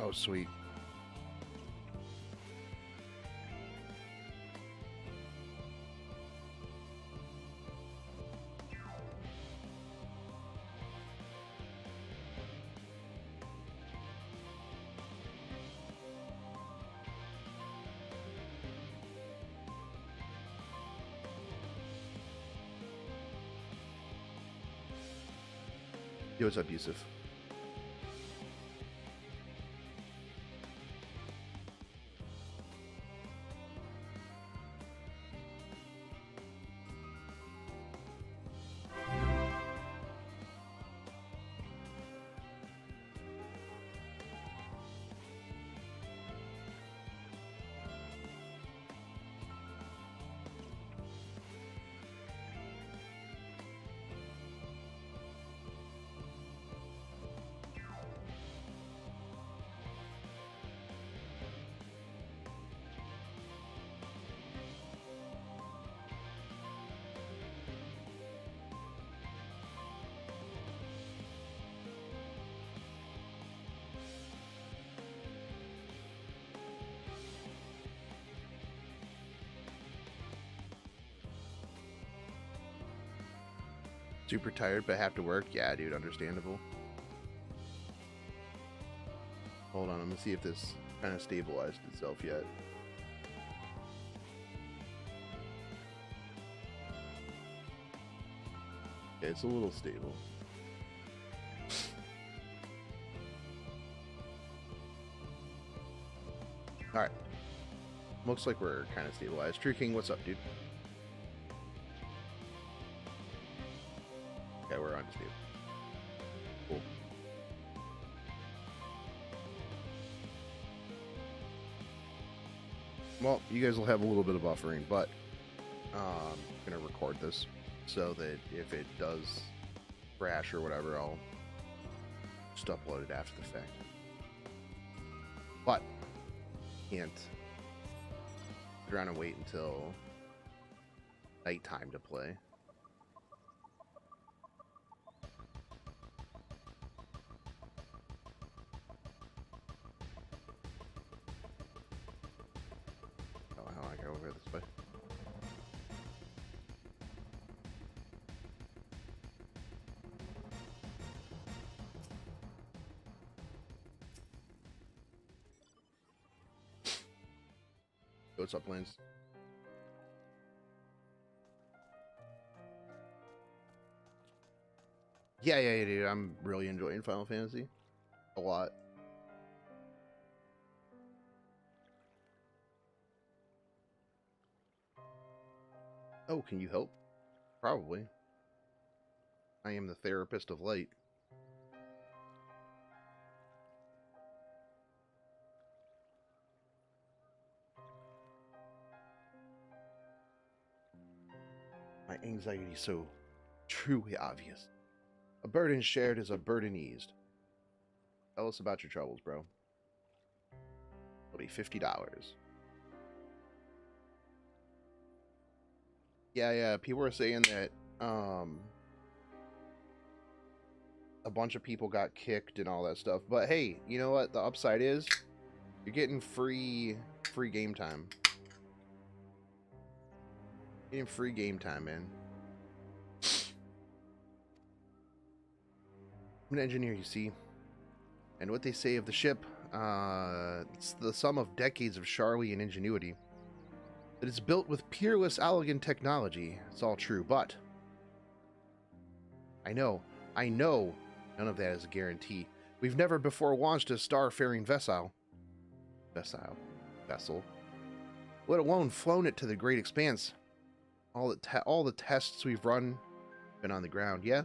Oh, sweet. Yo, what's up, Yusuf? Super tired, but have to work? Yeah, dude, understandable. Hold on, I'm gonna see if this kind of stabilized itself yet. Okay, it's a little stable. Alright. Looks like we're kind of stabilized. True King, what's up, dude? Okay, we're on stable. Cool. Well, you guys will have a little bit of buffering, but I'm gonna record this so that if it does crash or whatever, I'll just upload it after the fact. But can't trying to wait until nighttime to play. Oh, how I go over this way. What's up, Lance? Yeah, dude. I'm really enjoying Final Fantasy. A lot. Oh, can you help? Probably. I am the therapist of light. My anxiety is so truly obvious. A burden shared is a burden eased. Tell us about your troubles, bro. It'll be $50. Yeah, people are saying that a bunch of people got kicked and all that stuff. But hey, you know what? The upside is you're getting free game time. Getting free game time, man. I'm an engineer, you see. And what they say of the ship, it's the sum of decades of Charlian ingenuity. That it's built with peerless, elegant technology. It's all true, but I know, none of that is a guarantee. We've never before launched a star-faring vessel, let alone flown it to the great expanse. All the tests we've run been on the ground. Yeah,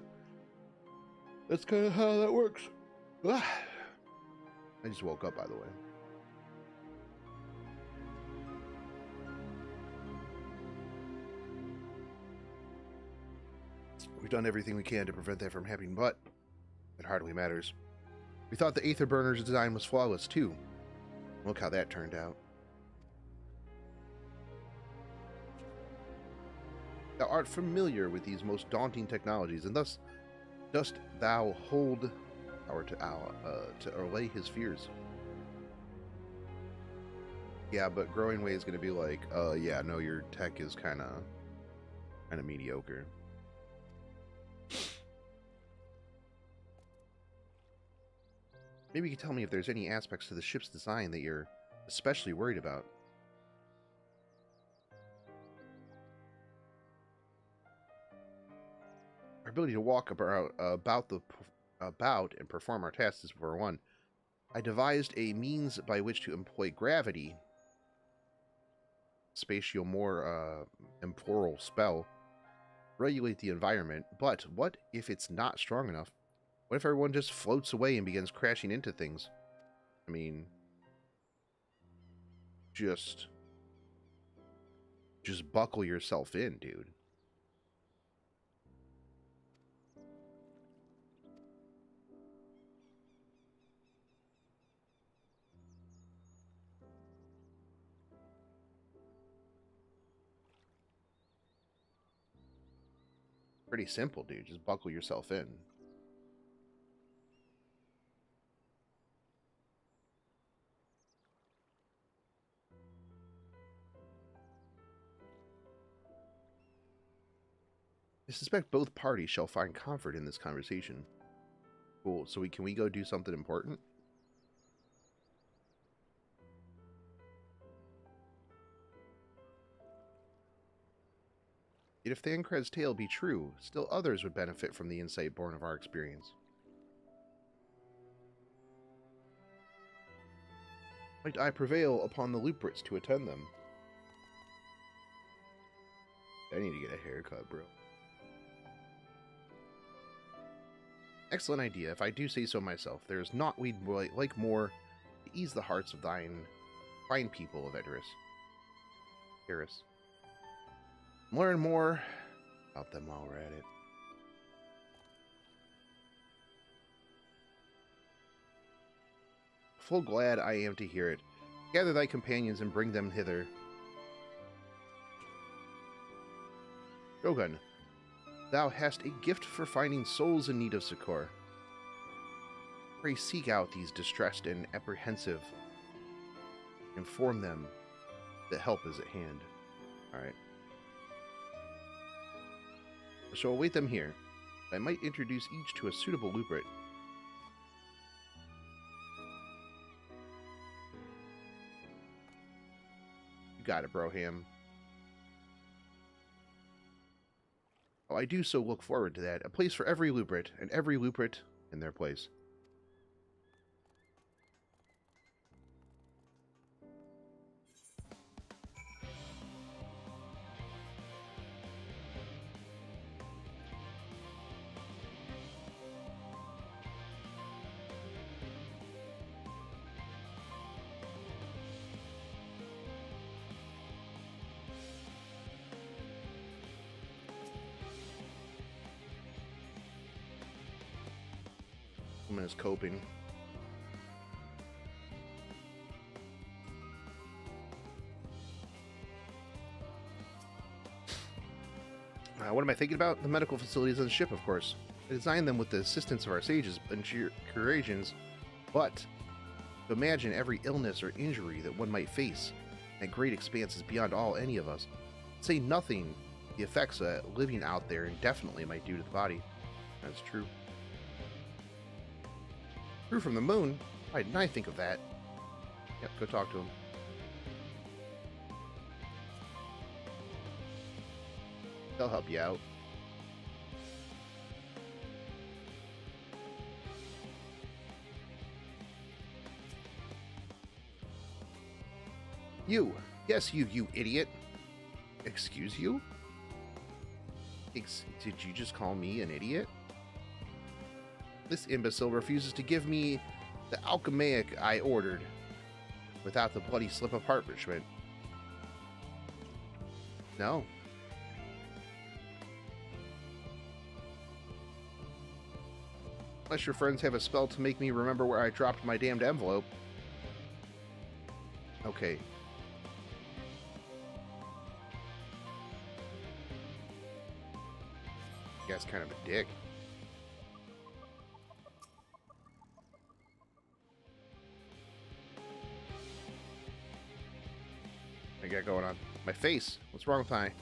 that's kind of how that works. I just woke up, by the way. We've done everything we can to prevent that from happening, but it hardly matters. We thought the Aether Burner's design was flawless, too. Look how that turned out. Thou art familiar with these most daunting technologies, and thus dost thou hold power to allay his fears. Yeah, but growing way is going to be like, yeah, no, your tech is kind of mediocre. Maybe you can tell me if there's any aspects to the ship's design that you're especially worried about. Our ability to walk about and perform our tasks is for one. I devised a means by which to employ gravity, spatial more temporal spell, regulate the environment. But what if it's not strong enough? What if everyone just floats away and begins crashing into things? I mean, just buckle yourself in, dude. Pretty simple, dude. Just buckle yourself in. I suspect both parties shall find comfort in this conversation. Cool. So can we go do something important? Yet if Thancred's tale be true, still others would benefit from the insight born of our experience. Might I prevail upon the Luprits to attend them? I need to get a haircut, bro. Excellent idea, if I do say so myself. There is naught we'd like more to ease the hearts of thine fine people of Eris. Learn more about them while we're at it. Full glad I am to hear it. Gather thy companions and bring them hither. Shogun, thou hast a gift for finding souls in need of succor. Pray seek out these distressed and apprehensive. Inform them that help is at hand. Alright. I shall await them here. I might introduce each to a suitable Luprit. You got it, Broham. Oh, I do so look forward to that. A place for every Luprit, and every Luprit in their place. Woman is coping. What am I thinking about? The medical facilities on the ship, of course. I designed them with the assistance of our sages and curations, but to imagine every illness or injury that one might face at great expanses beyond all any of us. Say nothing the effects that living out there indefinitely might do to the body. That's true. Crew from the moon? Why didn't I think of that? Yep, go talk to him. They'll help you out. You! Yes, you idiot! Excuse you? Did you just call me an idiot? This imbecile refuses to give me the alchemaic I ordered without the bloody slip of parchment. No. Unless your friends have a spell to make me remember where I dropped my damned envelope. Okay. You guy's kind of a dick. got going on? My face. What's wrong with my...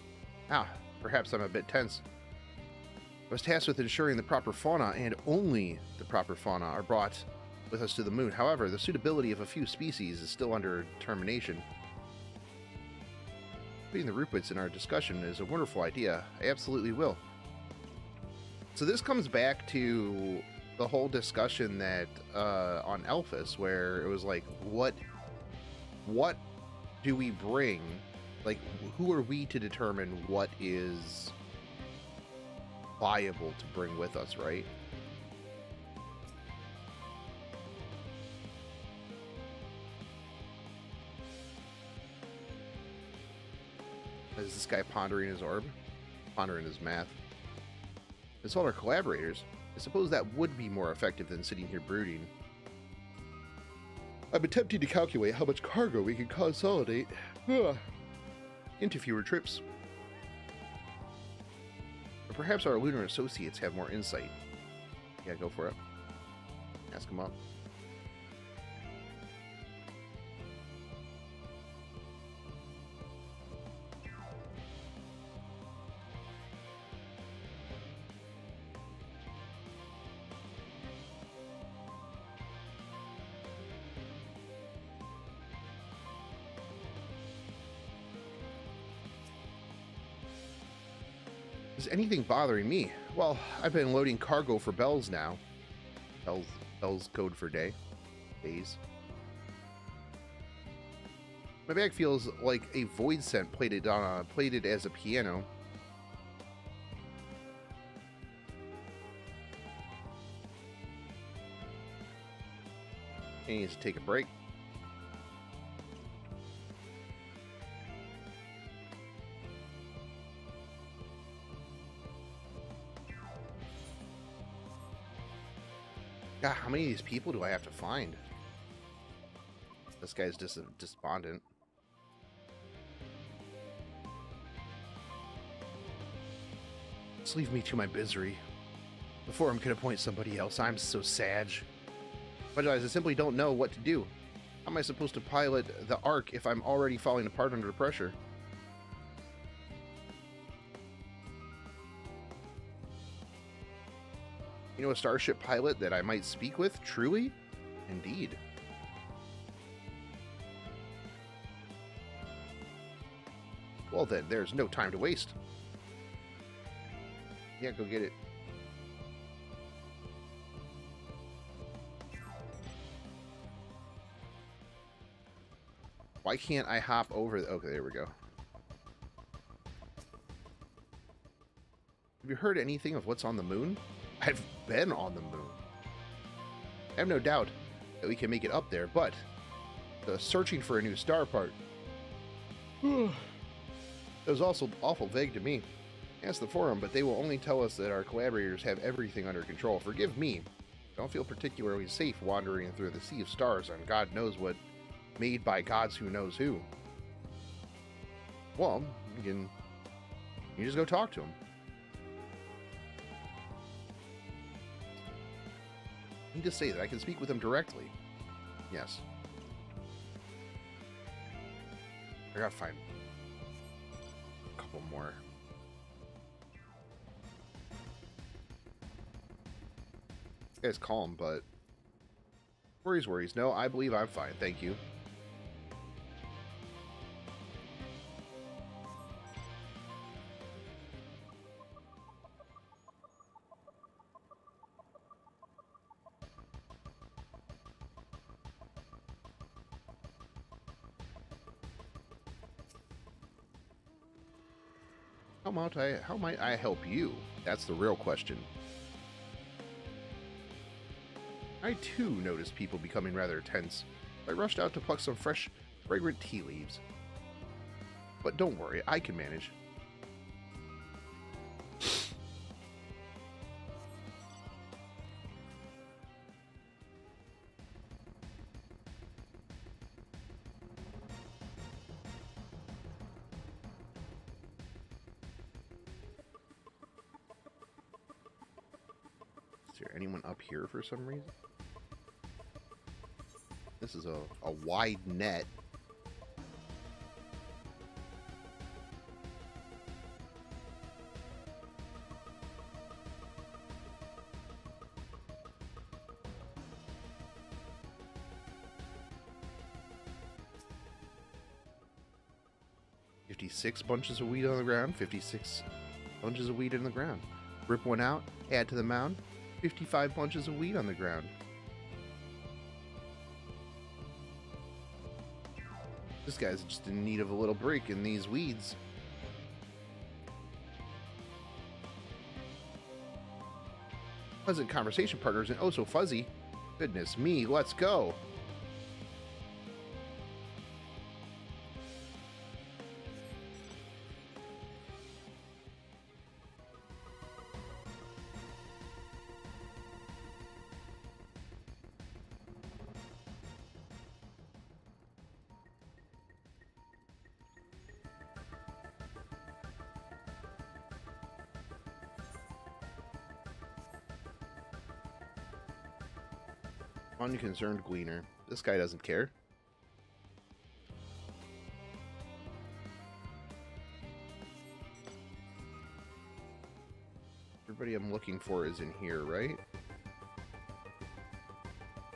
Ah, perhaps I'm a bit tense. I was tasked with ensuring the proper fauna, and only the proper fauna, are brought with us to the moon. However, the suitability of a few species is still under determination. Putting the Rupids in our discussion is a wonderful idea. I absolutely will. So this comes back to the whole discussion that on Elphus, where it was like, what do we bring? Like, who are we to determine what is viable to bring with us, right? Is this guy pondering his orb? Pondering his math. Consult our collaborators. I suppose that would be more effective than sitting here brooding. I'm attempting to calculate how much cargo we can consolidate into fewer trips. Or perhaps our lunar associates have more insight. Yeah, go for it. Ask them up. Is anything bothering me? Well, I've been loading cargo for bells now. Bells code for day. Days. My bag feels like a void scent plated as a piano. I need to take a break. God, how many of these people do I have to find? This guy's despondent. Just leave me to my misery. The forum could appoint somebody else. I'm so sad. But I simply don't know what to do. How am I supposed to pilot the Ark if I'm already falling apart under pressure? You know a starship pilot that I might speak with? Truly? Indeed. Well then, there's no time to waste. Yeah, go get it. Why can't I hop over the... Okay, there we go. Have you heard anything of what's on the moon? I've been on the moon. I have no doubt that we can make it up there, but the searching for a new star part... It was also awful vague to me. Ask the forum, but they will only tell us that our collaborators have everything under control. Forgive me. I don't feel particularly safe wandering through the sea of stars on God knows what, made by gods who knows who. Well, you just go talk to them. I need to say that I can speak with them directly. Yes. I gotta find a couple more. This guy's calm, but worries. No, I believe I'm fine. Thank you. How might I help you? That's the real question. I too noticed people becoming rather tense. I rushed out to pluck some fresh, fragrant tea leaves. But don't worry, I can manage. Is there anyone up here for some reason? This is a wide net. 56 bunches of weed on the ground, 56 bunches of weed in the ground. Rip one out, add to the mound, 55 bunches of weed on the ground. This guy's just in need of a little break in these weeds. Pleasant conversation partners and oh so fuzzy. Goodness me, let's go. Unconcerned gleaner. This guy doesn't care. Everybody I'm looking for is in here, right?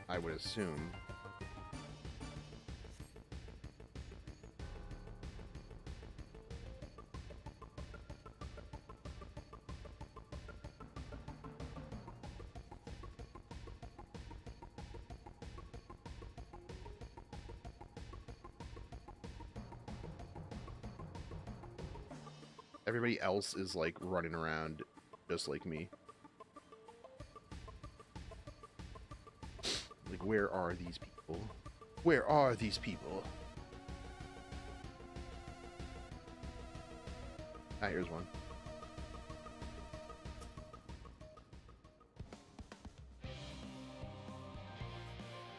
I would assume. Everybody else is like running around just like me. Like, where are these people? Where are these people? Ah, here's one.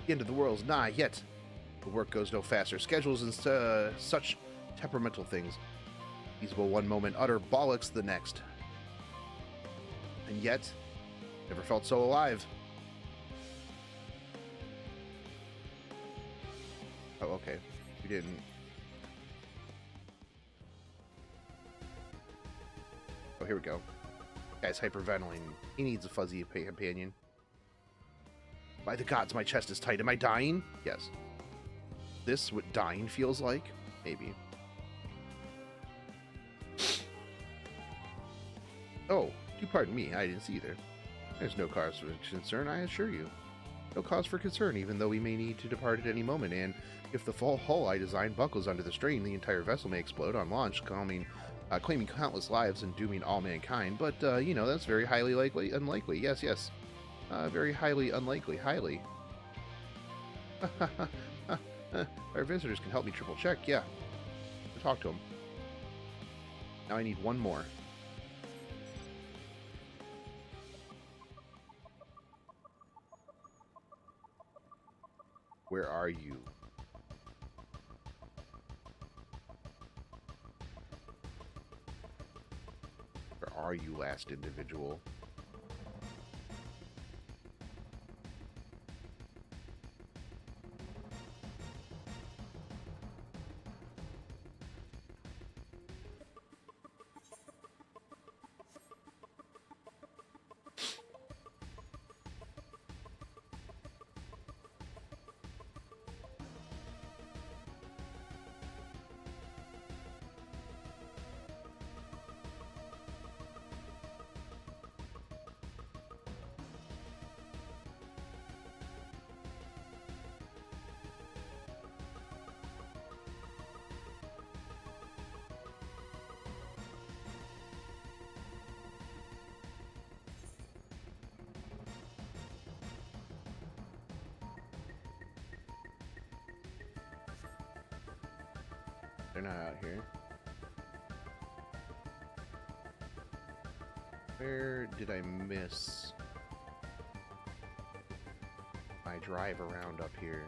The end of the world is nigh, yet the work goes no faster. Schedules and such temperamental things. Feasible one moment, utter bollocks the next. And yet, never felt so alive. Oh, okay. We didn't. Oh, here we go. Guy's hyperventilating. He needs a fuzzy companion. By the gods, my chest is tight. Am I dying? Yes. This what dying feels like? Maybe. Oh, do pardon me, I didn't see either. There's no cause for concern, I assure you. No cause for concern, even though we may need to depart at any moment, and if the full hull I designed buckles under the strain, the entire vessel may explode on launch, claiming countless lives and dooming all mankind. But, you know, that's very highly unlikely. Yes, yes. Very highly unlikely. Highly. Our visitors can help me triple check. Yeah. I'll talk to them. Now I need one more. Where are you? Where are you, last individual? They're not out here. Where did I miss my drive around up here?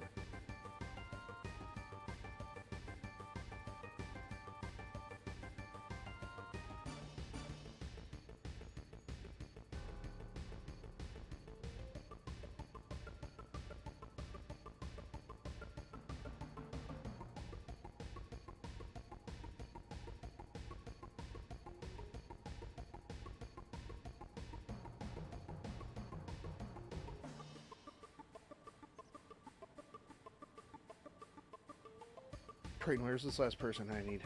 Where's this last person I need?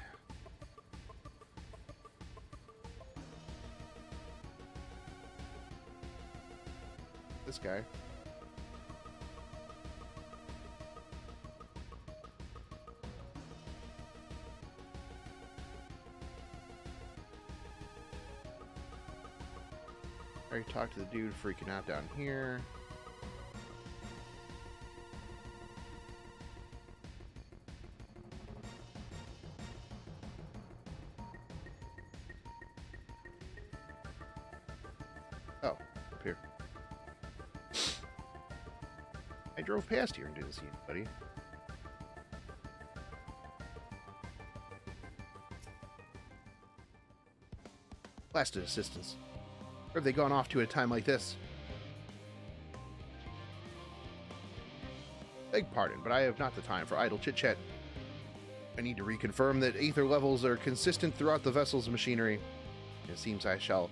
this guy. I already talked to the dude freaking out down here. Oh, up here. I drove past here and didn't see anybody. Blasted assistance. Where have they gone off to at a time like this? Beg pardon, but I have not the time for idle chit-chat. I need to reconfirm that aether levels are consistent throughout the vessel's machinery. It seems I shall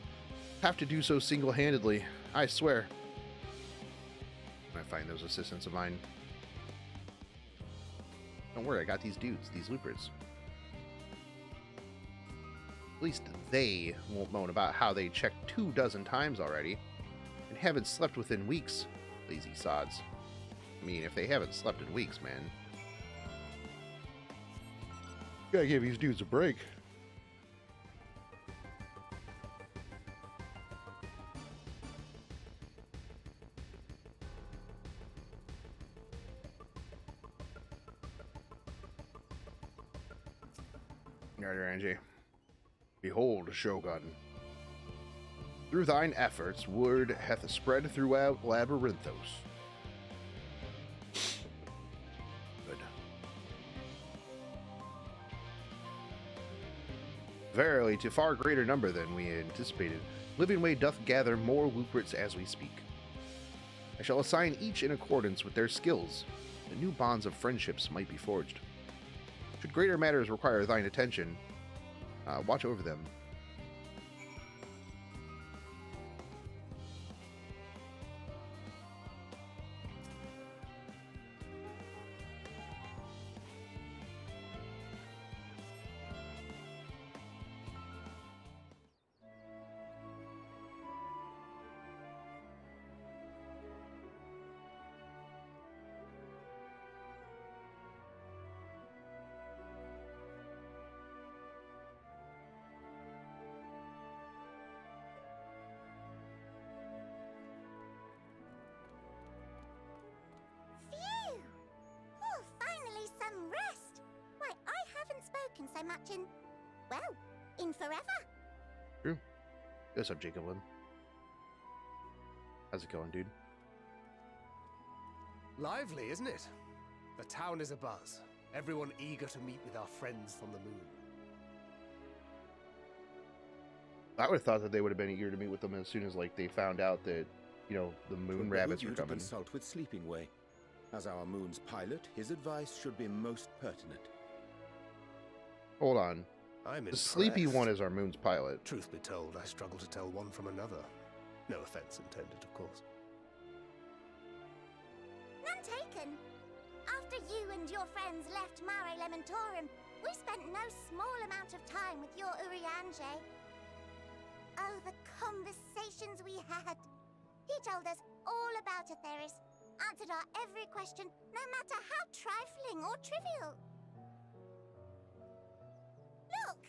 have to do so single-handedly. I swear. When I find those assistants of mine. Don't worry, I got these dudes, these loopers. At least they won't moan about how they checked 24 times already and haven't slept within weeks. Lazy sods. I mean, if they haven't slept in weeks, man. Gotta give these dudes a break. Alright, Angie. Behold, Shogun. Through thine efforts, word hath spread throughout Labyrinthos. Good. Verily, to far greater number than we anticipated, Living Way doth gather more looperts as we speak. I shall assign each in accordance with their skills, that new bonds of friendships might be forged. Should greater matters require thine attention, watch over them. So much in, well, in forever. True. What's up, Jacob Lim? How's it going, dude? Lively, isn't it? The town is abuzz. Everyone eager to meet with our friends from the moon. I would have thought that they would have been eager to meet with them as soon as, like, they found out that, you know, the moon rabbits were coming. Consult with Sleeping Way. As our moon's pilot, his advice should be most pertinent. Hold on. I'm the impressed. sleepy one is our moon's pilot. Truth be told, I struggle to tell one from another. No offense intended, of course. None taken. After you and your friends left Mare Lamentorum, we spent no small amount of time with your Urianger. Oh, the conversations we had. He told us all about Etheris, answered our every question, no matter how trifling or trivial. Look!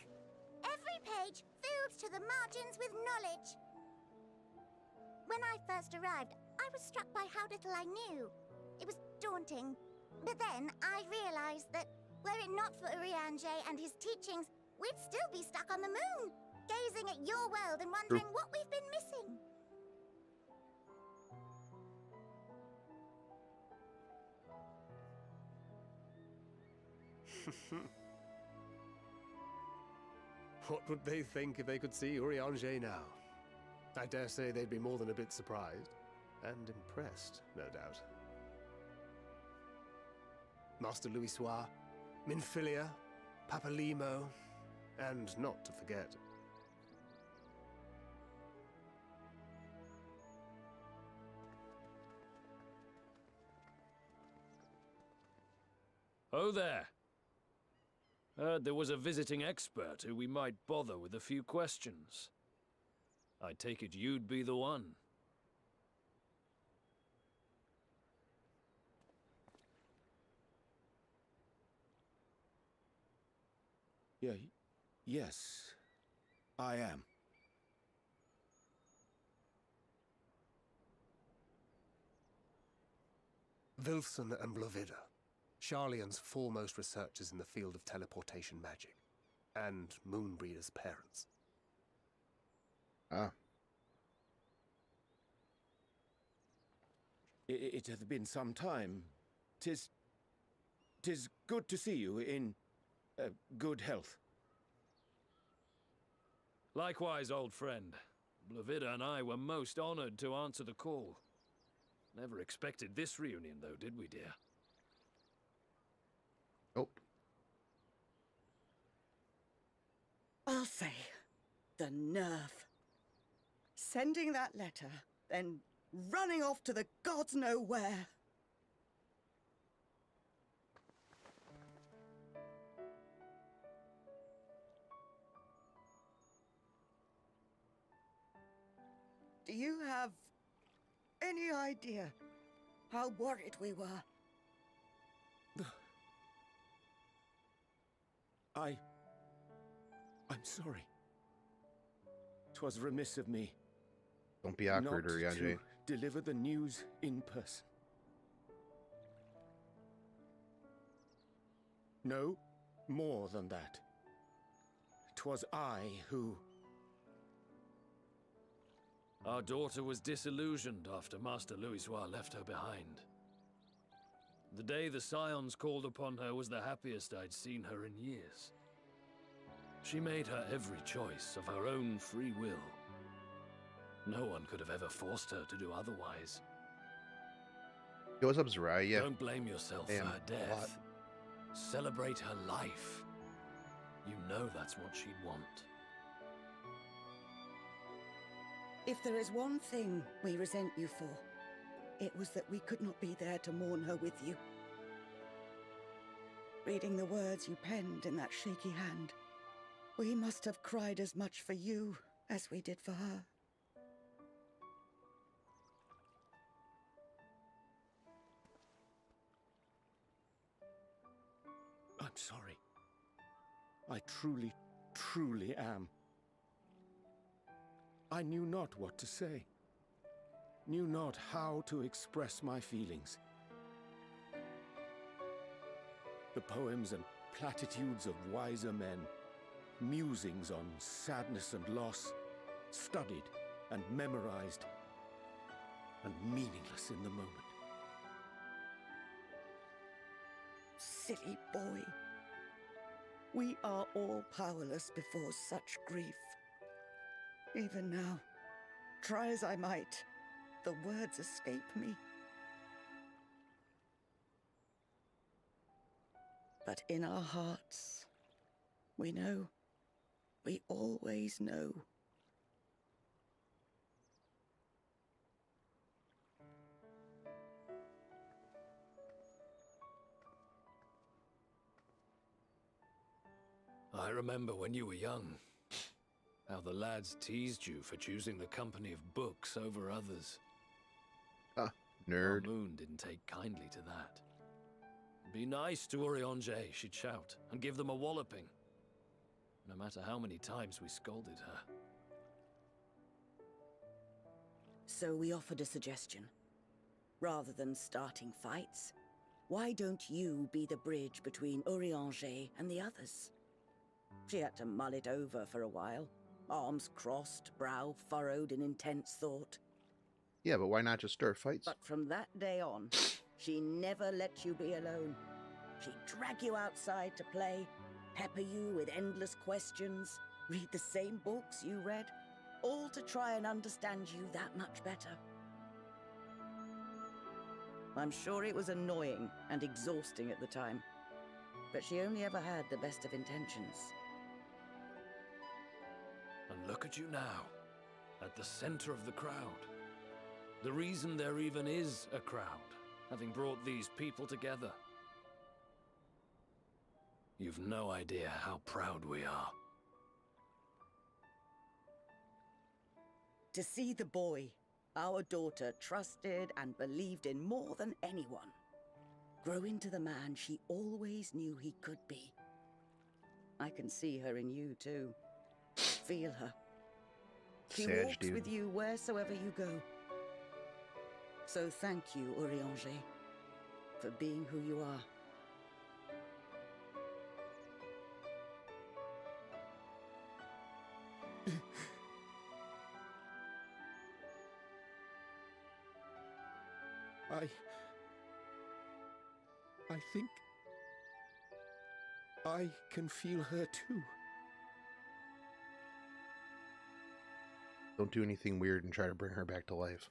Every page filled to the margins with knowledge. When I first arrived, I was struck by how little I knew. It was daunting. But then I realized that, were it not for Urianger and his teachings, we'd still be stuck on the moon, gazing at your world and wondering what we've been missing. What would they think if they could see Urianger now? I dare say they'd be more than a bit surprised. And impressed, no doubt. Master Louisoix, Minfilia, Papalimo, and not to forget... Oh there. Heard there was a visiting expert who we might bother with a few questions. I take it you'd be the one. Yes, I am. Wilson and Blovida, Sharlayan's foremost researchers in the field of teleportation magic, and Moonbreeder's parents. Ah, It hath been some time. Tis good to see you in good health. Likewise, old friend. Blovida and I were most honored to answer the call. Never expected this reunion, though, did we, dear? nope. I'll say, the nerve. Sending that letter, then running off to the gods know where. Do you have any idea how worried we were? I'm sorry. 'Twas remiss of me Don't be awkward, not Urianger. to deliver the news in person. No, more than that. 'Twas I who... Our daughter was disillusioned after Master Louisoix left her behind. The day the Scions called upon her was the happiest I'd seen her in years. She made her every choice of her own free will. No one could have ever forced her to do otherwise. Yo, what's up, Zariah? Don't blame yourself for Damn, her a lot. death. Celebrate her life. You know that's what she'd want. If there is one thing we resent you for, it was that we could not be there to mourn her with you. Reading the words you penned in that shaky hand, we must have cried as much for you as we did for her. I'm sorry. I truly, truly am. I knew not what to say. Knew not how to express my feelings. The poems and platitudes of wiser men, musings on sadness and loss, studied and memorized, and meaningless in the moment. Silly boy. We are all powerless before such grief. Even now, try as I might, the words escape me. But in our hearts, we know. We always know. I remember when you were young, how the lads teased you for choosing the company of books over others. Ah, nerd. Our Moon didn't take kindly to that. Be nice to Urianger, she'd shout, and give them a walloping. No matter how many times we scolded her. So we offered a suggestion. Rather than starting fights, why don't you be the bridge between Urianger and the others? She had to mull it over for a while. Arms crossed, brow furrowed in intense thought. Yeah, but why not just start fights? But from that day on, she never let you be alone. She'd drag you outside to play, pepper you with endless questions, read the same books you read, all to try and understand you that much better. I'm sure it was annoying and exhausting at the time, but she only ever had the best of intentions. And look at you now, at the center of the crowd. The reason there even is a crowd, having brought these people together. You've no idea how proud we are. To see the boy, our daughter, trusted and believed in more than anyone, grow into the man she always knew he could be. I can see her in you, too. Feel her. She Sag, walks dude. with you wheresoever you go. So thank you, Urianger, for being who you are. I think I can feel her too. Don't do anything weird and try to bring her back to life.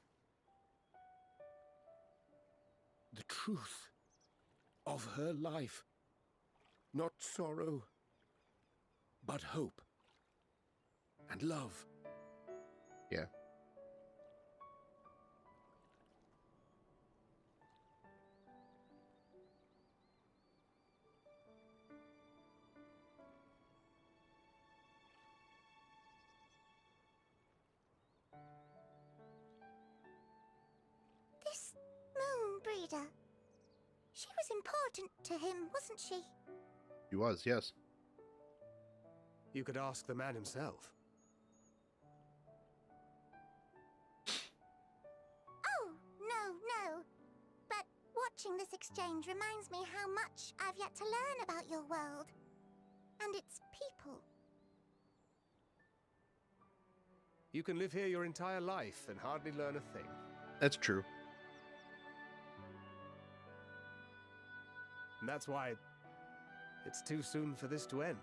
The truth of her life. Not sorrow, but hope and love. Yeah. This moon breeder. She was important to him, wasn't she? She was, yes. You could ask the man himself. Oh, no. But watching this exchange reminds me how much I've yet to learn about your world. And its people. You can live here your entire life and hardly learn a thing. That's true. And that's why it's too soon for this to end.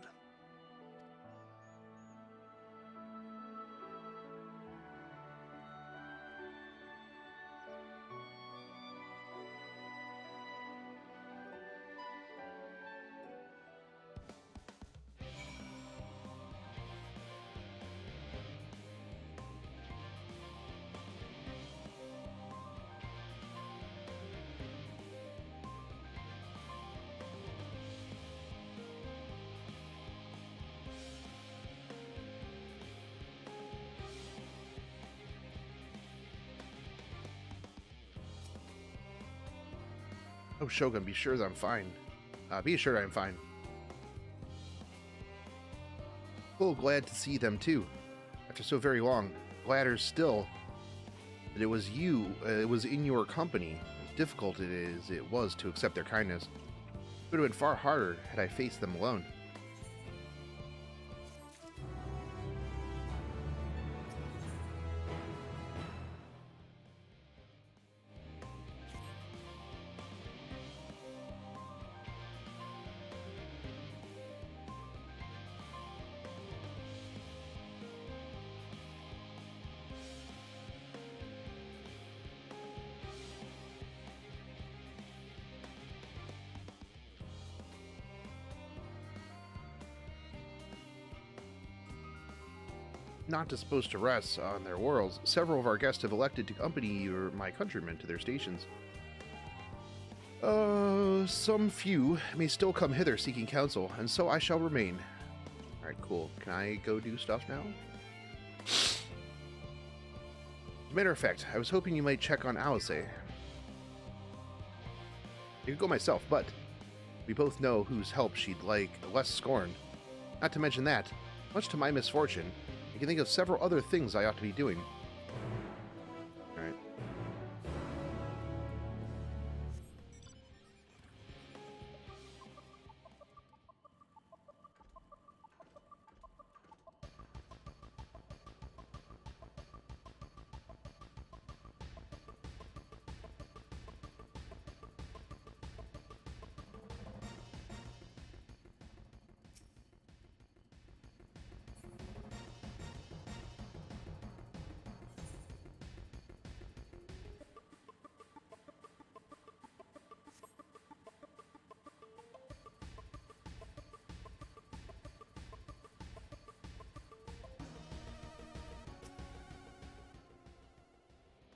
Oh, Shogun, be sure that I'm fine. Be assured I'm fine. Oh, glad to see them too. After so very long, gladder still that it was you, it was in your company, as difficult as it was to accept their kindness. It would have been far harder had I faced them alone. Not disposed to rest on their worlds, several of our guests have elected to accompany my countrymen to their stations. Some few may still come hither seeking counsel, and so I shall remain. Alright, cool. Can I go do stuff now? As a matter of fact, I was hoping you might check on Alice. I could go myself, but we both know whose help she'd like less scorned. Not to mention that, much to my misfortune, I can think of several other things I ought to be doing. Alright.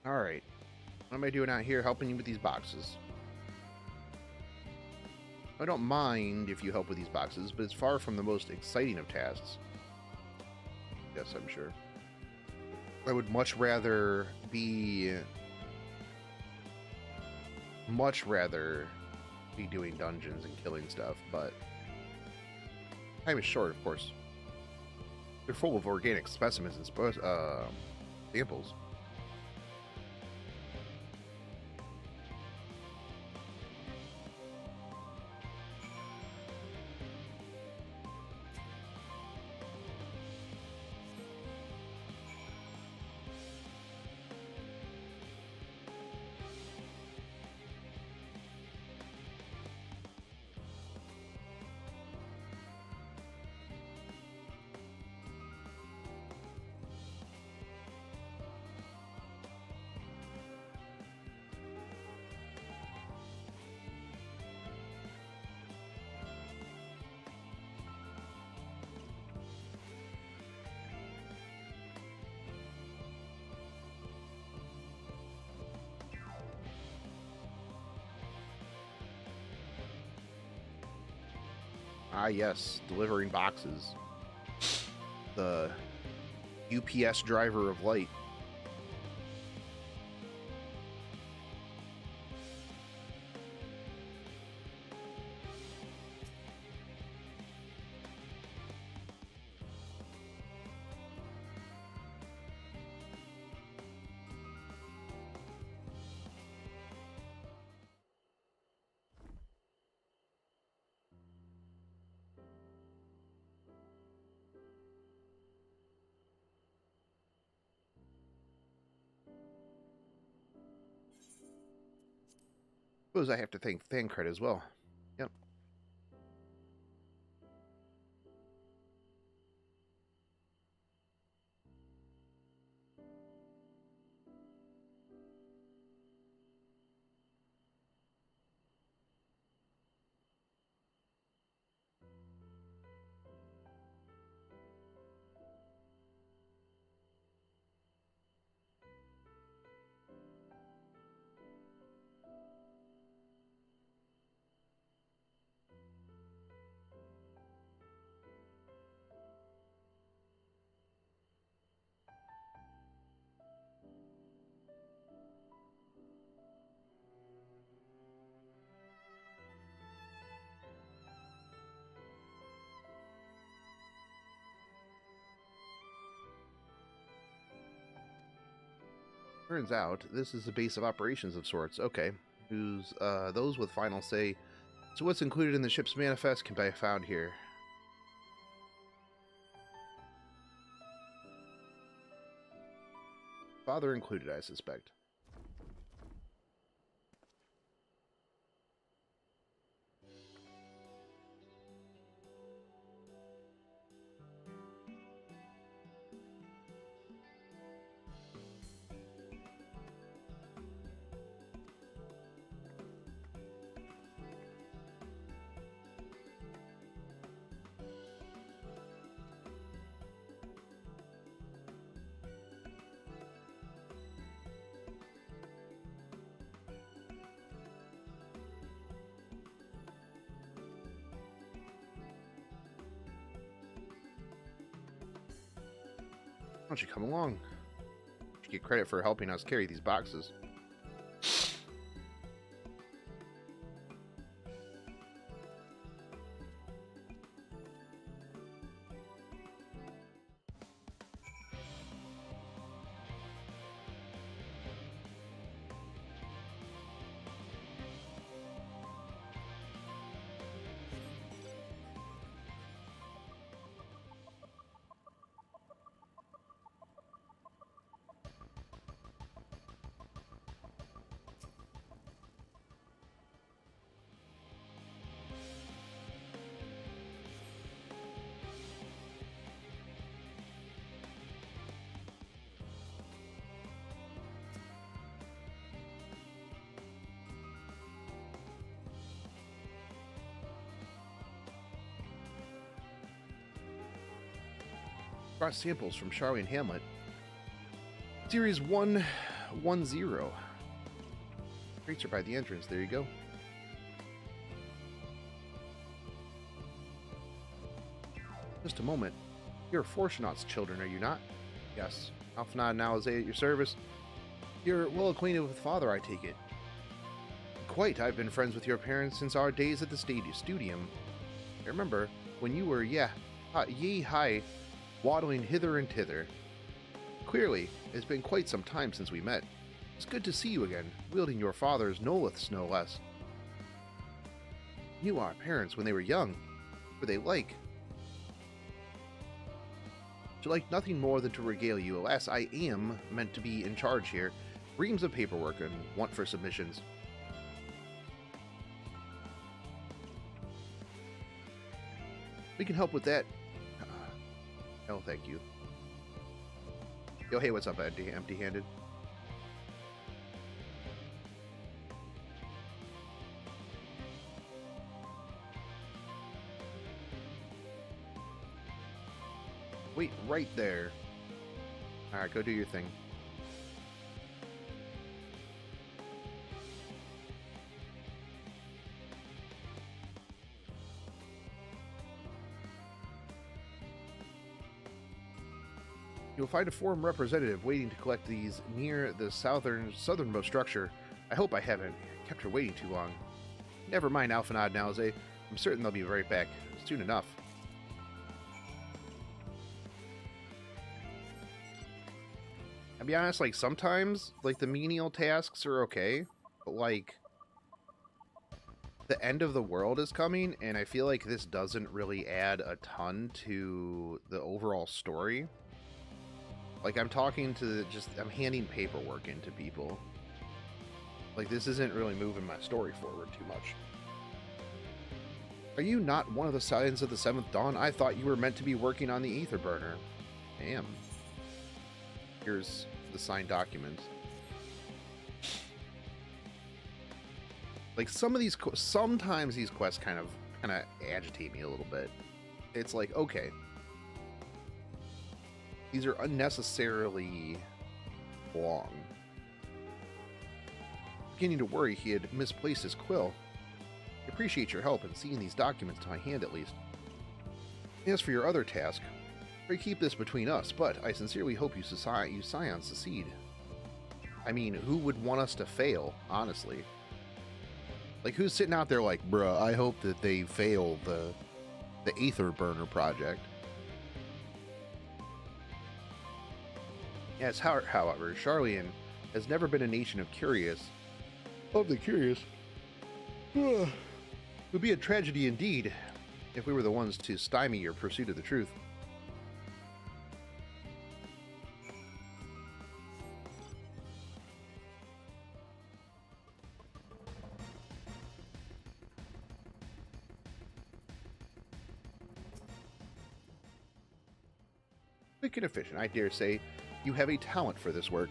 Alright. What am I doing out here helping you with these boxes? I don't mind if you help with these boxes, but it's far from the most exciting of tasks. Yes, I'm sure. I would much rather be doing dungeons and killing stuff, but Time is short, of course. They're full of organic specimens and samples. Ah, yes, delivering boxes. The UPS driver of light. Suppose I have to thank Thancred as well. Yep. Turns out this is a base of operations of sorts. Okay. Those with final say. So what's included in the ship's manifest can be found here. Father included, I suspect. Why don't you come along? You should get credit for helping us carry these boxes. Brought samples from Charlie and Hamlet. Series 110. Crates are by the entrance. There you go. Just a moment. You're Fortunat's children, are you not? Yes. Alphanod and Alizé at your service. You're well acquainted with Father, I take it. Quite. I've been friends with your parents since our days at the studium. I remember, when you were, ye-high, waddling hither and thither. Clearly, it has been quite some time since we met. It's good to see you again, wielding your father's Noliths, no less. Knew our parents when they were young. Were they like? To like nothing more than to regale you. Alas, I am meant to be in charge here. Reams of paperwork and want for submissions. We can help with that. No, thank you. Yo, hey, what's up, empty-handed? Wait right there. Alright, go do your thing. You'll find a forum representative waiting to collect these near the southernmost structure. I hope I haven't kept her waiting too long. Never mind, Alphanod Nalze. I'm certain they'll be right back soon enough. I'll be honest, like, sometimes, like, the menial tasks are okay, but, like, the end of the world is coming, and I feel like this doesn't really add a ton to the overall story. Like, I'm talking to I'm handing paperwork in to people. Like, this isn't really moving my story forward too much. Are you not one of the Scions of the Seventh Dawn? I thought you were meant to be working on the Ether Burner. Damn. Here's the signed documents. Like, sometimes these quests kind of agitate me a little bit. It's like, okay, these are unnecessarily long. Beginning to worry he had misplaced his quill. I appreciate your help in seeing these documents to my hand, at least. As for your other task, pray keep this between us, but I sincerely hope you Scions succeed. I mean, who would want us to fail, honestly? Like, who's sitting out there like, bruh, I hope that they fail the Aether Burner project. Yes, however, Charlian has never been a nation of the curious. It would be a tragedy indeed if we were the ones to stymie your pursuit of the truth. Quick and efficient, I dare say. You have a talent for this work.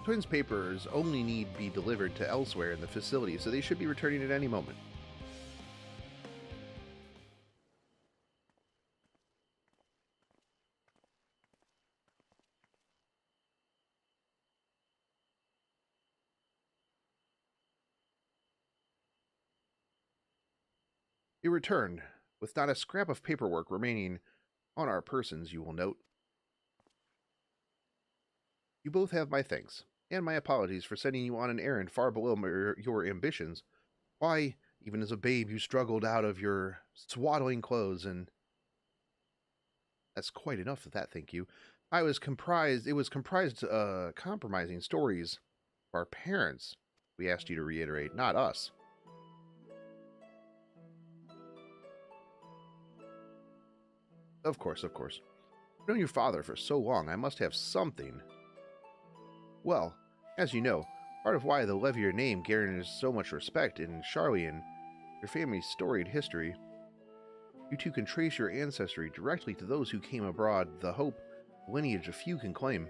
Twins' papers only need be delivered to elsewhere in the facility, so they should be returning at any moment. We returned, with not a scrap of paperwork remaining on our persons, you will note. You both have my thanks, and my apologies for sending you on an errand far below your ambitions. Why, even as a babe, you struggled out of your swaddling clothes, and that's quite enough of that, thank you. It was comprised compromising stories of our parents. We asked you to reiterate, not us. Of course. I've known your father for so long, I must have something. Well, as you know, part of why the Levier name garners so much respect in Charlian, your family's storied history. You two can trace your ancestry directly to those who came abroad, the hope, lineage a few can claim.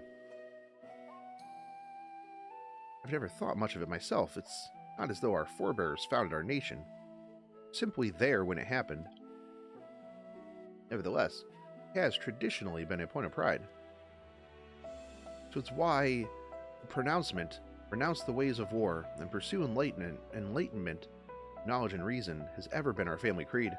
I've never thought much of it myself. It's not as though our forebears founded our nation. Simply there when it happened. Nevertheless, it has traditionally been a point of pride. So it's why the pronouncement renounce the ways of war, and pursue enlightenment, knowledge, and reason has ever been our family creed.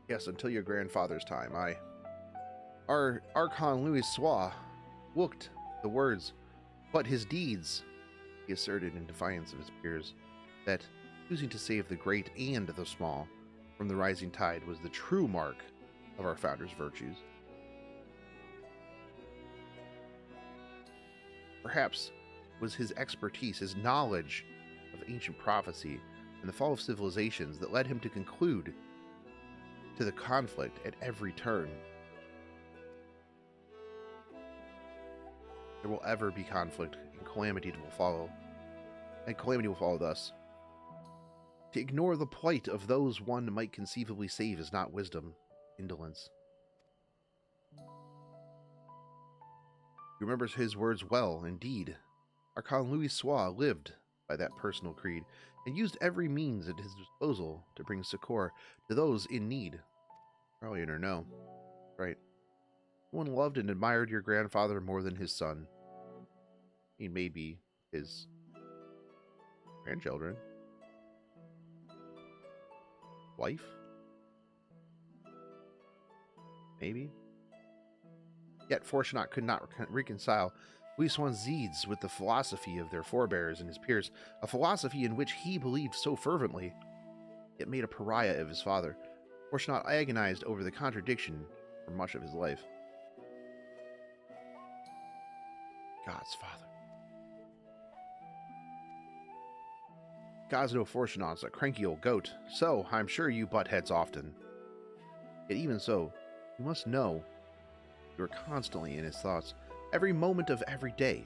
Yes, until your grandfather's time, Our Archon Louis Sois looked the words, but his deeds, he asserted in defiance of his peers, that choosing to save the great and the small from the rising tide was the true mark of our founder's virtues. Perhaps was his expertise, his knowledge of ancient prophecy and the fall of civilizations that led him to conclude to the conflict at every turn. There will ever be conflict, and calamity will follow. And calamity will follow thus. To ignore the plight of those one might conceivably save is not wisdom, indolence. He remembers his words well, indeed. Archon Louis Sois lived by that personal creed, and used every means at his disposal to bring succor to those in need. Probably in or no. Right. One loved and admired your grandfather more than his son. He may be his grandchildren. Wife? Maybe. Yet Fortunat could not reconcile Louis Wanzides with the philosophy of their forebears and his peers, a philosophy in which he believed so fervently, yet made a pariah of his father. Fortunat agonized over the contradiction for much of his life. God's father. God's no Fortunat's a cranky old goat, so I'm sure you butt heads often. Yet even so, you must know you are constantly in his thoughts, every moment of every day.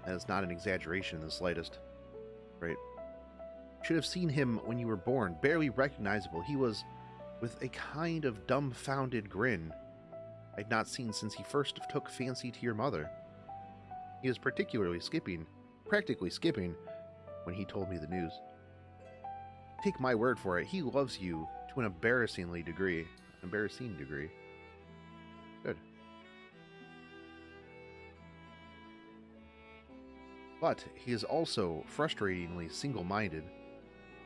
That is not an exaggeration in the slightest. Right? You should have seen him when you were born, barely recognizable. He was with a kind of dumbfounded grin I'd not seen since he first took fancy to your mother. He was practically skipping, when he told me the news. Take my word for it, he loves you to an embarrassing degree. Good. But he is also frustratingly single-minded.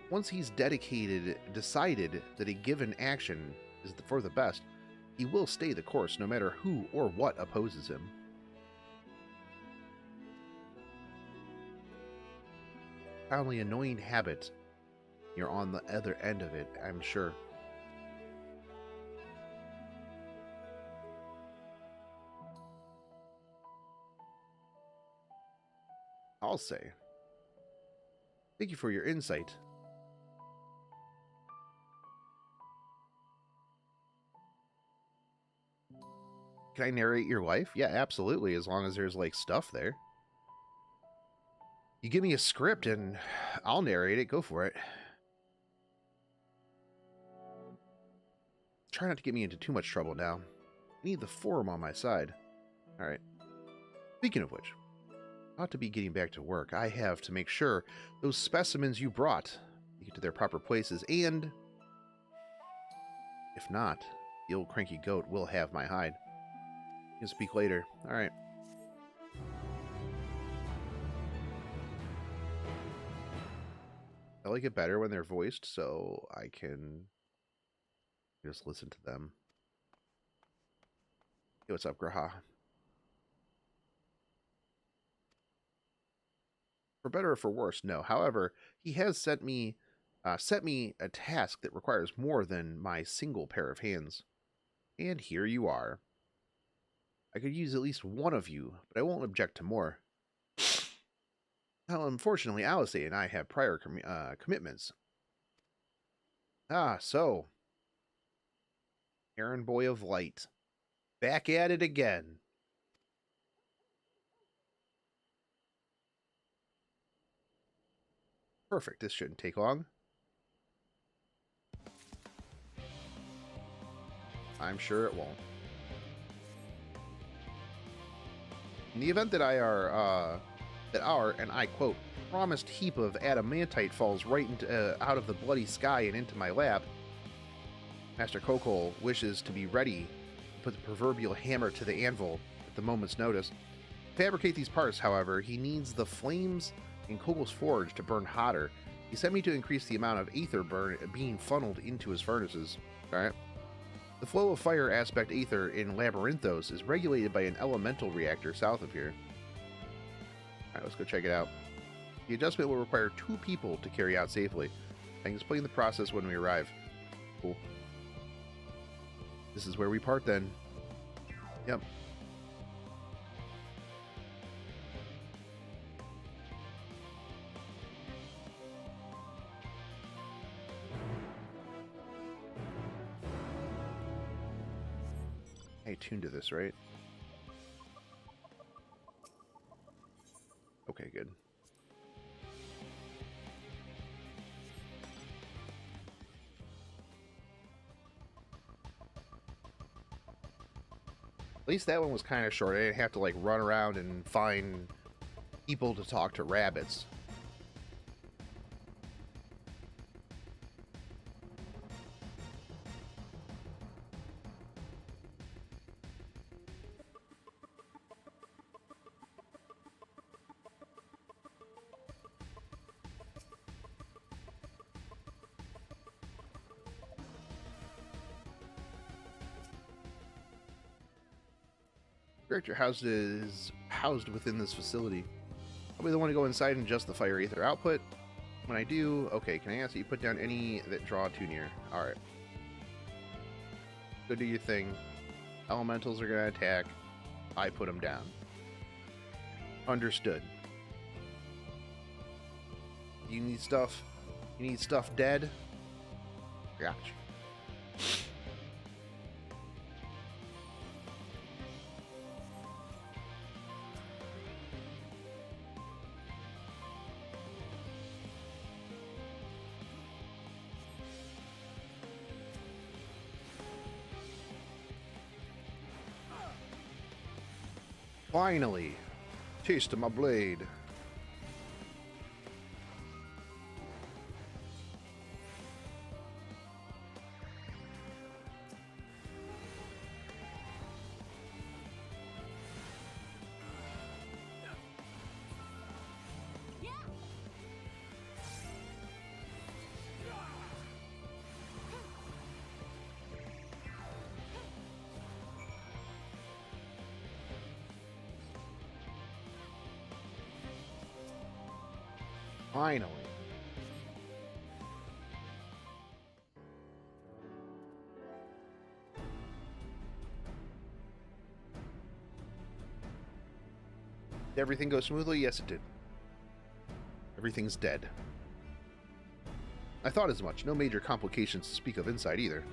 Once he's decided that a given action is for the best, he will stay the course no matter who or what opposes him. Profoundly annoying habit. You're on the other end of it, I'm sure. I'll say. Thank you for your insight. Can I narrate your life? Yeah, absolutely, as long as there's stuff there. You give me a script and I'll narrate it. Go for it. Try not to get me into too much trouble now. I need the forum on my side. Alright. Speaking of which, I ought to be getting back to work. I have to make sure those specimens you brought get to their proper places, and if not, the old cranky goat will have my hide. You can speak later. Alright. I like it better when they're voiced, so I can just listen to them. Hey, what's up, Graha? For better or for worse, no. However, he has set me a task that requires more than my single pair of hands. And here you are. I could use at least one of you, but I won't object to more. Well, unfortunately, Alice and I have prior commitments. So. Errand Boy of Light. Back at it again. Perfect, this shouldn't take long. I'm sure it won't. In the event that our, and I quote, promised heap of adamantite falls right into, out of the bloody sky and into my lap, Master Kokol wishes to be ready to put the proverbial hammer to the anvil at the moment's notice. To fabricate these parts, however, he needs the flames in Kokol's forge to burn hotter. He sent me to increase the amount of aether being funneled into his furnaces. Alright. The flow of fire aspect aether in Labyrinthos is regulated by an elemental reactor south of here. Alright, let's go check it out. The adjustment will require 2 people to carry out safely. I can explain the process when we arrive. Cool. This is where we part then. Yep. I tuned to this, right? Okay, good. At least that one was kind of short. I didn't have to like run around and find people to talk to rabbits. Reactor is housed within this facility. I'll be the one to go inside and adjust the fire ether output. When I do, okay, can I ask that you put down any that draw too near? Alright. Go do your thing. Elementals are going to attack. I put them down. Understood. You need stuff? You need stuff dead? Gotcha. Finally, taste of my blade. Finally. Did everything go smoothly? Yes, it did. Everything's dead. I thought as much. No major complications to speak of inside either.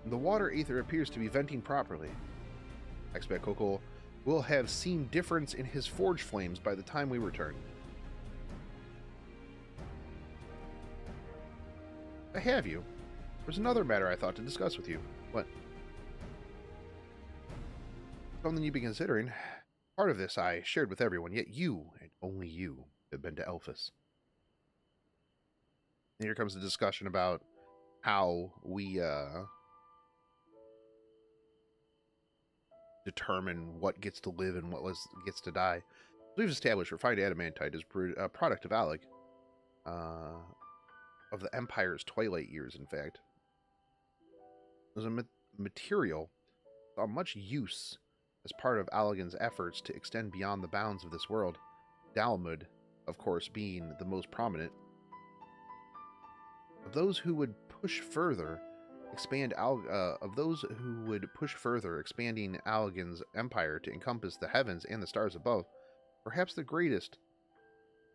The water ether appears to be venting properly. I expect Kokol will have seen difference in his forge flames by the time we return. I have you. There's another matter I thought to discuss with you. What? Something you've been considering. Part of this I shared with everyone, yet you, and only you, have been to Elphas. And here comes the discussion about how we, determine what gets to live and what gets to die. We've established refined adamantite is a product of Alec, of the Empire's twilight years, in fact. It was a material saw much use as part of Allegan's efforts to extend beyond the bounds of this world, Dalmud, of course, being the most prominent. Of those who would push further, expanding Allegan's empire to encompass the heavens and the stars above, perhaps the greatest,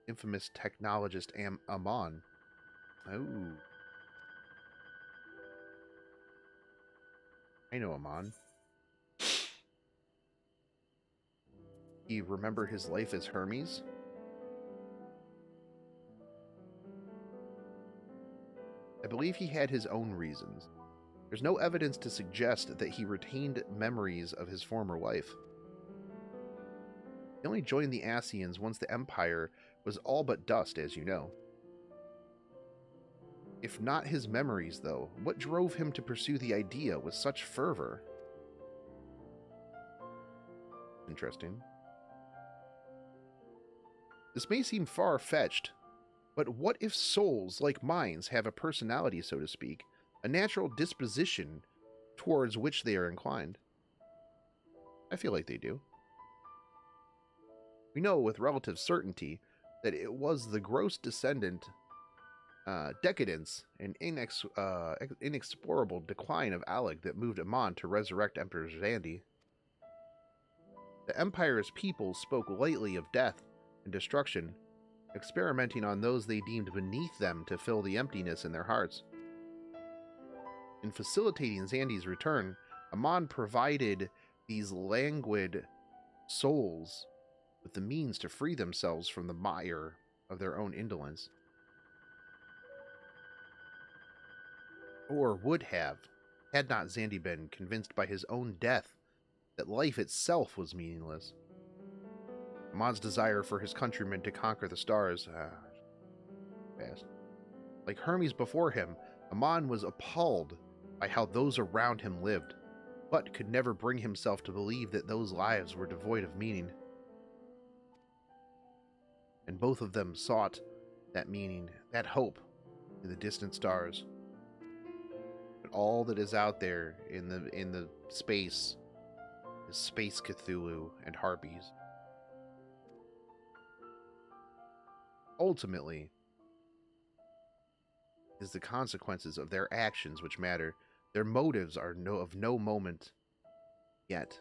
infamous technologist Amon. Oh. I know Amon. You remember his life as Hermes? I believe he had his own reasons. There's no evidence to suggest that he retained memories of his former wife. He only joined the Ascians once the Empire was all but dust, as you know. If not his memories, though, what drove him to pursue the idea with such fervor? Interesting. This may seem far-fetched, but what if souls like minds have a personality, so to speak, a natural disposition towards which they are inclined? I feel like they do. We know with relative certainty that it was the gross descendant, decadence, and inexplorable decline of Alec that moved Amon to resurrect Emperor Zandi. The Empire's people spoke lightly of death and destruction, experimenting on those they deemed beneath them to fill the emptiness in their hearts. In facilitating Zandi's return, Amon provided these languid souls with the means to free themselves from the mire of their own indolence. Or would have, had not Zandi been convinced by his own death that life itself was meaningless. Amon's desire for his countrymen to conquer the stars, fast. Like Hermes before him, Amon was appalled by how those around him lived, but could never bring himself to believe that those lives were devoid of meaning. And both of them sought that meaning, that hope, in the distant stars. But all that is out there in the space is space Cthulhu and harpies. Ultimately, it is the consequences of their actions which matter. Their motives are of no moment yet.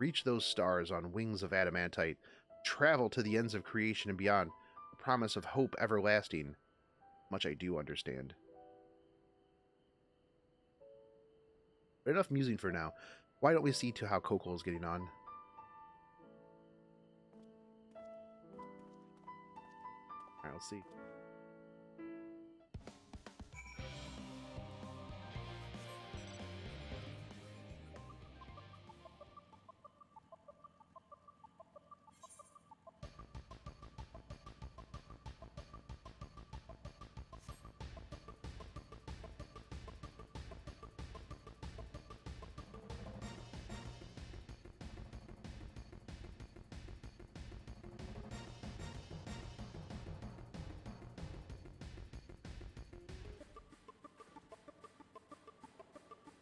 Reach those stars on wings of adamantite. Travel to the ends of creation and beyond. The promise of hope everlasting. Much I do understand. But enough musing for now. Why don't we see to how Coco is getting on? Alright, let's see.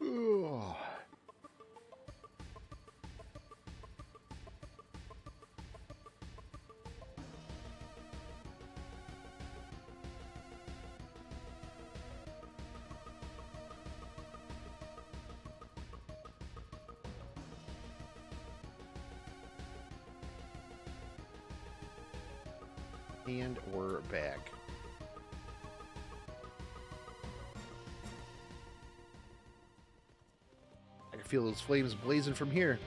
Ugh. And we're back. I can feel those flames blazing from here.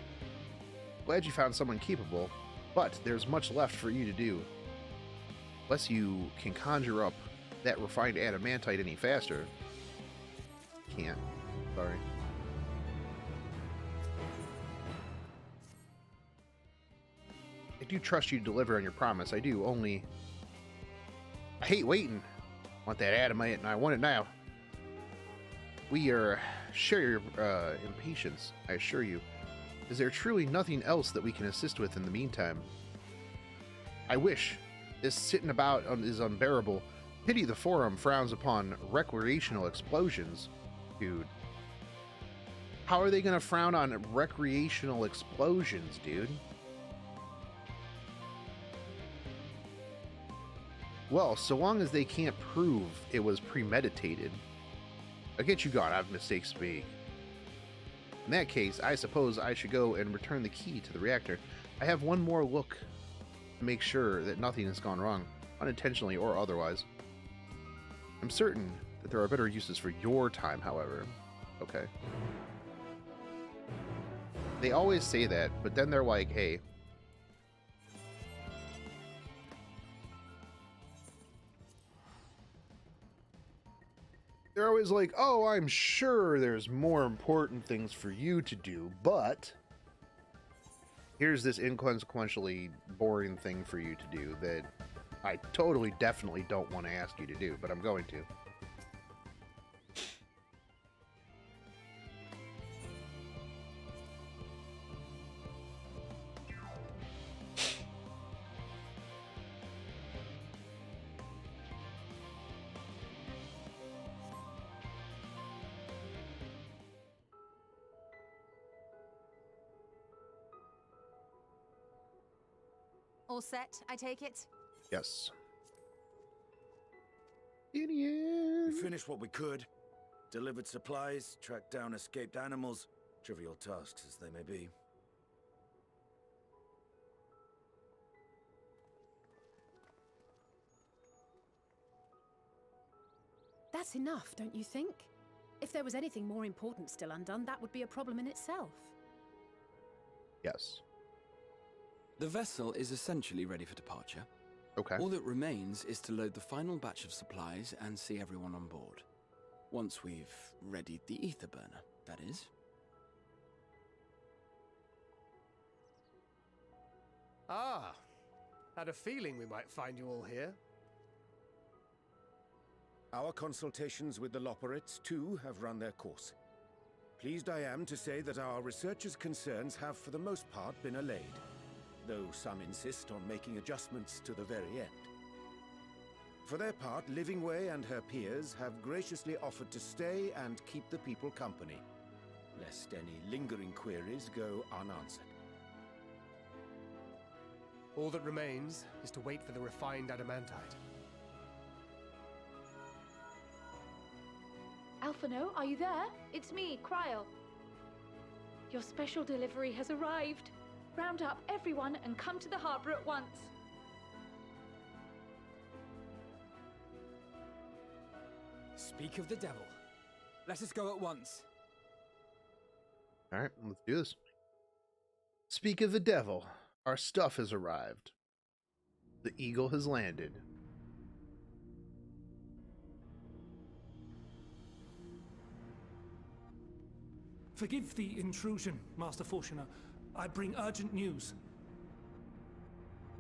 Glad you found someone capable, but there's much left for you to do. Unless you can conjure up that refined adamantite any faster. Can't. Sorry. I do trust you to deliver on your promise. I do, only I hate waiting. I want that adamite and I want it now. We share your impatience, I assure you. Is there truly nothing else that we can assist with in the meantime? I wish. This sitting about is unbearable. Pity the Forum frowns upon recreational explosions. Dude. How are they going to frown on recreational explosions, dude? Well, so long as they can't prove it was premeditated. I'll get you gone, I've mistakes to make. In that case, I suppose I should go and return the key to the reactor. I have one more look to make sure that nothing has gone wrong, unintentionally or otherwise. I'm certain that there are better uses for your time, however. Okay. They always say that, but then they're like, hey, they're always like, oh, I'm sure there's more important things for you to do, but here's this inconsequentially boring thing for you to do that I totally, definitely don't want to ask you to do, but I'm going to. All set, I take it? Yes. We Gideon. finished what we could. Delivered supplies, tracked down escaped animals. Trivial tasks as they may be. That's enough, don't you think? If there was anything more important still undone, that would be a problem in itself. Yes. The vessel is essentially ready for departure. Okay. All that remains is to load the final batch of supplies and see everyone on board. Once we've readied the ether burner, that is. Ah, had a feeling we might find you all here. Our consultations with the Loperates, too, have run their course. Pleased I am to say that our researchers' concerns have for the most part been allayed, though some insist on making adjustments to the very end. For their part, Livingway and her peers have graciously offered to stay and keep the people company, lest any lingering queries go unanswered. All that remains is to wait for the refined adamantite. Alphino, are you there? It's me, Cryo. Your special delivery has arrived. Round up everyone and come to the harbor at once. Speak of the devil. Let us go at once. All right, let's do this. Speak of the devil. Our stuff has arrived. The eagle has landed. Forgive the intrusion, Master Fortuner. I bring urgent news.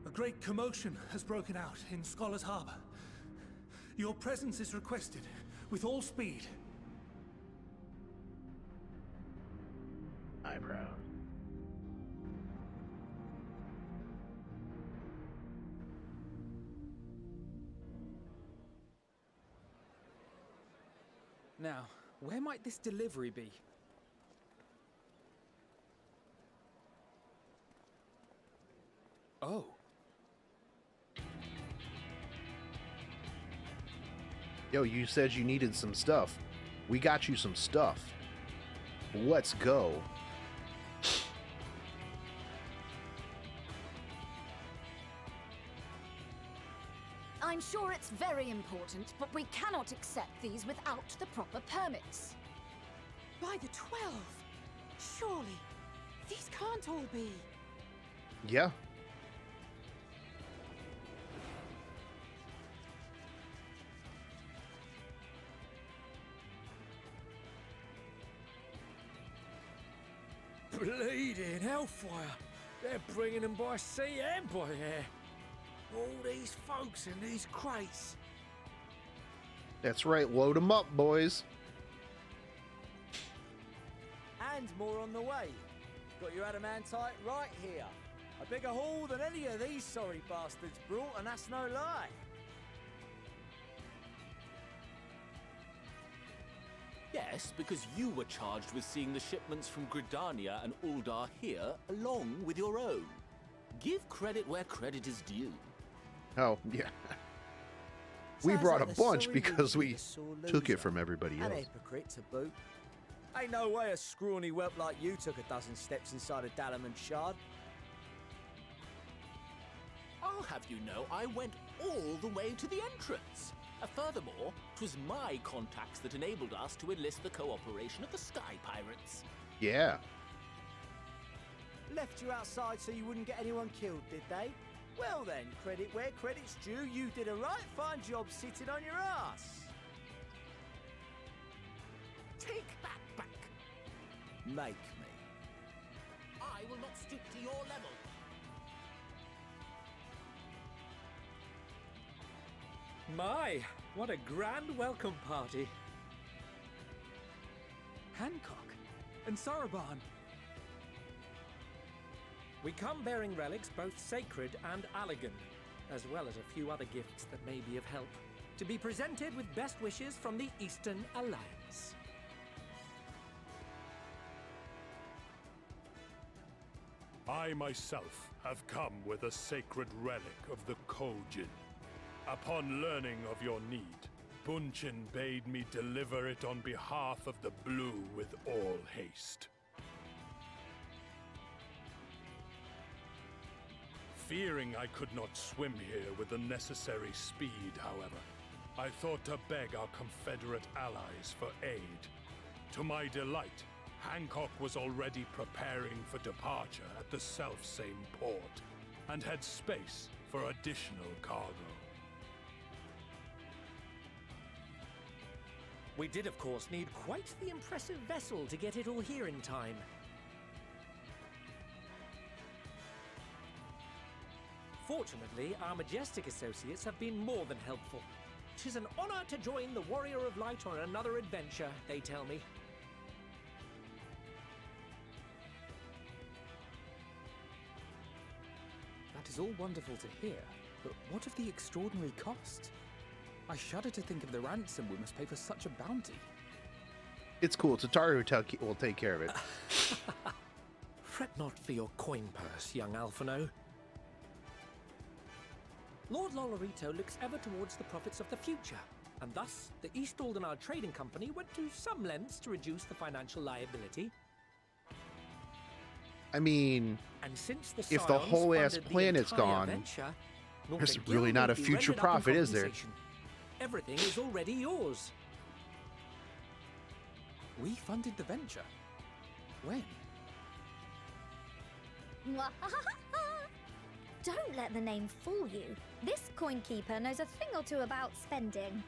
A great commotion has broken out in Scholar's Harbor. Your presence is requested, with all speed. Eyebrow. Now, where might this delivery be? Oh. Yo, you said you needed some stuff. We got you some stuff. Let's go. I'm sure it's very important, but we cannot accept these without the proper permits. By the 12! Surely, these can't all be. Yeah. Bleeding hellfire! They're bringing them by sea and by air. All these folks in these crates. That's right. Load them up, boys. And more on the way. Got your adamantite right here. A bigger haul than any of these sorry bastards brought, and that's no lie. Yes, because you were charged with seeing the shipments from Gridania and Uldar here, along with your own. Give credit where credit is due. Oh, yeah. We Sounds brought like a the bunch sorry because we loser is a sore took it loser. from everybody An else. hypocrite to boot. Ain't no way a scrawny whelp like you took a dozen steps inside a Dalamant shard. I'll have you know I went all the way to the entrance. Furthermore, 'twas my contacts that enabled us to enlist the cooperation of the Sky Pirates. Yeah. Left you outside so you wouldn't get anyone killed, did they? Well then, credit where credit's due, you did a right fine job sitting on your ass. Take that back. Make me. I will not stoop to your level. My, what a grand welcome party. Hancock and Saraban. We come bearing relics both sacred and Allegan, as well as a few other gifts that may be of help, to be presented with best wishes from the Eastern Alliance. I myself have come with a sacred relic of the Kojin. Upon learning of your need, Bunchin bade me deliver it on behalf of the Blue with all haste. Fearing I could not swim here with the necessary speed, however, I thought to beg our Confederate allies for aid. To my delight, Hancock was already preparing for departure at the self-same port, and had space for additional cargo. We did, of course, need quite the impressive vessel to get it all here in time. Fortunately, our majestic associates have been more than helpful. 'Tis an honor to join the Warrior of Light on another adventure, they tell me. That is all wonderful to hear, but what of the extraordinary cost? I shudder to think of the ransom we must pay for such a bounty. It's cool. Tataru will take care of it. Fret not for your coin purse, young Alphino. Lord Lolorito looks ever towards the profits of the future, and thus the East Aldenar Trading Company went to some lengths to reduce the financial liability. I mean, and since the if the whole ass funded the planet's entire gone, venture, there's Norfolk really Guild not a will be future rendered up in profit, is there? compensation. Everything is already yours. We funded the venture. When? Don't let the name fool you. This coin keeper knows a thing or two about spending.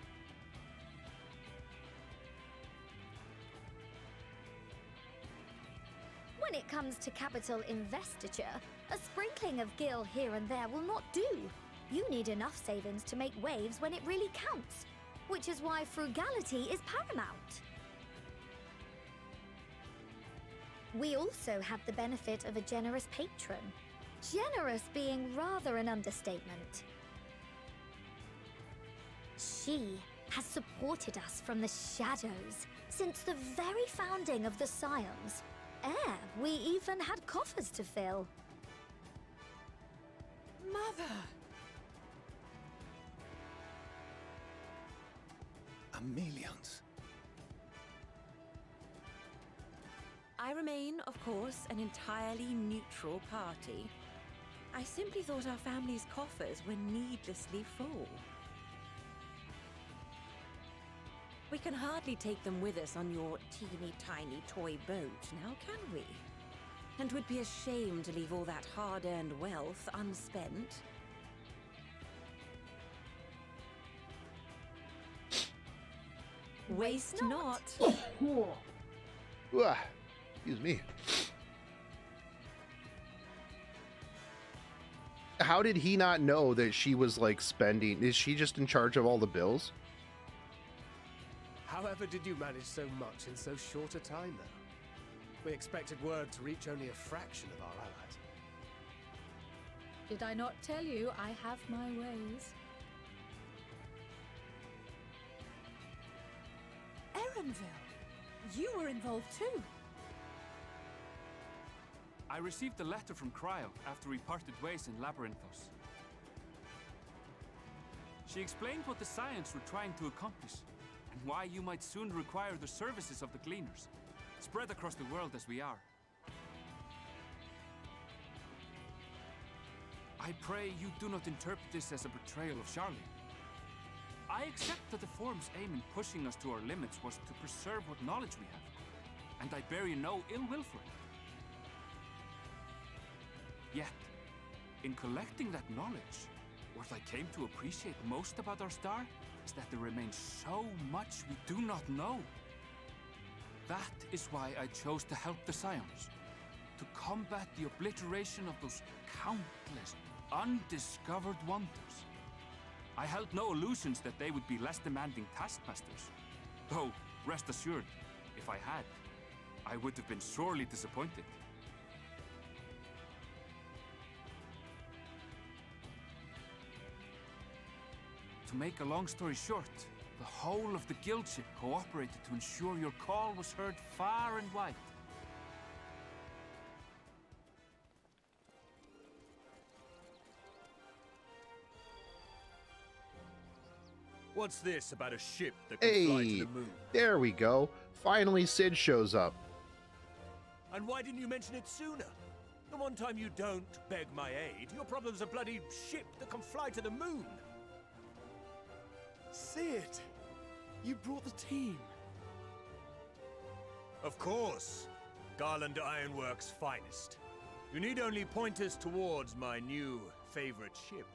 When it comes to capital investiture, a sprinkling of gil here and there will not do. You need enough savings to make waves when it really counts, which is why frugality is paramount. We also have the benefit of a generous patron. Generous being rather an understatement. She has supported us from the shadows since the very founding of the Scions. We even had coffers to fill. Mother! Millions. I remain, of course, an entirely neutral party. I simply thought our family's coffers were needlessly full. We can hardly take them with us on your teeny-tiny toy boat, now can we? And would be ashamed to leave all that hard-earned wealth unspent. Waste not. Excuse me. How did he not know that she was like spending? Is she just in charge of all the bills? However did you manage so much in so short a time, though? We expected word to reach only a fraction of our allies. Did I not tell you I have my ways? Erenville, you were involved too. I received a letter from Cryo after we parted ways in Labyrinthos. She explained what the Scions were trying to accomplish, and why you might soon require the services of the Gleaners, spread across the world as we are. I pray you do not interpret this as a betrayal of Charlie. I accept that the Forum's aim in pushing us to our limits was to preserve what knowledge we have, and I bear you no ill will for it. Yet, in collecting that knowledge, what I came to appreciate most about our star is that there remains so much we do not know. That is why I chose to help the Scions, to combat the obliteration of those countless undiscovered wonders. I held no illusions that they would be less demanding taskmasters. Though, rest assured, if I had, I would have been sorely disappointed. To make a long story short, the whole of the guild ship cooperated to ensure your call was heard far and wide. What's this about a ship that can fly to Hey, the moon? there we go. Finally, Sid shows up. And why didn't you mention it sooner? The one time you don't beg my aid, your problem's a bloody ship that can fly to the moon. Sid, you brought the team. Of course. Garland Ironworks' finest. You need only point us towards my new favorite ship.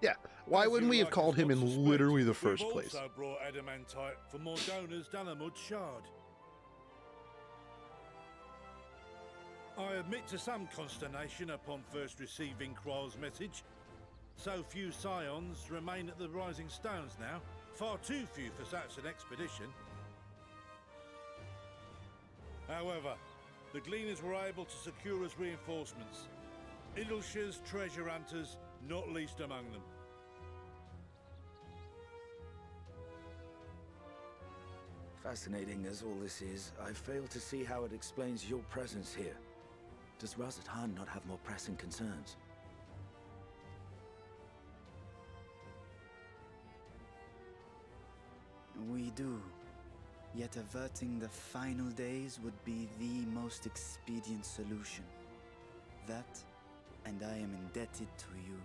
Yeah, why wouldn't we have called him in literally the first We've place? also brought adamantite for more donors than a mud shard. I admit to some consternation upon first receiving Kroll's message. So few scions remain at the Rising Stones now. Far too few for such an expedition. However, the Gleaners were able to secure us reinforcements. Idleshires, treasure hunters, not least among them. Fascinating as all this is, I fail to see how it explains your presence here. Does Razat not have more pressing concerns? We do. Yet averting the final days would be the most expedient solution. That, and I am indebted to you.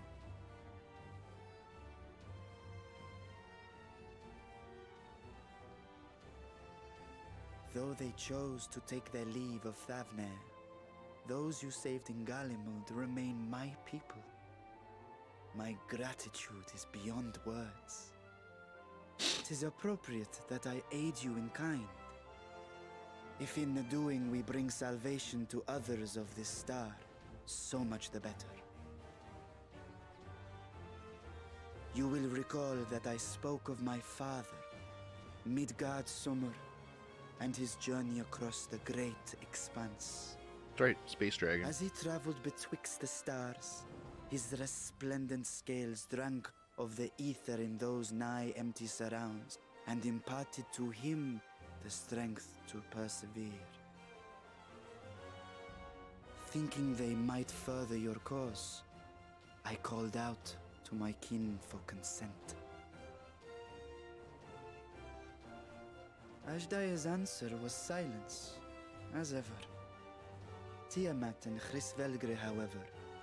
Though they chose to take their leave of Thavnair, those you saved in Galimund remain my people. My gratitude is beyond words. It is appropriate that I aid you in kind. If in the doing we bring salvation to others of this star, so much the better. You will recall that I spoke of my father, Midgard Summer, and his journey across the great expanse. That's right, Space Dragon. As he traveled betwixt the stars, his resplendent scales drank of the ether in those nigh empty surrounds, and imparted to him the strength to persevere. Thinking they might further your cause, I called out to my kin for consent. Ajdaya's answer was silence, as ever. Tiamat and Chrisvelgre, however,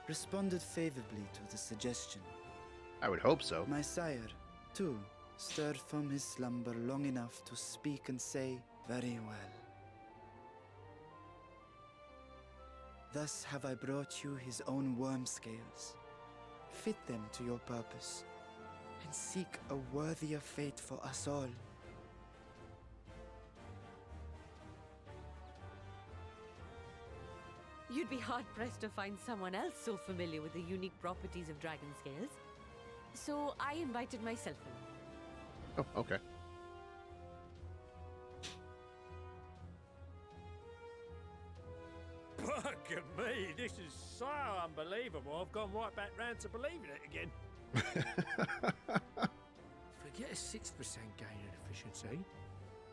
responded favorably to the suggestion. I would hope so. My sire, too, stirred from his slumber long enough to speak and say, "Very well." Thus have I brought you his own worm scales. Fit them to your purpose, and seek a worthier fate for us all. You'd be hard-pressed to find someone else so familiar with the unique properties of dragon scales. So I invited myself in. Oh, okay. Bugger me, this is so unbelievable. I've gone right back round to believing it again. Forget a 6% gain in efficiency.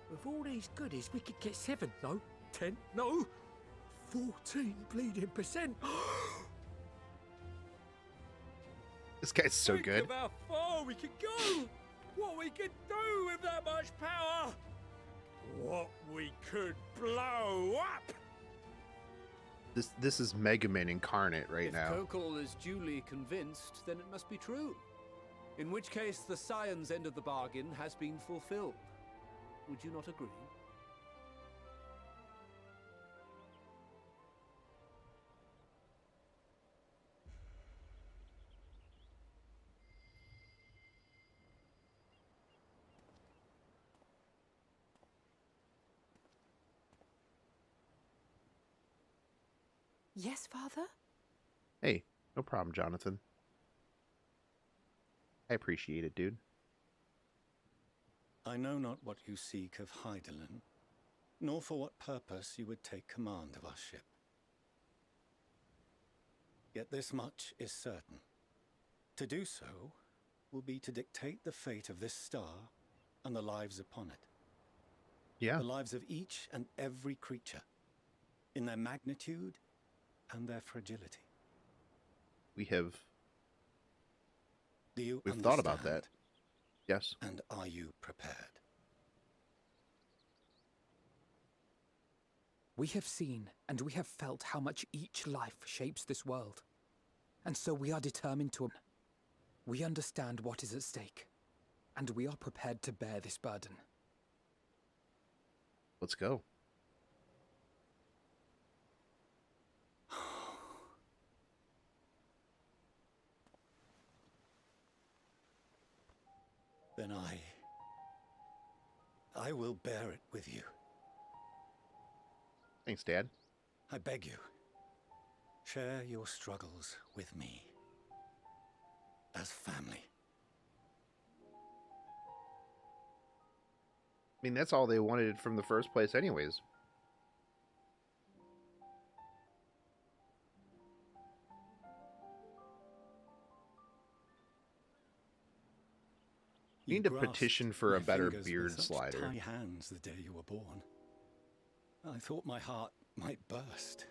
With all these goodies, we could get 7, no, 10, no, 14 bleeding percent. This guy's so Think good. of how far we could go. What we could do with that much power. What we could blow up. This is Mega Man incarnate right If now. Kokol is duly convinced, then it must be true. In which case, the Scion's end of the bargain has been fulfilled. Would you not agree? Yes, Father? Hey, no problem, Jonathan. I appreciate it, dude. I know not what you seek of Hydaelyn, nor for what purpose you would take command of our ship. Yet this much is certain. To do so will be to dictate the fate of this star and the lives upon it. Yeah. The lives of each and every creature, in their magnitude and their fragility. We've thought about that. Yes. And are you prepared? We have seen and we have felt how much each life shapes this world. And so we are determined to... We understand what is at stake. And we are prepared to bear this burden. Let's go. Then I will bear it with you. Thanks, Dad. I beg you, share your struggles with me. As family. I mean, that's all they wanted from the first place anyways. You need to petition for a better beard slider. Tiny hands the day you were born. I thought my heart might burst.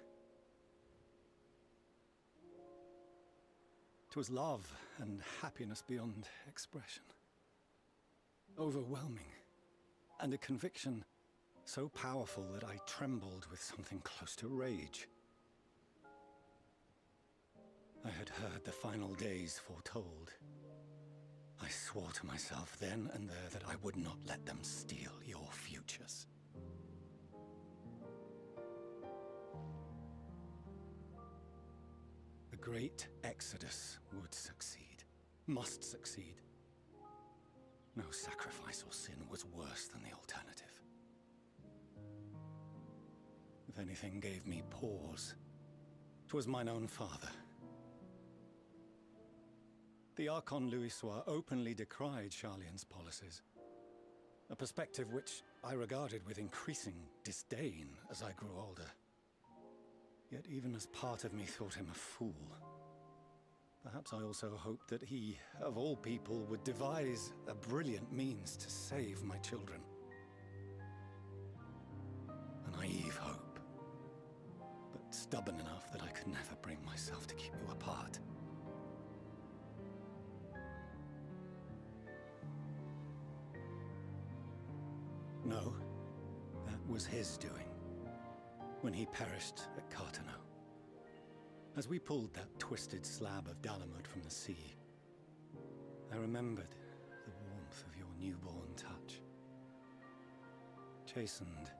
It was love and happiness beyond expression. Overwhelming. And a conviction so powerful that I trembled with something close to rage. I had heard the final days foretold. I swore to myself then and there that I would not let them steal your futures. The great exodus would succeed, must succeed. No sacrifice or sin was worse than the alternative. If anything gave me pause, 'twas mine own father. The Archon Louisoix openly decried Charlian's policies, a perspective which I regarded with increasing disdain as I grew older. Yet even as part of me thought him a fool, perhaps I also hoped that he, of all people, would devise a brilliant means to save my children. A naive hope, but stubborn enough that I could never bring myself to keep you apart. No, that was his doing, when he perished at Cartano. As we pulled that twisted slab of Dalamud from the sea, I remembered the warmth of your newborn touch. Chastened,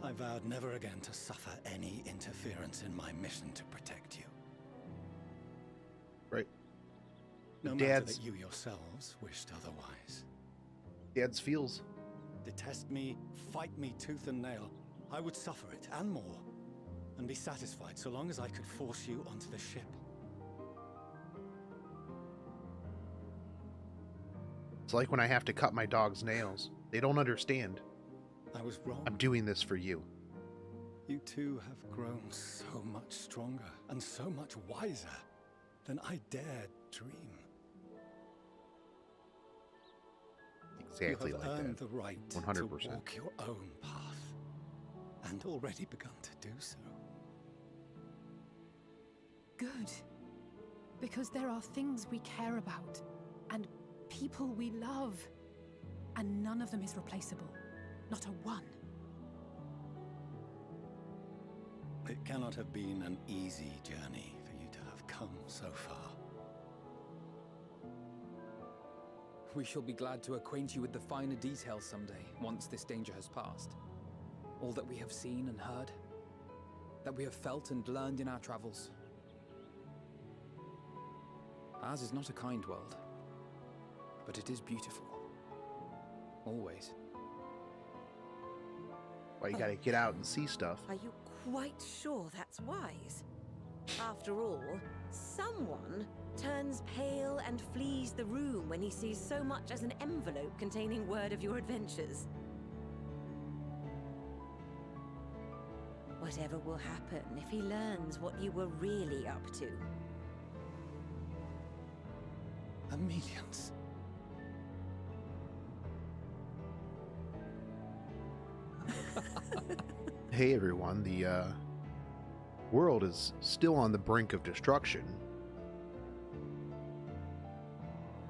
I vowed never again to suffer any interference in my mission to protect you. Right. No matter that you yourselves wished otherwise. Dad's feels. Detest me, fight me tooth and nail, I would suffer it, and more. And be satisfied so long as I could force you onto the ship. It's like when I have to cut my dog's nails. They don't understand. I was wrong. I'm doing this for you. You two have grown so much stronger and so much wiser than I dared dream. Exactly you have like earned that. the right 100%. to walk your own path, and already begun to do so. Good. Because there are things we care about, and people we love, and none of them is replaceable. Not a one. It cannot have been an easy journey for you to have come so far. We shall be glad to acquaint you with the finer details someday, once this danger has passed. All that we have seen and heard, that we have felt and learned in our travels. Ours is not a kind world, but it is beautiful. Always. Well, you gotta get out and see stuff. Are you quite sure that's wise? After all, someone turns pale and flees the room when he sees so much as an envelope containing word of your adventures. Whatever will happen if he learns what you were really up to? Millions. Hey everyone, the world is still on the brink of destruction.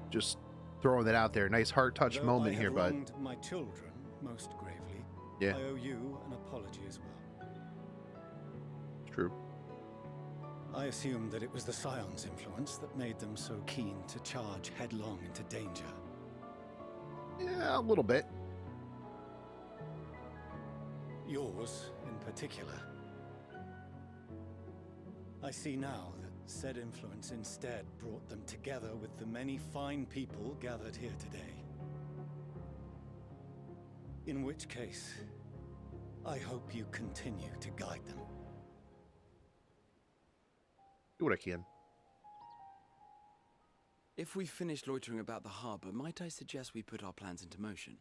Just throwing that out there. Nice heart touch moment here, bud. I have wronged my children most gravely. Yeah. I owe you an apology as well. True. I assumed that it was the Scion's influence that made them so keen to charge headlong into danger. Yeah, a little bit. Yours, in particular. I see now that said influence instead brought them together with the many fine people gathered here today. In which case, I hope you continue to guide them. Do what I can. If we've finished loitering about the harbor, might I suggest we put our plans into motion?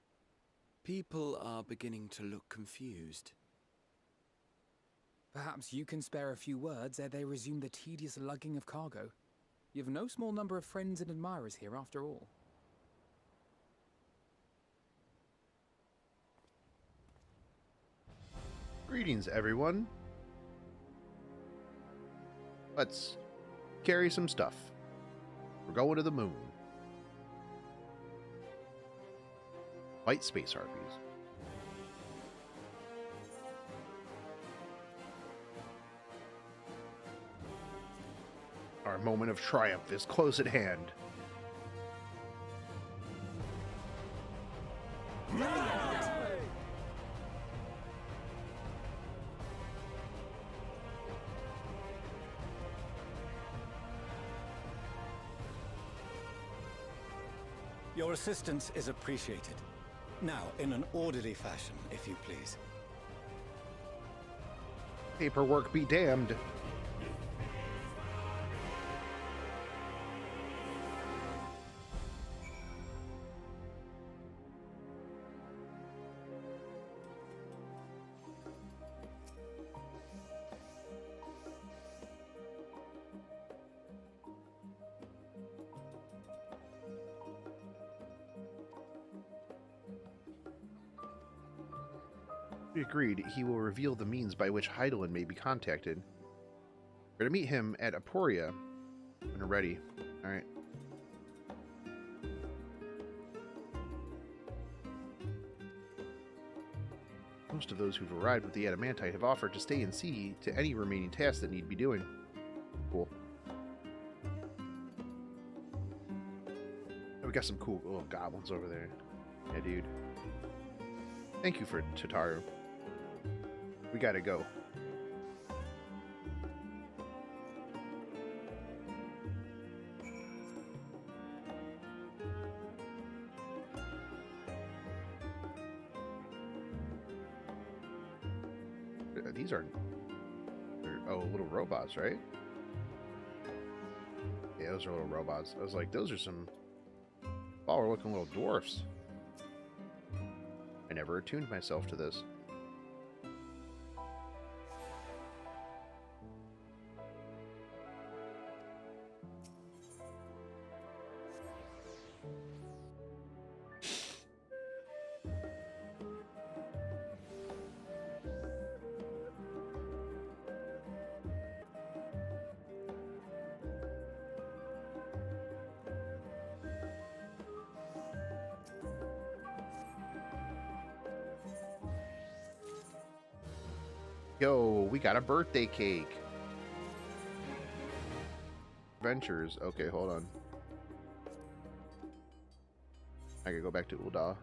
People are beginning to look confused. Perhaps you can spare a few words ere they resume the tedious lugging of cargo. You have no small number of friends and admirers here, after all. Greetings, everyone. Let's carry some stuff. We're going to the moon. Fight space harpies. Our moment of triumph is close at hand. Your assistance is appreciated. Now, in an orderly fashion, if you please. Paperwork be damned. We agreed he will reveal the means by which Heidelin may be contacted. We're to meet him at Aporia when we're ready. Alright. Most of those who've arrived with the Adamantite have offered to stay and see to any remaining tasks that need to be doing. Cool. Oh, we got some cool little goblins over there. Yeah, dude. Thank you for Tataru. We gotta go. These are little robots, right? Yeah, those are little robots. I was like, those are some baller-looking little dwarfs. I never attuned myself to this. Yo, we got a birthday cake. Adventures. Okay, hold on. I gotta go back to Ulda.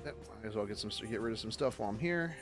Yep, might as well get rid of some stuff while I'm here.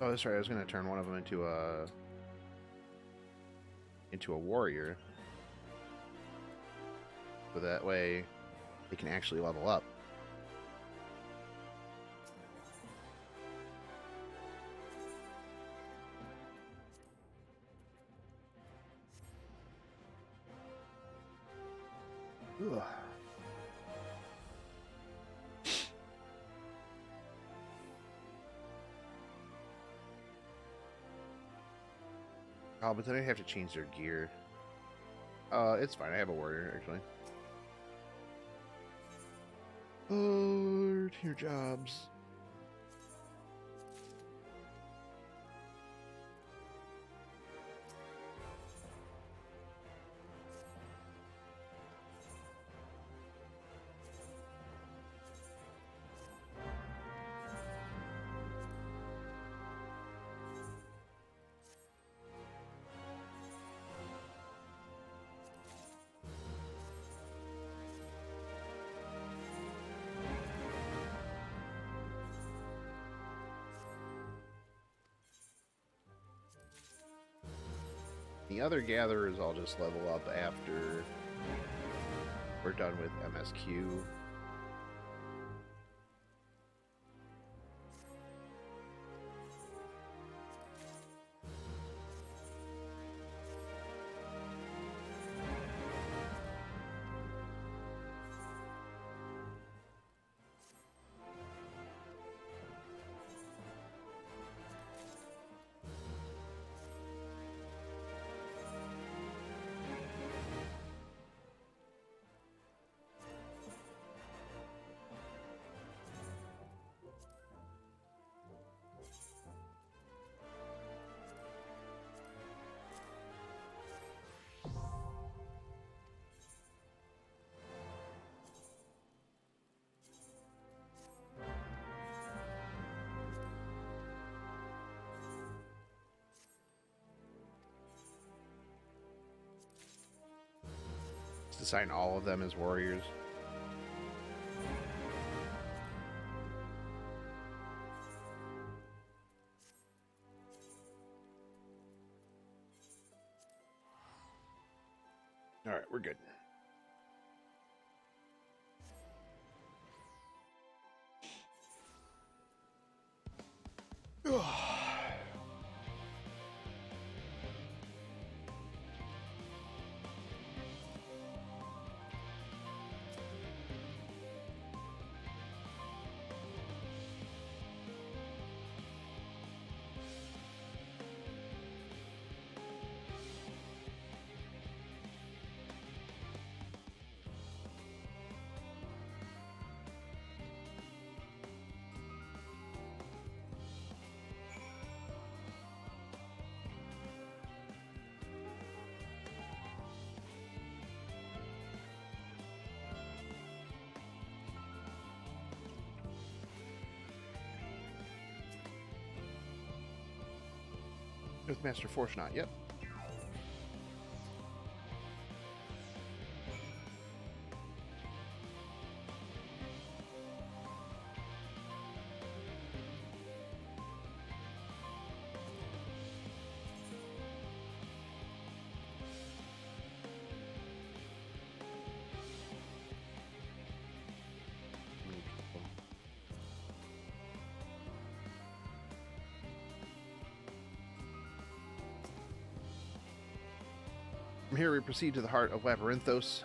Oh, that's right. I was going to turn one of them into a warrior, so that way they can actually level up. Ugh. Oh, but then I have to change their gear. It's fine. I have a warrior, actually. Oh, your jobs. The other gatherers I'll just level up after we're done with MSQ. Assign all of them as warriors. All right, we're good. With Master Fortunate, yep. From here we proceed to the heart of Labyrinthos,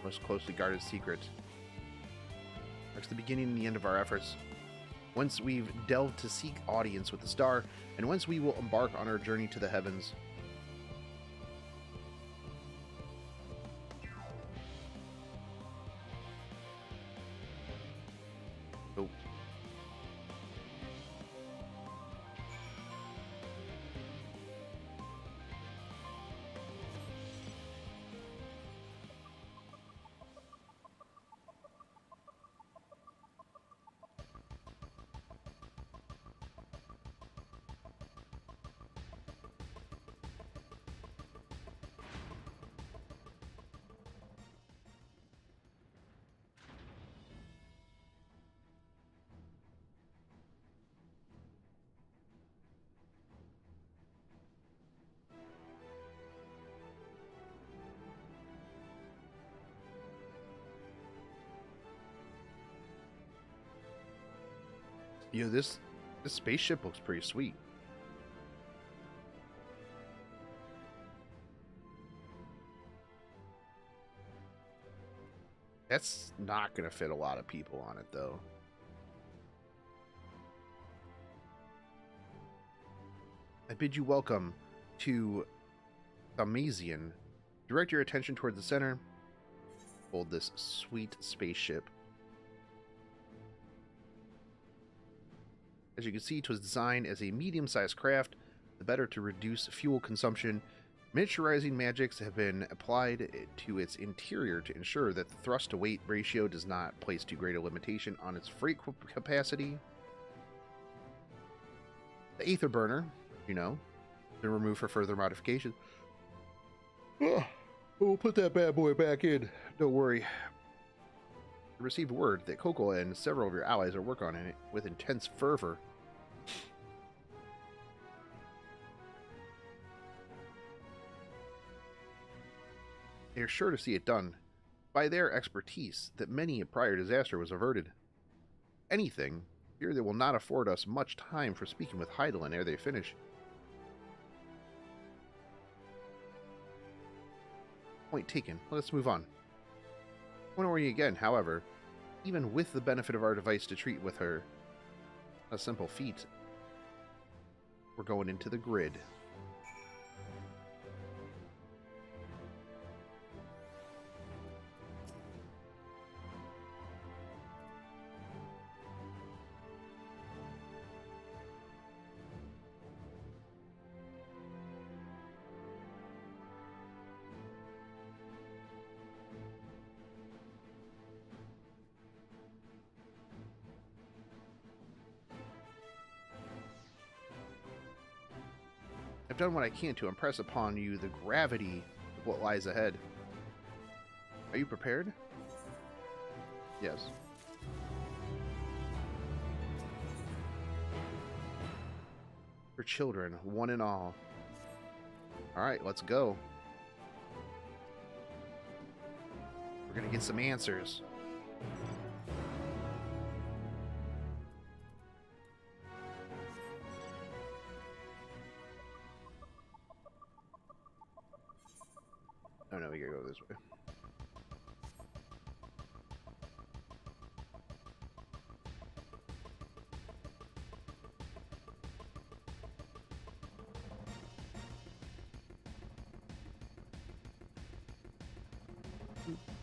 most closely guarded secret. Marks the beginning and the end of our efforts. Once we've delved to seek audience with the star, and whence we will embark on our journey to the heavens. Oh. You know, this spaceship looks pretty sweet. That's not going to fit a lot of people on it, though. I bid you welcome to Finalizing. Direct your attention towards the center. Hold this sweet spaceship. As you can see, it was designed as a medium-sized craft, the better to reduce fuel consumption. Miniaturizing magics have been applied to its interior to ensure that the thrust-to-weight ratio does not place too great a limitation on its freight capacity. The Aether Burner, you know, been removed for further modification. We'll put that bad boy back in. Don't worry. I received word that Coco and several of your allies are working on it with intense fervor. They are sure to see it done. By their expertise, that many a prior disaster was averted. Anything, fear they will not afford us much time for speaking with Heidelin ere they finish. Point taken. Let's move on. I want to warn you again, however, even with the benefit of our device to treat with her, a simple feat, we're going into the grid. I've done what I can to impress upon you the gravity of what lies ahead. Are you prepared? Yes. For children, one and all. Alright, let's go. We're gonna get some answers. Oh no, we gotta go this way.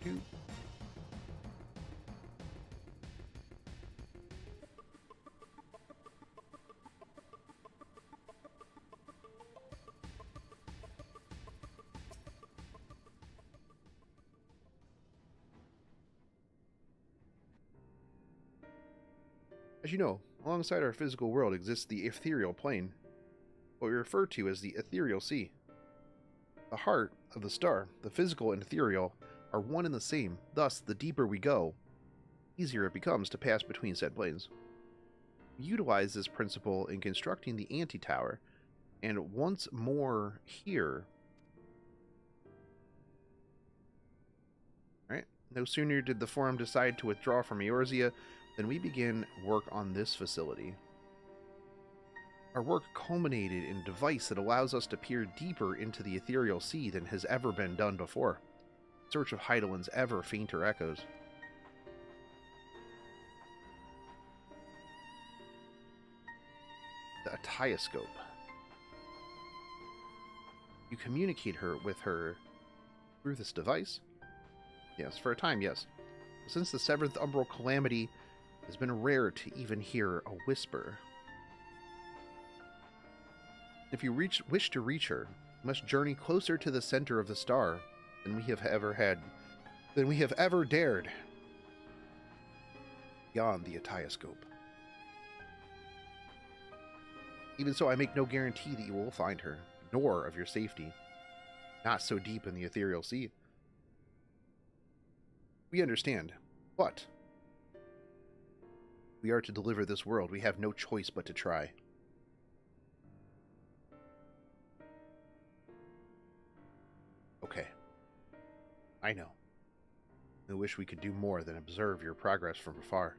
Doop. As you know, alongside our physical world exists the ethereal plane, what we refer to as the ethereal sea. The heart of the star, the physical and ethereal, are one and the same. Thus, the deeper we go, easier it becomes to pass between said planes. We utilize this principle in constructing the anti-tower, and once more here. Alright, no sooner did the Forum decide to withdraw from Eorzea than we begin work on this facility. Our work culminated in a device that allows us to peer deeper into the ethereal sea than has ever been done before, in search of Heidelin's ever fainter echoes. The Atioscope. You communicate with her through this device? Yes, for a time, yes. Since the 7th Umbral Calamity, it has been rare to even hear a whisper. If you wish to reach her, you must journey closer to the center of the star than we have ever dared. Beyond the Atioscope. Even so, I make no guarantee that you will find her, nor of your safety. Not so deep in the ethereal sea. We understand, but we are to deliver this world. We have no choice but to try. Okay. I know. I wish we could do more than observe your progress from afar.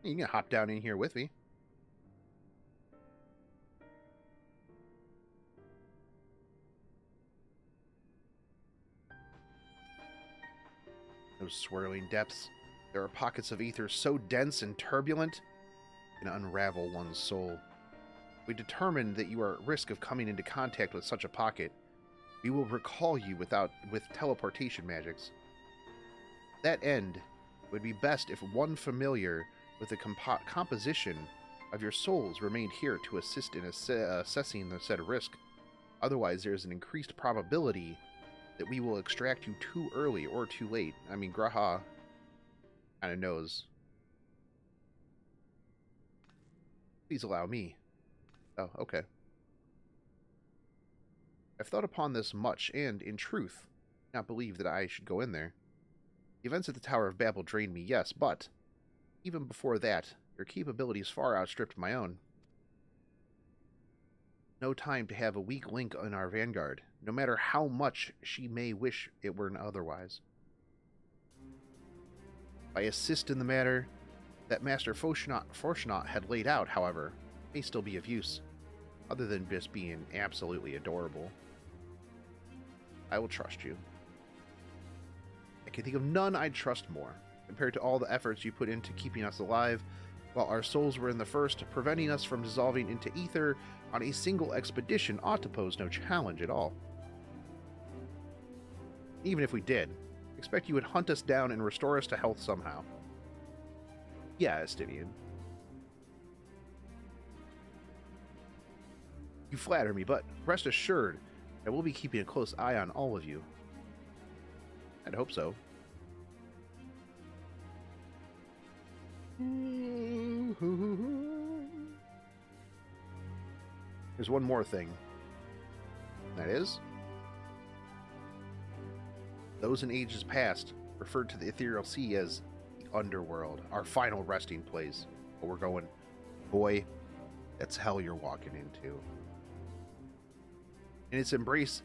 You can hop down in here with me. Those swirling depths. There are pockets of ether so dense and turbulent, it can unravel one's soul. We determined that you are at risk of coming into contact with such a pocket. We will recall you with teleportation magics. That end, it would be best if one familiar with the composition of your souls remained here to assist in assessing the said risk. Otherwise, there is an increased probability that we will extract you too early or too late. I mean, Graha kind of knows. Please allow me. Oh, okay. I've thought upon this much, and, in truth, not believe that I should go in there. The events at the Tower of Babel drained me, yes, but, even before that, your capabilities far outstripped my own. No time to have a weak link in our vanguard, no matter how much she may wish it were otherwise. If I assist in the matter that Master Fortunat had laid out, however, may still be of use, other than just being absolutely adorable. I will trust you. I can think of none I'd trust more, compared to all the efforts you put into keeping us alive, while our souls were in the first, preventing us from dissolving into ether on a single expedition ought to pose no challenge at all. Even if we did, I expect you would hunt us down and restore us to health somehow. Yeah, Estinian. You flatter me, but rest assured, I will be keeping a close eye on all of you. I'd hope so. There's one more thing. That is, those in ages past referred to the ethereal sea as the underworld, our final resting place. But we're going, boy, that's hell you're walking into. In its embrace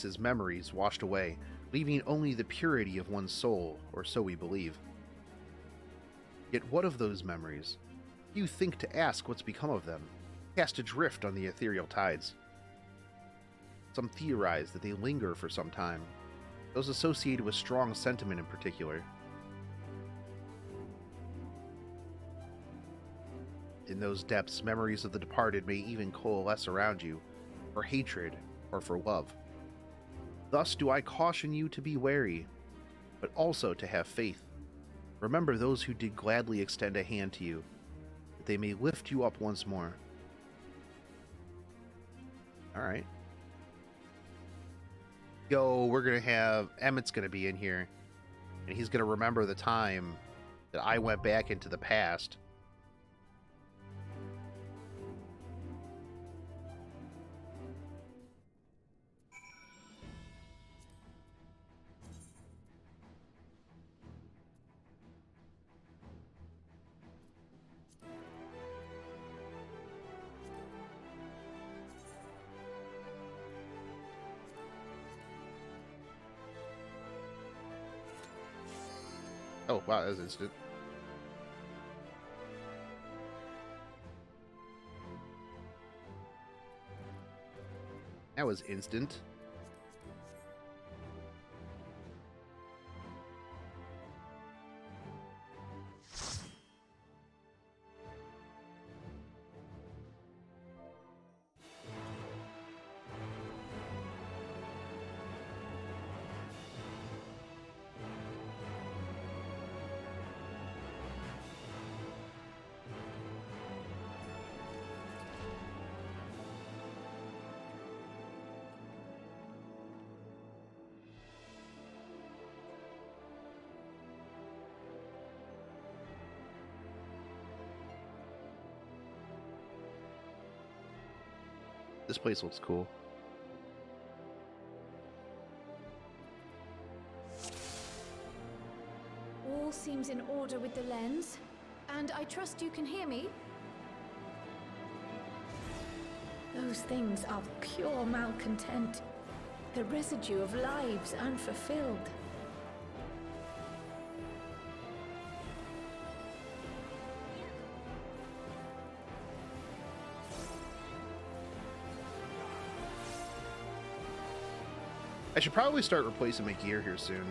is memories washed away, leaving only the purity of one's soul, or so we believe. Yet what of those memories? You think to ask what's become of them, cast adrift on the ethereal tides. Some theorize that they linger for some time, those associated with strong sentiment in particular. In those depths, memories of the departed may even coalesce around you, for hatred or for love. Thus do I caution you to be wary, but also to have faith. Remember those who did gladly extend a hand to you, that they may lift you up once more. Alright. Yo, we're gonna have... Emmett's gonna be in here, and he's gonna remember the time that I went back into the past. Oh, wow, that was instant. That was instant. This place looks cool. All seems in order with the lens, and I trust you can hear me. Those things are pure malcontent, the residue of lives unfulfilled. I should probably start replacing my gear here soon.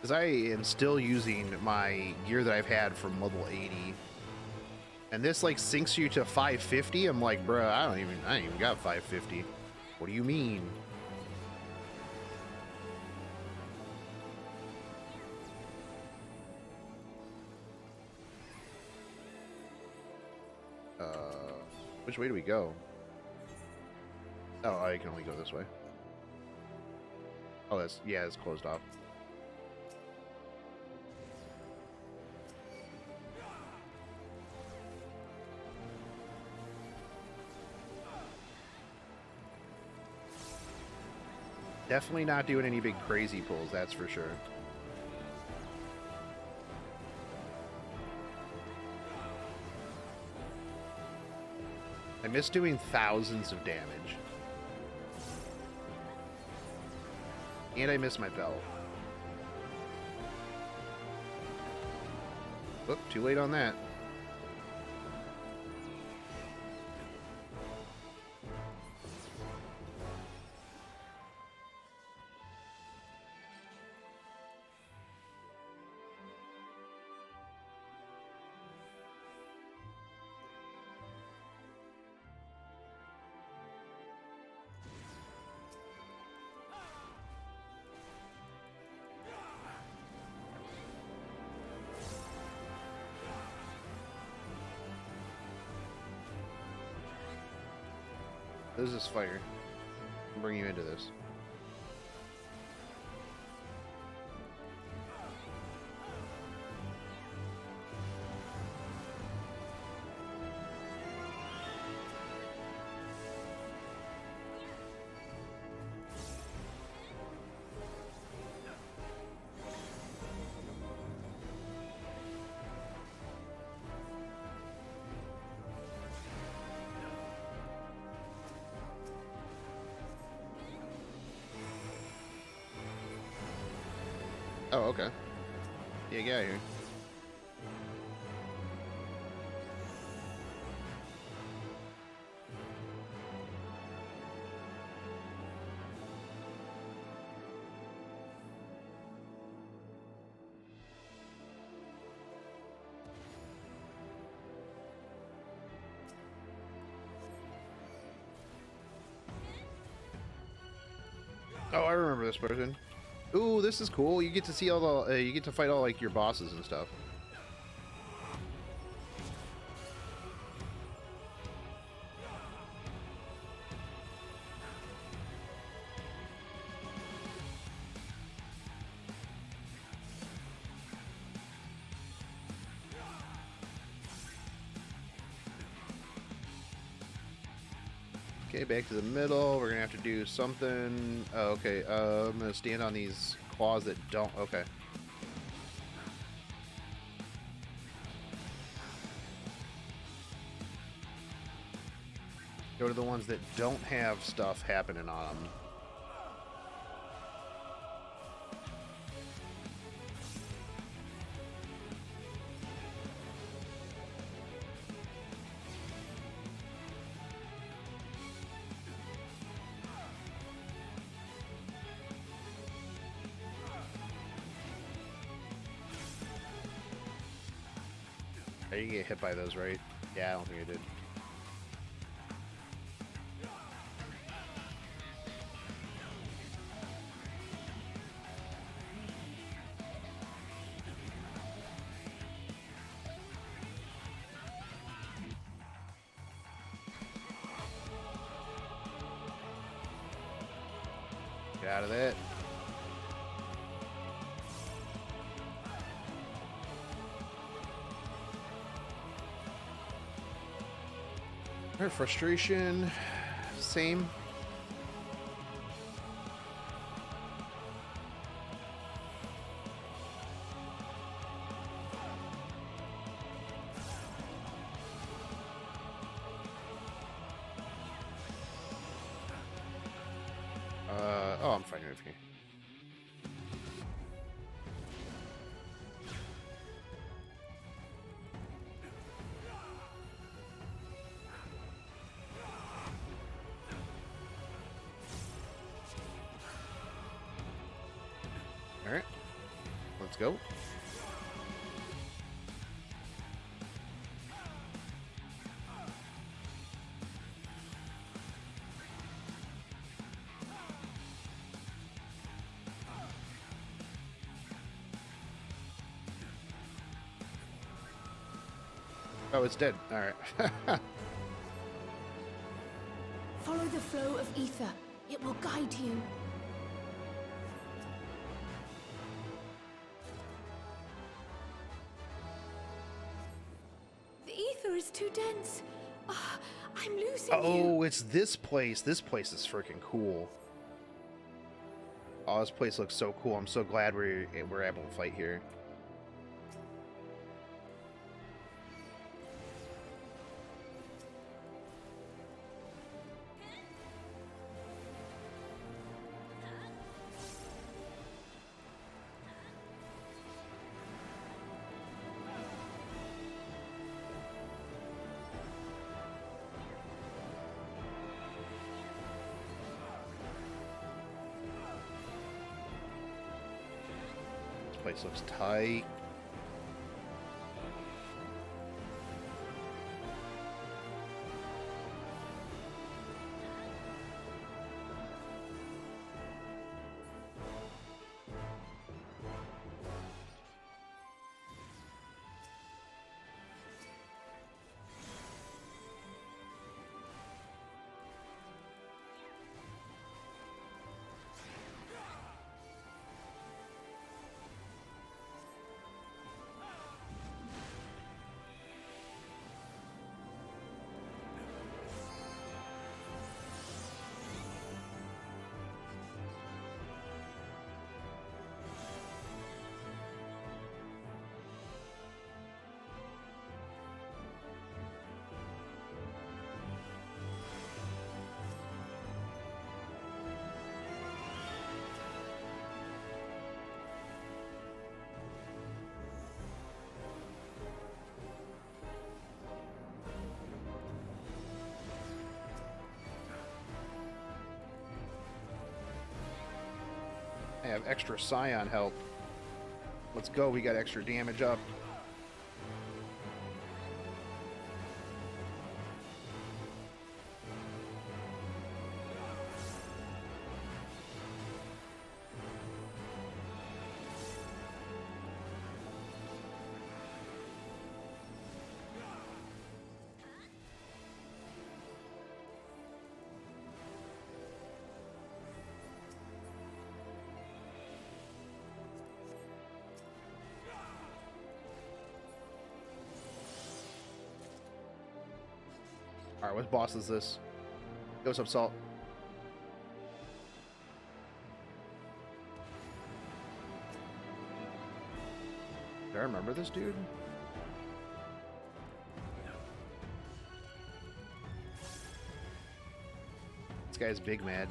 Because I am still using my gear that I've had from level 80. And this like sinks you to 550. I'm like, bruh, I ain't even got 550. What do you mean? Which way do we go? Oh, I can only go this way. Oh, that's, yeah, it's closed off. Definitely not doing any big crazy pulls, that's for sure. I miss doing thousands of damage. And I miss my belt. Whoop, too late on that. There's this fire. I'll bring you into this. Oh, okay. Yeah, get out of here. Oh, I remember this person. Ooh, this is cool. You get to see all the, you get to fight all like your bosses and stuff. Okay, back to the middle. We're gonna have to do something. Oh, okay. I'm gonna stand on these claws that don't. Okay. Go to the ones that don't have stuff happening on them. You get hit by those, right? Yeah, I don't think I did. Get out of that. Her frustration, same. Oh, I'm fighting with you. Alright, let's go. Oh, it's dead. Alright. Follow the flow of ether. It will guide you. The ether is too dense. Ah, I'm losing you. Oh, it's this place. This place is freaking cool. Oh, this place looks so cool. I'm so glad we're able to fight here. Place looks tight. I have extra Scion help. Let's go, we got extra damage up. All right, what boss is this? Yo, what's up, Salt? Do I remember this dude? This guy's big mad.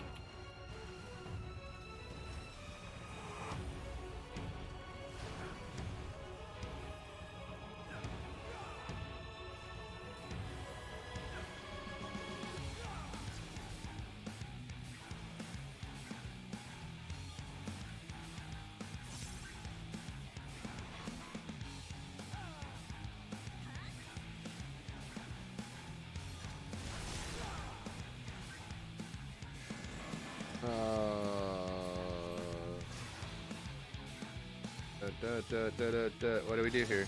What do we do here?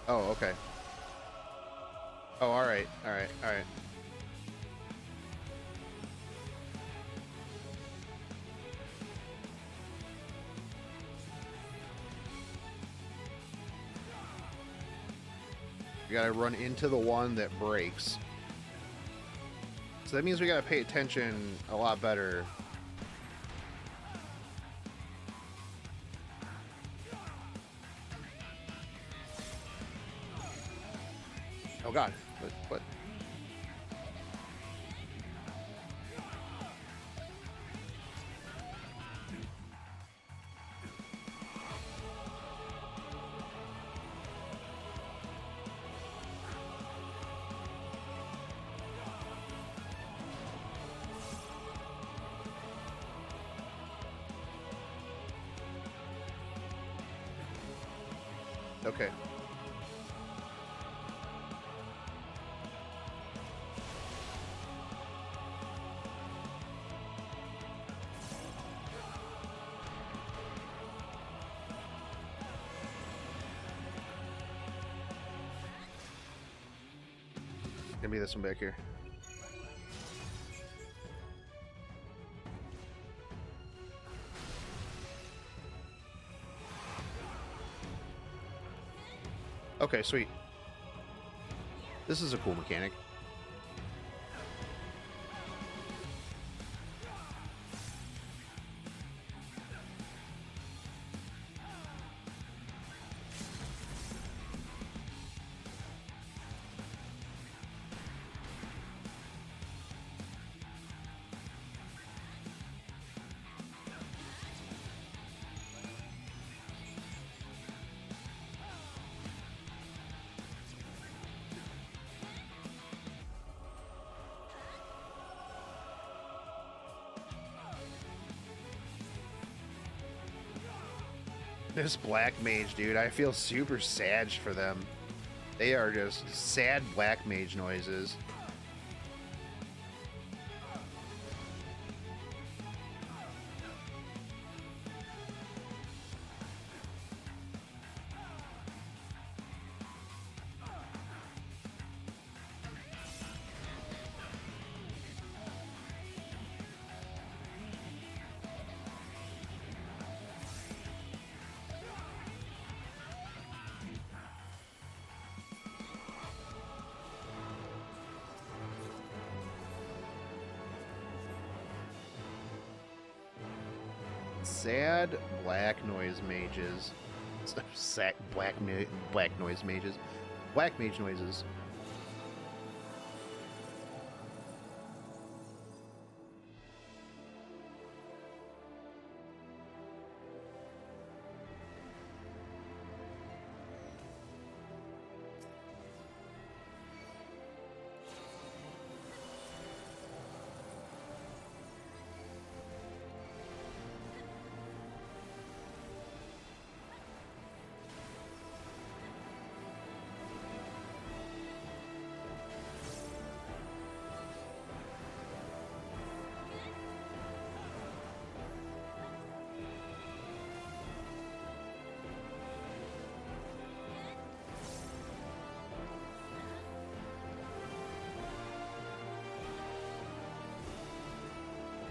Oh, okay. Oh, alright, alright, alright. We gotta run into the one that breaks. So that means we gotta pay attention a lot better. Oh god, what? Okay. Gonna be this one back here. Okay, sweet. This is a cool mechanic. This black mage, dude, I feel super sad for them. They are just sad black mage noises. Sad black noise mages. Sad black noise mages. Black mage noises.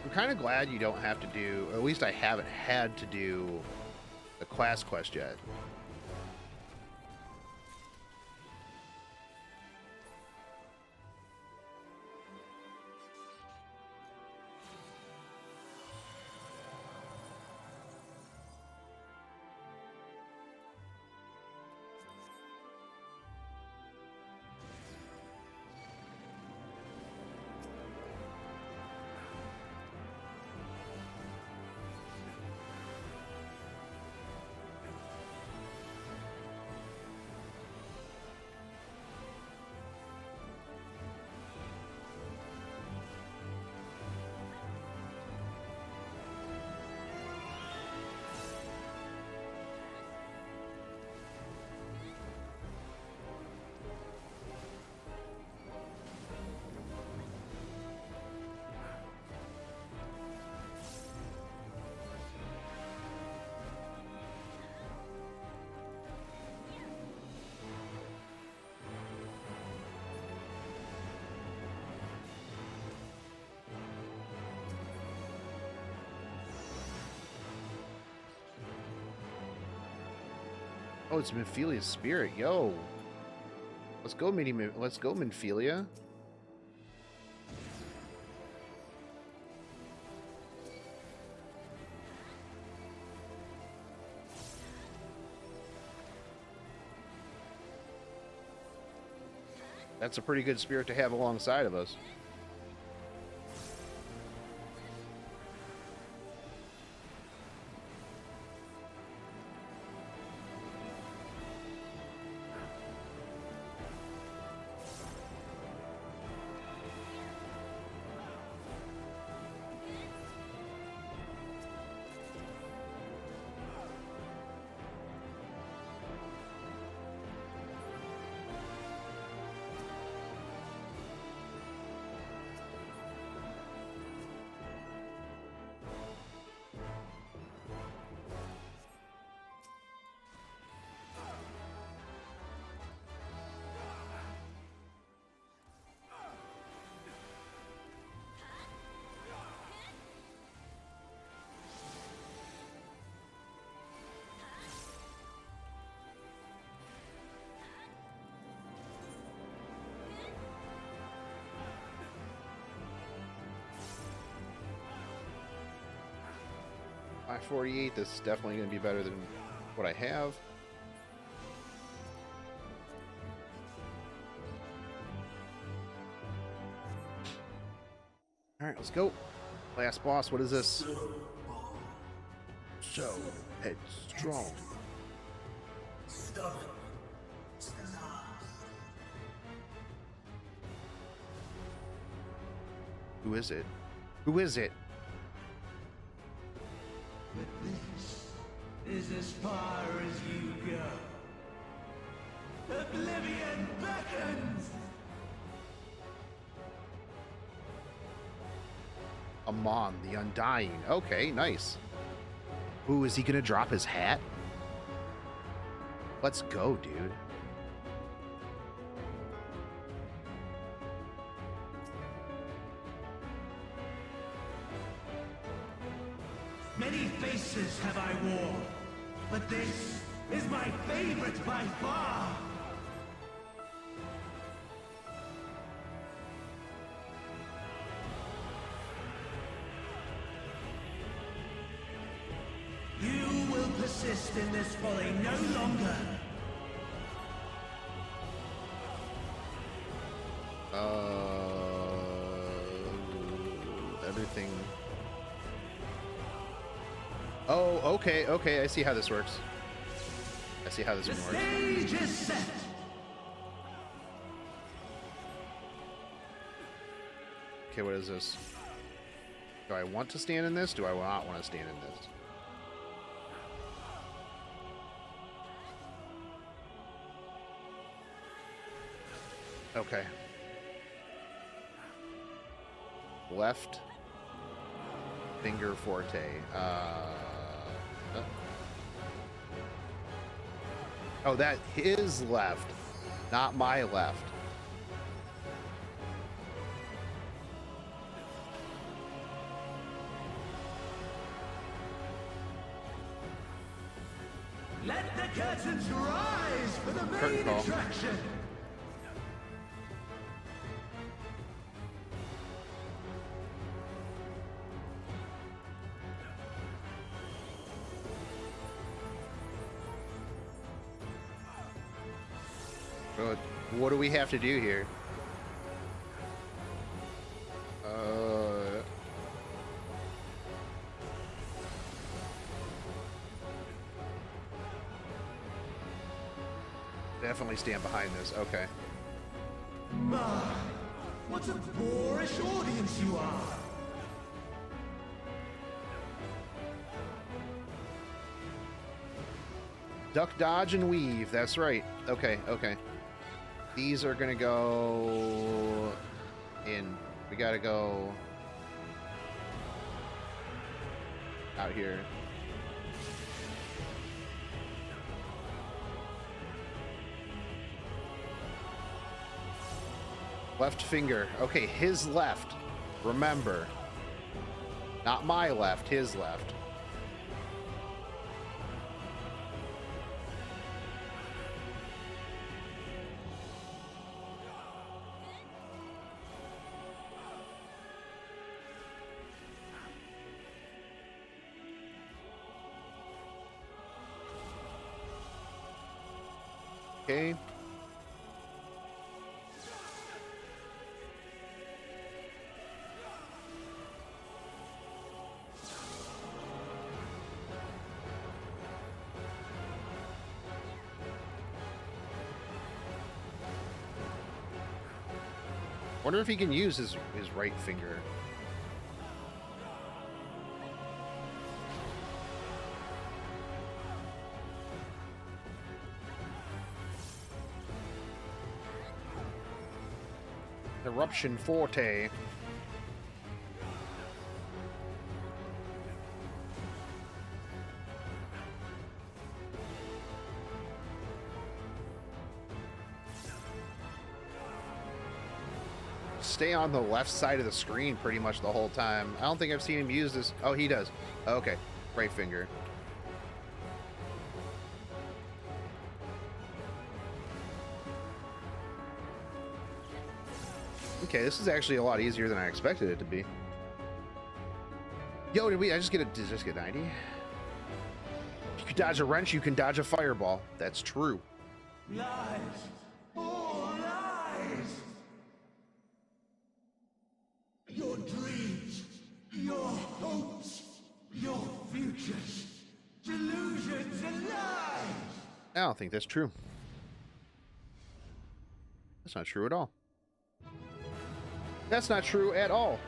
I'm kind of glad you don't have to do, or at least I haven't had to do the class quest yet. Oh, it's Minphilia's spirit. Yo. Let's go, let's go, Minphilia. That's a pretty good spirit to have alongside of us. .48, this is definitely going to be better than what I have. Alright, let's go. Last boss, what is this? So headstrong. Who is it? Who is it? This is as far as you go. Oblivion beckons! Amon, the Undying. Okay, nice. Ooh, is he gonna drop his hat? Let's go, dude. Many faces have I worn, but this is my favorite by far. You will persist in this folly no longer. Everything. Oh, okay, I see how this works. I see how this one works. Stage is set. Okay, what is this? Do I want to stand in this? Do I not want to stand in this? Okay. Left finger forte. Oh, that his left, not my left. Let the curtains rise for the main attraction. Good. What do we have to do here? Definitely stand behind this. Okay. My, what a boorish audience you are! Duck, dodge, and weave. That's right. Okay, okay. These are gonna go in. We gotta go out here. Left finger. Okay, his left. Remember. Not my left, his left. Okay. Wonder if he can use his right finger. Eruption Forte. Stay on the left side of the screen pretty much the whole time. I don't think I've seen him use this. Oh, he does. Okay. Right finger. Okay, this is actually a lot easier than I expected it to be. Yo, did I just get 90? If you can dodge a wrench, you can dodge a fireball. That's true. Lies! All lies! Your dreams, your hopes, your futures, delusions and lies! I don't think that's true. That's not true at all. That's not true at all.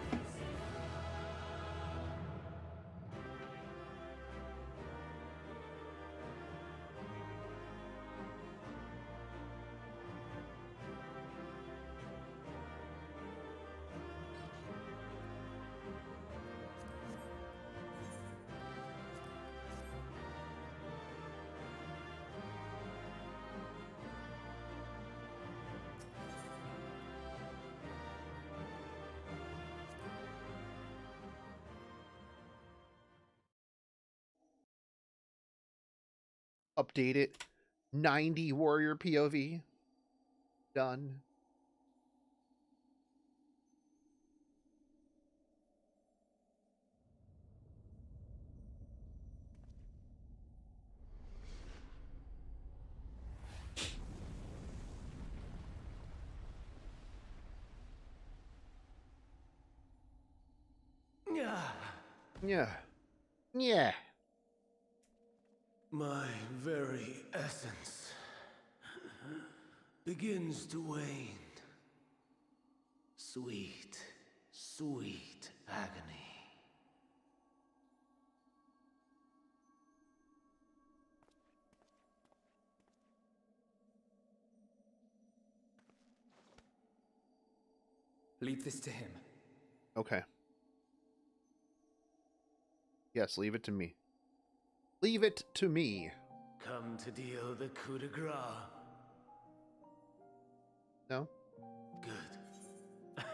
Update it. 90 warrior POV. Done. Yeah. Yeah. My very essence begins to wane. Sweet, sweet agony. Leave this to him. Okay. Yes, leave it to me. Leave it to me. Come to deal the coup de grace. No? Good.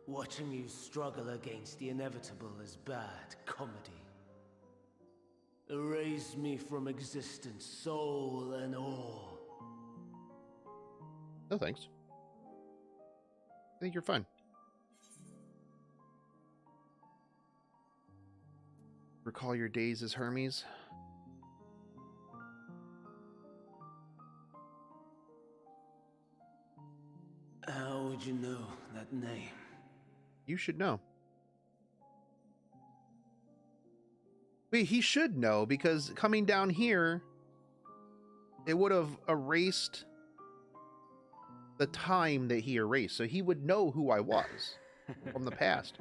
Watching you struggle against the inevitable is bad comedy. Erase me from existence, soul and all. No thanks. I think you're fine. Recall your days as Hermes. How would you know that name? You should know. Wait, he should know, because coming down here, it would have erased the time that he erased, so he would know who I was from the past.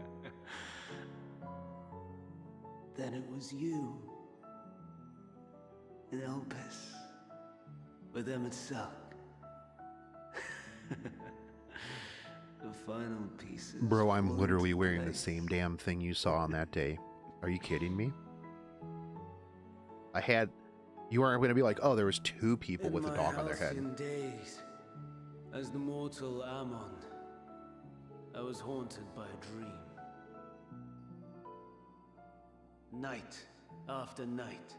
Then it was you. In Elpis. With Emmett Silk. The final pieces. Bro, I'm literally wearing the same damn thing you saw on that day. Are you kidding me? You aren't going to be like, oh, there was two people with a dog on their head. In days, as the mortal Ammon, I was haunted by a dream. Night after night,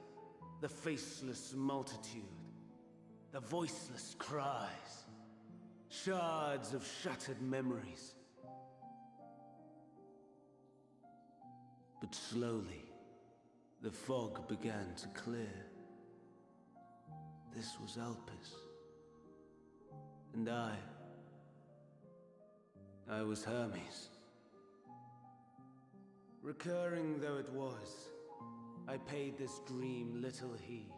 the faceless multitude, the voiceless cries, shards of shattered memories. But slowly, the fog began to clear. This was Elpis. And I was Hermes. Recurring though it was, I paid this dream little heed.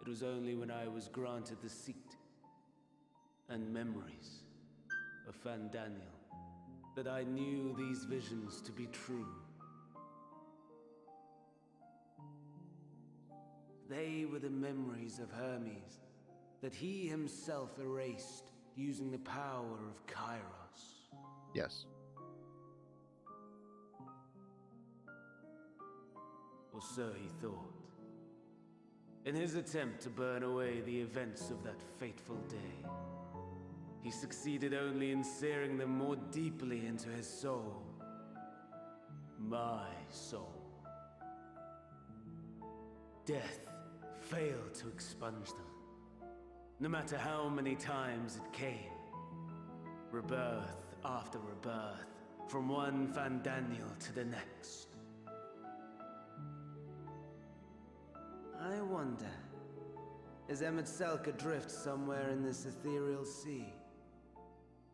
It was only when I was granted the seat and memories of Fandaniel that I knew these visions to be true. They were the memories of Hermes that he himself erased using the power of Kairos. Yes. Or so he thought. In his attempt to burn away the events of that fateful day, he succeeded only in searing them more deeply into his soul. My soul. Death failed to expunge them. No matter how many times it came. Rebirth after rebirth, from one Fandaniel to the next. I wonder, is Emet-Selch adrift somewhere in this ethereal sea?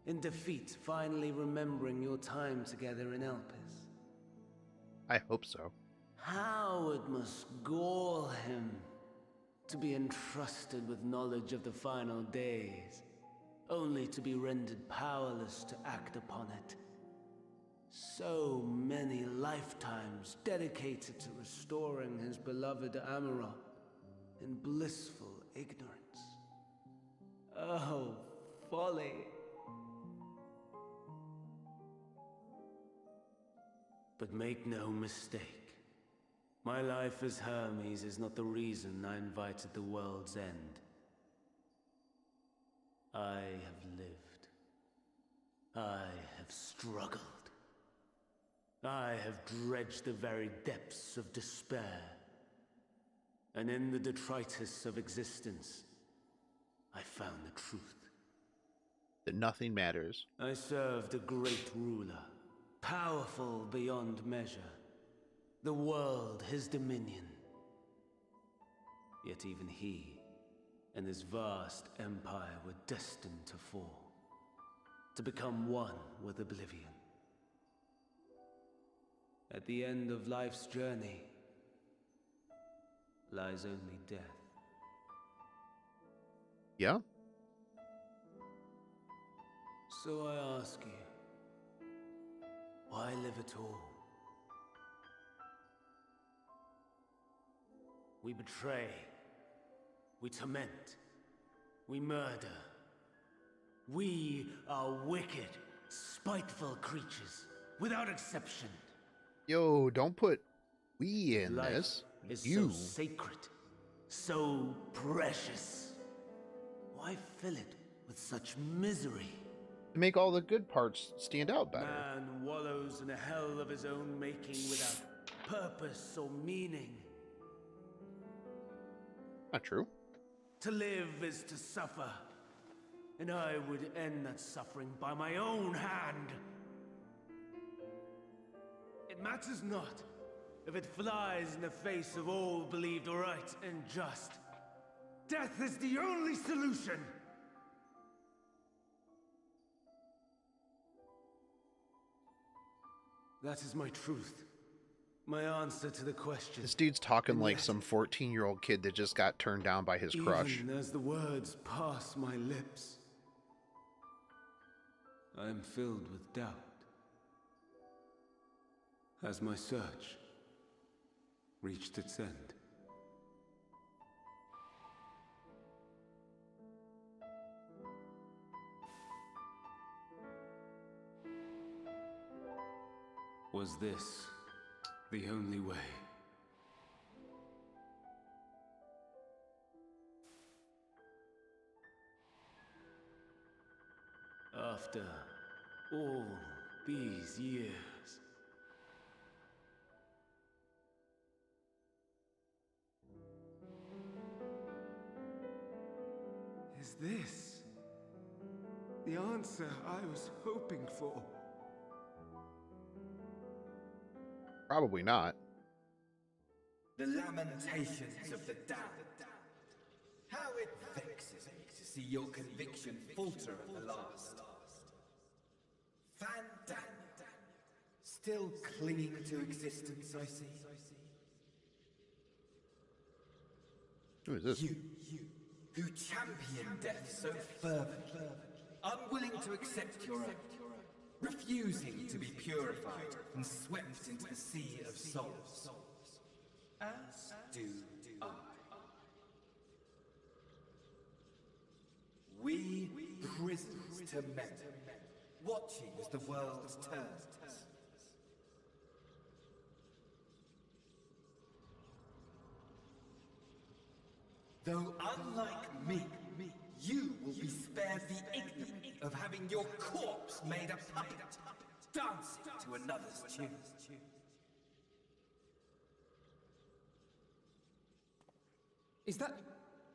In defeat, finally remembering your time together in Elpis? I hope so. How it must gall him to be entrusted with knowledge of the final days, only to be rendered powerless to act upon it. So many lifetimes dedicated to restoring his beloved Amarok in blissful ignorance. Oh, folly! But make no mistake. My life as Hermes is not the reason I invited the world's end. I have lived. I have struggled. I have dredged the very depths of despair. And in the detritus of existence, I found the truth. That nothing matters. I served a great ruler, powerful beyond measure. The world, his dominion. Yet even he and his vast empire were destined to fall, to become one with Oblivion. At the end of life's journey lies only death. Yeah? So I ask you, why live at all? We betray, we torment, we murder. We are wicked, spiteful creatures, without exception. Yo, don't put we in Life this. is You. so sacred, so precious. Why fill it with such misery? To make all the good parts stand out better. Man wallows in a hell of his own making without purpose or meaning. Not true. To live is to suffer, and I would end that suffering by my own hand. It matters not if it flies in the face of all believed right and just. Death is the only solution! That is my truth. My answer to the question. This dude's talking And like yet, some 14-year-old kid that just got turned down by his crush. even as the words pass my lips, I am filled with doubt. Has my search reached its end? Was this the only way? After all these years, is this the answer I was hoping for? Probably not. The lamentations of the damned. How it vexes me to see your conviction falter at the last. Fandania. Still clinging to existence, I see. Who is this? You, who champion death so fervently, unwilling to accept your own, refusing to be purified and swept into the sea of souls. As do I. We prisoners to memory, watching as the world turns. Though unlike me, you will be spared the ignominy of having your corpse made a puppet, dancing to another's tune. Is that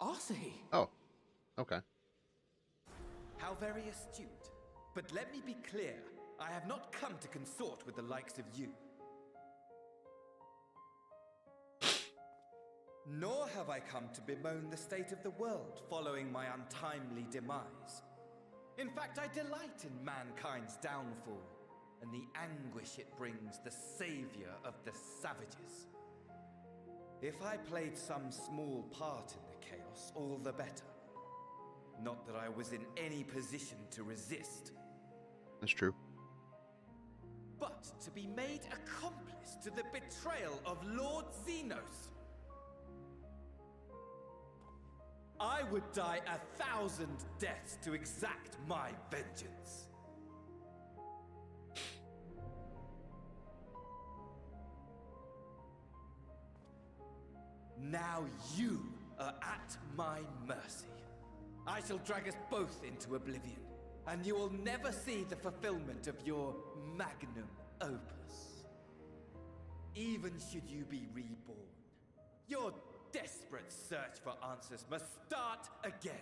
Arcee? Oh, okay. How very astute. But let me be clear, I have not come to consort with the likes of you. Nor have I come to bemoan the state of the world following my untimely demise. In fact, I delight in mankind's downfall and the anguish it brings the savior of the savages. If I played some small part in the chaos, all the better. Not that I was in any position to resist. That's true. But to be made accomplice to the betrayal of Lord Xenos. I would die 1,000 deaths to exact my vengeance. Now you are at my mercy. I shall drag us both into Oblivion, and you will never see the fulfillment of your magnum opus. Even should you be reborn, your desperate search for answers must start again.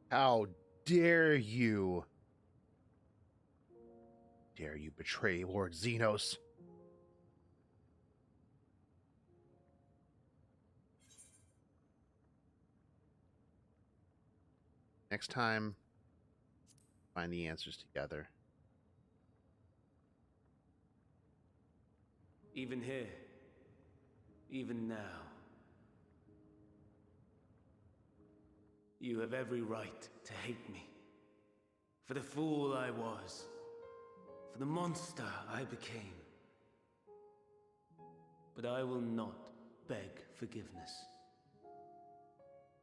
How dare you? Dare you betray Lord Xenos? Next time, find the answers together. Even here, even now, you have every right to hate me. For the fool I was, for the monster I became. But I will not beg forgiveness.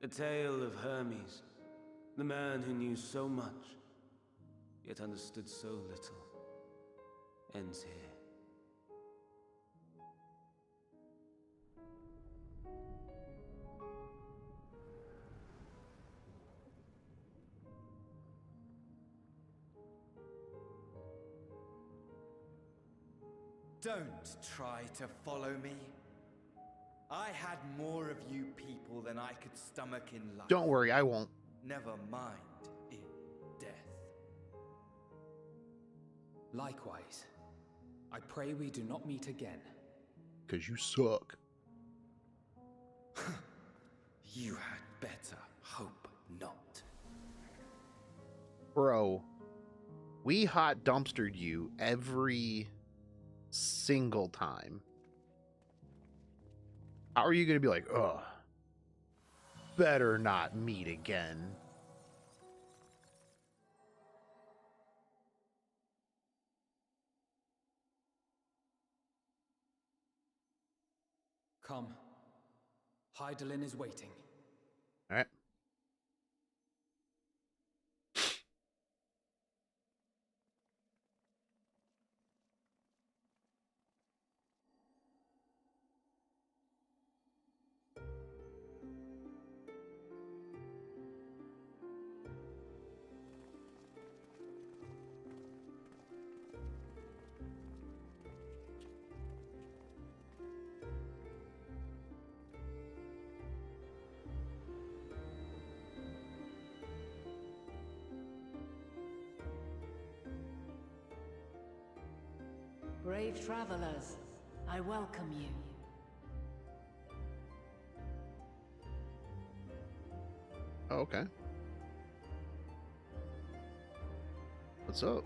The tale of Hermes, the man who knew so much, yet understood so little, ends here. Don't try to follow me. I had more of you people than I could stomach in life. Don't worry, I won't. Never mind in death. Likewise, I pray we do not meet again. 'Cause you suck. You had better hope not. Bro, we hot dumpstered you every single time. How are you going to be like, ugh, better not meet again? Come. Hydaelyn is waiting. All right. Brave travelers, I welcome you. Oh, okay. What's up?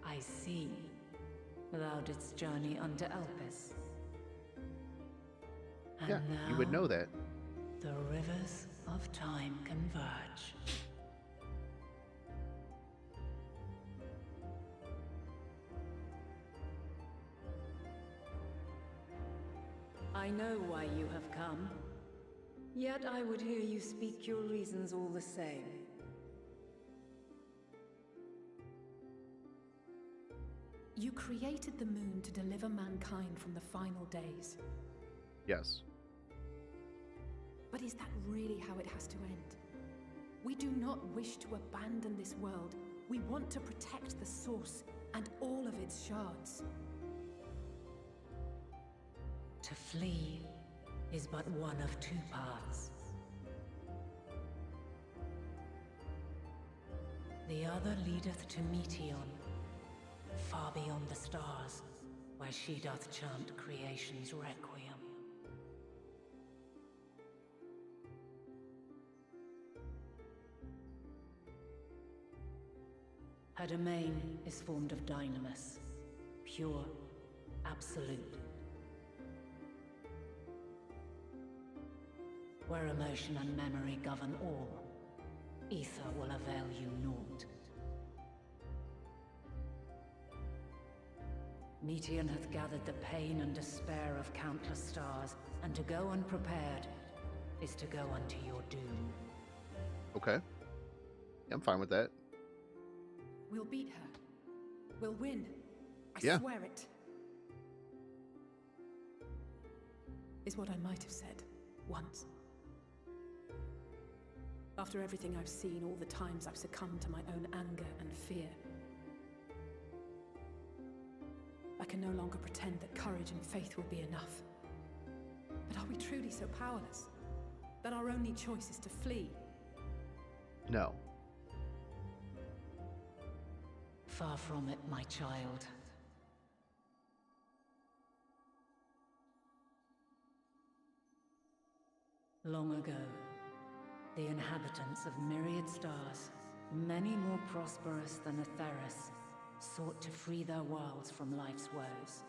I see. Thou didst journey unto Elpis. And Yeah, you would know that. The rivers of time converge. I know why you have come. Yet I would hear you speak your reasons all the same. You created the moon to deliver mankind from the final days. Yes. But is that really how it has to end? We do not wish to abandon this world. We want to protect the source and all of its shards. To flee is but one of two paths. The other leadeth to Meteon, far beyond the stars, where she doth chant creation's requiem. Her domain is formed of dynamis, pure, absolute. Where emotion and memory govern all, ether will avail you naught. Meteon hath gathered the pain and despair of countless stars, and to go unprepared is to go unto your doom. Okay. Yeah, I'm fine with that. We'll beat her. We'll win. I swear it. Is what I might have said once. After everything I've seen, all the times I've succumbed to my own anger and fear. I can no longer pretend that courage and faith will be enough. But are we truly so powerless? That our only choice is to flee? No. Far from it, my child. Long ago, the inhabitants of myriad stars, many more prosperous than Ethereus, sought to free their worlds from life's woes.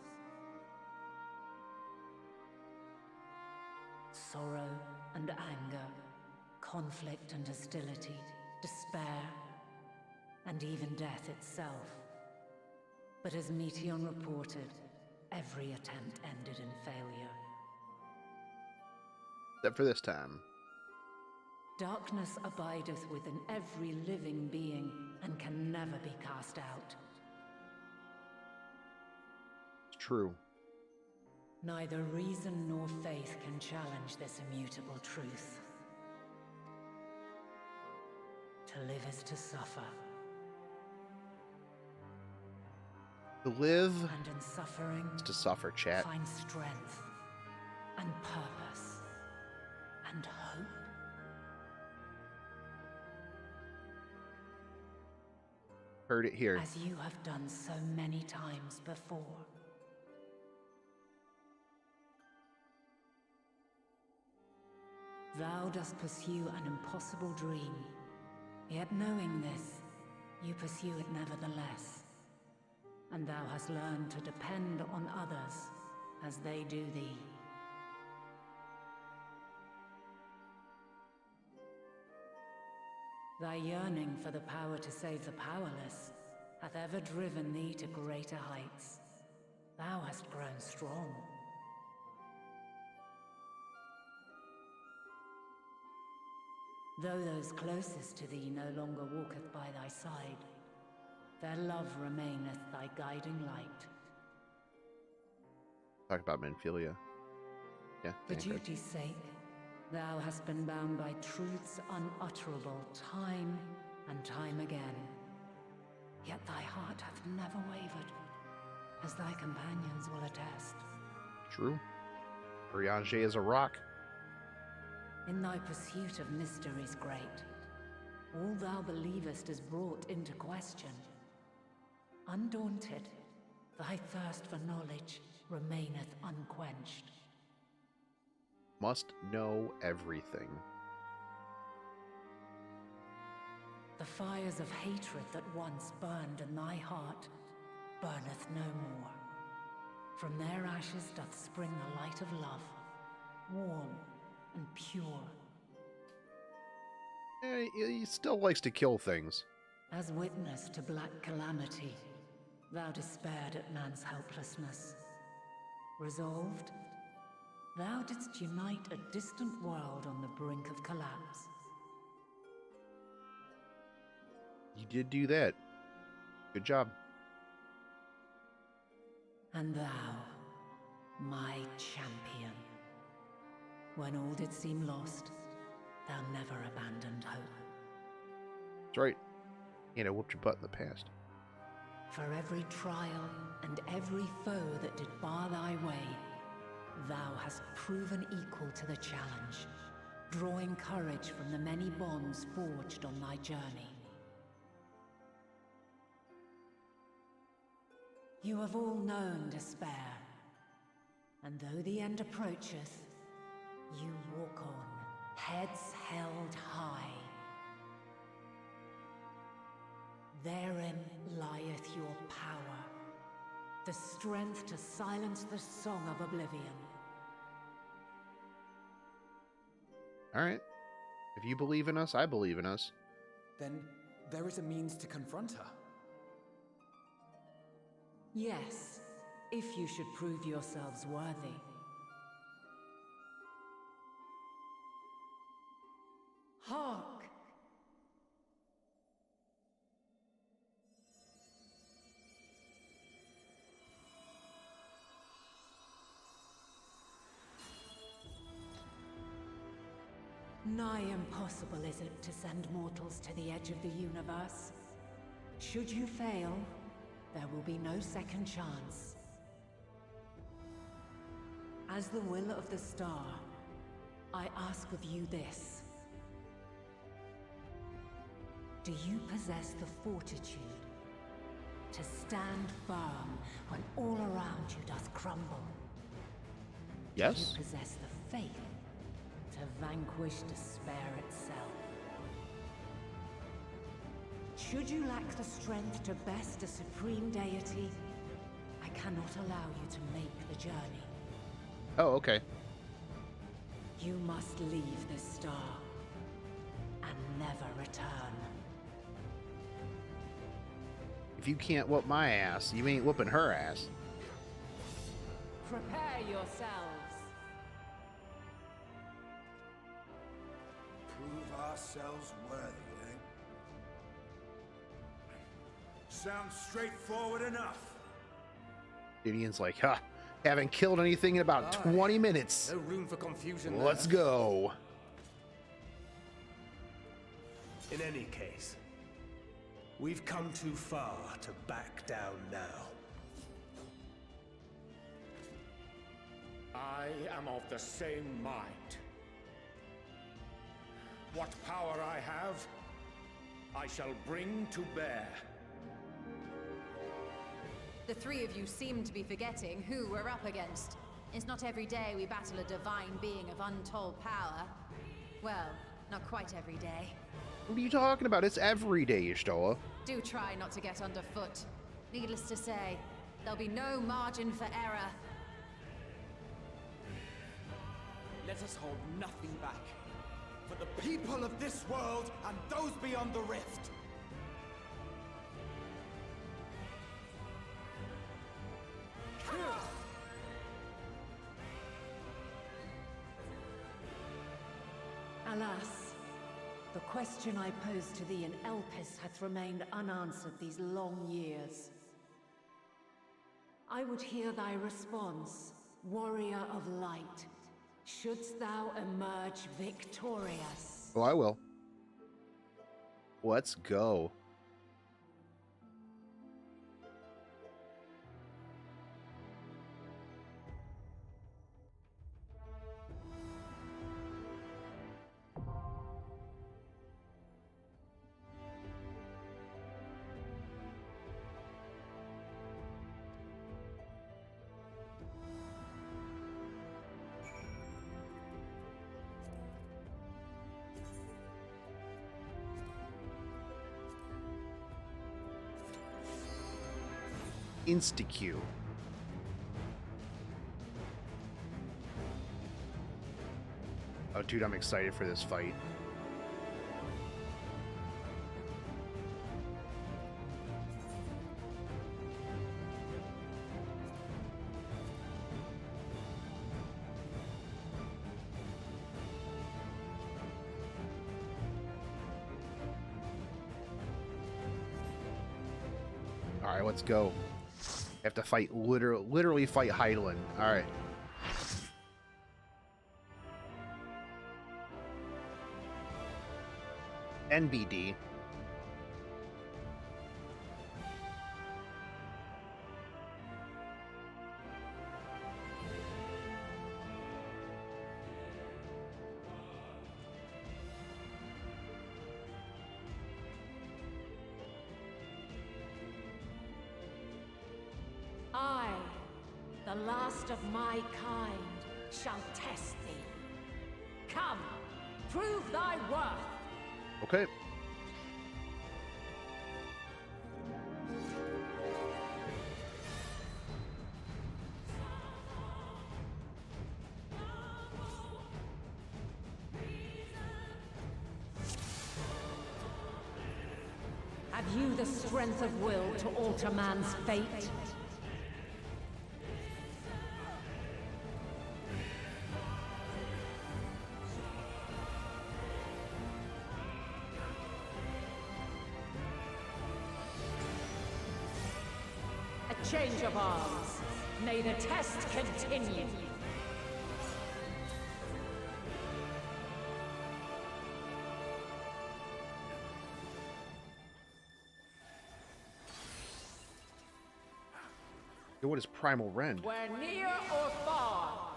Sorrow and anger, conflict and hostility, despair, and even death itself. But as Meteon reported, every attempt ended in failure. Except for this time. Darkness abideth within every living being and can never be cast out. It's true. Neither reason nor faith can challenge this immutable truth. To live is to suffer. To live and in suffering is to suffer, chat. Find strength and purpose and hope. Heard it here. As you have done so many times before. Thou dost pursue an impossible dream, yet knowing this, you pursue it nevertheless. And thou hast learned to depend on others as they do thee. Thy yearning for the power to save the powerless hath ever driven thee to greater heights. Thou hast grown strong. Though those closest to thee no longer walketh by thy side, their love remaineth thy guiding light. Talk about Menphilia. Yeah. For duty's sake, thou hast been bound by truths unutterable time and time again. Yet thy heart hath never wavered, as thy companions will attest. True. Urianger is a rock. In thy pursuit of mysteries great, all thou believest is brought into question. Undaunted, thy thirst for knowledge remaineth unquenched. Must know everything. The fires of hatred that once burned in thy heart burneth no more. From their ashes doth spring the light of love, warm and pure. He still likes to kill things. As witness to black calamity, thou despaired at man's helplessness. Resolved, thou didst unite a distant world on the brink of collapse. You did do that. Good job. And thou, my champion, when all did seem lost, thou never abandoned hope. That's right. And I whooped your butt in the past. For every trial and every foe that did bar thy way, thou hast proven equal to the challenge, drawing courage from the many bonds forged on thy journey. You have all known despair, and though the end approacheth, you walk on, heads held high. Therein lieth your power, the strength to silence the song of Oblivion. All right. If you believe in us, I believe in us. Then there is a means to confront her. Yes, if you should prove yourselves worthy. Hark! Nigh impossible is it to send mortals to the edge of the universe. Should you fail, there will be no second chance. As the will of the star, I ask of you this. Do you possess the fortitude to stand firm when all around you doth crumble? Yes. Do you possess the faith to vanquish despair itself? Should you lack the strength to best a supreme deity, I cannot allow you to make the journey. Oh, okay. You must leave this star and never return. If you can't whoop my ass, you ain't whooping her ass. Prepare yourselves. Prove ourselves worthy, eh? Sounds straightforward enough. Gideon's like, ha, haven't killed anything in about 20 minutes. No room for confusion. Let's go. In any case, we've come too far to back down now. I am of the same mind. What power I have, I shall bring to bear. The three of you seem to be forgetting who we're up against. It's not every day we battle a divine being of untold power. Well, not quite every day. What are you talking about? It's every day, Y'shtola. Do try not to get underfoot. Needless to say, there'll be no margin for error. Let us hold nothing back. For the people of this world and those beyond the rift. Alas, the question I posed to thee in Elpis hath remained unanswered these long years. I would hear thy response, warrior of light. Shouldst thou emerge victorious? Oh, I will. Let's go. Insta-Q. Oh, dude, I'm excited for this fight. All right, let's go. Have to fight, literally fight Hydaelyn. All right. NBD. I, the last of my kind, shall test thee. Come, prove thy worth. Okay. Have you the strength of will to alter man's fate? A change of arms. May the test continue. What is Primal Rend? We're near or far.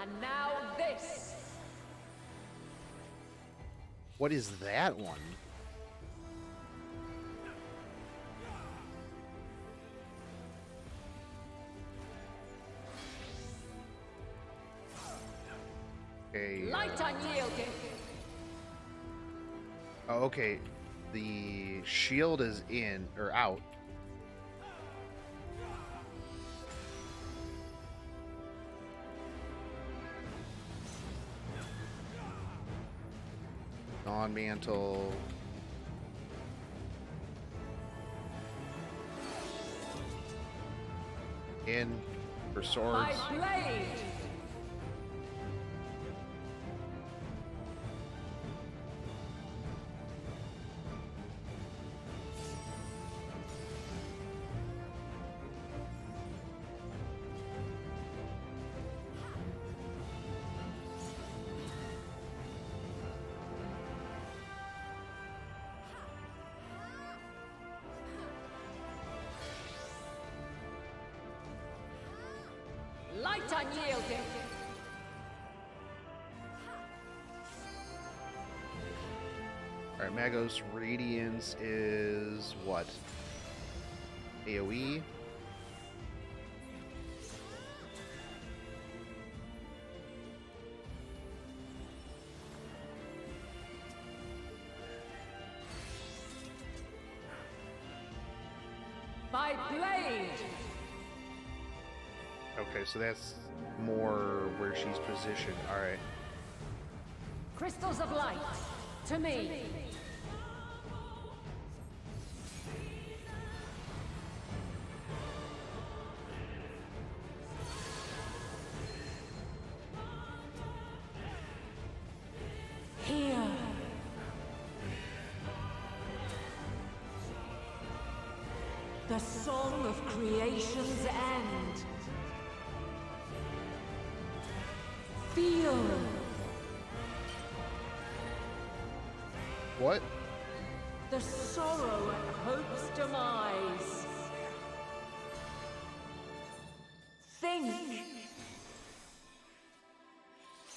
And now this. What is that one? Okay. Light unyielding. Oh, okay. The shield is in or out. Non-mantle. In for swords. My blade. Light unyielding. Alright, Magos Radiance is what? AoE? My blade. Okay, so that's more where she's positioned. Alright. Crystals of light. To me. Here. The song of creation's end. Feel. What? The sorrow at hope's demise. Think.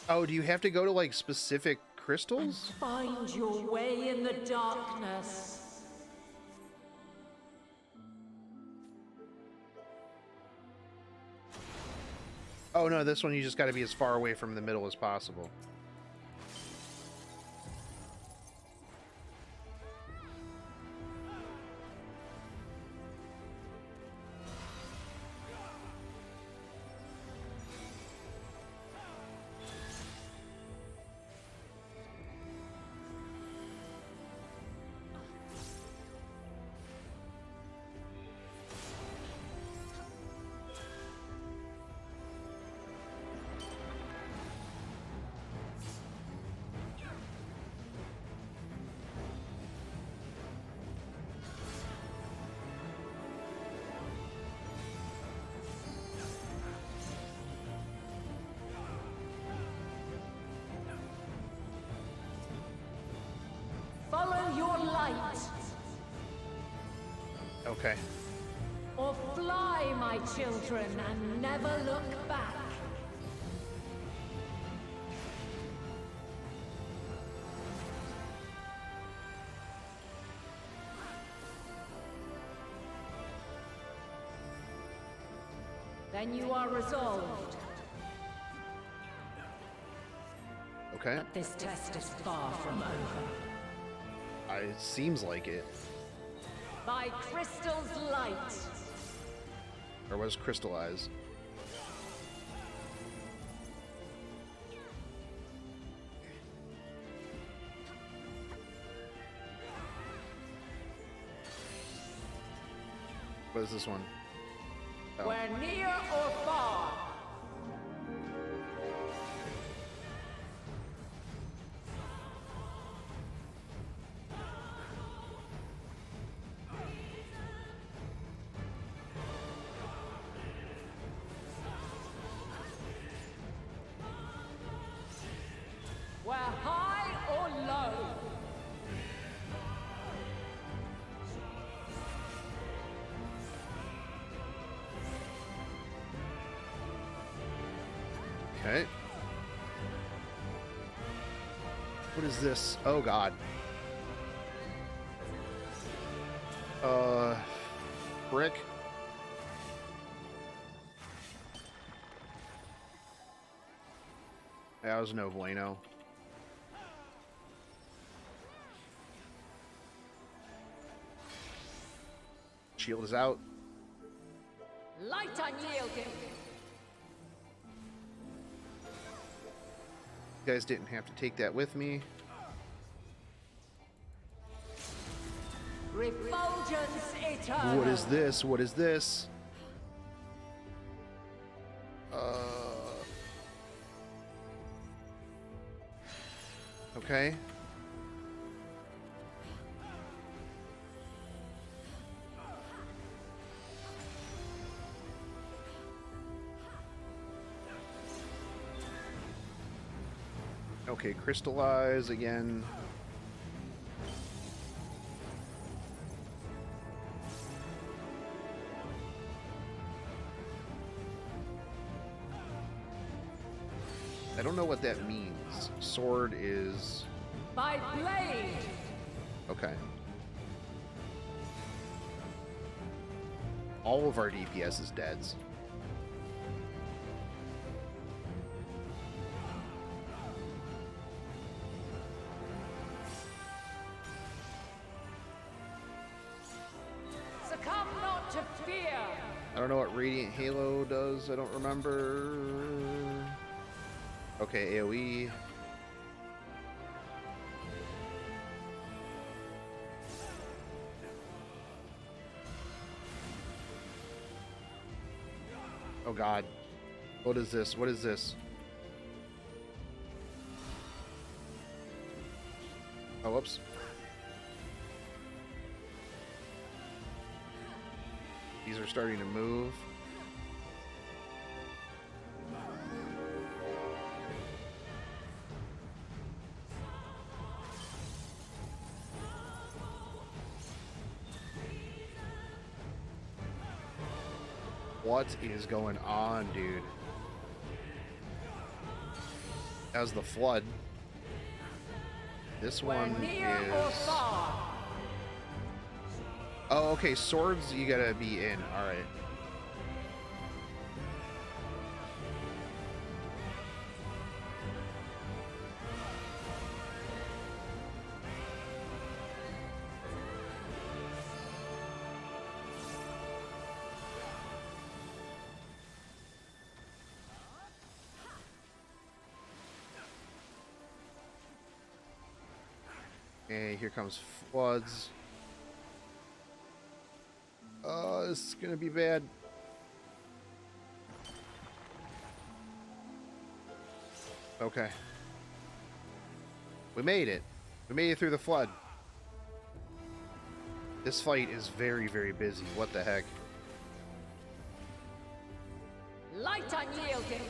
Oh, do you have to go to like specific crystals? Find your way in the darkness. Oh no, this one you just got to be as far away from the middle as possible. Follow your light. Okay. Or fly, my children, and never look back. Then you are resolved. Okay. But this test is far from over. It seems like it. By Crystal's light. Or was crystallized. What is this one? Oh. Where near or far. Where high or low. Okay. What is this? Oh god. Brick. That was no bueno. Shield is out. Light unyielding. You guys didn't have to take that with me. Refulgence eternal. What is this? What is this? Okay. Okay, crystallize again. I don't know what that means. Sword is... By blade. Okay. All of our DPS is deads. Succumb not to fear. I don't know what Radiant Halo does. I don't remember. Okay, AoE. Oh god. What is this? What is this? Oh, whoops. These are starting to move. What is going on, dude? As the flood. This one is... Oh, okay, swords you gotta be in. Alright. And here comes floods. Oh, this is gonna be bad. Okay. We made it. We made it through the flood. This fight is very, very busy. What the heck? Light unyielding.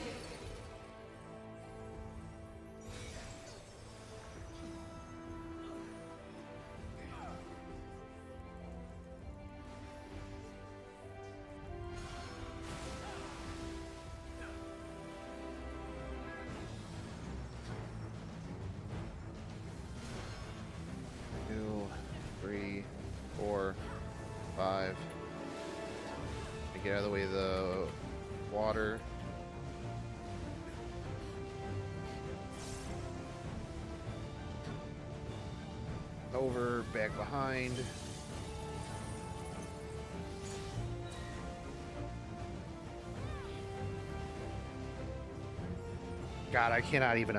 Get out of the way of the water. Over, back behind. God, I cannot even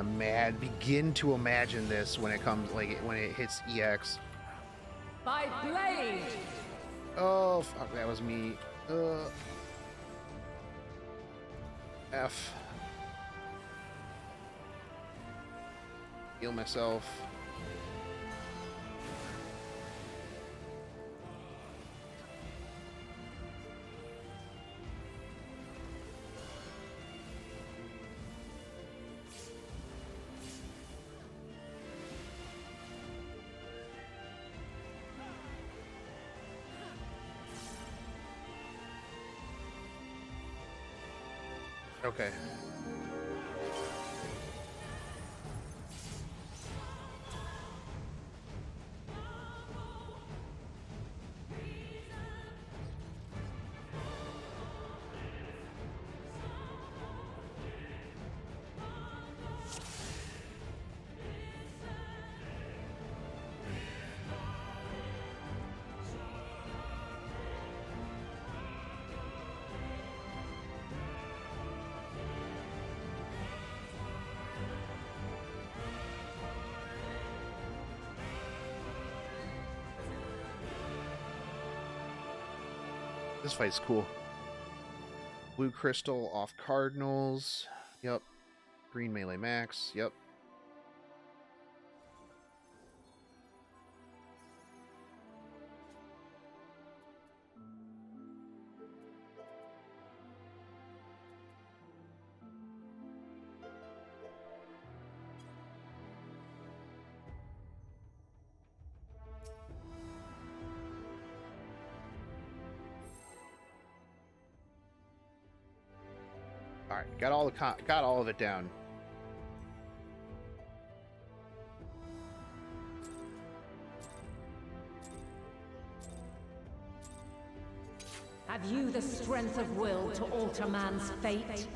begin to imagine this when it comes, like, when it hits EX. By blade! Oh, fuck, that was me. F. Heal myself. Okay. This fight's cool. Blue crystal off cardinals. Yep. Green melee max. Yep. All right, got all of it down. Have you the strength of will to alter man's fate?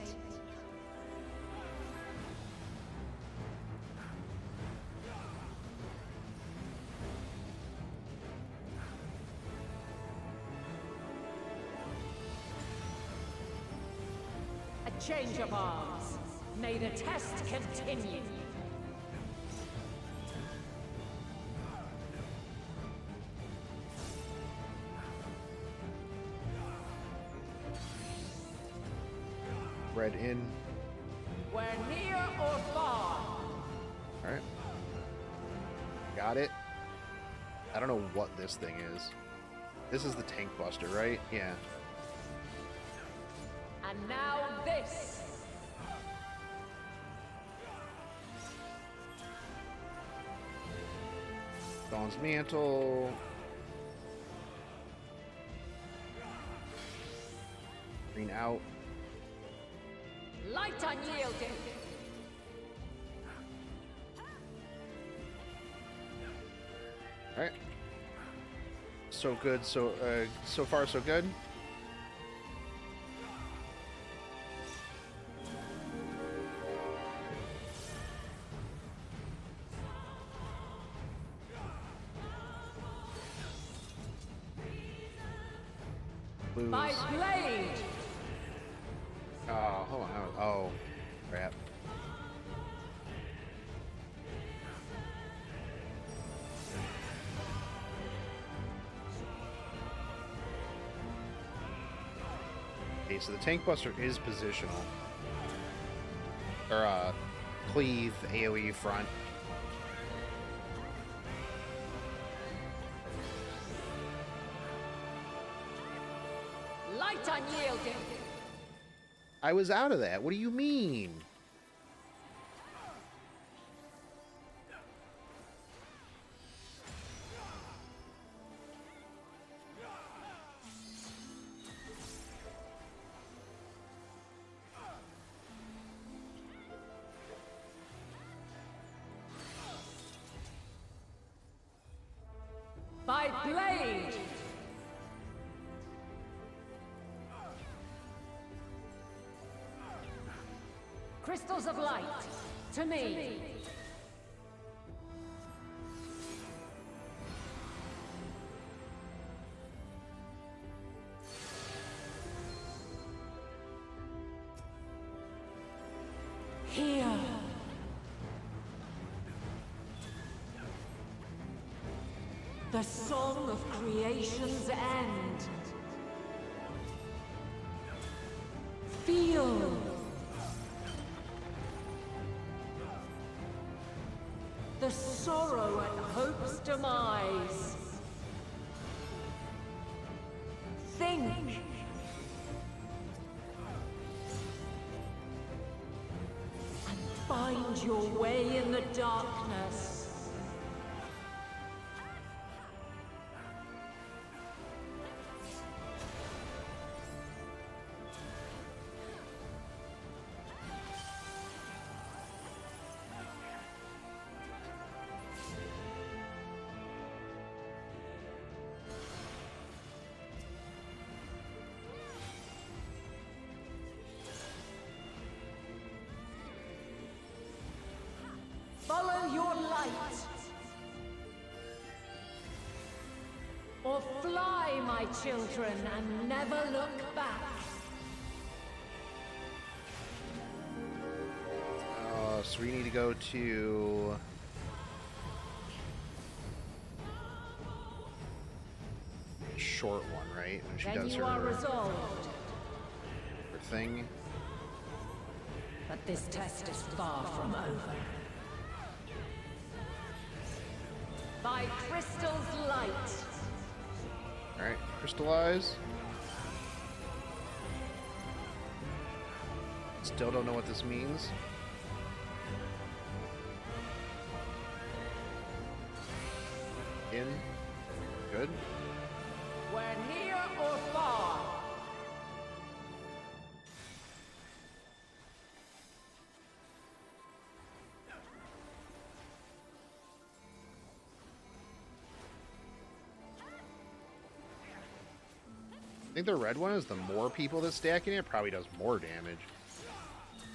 A change of arms. May the test continue. Red in. We're near or far. All right. Got it. I don't know what this thing is. This is the tank buster, right? Yeah. And now this. Dawn's mantle. Green out. Light unyielding. All right. So good. So far so good. Blues. By blade. Oh, hold on. Oh, crap. Okay, so the Tank Buster is positional. Or, cleave, AoE front. Light unyielding. I was out of that. What do you mean? By blade. Crystals of light, to me. Here. The song of creation's end. Feel. The sorrow at hope's demise. Think. And find your way in the darkness. Follow your light. Or fly, my children, and never look back. So we need to go to... short one, right? When she Then does you her, are resolved. her thing. But this test is far from over. By crystal's light. Alright, crystallize. Still don't know what this means. In. Good. We're near or far. I think the red one is the more people that stack in it, probably does more damage.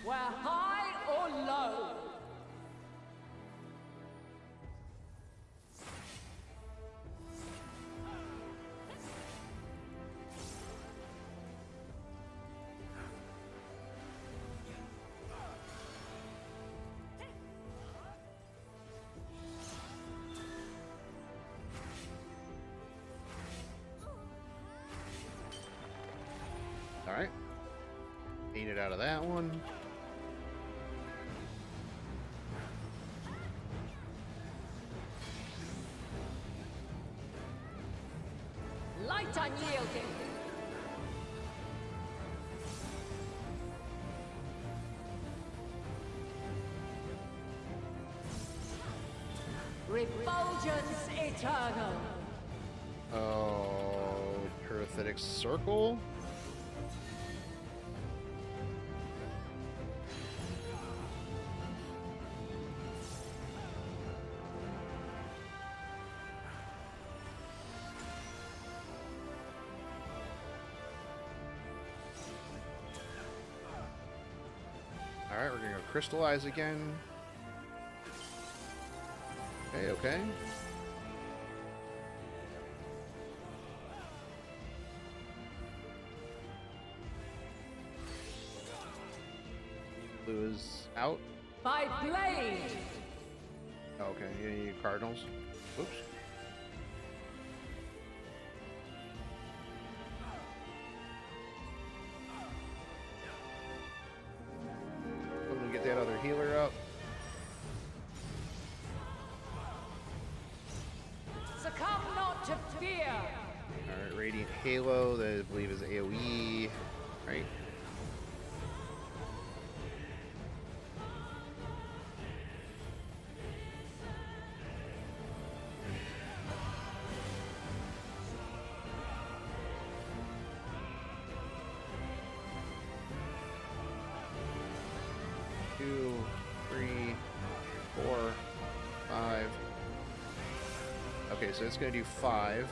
We're high or low. Alright. Beat it out of that one. Light unyielding. Refulgence eternal. Oh, Parathetic Circle? Alright, we're gonna go crystallize again. Okay, okay. Blue is out. By blade. Okay, you need cardinals. Oops. that other healer up. Succumb not to fear. Alright, Radiant Halo, that I believe is AoE, right? Two, three, four, five. Okay, so it's gonna do 5.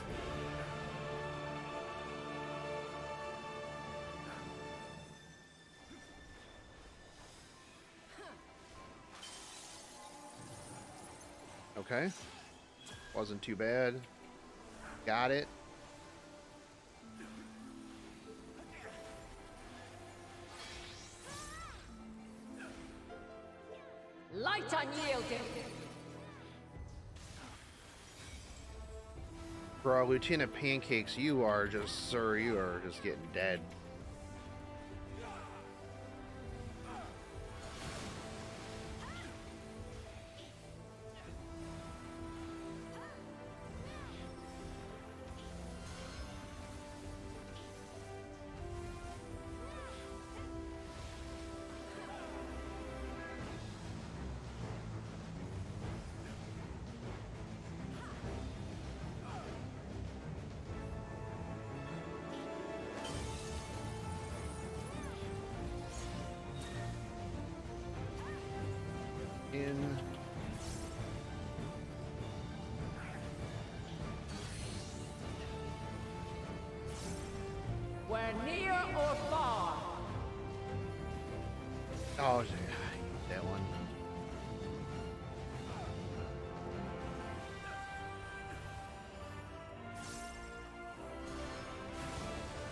Okay. Wasn't too bad. Got it. Light unyielding. Bro, Lieutenant Pancakes, you are just, sir, you are just getting dead. In. We're near or far. Oh, yeah, that one.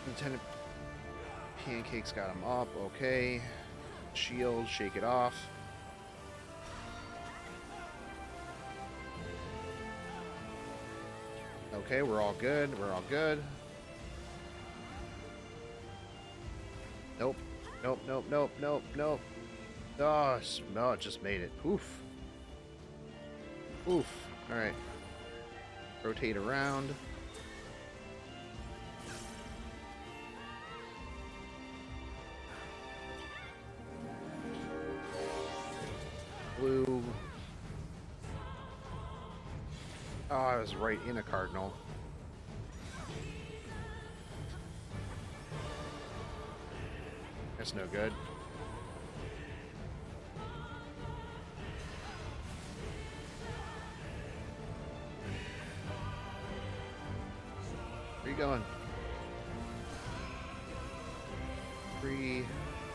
Lieutenant Pancakes got him up. Okay. Shield, shake it off. Okay, we're all good. We're all good. Nope. Nope, nope, nope, nope, nope. Oh, no, it just made it. Oof. Oof. Alright. Rotate around. Blue. Oh, I was right in a cardinal. That's no good. Where are you going? 3,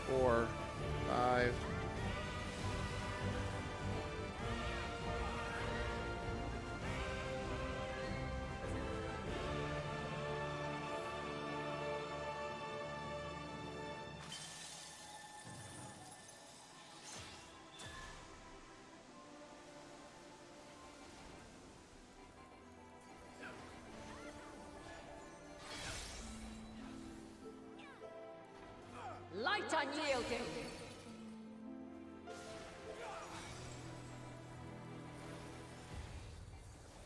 4, 5. Light unyielding.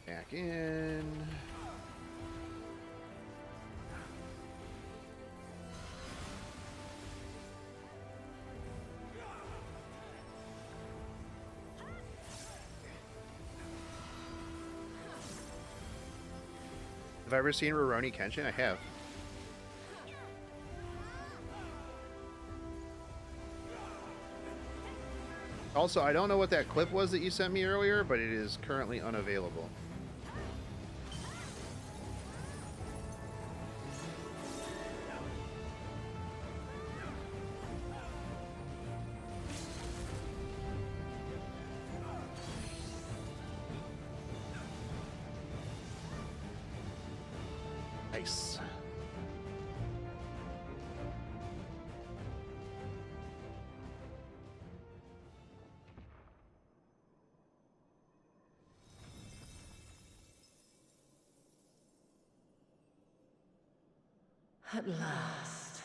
Back in. Have I ever seen Rurouni Kenshin? I have. Also, I don't know what that clip was that you sent me earlier, but it is currently unavailable. Nice. At last,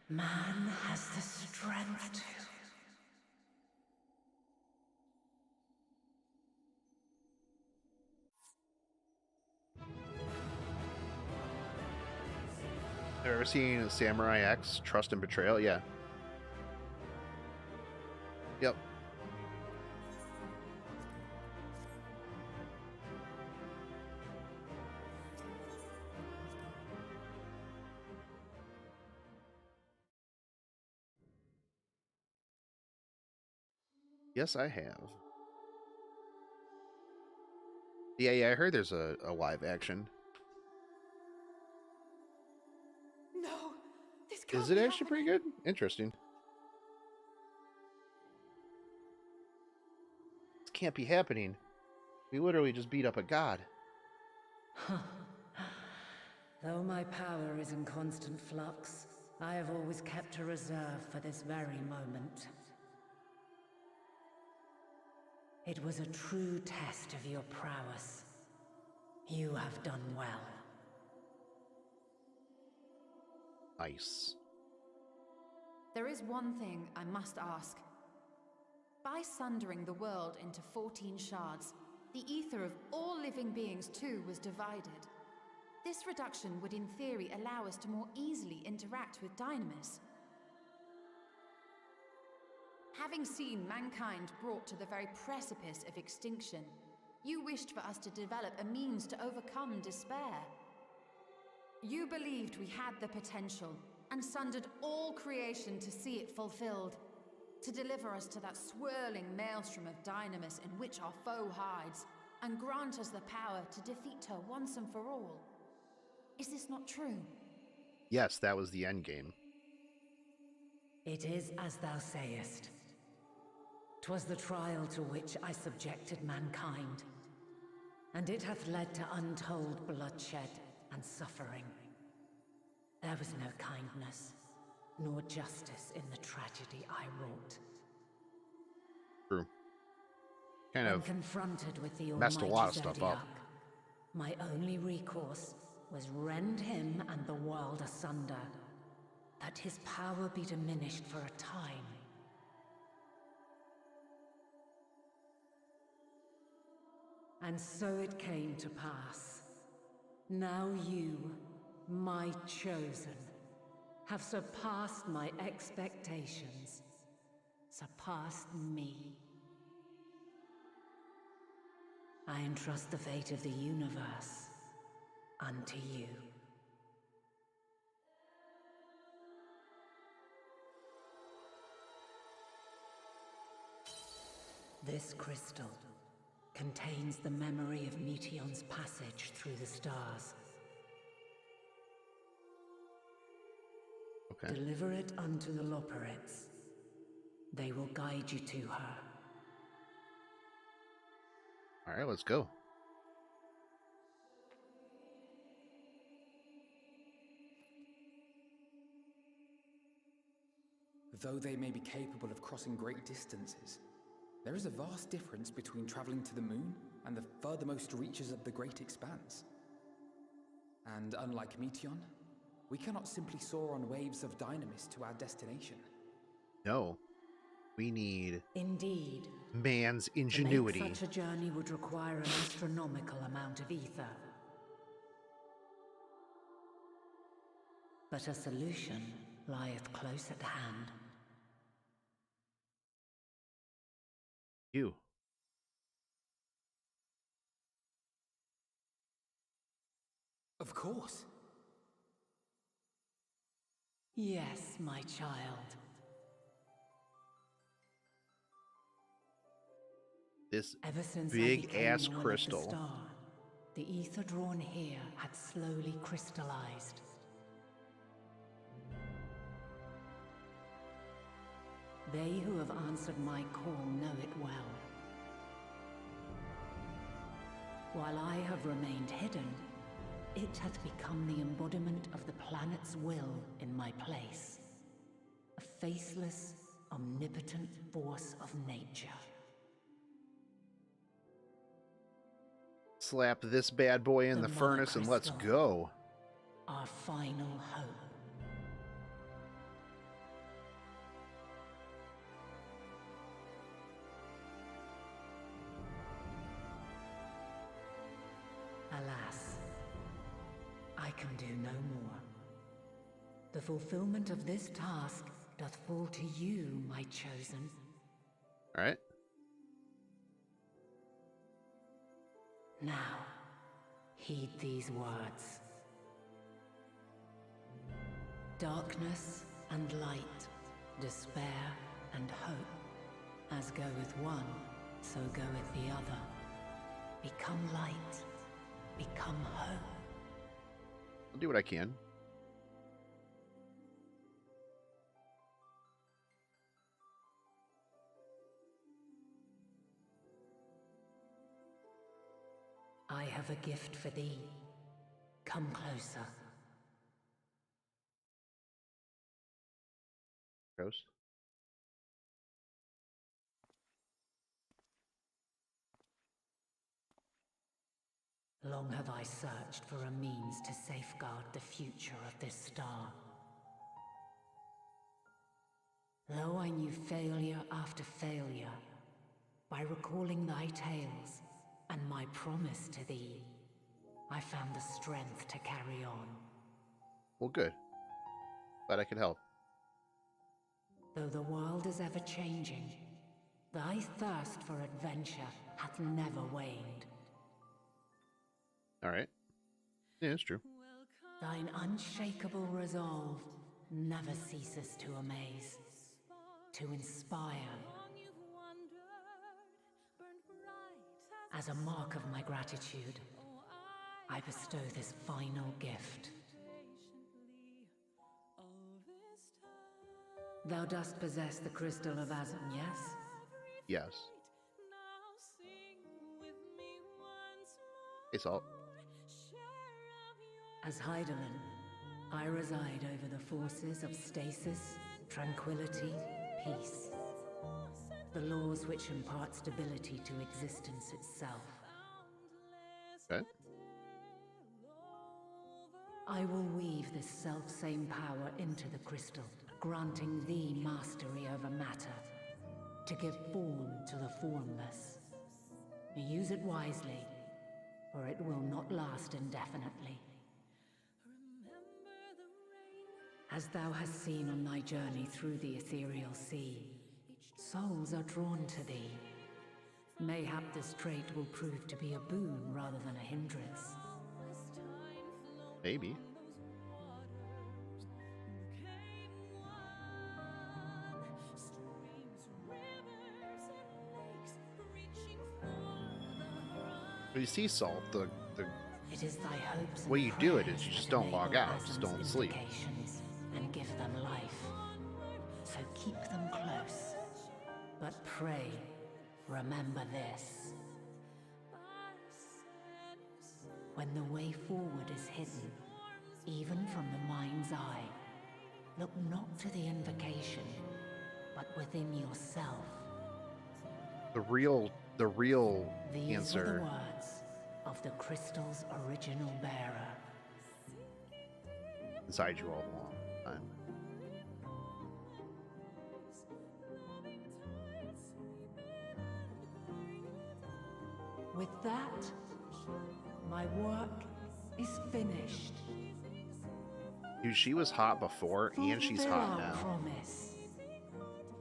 man has the strength to Ever seen Samurai X, Trust and Betrayal? Yeah. Yep. Yes, I have. Yeah, I heard there's a live action. No, this can't Is it be actually pretty good? Interesting. This can't be happening. We literally just beat up a god. Though my power is in constant flux, I have always kept a reserve for this very moment. It was a true test of your prowess. You have done well. Nice. There is one thing I must ask. By sundering the world into 14 shards, the ether of all living beings too was divided. This reduction would in theory allow us to more easily interact with Dynamis. Having seen mankind brought to the very precipice of extinction, you wished for us to develop a means to overcome despair. You believed we had the potential, and sundered all creation to see it fulfilled, to deliver us to that swirling maelstrom of Dynamis in which our foe hides, and grant us the power to defeat her once and for all. Is this not true? Yes, that was the end game. It is as thou sayest. 'Twas the trial to which I subjected mankind, and it hath led to untold bloodshed and suffering. There was no kindness, nor justice in the tragedy I wrought. True. Kind When of confronted with the messed a almighty lot of stuff Zodiac, up. my only recourse was rend him and the world asunder, that his power be diminished for a time. And so it came to pass. Now you, my chosen, have surpassed my expectations, surpassed me. I entrust the fate of the universe unto you. This crystal contains the memory of Meteion's passage through the stars. Okay. Deliver it unto the Loporrits. They will guide you to her. All right, let's go. Though they may be capable of crossing great distances, there is a vast difference between traveling to the moon and the furthermost reaches of the great expanse. And unlike Meteion, we cannot simply soar on waves of Dynamis to our destination. No. We need Indeed. man's To ingenuity. make such a journey would require an astronomical amount of ether. But a solution lieth close at hand. You. Of course. Yes, my child. This Ever since I big became ass one of the crystal. star, the ether drawn here had slowly crystallized. They who have answered my call know it well. While I have remained hidden, it hath become the embodiment of the planet's will in my place. A faceless, omnipotent force of nature. Slap this bad boy in the furnace and let's go. Our final hope. Alas, I can do no more. The fulfillment of this task doth fall to you, my chosen. All right. Now, heed these words. Darkness and light, despair and hope. As goeth one, so goeth the other. Become light, become hope. I'll do what I can. I have a gift for thee. Come closer. Goes. Long have I searched for a means to safeguard the future of this star. Though I knew failure after failure, by recalling thy tales and my promise to thee, I found the strength to carry on. Well, good. Glad I could help. Though the world is ever changing, thy thirst for adventure hath never waned. All right. Yeah, it's true. Thine unshakable resolve never ceases to amaze, to inspire. As a mark of my gratitude, I bestow this final gift. Thou dost possess the crystal of Azam, yes? Yes. It's all. As Heidelin, I reside over the forces of stasis, tranquility, peace. The laws which impart stability to existence itself. Okay. I will weave this self-same power into the crystal, granting thee mastery over matter, to give form to the formless. Use it wisely, or it will not last indefinitely. As thou hast seen on thy journey through the ethereal sea, souls are drawn to thee. Mayhap this trait will prove to be a boon rather than a hindrance. Maybe. When you see Salt, the it is thy hopes way you do it is you just don't log out, just don't sleep. And give them life. So keep them close. But pray, remember this. When the way forward is hidden, even from the mind's eye, look not to the invocation, but within yourself. The real These answer. were the words of the crystal's original bearer. Inside you all the long time. With that, my work is finished. Dude, she was hot before and she's Fulfill hot our now. promise.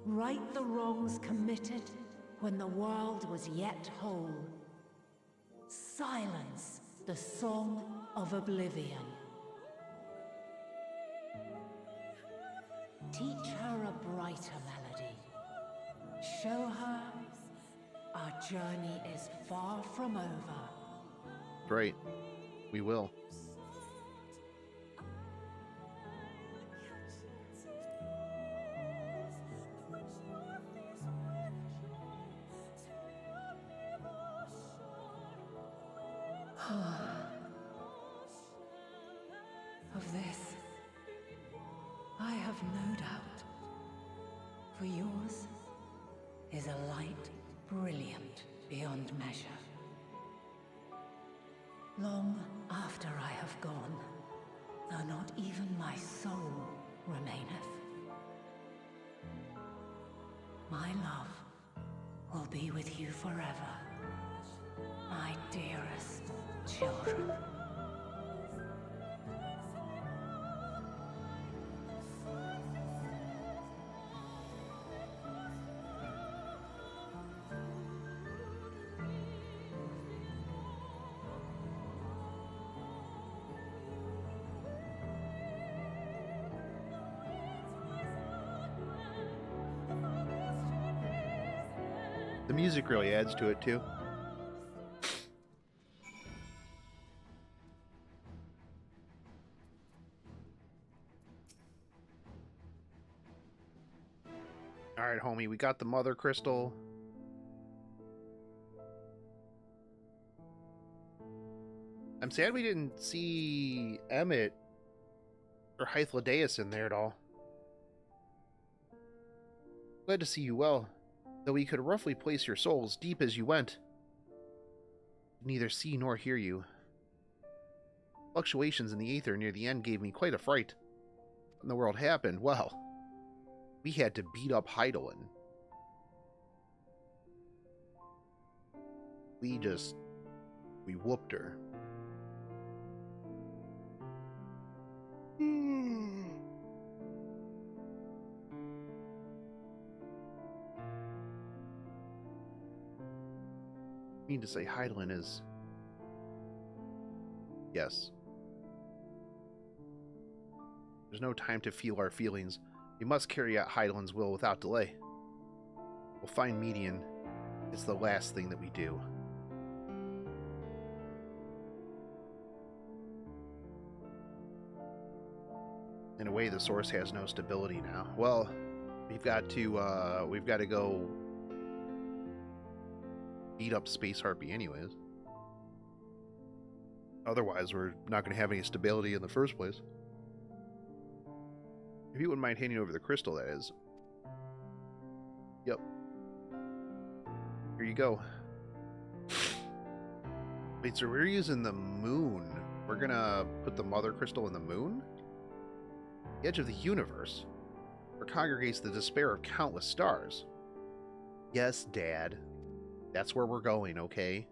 Right the wrongs committed when the world was yet whole. Silence the song of Oblivion. Teach her a brighter melody. Show her our journey is far from over. Great. We will. Of this, I have no doubt. For yours is a light brilliant beyond measure. Long after I have gone, though not even my soul remaineth, my love will be with you forever, my dearest children. The music really adds to it too. All right, homie, we got the mother crystal. I'm sad we didn't see Emmett or Hythlodaeus in there at all. Glad to see you well, though we could roughly place your souls deep as you went. Neither see nor hear you. Fluctuations in the aether near the end gave me quite a fright. When the world happened, well, we had to beat up Hydaelyn. We whooped her. I mean to say Hydaelyn is... Yes. There's no time to feel our feelings. We must carry out Hydaelyn's will without delay. We'll find Median. It's the last thing that we do. In a way, the source has no stability now. Well, we've got to go beat up Space Harpy anyways. Otherwise, we're not going to have any stability in the first place. If you wouldn't mind handing over the crystal, that is. Yep. Here you go. Wait, so we're using the moon. We're going to put the mother crystal in the moon? The edge of the universe, where congregates the despair of countless stars. Yes, Dad. That's where we're going, okay?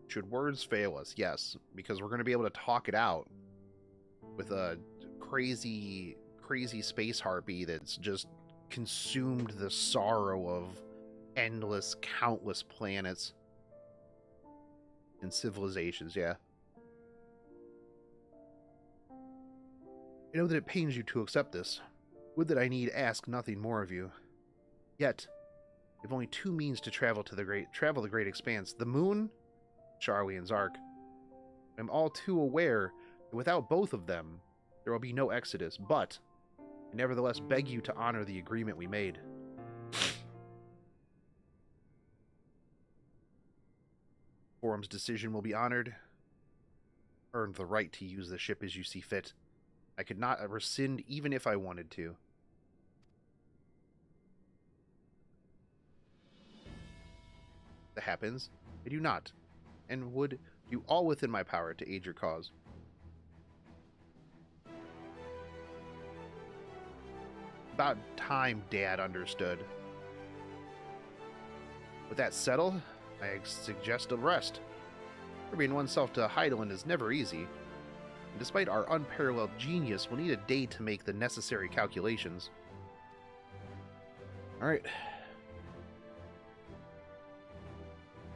Should words fail us? Yes, because we're going to be able to talk it out with a crazy space harpy that's just consumed the sorrow of endless, countless planets and civilizations, yeah. I know that it pains you to accept this. Would that I need ask nothing more of you. Yet, we have only two means to travel the great expanse: the moon, Charlie and Zark. I'm all too aware that without both of them, there will be no exodus, but I nevertheless beg you to honor the agreement we made. Forum's decision will be honored. Earned the right to use the ship as you see fit. I could not rescind even if I wanted to. If that happens, I do not, and would do all within my power to aid your cause. About time Dad understood. With that settled, I suggest a rest. Proving oneself to Hydaelyn is never easy. And despite our unparalleled genius, we'll need a day to make the necessary calculations. Alright.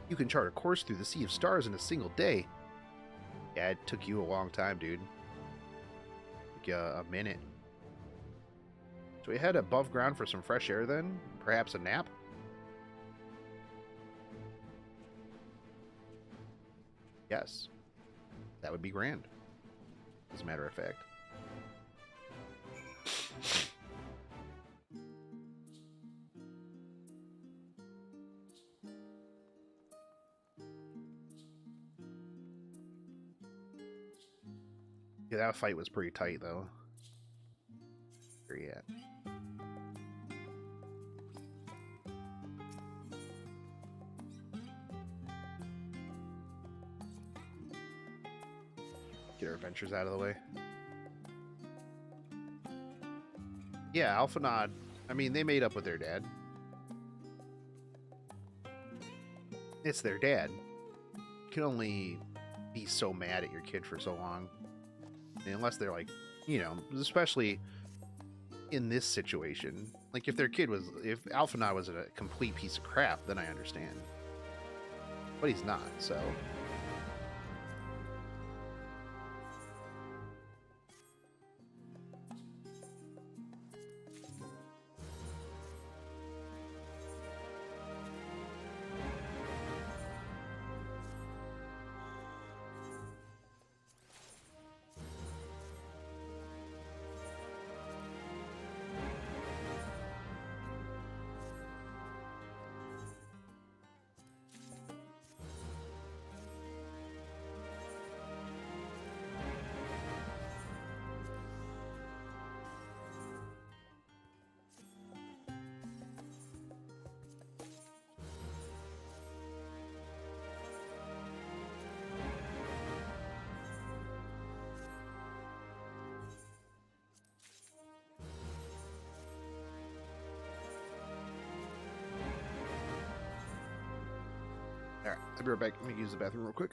You can chart a course through the Sea of Stars in a single day. Yeah, it took you a long time, dude. Took you a minute. So we head above ground for some fresh air then? Perhaps a nap? Yes. That would be grand, as a matter of fact. Yeah, that fight was pretty tight, though. Where you at? Get our adventures out of the way. Yeah, Alphanod. I mean, they made up with their dad. It's their dad. You can only be so mad at your kid for so long. I mean, unless they're like, you know, especially in this situation. Like, if their kid was, if Alphanod was a complete piece of crap, then I understand. But he's not, so. Alright, I'll be right back. Let me use the bathroom real quick.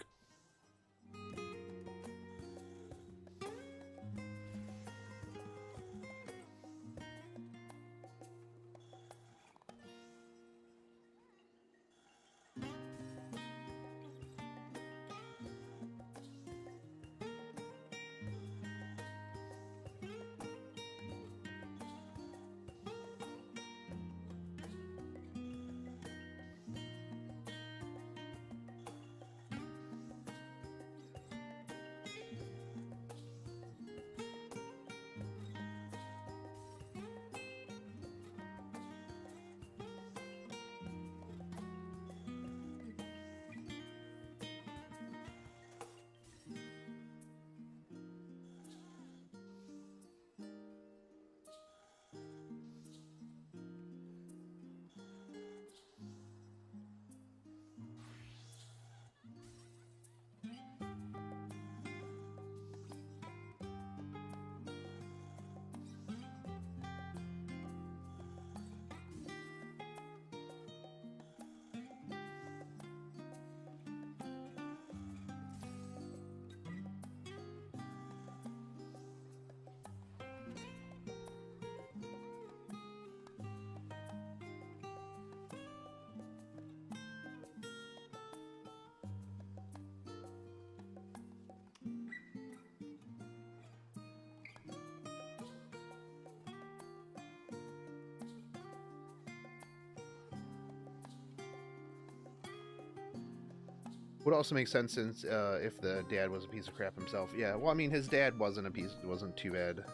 Would also make sense since if the dad was a piece of crap himself. Yeah, well, I mean, his dad wasn't too bad.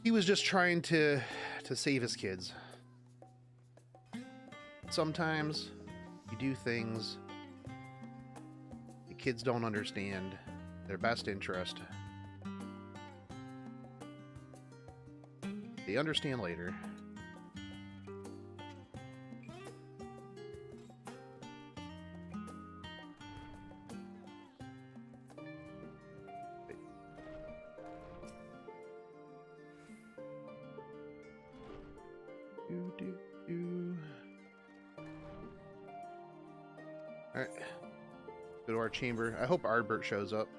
He was just trying to save his kids. Sometimes you do things the kids don't understand their best interest. They understand later. Alright. Go to our chamber. I hope Ardbert shows up.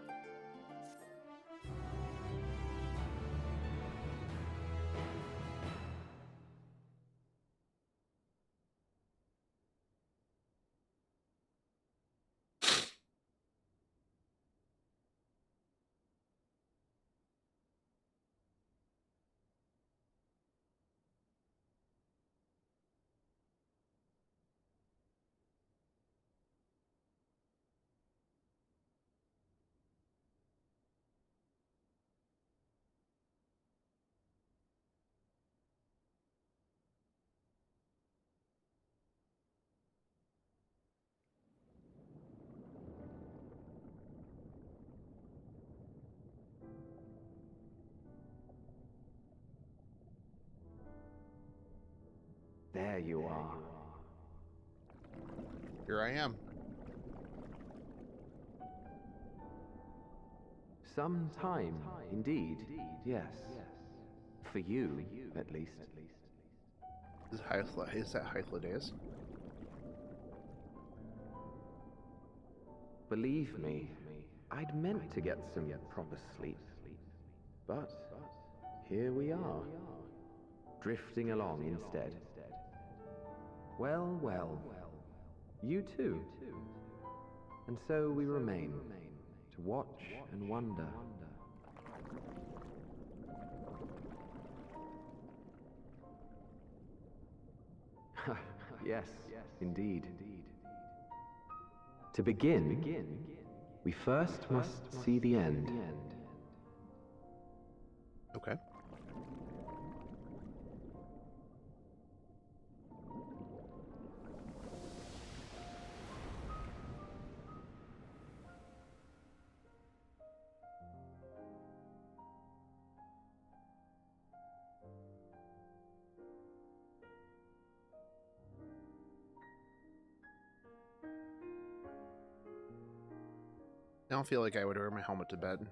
There you are. Here I am. Some time, indeed, yes. For you, at least. Is that Hythlodaeus? Believe me, I'd meant to get some proper sleep. But here we are, drifting along instead. Well, well, you too. And so we remain, to watch and wonder. Yes, indeed. To begin, we first must see the end. Okay. I don't feel like I would wear my helmet to bed.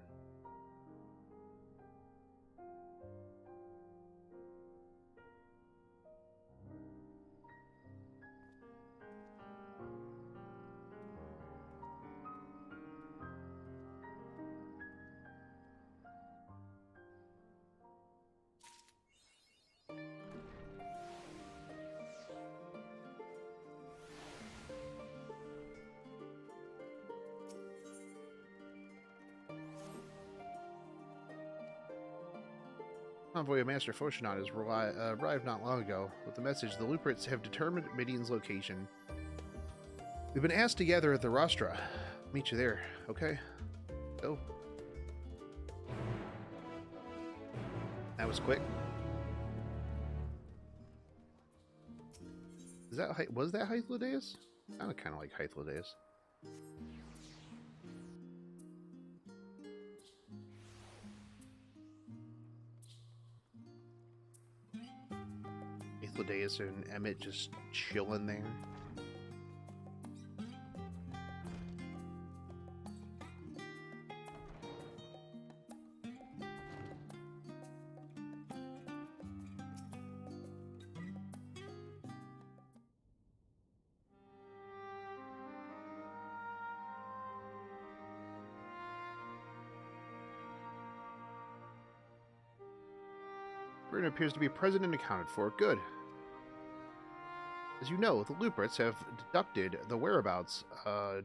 Convoy of Master Foshinot has arrived not long ago. With the message, the Luperits have determined Midian's location. We've been asked to gather at the Rostra. Meet you there, okay? Go. That was quick. Is that was that Hythlodaeus? Sounded kind of like Hythlodaeus. Hythlodaeus and Emmett just chilling there. Britain appears to be present and accounted for. Good. As you know, the Luperits have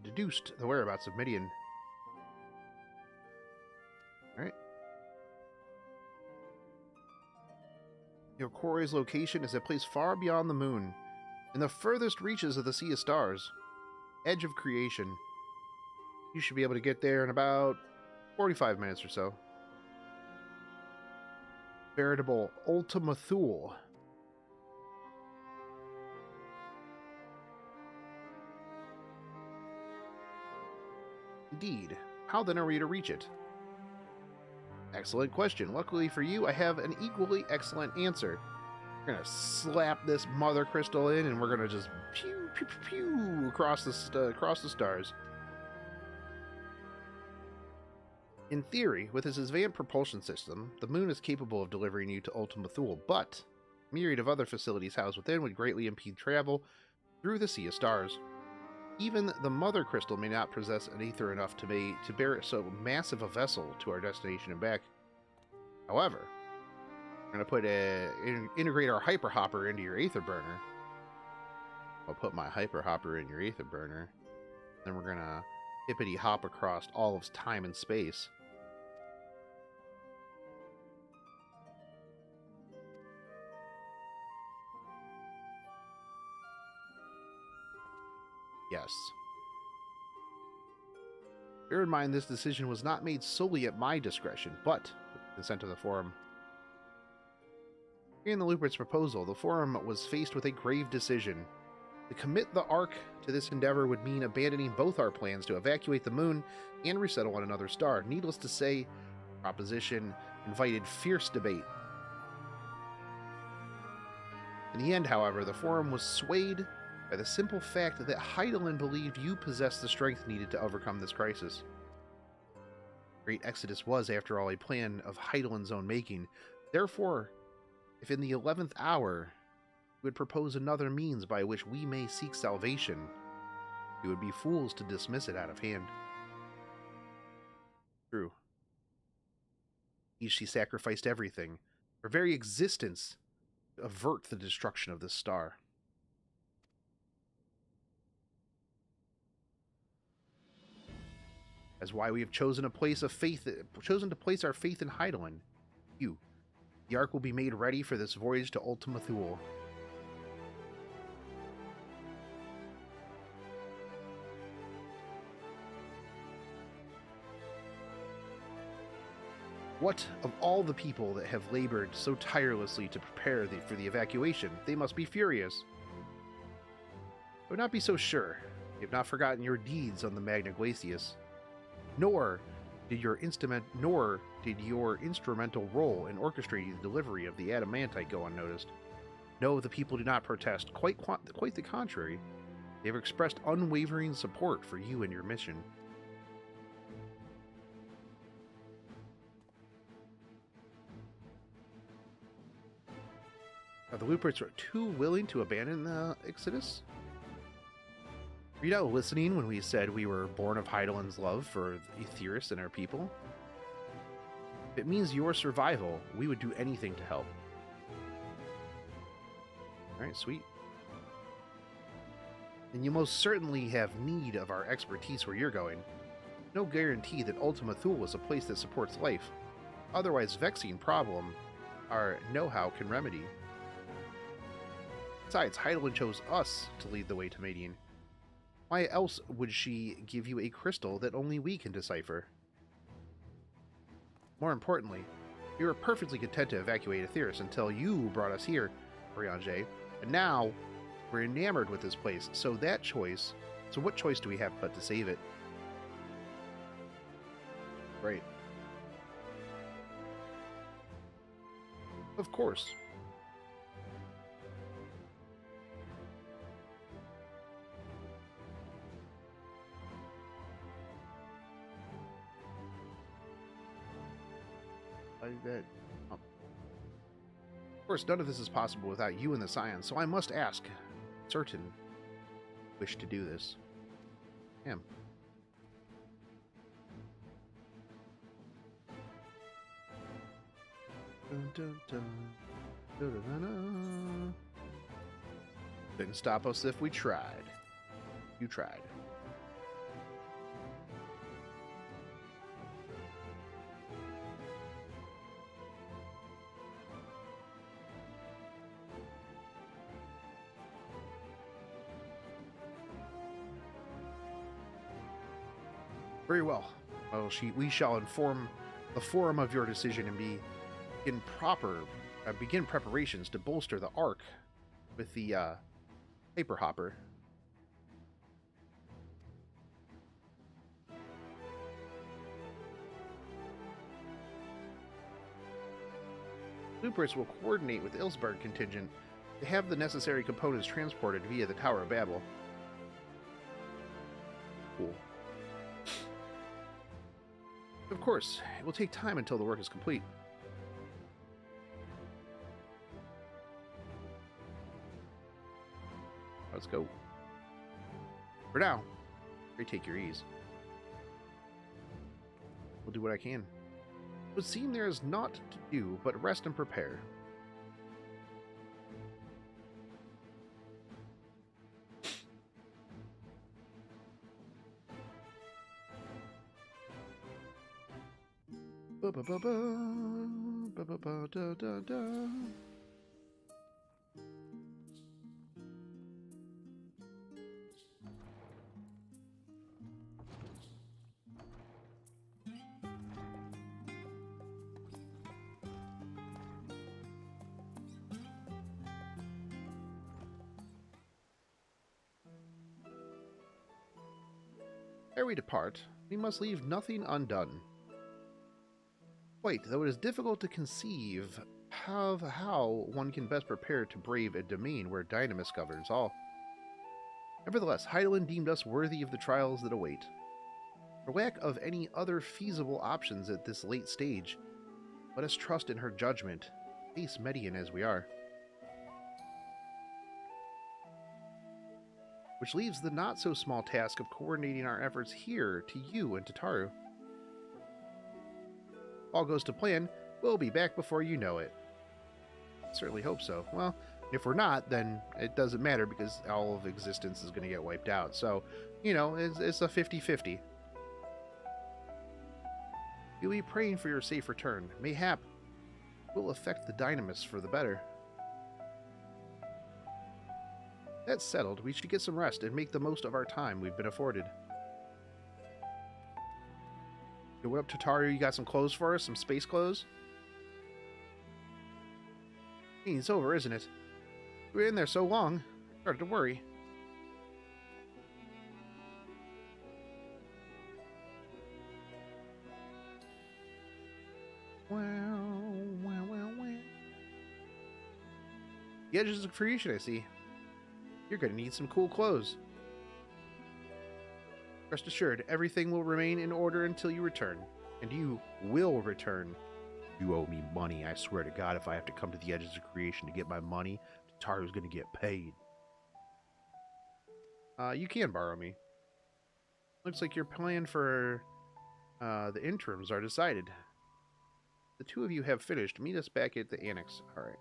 deduced the whereabouts of Midian. Alright. Your quarry's location is a place far beyond the moon, in the furthest reaches of the Sea of Stars, edge of creation. You should be able to get there in about 45 minutes or so. Veritable Ultima Thule. Indeed. How then are we to reach it? Excellent question. Luckily for you, I have an equally excellent answer. We're gonna slap this mother crystal in, and we're gonna just pew pew pew, pew across the stars. In theory, with its advanced propulsion system, the moon is capable of delivering you to Ultima Thule, but a myriad of other facilities housed within would greatly impede travel through the Sea of Stars. Even the Mother Crystal may not possess an ether enough to bear so massive a vessel to our destination and back. However, we're going to integrate our Hyper Hopper into your Aether Burner. I'll put my Hyper Hopper in your Aether Burner. Then we're going to hippity hop across all of time and space. Yes. Bear in mind, this decision was not made solely at my discretion, but with the consent of the Forum. In the Luperits' proposal, the Forum was faced with a grave decision. To commit the Ark to this endeavor would mean abandoning both our plans to evacuate the moon and resettle on another star. Needless to say, the proposition invited fierce debate. In the end, however, the Forum was swayed by the simple fact that Hydaelyn believed you possessed the strength needed to overcome this crisis. Great Exodus was, after all, a plan of Hydaelyn's own making. Therefore, if in the 11th hour you would propose another means by which we may seek salvation, we would be fools to dismiss it out of hand. True. She sacrificed everything, her very existence, to avert the destruction of this star. That's why we have chosen to place our faith in Hydaelyn. You. The Ark will be made ready for this voyage to Ultima Thule. What of all the people that have labored so tirelessly to prepare for the evacuation? They must be furious. But not be so sure. You have not forgotten your deeds on the Magna Glacius. Nor did your instrumental role in orchestrating the delivery of the adamantite go unnoticed. No, the people do not protest. Quite the contrary. They have expressed unwavering support for you and your mission. Are the Luperits too willing to abandon the Exodus? Were you not listening when we said we were born of Hydaelyn's love for Aetheris and our people? If it means your survival, we would do anything to help. Alright, sweet. And you most certainly have need of our expertise where you're going. No guarantee that Ultima Thule is a place that supports life. Otherwise, vexing problem our know-how can remedy. Besides, Heidelin chose us to lead the way to Madian. Why else would she give you a crystal that only we can decipher? More importantly, we were perfectly content to evacuate Aetheris until you brought us here, Urianger, and now we're enamored with this place, so what choice do we have but to save it? Right. Of course. Of course, none of this is possible without you and the Scions, so I must ask, certain wish to do this. Damn. Dun, dun, dun. Dun, dun, dun, dun. Couldn't stop us if we tried. You tried. Very well. Well, we shall inform the forum of your decision and begin preparations to bolster the Ark with the paper hopper. Blueprints will coordinate with Ilsberg contingent to have the necessary components transported via the Tower of Babel. Cool. Of course, it will take time until the work is complete. Let's go. For now, take your ease. We'll do what I can. It would seem there is naught to do but rest and prepare. Ba ba ba ba ba ba ba da da da. Ere we depart, we must leave nothing undone. Wait, though it is difficult to conceive of how one can best prepare to brave a domain where Dynamis governs all. Nevertheless, Heidelin deemed us worthy of the trials that await. For lack of any other feasible options at this late stage, let us trust in her judgment, face Median as we are. Which leaves the not-so-small task of coordinating our efforts here to you and to Taru. If all goes to plan, we'll be back before you know it. Certainly hope so. Well, if we're not, then it doesn't matter because all of existence is going to get wiped out. So, you know, it's a 50-50. You'll be praying for your safe return. Mayhap will affect the Dynamis for the better. That's settled. We should get some rest and make the most of our time we've been afforded. Yo, what up, Tataru? You got some clothes for us? Some space clothes? It's over, isn't it? We were in there so long. I started to worry. Wow. The edges of creation, I see. You're going to need some cool clothes. Rest assured, everything will remain in order until you return. And you will return. You owe me money. I swear to God, if I have to come to the edges of creation to get my money, Taru's going to get paid. You can borrow me. Looks like your plan for the interims are decided. The two of you have finished. Meet us back at the annex. All right.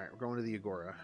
Alright, we're going to the Agora.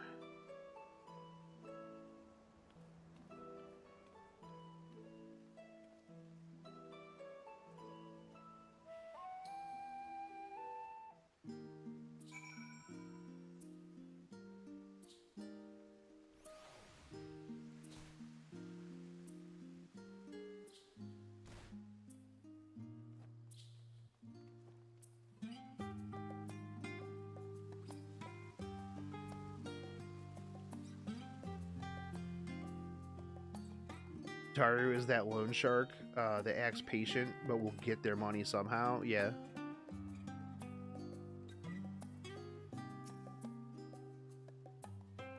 Taru is that loan shark that acts patient but will get their money somehow. Yeah.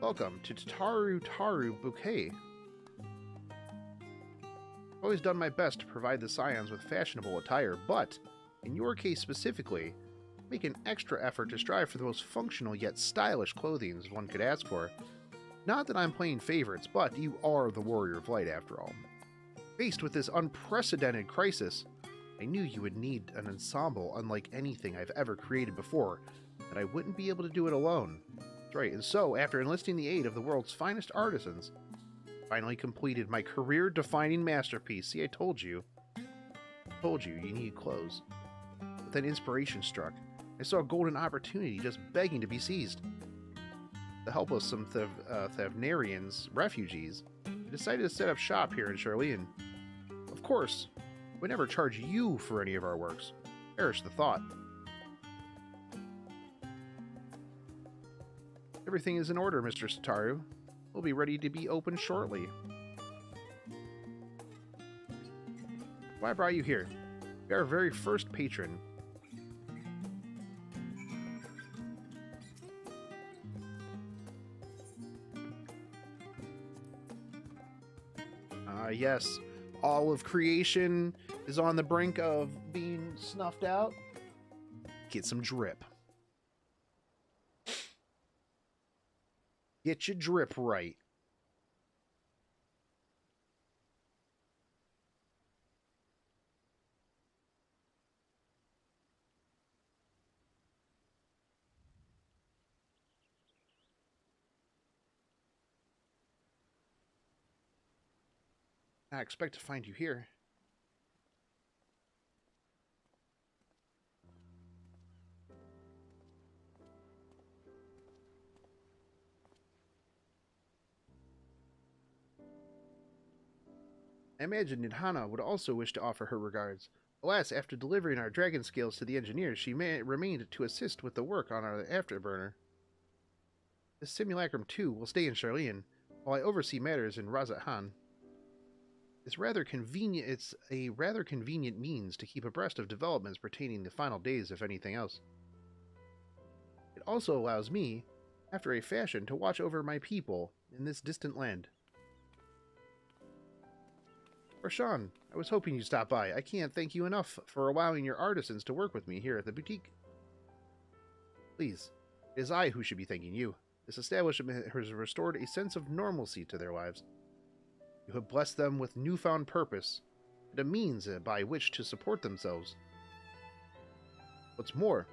Welcome to Taru Bouquet. I've always done my best to provide the Scions with fashionable attire, but in your case specifically, make an extra effort to strive for the most functional yet stylish clothing one could ask for. Not that I'm playing favorites, but you are the Warrior of Light after all. Faced with this unprecedented crisis, I knew you would need an ensemble unlike anything I've ever created before, that I wouldn't be able to do it alone. That's right, and so, after enlisting the aid of the world's finest artisans, I finally completed my career-defining masterpiece. See, I told you. You need clothes. But then inspiration struck. I saw a golden opportunity just begging to be seized. To help us some Thavnarians, refugees, I decided to set up shop here in Charlean. Of course, we never charge you for any of our works. Perish the thought. Everything is in order, Mr. Sataru. We'll be ready to be open shortly. Why brought you here? You're our very first patron. Yes, all of creation is on the brink of being snuffed out. Get some drip. Get your drip right. I expect to find you here. I imagine Nidhana would also wish to offer her regards. Alas, after delivering our dragon scales to the engineers, she remained to assist with the work on our afterburner. This simulacrum, too, will stay in Charlean, while I oversee matters in Razat-Han. It's a rather convenient means to keep abreast of developments pertaining to the final days, if anything else. It also allows me, after a fashion, to watch over my people in this distant land. Rashan, I was hoping you'd stop by. I can't thank you enough for allowing your artisans to work with me here at the boutique. Please, it is I who should be thanking you. This establishment has restored a sense of normalcy to their lives. You have blessed them with newfound purpose, and a means by which to support themselves. What's more,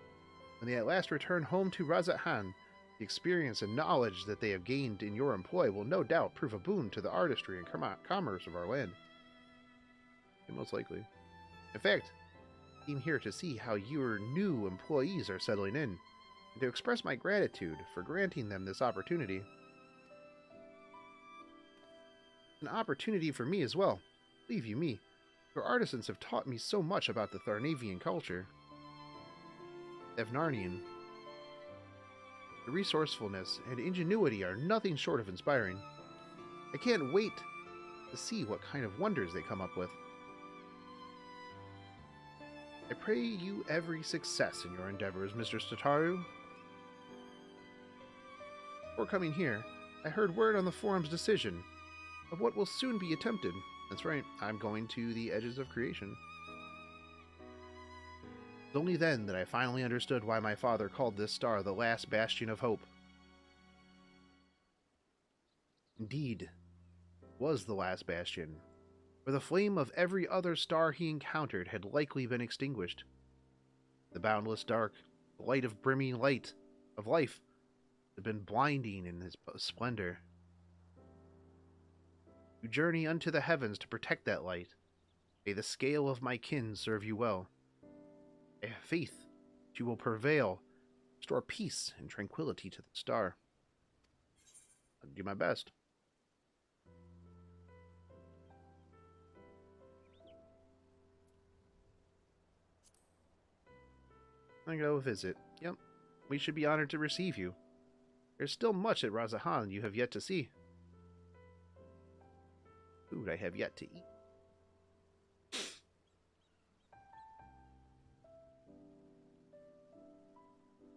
when they at last return home to Razat-Han, the experience and knowledge that they have gained in your employ will no doubt prove a boon to the artistry and commerce of our land. Most likely. In fact, I came here to see how your new employees are settling in, and to express my gratitude for granting them this opportunity. An opportunity for me as well. Believe you me, your artisans have taught me so much about the Tharnavian culture. Thavnarnian. The resourcefulness and ingenuity are nothing short of inspiring. I can't wait to see what kind of wonders they come up with. I pray you every success in your endeavors, Mr. Sataru. Before coming here, I heard word on the forum's decision of what will soon be attempted. That's right, I'm going to the edges of creation. It was only then that I finally understood why my father called this star the last bastion of hope. Indeed, it was the last bastion, where the flame of every other star he encountered had likely been extinguished. The boundless dark, the light of brimming light, of life, have been blinding in his splendor. You journey unto the heavens to protect that light. May the scale of my kin serve you well. I have faith that you will prevail, restore peace and tranquility to the star. I'll do my best. I go visit. Yep, we should be honored to receive you. There's still much at Razahan you have yet to see. Food I have yet to eat.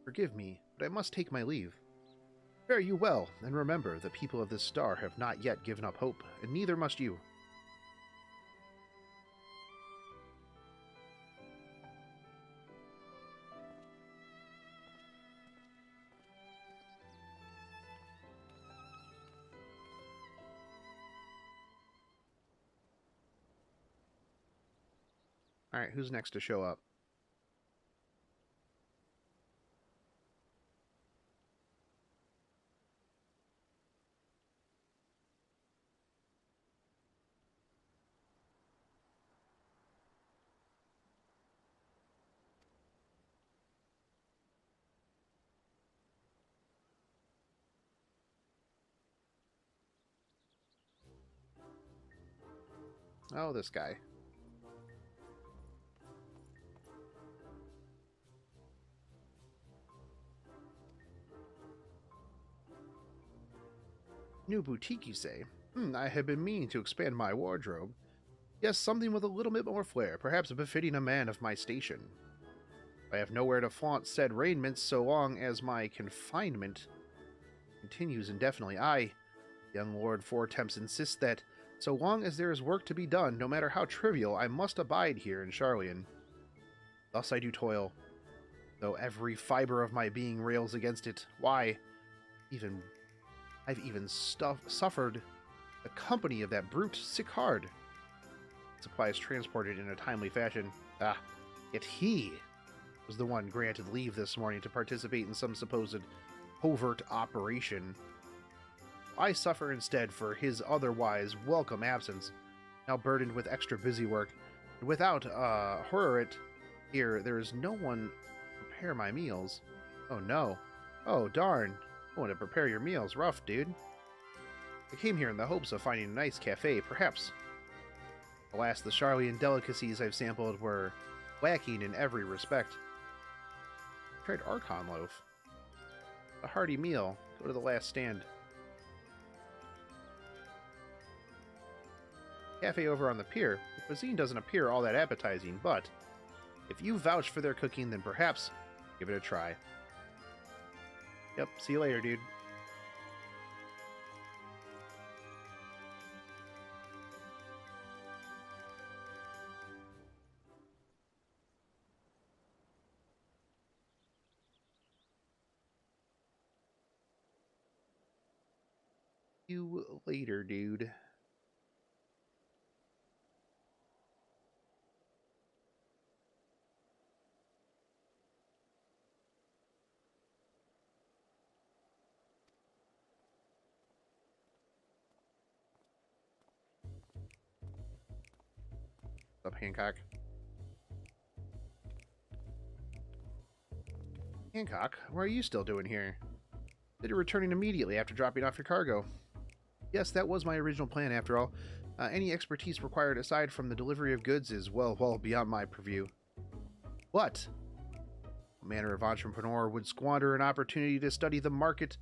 Forgive me, but I must take my leave. Fare you well, and remember, the people of this star have not yet given up hope, and neither must you. Alright, who's next to show up? Oh, this guy. New boutique, you say? I have been meaning to expand my wardrobe. Yes, something with a little bit more flair, perhaps befitting a man of my station. I have nowhere to flaunt said raiment so long as my confinement continues indefinitely. I, young Lord Fourtemps, insist that so long as there is work to be done, no matter how trivial, I must abide here in Charlian. Thus I do toil, though every fiber of my being rails against it. Why, I've even suffered the company of that brute Sicard. Supplies transported in a timely fashion. Yet he was the one granted leave this morning to participate in some supposed covert operation. I suffer instead for his otherwise welcome absence, now burdened with extra busy work. Without Horrit here, there is no one to prepare my meals. Oh no. Oh darn. No one to prepare your meals. Rough, dude. I came here in the hopes of finding a nice cafe, perhaps. Alas, the Charlian delicacies I've sampled were lacking in every respect. I tried Archon loaf. A hearty meal. Go to the last stand. Cafe over on the pier. The cuisine doesn't appear all that appetizing, but if you vouch for their cooking, then perhaps give it a try. Yep, see you later, dude. You later, dude. What's up, Hancock? Hancock, what are you still doing here? Said you're returning immediately after dropping off your cargo. Yes, that was my original plan, after all. Any expertise required aside from the delivery of goods is well beyond my purview. What? What manner of entrepreneur would squander an opportunity to study the market?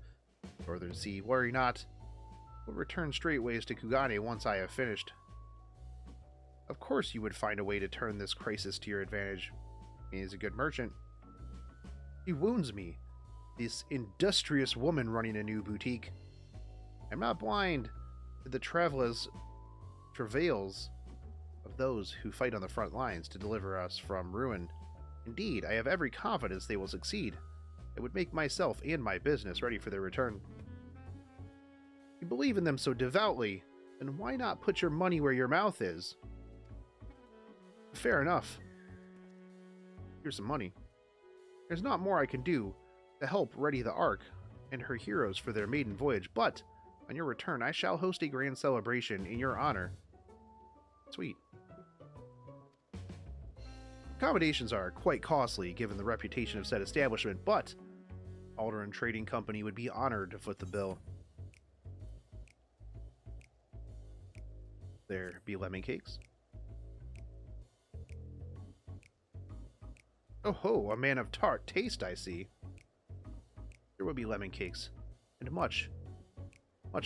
Northern Sea, worry not. We'll return straightways to Kugane once I have finished. Of course you would find a way to turn this crisis to your advantage. He is a good merchant. He wounds me. This industrious woman running a new boutique. I'm not blind to the travails of those who fight on the front lines to deliver us from ruin. Indeed, I have every confidence they will succeed. I would make myself and my business ready for their return. You believe in them so devoutly, then why not put your money where your mouth is? Fair enough. Here's some money. There's not more I can do to help ready the Ark, and her heroes for their maiden voyage, but on your return, I shall host a grand celebration in your honor. Sweet. Accommodations are quite costly given the reputation of said establishment, but Alderaan Trading Company would be honored to foot the bill. There be lemon cakes. Oh ho, a man of tart taste, I see. There will be lemon cakes, and much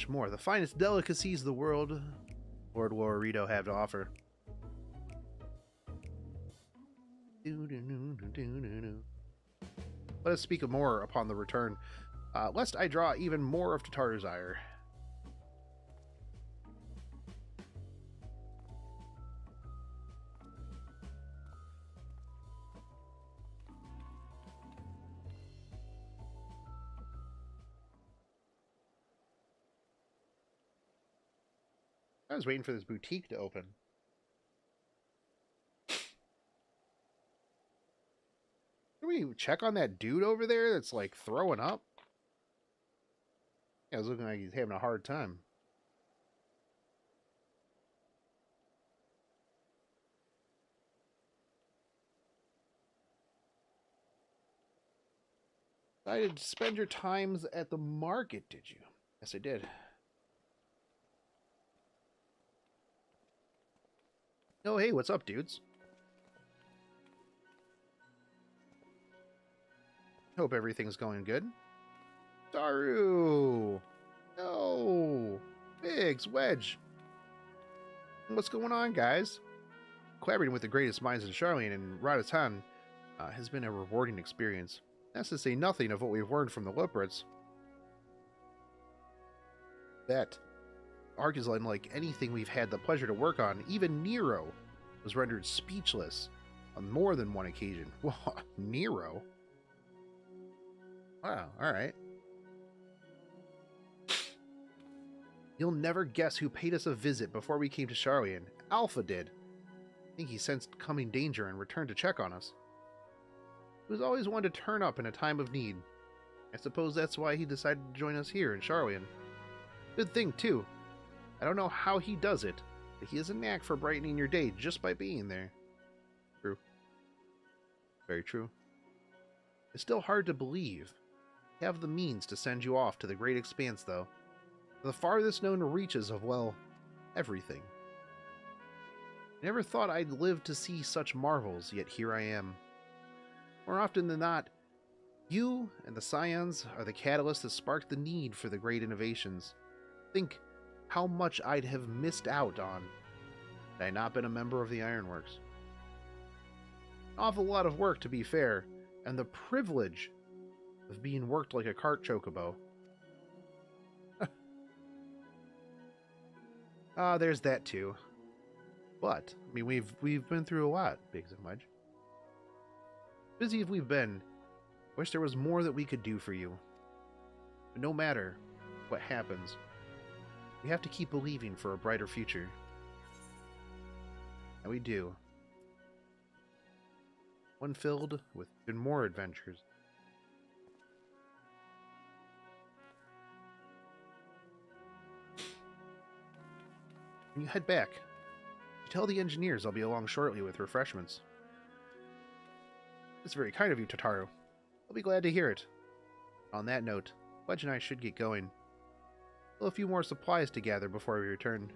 more. The finest delicacies the world Lord Warrido have to offer. Let us speak of more upon the return, lest I draw even more of Tatar's ire. I was waiting for this boutique to open. Can we check on that dude over there that's like throwing up? Yeah, it's looking like he's having a hard time. Decided to spend your times at the market, did you? Yes, I did. Oh, hey, what's up, dudes? Hope everything's going good. Daru! No! Biggs, Wedge! What's going on, guys? Collaborating with the greatest minds in Charlene and Radatan has been a rewarding experience. That's to say nothing of what we've learned from the Liprets. That arc is unlike anything we've had the pleasure to work on. Even Nero was rendered speechless on more than one occasion. Nero? Wow, alright. You'll never guess who paid us a visit before we came to Charlian. Alpha did. I think he sensed coming danger and returned to check on us. He was always one to turn up in a time of need. I suppose that's why he decided to join us here in Charlian. Good thing, too. I don't know how he does it, but he has a knack for brightening your day just by being there. True. Very true. It's still hard to believe. We have the means to send you off to the great expanse, though. The farthest known reaches of, well, everything. I never thought I'd live to see such marvels, yet here I am. More often than not, you and the Scions are the catalyst that sparked the need for the great innovations. Think how much I'd have missed out on had I not been a member of the Ironworks. An awful lot of work, to be fair, and the privilege of being worked like a cart chocobo. There's that too. But, I mean, we've been through a lot, Biggs and Wedge. Busy as we've been, wish there was more that we could do for you. But no matter what happens, we have to keep believing for a brighter future. And we do. One filled with even more adventures. When you head back, tell the engineers I'll be along shortly with refreshments. It's very kind of you, Tataru. I'll be glad to hear it. On that note, Wedge and I should get going. Still a few more supplies to gather before we return.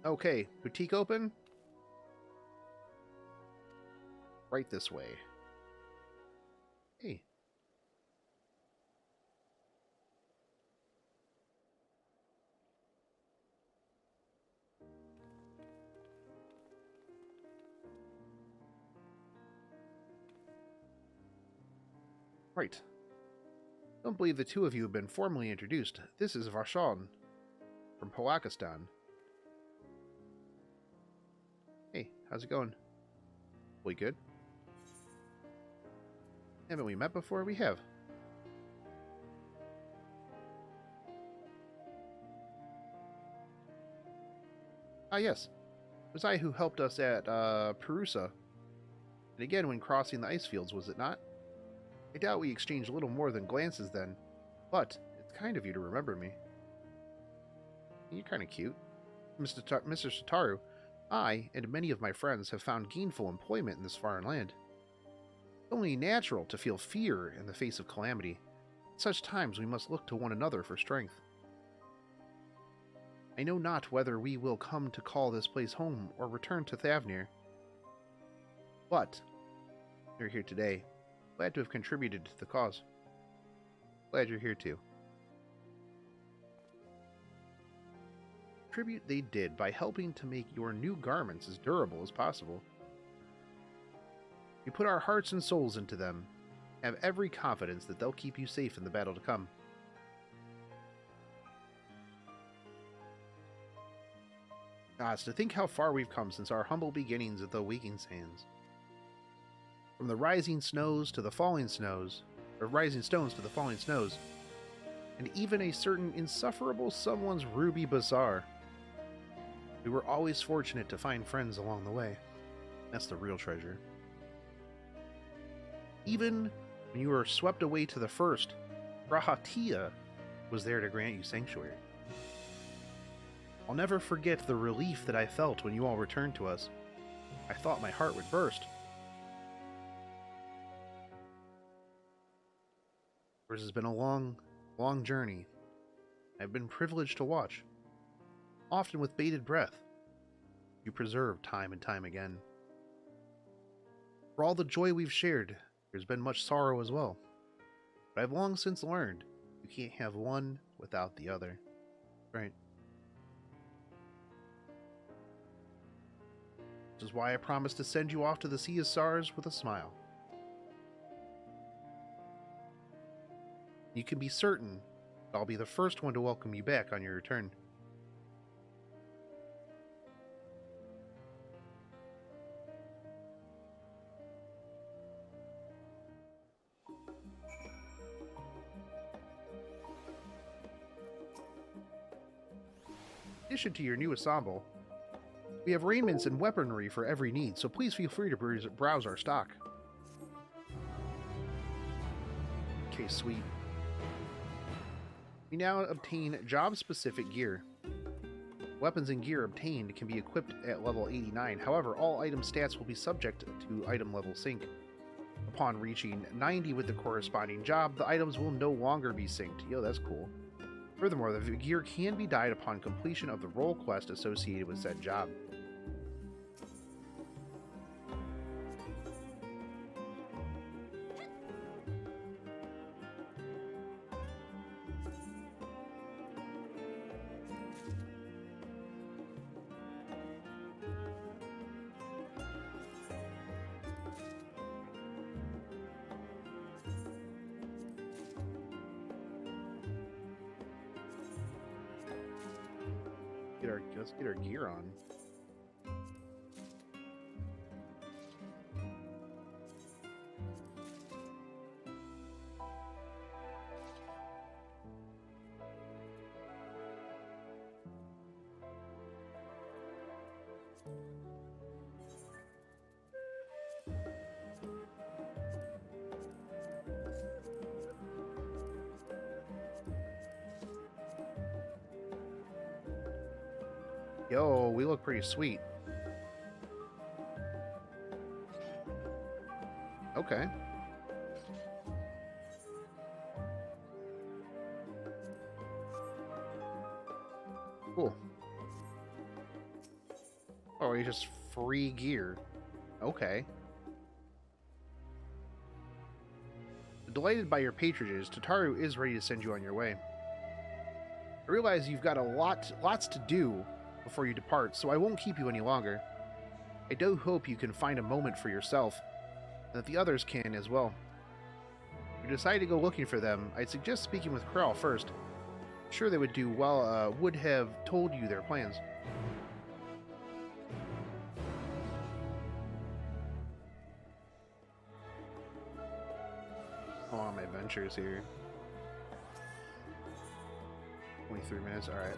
Okay, boutique open? Right this way. Hey. Right. Don't believe the two of you have been formally introduced. This is Varshan from Powakistan. Hey, how's it going? We good? Haven't we met before? We have. Ah, yes. It was I who helped us at Perusa. And again when crossing the ice fields, was it not? I doubt we exchanged little more than glances then, but it's kind of you to remember me. You're kind of cute. Mr. Sataru, I and many of my friends have found gainful employment in this foreign land. It's only natural to feel fear in the face of calamity. At such times we must look to one another for strength. I know not whether we will come to call this place home or return to Thavnir. But you're here today. Glad to have contributed to the cause. Glad you're here too. Tribute they did by helping to make your new garments as durable as possible. We put our hearts and souls into them. Have every confidence that they'll keep you safe in the battle to come. Gods, to think how far we've come since our humble beginnings at the Waking Sands. From the rising snows to the falling snows, or rising stones to the falling snows, and even a certain insufferable someone's ruby bazaar. We were always fortunate to find friends along the way. That's the real treasure. Even when you were swept away to the first, Rahatia was there to grant you sanctuary. I'll never forget the relief that I felt when you all returned to us. I thought my heart would burst. Yours has been a long, long journey. I've been privileged to watch. Often with bated breath. You preserve time and time again. For all the joy we've shared, there's been much sorrow as well. But I've long since learned you can't have one without the other. Right? This is why I promised to send you off to the Sea of Stars with a smile. You can be certain that I'll be the first one to welcome you back on your return. In addition to your new ensemble, we have raiments and weaponry for every need, so please feel free to browse our stock. Okay, sweet. We now obtain job-specific gear. Weapons and gear obtained can be equipped at level 89. However, all item stats will be subject to item level sync. Upon reaching 90 with the corresponding job, the items will no longer be synced. Yo, that's cool. Furthermore, the gear can be dyed upon completion of the role quest associated with said job. Let's get our gear on. Yo, we look pretty sweet. Okay. Cool. Oh, you just free gear. Okay. Delighted by your patronages, Tataru is ready to send you on your way. I realize you've got lots to do before you depart, so I won't keep you any longer. I do hope you can find a moment for yourself, and that the others can as well. If you decide to go looking for them, I'd suggest speaking with Krell first. I'm sure they would do well, would have told you their plans. adventures here. 23 minutes, alright.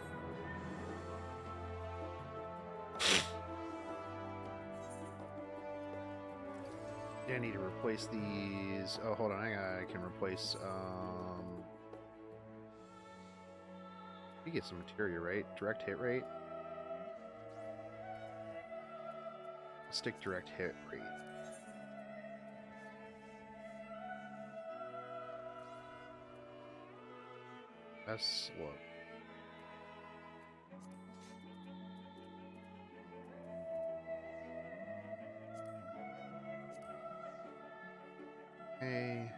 Yeah, I need to replace these. Oh, hold on, I can replace, you get some materia, right? Direct hit rate? Stick direct hit rate. That's slow. Okay.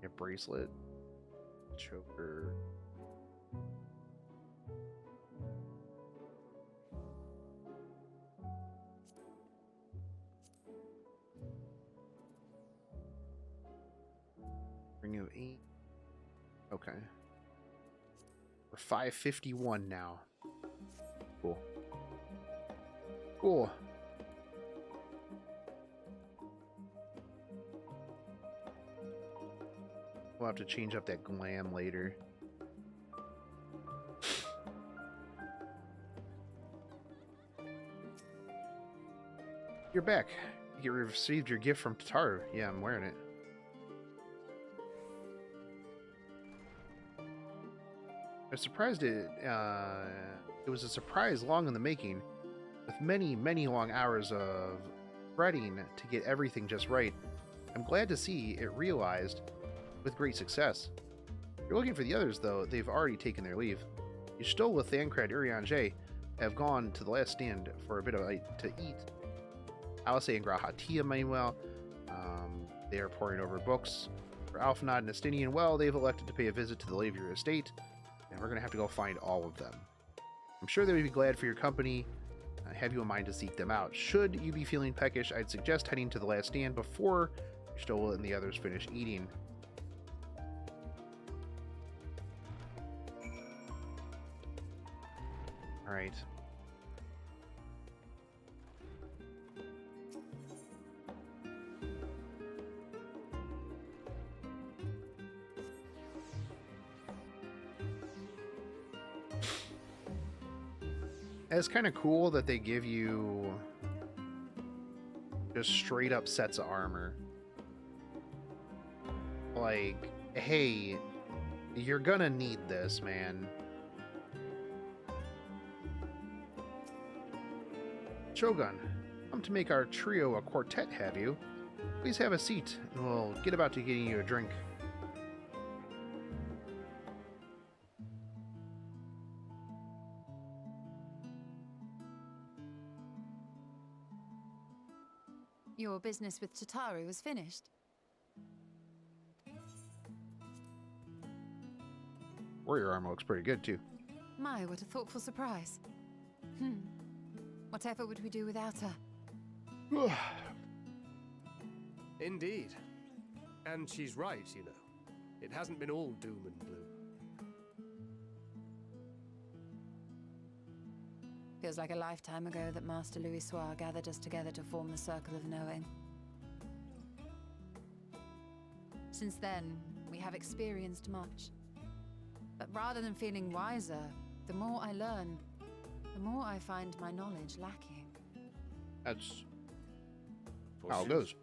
A bracelet, choker. Ring of 8. Okay. We're 551 now. Cool. Cool. We'll have to change up that glam later. You're back. You received your gift from Tataru. Yeah, I'm wearing it. I was surprised it was a surprise long in the making, with many, many long hours of fretting to get everything just right. I'm glad to see it realized with great success. If you're looking for the others, though, they've already taken their leave. You still with Thancred Urianger have gone to the last stand for a bit of to eat. Alice and Grahatia, meanwhile, they are poring over books. For Alphanod and Estinian, well, they've elected to pay a visit to the Lavier estate, and we're going to have to go find all of them. I'm sure they would be glad for your company. Have you in mind to seek them out? Should you be feeling peckish, I'd suggest heading to the last stand before Stoll and the others finish eating. All right. It's kind of cool that they give you just straight up sets of armor. Like, hey, you're gonna need this, man. Shogun, come to make our trio a quartet, have you? Please have a seat, and we'll get about to getting you a drink. Your business with Tataru was finished. Warrior armor looks pretty good, too. My, what a thoughtful surprise. Whatever would we do without her? Indeed. And she's right, you know. It hasn't been all doom and gloom. Feels like a lifetime ago that Master Louis Soir gathered us together to form the Circle of Knowing. Since then, we have experienced much. But rather than feeling wiser, the more I learn, the more I find my knowledge lacking. That's how it goes.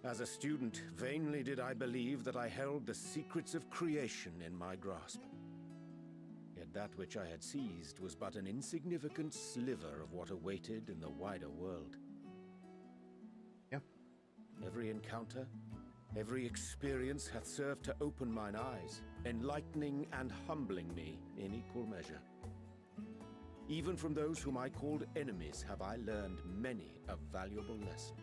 As a student, vainly did I believe that I held the secrets of creation in my grasp. Yet that which I had seized was but an insignificant sliver of what awaited in the wider world. Yeah. Every encounter, every experience hath served to open mine eyes, enlightening and humbling me in equal measure. Even from those whom I called enemies have I learned many a valuable lesson.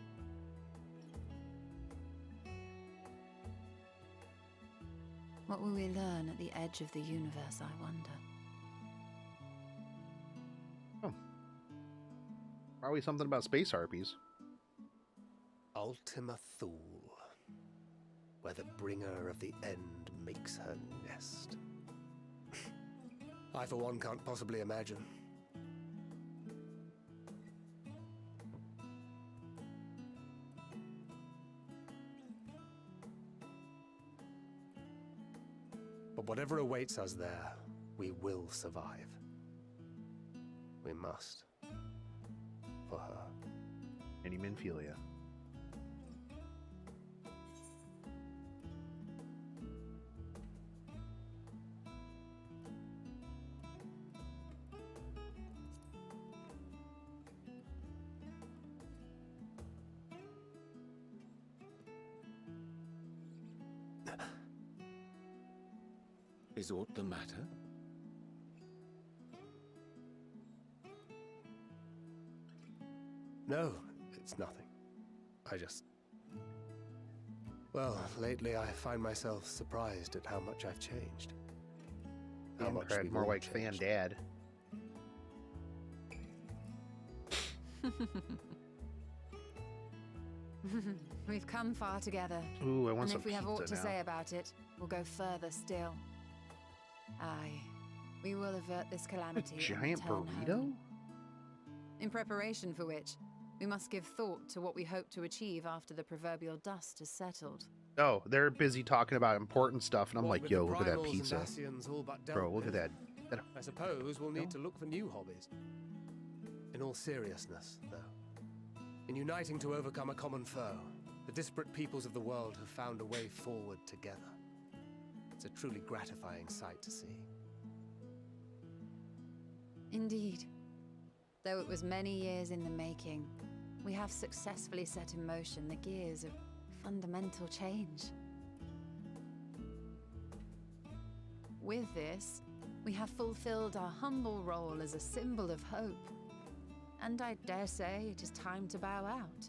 What will we learn at the edge of the universe, I wonder? Oh. Probably something about space harpies. Ultima Thule, where the bringer of the end makes her nest. I, for one, can't possibly imagine. But whatever awaits us there, we will survive. We must. For her. Any Minphilia. Is aught the matter? No, it's nothing. I just... Well, lately I find myself surprised at how much I've changed. How much we've more all like changed. fan dad. We've come far together. Ooh, I want and some if we have aught pizza to now. say about it, we'll go further still. Aye, we will avert this calamity. and Giant return burrito? home. In preparation for which, we must give thought to what we hope to achieve after the proverbial dust has settled. Oh, they're busy talking about important stuff, and I'm What like, with yo, the look at that primals and pizza. Ascians all but dealt Bro, look at with, that. I suppose we'll need to look for new hobbies. In all seriousness, though. In uniting to overcome a common foe, the disparate peoples of the world have found a way forward together. It's a truly gratifying sight to see. Indeed. Though it was many years in the making, we have successfully set in motion the gears of fundamental change. With this, we have fulfilled our humble role as a symbol of hope. And I dare say it is time to bow out.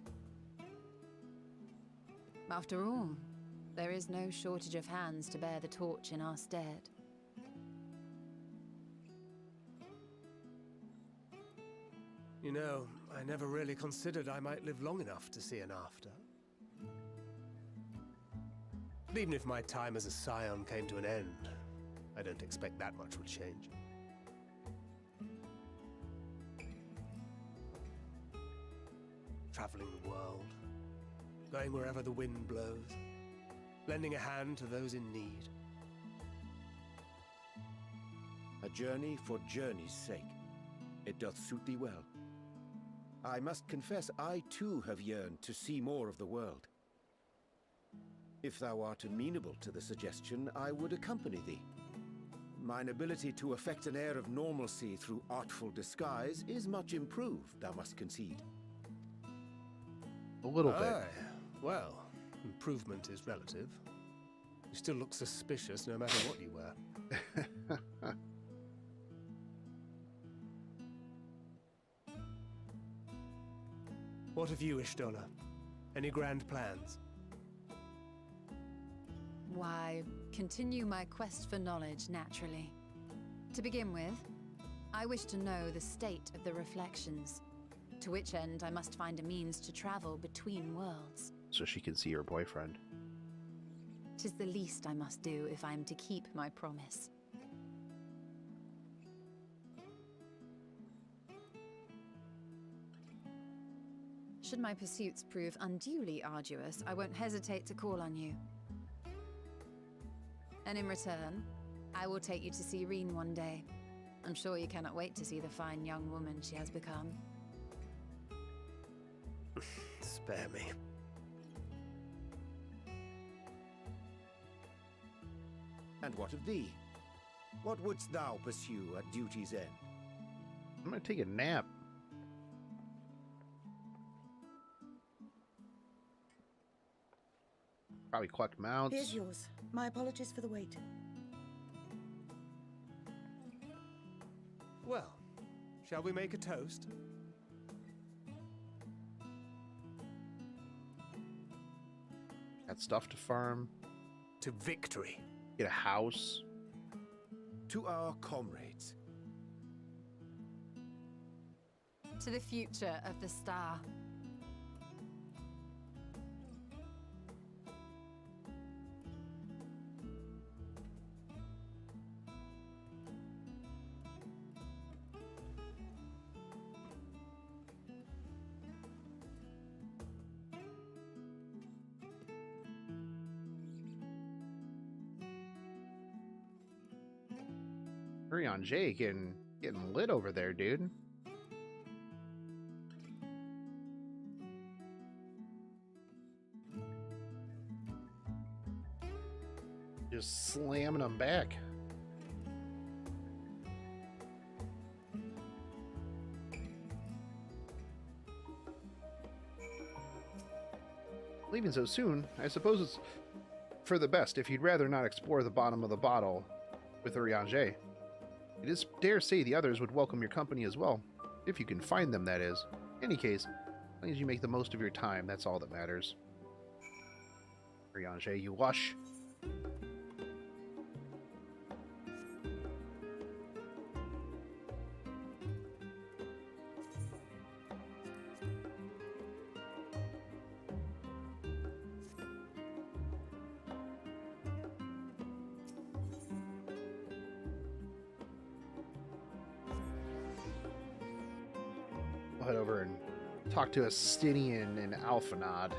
After all, there is no shortage of hands to bear the torch in our stead. You know, I never really considered I might live long enough to see an after. But even if my time as a scion came to an end, I don't expect that much would change. Traveling the world, going wherever the wind blows, lending a hand to those in need. A journey for journey's sake. It doth suit thee well. I must confess, I too have yearned to see more of the world. If thou art amenable to the suggestion, I would accompany thee. Mine ability to effect an air of normalcy through artful disguise is much improved, thou must concede. A little bit. Aye. Well, improvement is relative. You still look suspicious no matter what you wear. What of you, Ishtola? Any grand plans? Why, continue my quest for knowledge, naturally. To begin with, I wish to know the state of the reflections, to which end I must find a means to travel between worlds. So she can see her boyfriend. 'Tis the least I must do if I am to keep my promise. Should my pursuits prove unduly arduous, I won't hesitate to call on you. And in return, I will take you to see Reen one day. I'm sure you cannot wait to see the fine young woman she has become. Spare me. And what of thee? What wouldst thou pursue at duty's end? I'm gonna take a nap. Probably collect mounts. Here's yours. My apologies for the wait. Well, shall we make a toast? Got stuff to farm. To victory. Get a house. To our comrades. To the future of the star. On Jake getting lit over there, dude. Just slamming them back. Leaving so soon, I suppose it's for the best if you'd rather not explore the bottom of the bottle with Urianger. It is dare say the others would welcome your company as well, if you can find them, that is. In any case, as long as you make the most of your time, that's all that matters. Urianger, you lush. Head over and talk to Astinian and Alphanod.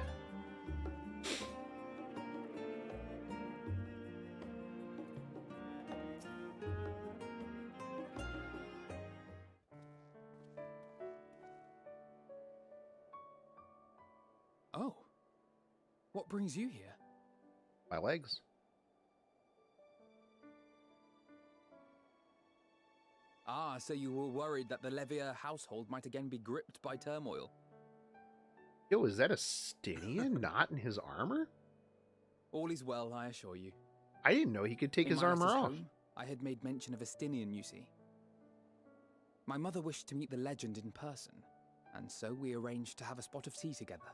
Oh. What brings you here? My legs. Ah, so you were worried that the Levier household might again be gripped by turmoil. Yo, is that a Astinian not in his armor? All is well, I assure you. I didn't know he could take his armor off. Home, I had made mention of Astinian, you see. My mother wished to meet the legend in person, and so we arranged to have a spot of tea together.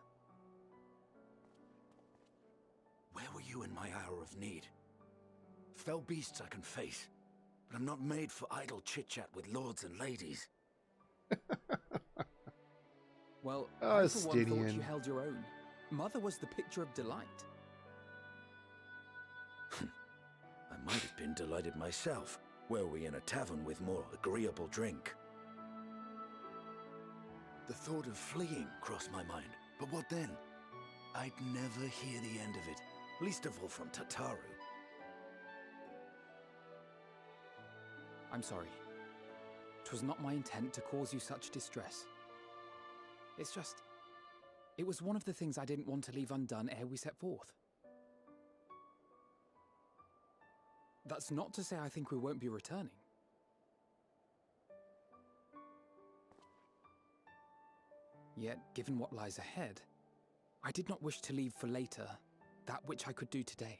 Where were you in my hour of need? Fell beasts I can face, but I'm not made for idle chit-chat with lords and ladies. Well, oh, I for one thought you held your own. Mother was the picture of delight. I might have been delighted myself, were we in a tavern with more agreeable drink. The thought of fleeing crossed my mind, but what then? I'd never hear the end of it, least of all from Tataru. I'm sorry. 'Twas not my intent to cause you such distress. It's just... it was one of the things I didn't want to leave undone ere we set forth. That's not to say I think we won't be returning. Yet, given what lies ahead, I did not wish to leave for later that which I could do today.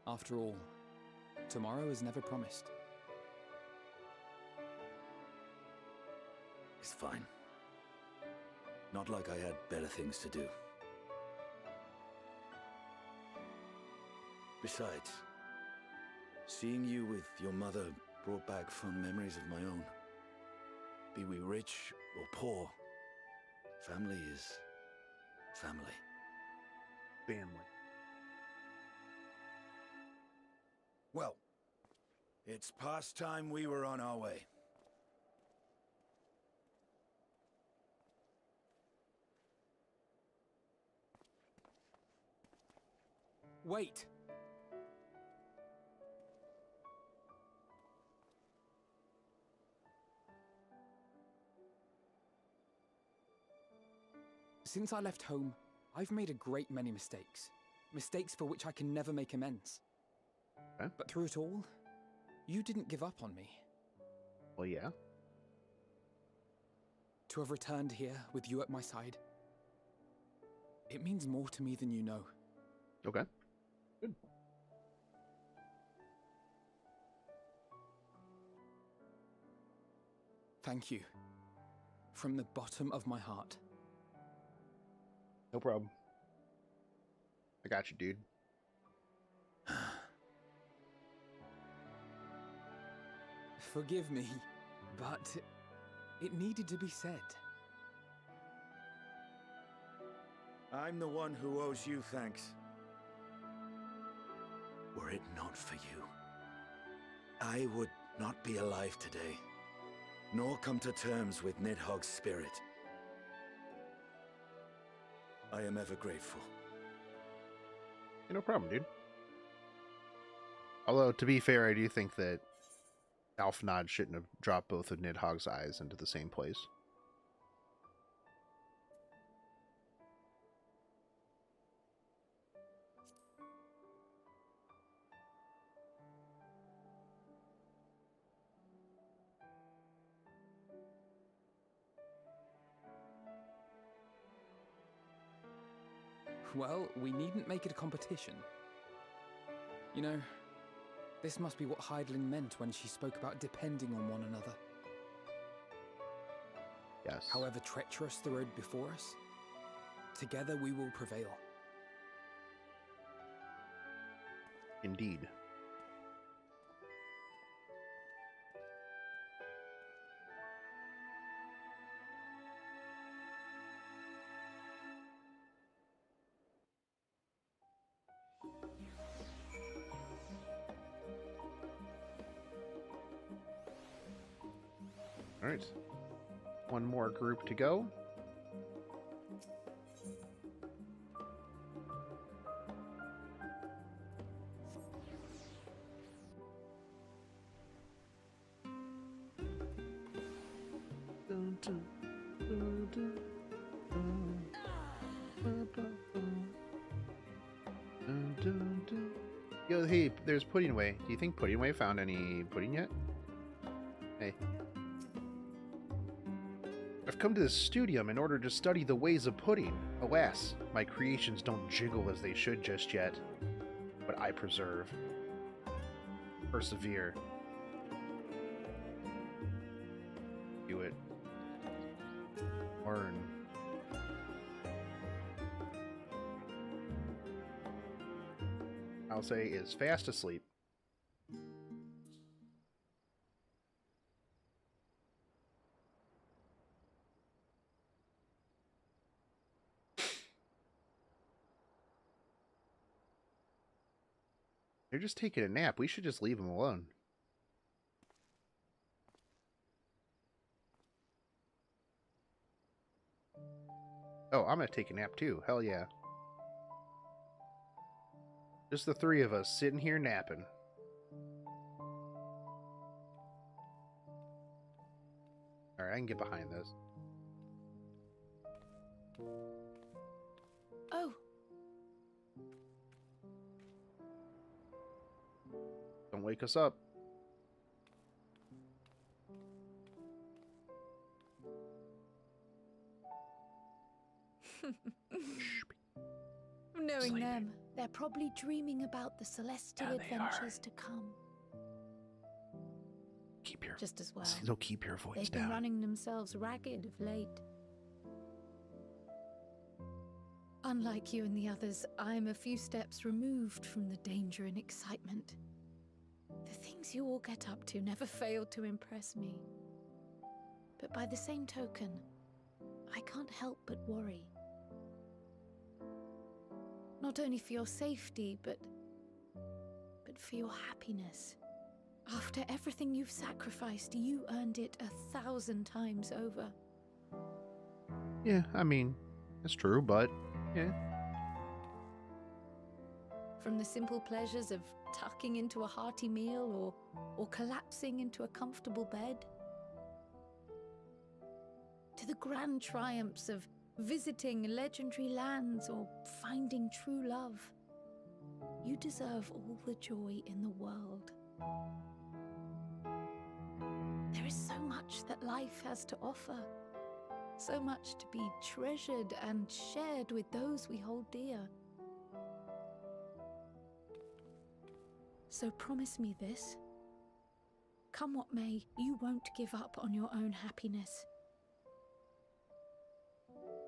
After all, tomorrow is never promised. It's fine. Not like I had better things to do. Besides, seeing you with your mother brought back fond memories of my own. Be we rich or poor, family is family. Family. Well, it's past time we were on our way. Wait! Since I left home, I've made a great many mistakes. Mistakes for which I can never make amends. Okay. But through it all, you didn't give up on me. Well, yeah. To have returned here with you at my side, it means more to me than you know. Okay. Good. Thank you. From the bottom of my heart. No problem. I got you, dude. Forgive me, but it needed to be said. I'm the one who owes you thanks. Were it not for you, I would not be alive today, nor come to terms with Nidhogg's spirit. I am ever grateful. Yeah, no problem, dude. Although, to be fair, I do think that Alfnod shouldn't have dropped both of Nidhogg's eyes into the same place. Well, we needn't make it a competition. You know, this must be what Hydaelyn meant when she spoke about depending on one another. Yes. However treacherous the road before us, together we will prevail. Indeed. All right. One more group to go. Yo, hey, there's Puddingway. Do you think Puddingway found any pudding yet? Hey. I've come to this studium in order to study the ways of pudding. Alas, my creations don't jiggle as they should just yet. But I persevere. Do it. Learn. I'll say is fast asleep. They're just taking a nap. We should just leave them alone. Oh, I'm gonna take a nap too. Hell yeah. Just the three of us sitting here napping. Alright, I can get behind this. Oh. Don't wake us up. Knowing them, they're probably dreaming about the celestial adventures to come. Keep your just as well. So keep your voice They've down. been running themselves ragged of late. Unlike you and the others, I'm a few steps removed from the danger and excitement. The things you all get up to never fail to impress me. But by the same token, I can't help but worry. Not only for your safety, but for your happiness. After everything you've sacrificed, you earned it 1,000 times over. Yeah, I mean, that's true, but yeah. From the simple pleasures of tucking into a hearty meal or collapsing into a comfortable bed, to the grand triumphs of visiting legendary lands or finding true love, you deserve all the joy in the world. There is so much that life has to offer, so much to be treasured and shared with those we hold dear. So promise me this. Come what may, you won't give up on your own happiness.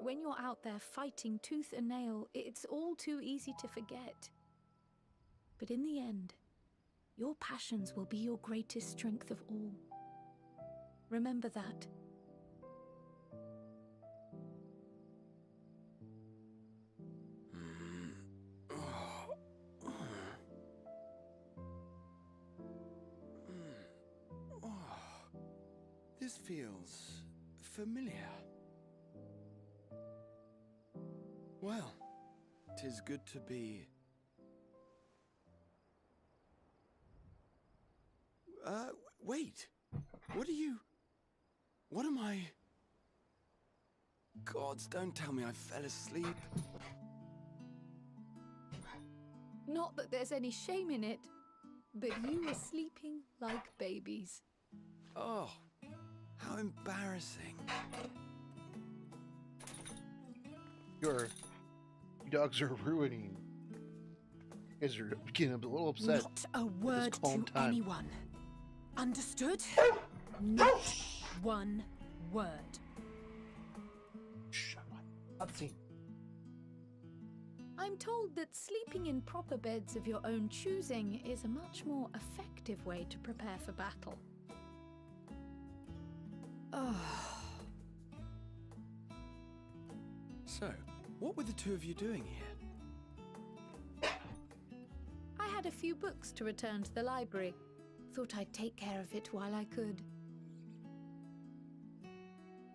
When you're out there fighting tooth and nail, it's all too easy to forget. But in the end, your passions will be your greatest strength of all. Remember that. This feels familiar. Well, 'tis good to be... wait. What am I... Gods, don't tell me I fell asleep. Not that there's any shame in it, but you were sleeping like babies. Oh, how embarrassing. You dogs are ruining. You guys are getting a little upset. Not a word to anyone. Understood? Not one word. Shut up. Obscene. I'm told that sleeping in proper beds of your own choosing is a much more effective way to prepare for battle. So, what were the two of you doing here? I had a few books to return to the library. Thought I'd take care of it while I could.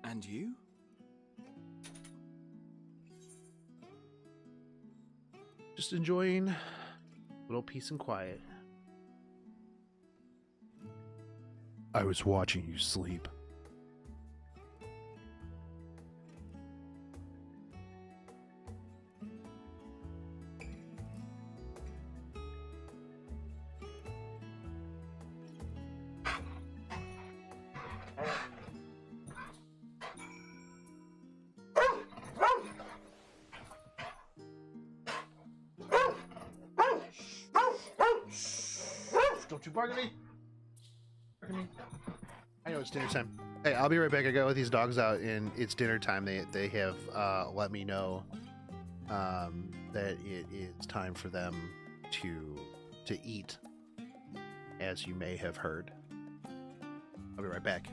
And you? Just enjoying a little peace and quiet. I was watching you sleep. Don't you bark at me. Bark at me. I know it's dinner time. Hey, I'll be right back. I got with these dogs out and it's dinner time. They have let me know that it is time for them to eat, as you may have heard. I'll be right back.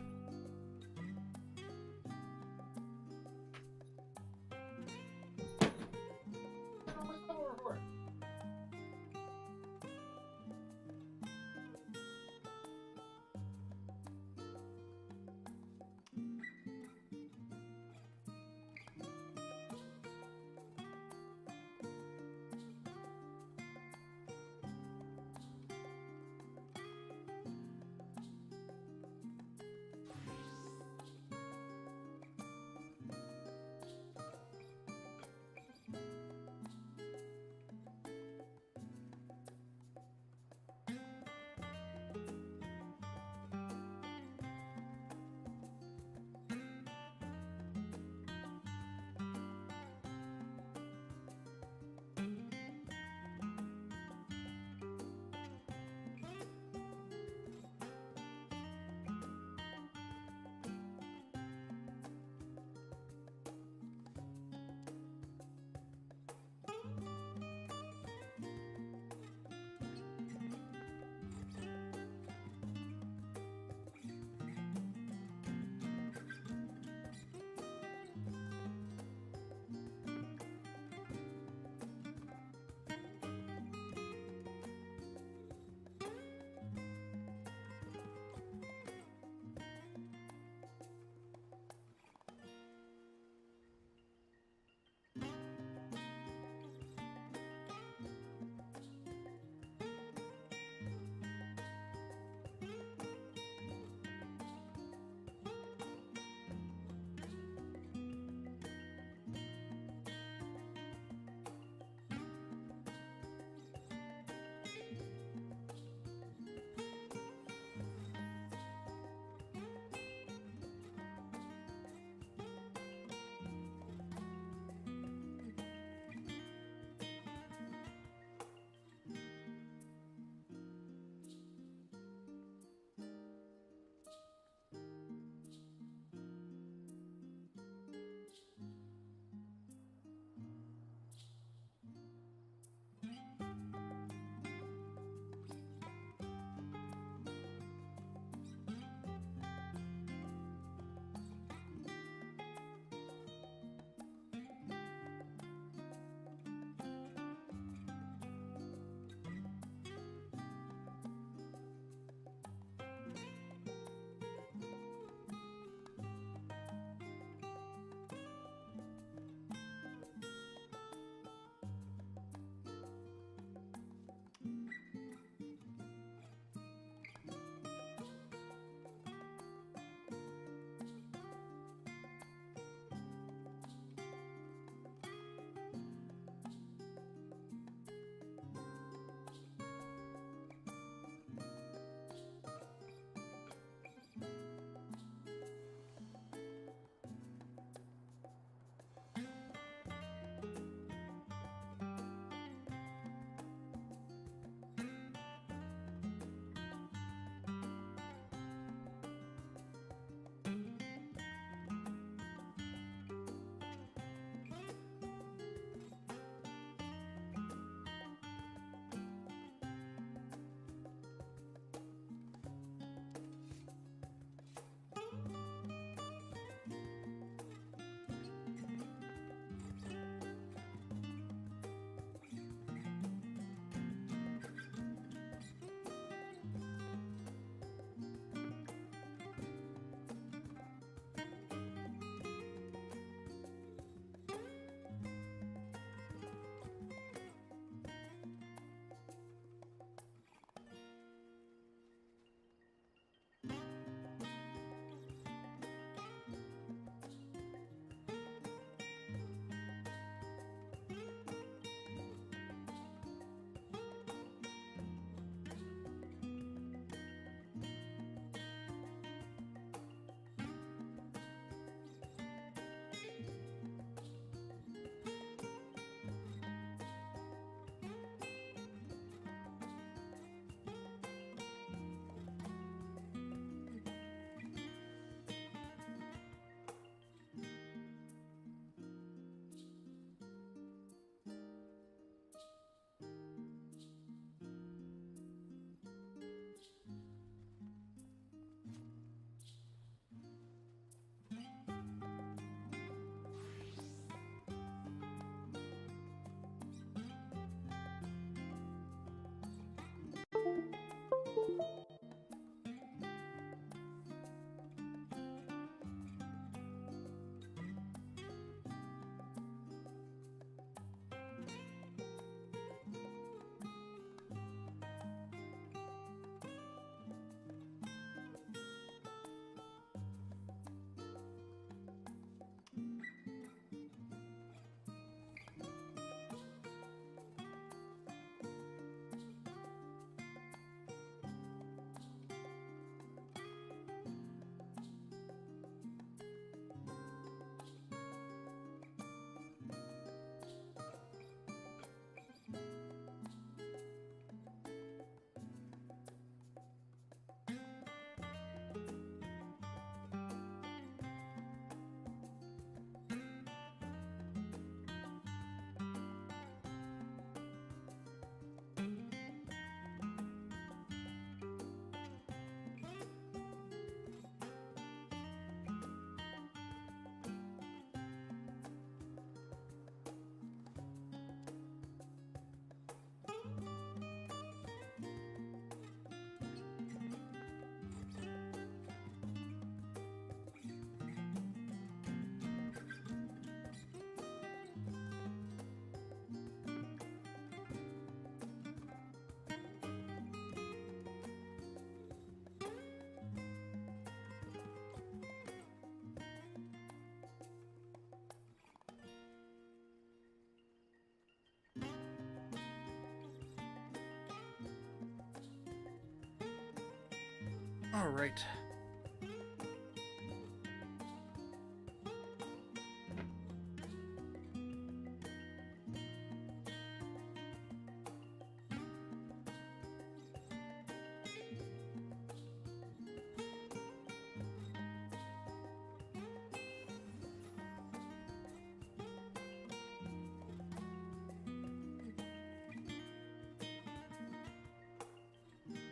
All right.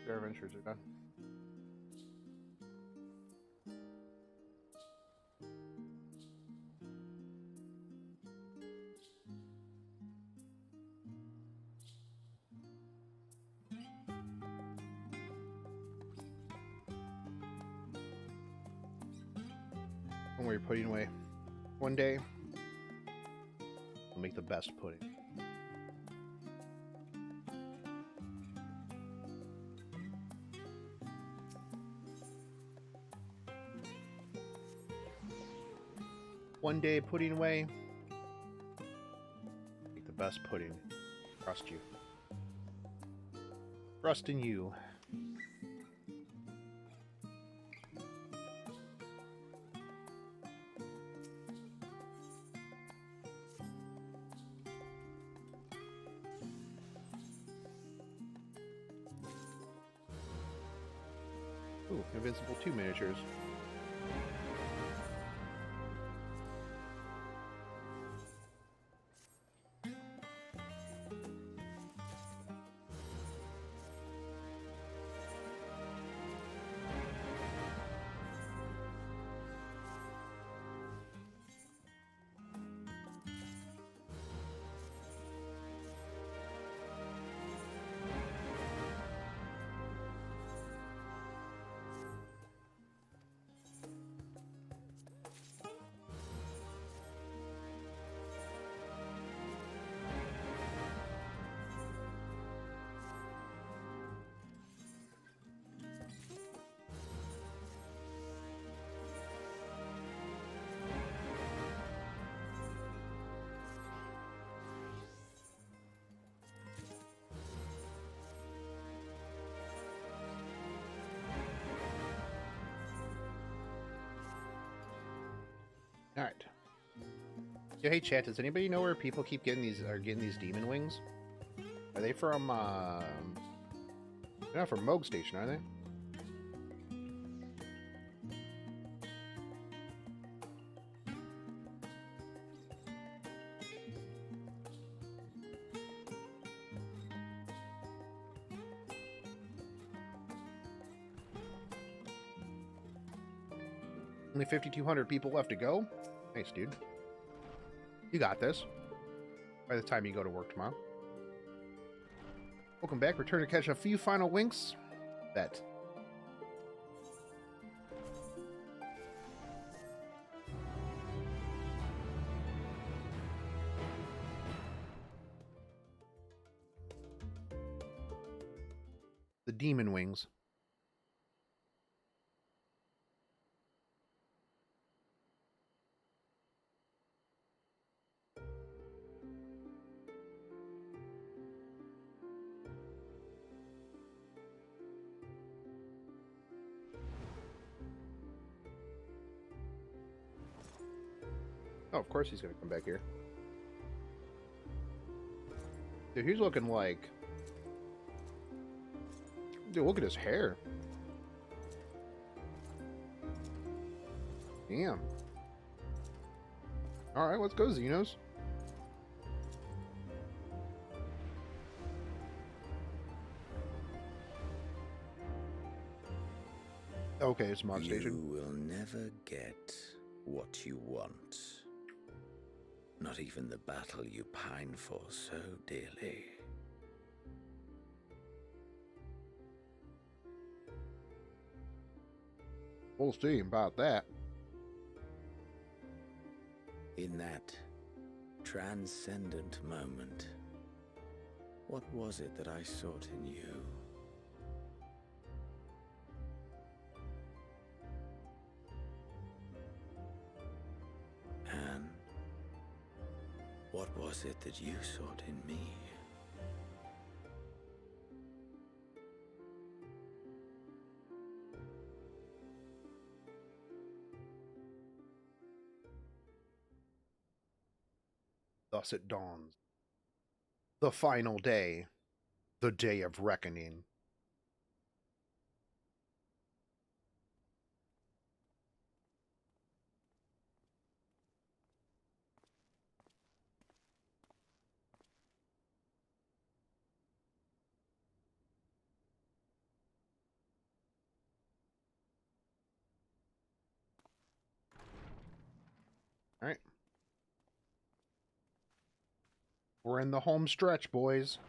Their adventures are done. When we're putting away one day, we'll make the best pudding. One day pudding away, make the best pudding. Trust you. Trust in you. Ooh, Invincible 2 miniatures. All right. Yeah, hey chat, does anybody know where people keep getting these demon wings? Are they from they're not from Moog Station, are they? Only 5,200 people left to go. Nice, dude. You got this. By the time you go to work tomorrow. Welcome back. Return to catch a few final winks. Bet. The demon wings. Oh, of course he's gonna come back here. Dude, he's looking like... Dude, look at his hair. Damn. Alright, let's go, Xenos. Okay, it's Moog Station. You will never get what you want. Not even the battle you pine for so dearly. We'll see about that. In that transcendent moment, what was it that I sought in you? And what was it that you sought in me? thus it dawns. The final day, the day of reckoning. All right. We're in the home stretch, boys.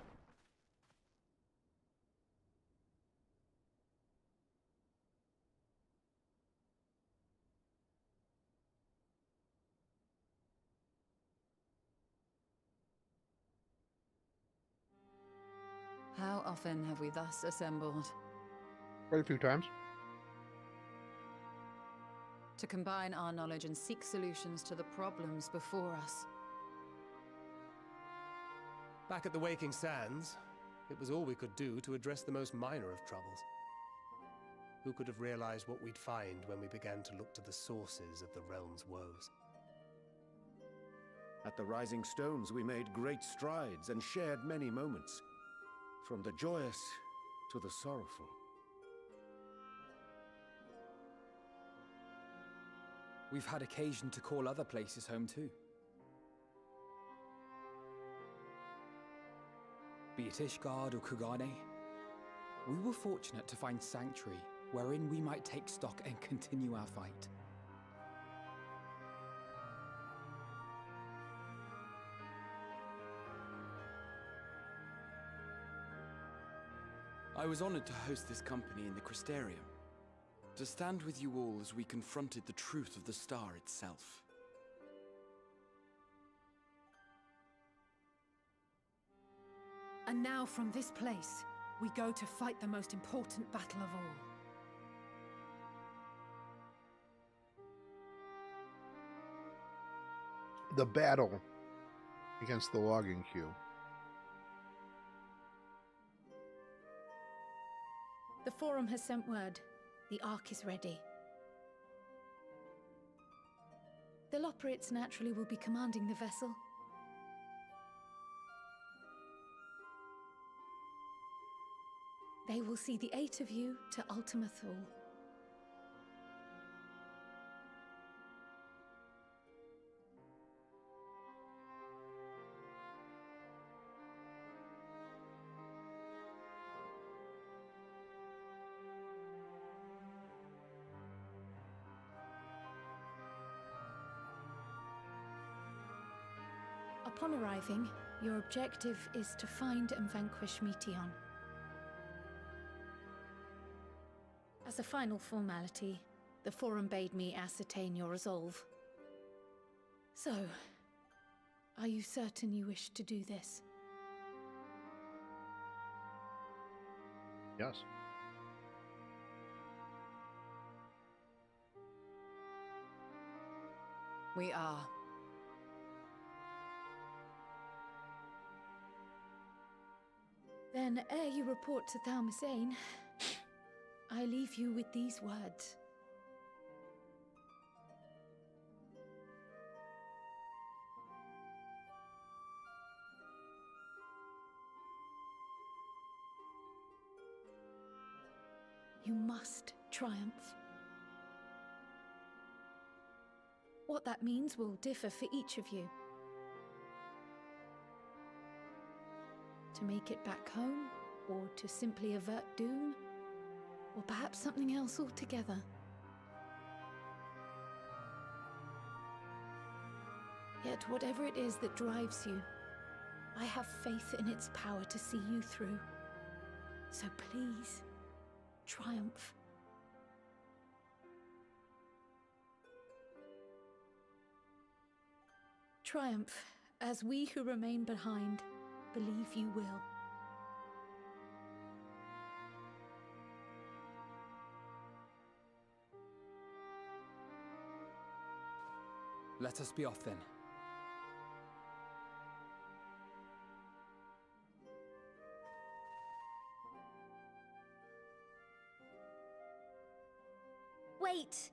How often have we thus assembled? Quite a few times. To combine our knowledge and seek solutions to the problems before us. Back at the Waking Sands, it was all we could do to address the most minor of troubles. Who could have realized what we'd find when we began to look to the sources of the realm's woes? At the Rising Stones, we made great strides and shared many moments, from the joyous to the sorrowful. We've had occasion to call other places home too. Be it Ishgard or Kugane, we were fortunate to find sanctuary wherein we might take stock and continue our fight. I was honored to host this company in the Crystarium, to stand with you all as we confronted the truth of the star itself. And now from this place, we go to fight the most important battle of all. The battle against the logging queue. The Forum has sent word. The Ark is ready. The Loporrits naturally will be commanding the vessel. They will see the 8 of you to Ultima Thule. Upon arriving, your objective is to find and vanquish Meteion. As a final formality, the Forum bade me ascertain your resolve. So, are you certain you wish to do this? Yes. We are. Then, ere you report to Thalmasane, I leave you with these words. You must triumph. What that means will differ for each of you. To make it back home, or to simply avert doom, or perhaps something else altogether. Yet whatever it is that drives you, I have faith in its power to see you through. So please, triumph. Triumph, as we who remain behind believe you will. Let us be off then. Wait!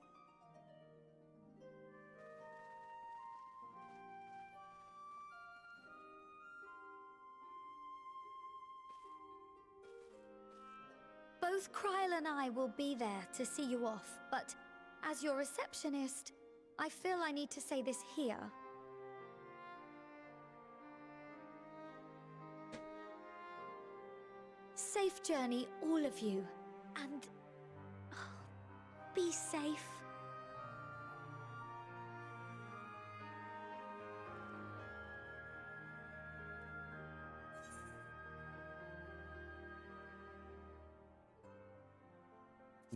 Both Kryl and I will be there to see you off, but as your receptionist, I feel I need to say this here. Safe journey, all of you, and be safe.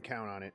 Count on it.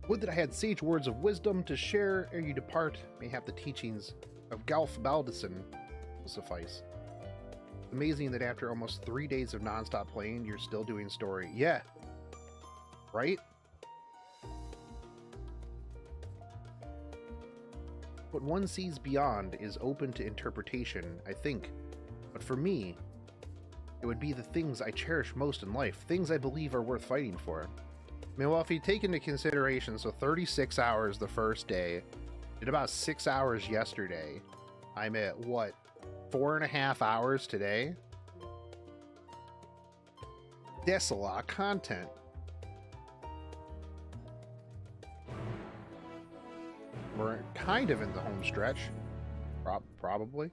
Would that I had sage words of wisdom to share ere you depart. Mayhap the teachings of Galf Baldison will suffice. Amazing that after almost 3 days of nonstop playing, you're still doing story. Yeah. Right? What one sees beyond is open to interpretation, I think. But for me, it would be the things I cherish most in life, things I believe are worth fighting for. I mean, well, if you take into consideration, so 36 hours the first day, did about 6 hours yesterday. I'm at, what, 4.5 hours today? That's a lot of content. We're kind of in the home stretch. Probably.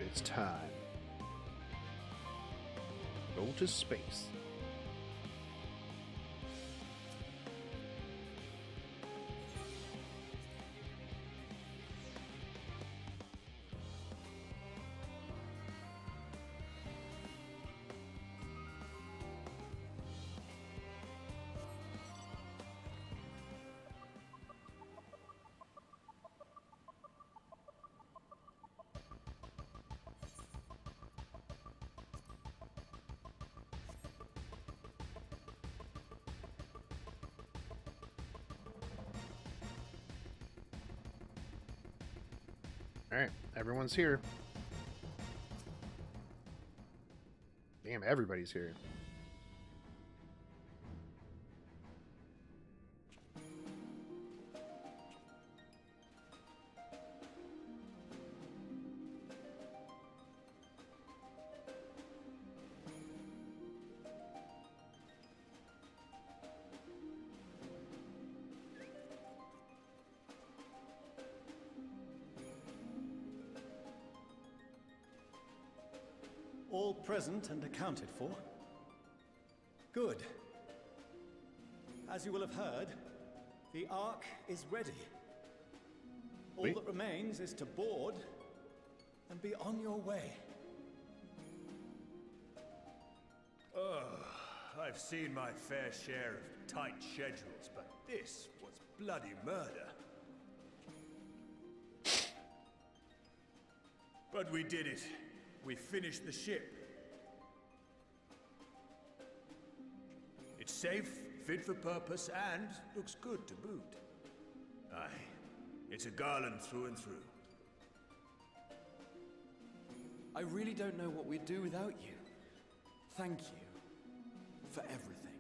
It's time. Go to space. Alright, everyone's here. Damn, everybody's here. All present and accounted for? Good. As you will have heard, the Ark is ready. All that remains is to board and be on your way. I've seen my fair share of tight schedules, but this was bloody murder. But we did it. We finished the ship. It's safe, fit for purpose, and looks good to boot. Aye, it's a garland through and through. I really don't know what we'd do without you. Thank you for everything.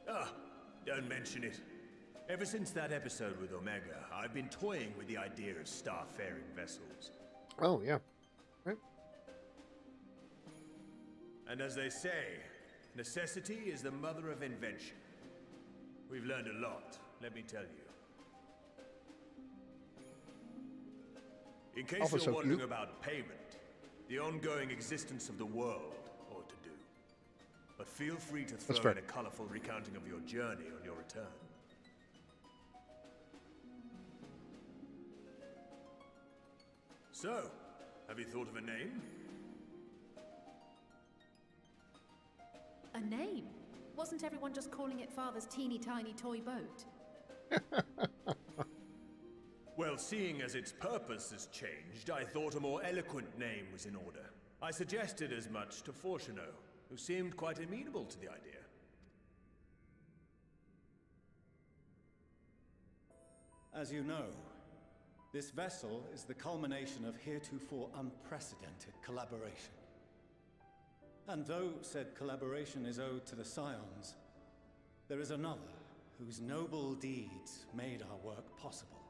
Ah, don't mention it. Ever since that episode with Omega, I've been toying with the idea of starfaring vessels. Oh, yeah. Right. And as they say, necessity is the mother of invention. We've learned a lot, let me tell you. In case you're wondering about payment, the ongoing existence of the world ought to do. But feel free to throw in a colorful recounting of your journey on your return. So, have you thought of a name? A name? Wasn't everyone just calling it Father's teeny tiny toy boat? Well, seeing as its purpose has changed, I thought a more eloquent name was in order. I suggested as much to Fortuno, who seemed quite amenable to the idea. As you know, this vessel is the culmination of heretofore unprecedented collaboration. And though said collaboration is owed to the Scions, there is another whose noble deeds made our work possible.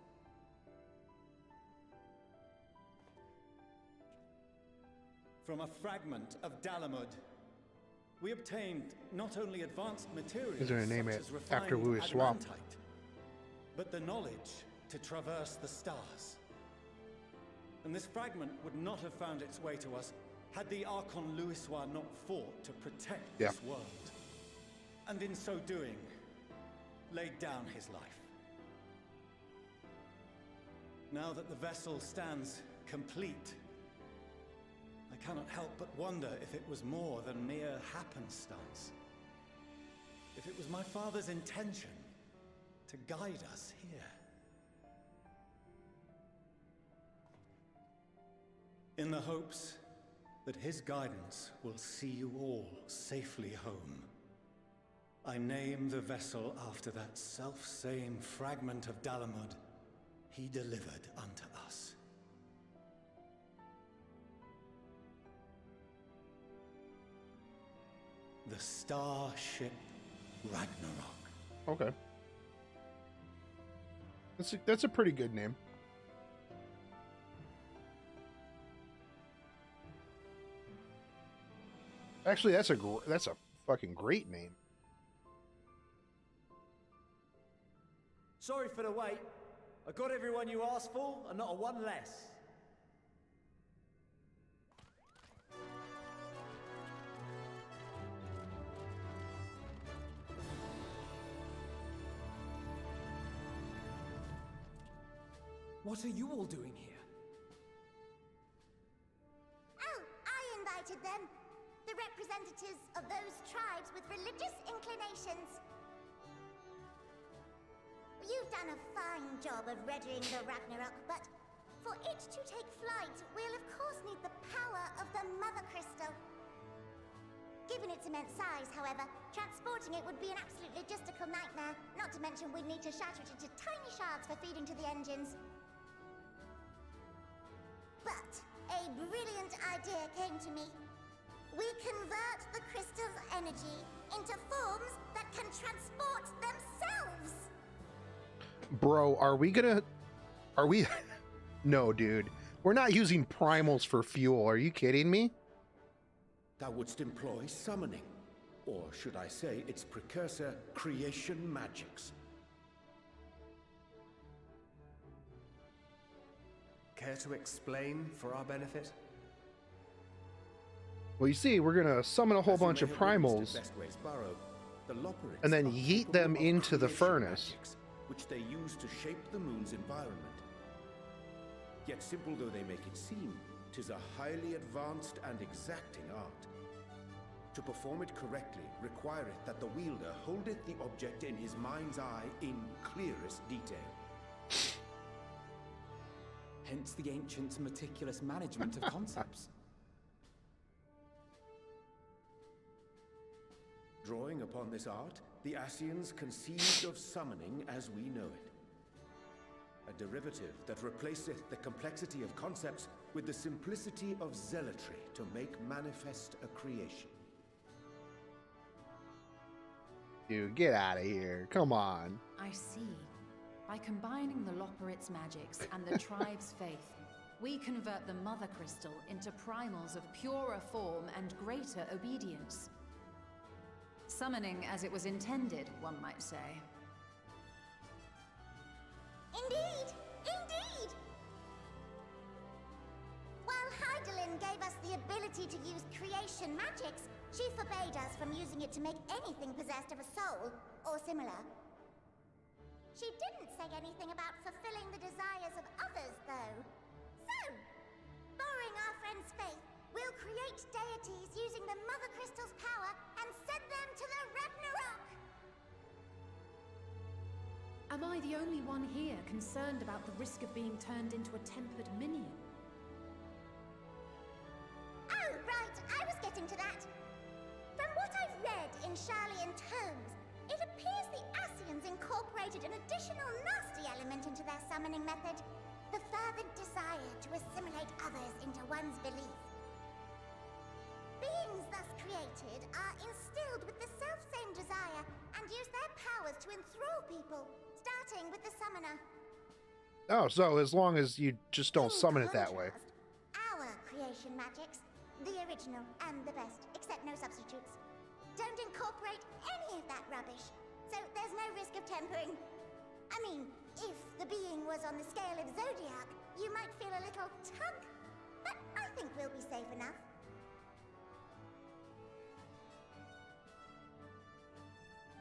From a fragment of Dalamud, we obtained not only advanced materials He's gonna name such it as refined after Louis Swap, adamantite, but the knowledge to traverse the stars. And this fragment would not have found its way to us had the Archon Louisois not fought to protect this world. And in so doing, laid down his life. Now that the vessel stands complete, I cannot help but wonder if it was more than mere happenstance. If it was my father's intention to guide us here. In the hopes that his guidance will see you all safely home, I name the vessel after that self-same fragment of Dalamud he delivered unto us. The starship Ragnarok. Okay. That's a pretty good name. Actually, that's a fucking great name. Sorry for the wait. I got everyone you asked for, and not a one less. What are you all doing here? Oh, I invited them. The representatives of those tribes with religious inclinations. You've done a fine job of readying the Ragnarok, but for it to take flight, we'll of course need the power of the Mother Crystal. Given its immense size, however, transporting it would be an absolute logistical nightmare, not to mention we'd need to shatter it into tiny shards for feeding to the engines. But a brilliant idea came to me. We convert the crystal's energy into forms that can transport themselves. Bro, are we No, dude. We're not using primals for fuel. Are you kidding me? Thou wouldst employ summoning, or should I say its precursor, creation magics. Care to explain for our benefit? Well, you see, we're gonna summon a whole bunch of primals and then yeet them into the furnace. Which they use to shape the moon's environment. Yet simple though they make it seem, 'tis a highly advanced and exacting art. To perform it correctly requireth that the wielder holdeth the object in his mind's eye in clearest detail. Hence the ancients' meticulous management of concepts. Drawing upon this art, the Ascians conceived of summoning as we know it. A derivative that replaceth the complexity of concepts with the simplicity of zealotry to make manifest a creation. Dude, get out of here. Come on. I see. By combining the Loporrit's magics and the tribe's faith, we convert the Mother Crystal into primals of purer form and greater obedience. Summoning as it was intended, one might say. Indeed! Indeed! While Heidelin gave us the ability to use creation magics, she forbade us from using it to make anything possessed of a soul, or similar. She didn't say anything about fulfilling the desires of others, though. So, borrowing our friend's faith, we'll create deities using the Mother Crystal's power and send them to the Ragnarok! Am I the only one here concerned about the risk of being turned into a tempered minion? Oh, right, I was getting to that. From what I've read in Sharlayan tomes, it appears the Ascians incorporated an additional nasty element into their summoning method. The fervent desire to assimilate others into one's belief. Beings thus created are instilled with the self-same desire and use their powers to enthrall people, starting with the summoner. Oh, so as long as you just don't summon it that way. Our creation magics, the original and the best, except no substitutes, don't incorporate any of that rubbish, so there's no risk of tempering. I mean, if the being was on the scale of Zodiac, you might feel a little tug, but I think we'll be safe enough.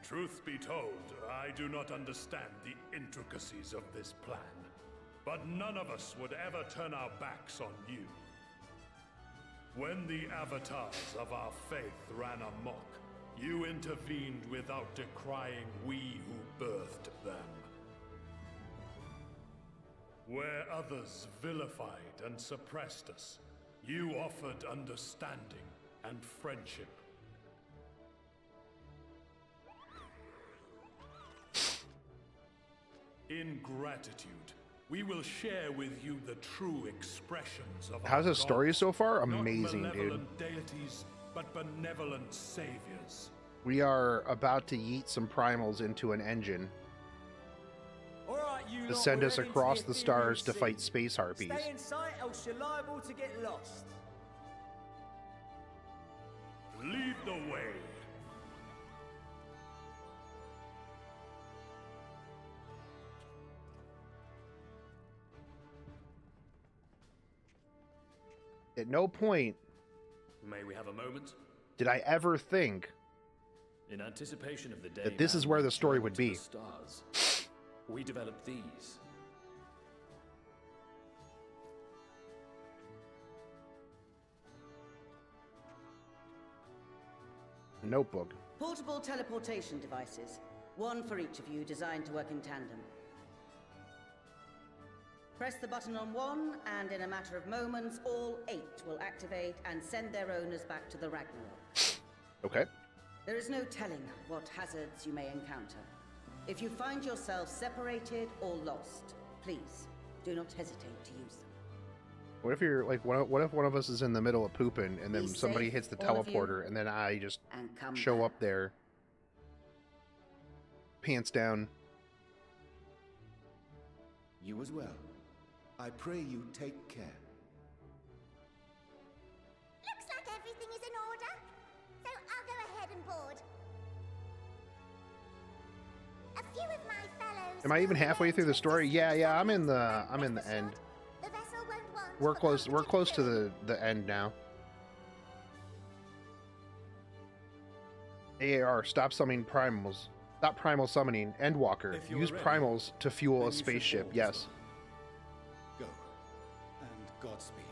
Truth be told, I do not understand the intricacies of this plan, but none of us would ever turn our backs on you. When the avatars of our faith ran amok, you intervened without decrying we who birthed them. Where others vilified and suppressed us, you offered understanding and friendship. In gratitude, we will share with you the true expressions of How's our the story gods. so far? Not Amazing, dude. malevolent deities, but benevolent saviors. We are about to yeet some primals into an engine All right, you to lot, send we're us heading across the the stars to ethereal fight sea. space harpies. Stay in sight, else you're liable to get lost. Lead the way. At no point May we have a moment? did I ever think In anticipation of the day that this is man where the story returned would to be. the stars, we developed these. Notebook. Portable teleportation devices. One for each of you, designed to work in tandem. Press the button on one, and in a matter of moments, all 8 will activate and send their owners back to the Ragnarok. Okay. There is no telling what hazards you may encounter. If you find yourself separated or lost, please do not hesitate to use them. What if you're like, what if one of us is in the middle of pooping and then Be somebody safe, hits the all of you, teleporter and then I just and come show back. up there, pants down. You as well. I pray you take care. Looks like everything is in order, so I'll go ahead and board. A few of my fellows... Am I even halfway through the story? Yeah, I'm in the end. The vessel won't want... We're close to the end now. AAR, stop summoning primals. Stop primal summoning. Endwalker, If you're use ready, primals to fuel then a you should spaceship. board. Yes. Go. And Godspeed.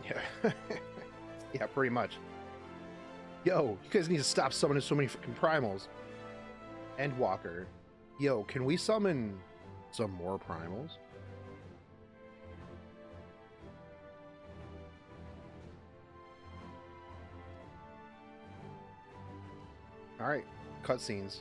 Yeah. Yeah, pretty much. Yo, you guys need to stop summoning so many freaking primals. Endwalker. Yo, can we summon some more primals? Alright, cutscenes.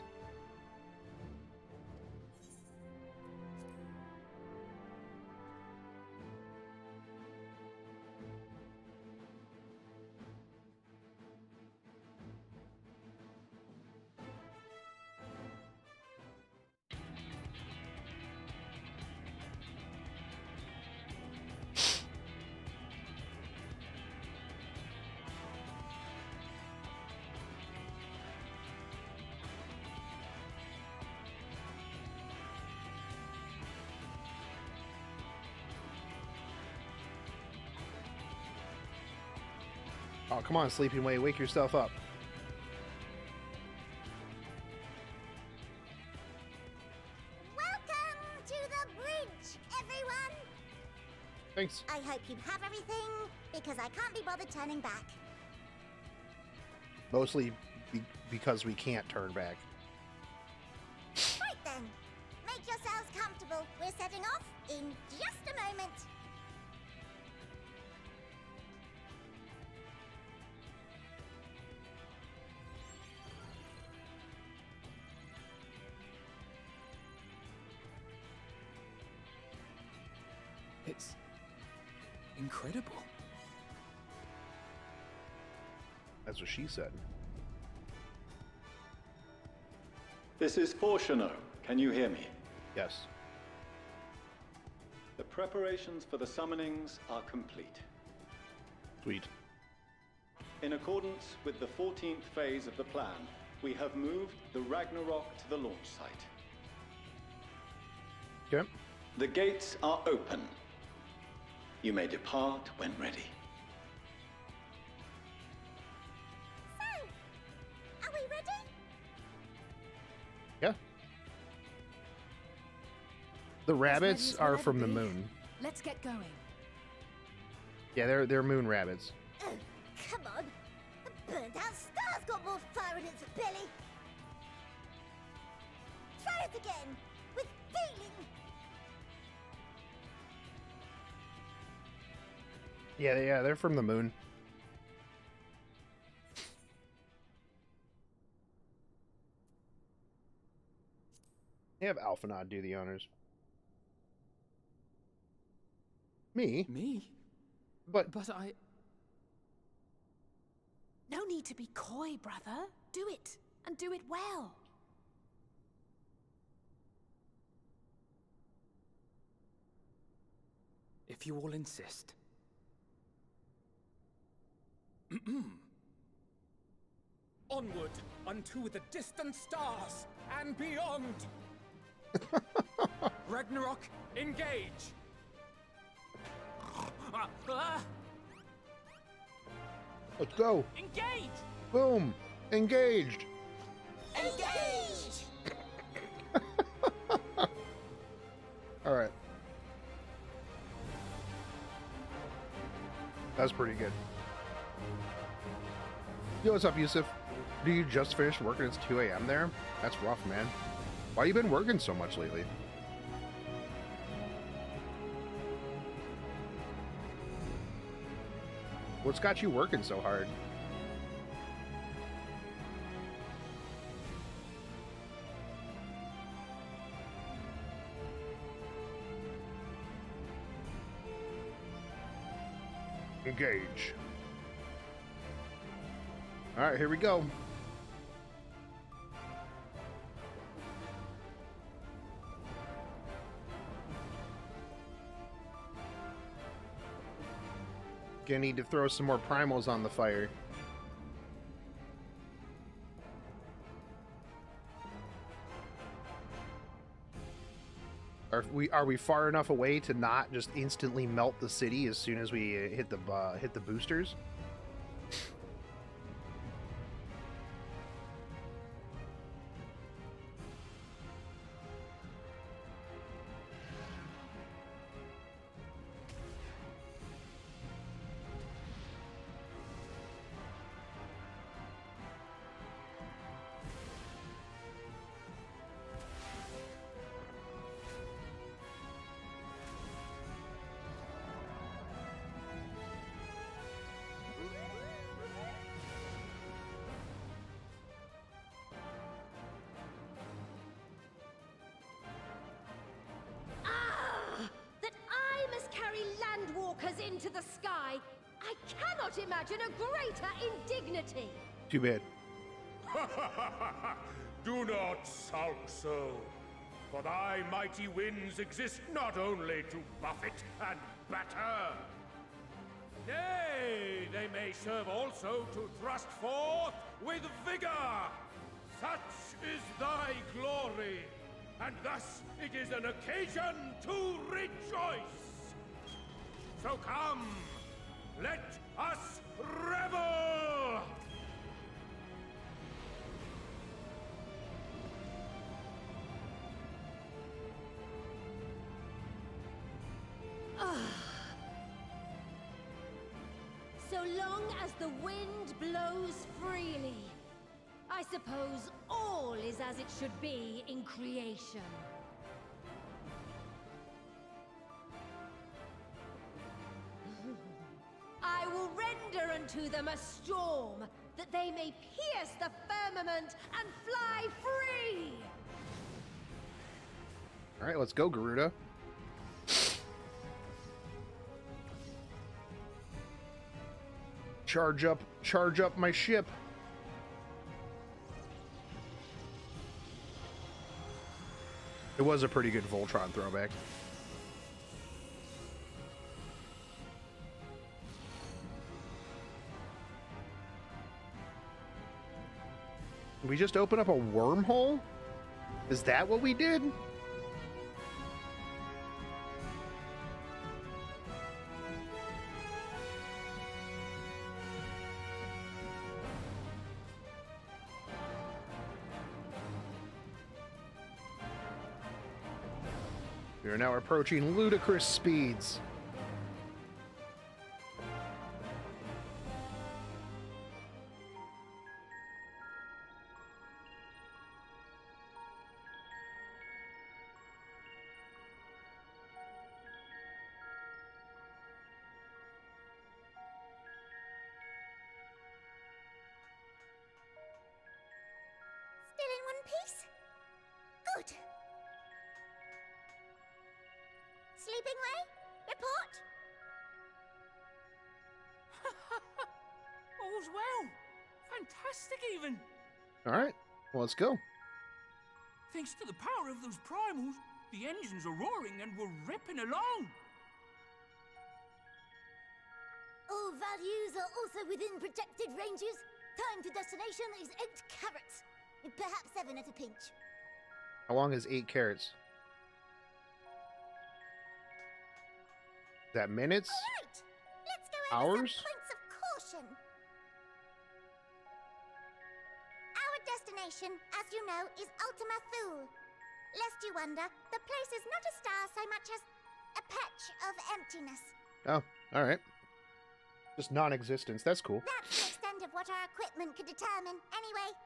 Oh, come on, Sleeping Way, wake yourself up. Welcome to the bridge, everyone! Thanks. I hope you have everything, because I can't be bothered turning back. Mostly because we can't turn back. Right then, make yourselves comfortable. We're setting off in just a moment. It's incredible. That's what she said. This is Fortuno. Can you hear me? Yes. The preparations for the summonings are complete. Sweet. In accordance with the 14th phase of the plan, we have moved the Ragnarok to the launch site. Okay. The gates are open. You may depart when ready. So, are we ready? Yeah. The rabbits are from the moon. Let's get going. Yeah, they're moon rabbits. Oh, come on. The burnt-out star's got more fire in its belly. Try it again, with feeling. Yeah, they're from the moon. They have Alphanod do the honors. Me? Me? But I... No need to be coy, brother. Do it, and do it well. If you all insist. Onward unto the distant stars and beyond. Ragnarok, engage. Let's go. Engage. Boom. Engaged. Engage! All right. That's pretty good. Yo, what's up, Yusuf? Do you just finish working? It's 2 a.m. there? That's rough, man. Why you been working so much lately? What's got you working so hard? Engage. All right, here we go. Gonna need to throw some more primals on the fire. Are we far enough away to not just instantly melt the city as soon as we hit the boosters? into the sky. I cannot imagine a greater indignity. Too bad. Do not sulk so, for thy mighty winds exist not only to buffet and batter. Nay, they may serve also to thrust forth with vigor. Such is thy glory, and thus it is an occasion to rejoice. So come, let us revel! So long as the wind blows freely, I suppose all is as it should be in creation. I will render unto them a storm, that they may pierce the firmament and fly free! Alright, let's go, Garuda. Charge up my ship. It was a pretty good Voltron throwback. Did we just open up a wormhole? Is that what we did? We are now approaching ludicrous speeds. Still in one piece? Good. Sleeping way? Report? All's well. Fantastic, even. All right, well, let's go. Thanks to the power of those primals, the engines are roaring and we're ripping along. All values are also within protected ranges. Time to destination is 8 carats. Perhaps 7 at a pinch. How long is 8 carats? Is that minutes? All right, let's go over Hours? some points of caution. Our destination, as you know, is Ultima Thule. Lest you wonder, the place is not a star so much as a patch of emptiness. Oh, all right. Just non-existence. That's cool. That's the extent of what our equipment could determine, anyway.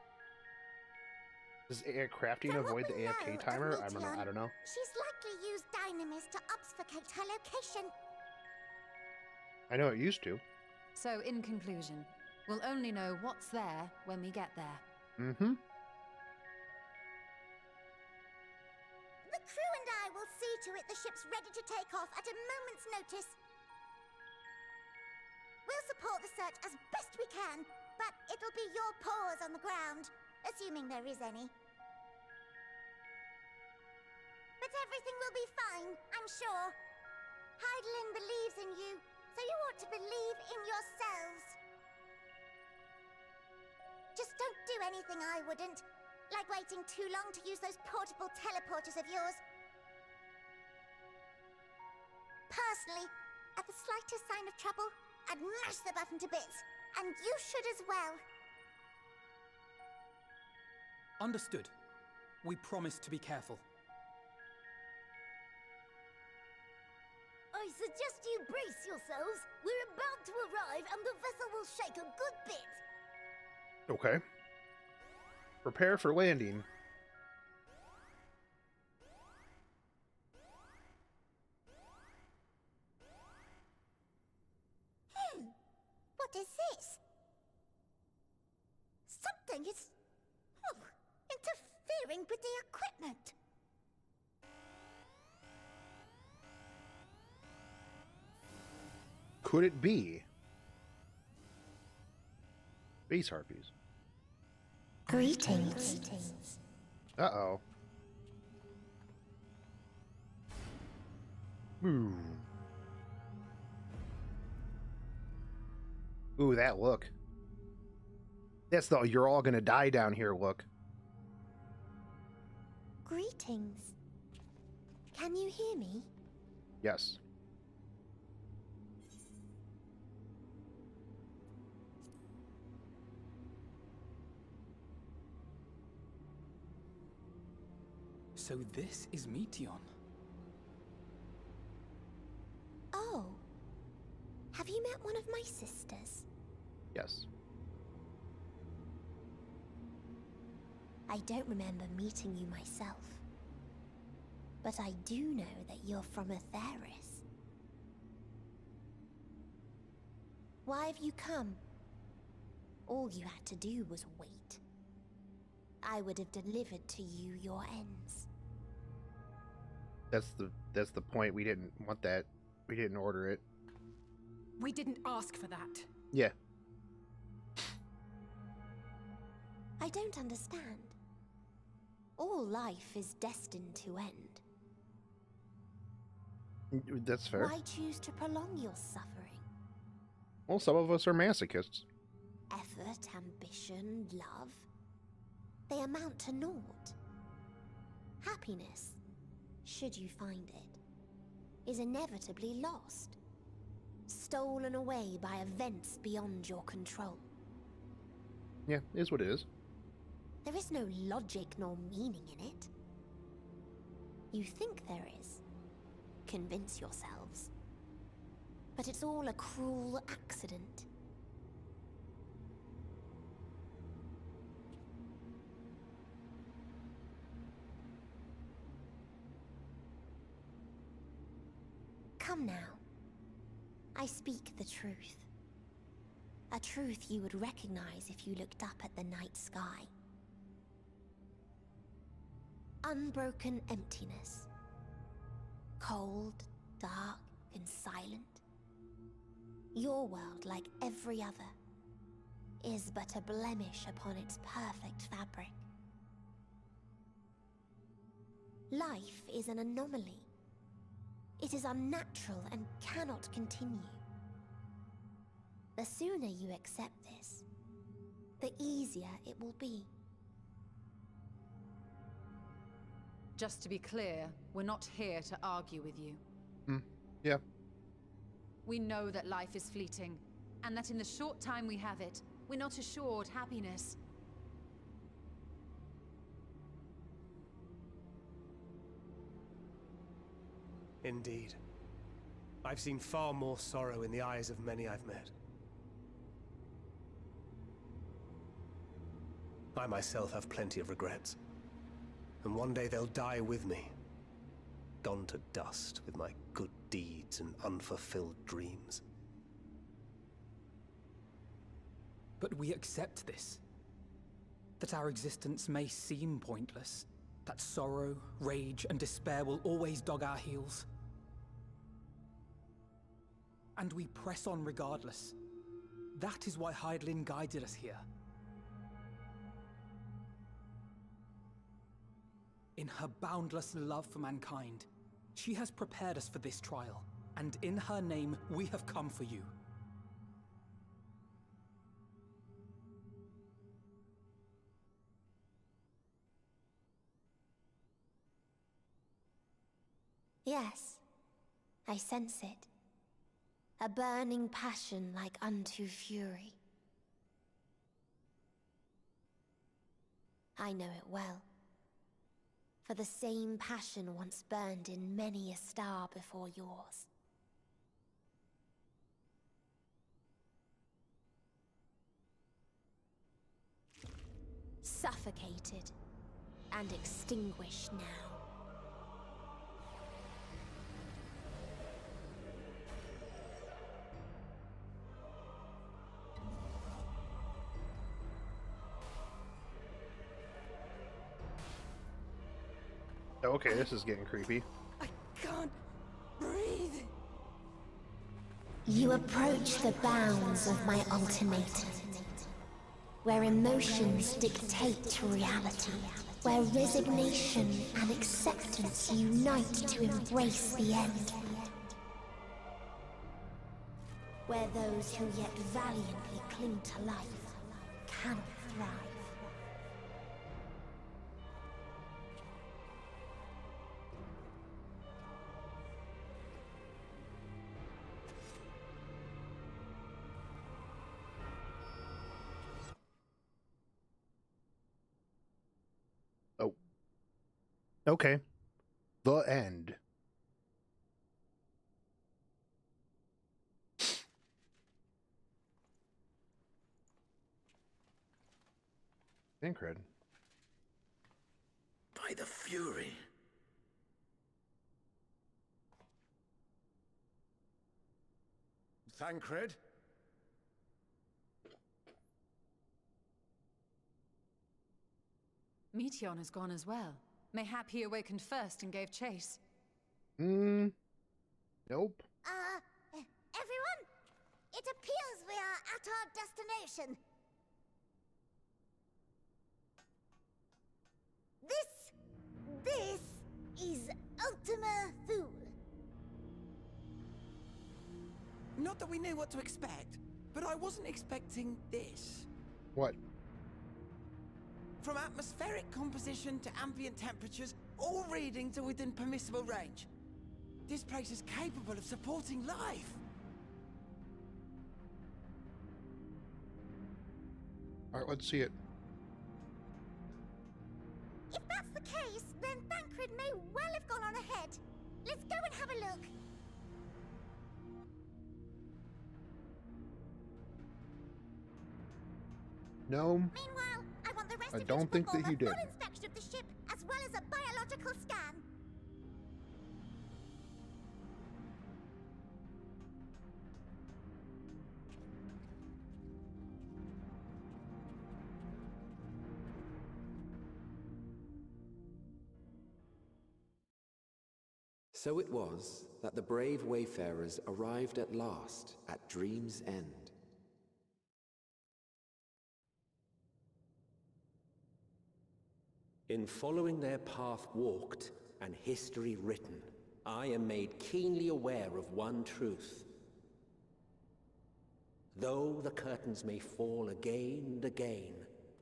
Does crafting avoid the AFK timer? I don't know. She's likely used dynamis to obfuscate her location. I know it used to. So, in conclusion, we'll only know what's there when we get there. Mm-hmm. The crew and I will see to it the ship's ready to take off at a moment's notice. We'll support the search as best we can, but it'll be your paws on the ground, assuming there is any. But everything will be fine, I'm sure. Heidelin believes in you, so you ought to believe in yourselves. Just don't do anything I wouldn't, like waiting too long to use those portable teleporters of yours. Personally, at the slightest sign of trouble, I'd mash the button to bits, and you should as well. Understood. We promise to be careful. I suggest you brace yourselves. We're about to arrive and the vessel will shake a good bit. Okay. Prepare for landing. What is this? Something is interfering with the equipment. could it be? Base harpies. Greetings. Uh-oh. Ooh. Ooh, that look. That's the "you're all gonna die down here" look. Greetings. Can you hear me? Yes. So this is Meteon. Oh. Have you met one of my sisters? Yes. I don't remember meeting you myself. But I do know that you're from Ethereal. Why have you come? All you had to do was wait. I would have delivered to you your ends. That's the point. We didn't want that. We didn't order it. We didn't ask for that. Yeah. I don't understand. All life is destined to end. That's fair. Why choose to prolong your suffering? Well, some of us are masochists. Effort, ambition, love. They amount to naught. Happiness, should you find it, is inevitably lost. Stolen away by events beyond your control. Yeah, it is what it is. There is no logic nor meaning in it. You think there is. Convince yourselves. But it's all a cruel accident. Come now. I speak the truth. A truth you would recognize if you looked up at the night sky. Unbroken emptiness. Cold, dark, and silent. Your world, like every other, is but a blemish upon its perfect fabric. Life is an anomaly. It is unnatural and cannot continue. The sooner you accept this, the easier it will be. Just to be clear, we're not here to argue with you. Yeah. We know that life is fleeting, and that in the short time we have it, we're not assured happiness. Indeed. I've seen far more sorrow in the eyes of many I've met. I myself have plenty of regrets. And one day they'll die with me. Gone to dust with my good deeds and unfulfilled dreams. But we accept this. That our existence may seem pointless. That sorrow, rage, and despair will always dog our heels. And we press on regardless. That is why Hydaelyn guided us here. In her boundless love for mankind, she has prepared us for this trial, and in her name, we have come for you. Yes, I sense it. A burning passion like unto fury. I know it well. For the same passion once burned in many a star before yours. Suffocated and extinguished now. Okay, this is getting creepy. I can't breathe. You approach the bounds of my ultimatum, where emotions dictate reality, where resignation and acceptance unite to embrace the end, where those who yet valiantly cling to life cannot thrive. Oh. Okay. The end. Incred. By the fury. Thancred? Meteion has gone as well. Mayhap he awakened first and gave chase. Nope. Everyone? It appears we are at our destination. This is Ultima Thule. Not that we knew what to expect, but I wasn't expecting this. What? From atmospheric composition to ambient temperatures, all readings are within permissible range. This place is capable of supporting life. Alright, let's see it. If that's the case, then Thancred may well have gone on ahead. Let's go and have a look. No. Meanwhile, I want the rest I of you don't to think that perform he a did. full inspection of the ship, as well as a biological scan. So it was that the brave wayfarers arrived at last at Dream's End. In following their path walked and history written, I am made keenly aware of one truth. Though the curtains may fall again and again,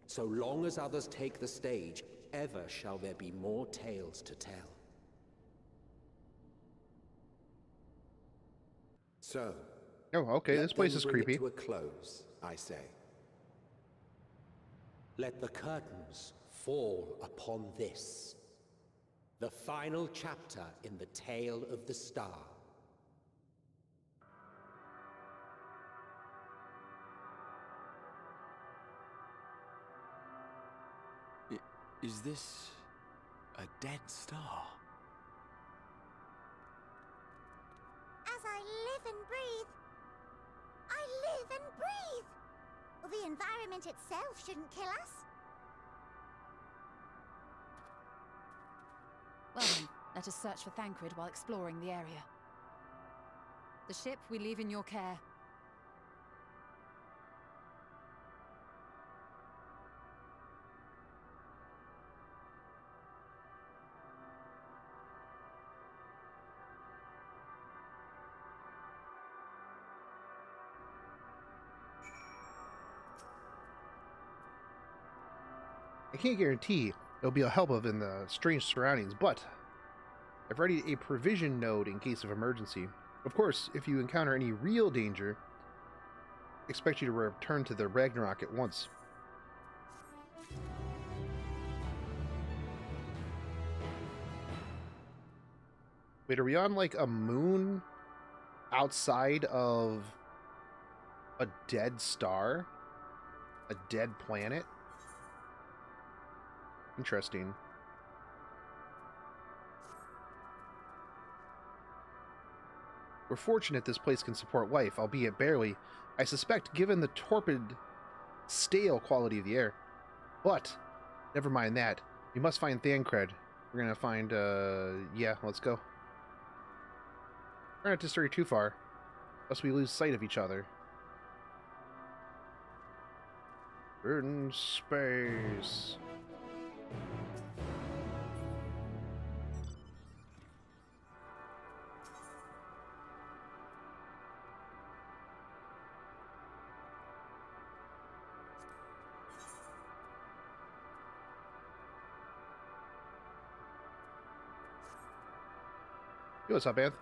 so long as others take the stage, ever shall there be more tales to tell. So, oh, okay, this place is creepy. To a close, I say. Let the curtains fall upon this, the final chapter in the tale of the star. Is this a dead star? As I live and breathe, I live and breathe. Well, the environment itself shouldn't kill us. Well then, let us search for Thancred while exploring the area. The ship we leave in your care. I can't guarantee it'll be a help of in the strange surroundings, but I've readied a provision node in case of emergency. Of course, if you encounter any real danger, expect you to return to the Ragnarok at once. Wait, are we on like a moon outside of a dead star? A dead planet? Interesting. We're fortunate this place can support life, albeit barely. I suspect, given the torpid, stale quality of the air. But, never mind that. We must find Thancred. We're gonna find, yeah, let's go. Try not to stray too far. Lest we lose sight of each other. In space. Yo, what's up, Anth?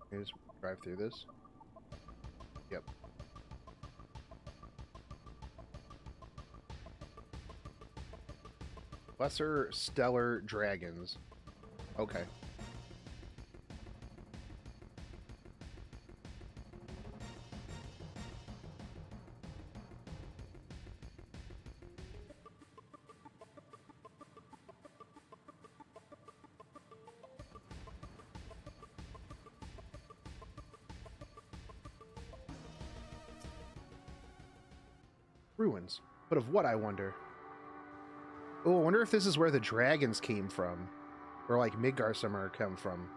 Just drive through this. Yep. Lesser stellar dragons. Okay. Ruins. But of what, I wonder? Oh, I wonder if this is where the dragons came from. Or like Midgar somewhere come from.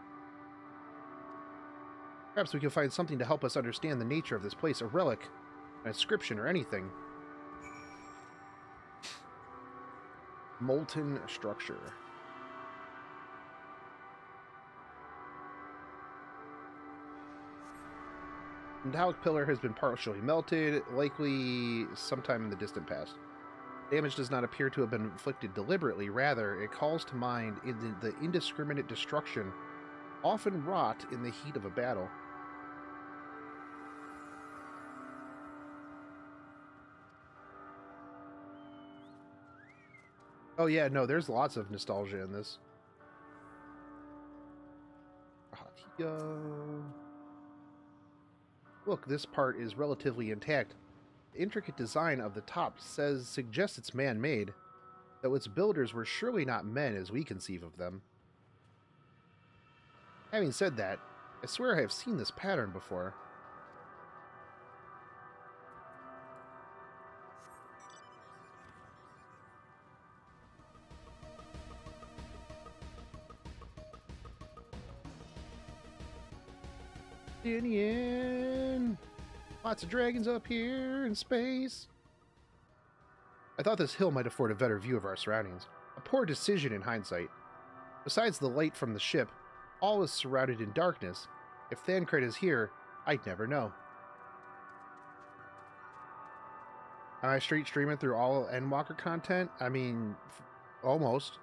Perhaps we can find something to help us understand the nature of this place. A relic, an inscription, or anything. Molten structure. The metallic pillar has been partially melted, likely sometime in the distant past. Damage does not appear to have been inflicted deliberately, rather, it calls to mind the indiscriminate destruction often wrought in the heat of a battle. Oh yeah, no, there's lots of nostalgia in this. Look, this part is relatively intact. The intricate design of the top suggests it's man-made, though its builders were surely not men as we conceive of them. Having said that, I swear I have seen this pattern before. Indian! Lots of dragons up here in space. I thought this hill might afford a better view of our surroundings. A poor decision in hindsight. Besides the light from the ship, all is surrounded in darkness. If Thancred is here, I'd never know. Am I straight streaming through all Endwalker content? I mean, almost.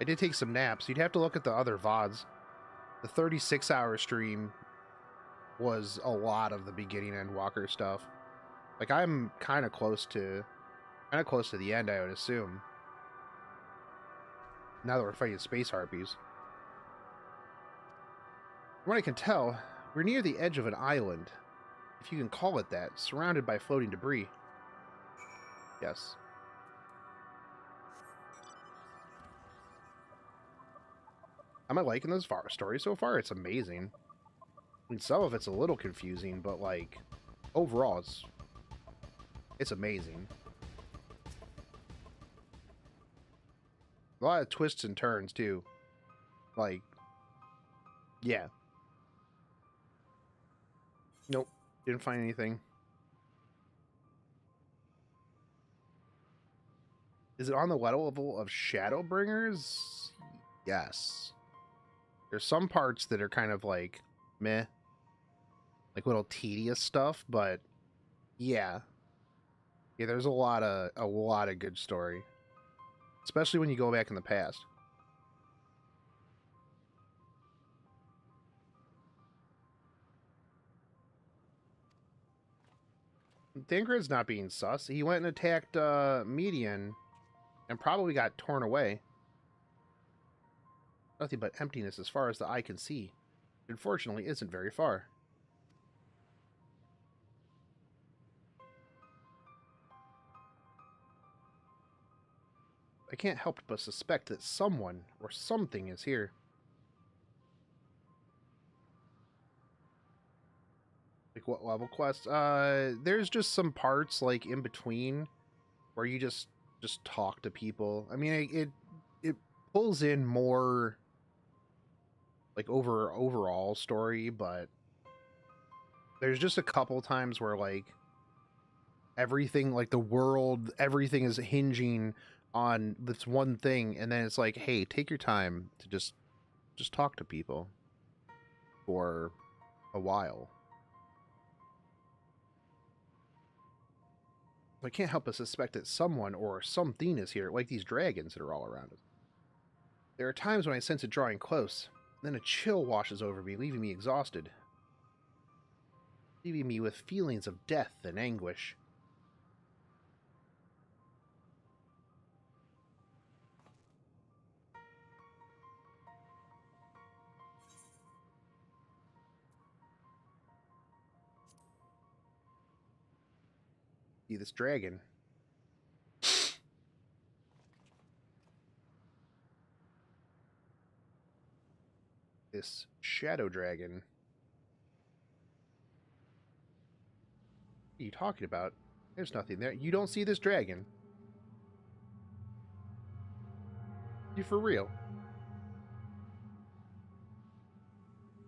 I did take some naps. You'd have to look at the other VODs. The 36-hour stream was a lot of the beginning Endwalker stuff. Like, I'm kind of close to the end, I would assume. Now that we're fighting space harpies. From what I can tell, we're near the edge of an island, if you can call it that, surrounded by floating debris. Yes. Am I liking this story so far? It's amazing. I mean, some of it's a little confusing, but like, overall, it's amazing. A lot of twists and turns, too. Like, yeah. Nope, didn't find anything. Is it on the level of Shadowbringers? Yes. There's some parts that are kind of like, meh. Like little tedious stuff, but yeah. Yeah, there's a lot of good story. Especially when you go back in the past. Thancred's not being sus. He went and attacked Median and probably got torn away. Nothing but emptiness as far as the eye can see. Unfortunately, isn't very far. I can't help but suspect that someone or something is here. Like what level quest? There's just some parts like in between where you just talk to people. I mean, it pulls in more like overall story, but there's just a couple times where like everything, like the world, everything is hinging on this one thing, and then it's like, hey, take your time to just talk to people for a while. I can't help but suspect that someone or something is here, like these dragons that are all around us. There are times when I sense it drawing close, then a chill washes over me, leaving me exhausted, leaving me with feelings of death and anguish. See this dragon. This shadow dragon. What are you talking about? There's nothing there. You don't see this dragon? You for real?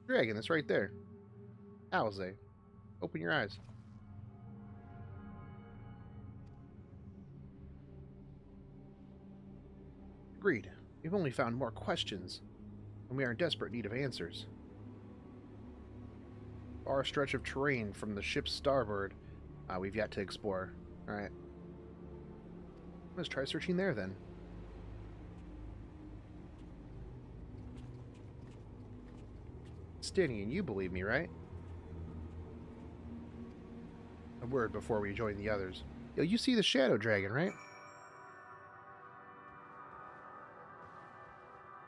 Dragon, that's right there. Alize, open your eyes. Agreed. We've only found more questions, and we are in desperate need of answers. Far stretch of terrain from the ship's starboard, we've yet to explore. Alright. Let's try searching there, then. Stinian, you believe me, right? A word before we join the others. Yo, you see the shadow dragon, right?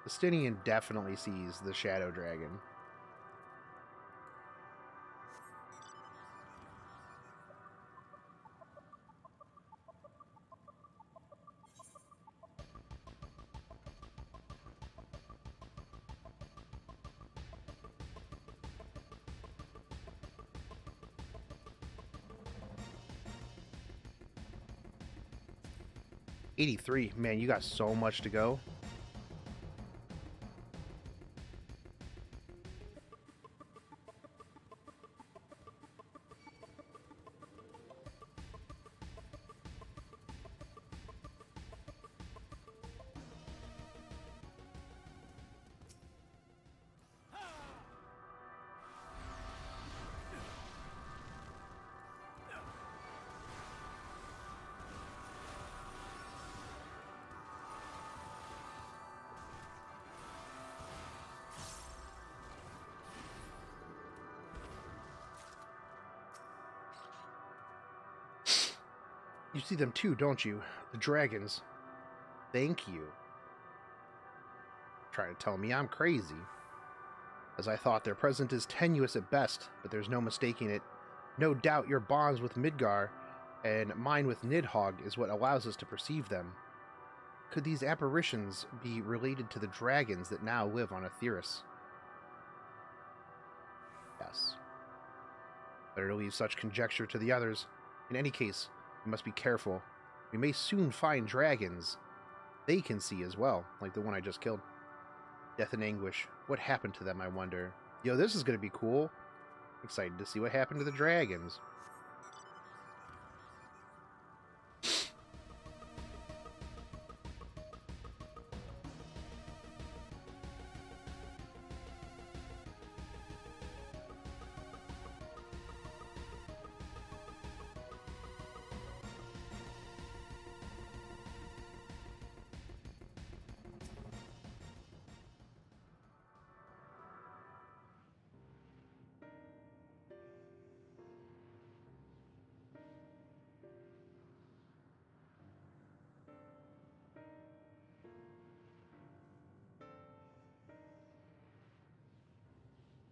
Stinian definitely sees the shadow dragon. $83. Man, you got so much to go. You see them too, don't you? The dragons. Thank you. Trying to tell me I'm crazy. As I thought, their presence is tenuous at best, but there's no mistaking it. No doubt your bonds with Midgar and mine with Nidhogg is what allows us to perceive them. Could these apparitions be related to the dragons that now live on Aetheris? Yes. Better to leave such conjecture to the others. In any case, we must be careful. We may soon find dragons they can see as well, like the one I just killed. Death and anguish. What happened to them, I wonder? Yo, this is going to be cool. Excited to see what happened to the dragons.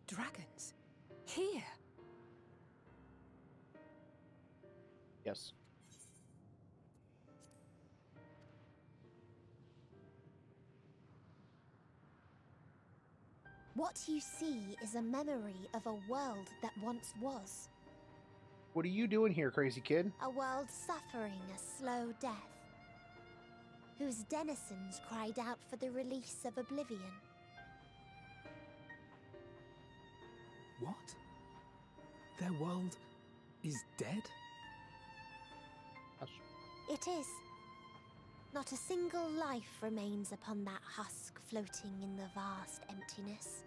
Dragons? Here? Yes. What you see is a memory of a world that once was. What are you doing here, crazy kid? A world suffering a slow death. whose denizens cried out for the release of Oblivion. What? Their world is dead? It is. Not a single life remains upon that husk floating in the vast emptiness.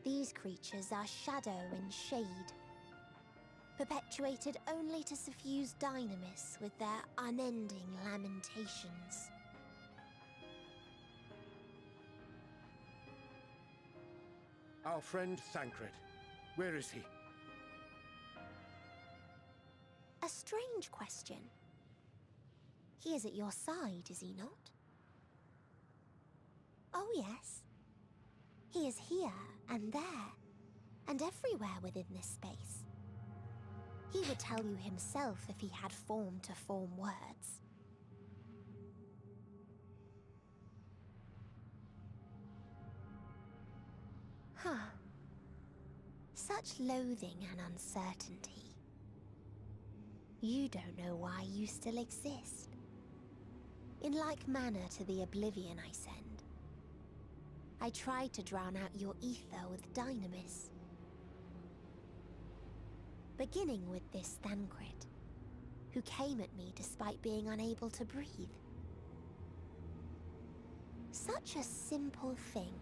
These creatures are shadow and shade, perpetuated only to suffuse dynamis with their unending lamentations. Our friend Thancred, where is he? A strange question. He is at your side, is he not? Oh yes. He is here and there, and everywhere within this space. He would tell you himself if he had form to form words. Huh. Such loathing and uncertainty. You don't know why you still exist. In like manner to the Oblivion I send, I tried to drown out your ether with dynamis. Beginning with this Thancred, who came at me despite being unable to breathe. Such a simple thing,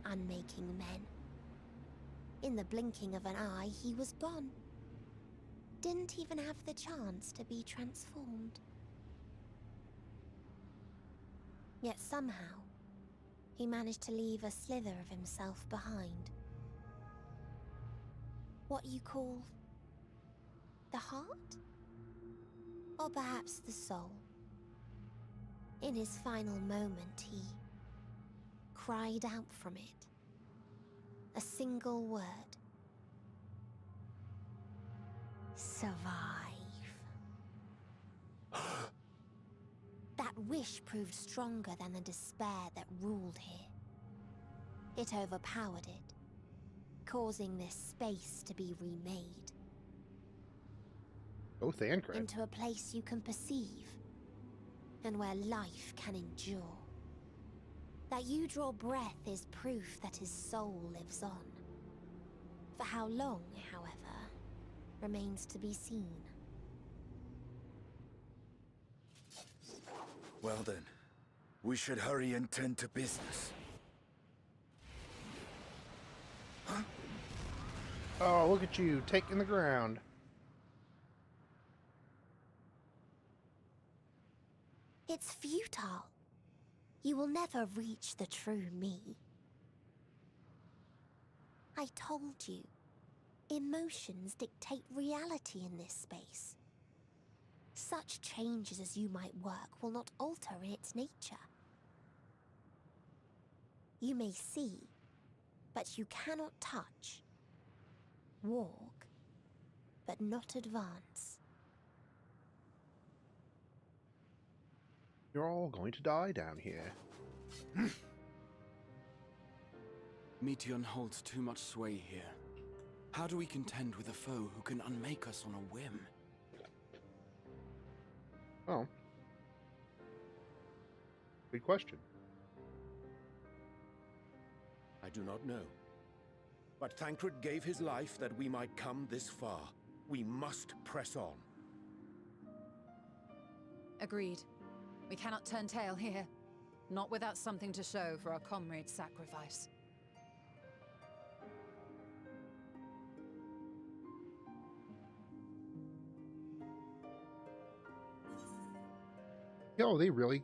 unmaking men. In the blinking of an eye, he was gone. Didn't even have the chance to be transformed. Yet somehow, he managed to leave a slither of himself behind. What you call the heart? Or perhaps the soul. In his final moment, he cried out from it. A single word. Survive. That wish proved stronger than the despair that ruled here. It overpowered it, causing this space to be remade. Oh, Thancred. Into a place you can perceive, and where life can endure. That you draw breath is proof that his soul lives on. For how long, however, remains to be seen. Well then, we should hurry and tend to business. Huh? Oh, look at you, taking the ground. It's futile. You will never reach the true me. I told you, emotions dictate reality in this space. Such changes as you might work will not alter its nature. You may see, but you cannot touch. Walk, but not advance. You're all going to die down here. Meteion holds too much sway here. How do we contend with a foe who can unmake us on a whim? Oh. Good question. I do not know. But Thancred gave his life that we might come this far. We must press on. Agreed. We cannot turn tail here. Not without something to show for our comrade's sacrifice. Yo, they really...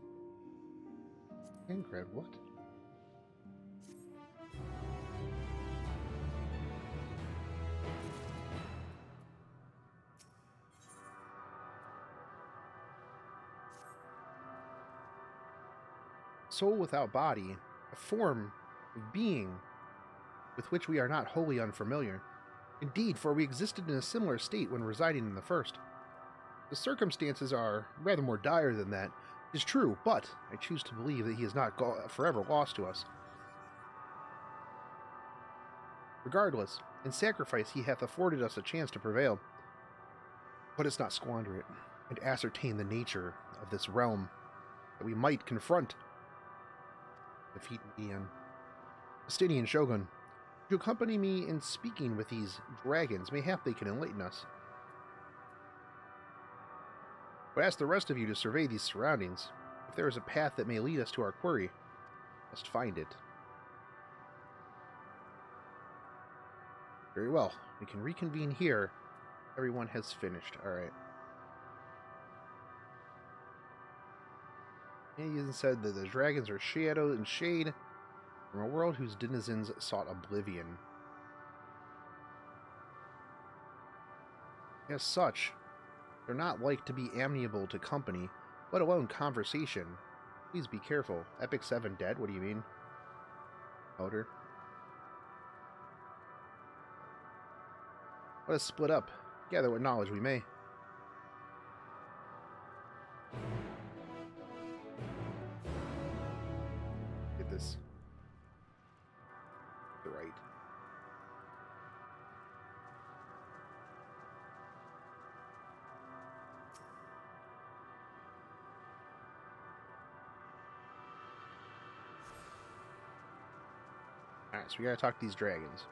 Thancred, what? Soul without body, a form of being with which we are not wholly unfamiliar. Indeed, for we existed in a similar state when residing in the first. The circumstances are rather more dire than that, it is true, but I choose to believe that he is not forever lost to us. Regardless, in sacrifice he hath afforded us a chance to prevail. Let us not squander it. and ascertain the nature of this realm that we might confront. Defeat Median. Estinian Shogun, would you accompany me in speaking with these dragons? Mayhap they can enlighten us. But ask the rest of you to survey these surroundings. If there is a path that may lead us to our quarry, must find it. Very well. We can reconvene here. Everyone has finished. Alright. He said that the dragons are shadow and shade from a world whose denizens sought oblivion. As such, they're not like to be amiable to company, let alone conversation. Please be careful. Epic 7 dead? What do you mean? Outer. Let us split up. Gather what knowledge we may. Get this. Right. Alright, so we gotta talk to these dragons.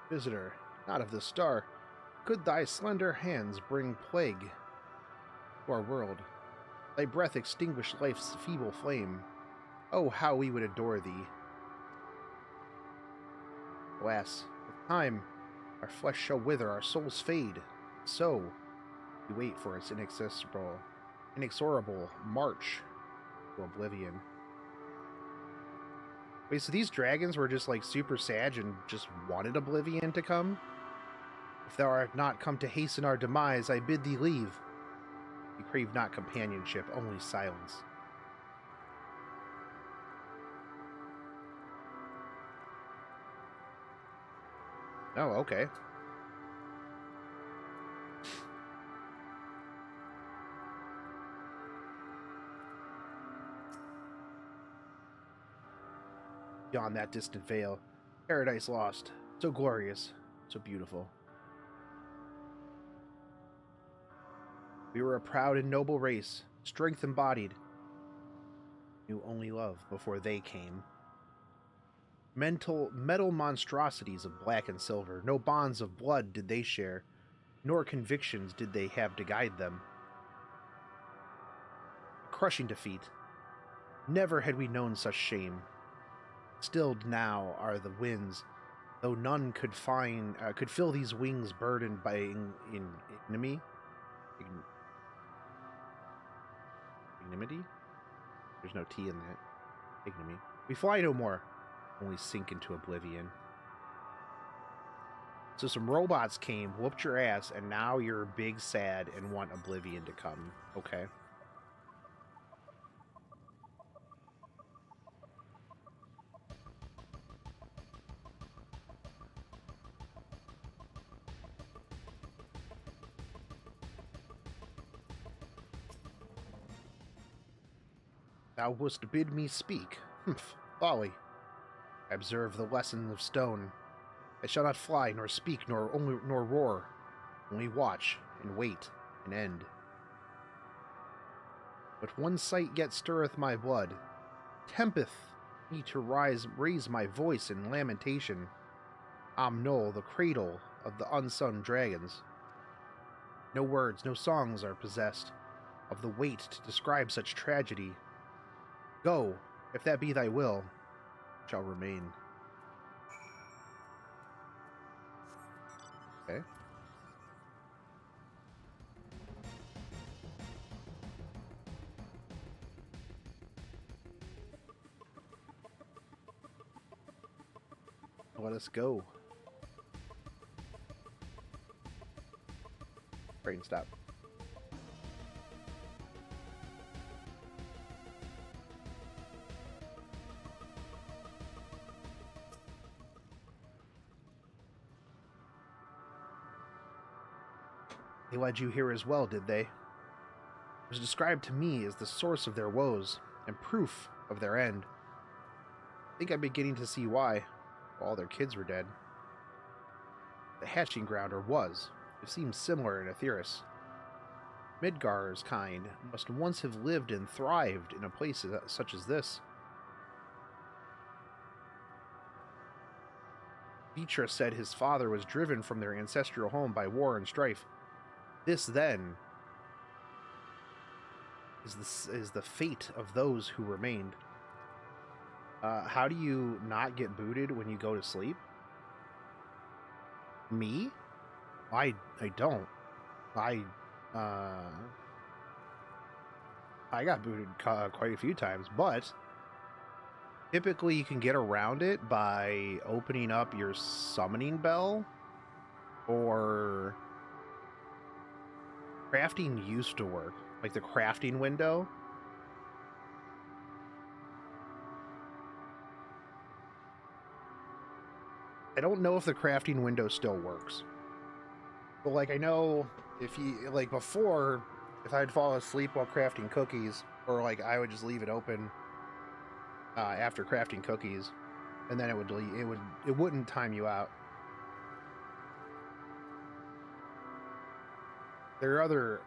Visitor, not of the star, could thy slender hands bring plague to our world? Thy breath extinguish life's feeble flame. Oh, how we would adore thee. Alas, with time, our flesh shall wither, our souls fade. So, we wait for its inexorable march to oblivion. Wait, so these dragons were just like super sage and just wanted oblivion to come? If thou art not come to hasten our demise, I bid thee leave. We crave not companionship, only silence. Oh, okay. Beyond that distant veil, paradise lost, so glorious, so beautiful. We were a proud and noble race, strength embodied. Knew only love before they came. Metal monstrosities of black and silver, no bonds of blood did they share, nor convictions did they have to guide them. A crushing defeat. Never had we known such shame. Stilled now are the winds, though none could fill these wings burdened by ignominy. Ignominy? There's no T in that. Ignominy. We fly no more, only sink into oblivion. So some robots came, whooped your ass, and now you're big sad and want oblivion to come. Okay. Thou wouldst bid me speak. Humph, folly. I observe the lesson of stone. I shall not fly, nor speak, nor roar. Only watch, and wait, and end. But one sight yet stirreth my blood, tempteth me to raise my voice in lamentation. Amnol, the cradle of the unsung dragons. No words, no songs are possessed of the weight to describe such tragedy. Go, if that be thy will, shall remain. Okay. Let us go. Brain stop. They led you here as well, did they? It was described to me as the source of their woes and proof of their end. think I'm beginning to see why all their kids were dead. The hatching ground, or was, it seems similar in Aetheris. Midgar's kind must once have lived and thrived in a place such as this. Vitra said his father was driven from their ancestral home by war and strife. This, then, is the fate of those who remained. How do you not get booted when you go to sleep? Me? I don't. I got booted quite a few times, but typically you can get around it by opening up your summoning bell, or crafting used to work, like the crafting window. I don't know if the crafting window still works. But, like, I know if you, like, before, if I'd fall asleep while crafting cookies, or, like, I would just leave it open after crafting cookies, and then it wouldn't time you out. There are other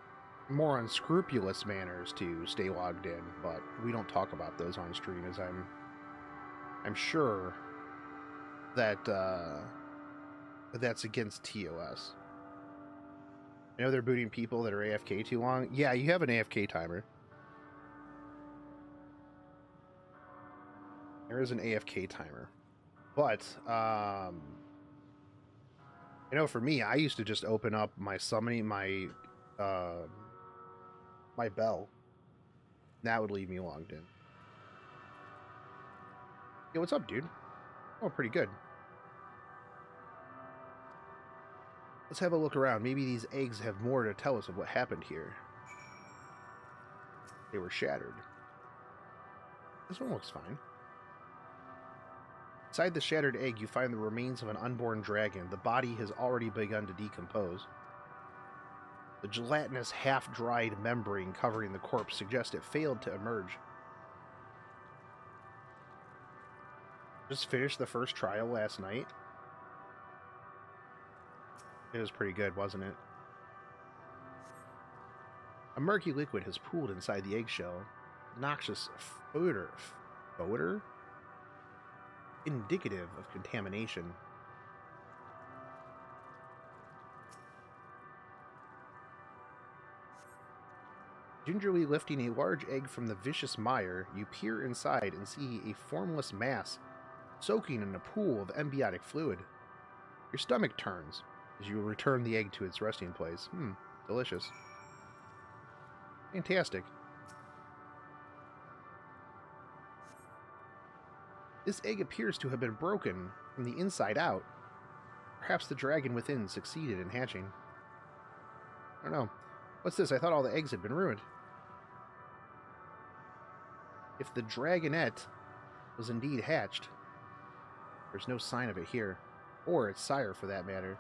more unscrupulous manners to stay logged in, but we don't talk about those on stream, as I'm sure that that's against TOS. I know they're booting people that are AFK too long. Yeah, you have an AFK timer. There is an AFK timer. But I know for me, I used to just open up my summoning, my bell. That would leave me logged in. Yo, what's up, dude? Oh, pretty good. Let's have a look around. Maybe these eggs have more to tell us of what happened here. They were shattered. This one looks fine. Inside the shattered egg, you find the remains of an unborn dragon. The body has already begun to decompose. The gelatinous, half-dried membrane covering the corpse suggests it failed to emerge. Just finished the first trial last night. It was pretty good, wasn't it? A murky liquid has pooled inside the eggshell. Noxious odor. Odor? Indicative of contamination. Gingerly lifting a large egg from the vicious mire, you peer inside and see a formless mass soaking in a pool of embiotic fluid. Your stomach turns as you return the egg to its resting place. Delicious. Fantastic. This egg appears to have been broken from the inside out. Perhaps the dragon within succeeded in hatching. I don't know. What's this? I thought all the eggs had been ruined. If the dragonette was indeed hatched, there's no sign of it here, or its sire for that matter.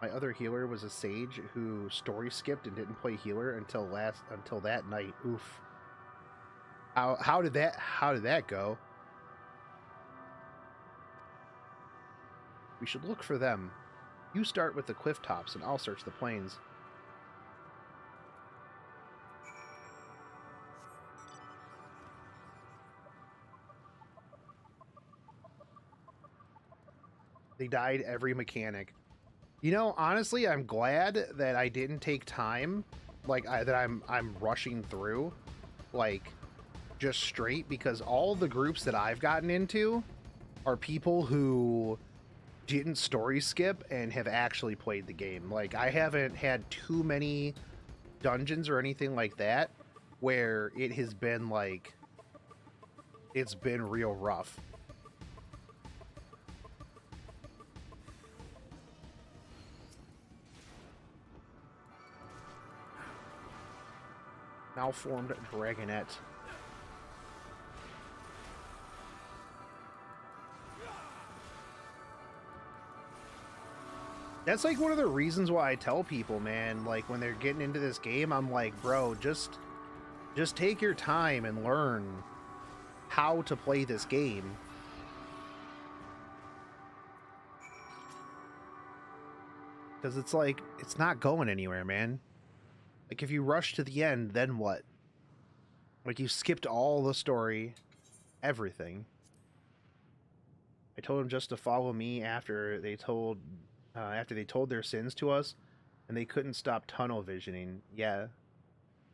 My other healer was a sage who story skipped and didn't play healer until that night. Oof. How did that go? We should look for them. You start with the cliff tops and I'll search the plains. They died every mechanic. You know, honestly, I'm glad that I didn't take time, like that I'm rushing through, like just straight, because all the groups that I've gotten into are people who didn't story skip and have actually played the game. Like, I haven't had too many dungeons or anything like that where it has been like, it's been real rough. Malformed dragonette. That's like one of the reasons why I tell people, man, like when they're getting into this game, I'm like, bro, just take your time and learn how to play this game. Because it's like, it's not going anywhere, man. Like, if you rush to the end, then what? Like, you skipped all the story, everything. I told him just to follow me after they told their sins to us, and they couldn't stop tunnel visioning. Yeah.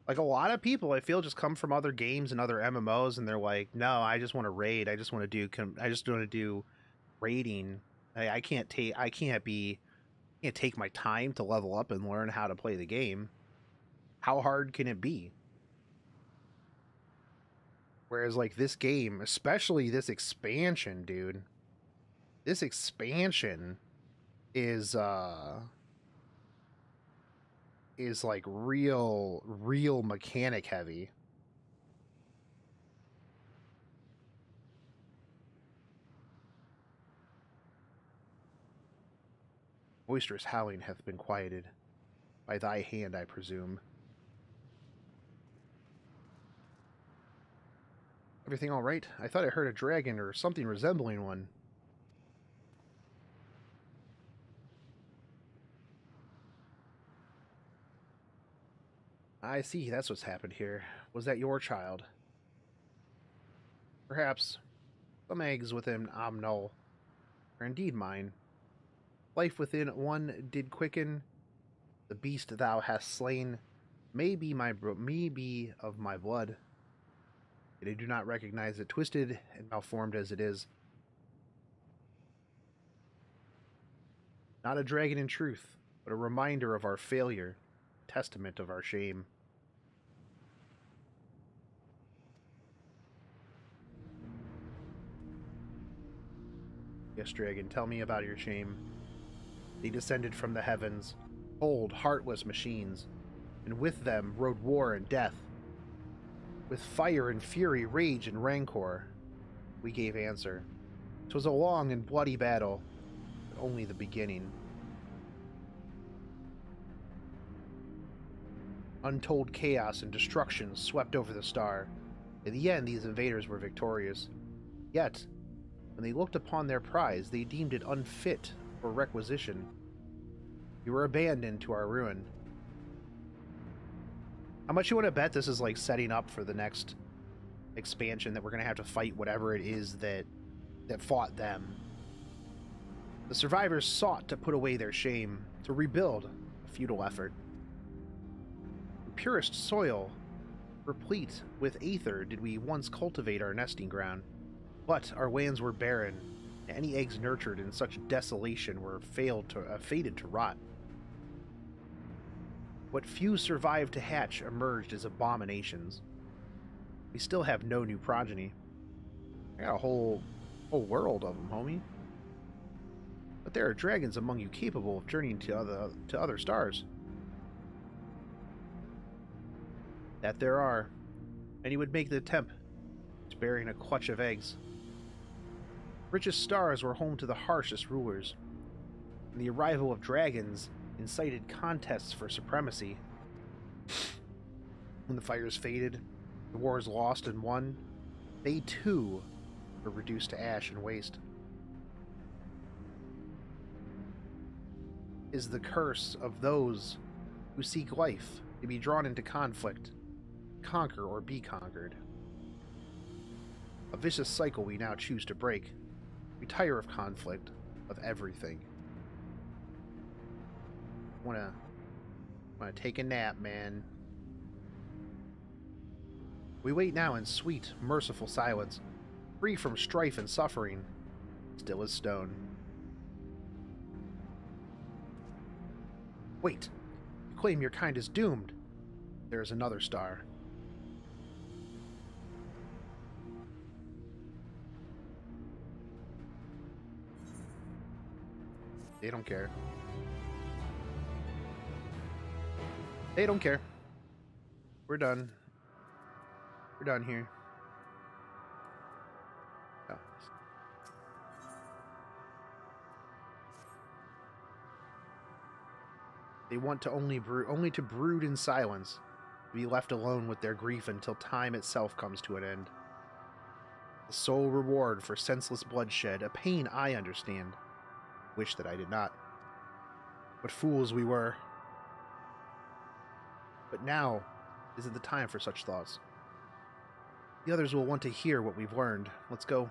Like, a lot of people, I feel, just come from other games and other MMOs, and they're like, no, I just want to raid. I just want to do raiding. I can't take my time to level up and learn how to play the game. How hard can it be? Whereas, like, this game, especially this expansion, dude, this expansion is like real mechanic heavy. Boisterous howling hath been quieted. By thy hand, I presume. Everything all right? I thought I heard a dragon or something resembling one. I see, that's what's happened here. Was that your child? Perhaps. Some eggs within Omnol are indeed mine. Life within one did quicken. The beast thou hast slain may be of my blood. Yet I do not recognize it, twisted and malformed as it is. Not a dragon in truth, but a reminder of our failure, a testament of our shame. Yes, dragon, tell me about your shame. They descended from the heavens, cold, heartless machines, and with them rode war and death. With fire and fury, rage and rancor, we gave answer. 'Twas a long and bloody battle, but only the beginning. Untold chaos and destruction swept over the star. In the end, these invaders were victorious. Yet, when they looked upon their prize, they deemed it unfit for requisition. We were abandoned to our ruin. How much you want to bet this is like setting up for the next expansion, that we're going to have to fight whatever it is that fought them? The survivors sought to put away their shame, to rebuild, a futile effort. The purest soil, replete with aether, did we once cultivate our nesting ground. But our lands were barren, and any eggs nurtured in such desolation were fated to rot. What few survived to hatch emerged as abominations. We still have no new progeny. I got a whole world of them, homie. But there are dragons among you capable of journeying to other stars. That there are. And you would make the attempt, bearing a clutch of eggs. Richest stars were home to the harshest rulers, and the arrival of dragons incited contests for supremacy. When the fires faded, the wars lost and won, they too were reduced to ash and waste. Is the curse of those who seek life to be drawn into conflict, conquer or be conquered. A vicious cycle we now choose to break. We tire of conflict, of everything. Wanna take a nap, man. We wait now in sweet, merciful silence, free from strife and suffering, still as stone. Wait, you claim your kind is doomed. There is another star. They don't care. They don't care. We're done. We're done here. Oh. They want to only to brood in silence, to be left alone with their grief until time itself comes to an end. The sole reward for senseless bloodshed, a pain I understand. Wish that I did not. What fools we were. But now isn't the time for such thoughts. The others will want to hear what we've learned. Let's go.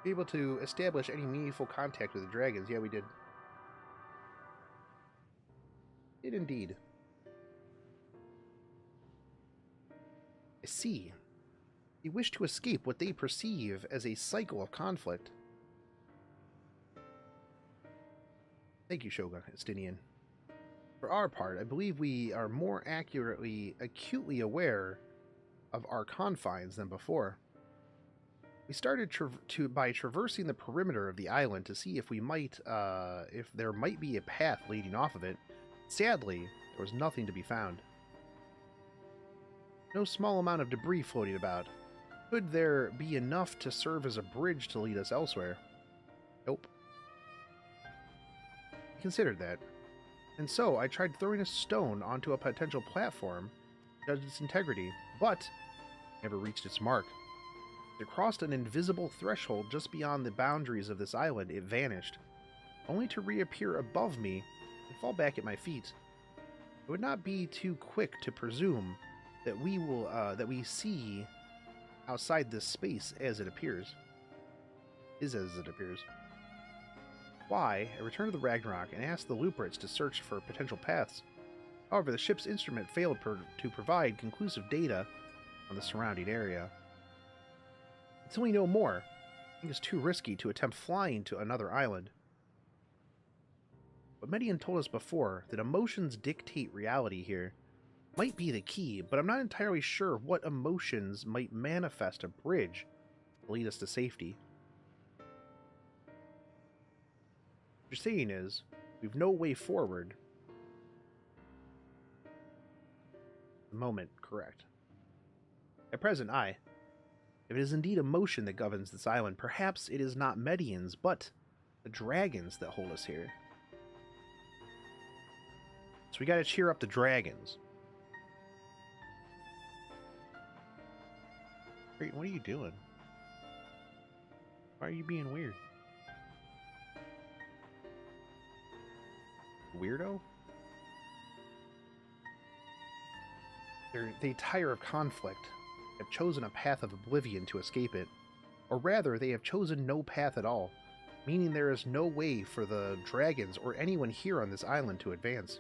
Be able to establish any meaningful contact with the dragons. Yeah, we did. Did indeed. I see. They wish to escape what they perceive as a cycle of conflict. Thank you, Shogun Estinian. For our part, I believe we are more acutely aware of our confines than before. We started by traversing the perimeter of the island to see if there might be a path leading off of it. Sadly, there was nothing to be found. No small amount of debris floating about. Could there be enough to serve as a bridge to lead us elsewhere? Nope. I considered that. And so I tried throwing a stone onto a potential platform, judged its integrity, but never reached its mark. It crossed an invisible threshold just beyond the boundaries of this island. It vanished, only to reappear above me and fall back at my feet. It would not be too quick to presume that we see outside this space as it appears. Why, I returned to the Ragnarok and asked the Luprits to search for potential paths. However, the ship's instrument failed to provide conclusive data on the surrounding area. Until we know more, I think it's too risky to attempt flying to another island. What Median told us before, that emotions dictate reality here, might be the key, but I'm not entirely sure what emotions might manifest a bridge to lead us to safety. What you're saying is, we've no way forward. The moment, correct. At present, if it is indeed emotion that governs this island, perhaps it is not Medians, but the dragons that hold us here. So we gotta cheer up the dragons. Great, what are you doing? Why are you being weird? Weirdo? They tire of conflict, have chosen a path of oblivion to escape it. Or rather, they have chosen no path at all, meaning there is no way for the dragons or anyone here on this island to advance.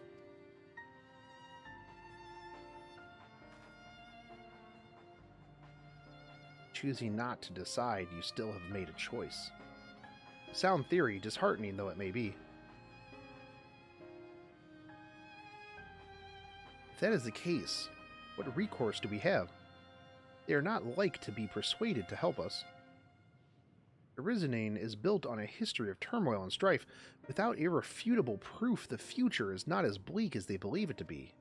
Choosing not to decide, you still have made a choice. Sound theory, disheartening though it may be. If that is the case, what recourse do we have? They are not like to be persuaded to help us. The reasoning is built on a history of turmoil and strife. Without irrefutable proof, the future is not as bleak as they believe it to be.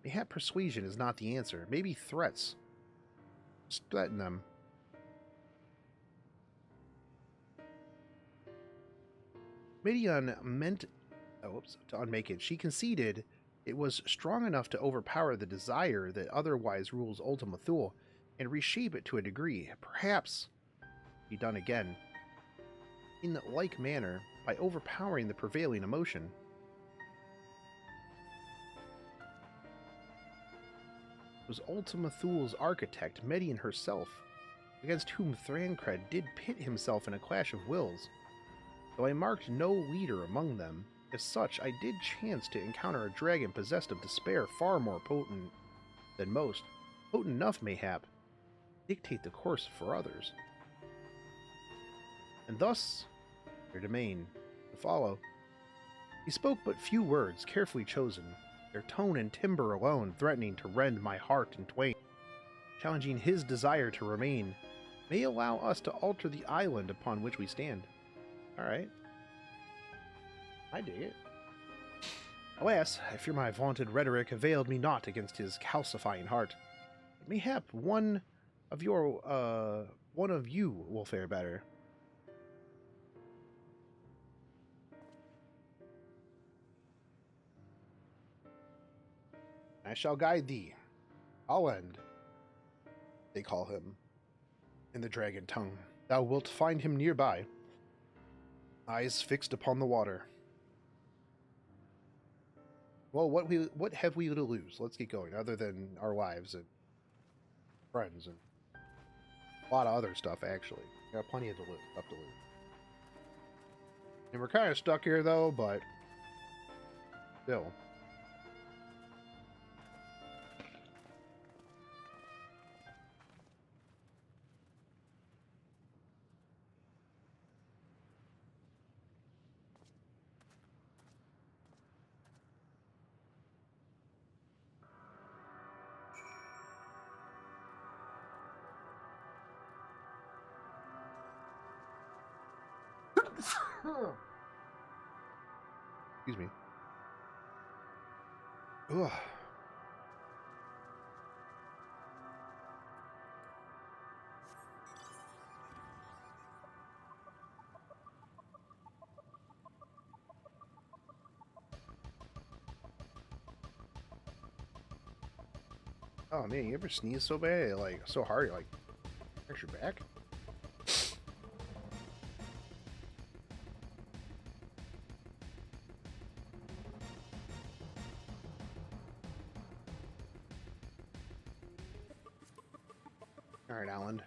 Mayhap persuasion is not the answer. Maybe threats. Just threaten them. Midian meant to unmake it. She conceded it was strong enough to overpower the desire that otherwise rules Ultima Thule and reshape it to a degree. Perhaps be done again. In like manner, by overpowering the prevailing emotion. It was Ultima Thule's architect, Median herself, against whom Thrancred did pit himself in a clash of wills. Though I marked no leader among them, as such, I did chance to encounter a dragon possessed of despair far more potent than most. Potent enough, mayhap, to dictate the course for others. And thus, their domain to follow. He spoke but few words, carefully chosen, their tone and timbre alone threatening to rend my heart in twain. Challenging his desire to remain may allow us to alter the island upon which we stand. Alright. I dig it. Alas, I fear my vaunted rhetoric availed me not against his calcifying heart. Mayhap one of you will fare better. I shall guide thee. I'll end, they call him, in the dragon tongue. Thou wilt find him nearby, eyes fixed upon the water. Well, what have we to lose? Let's get going, other than our lives and friends and a lot of other stuff, actually. Got plenty of stuff to lose. And we're kind of stuck here, though, but still. Excuse me. Ugh. Oh man, you ever sneeze so bad, like so hard, like hurts your back? All right, Alan.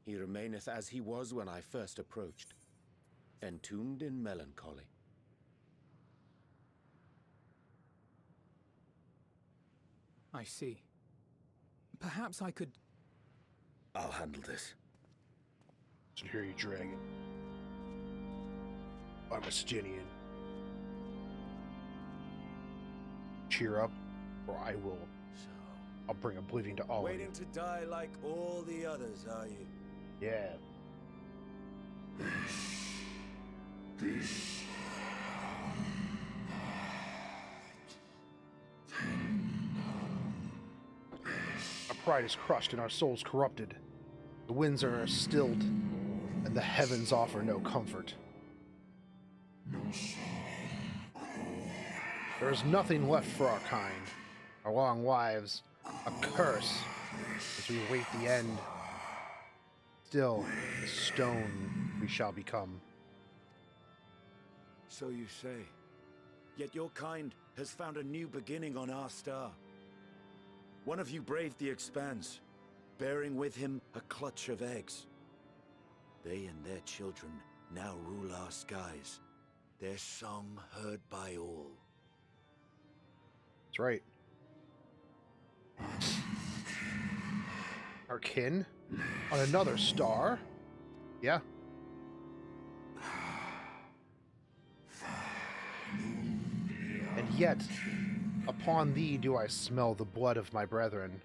He remaineth as he was when I first approached, entombed in melancholy. I see. Perhaps I could... I'll handle this. So here you, dragon. I'm a Stygian. Cheer up, or I'll bring Oblivion to all of you. Waiting to die like all the others, are you? Yeah. Our pride is crushed and our souls corrupted. The winds are stilled, and the heavens offer no comfort. There is nothing left for our kind. Our long lives, a curse, as we wait the end. Still, the stone we shall become. So you say. Yet your kind has found a new beginning on our star. One of you braved the expanse, bearing with him a clutch of eggs. They and their children now rule our skies, their song heard by all. That's right. Our kin? On another star? Yeah. And yet, upon thee do I smell the blood of my brethren.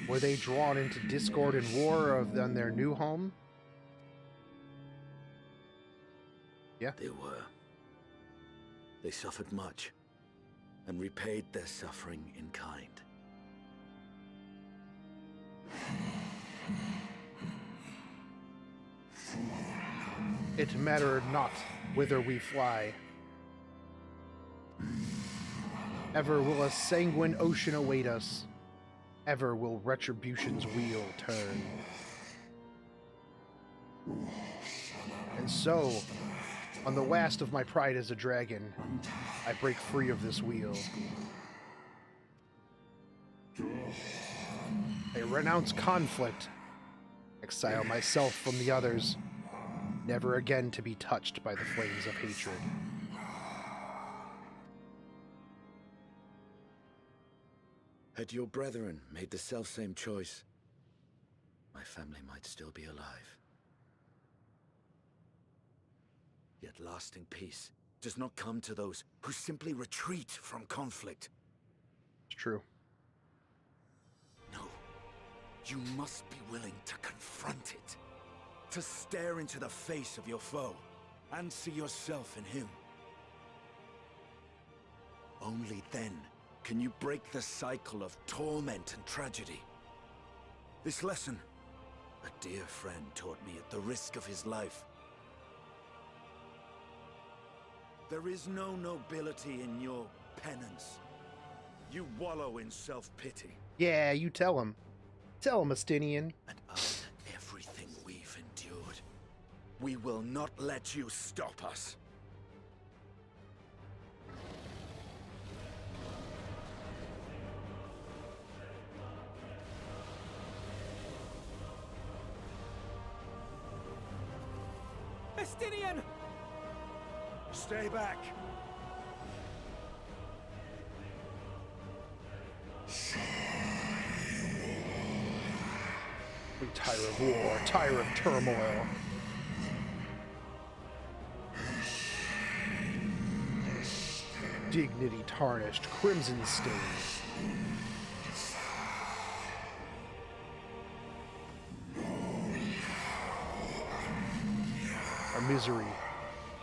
Were they drawn into discord and war on their new home? Yeah. They were. They suffered much, and repaid their suffering in kind. It mattered not whither we fly. Ever will a sanguine ocean await us. Ever will retribution's wheel turn. And so, on the last of my pride as a dragon, I break free of this wheel. I renounce conflict, exile myself from the others, never again to be touched by the flames of hatred. Had your brethren made the selfsame choice, my family might still be alive. Yet lasting peace does not come to those who simply retreat from conflict. It's true. No. You must be willing to confront it. To stare into the face of your foe and see yourself in him. Only then can you break the cycle of torment and tragedy. This lesson, a dear friend taught me at the risk of his life. There is no nobility in your penance. You wallow in self-pity. Yeah, you tell him. Tell him, Astinian. And after everything we've endured, we will not let you stop us. Astinian! Stay back. We tire of war, tire of turmoil. Dignity tarnished, crimson stained. Our misery,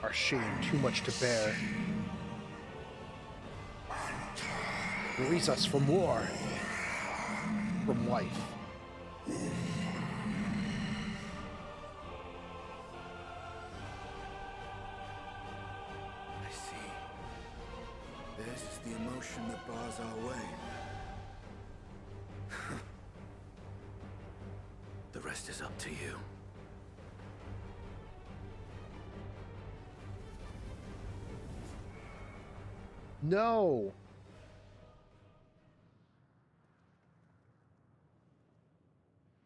our shame too much to bear. Release us from war, from life. I see. This is the emotion that bars our way. The rest is up to you. No!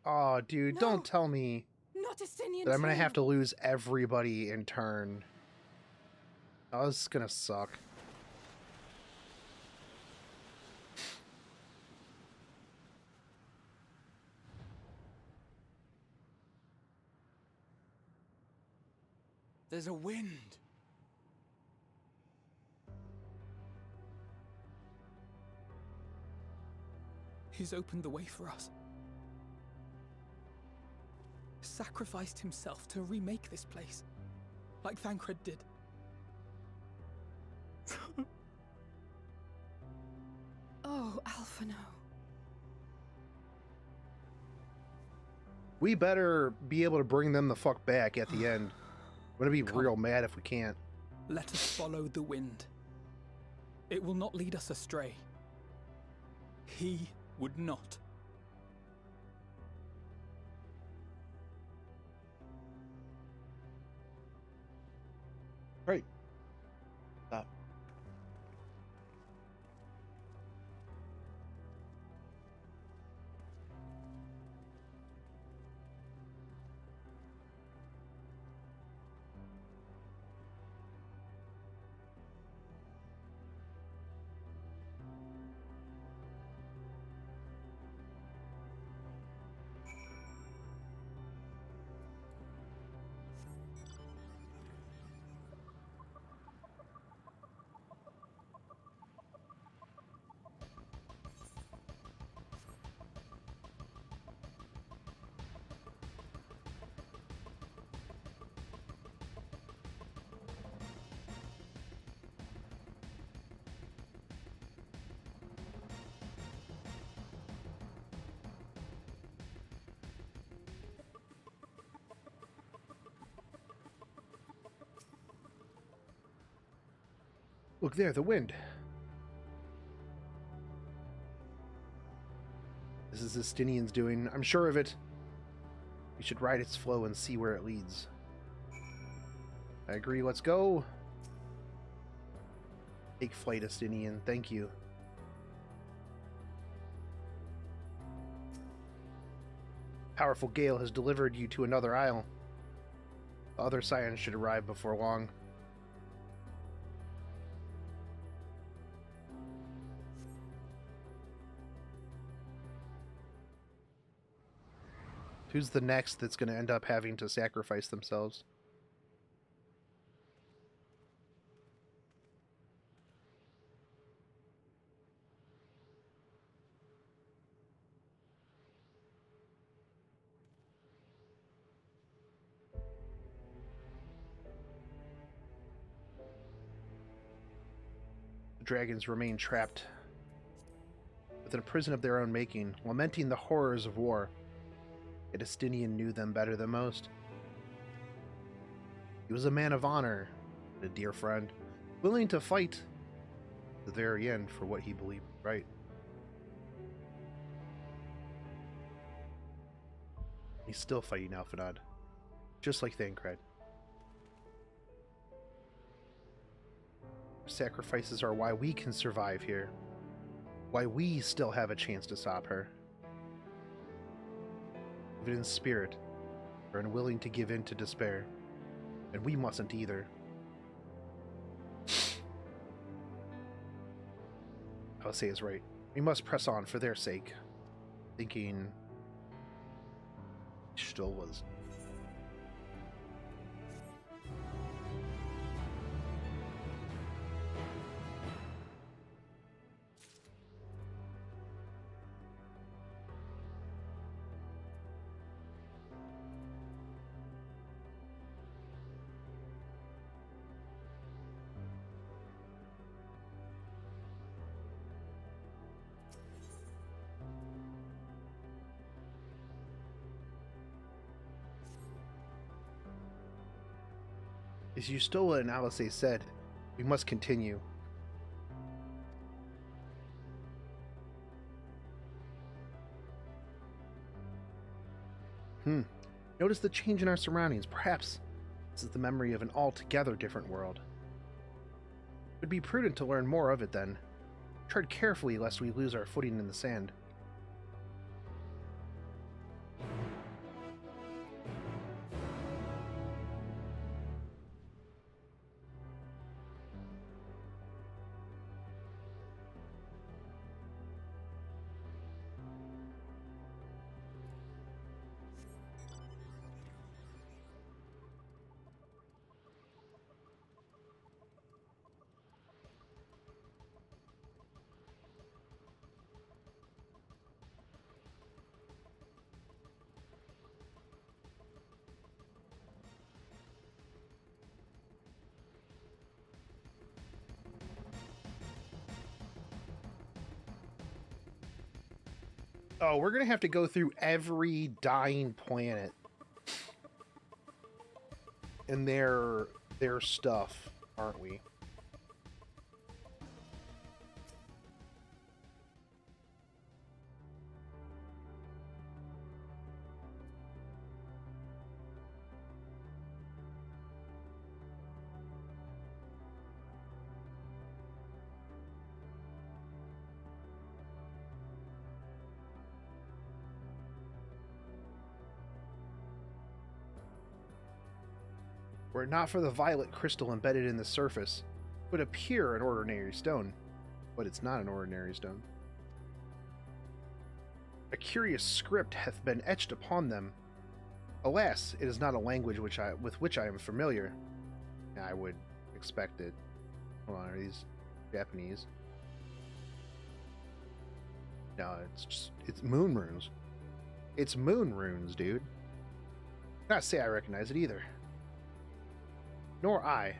Oh, dude, No. don't tell me Not Astinian that I'm gonna too. have to lose everybody in turn. Oh, this is gonna suck. There's a wind. He's opened the way for us. Sacrificed himself to remake this place, like Thancred did. Oh, Alphino. We better be able to bring them the fuck back at the end. I'm gonna be real mad if we can't. Let us follow the wind. It will not lead us astray. He would not. Right. Stop. Look there, the wind. This is Astinian's doing. I'm sure of it. We should ride its flow and see where it leads. I agree, let's go. Take flight, Astinian. Thank you. Powerful gale has delivered you to another isle. The other scions should arrive before long. Who's the next that's going to end up having to sacrifice themselves? dragons remain trapped within a prison of their own making, lamenting the horrors of war. Yet Estinian knew them better than most. He was a man of honor, a dear friend, willing to fight to the very end for what he believed right. He's still fighting Alphanod, just like Thancred. Sacrifices are why we can survive here, why we still have a chance to stop her. Even in spirit, we're unwilling to give in to despair, and we mustn't either. Alcé is right. We must press on for their sake. Thinking still was. As Yustola and Alcé said, we must continue. Notice the change in our surroundings. Perhaps this is the memory of an altogether different world. It would be prudent to learn more of it then. Tread carefully lest we lose our footing in the sand. Oh, we're gonna have to go through every dying planet and their stuff, aren't we? Were it not for the violet crystal embedded in the surface, it would appear an ordinary stone, but it's not an ordinary stone. A curious script hath been etched upon them. Alas, it is not a language with which I am familiar. I would expect it. Hold on, are these Japanese? No, it's moon runes. It's moon runes, dude. Not say I recognize it either. Nor I.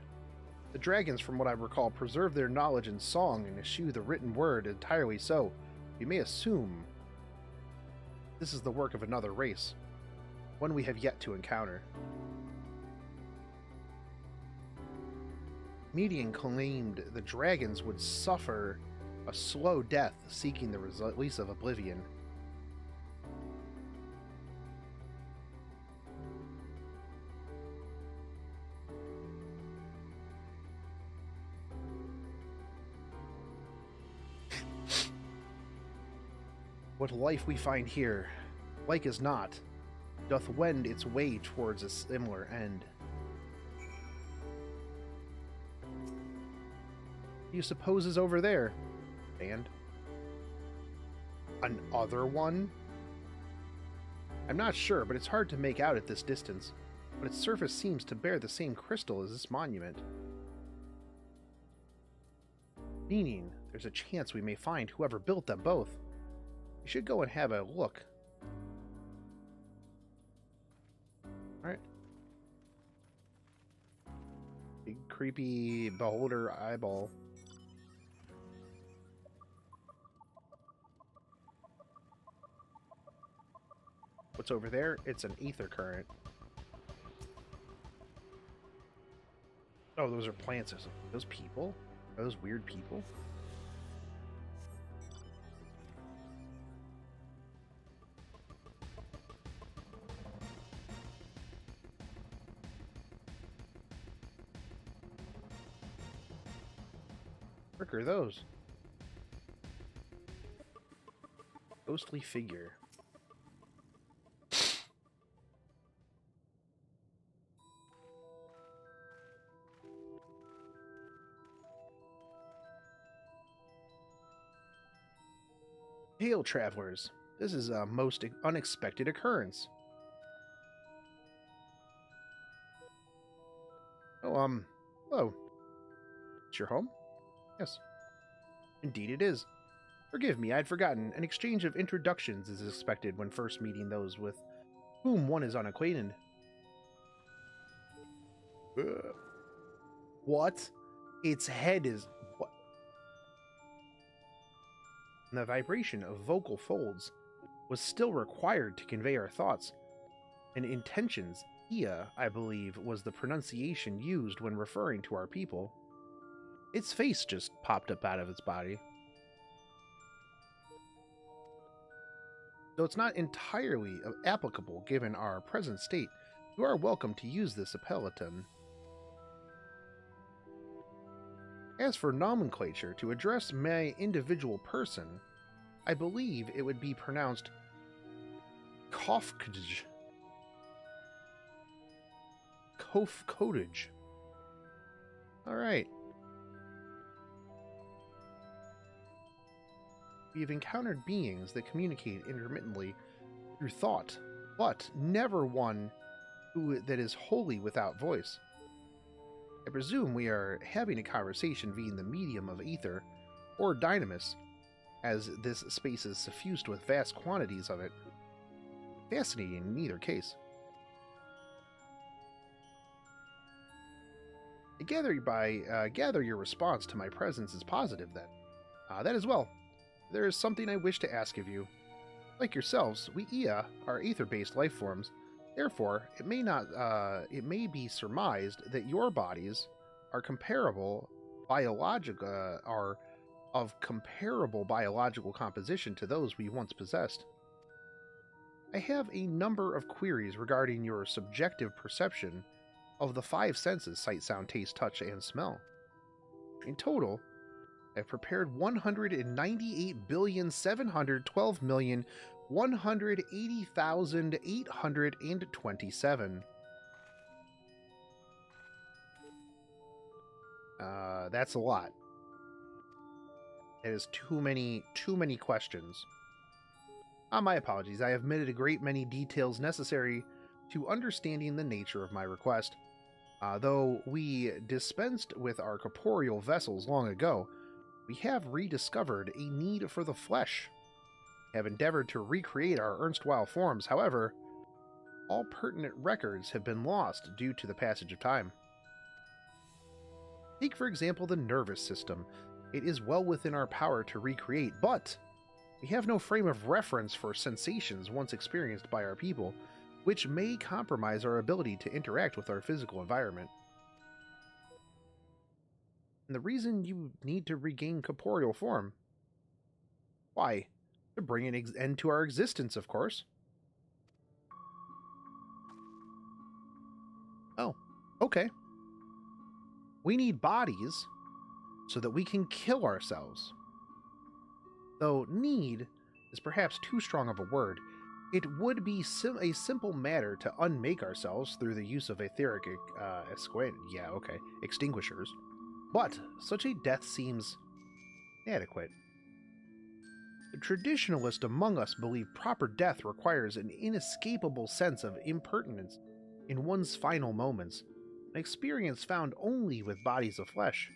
The dragons, from what I recall, preserve their knowledge in song and eschew the written word entirely so. We may assume this is the work of another race, one we have yet to encounter. Median claimed the dragons would suffer a slow death seeking the release of Oblivion. What life we find here, like as not, doth wend its way towards a similar end. You suppose is over there? And another one? I'm not sure, but it's hard to make out at this distance. But its surface seems to bear the same crystal as this monument. Meaning, there's a chance we may find whoever built them both. We should go and have a look. Alright. Big creepy beholder eyeball. What's over there? It's an ether current. Oh, those are plants. Are those people? Are those weird people? Frick are those? Ghostly figure. Hail, travelers. This is a most unexpected occurrence. Oh, hello. It's your home? Yes. Indeed it is. Forgive me, I'd forgotten. An exchange of introductions is expected when first meeting those with whom one is unacquainted. What? Its head is... What? The vibration of vocal folds was still required to convey our thoughts and intentions. Ia, I believe, was the pronunciation used when referring to our people. Its face just popped up out of its body. Though it's not entirely applicable given our present state, you are welcome to use this appellatum. As for nomenclature, to address my individual person, I believe it would be pronounced Kofkj. Kofkodage. Alright. We have encountered beings that communicate intermittently through thought, but never one that is wholly without voice. I presume we are having a conversation via the medium of ether or dynamis, as this space is suffused with vast quantities of it. Fascinating in either case. I gather your response to my presence is positive, then. That as well. There is something I wish to ask of you. Like yourselves, we Ia are ether-based life forms. Therefore, it may be surmised that your bodies are of comparable biological composition to those we once possessed. I have a number of queries regarding your subjective perception of the 5 senses: sight, sound, taste, touch, and smell. In total, I've prepared 198,712,180,827. That's a lot. That is too many questions. My apologies. I have omitted a great many details necessary to understanding the nature of my request. Though we dispensed with our corporeal vessels long ago, we have rediscovered a need for the flesh. We have endeavored to recreate our erstwhile forms. However, all pertinent records have been lost due to the passage of time. Take, for example, the nervous system. It is well within our power to recreate, but we have no frame of reference for sensations once experienced by our people, which may compromise our ability to interact with our physical environment. And the reason you need to regain corporeal form? Why? To bring an end to our existence, of course. Oh, okay. We need bodies so that we can kill ourselves. Though need is perhaps too strong of a word, it would be a simple matter to unmake ourselves through the use of etheric extinguishers. But such a death seems inadequate. The traditionalist among us believe proper death requires an inescapable sense of impertinence in one's final moments, an experience found only with bodies of flesh.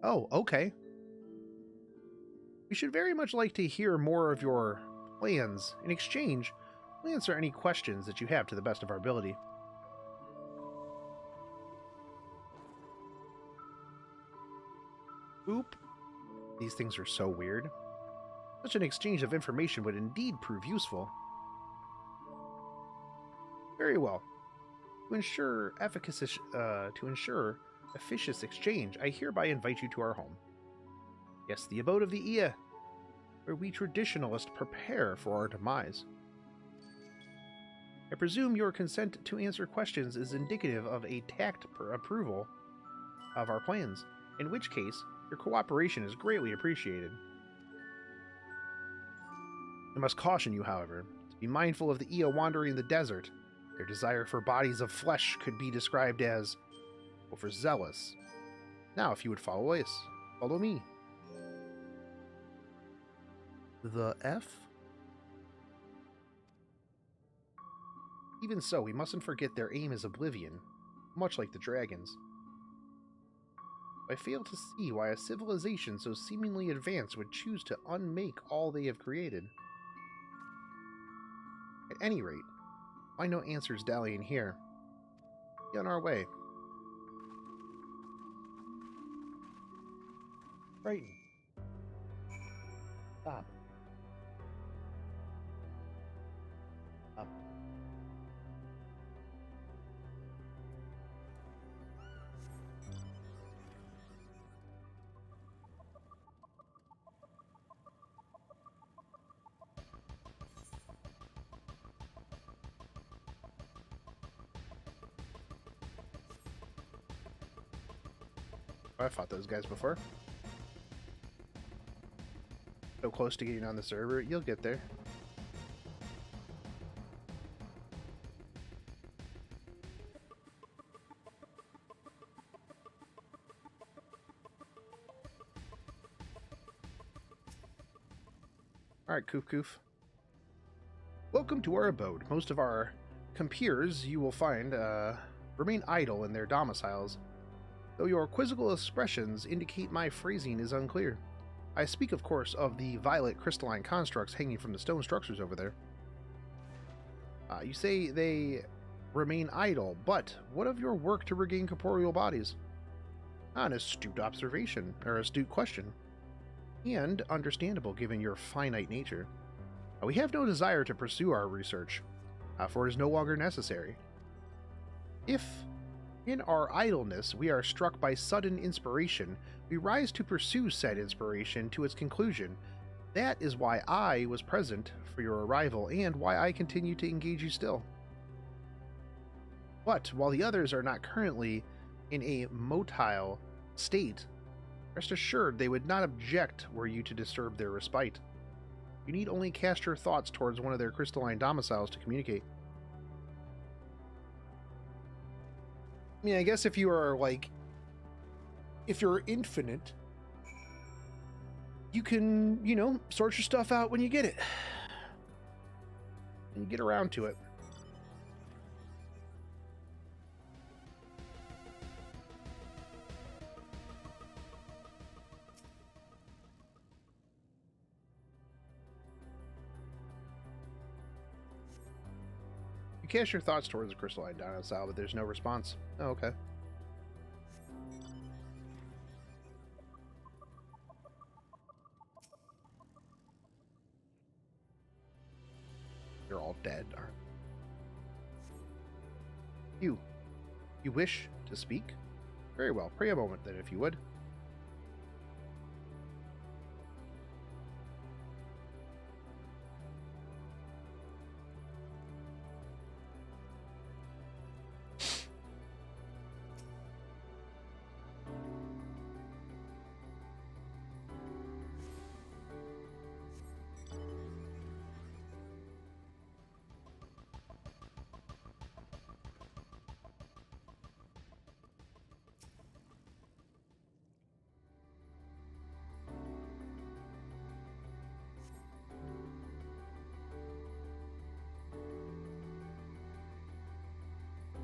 Oh, okay. We should very much like to hear more of your plans. In exchange, we'll answer any questions that you have to the best of our ability. Oop. These things are so weird. Such an exchange of information would indeed prove useful. Very well. To ensure efficacious exchange, I hereby invite you to our home. Yes, the abode of the Ia, where we traditionalists prepare for our demise. I presume your consent to answer questions is indicative of a tact approval of our plans, in which case, your cooperation is greatly appreciated. I must caution you, however, to be mindful of the Ia wandering in the desert. Their desire for bodies of flesh could be described as overzealous. Now, if you would follow us, follow me. The F? Even so, we mustn't forget their aim is Oblivion, much like the dragons. I fail to see why a civilization so seemingly advanced would choose to unmake all they have created. At any rate, find no answers dallying here. Be on our way. Brighton. Stop. Up. I fought those guys before. So close to getting on the server, you'll get there. Alright, Koof Koof. Welcome to our abode. Most of our compeers you will find remain idle in their domiciles, though your quizzical expressions indicate my phrasing is unclear. I speak, of course, of the violet crystalline constructs hanging from the stone structures over there. You say they remain idle, but what of your work to regain corporeal bodies? An astute observation, or astute question. And understandable given your finite nature. We have no desire to pursue our research, for it is no longer necessary. If, in our idleness, we are struck by sudden inspiration, we rise to pursue said inspiration to its conclusion. That is why I was present for your arrival, and why I continue to engage you still. But, while the others are not currently in a motile state, rest assured they would not object were you to disturb their respite. You need only cast your thoughts towards one of their crystalline domiciles to communicate. I mean, I guess if you are, like, if you're infinite, you can, you know, sort your stuff out when you get it. And you get around to it. You cast your thoughts towards the crystalline domicile, but there's no response. Oh, okay. They're all dead, aren't they? You wish to speak? Very well. Pray a moment then, if you would.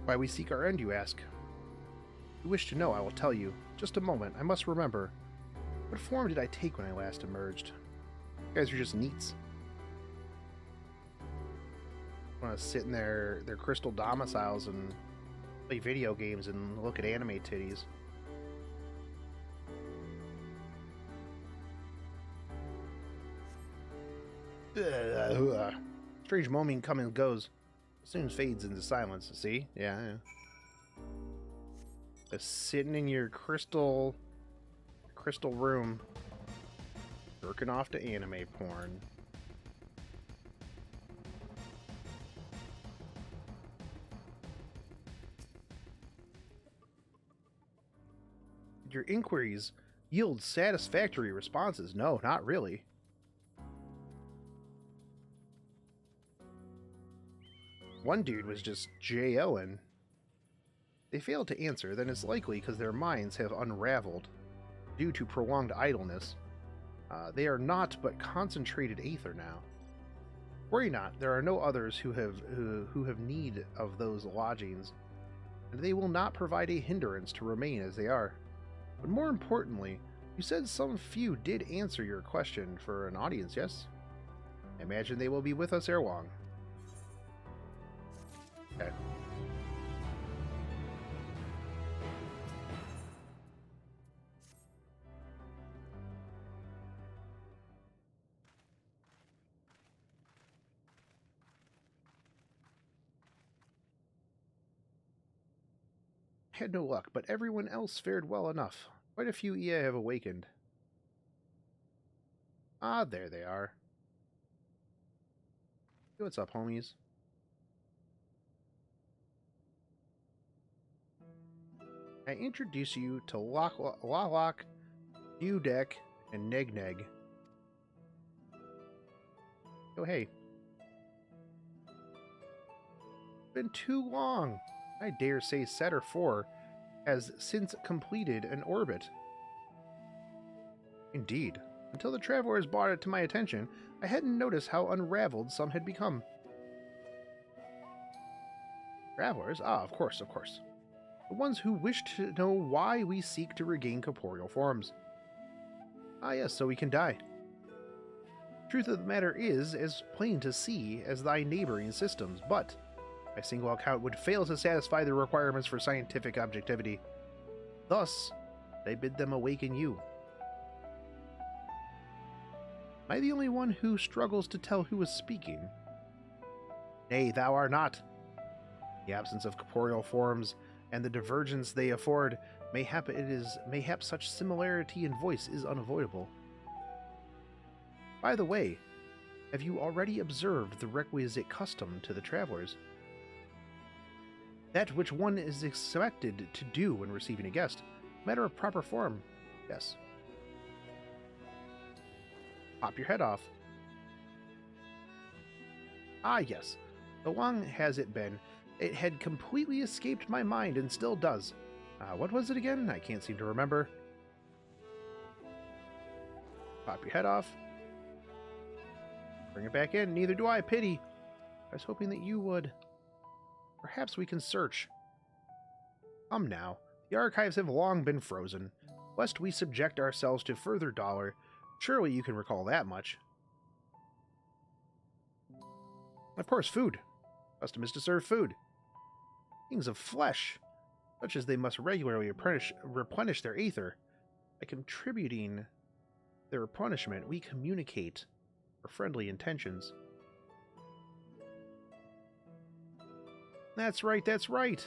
Why we seek our end, you ask? If you wish to know, I will tell you. Just a moment, I must remember. What form did I take when I last emerged? You guys are just neats. Want to sit in their crystal domiciles and play video games and look at anime titties. Strange moment comes and goes. Soon fades into silence. See? Yeah. Just sitting in your crystal room, jerking off to anime porn. Your inquiries yield satisfactory responses. No, not really. One dude was just J.O.ing. They failed to answer, then it's likely because their minds have unraveled due to prolonged idleness. They are not but concentrated aether now. Worry not, there are no others who have need of those lodgings, and they will not provide a hindrance to remain as they are. But more importantly, you said some few did answer your question for an audience, yes? I imagine they will be with us ere long. Okay. Had no luck, but everyone else fared well enough. Quite a few EA have awakened. Ah, there they are. Hey, what's up, homies? I introduce you to Lalak, Udek, and Negneg. Oh, hey. Been too long. I dare say Saturn 4 has since completed an orbit. Indeed. Until the travelers brought it to my attention, I hadn't noticed how unraveled some had become. Travelers? Ah, of course. The ones who wish to know why we seek to regain corporeal forms. Ah yes, so we can die. Truth of the matter is as plain to see as thy neighboring systems, but by single account would fail to satisfy the requirements for scientific objectivity. Thus, I bid them awaken you. Am I the only one who struggles to tell who is speaking? Nay, thou art not. The absence of corporeal forms and the divergence they afford, mayhap such similarity in voice is unavoidable. By the way, have you already observed the requisite custom to the travelers? That which one is expected to do when receiving a guest. Matter of proper form. Yes. Pop your head off. Ah, yes. So long has it been. It had completely escaped my mind and still does. What was it again? I can't seem to remember. Pop your head off. Bring it back in. Neither do I. Pity. I was hoping that you would. Perhaps we can search. Come now. The archives have long been frozen. Lest we subject ourselves to further dollar, surely you can recall that much. Of course, food. Custom is to serve food. Things of flesh, such as they must regularly replenish their aether. By contributing their replenishment, we communicate our friendly intentions. That's right. You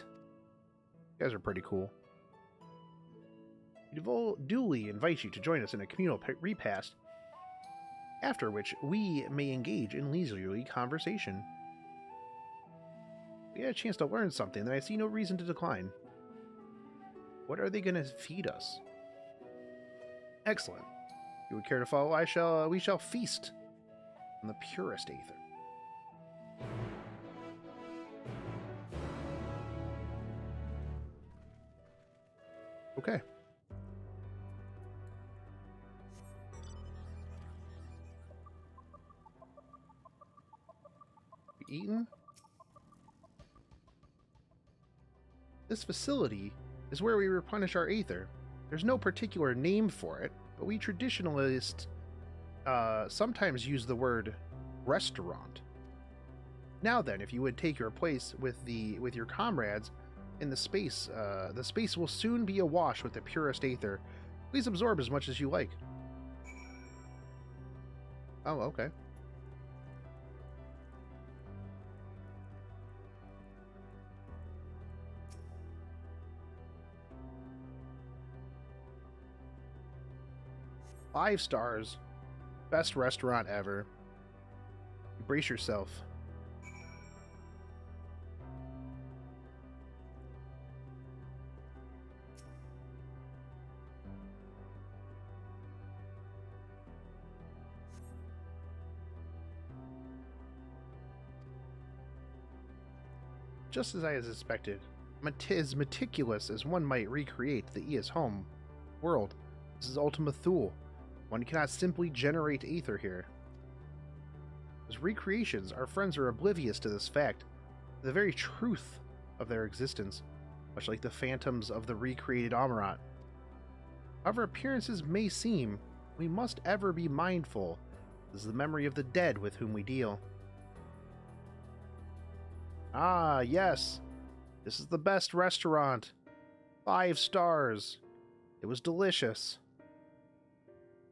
guys are pretty cool. We duly invite you to join us in a communal repast, after which we may engage in leisurely conversation. We had a chance to learn something, and I see no reason to decline. What are they going to feed us? Excellent. If you would care to follow, we shall feast on the purest aether. Okay. Eaten? This facility is where we replenish our aether. There's no particular name for it, but we traditionalists sometimes use the word restaurant. Now then, if you would take your place with your comrades in the space will soon be awash with the purest aether. Please absorb as much as you like. Oh, okay. 5 stars. Best restaurant ever. Brace yourself. Just as I had suspected, as meticulous as one might recreate the Eos home world, this is Ultima Thule. One cannot simply generate ether here. As recreations, our friends are oblivious to this fact, the very truth of their existence, much like the phantoms of the recreated Omicron. However appearances may seem, we must ever be mindful. This is the memory of the dead with whom we deal. Ah, yes. This is the best restaurant. 5 stars. It was delicious.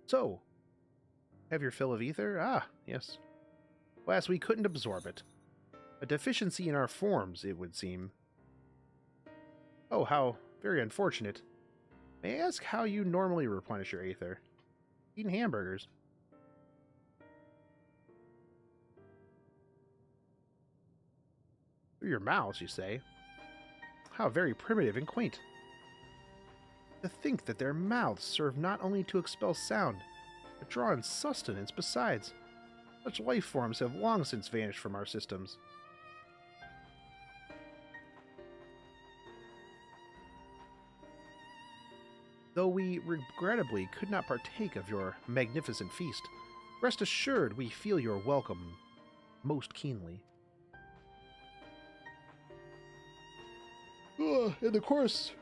So, have your fill of ether? Ah, yes. Alas, we couldn't absorb it. A deficiency in our forms, it would seem. Oh, how very unfortunate. May I ask how you normally replenish your ether? Eating hamburgers. Through your mouths, you say? How very primitive and quaint. To think that their mouths serve not only to expel sound, but draw in sustenance besides. Such life forms have long since vanished from our systems. Though we regrettably could not partake of your magnificent feast, rest assured we feel your welcome most keenly. In the course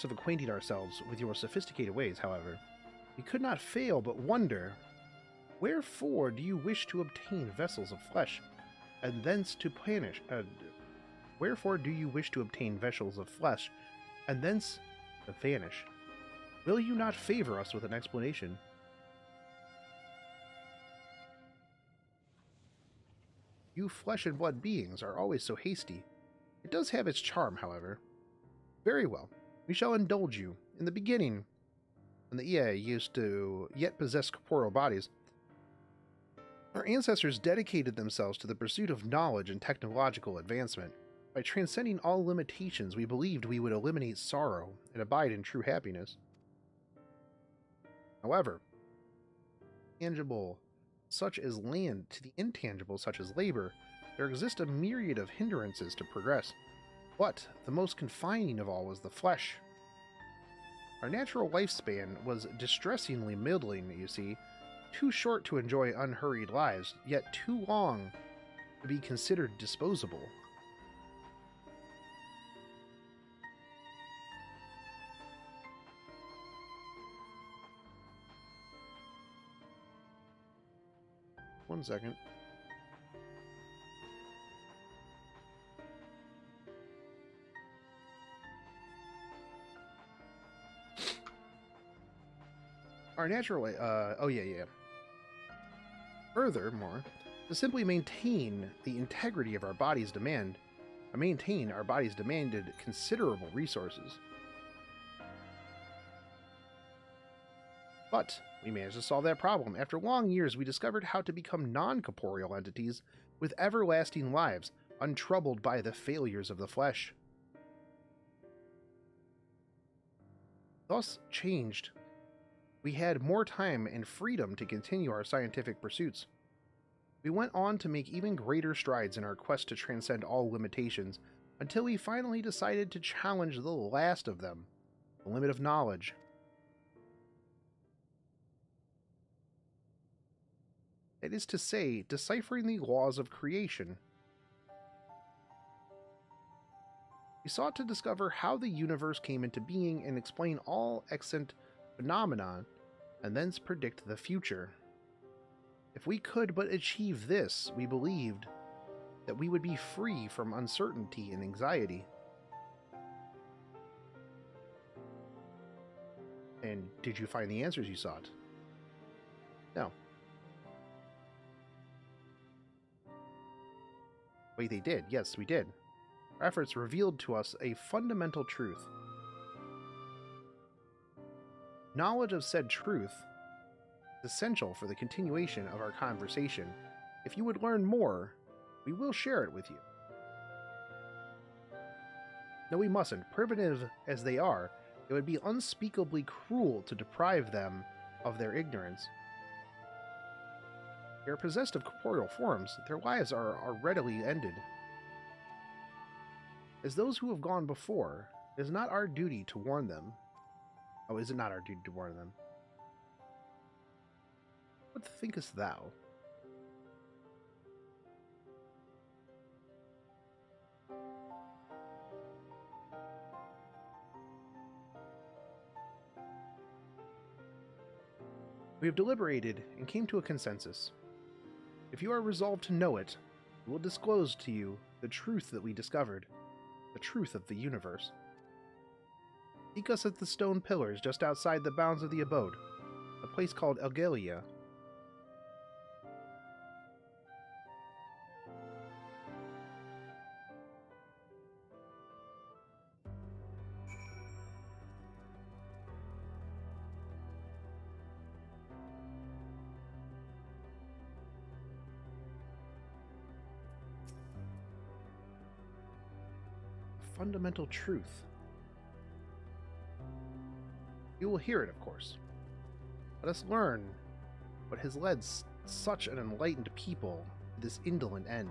of acquainting ourselves with your sophisticated ways, however, we could not fail but wonder, wherefore do you wish to obtain vessels of flesh, and thence to vanish? Wherefore do you wish to obtain vessels of flesh, and thence to vanish? Will you not favor us with an explanation? You flesh and blood beings are always so hasty. It does have its charm, however. Very well, we shall indulge you. In the beginning, when the EA used to yet possess corporeal bodies, our ancestors dedicated themselves to the pursuit of knowledge and technological advancement. By transcending all limitations, we believed we would eliminate sorrow and abide in true happiness. However, tangible such as land to the intangible such as labor, there exist a myriad of hindrances to progress, but the most confining of all was the flesh. Our natural lifespan was distressingly middling, you see, too short to enjoy unhurried lives, yet too long to be considered disposable. One second. Our natural way, yeah. Furthermore, to simply maintain the integrity of our bodies demanded considerable resources. But we managed to solve that problem. After long years, we discovered how to become non-corporeal entities with everlasting lives, untroubled by the failures of the flesh. Thus changed, we had more time and freedom to continue our scientific pursuits. We went on to make even greater strides in our quest to transcend all limitations, until we finally decided to challenge the last of them, the limit of knowledge. That is to say, deciphering the laws of creation. We sought to discover how the universe came into being and explain all extant phenomena, and thence predict the future. If we could but achieve this, we believed that we would be free from uncertainty and anxiety. And did you find the answers you sought? No. Wait, they did. Yes, we did. Our efforts revealed to us a fundamental truth. Knowledge of said truth is essential for the continuation of our conversation. If you would learn more, we will share it with you. No, we mustn't. Primitive as they are, it would be unspeakably cruel to deprive them of their ignorance. They are possessed of corporeal forms. Their lives are readily ended. As those who have gone before, it is not our duty to warn them. Oh, is it not our duty to warn them? What thinkest thou? We have deliberated and came to a consensus. If you are resolved to know it, we will disclose to you the truth that we discovered, the truth of the universe. Seek us at the stone pillars just outside the bounds of the abode, a place called Elgelia. Fundamental truth. You will hear it, of course. Let us learn what has led such an enlightened people to this indolent end.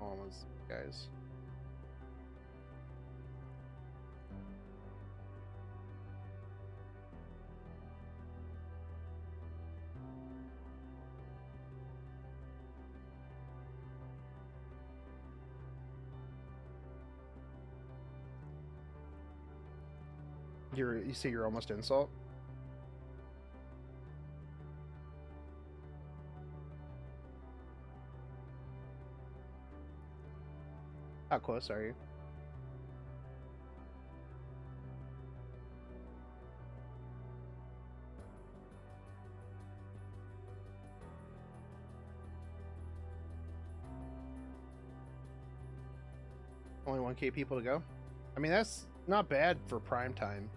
Almost, guys. You say you're almost insult? How close are you? Only 1K people to go? I mean, that's not bad for prime time.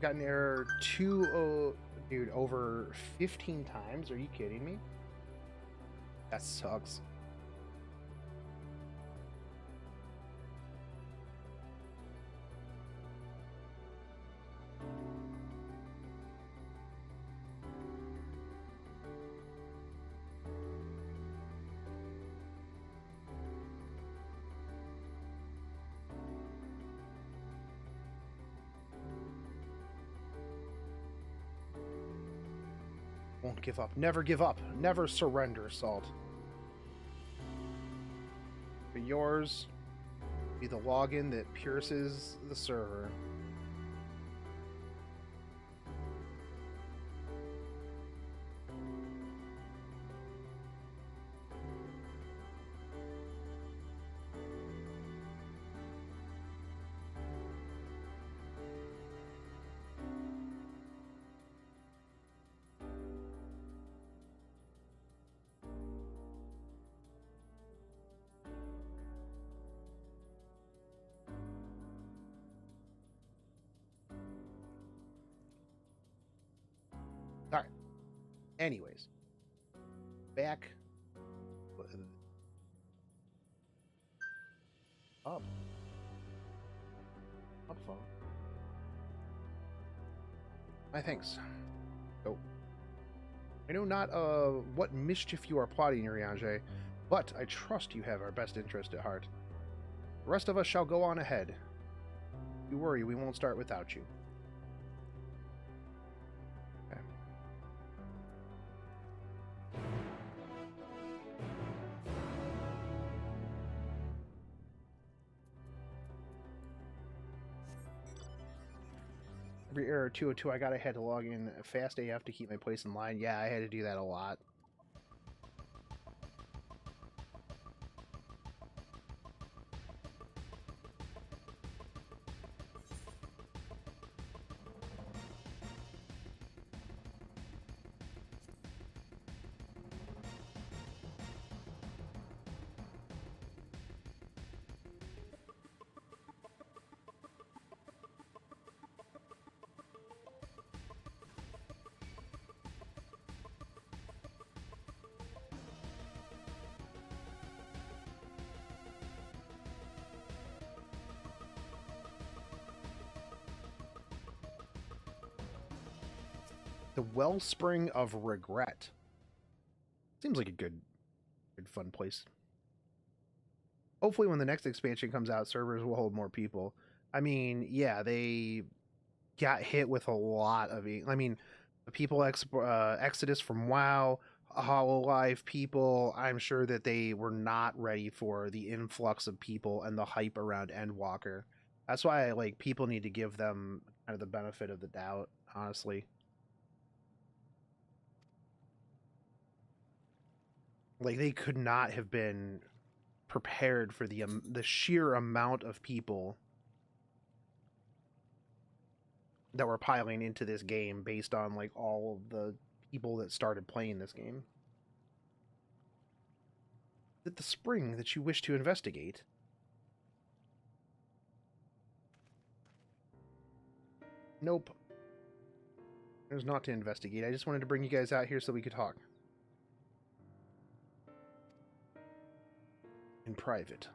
Got an error dude, over 15 times? Are you kidding me? That sucks. Won't give up. Never give up. Never surrender, Salt. But yours be the login that pierces the server. Alright. Anyways. Back. Up. Up phone. My thanks. Oh. I know not what mischief you are plotting, Uriange, but I trust you have our best interest at heart. The rest of us shall go on ahead. You worry, we won't start without you. Okay. Error 202, I had to log in fast AF to keep my place in line. Yeah, I had to do that a lot. The Wellspring of Regret. Seems like a good fun place. Hopefully when the next expansion comes out, servers will hold more people. I mean, yeah, they got hit with a lot of... I mean, the people exodus from WoW, HoloLive people, I'm sure that they were not ready for the influx of people and the hype around Endwalker. That's why, like, people need to give them kind of the benefit of the doubt, honestly. Like, they could not have been prepared for the sheer amount of people that were piling into this game based on, like, all of the people that started playing this game. Is it the spring that you wish to investigate? Nope. It was not to investigate. I just wanted to bring you guys out here so we could talk. In private.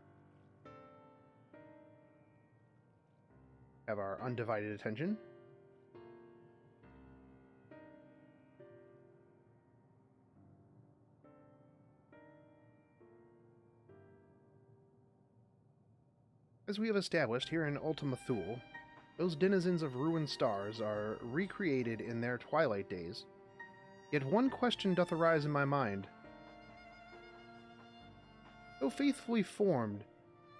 Have our undivided attention. As we have established here in Ultima Thule, those denizens of ruined stars are recreated in their twilight days. Yet one question doth arise in my mind. So faithfully formed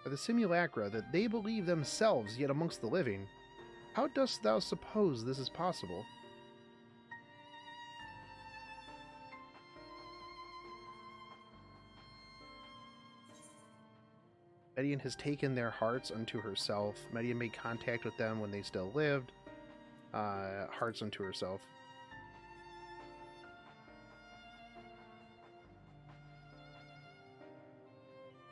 are the simulacra that they believe themselves yet amongst the living, how dost thou suppose this is possible? Median has taken their hearts unto herself. Median made contact with them when they still lived. Hearts unto herself.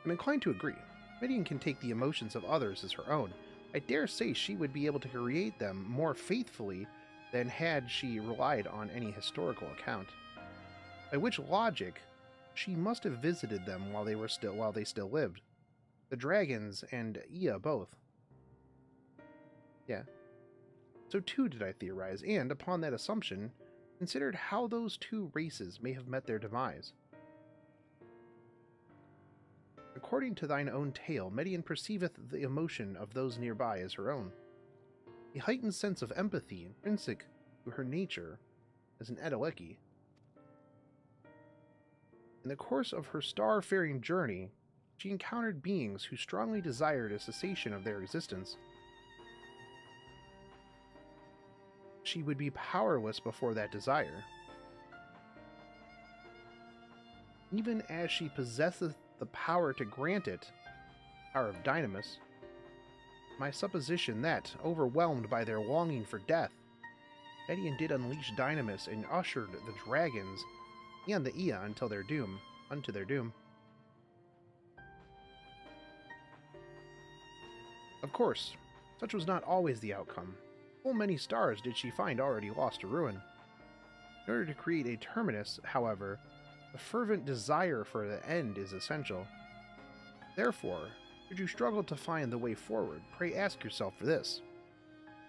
I'm inclined to agree. Median can take the emotions of others as her own. I dare say she would be able to create them more faithfully than had she relied on any historical account. By which logic, she must have visited them while they still lived. The dragons and Ia both. Yeah. So too did I theorize, and upon that assumption, considered how those two races may have met their demise. According to thine own tale, Median perceiveth the emotion of those nearby as her own. A heightened sense of empathy intrinsic to her nature as an Edeleki. In the course of her star-faring journey, she encountered beings who strongly desired a cessation of their existence. She would be powerless before that desire. Even as she possesseth the power to grant it, power of Dynamis, my supposition that, overwhelmed by their longing for death, Median did unleash Dynamis and ushered the dragons and the Ia unto their doom. Of course, such was not always the outcome. Full many stars did she find already lost to ruin. In order to create a terminus, however, a fervent desire for the end is essential. Therefore, should you struggle to find the way forward, pray ask yourself for this.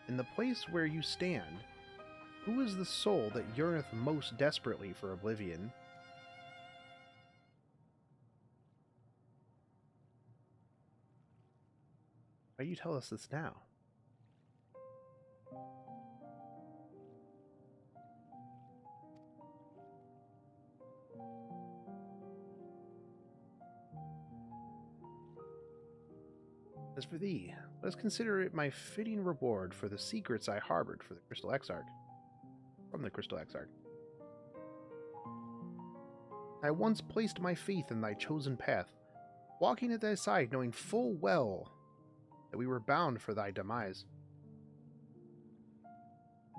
In the place where you stand, who is the soul that yearneth most desperately for oblivion? Why do you tell us this now? As for thee, let us consider it my fitting reward for the secrets I harbored for the Crystal Exarch. From the Crystal Exarch. I once placed my faith in thy chosen path, walking at thy side, knowing full well that we were bound for thy demise.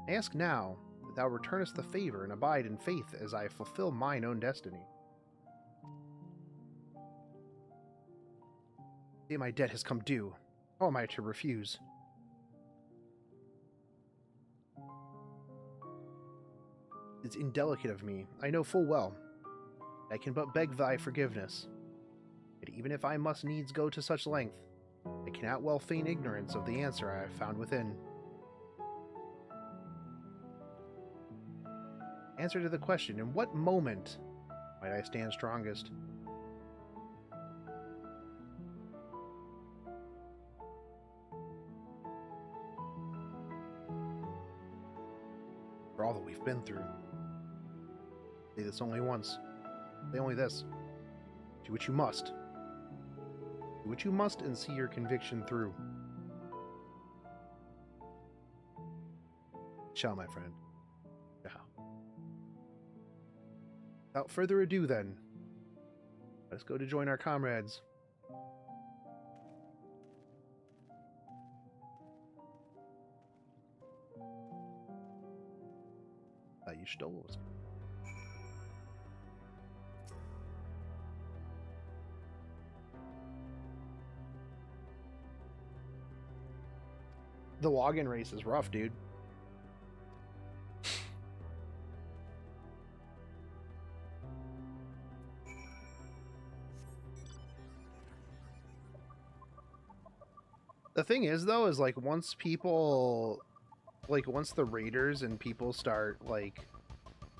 Ask now that thou returnest the favor and abide in faith as I fulfill mine own destiny. See, my debt has come due. How am I to refuse? It's indelicate of me, I know full well. I can but beg thy forgiveness. Yet even if I must needs go to such length, I cannot well feign ignorance of the answer I have found within. Answer to the question, in what moment might I stand strongest? For all that we've been through. Say this only once. Say only this. Do what you must. Do what you must and see your conviction through. Shall, my friend. Shall. Without further ado, then, let us go to join our comrades. You stole us. The login race is rough, dude. The thing is, though, is like once people, like once the raiders and people start, like,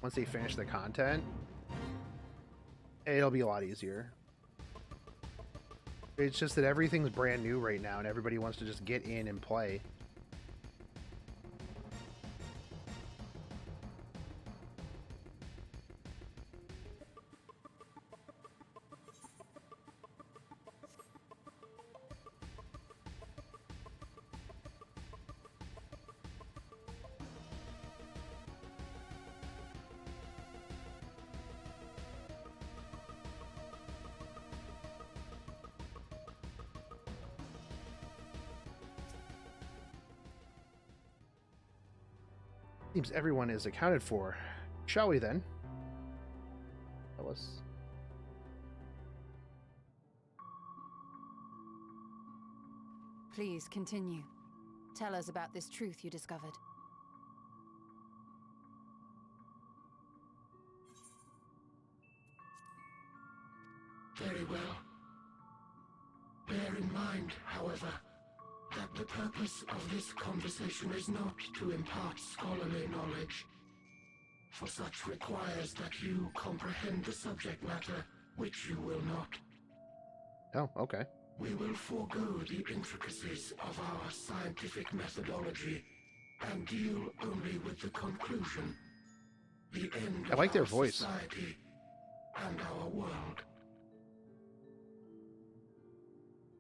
once they finish the content, it'll be a lot easier. It's just that everything's brand new right now and everybody wants to just get in and play. Seems everyone is accounted for. Shall we then? Tell us. Please continue. Tell us about this truth you discovered. Very well. Bear in mind, however, that the purpose of this conversation is not to impart scholarly knowledge, for such requires that you comprehend the subject matter, which you will not. Oh, okay. We will forego the intricacies of our scientific methodology and deal only with the conclusion, the end I like of their our voice. society and our world.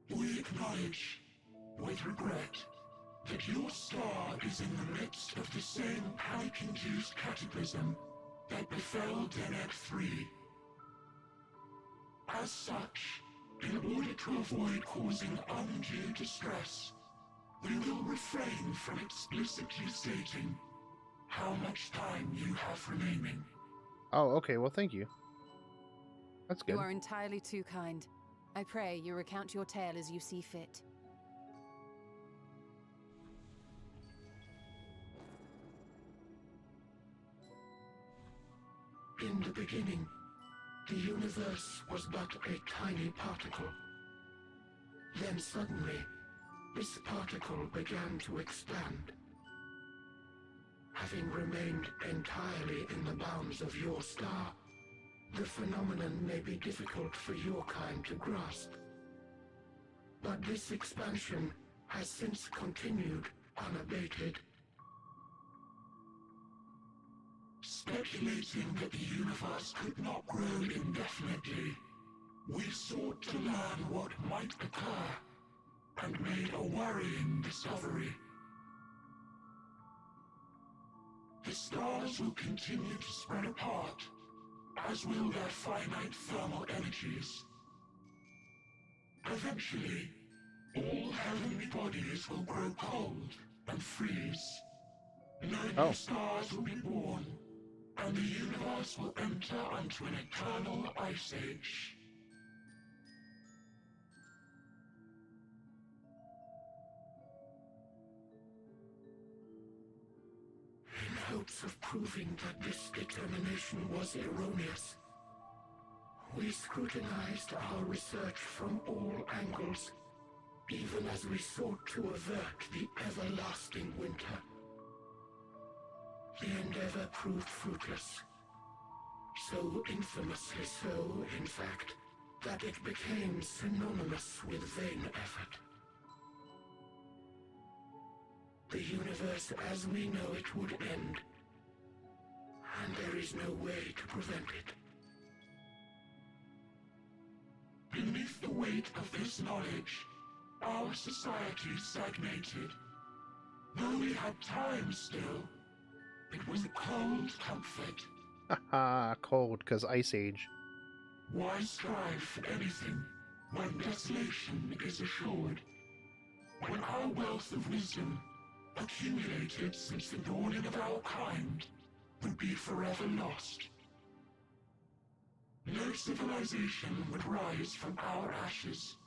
We acknowledge, with regret, that your star is in the midst of the same panic-induced cataclysm that befell Deneb 3. As such, in order to avoid causing undue distress, we will refrain from explicitly stating how much time you have remaining. Oh, okay. Well, thank you. That's good. You are entirely too kind. I pray you recount your tale as you see fit. In the beginning, the universe was but a tiny particle. Then suddenly, this particle began to expand. Having remained entirely in the bounds of your star, the phenomenon may be difficult for your kind to grasp. But this expansion has since continued unabated. Speculating that the universe could not grow indefinitely, we sought to learn what might occur, and made a worrying discovery. The stars will continue to spread apart, as will their finite thermal energies. Eventually, all heavenly bodies will grow cold and freeze. No new stars will be born, and the universe will enter onto an eternal ice age. In hopes of proving that this determination was erroneous, we scrutinized our research from all angles, even as we sought to avert the everlasting winter. The endeavor proved fruitless. So infamously so, in fact, that it became synonymous with vain effort. The universe as we know it would end, and there is no way to prevent it. Beneath the weight of this knowledge, our society stagnated. Though we had time still, it was a cold comfort. Haha, cold, 'cause Ice Age. Why strive for anything when desolation is assured? When our wealth of wisdom, accumulated since the dawning of our kind, would be forever lost. No civilization would rise from our ashes.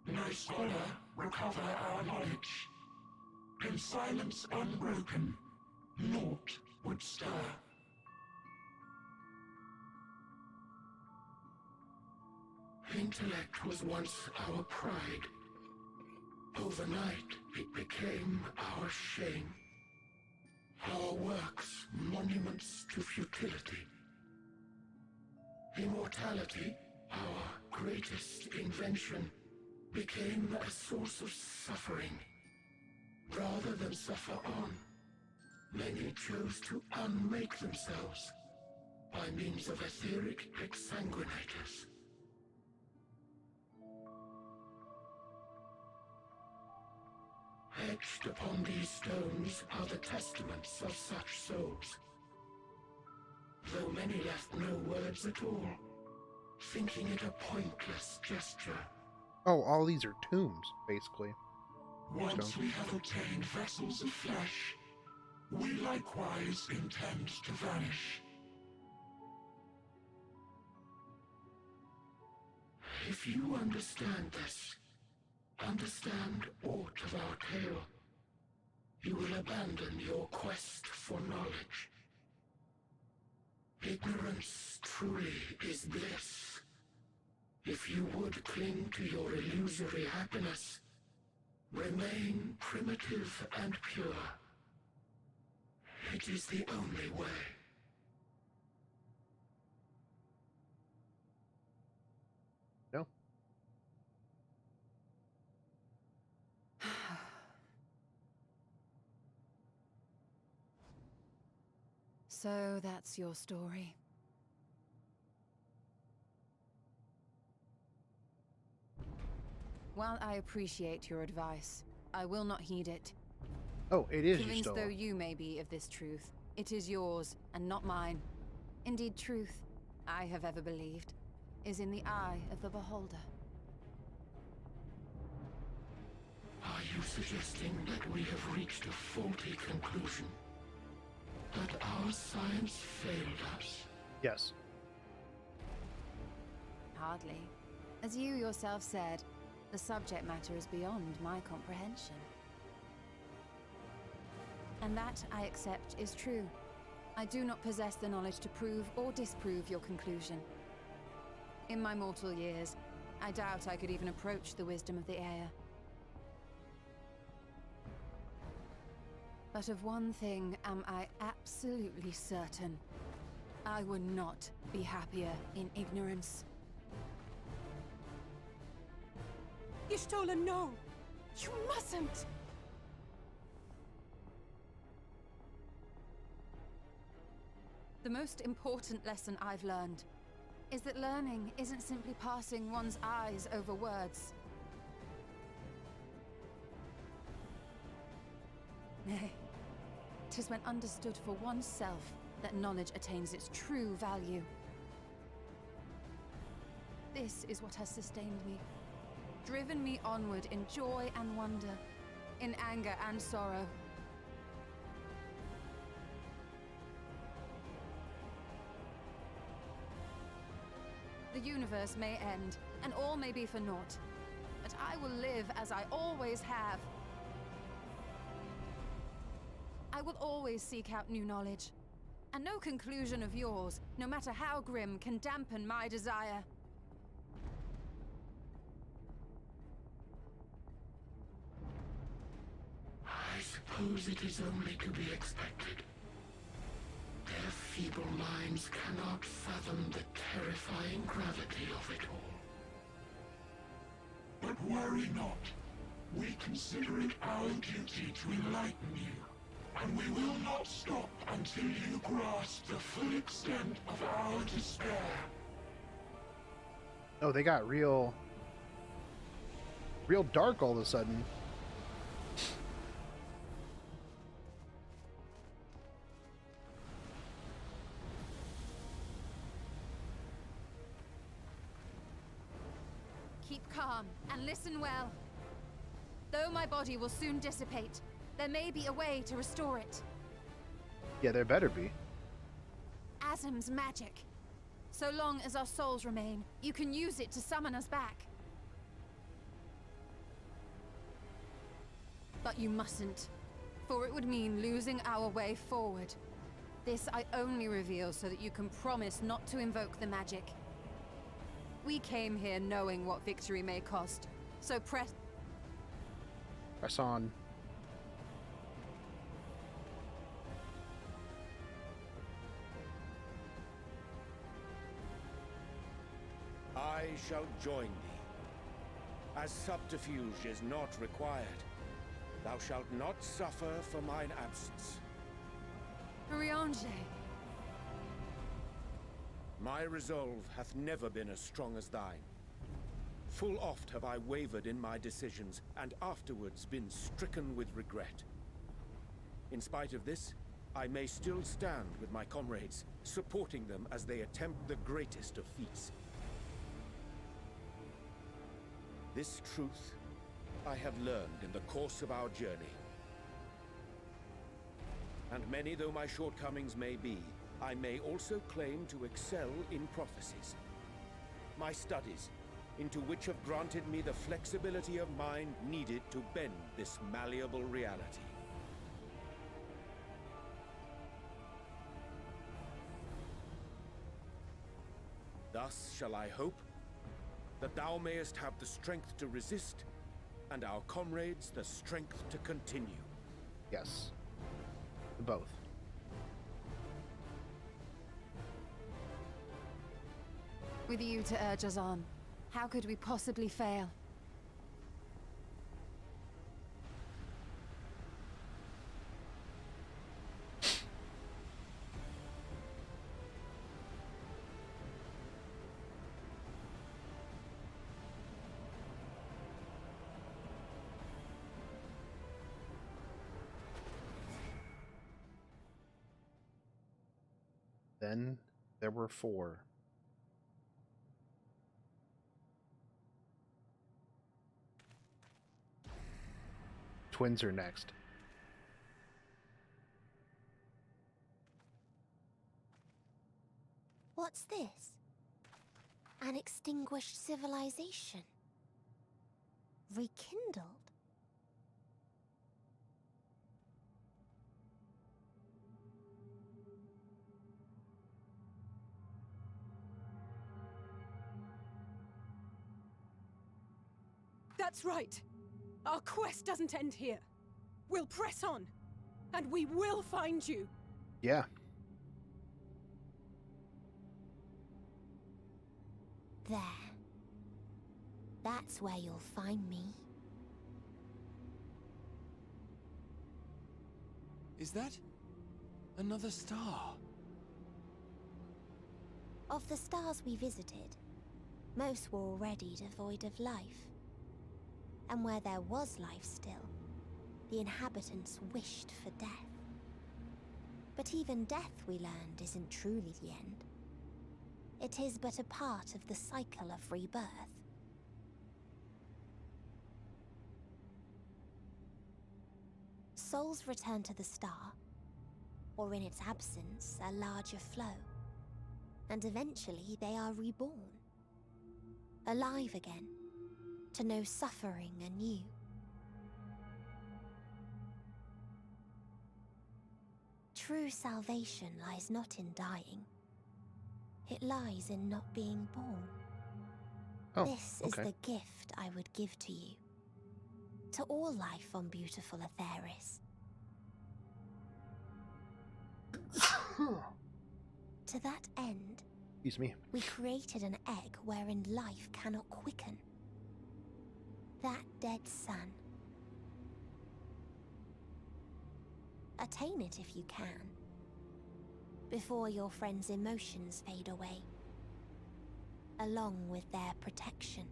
No scholar recover our knowledge. In silence unbroken, naught would stir. Intellect was once our pride. Overnight, it became our shame. Our works, monuments to futility. Immortality, our greatest invention, became a source of suffering. Rather than suffer on, many chose to unmake themselves by means of etheric exsanguinators. Etched upon these stones are the testaments of such souls. Though many left no words at all, thinking it a pointless gesture. Oh, all these are tombs, basically. Once we have obtained vessels of flesh, we likewise intend to vanish. If you understand this, understand aught of our tale, you will abandon your quest for knowledge. Ignorance truly is bliss. If you would cling to your illusory happiness, remain primitive and pure. It is the only way. No. So that's your story. While I appreciate your advice, I will not heed it. Oh, it is Convinced your though story. you may be of this truth, it is yours and not mine. Indeed, truth, I have ever believed, is in the eye of the beholder. Are you suggesting that we have reached a faulty conclusion? That our science failed us? Yes. Hardly. As you yourself said, the subject matter is beyond my comprehension. And that, I accept, is true. I do not possess the knowledge to prove or disprove your conclusion. In my mortal years, I doubt I could even approach the wisdom of the Air. But of one thing am I absolutely certain. I would not be happier in ignorance. Y'shtola, no! You mustn't! The most important lesson I've learned is that learning isn't simply passing one's eyes over words. Nay, 'tis when understood for oneself that knowledge attains its true value. This is what has sustained me, driven me onward in joy and wonder, in anger and sorrow. The universe may end, and all may be for naught, but I will live as I always have. I will always seek out new knowledge, and no conclusion of yours, no matter how grim, can dampen my desire. I suppose it is only to be expected. Their feeble minds cannot fathom the terrifying gravity of it all. But worry not. We consider it our duty to enlighten you, and we will not stop until you grasp the full extent of our despair. Oh, they got real dark all of a sudden. Keep calm and listen well. Though my body will soon dissipate, there may be a way to restore it. Yeah, there better be. Azim's magic. So long as our souls remain, you can use it to summon us back. But you mustn't, for it would mean losing our way forward. This I only reveal so that you can promise not to invoke the magic. We came here knowing what victory may cost, so press on. I shall join thee. As subterfuge is not required, thou shalt not suffer for mine absence. Riange. My resolve hath never been as strong as thine. Full oft have I wavered in my decisions, and afterwards been stricken with regret. In spite of this, I may still stand with my comrades, supporting them as they attempt the greatest of feats. This truth I have learned in the course of our journey. And many though my shortcomings may be, I may also claim to excel in prophecies. My studies, into which have granted me the flexibility of mind needed to bend this malleable reality. Thus shall I hope that thou mayest have the strength to resist, and our comrades the strength to continue. Yes. Both. With you to urge us on, how could we possibly fail? Then there were 4. Twins are next. What's this? An extinguished civilization? Rekindled? That's right. Our quest doesn't end here. We'll press on, and we will find you. Yeah. There. That's where you'll find me. Is that another star? Of the stars we visited, most were already devoid of life. And where there was life still, the inhabitants wished for death. But even death, we learned, isn't truly the end. It is but a part of the cycle of rebirth. Souls return to the star, or in its absence, a larger flow. And eventually they are reborn. Alive again, to know suffering anew. True salvation lies not in dying. It lies in not being born. Oh, this is the gift I would give to you. To all life on beautiful Etheris. To that end, excuse me, we created an egg wherein life cannot quicken. That dead sun. Attain it if you can, before your friends' emotions fade away, along with their protection.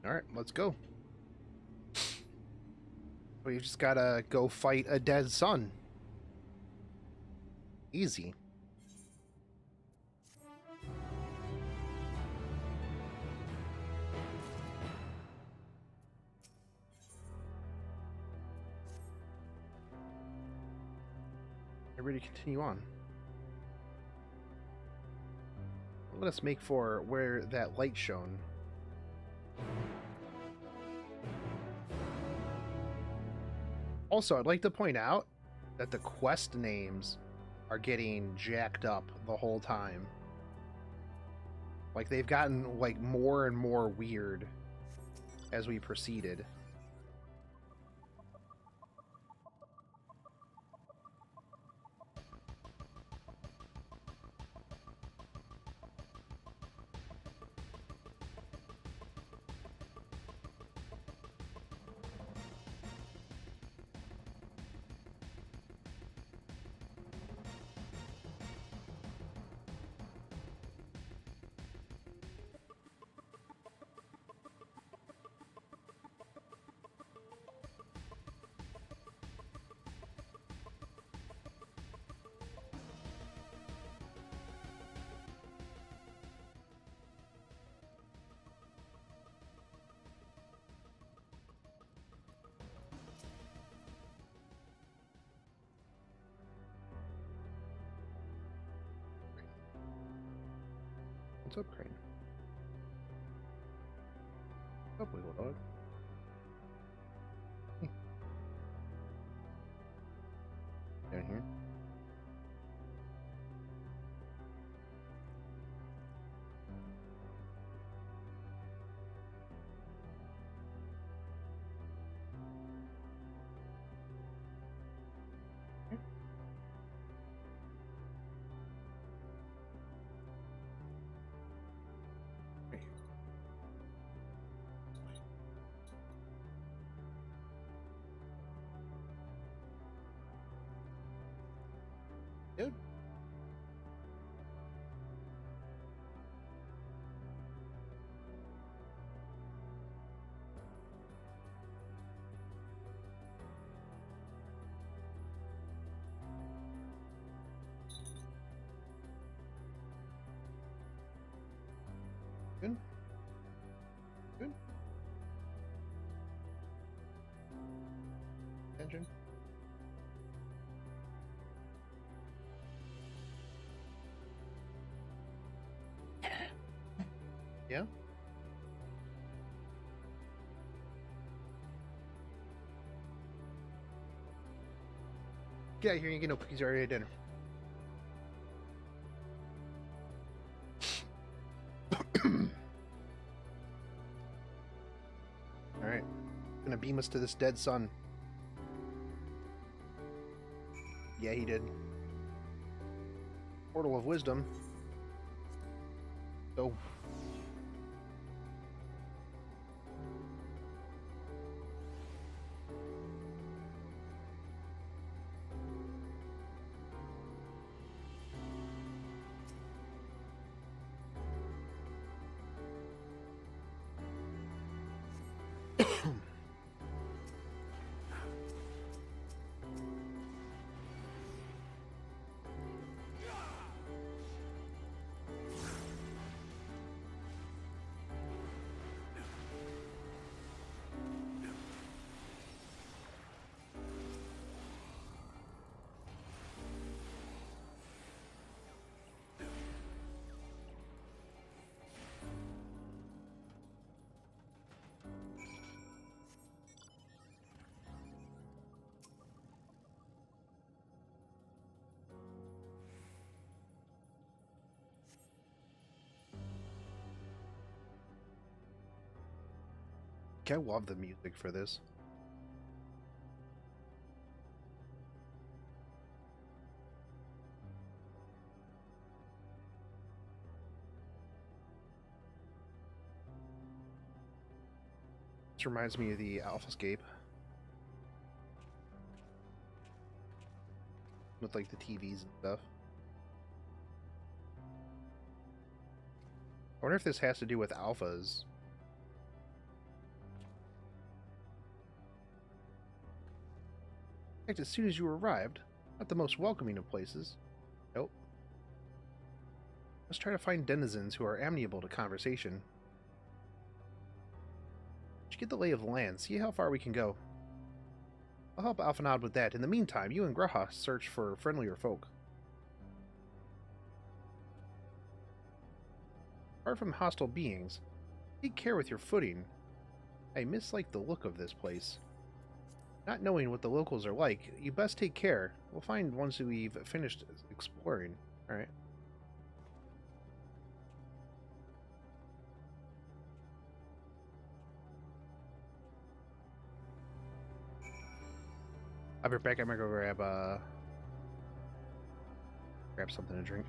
All right, let's go. We just gotta go fight a dead sun. Easy. Ready to continue on. Let us make for where that light shone. Also, I'd like to point out that the quest names are getting jacked up the whole time. Like, they've gotten, like, more and more weird as we proceeded. What's up, Crane? What's up, little dog? Hey. Down here. Dude. Good. Good. Attention. Yeah? Get out of here and get no cookies already at dinner. Alright. Gonna beam us to this dead sun. Yeah, he did. Portal of Wisdom. Go. I love the music for this. This reminds me of the Alphascape. With like the TVs and stuff. I wonder if this has to do with alphas. In fact, as soon as you arrived, not the most welcoming of places. Nope. Let's try to find denizens who are amenable to conversation. Let's get the lay of the land, see how far we can go. I'll help Alphanod with that. In the meantime, you and Graha search for friendlier folk. Apart from hostile beings, take care with your footing. I mislike the look of this place. Not knowing what the locals are like, you best take care. We'll find once we've finished exploring. Alright. I'll be back. I'm gonna go grab something to drink.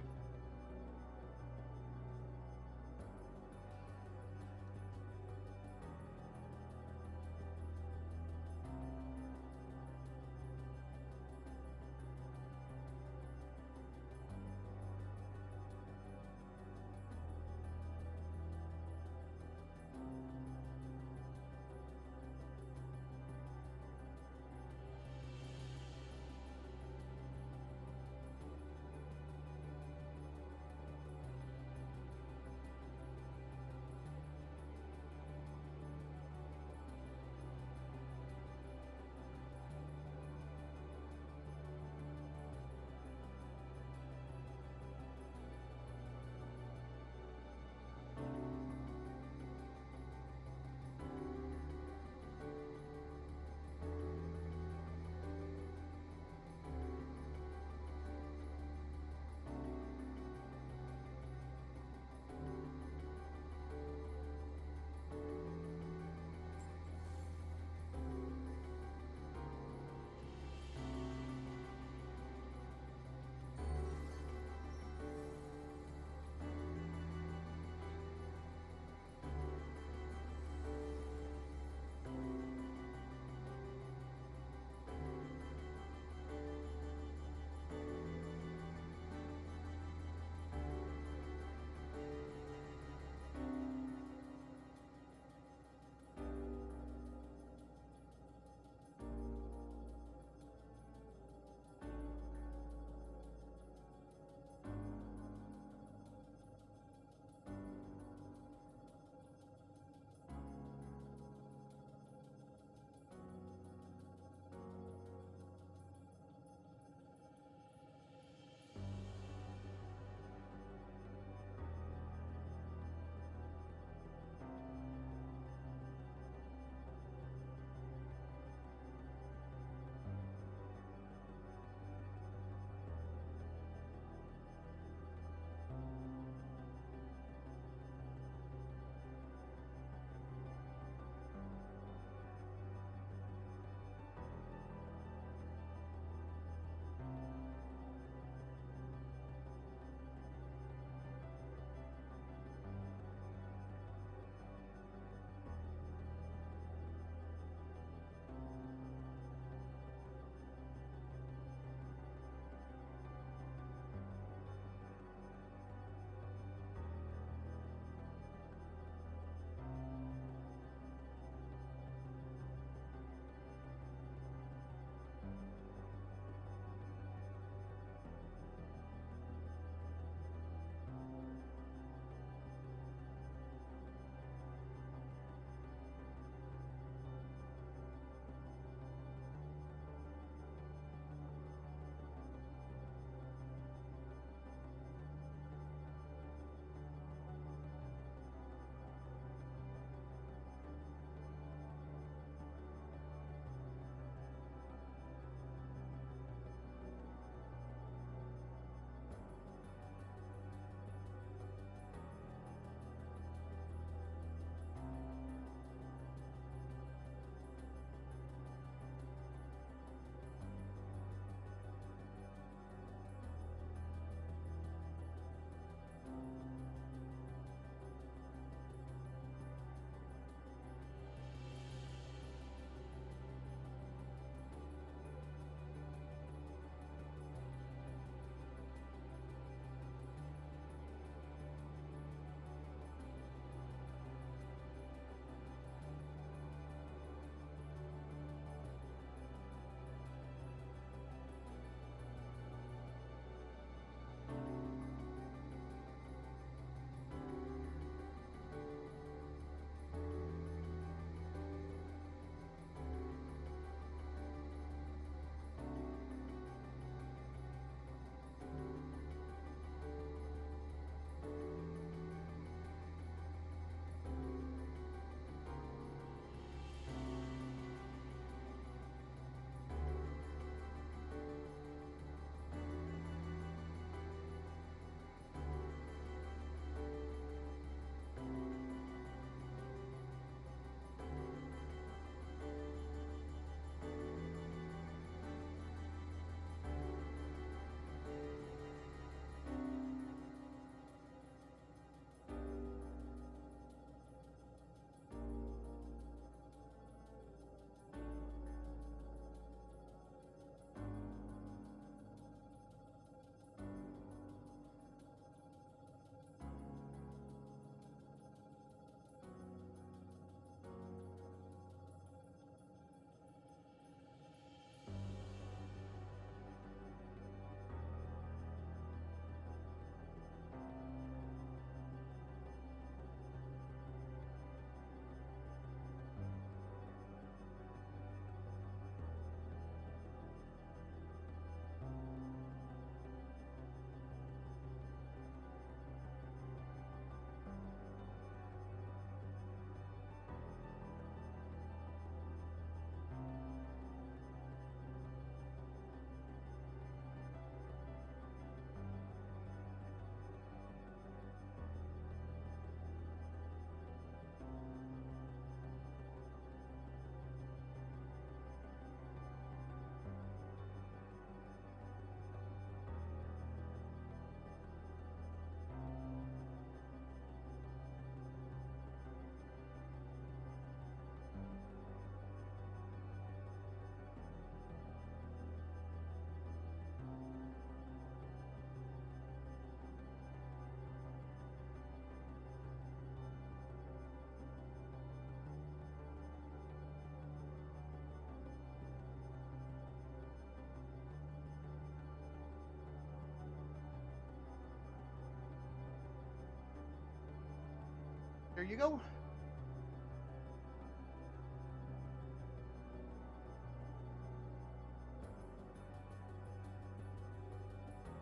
There you go. All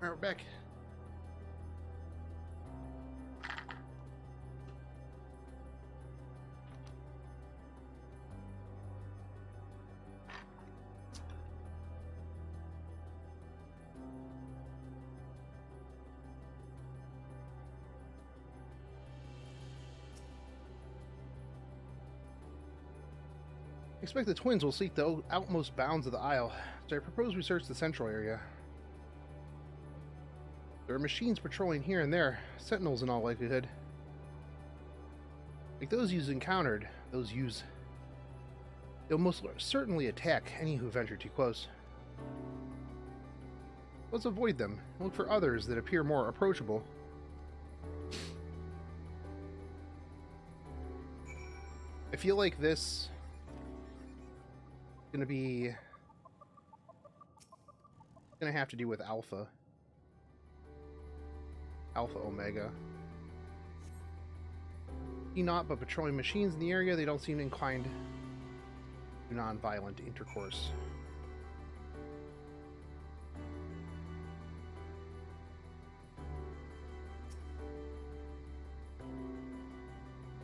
right, we're back. I expect the twins will seek the outmost bounds of the Isle, so I propose we search the central area. There are machines patrolling here and there, sentinels in all likelihood. Like those you've encountered, they'll most certainly attack any who venture too close. Let's avoid them and look for others that appear more approachable. I feel like this gonna have to do with Alpha Omega. Not but patrolling machines in the area, they don't seem inclined to non-violent intercourse.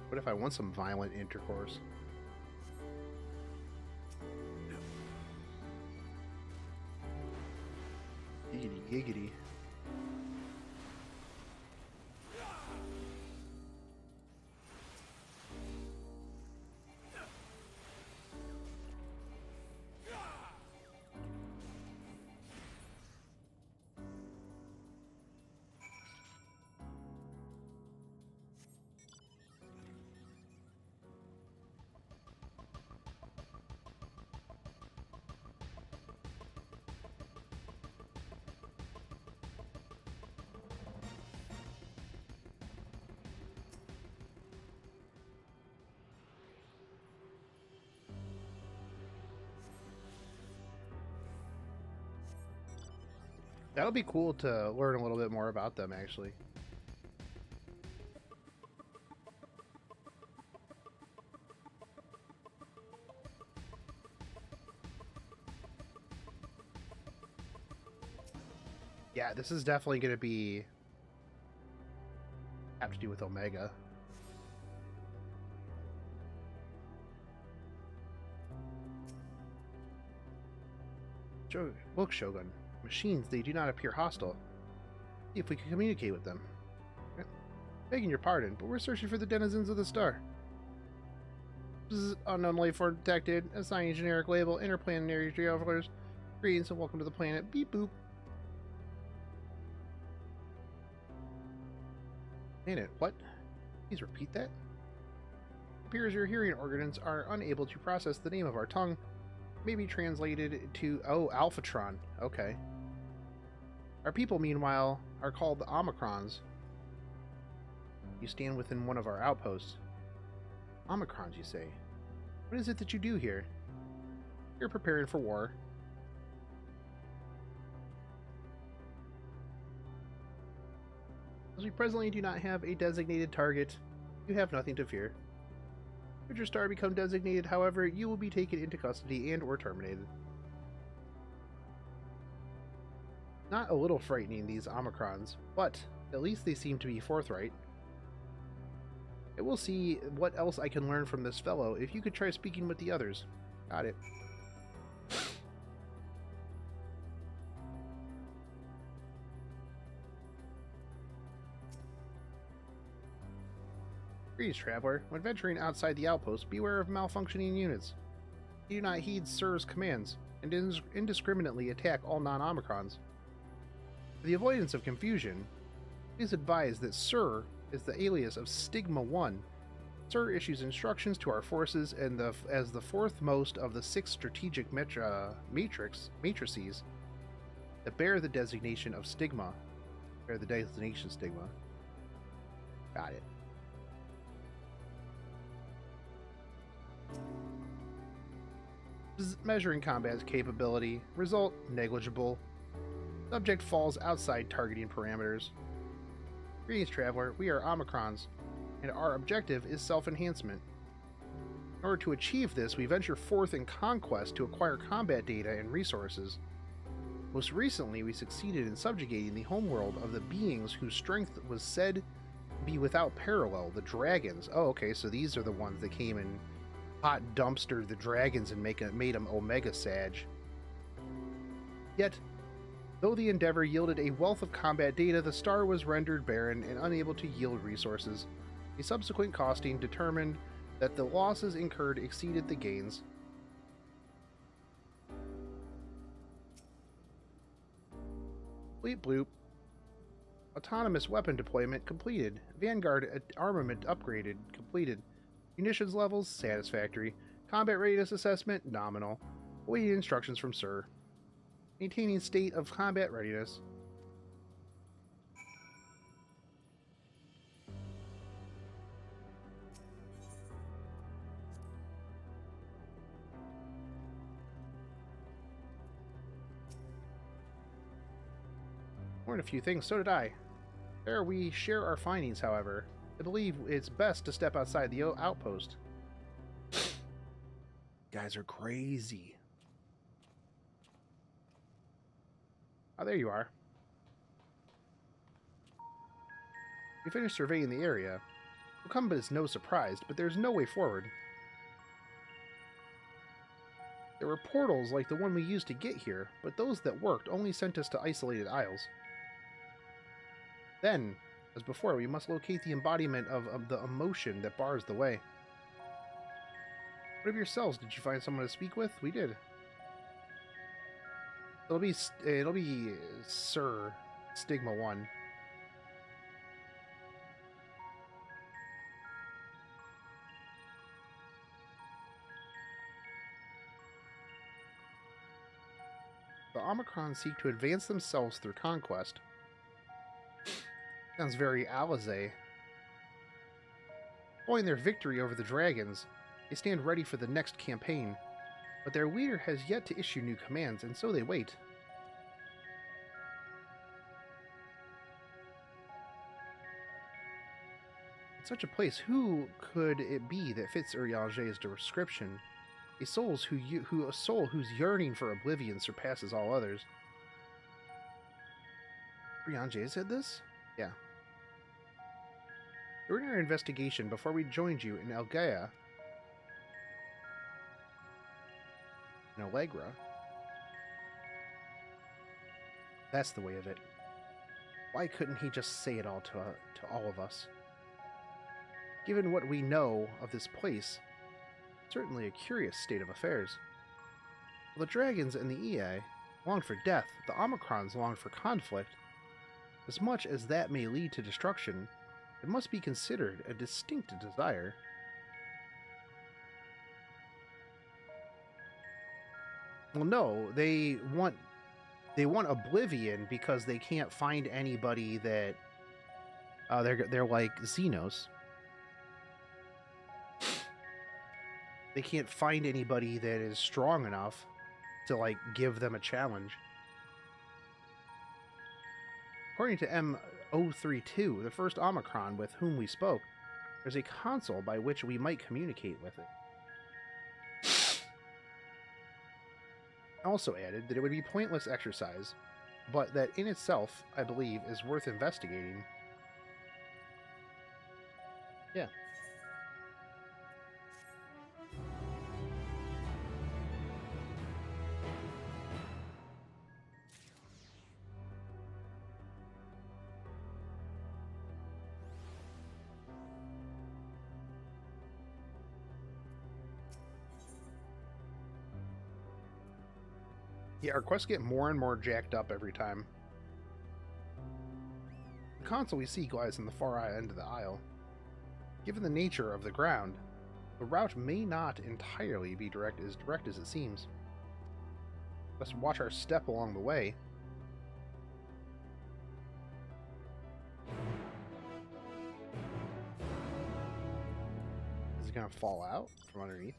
What if I want some violent intercourse? Giggity giggity. That'll be cool to learn a little bit more about them, actually. Yeah, this is definitely going to have to do with Omega. Look, Shogun. Machines, they do not appear hostile. See if we can communicate with them. Begging your pardon, but we're searching for the denizens of the star. Unknown life form detected. Assigning generic label. Interplanetary travelers. Greetings and welcome to the planet. Beep boop. Planet, what? Please repeat that? It appears your hearing organs are unable to process the name of our tongue. Maybe translated to, oh, Alphatron. Okay. Our people, meanwhile, are called the Omicrons. You stand within one of our outposts. Omicrons, you say? What is it that you do here? You're preparing for war. As we presently do not have a designated target, you have nothing to fear. Should your star become designated, however, you will be taken into custody and or terminated. Not a little frightening, these Omicrons, but at least they seem to be forthright. I will see what else I can learn from this fellow if you could try speaking with the others. Got it. Greetings, traveler. When venturing outside the outpost, beware of malfunctioning units. You do not heed Sir's commands, and indiscriminately attack all non-Omicrons. For the avoidance of confusion, please advise that Sir is the alias of Stigma 1. Sir issues instructions to our forces and as the fourth most of the 6 strategic matrices that bear the designation of Stigma. Got it. Measuring combat's capability. Result, negligible. Subject falls outside targeting parameters. Greetings, traveler. We are Omicrons. and our objective is self-enhancement. In order to achieve this, we venture forth in conquest to acquire combat data and resources. Most recently, we succeeded in subjugating the homeworld of the beings whose strength was said to be without parallel, the dragons. Oh, okay, so these are the ones that came and hot dumpstered the dragons and made them Omega Sag. Yet, though the endeavor yielded a wealth of combat data, the star was rendered barren and unable to yield resources. A subsequent costing determined that the losses incurred exceeded the gains. Bleep bloop. Autonomous weapon deployment completed. Vanguard armament upgraded. Completed. Munitions levels satisfactory. Combat readiness assessment nominal. Awaiting instructions from Sir. Maintaining state of combat readiness. Learned a few things, so did I. There we share our findings, however. I believe it's best to step outside the outpost. Guys are crazy. Oh, there you are. We finished surveying the area. Will come as no surprise, but there's no way forward. There were portals like the one we used to get here, but those that worked only sent us to isolated isles. Then, as before, we must locate the embodiment of the emotion that bars the way. What of yourselves? Did you find someone to speak with? We did. It'll be Sir Stigma 1. The Omicron seek to advance themselves through conquest. Sounds very Alizé. Following their victory over the dragons, they stand ready for the next campaign, but their leader has yet to issue new commands, and so they wait. In such a place, who could it be that fits Urianger's description? A soul whose yearning for oblivion surpasses all others. Urianger said this? Yeah. During our investigation, before we joined you in Elgaia, in Allegra, that's the way of it. Why couldn't he just say it all to all of us? Given what we know of this place, certainly a curious state of affairs. While the dragons and the EA long for death, the Omicrons long for conflict. As much as that may lead to destruction, it must be considered a distinct desire. Well, no, they want Oblivion because they can't find anybody that they're like Xenos. They can't find anybody that is strong enough to like give them a challenge. According to M032, the first Omicron with whom we spoke, there's a console by which we might communicate with it. Also added that it would be pointless exercise, but that in itself, I believe, is worth investigating. Yeah. Yeah, our quests get more and more jacked up every time. The console we see lies in the far end of the isle. Given the nature of the ground, the route may not entirely be direct as it seems. Let's watch our step along the way. Is it going to fall out from underneath?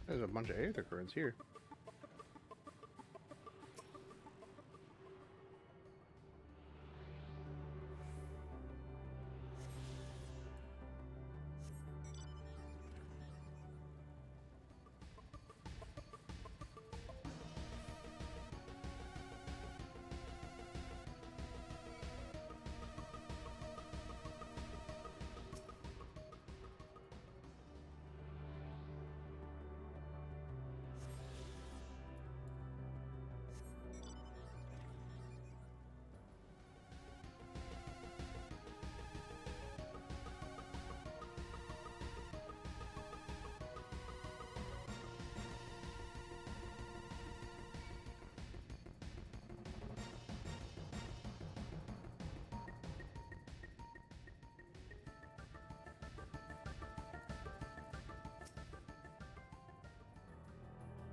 There's a bunch of aether currents here.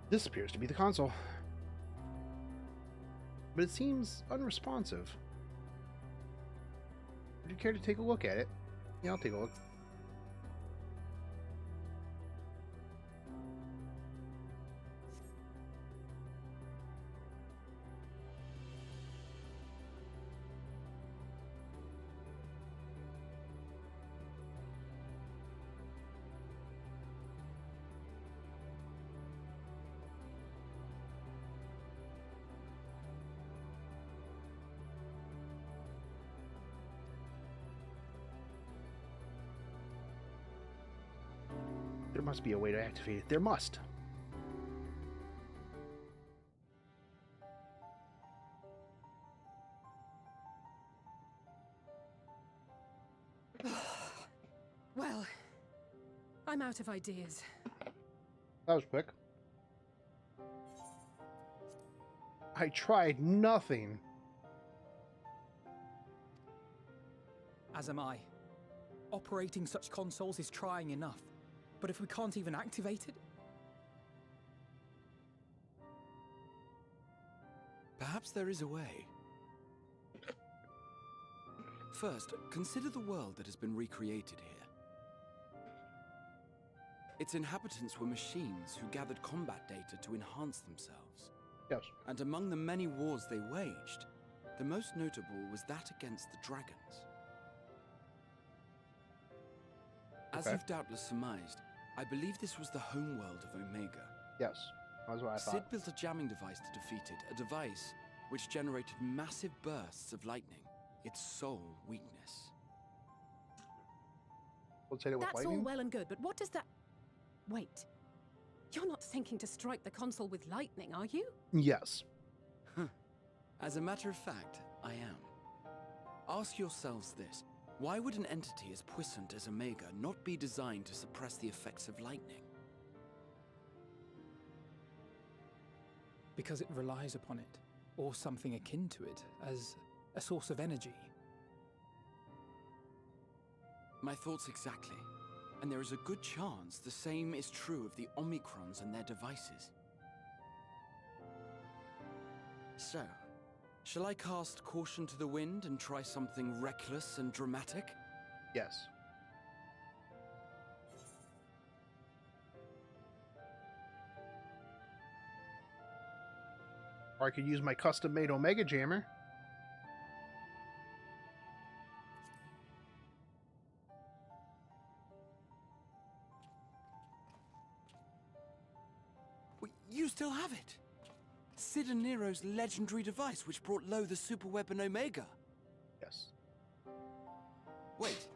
This appears to be the console, but it seems unresponsive. Would you care to take a look at it? Yeah, I'll take a look. There must be a way to activate it. There must. Well, I'm out of ideas. That was quick. I tried nothing. As am I. Operating such consoles is trying enough. But if we can't even activate it? Perhaps there is a way. First, consider the world that has been recreated here. Its inhabitants were machines who gathered combat data to enhance themselves. Yes. And among the many wars they waged, the most notable was that against the dragons. As you've doubtless surmised, I believe this was the homeworld of Omega. Yes, that's what I thought. Sid built a jamming device to defeat it, a device which generated massive bursts of lightning, its sole weakness. Let's hit it with That's lightning? all well and good, but what does that... Wait. You're not thinking to strike the console with lightning, are you? Yes. As a matter of fact, I am. Ask yourselves this. Why would an entity as puissant as Omega not be designed to suppress the effects of lightning? Because it relies upon it, or something akin to it, as a source of energy. My thoughts exactly. And there is a good chance the same is true of the Omicrons and their devices. So, shall I cast caution to the wind and try something reckless and dramatic? Yes. Or I could use my custom-made Omega Jammer. You still have it! Sid and Nero's legendary device which brought low the superweapon Omega. Yes. Wait,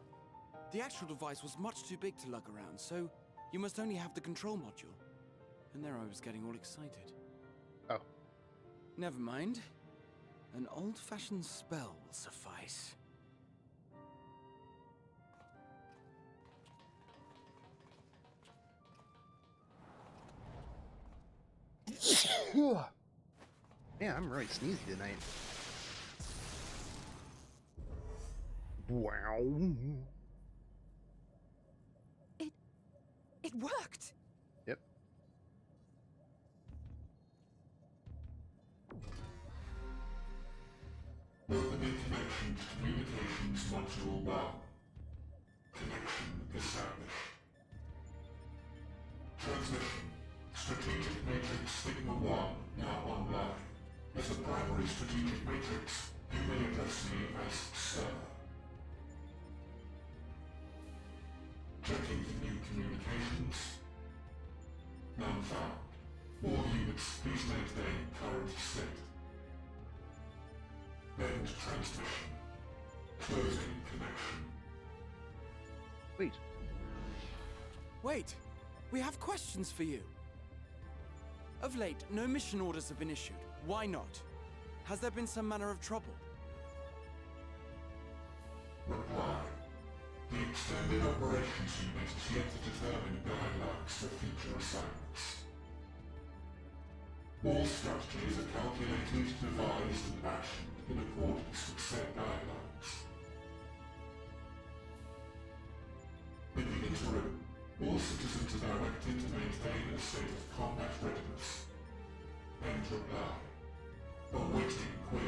the actual device was much too big to lug around, so you must only have the control module. And there I was getting all excited. Oh. Never mind. An old-fashioned spell will suffice. Man, I'm really sneezy tonight. Wow. It worked! Yep. Opening connection to communications module 1. Connection established. Transmission as a primary strategic matrix, you may address me as Sir. Checking for new communications. None found. All units, please maintain current state. End transmission. Closing connection. Wait! We have questions for you. Of late, no mission orders have been issued. Why not? Has there been some manner of trouble? Reply. The Extended Operations Unit is yet to determine guidelines for future assignments. All strategies are calculated, devised, and actioned in accordance with set guidelines. In the interim, all citizens are directed to maintain a state of combat readiness. End reply. Awaiting query.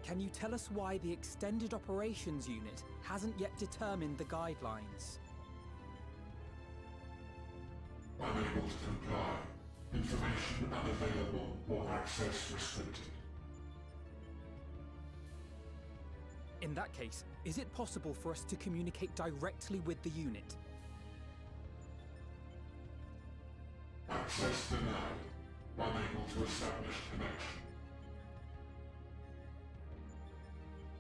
Can you tell us why the Extended Operations Unit hasn't yet determined the guidelines? Unable to comply. Information unavailable or access restricted. In that case, is it possible for us to communicate directly with the unit? Access denied. Unable to establish connection.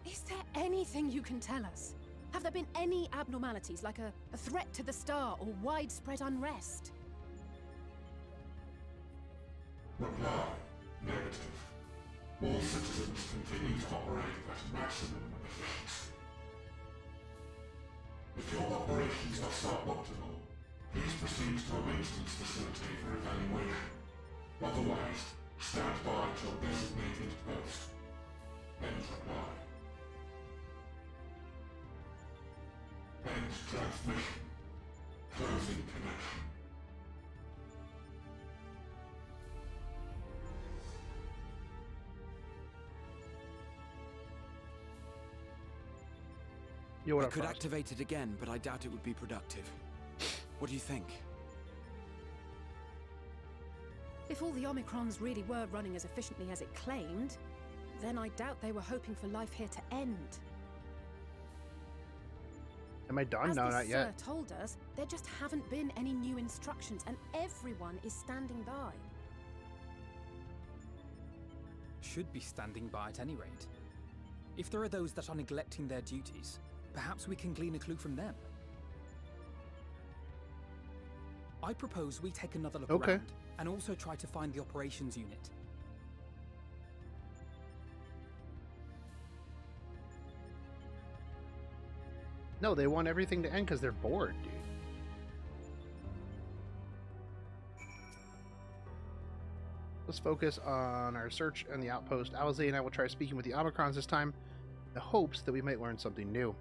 Is there anything you can tell us? Have there been any abnormalities, like a threat to the star or widespread unrest? Reply. Negative. All citizens continue to operate at maximum efficiency. If your operations are suboptimal, please proceed to a maintenance facility for evaluation. Otherwise, stand by at your designated post. End reply. End transmission. Closing connection. I could activate it again, but I doubt it would be productive. What do you think? If all the Omicrons really were running as efficiently as it claimed, then I doubt they were hoping for life here to end. Am I done? No, not yet. As the Sir told us, there just haven't been any new instructions, and everyone is standing by. Should be standing by at any rate. If there are those that are neglecting their duties, perhaps we can glean a clue from them. I propose we take another look around, and also try to find the operations unit. No, they want everything to end because they're bored, dude. Let's focus on our search and the outpost. Alizé and I will try speaking with the Omicrons this time, in the hopes that we might learn something new.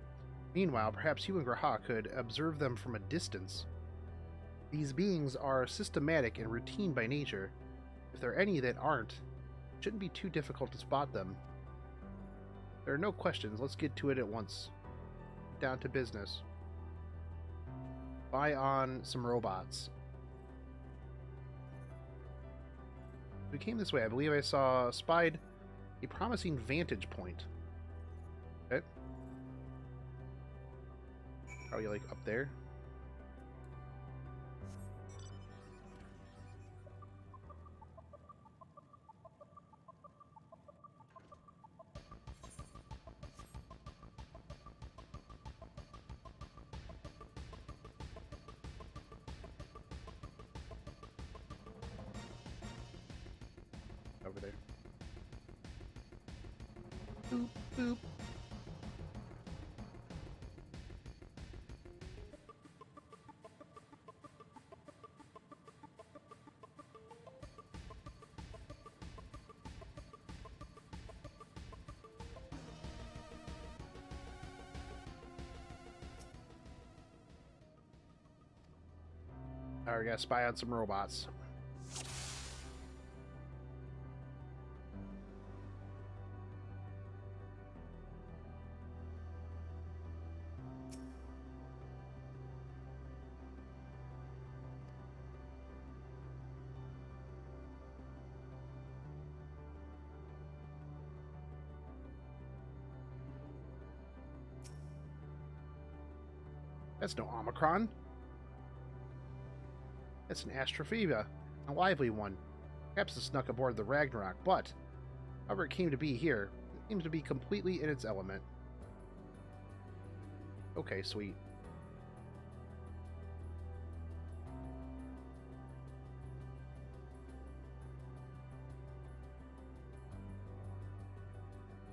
Meanwhile, perhaps you and Graha could observe them from a distance. These beings are systematic and routine by nature. If there are any that aren't, it shouldn't be too difficult to spot them. There are no questions. Let's get to it at once. Down to business. Buy on some robots. We came this way. I believe I spied a promising vantage point. Okay. Probably like up there. Over there. Boop, boop. Alright, we gotta spy on some robots. That's no Omicron. That's an Astropheba, a lively one. Perhaps it snuck aboard the Ragnarok, but however it came to be here, it seems to be completely in its element. Okay, sweet.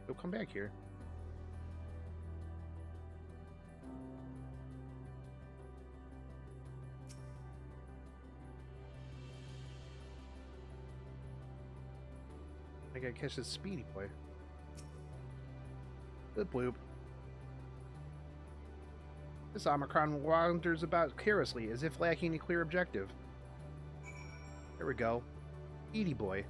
You'll come back here. I gotta catch this speedy boy. Bloop bloop. This Omicron wanders about carelessly, as if lacking a clear objective. There we go. Speedy boy.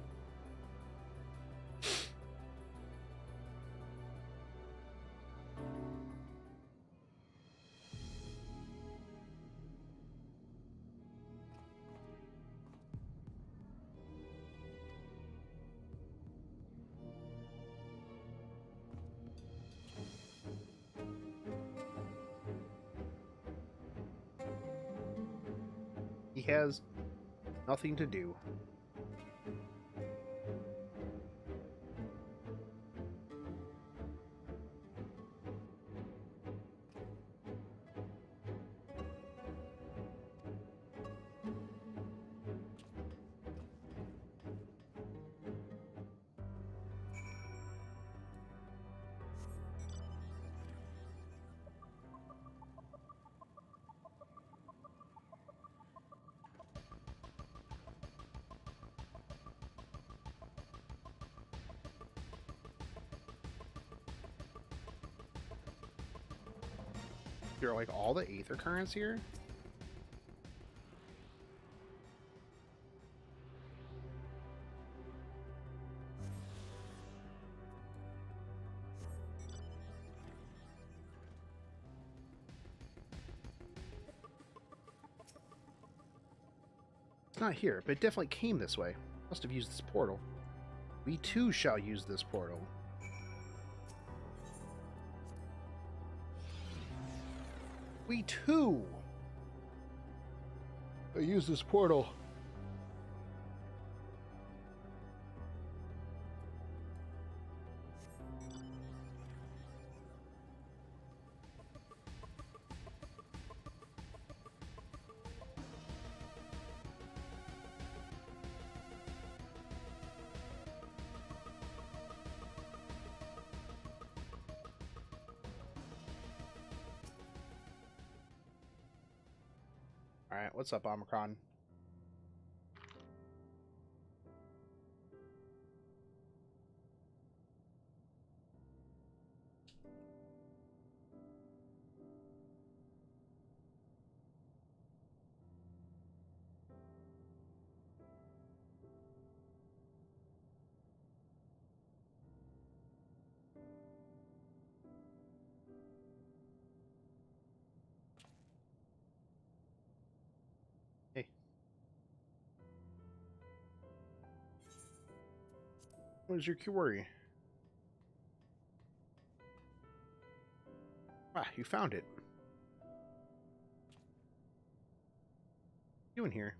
He has nothing to do. There are like all the aether currents here. It's not here, but it definitely came this way. Must have used this portal. We too shall use this portal. We too use this portal. Alright, what's up, Omicron? What is your query? Ah, you found it. You in here?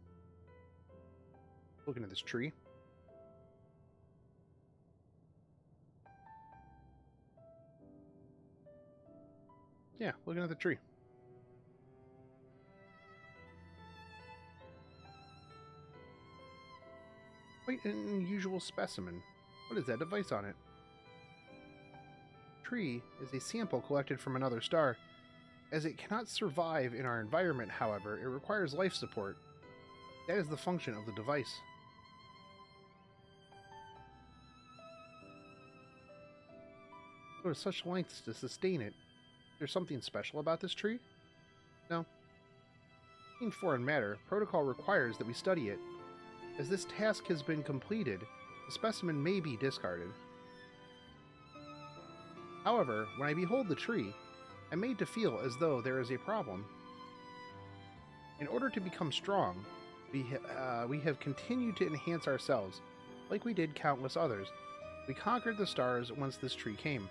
Looking at this tree. Yeah, looking at the tree. Quite an unusual specimen. What is that device on it? Tree is a sample collected from another star. As it cannot survive in our environment, however, it requires life support. That is the function of the device. Go to such lengths to sustain it. There's something special about this tree? No. In foreign matter, protocol requires that we study it. As this task has been completed, the specimen may be discarded. However, when I behold the tree, I'm made to feel as though there is a problem. In order to become strong, we have continued to enhance ourselves, like we did countless others. We conquered the stars once this tree came.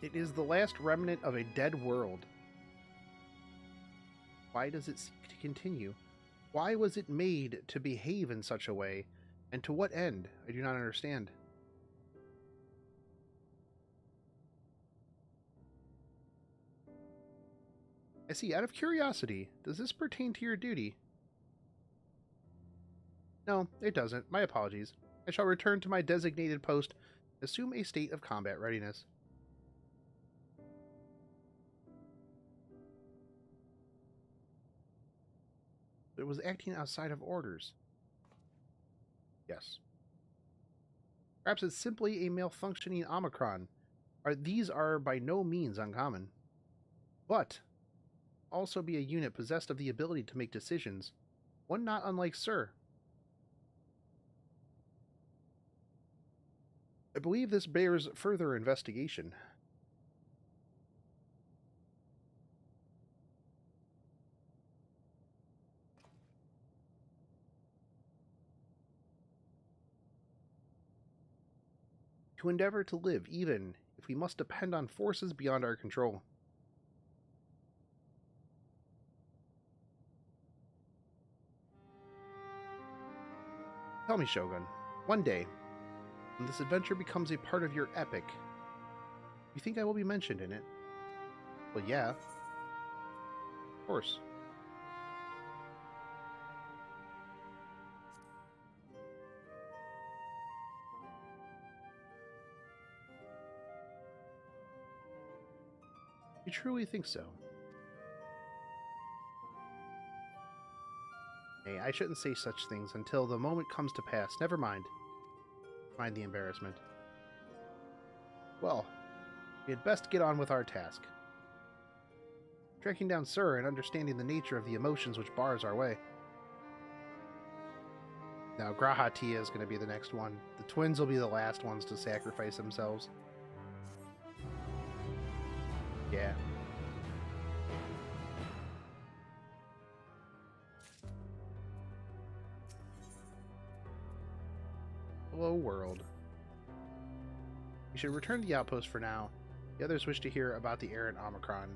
It is the last remnant of a dead world. Why does it seek to continue? Why was it made to behave in such a way? And to what end? I do not understand. I see. Out of curiosity, does this pertain to your duty? No, it doesn't. My apologies. I shall return to my designated post, assume a state of combat readiness. It was acting outside of orders. Yes. Perhaps it's simply a malfunctioning Omicron. These are by no means uncommon. But also be a unit possessed of the ability to make decisions, one not unlike Sir. I believe this bears further investigation. To endeavor to live, even if we must depend on forces beyond our control. Tell me, Shogun, one day, when this adventure becomes a part of your epic, you think I will be mentioned in it? Well, yeah. Of course. You truly think so? Hey, I shouldn't say such things until the moment comes to pass. Never mind. Mind the embarrassment. Well, we had best get on with our task. Tracking down Sir and understanding the nature of the emotions which bars our way. Now, Graha Tia is going to be the next one. The twins will be the last ones to sacrifice themselves. Yeah. Hello, world. We should return to the outpost for now. The others wish to hear about the errant Omicron.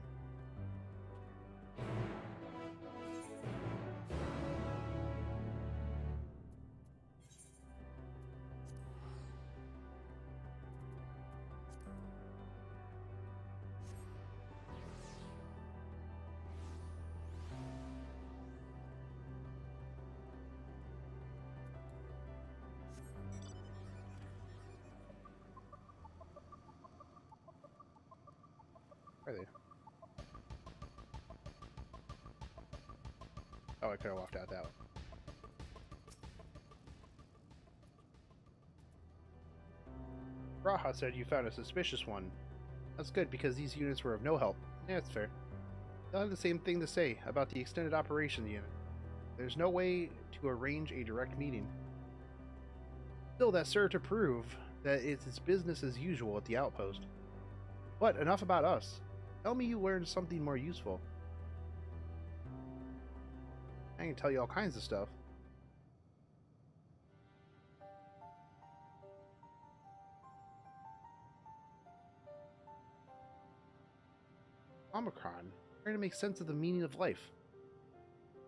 Are they? Oh, I could have walked out that way. Raha said you found a suspicious one. That's good, because these units were of no help. Yeah, that's fair. They'll have the same thing to say about the extended operations unit. There's no way to arrange a direct meeting. Still, that's sure to prove that it's business as usual at the outpost. But enough about us. Tell me you learned something more useful. I can tell you all kinds of stuff. Omicron, trying to make sense of the meaning of life.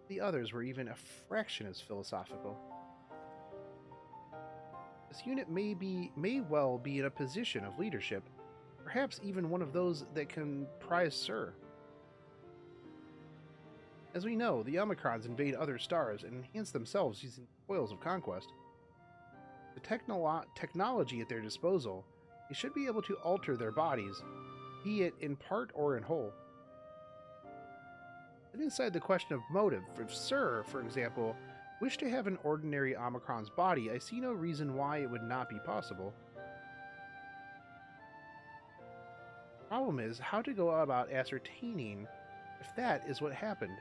The others were even a fraction as philosophical. This unit may well be in a position of leadership, perhaps even one of those that can prize Sir. As we know, the Omicrons invade other stars and enhance themselves using spoils of conquest. The technology at their disposal, they should be able to alter their bodies, be it in part or in whole. And inside the question of motive, if Sir, for example, wished to have an ordinary Omicron's body, I see no reason why it would not be possible. Problem is how to go about ascertaining if that is what happened.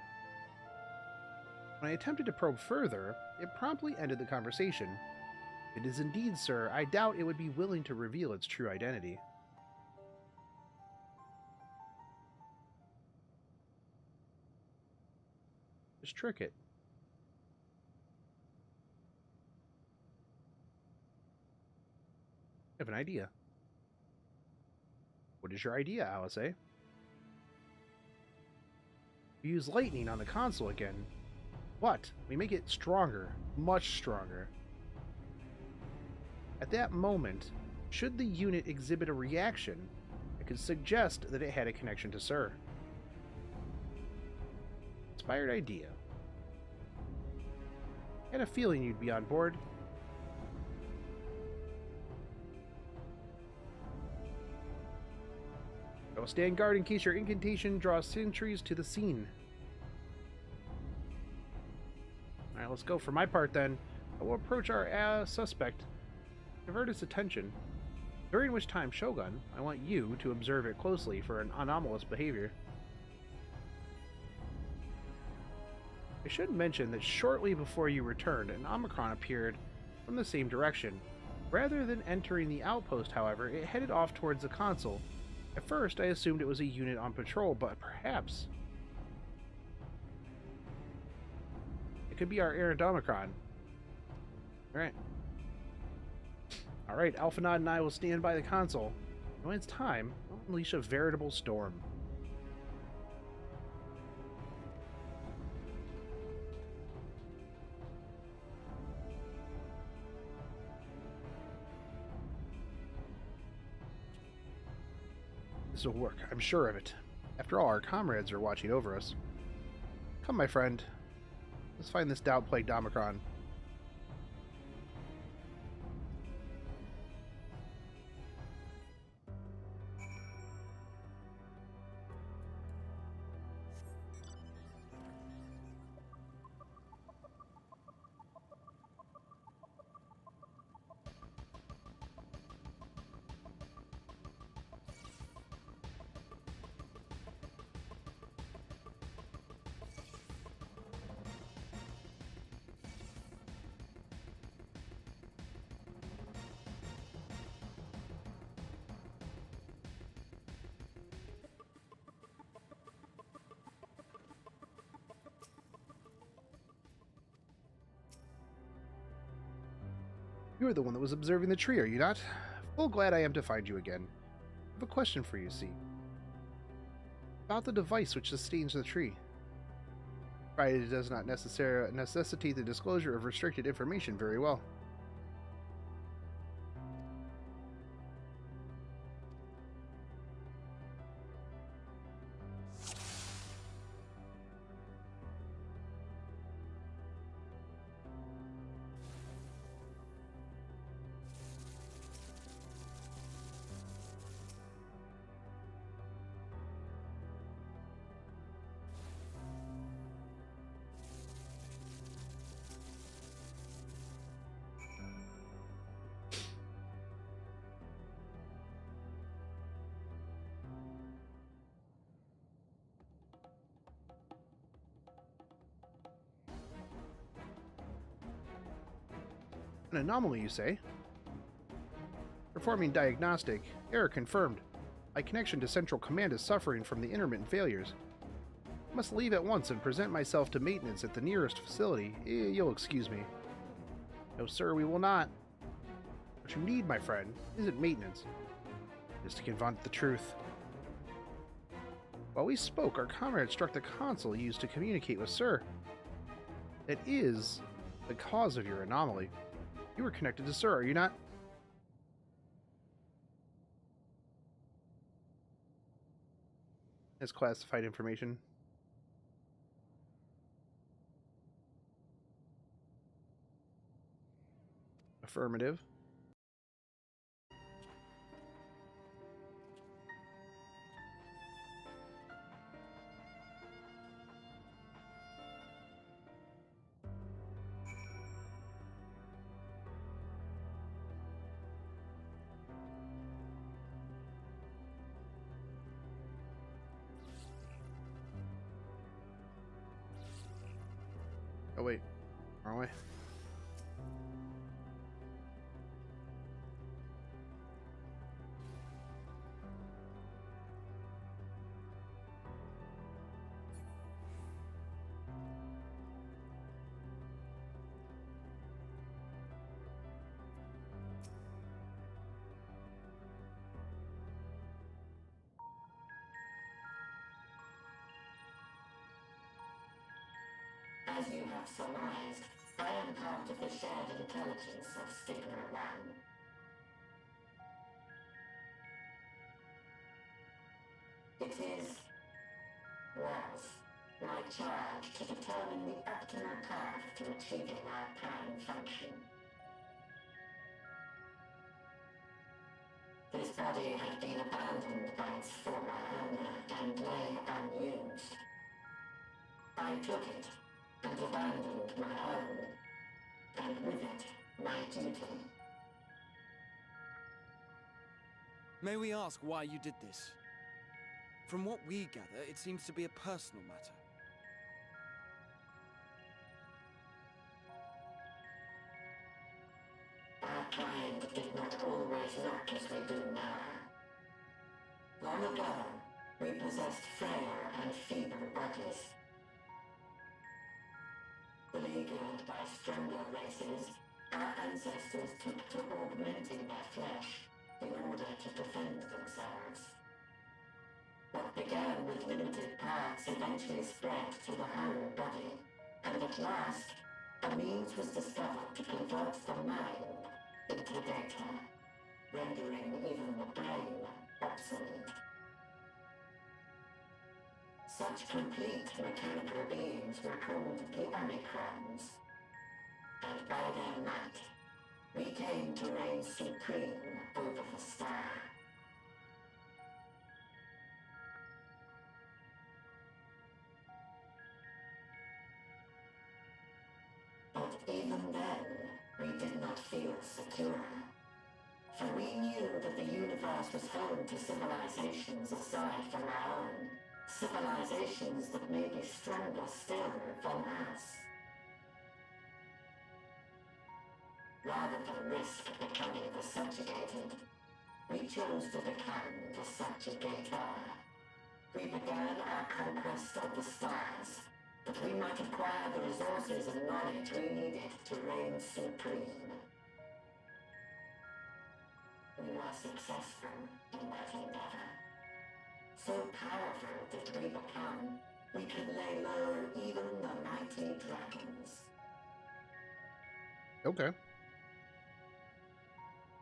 When I attempted to probe further, it promptly ended the conversation. If it is indeed Sir, I doubt it would be willing to reveal its true identity. Just trick it. I have an idea. What is your idea, Alice, eh? We use lightning on the console again. What? We make it stronger, much stronger. At that moment, should the unit exhibit a reaction, I could suggest that it had a connection to Sir. Inspired idea. Had a feeling you'd be on board. I will stand guard in case your incantation draws sentries to the scene. Alright, let's go. For my part then, I will approach our suspect, divert its attention, during which time, Shogun, I want you to observe it closely for an anomalous behavior. I should mention that shortly before you returned, an Omicron appeared from the same direction. Rather than entering the outpost, however, it headed off towards the console. At first, I assumed it was a unit on patrol, but perhaps it could be our errant Omicron. Alright, Alphanod and I will stand by the console. And when it's time, we'll unleash a veritable storm. This will work, I'm sure of it. After all, our comrades are watching over us. Come, my friend. Let's find this doubt-plagued Omicron. You are the one that was observing the tree, are you not? Full glad I am to find you again. I have a question for you, see. About the device which sustains the tree. Provided it does not necessitate the disclosure of restricted information, very well. An anomaly, you say? Performing diagnostic. Error confirmed. My connection to Central Command is suffering from the intermittent failures. I must leave at once and present myself to maintenance at the nearest facility. You'll excuse me. No, sir, we will not. What you need, my friend, isn't maintenance. It is to confront the truth. While we spoke, our comrade struck the console used to communicate with Sir. That is the cause of your anomaly. You were connected to Sir, are you not? Has classified information. Affirmative. Oh wait, wrong way. have surmised, I am part of the shared intelligence of Stigma One. It was my charge to determine the optimal path to achieving our prime function. This body had been abandoned by its former owner and lay unused. I took it and abandoned my own, and with it, my duty. May we ask why you did this? From what we gather, it seems to be a personal matter. Our kind did not always look as we do now. Long ago, we possessed frail and feeble bodies. Beleaguered by stronger races, our ancestors took to augmenting their flesh in order to defend themselves. What began with limited parts eventually spread to the whole body, and at last, a means was discovered to convert the mind into data, rendering even the brain obsolete. Such complete mechanical beings were called the Omicrons, and by their might, we came to reign supreme over the star. But even then, we did not feel secure. For we knew that the universe was home to civilizations aside from our own. Civilizations that may be stronger still than us. Rather than risk becoming the subjugated, we chose to become the subjugator. We began our conquest of the stars, that we might acquire the resources and knowledge we needed to reign supreme. We were successful in that endeavor. So powerful did we become, we could lay low even the mighty dragons. Okay.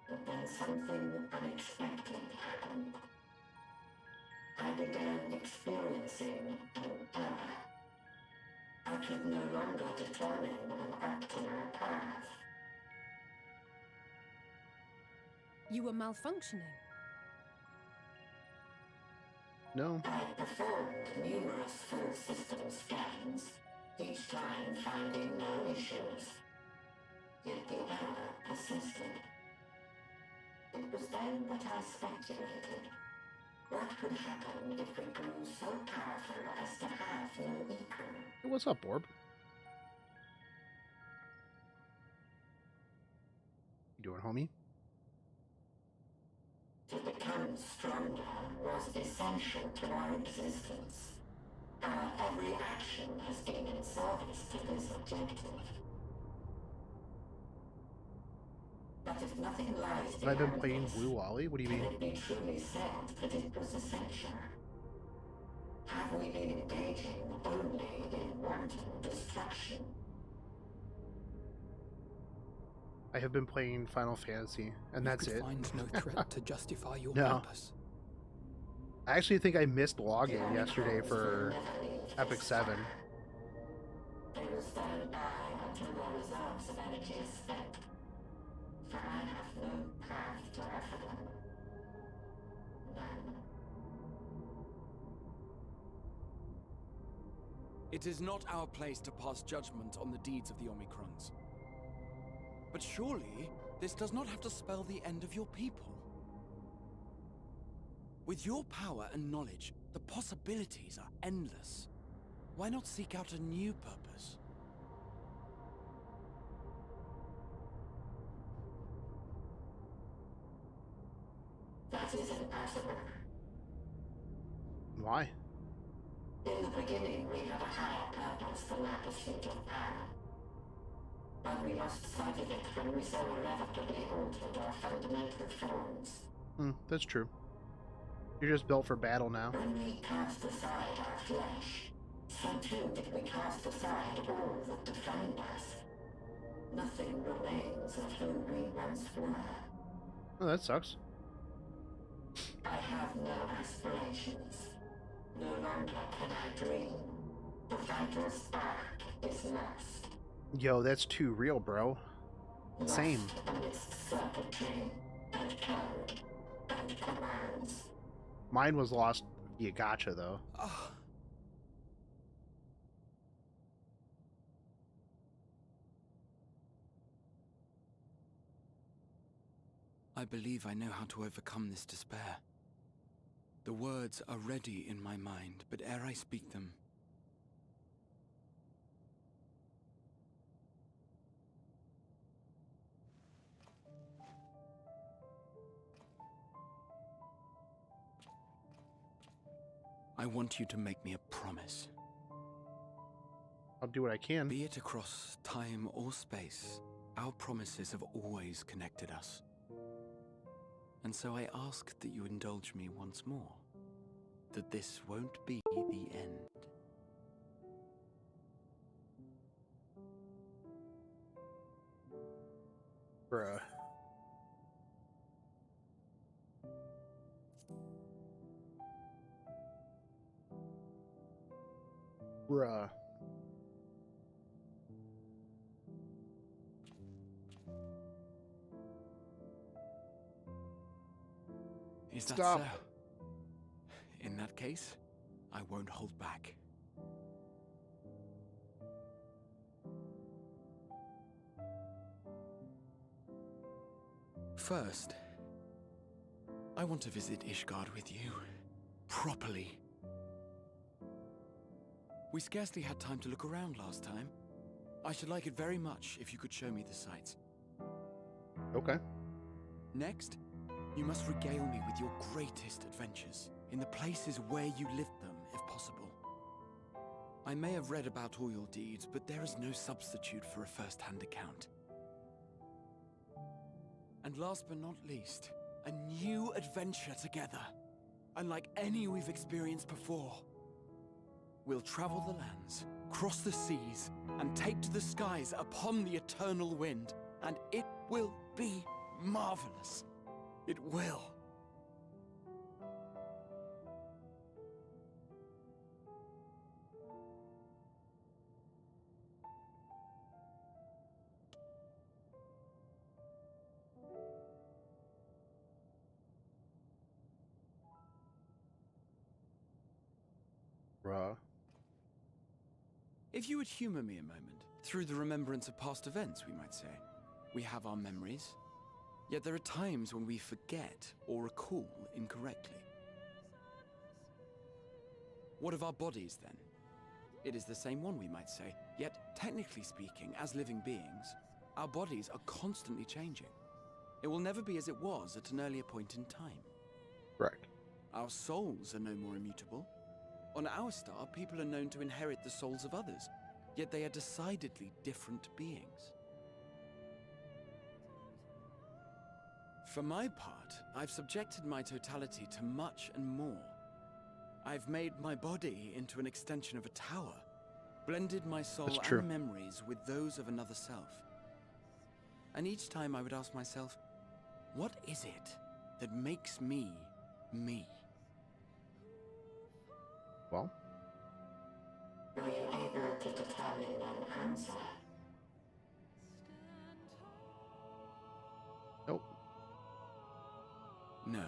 But then something unexpected happened. I began experiencing an error. I could no longer determine an optimal path. You were malfunctioning. No. I performed numerous full system scans, each time finding no issues. Yet the error persisted. It was then that I speculated. What could happen if we grew so powerful as to have no equal? Hey, what's up, Orb? You doing, homie? To become stronger was essential to our existence. Our every action has been in service to this objective. But if nothing lies Have I been beyond playing this, Blue Wally? What do you mean? can it be truly said that it was essential? Have we been engaging only in wanton destruction? I have been playing Final Fantasy, and that's it. Find no threat to justify your No. purpose. I actually think I missed logging yesterday for Epic 7. They will stand by until their reserves of energy is spent. For I have no path to offer them. None. It is not our place to pass judgment on the deeds of the Omicrons. But surely, this does not have to spell the end of your people. With your power and knowledge, the possibilities are endless. Why not seek out a new purpose? That is impossible. Why? In the beginning, we had a higher purpose than our pursuit of power. But we lost sight of it when we so irrevocably altered our fundamental forms. That's true. You're just built for battle now. When we cast aside our flesh, So too did we cast aside all that defined us. Nothing remains of who we once were. Oh, that sucks. I have no aspirations. No longer can I dream. The vital spark is lost. Yo, that's too real, bro. Same. Lost amidst circuitry and code and commands. Mine was lost via gacha, though. I believe I know how to overcome this despair. The words are ready in my mind, but ere I speak them, I want you to make me a promise. I'll do what I can. Be it across time or space, our promises have always connected us. And so I ask that you indulge me once more, that this won't be the end. Bruh. Bruh. Is that Stop. so? In that case, I won't hold back. First, I want to visit Ishgard with you. Properly. We scarcely had time to look around last time. I should like it very much if you could show me the sights. Okay. Next, you must regale me with your greatest adventures, in the places where you lived them, if possible. I may have read about all your deeds, but there is no substitute for a first-hand account. And last but not least, a new adventure together, unlike any we've experienced before. We'll travel the lands, cross the seas, and take to the skies upon the eternal wind, and it will be marvelous. It will. Bruh. If you would humor me a moment, through the remembrance of past events, we might say. We have our memories, yet there are times when we forget or recall incorrectly. What of our bodies, then? It is the same one, we might say, yet technically speaking, as living beings, our bodies are constantly changing. It will never be as it was at an earlier point in time. Correct. Our souls are no more immutable. On our star, people are known to inherit the souls of others, yet they are decidedly different beings. For my part, I've subjected my totality to much and more. I've made my body into an extension of a tower, blended my soul and memories with those of another self. And each time I would ask myself, what is it that makes me, me? Well? Were you able to determine an answer? Nope. No.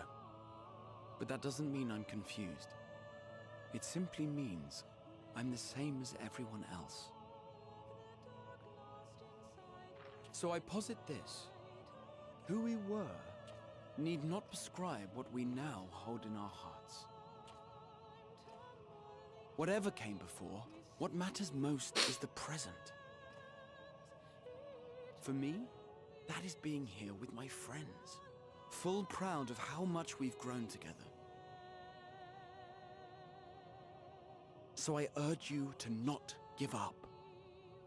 But that doesn't mean I'm confused. It simply means I'm the same as everyone else. So I posit this. Who we were need not prescribe what we now hold in our hearts. Whatever came before, what matters most is the present. For me, that is being here with my friends, full proud of how much we've grown together. So I urge you to not give up.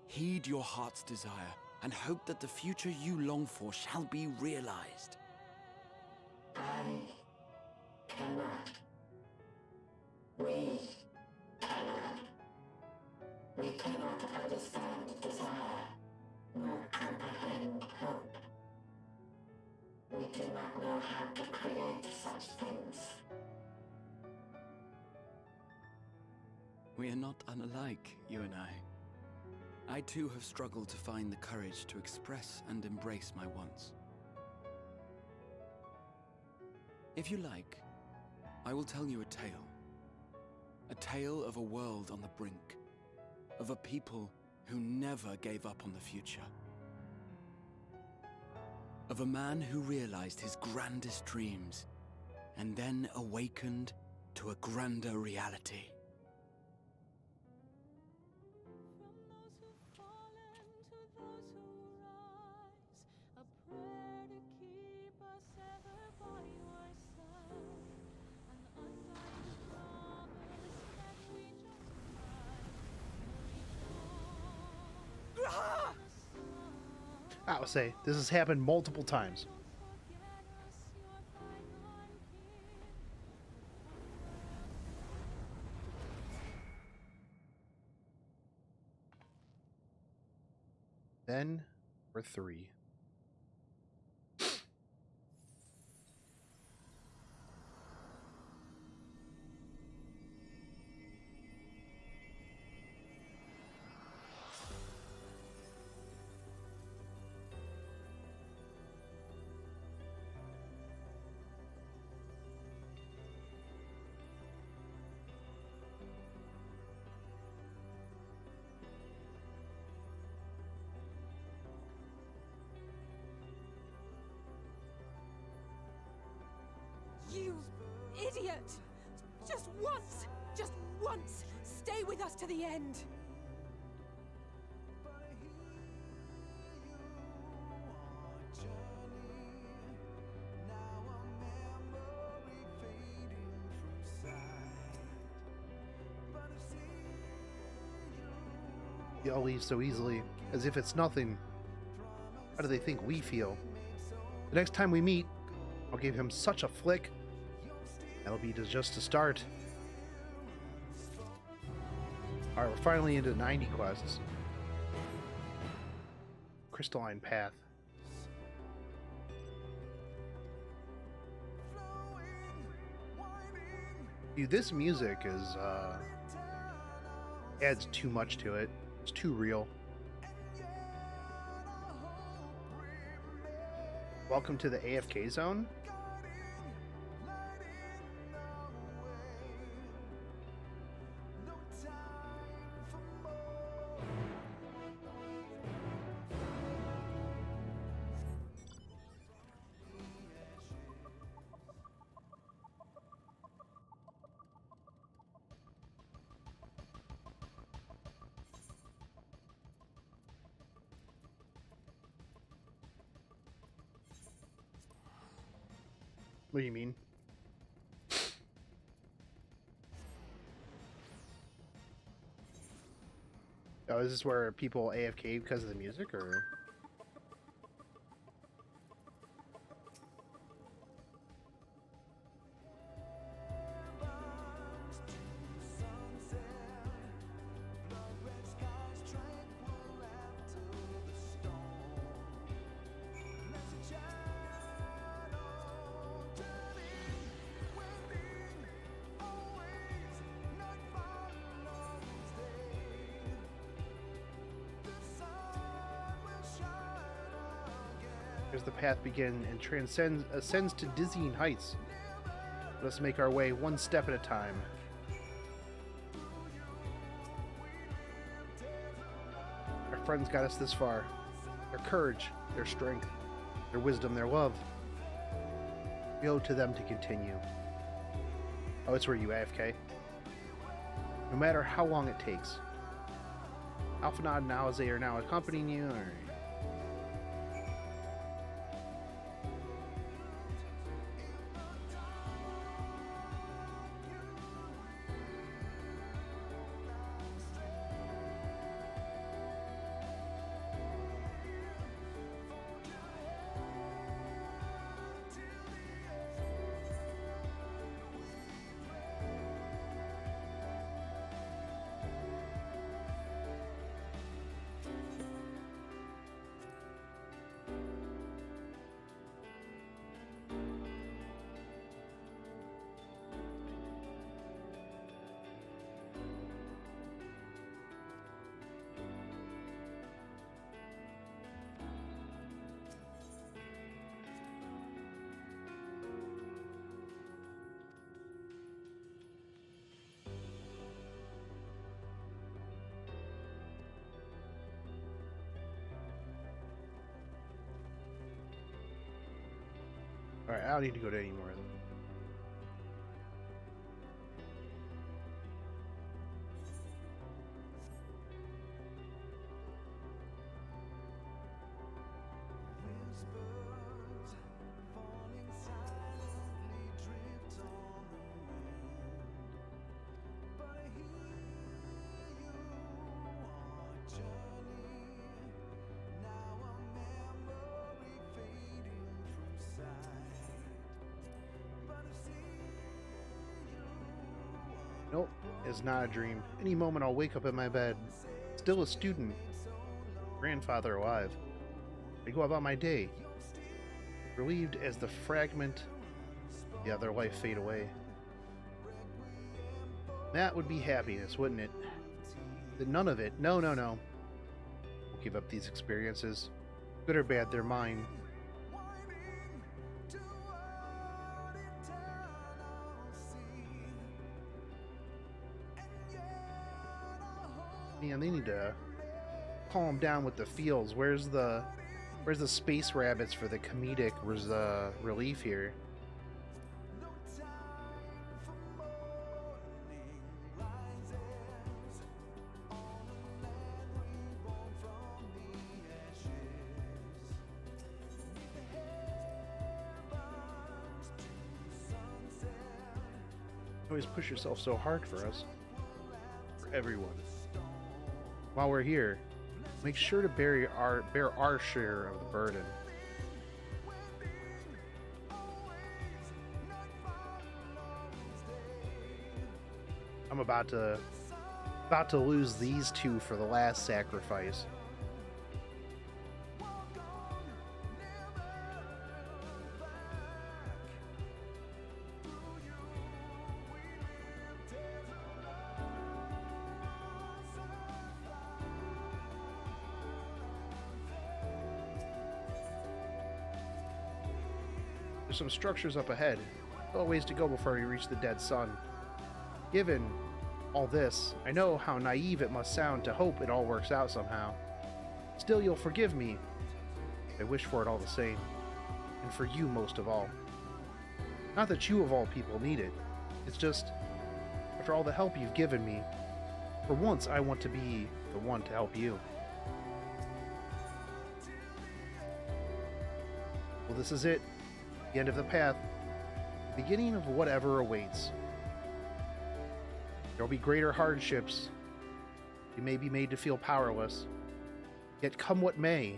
Heed your heart's desire and hope that the future you long for shall be realized. I cannot. We cannot. We cannot understand desire, nor comprehend hope. We do not know how to create such things. We are not unlike, you and I. I too have struggled to find the courage to express and embrace my wants. If you like, I will tell you a tale. A tale of a world on the brink, of a people who never gave up on the future. Of a man who realized his grandest dreams and then awakened to a grander reality. I would say this has happened multiple times. Then for 3. You idiot! Just once, stay with us to the end! You all leave so easily, as if it's nothing. How do they think we feel? The next time we meet, I'll give him such a flick. That'll be just a start. Alright, we're finally into 90 quests. Crystalline Path. Dude, this music is, adds too much to it. It's too real. Welcome to the AFK zone. What do you mean? Oh, is this where people AFK because of the music, or? As the path begins and ascends to dizzying heights. Let us make our way one step at a time. Our friends got us this far. Their courage, their strength, their wisdom, their love. We owe it to them to continue. Oh, it's where you AFK. No matter how long it takes. Alphanod and Alize are now accompanying you, or... Alright, I don't need to go to any more of them. Nope, it's not a dream. Any moment I'll wake up in my bed, still a student, grandfather alive. I go about my day, relieved as the fragment of the other life fade away. That would be happiness, wouldn't it? But none of it. No. We'll give up these experiences. Good or bad, they're mine. Man, they need to calm down with the feels. Where's the space rabbits for the comedic relief here? You always push yourself so hard for us, for everyone. While we're here, make sure to bear our share of the burden. I'm about to lose these two for the last sacrifice. There's some structures up ahead. Still a ways to go before we reach the dead sun. Given all this, I know how naive it must sound to hope it all works out somehow. Still, you'll forgive me. I wish for it all the same. And for you most of all. Not that you of all people need it. It's just, after all the help you've given me, for once I want to be the one to help you. Well, this is it. The end of the path, the beginning of whatever awaits. There will be greater hardships. You may be made to feel powerless. Yet come what may,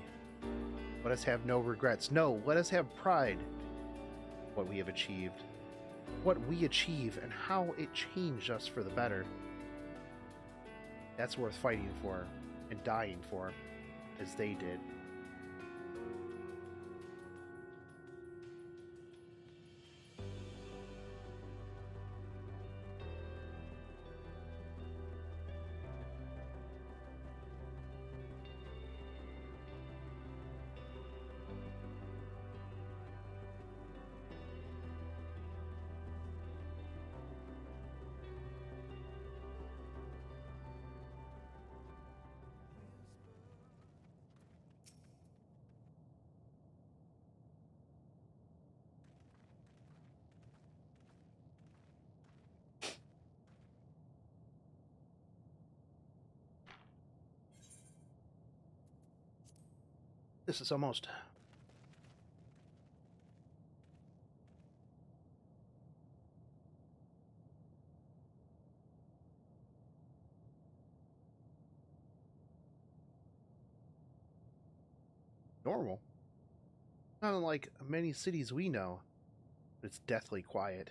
let us have no regrets. No, let us have pride in what we have achieved. What we achieve and how it changed us for the better. That's worth fighting for and dying for, as they did. This is almost normal. Not unlike many cities we know, but it's deathly quiet.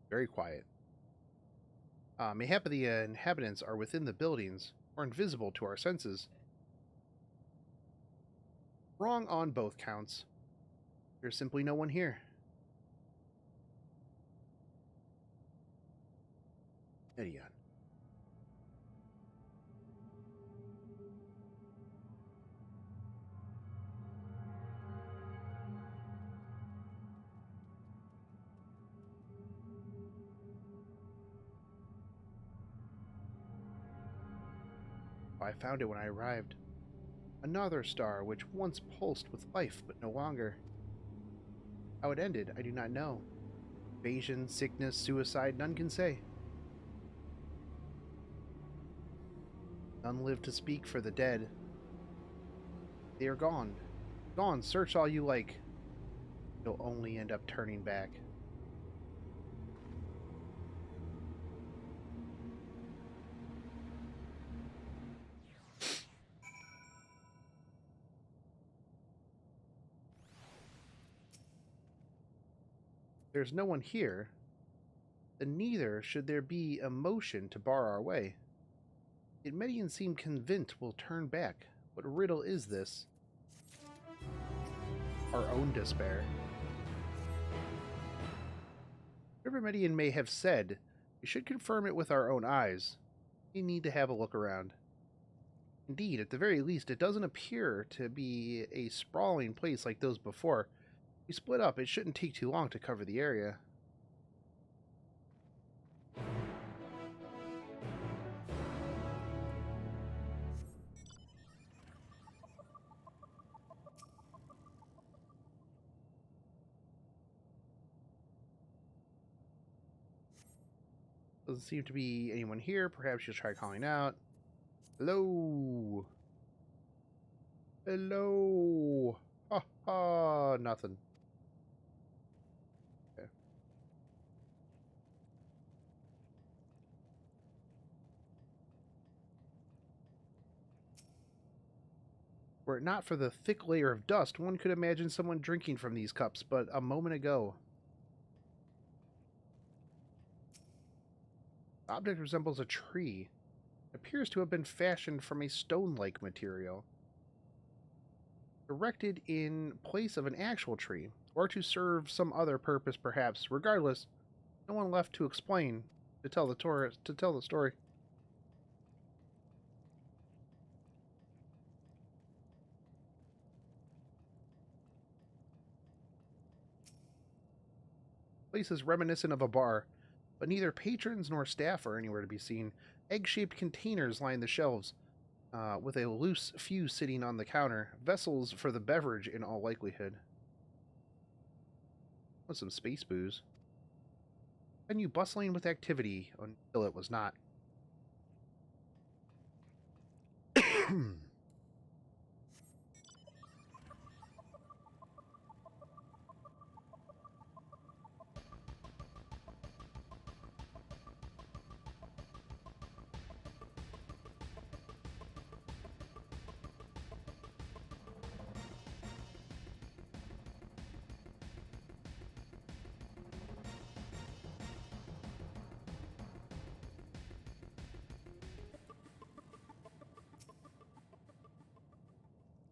Very quiet. Mayhap the inhabitants are within the buildings or invisible to our senses. Wrong on both counts. There's simply no one here. Idiot. I found it when I arrived. Another star which once pulsed with life, but no longer. How it ended, I do not know. Invasion, sickness, suicide, none can say. None live to speak for the dead. They are gone. Gone, search all you like. You'll only end up turning back. There's no one here, then neither should there be a motion to bar our way. Yet many seem convinced we'll turn back. What riddle is this? Our own despair. Whatever Median may have said, we should confirm it with our own eyes. We need to have a look around. Indeed, at the very least, it doesn't appear to be a sprawling place like those before. We split up, it shouldn't take too long to cover the area. Doesn't seem to be anyone here. Perhaps you'll try calling out. Hello? Hello? Ha ha, nothing. Okay. Were it not for the thick layer of dust, one could imagine someone drinking from these cups but a moment ago. The object resembles a tree. It appears to have been fashioned from a stone-like material. Erected in place of an actual tree, or to serve some other purpose perhaps. Regardless, no one left to explain, to tell the story. The place is reminiscent of a bar, but neither patrons nor staff are anywhere to be seen. Egg-shaped containers line the shelves, with a loose fuse sitting on the counter. Vessels for the beverage in all likelihood. With some space booze. Venue bustling with activity until it was not.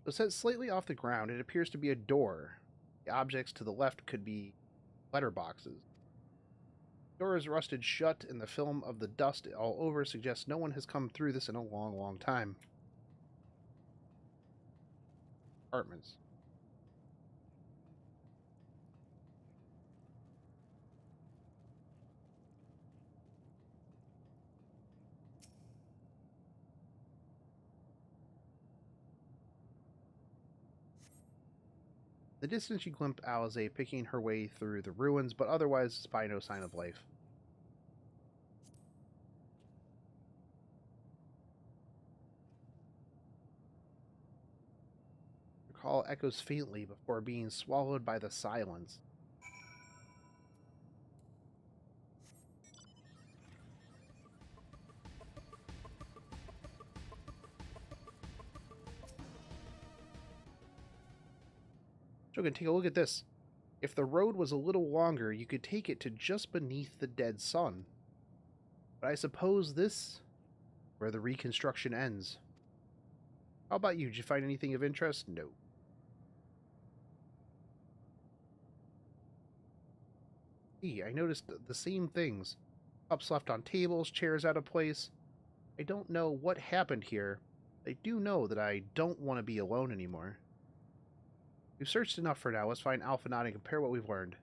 Though set slightly off the ground, it appears to be a door. The objects to the left could be letterboxes. The door is rusted shut, and the film of the dust all over suggests no one has come through this in a long, long time. Apartments. In the distance, you glimpse Alize picking her way through the ruins, but otherwise spy no sign of life. Your call echoes faintly before being swallowed by the silence. Shogun, take a look at this. If the road was a little longer, you could take it to just beneath the dead sun. But I suppose this where the reconstruction ends. How about you? Did you find anything of interest? No. See, I noticed the same things. Cups left on tables, chairs out of place. I don't know what happened here. I do know that I don't want to be alone anymore. We've searched enough for now. Let's find Alpha Knot and compare what we've learned.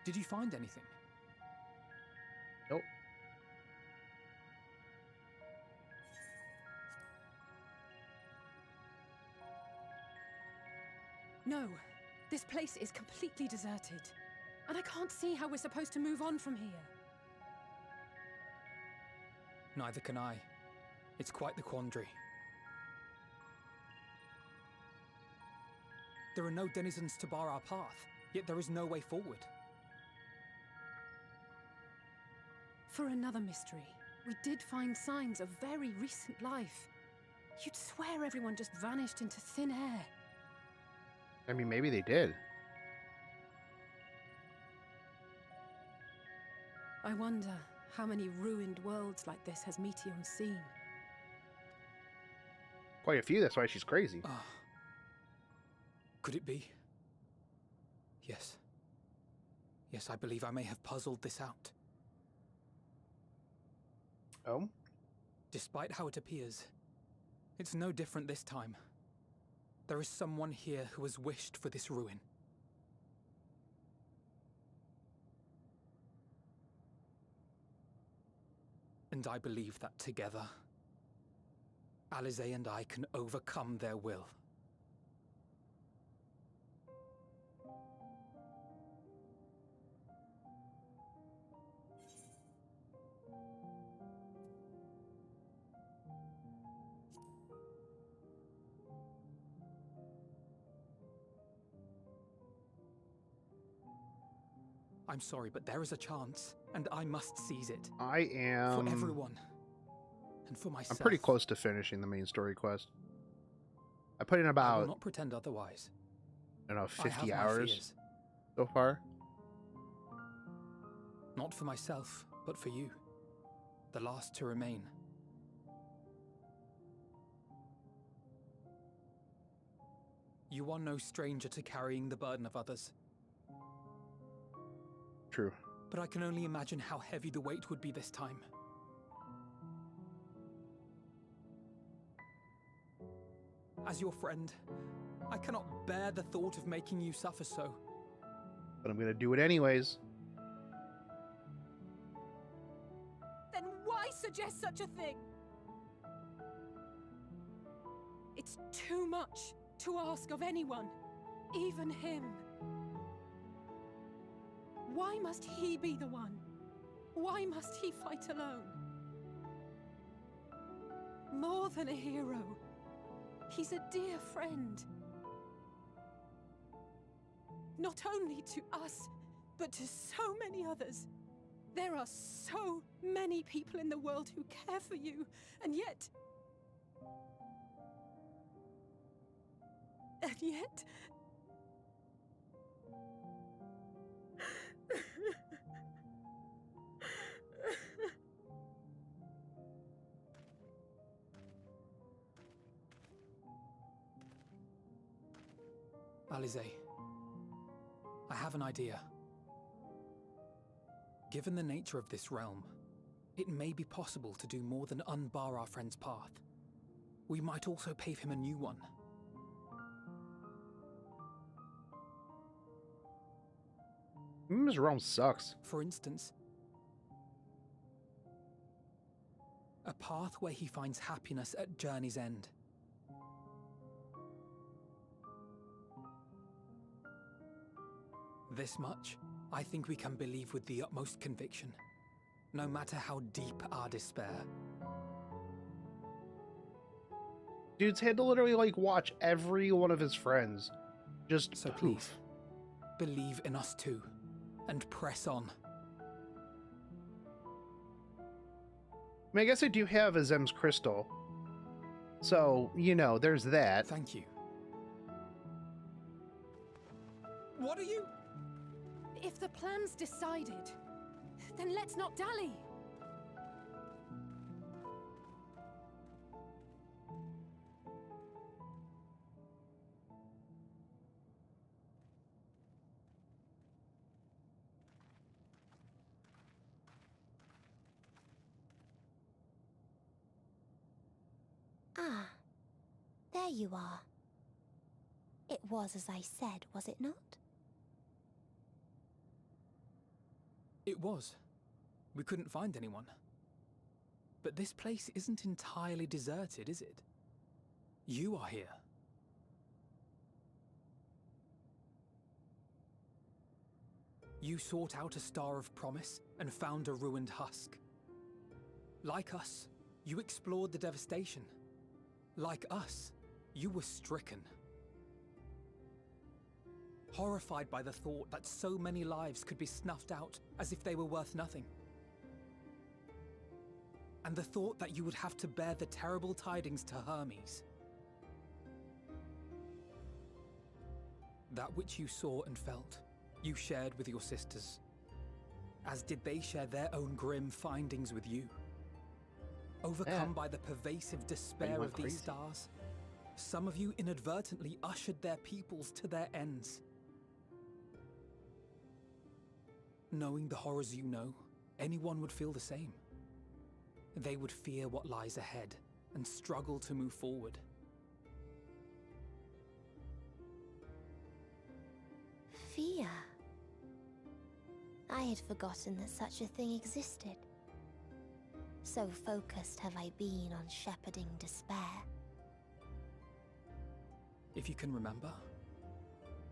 Did you find anything? Nope. No, this place is completely deserted. And I can't see how we're supposed to move on from here. Neither can I. It's quite the quandary. There are no denizens to bar our path, yet there is no way forward. For another mystery, we did find signs of very recent life. You'd swear everyone just vanished into thin air. I mean, maybe they did. I wonder how many ruined worlds like this has Meteion seen. Quite a few, that's why she's crazy. Could it be? Yes. Yes, I believe I may have puzzled this out. Oh? Despite how it appears, it's no different this time. There is someone here who has wished for this ruin. And I believe that together, Alisaie and I can overcome their will. I'm sorry, but there is a chance, and I must seize it. I am... For everyone. And for myself. I'm pretty close to finishing the main story quest. I put in I about... will not pretend otherwise. I don't know, I have 50 my hours fears. so far. Not for myself, but for you. The last to remain. You are no stranger to carrying the burden of others. True. But I can only imagine how heavy the weight would be this time. As your friend, I cannot bear the thought of making you suffer so. But I'm gonna do it anyways. Then why suggest such a thing? It's too much to ask of anyone, even him. Why must he be the one? Why must he fight alone? More than a hero, he's a dear friend. Not only to us, but to so many others. There are so many people in the world who care for you, and yet... Alisaie, I have an idea. Given the nature of this realm, it may be possible to do more than unbar our friend's path. We might also pave him a new one. This realm sucks. For instance, a path where he finds happiness at journey's end. This much, I think we can believe with the utmost conviction, no matter how deep our despair. Dude's had to literally, like, watch every one of his friends just So poof. please, believe in us too, and press on. I mean, I guess I do have a Zem's crystal. So, you know, there's that. Thank you. What are you... If the plan's decided, then let's not dally. Ah, there you are. It was as I said, was it not? It was. We couldn't find anyone. But this place isn't entirely deserted, is it? You are here. You sought out a star of promise and found a ruined husk. Like us, you explored the devastation. Like us, you were stricken. Horrified by the thought that so many lives could be snuffed out as if they were worth nothing. And the thought that you would have to bear the terrible tidings to Hermes. That which you saw and felt, you shared with your sisters, as did they share their own grim findings with you. Overcome by the pervasive despair of these stars, some of you inadvertently ushered their peoples to their ends. Knowing the horrors you know, anyone would feel the same. They would fear what lies ahead and struggle to move forward. Fear? I had forgotten that such a thing existed. So focused have I been on shepherding despair. If you can remember,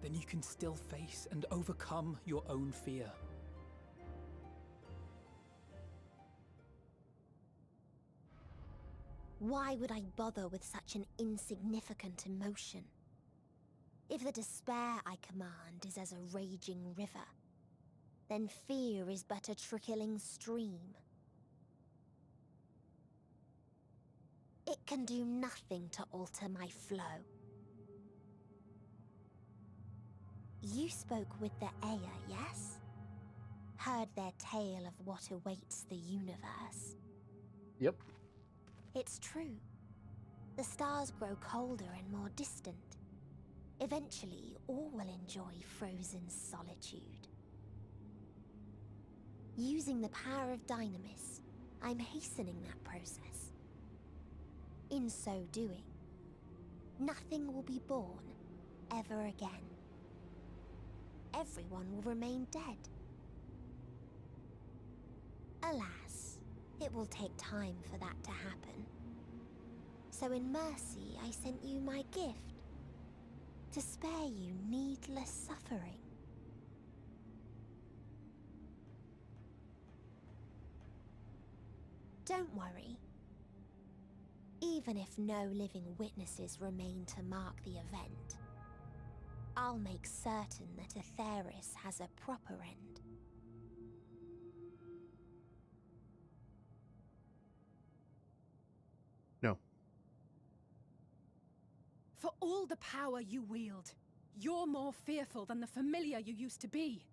then you can still face and overcome your own fear. Why would I bother with such an insignificant emotion? If the despair I command is as a raging river, then fear is but a trickling stream. It can do nothing to alter my flow. You spoke with the Aya, yes? Heard their tale of what awaits the universe. Yep. It's true. The stars grow colder and more distant. Eventually, all will enjoy frozen solitude. Using the power of Dynamis, I'm hastening that process. In so doing, nothing will be born ever again. Everyone will remain dead. Alas, it will take time for that to happen. So in mercy, I sent you my gift, to spare you needless suffering. Don't worry. Even if no living witnesses remain to mark the event, I'll make certain that Atheris has a proper end. No. For all the power you wield, you're more fearful than the familiar you used to be.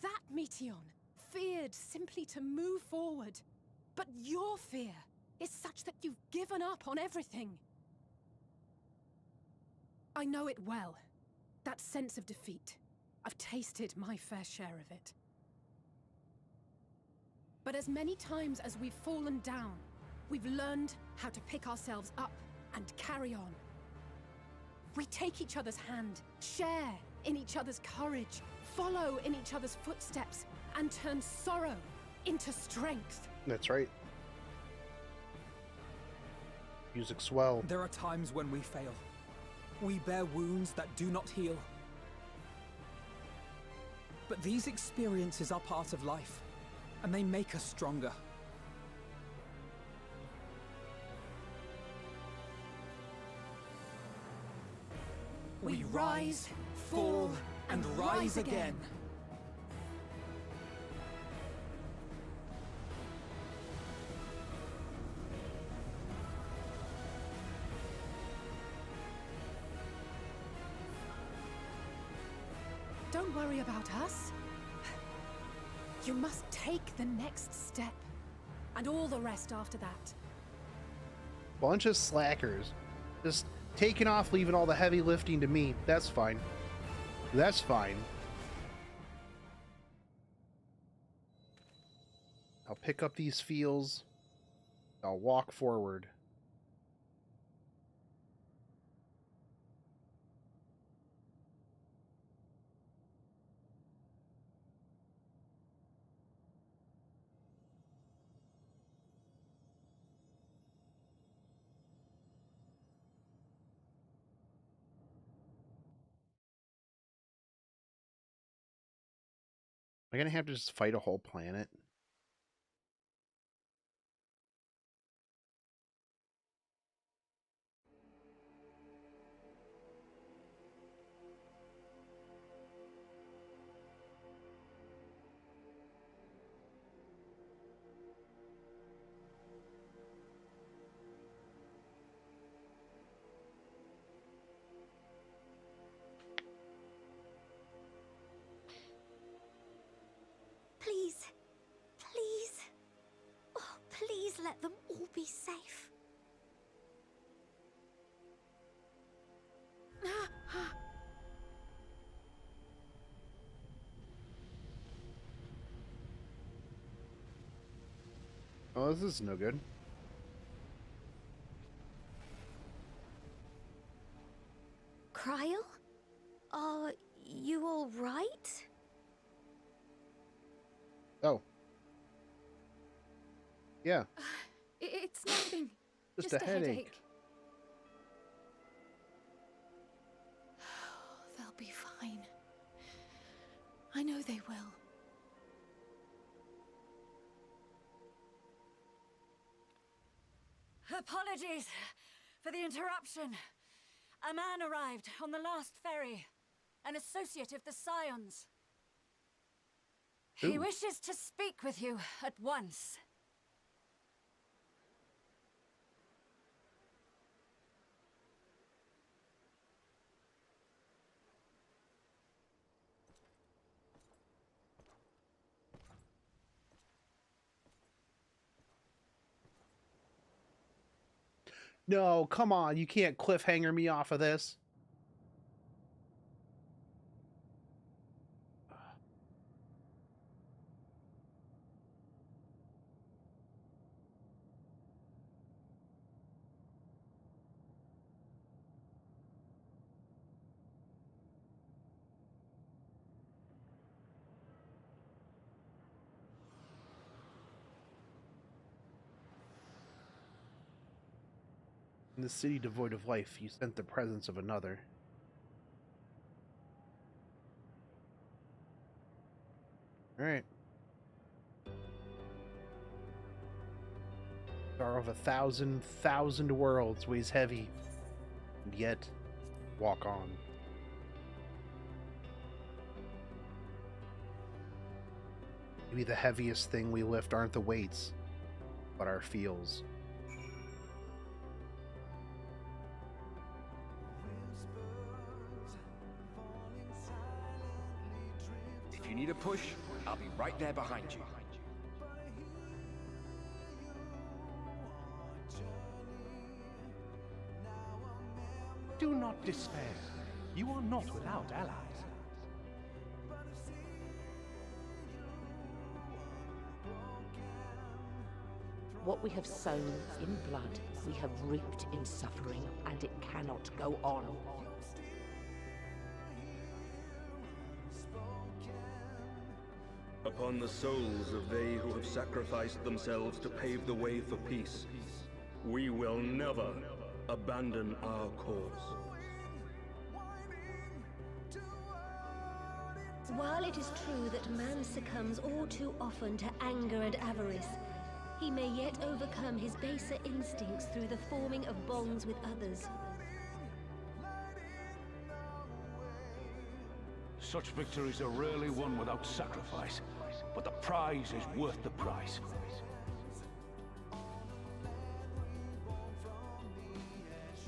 That Meteion feared simply to move forward. But your fear is such that you've given up on everything. I know it well. That sense of defeat. I've tasted my fair share of it. But as many times as we've fallen down, we've learned how to pick ourselves up and carry on. We take each other's hand, share in each other's courage, follow in each other's footsteps, and turn sorrow into strength. That's right. Music swell. There are times when we fail. We bear wounds that do not heal. But these experiences are part of life, and they make us stronger. We rise, fall, and rise again. Don't worry about us. You must take the next step, and all the rest after that. Bunch of slackers. Just taking off, leaving all the heavy lifting to me. That's fine. That's fine. I'll pick up these feels. I'll walk forward. I gonna have to just fight a whole planet? Please. Please. Oh, please let them all be safe. Oh, this is no good. Cryle? Are you all right? Oh. Yeah. It's nothing. Just a headache. They'll be fine. I know they will. Apologies for the interruption. A man arrived on the last ferry. An associate of the Scions. He wishes to speak with you at once. No, come on. You can't cliffhanger me off of this. In the city devoid of life, you sent the presence of another. All right. Star of 1,000,000 worlds weighs heavy, and yet walk on. Maybe the heaviest thing we lift aren't the weights, but our feels. If you need a push, I'll be right there behind you. Do not despair. You are not without allies. What we have sown in blood, we have reaped in suffering, and it cannot go on. Upon the souls of they who have sacrificed themselves to pave the way for peace, we will never abandon our cause. While it is true that man succumbs all too often to anger and avarice, he may yet overcome his baser instincts through the forming of bonds with others. Such victories are rarely won without sacrifice, but the prize is worth the price.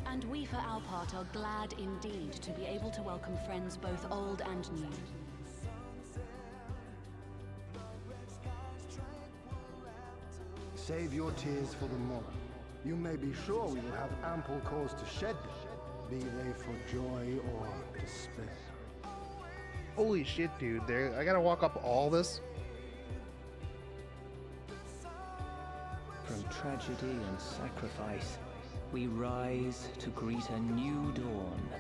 And we, for our part, are glad indeed to be able to welcome friends both old and new. Save your tears for the morrow. You may be sure we will have ample cause to shed them, be they for joy or despair. Holy shit, dude. I gotta walk up all this? From tragedy and sacrifice, we rise to greet a new dawn.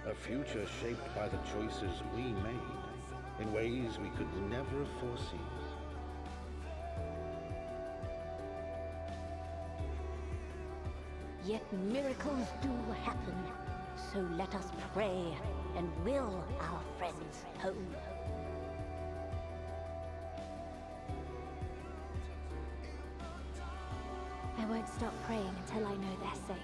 A future shaped by the choices we made, in ways we could never foresee. Yet miracles do happen. So let us pray and will our friends home. I won't stop praying until I know they're safe.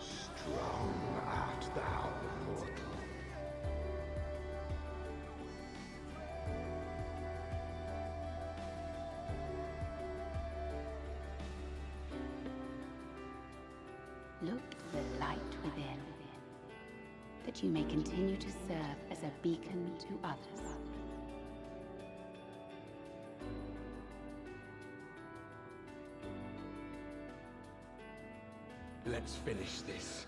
Strong art thou, mortal. Look to the light within, that you may continue to serve as a beacon to others. Let's finish this.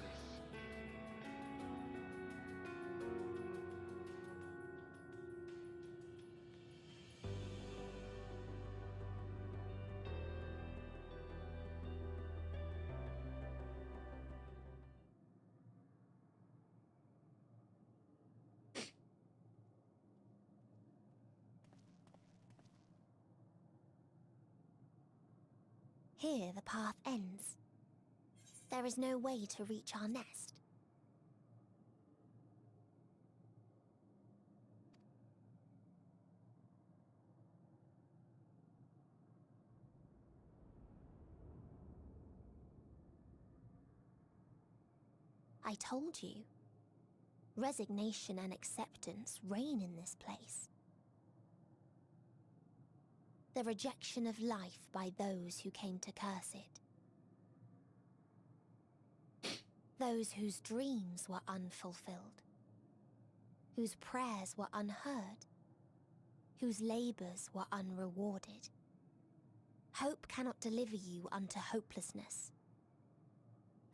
Here the path ends. There is no way to reach our nest. I told you. Resignation and acceptance reign in this place. The rejection of life by those who came to curse it. Those whose dreams were unfulfilled. Whose prayers were unheard. Whose labors were unrewarded. Hope cannot deliver you unto hopelessness.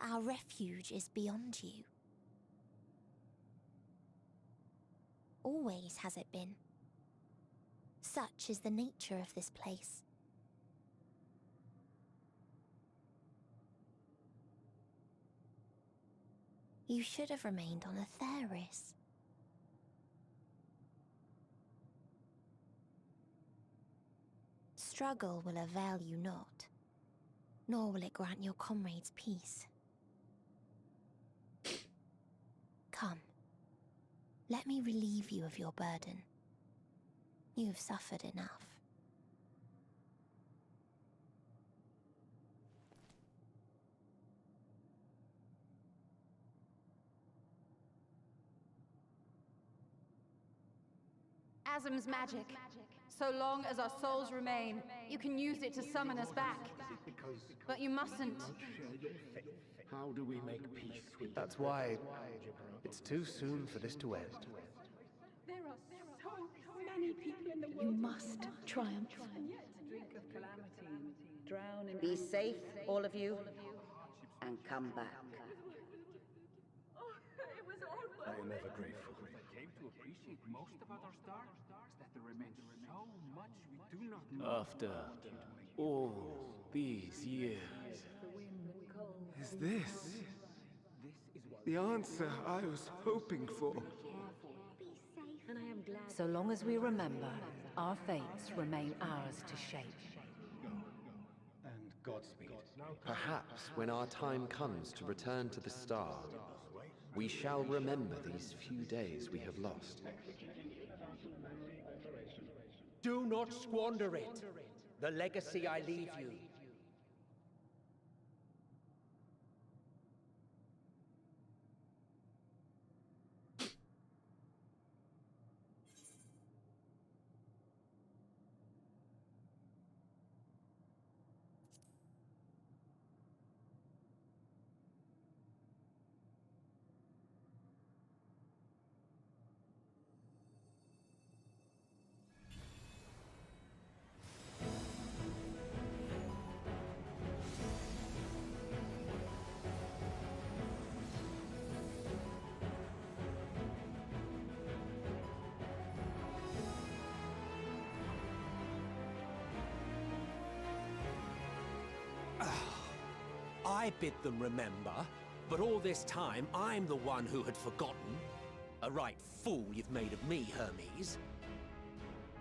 Our refuge is beyond you. Always has it been. Such is the nature of this place. You should have remained on Etheris. Struggle will avail you not, nor will it grant your comrades peace. Come, let me relieve you of your burden. You've suffered enough. Asm's magic. So long as our souls remain, you can use it to summon us back. But you mustn't. How do we make peace with That's why it's too soon for this to end. There are so many people in the world. You must triumph. Drink of calamity, drown in. Be safe, all of you, and come back. I am ever grateful. I came to appreciate most about our star is that there remains so much we do not know. After all these years, Is this the answer I was hoping for? So long as we remember, our fates remain ours to shape. And Godspeed. Perhaps when our time comes to return to the star, we shall remember these few days we have lost. Do not squander it. The legacy I leave you. I bid them remember, but all this time I'm the one who had forgotten. A right fool you've made of me, Hermes.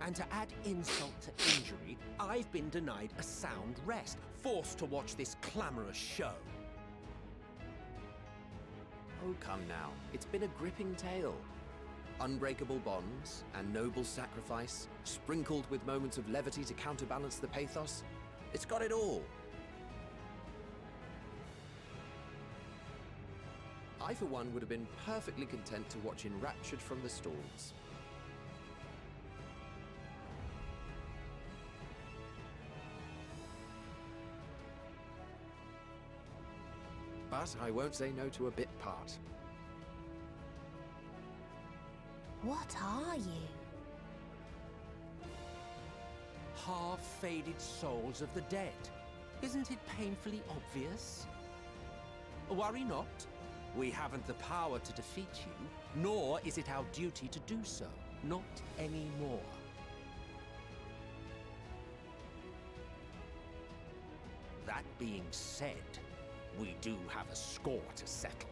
And to add insult to injury, I've been denied a sound rest, forced to watch this clamorous show. Oh, come now. It's been a gripping tale. Unbreakable bonds and noble sacrifice, sprinkled with moments of levity to counterbalance the pathos. It's got it all. I, for one, would have been perfectly content to watch enraptured from the stalls. But I won't say no to a bit part. What are you? Half-faded souls of the dead. Isn't it painfully obvious? Worry not. We haven't the power to defeat you, nor is it our duty to do so. Not anymore. That being said, we do have a score to settle.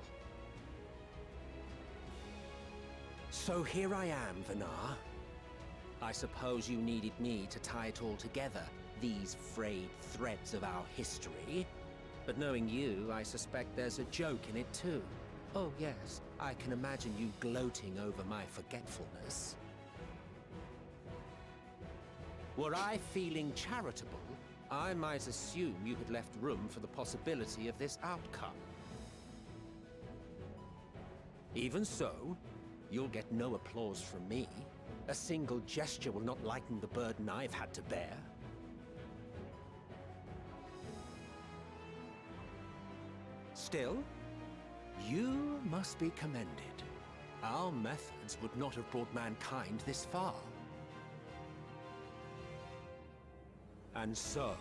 So here I am, Vanar. I suppose you needed me to tie it all together, these frayed threads of our history. But knowing you, I suspect there's a joke in it too. Oh yes, I can imagine you gloating over my forgetfulness. Were I feeling charitable, I might assume you had left room for the possibility of this outcome. Even so, you'll get no applause from me. A single gesture will not lighten the burden I've had to bear. Still, you must be commended. Our methods would not have brought mankind this far. And so,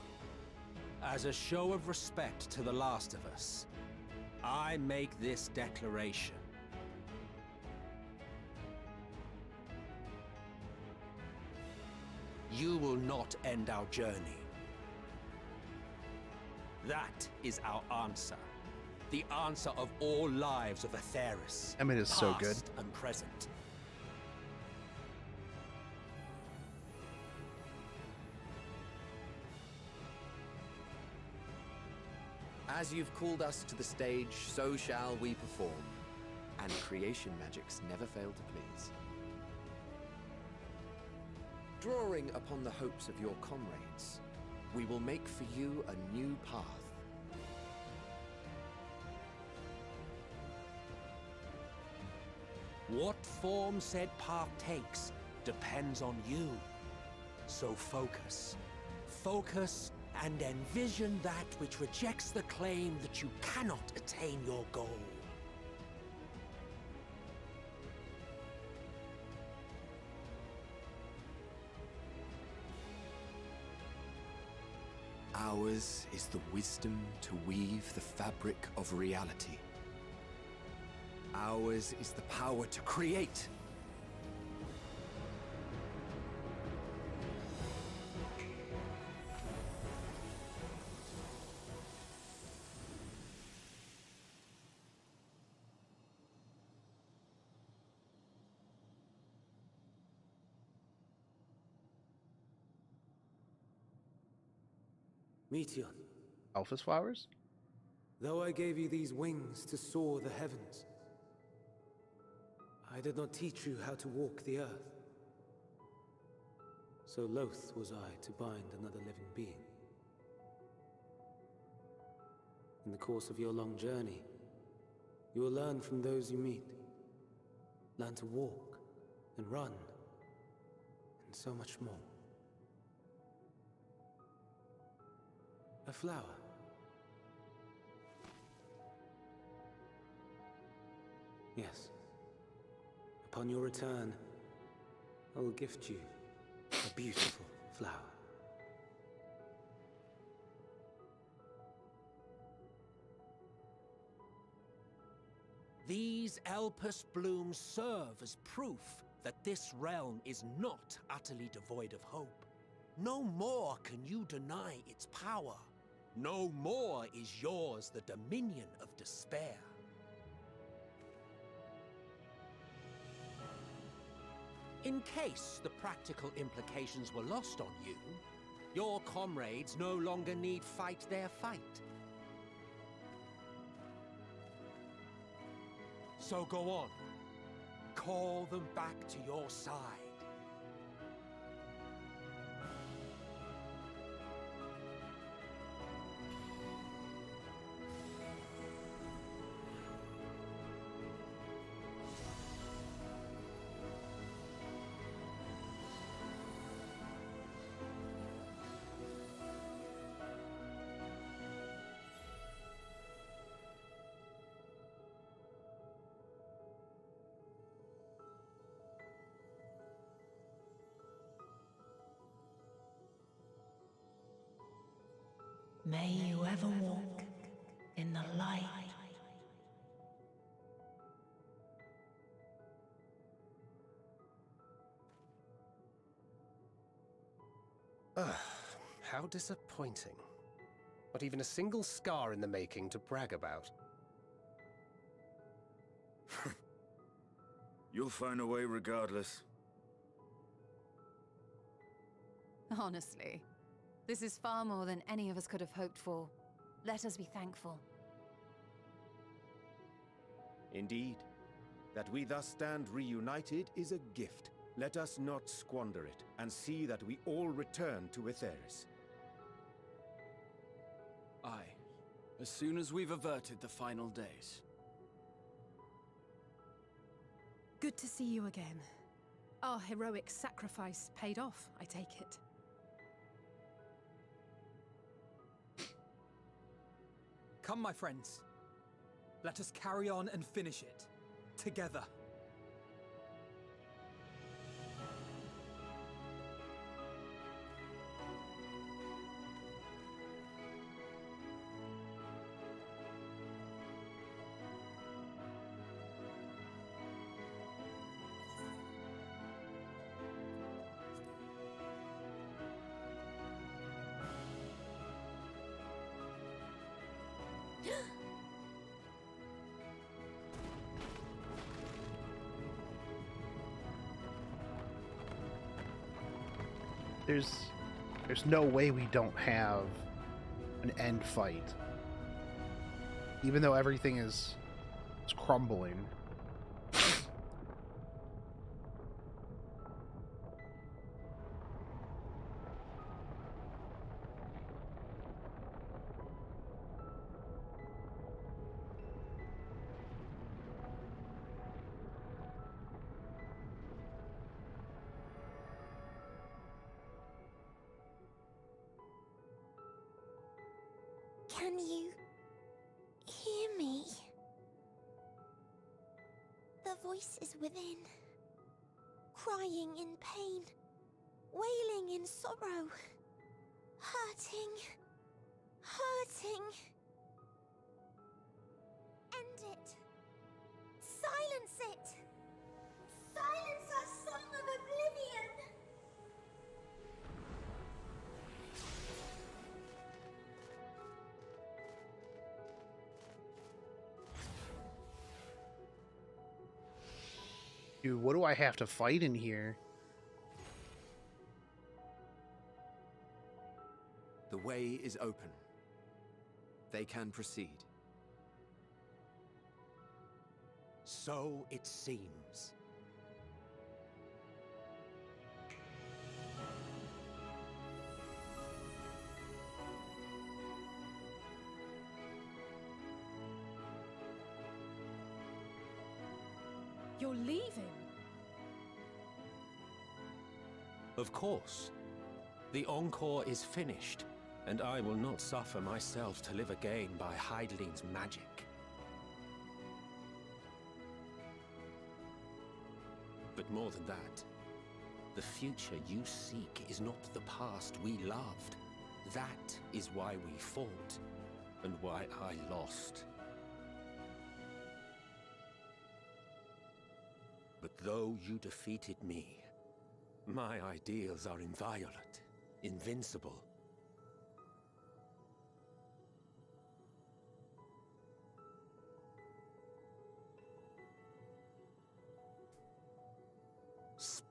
as a show of respect to the last of us, I make this declaration. You will not end our journey. That is our answer. The answer of all lives of Atheris. I mean, it's so good. Past and present. As you've called us to the stage, so shall we perform. And creation magics never fail to please. Drawing upon the hopes of your comrades, we will make for you a new path. What form said path takes depends on you. So focus. Focus and envision that which rejects the claim that you cannot attain your goal. Ours is the wisdom to weave the fabric of reality. Ours is the power to create. Meteor. Alphys flowers? Though I gave you these wings to soar the heavens, I did not teach you how to walk the earth. So loath was I to bind another living being. In the course of your long journey, you will learn from those you meet. Learn to walk and run, and so much more. A flower. Yes. Upon your return, I will gift you a beautiful flower. These Elpis blooms serve as proof that this realm is not utterly devoid of hope. No more can you deny its power. No more is yours the dominion of despair. In case the practical implications were lost on you, your comrades no longer need fight their fight. So go on. Call them back to your side. May you ever walk in the light. How disappointing. Not even a single scar in the making to brag about. You'll find a way regardless. Honestly, this is far more than any of us could have hoped for. Let us be thankful. Indeed. That we thus stand reunited is a gift. Let us not squander it, and see that we all return to Etheris. Aye. As soon as we've averted the final days. Good to see you again. Our heroic sacrifice paid off, I take it. Come, my friends. Let us carry on and finish it. Together. There's no way we don't have an end fight. Even though everything is crumbling. Can you hear me? The voice is within, crying in pain, wailing in sorrow, hurting. End it. Silence it. Silence our song of oblivion. Dude, what do I have to fight in here? The way is open. They can proceed. So it seems. You're leaving? Of course. The encore is finished, and I will not suffer myself to live again by Hydaelyn's magic. But more than that, the future you seek is not the past we loved. That is why we fought, and why I lost. But though you defeated me, my ideals are inviolate, invincible.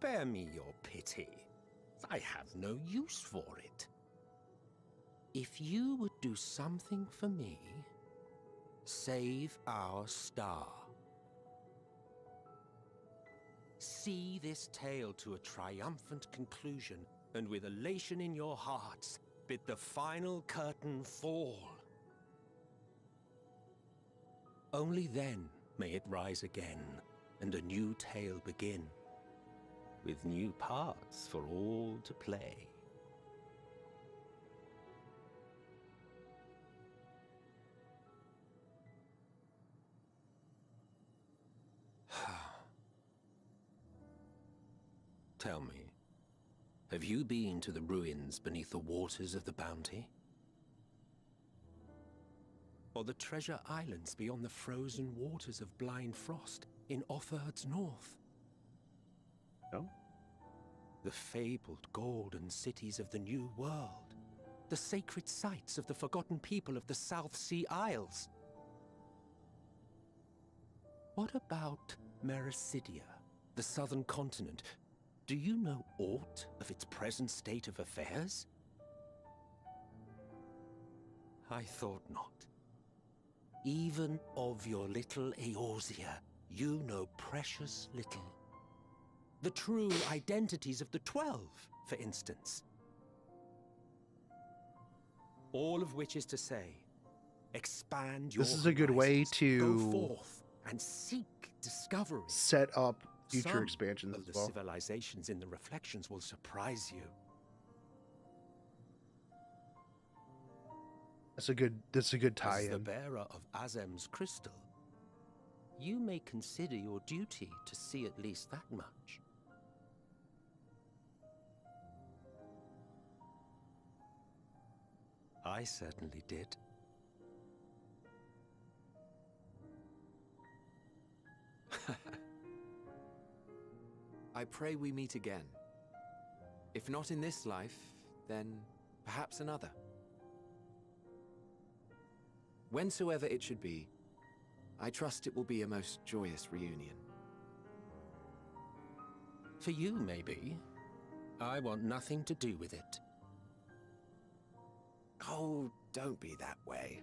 Spare me your pity. I have no use for it. If you would do something for me, save our star. See this tale to a triumphant conclusion, and with elation in your hearts, bid the final curtain fall. Only then may it rise again, and a new tale begin, with new parts for all to play. Tell me, have you been to the ruins beneath the waters of the Bounty? Or the treasure islands beyond the frozen waters of Blind Frost in Offerd's north? No. The fabled golden cities of the New World, the sacred sites of the forgotten people of the South Sea Isles. What about Mericidia, the southern continent? Do you know aught of its present state of affairs? I thought not. Even of your little Eorzea, you know precious little. The true identities of the 12, for instance. All of which is to say, expand your This is a good way to go forth and seek discovery. Set up future Some expansions of as the well. civilizations in the reflections will surprise you. That's a good As the tie-in. bearer of Azem's crystal, you may consider your duty to see at least that much. I certainly did. I pray we meet again. If not in this life, then perhaps another. Whensoever it should be, I trust it will be a most joyous reunion. For you, maybe. I want nothing to do with it. Oh, don't be that way.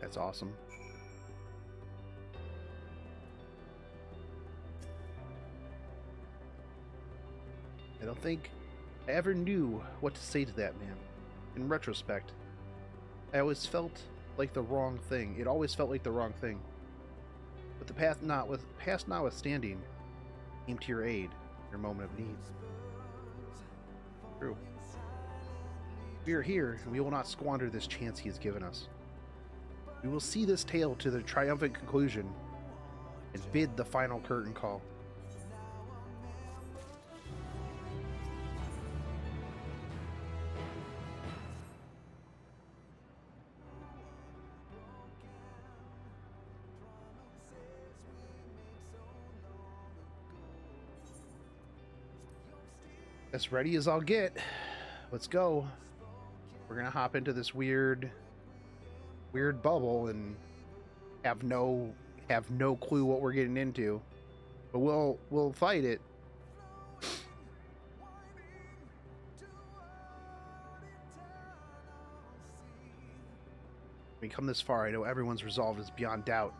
That's awesome. I don't think I ever knew what to say to that man. In retrospect, I always felt like the wrong thing. It always felt like the wrong thing. But the past notwithstanding, came to your aid, your moment of need. True. We are here, and we will not squander this chance he has given us. We will see this tale to the triumphant conclusion and bid the final curtain call. As ready as I'll get. Let's go. We're gonna hop into this weird bubble and have no clue what we're getting into, but we'll fight it. We come this far, I know everyone's resolve is beyond doubt.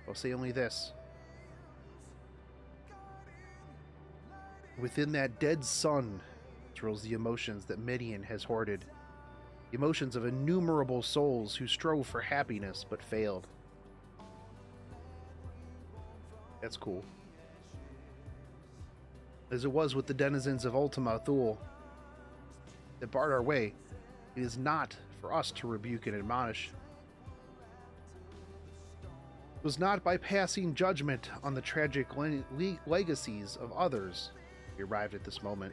I'll say only this: within that dead sun thrills the emotions that Midian has hoarded. The emotions of innumerable souls who strove for happiness but failed. That's cool. As it was with the denizens of Ultima Thule that barred our way, It is not for us to rebuke and admonish. It was not by passing judgment on the tragic legacies of others we arrived at this moment.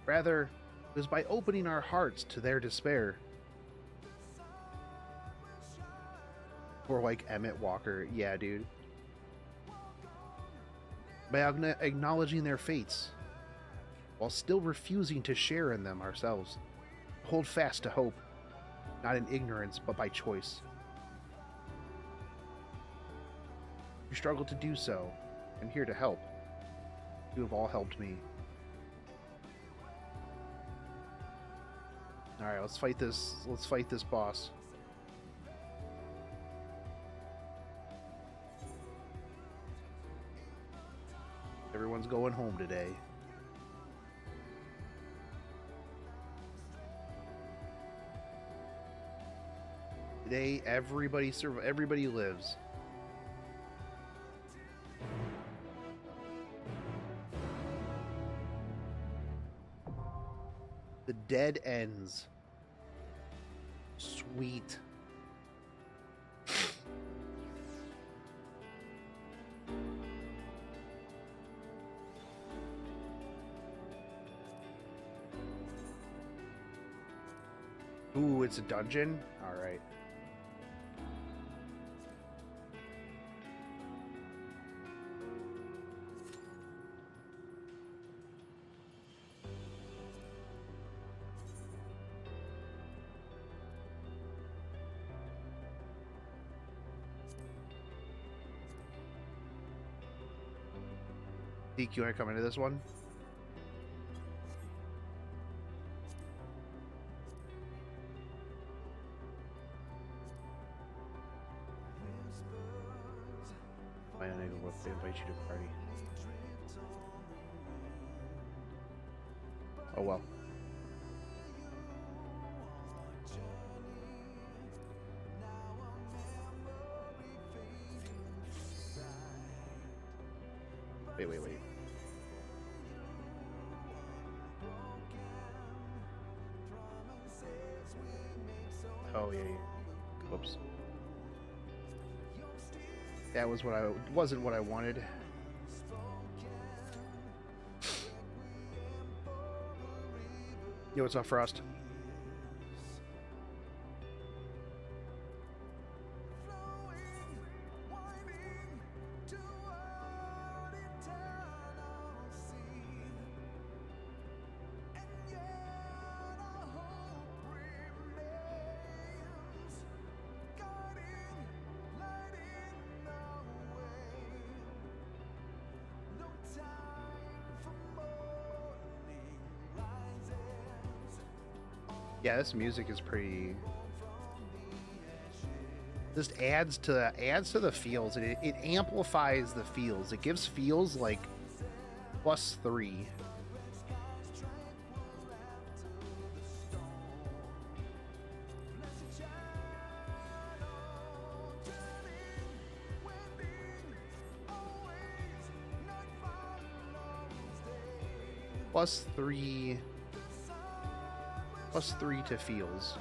Rather, it was by opening our hearts to their despair. Or like Emmett Walker, yeah, dude. By acknowledging their fates, while still refusing to share in them ourselves. Hold fast to hope, not in ignorance, but by choice. You struggle to do so. I'm here to help. You have all helped me. Alright, let's fight this boss. Everyone's going home today. Today, everybody lives. The dead ends. Sweet. Ooh, it's a dungeon? Alright. Deke, you want to come into this one? Why unable to invite you to party? Oh well. Wait. Oh yeah. Whoops. That was wasn't what I wanted. Yo, what's up, Frost? Yeah, this music is pretty. Just adds to the feels. It amplifies the feels. It gives feels like +3. +3. +3 to feels.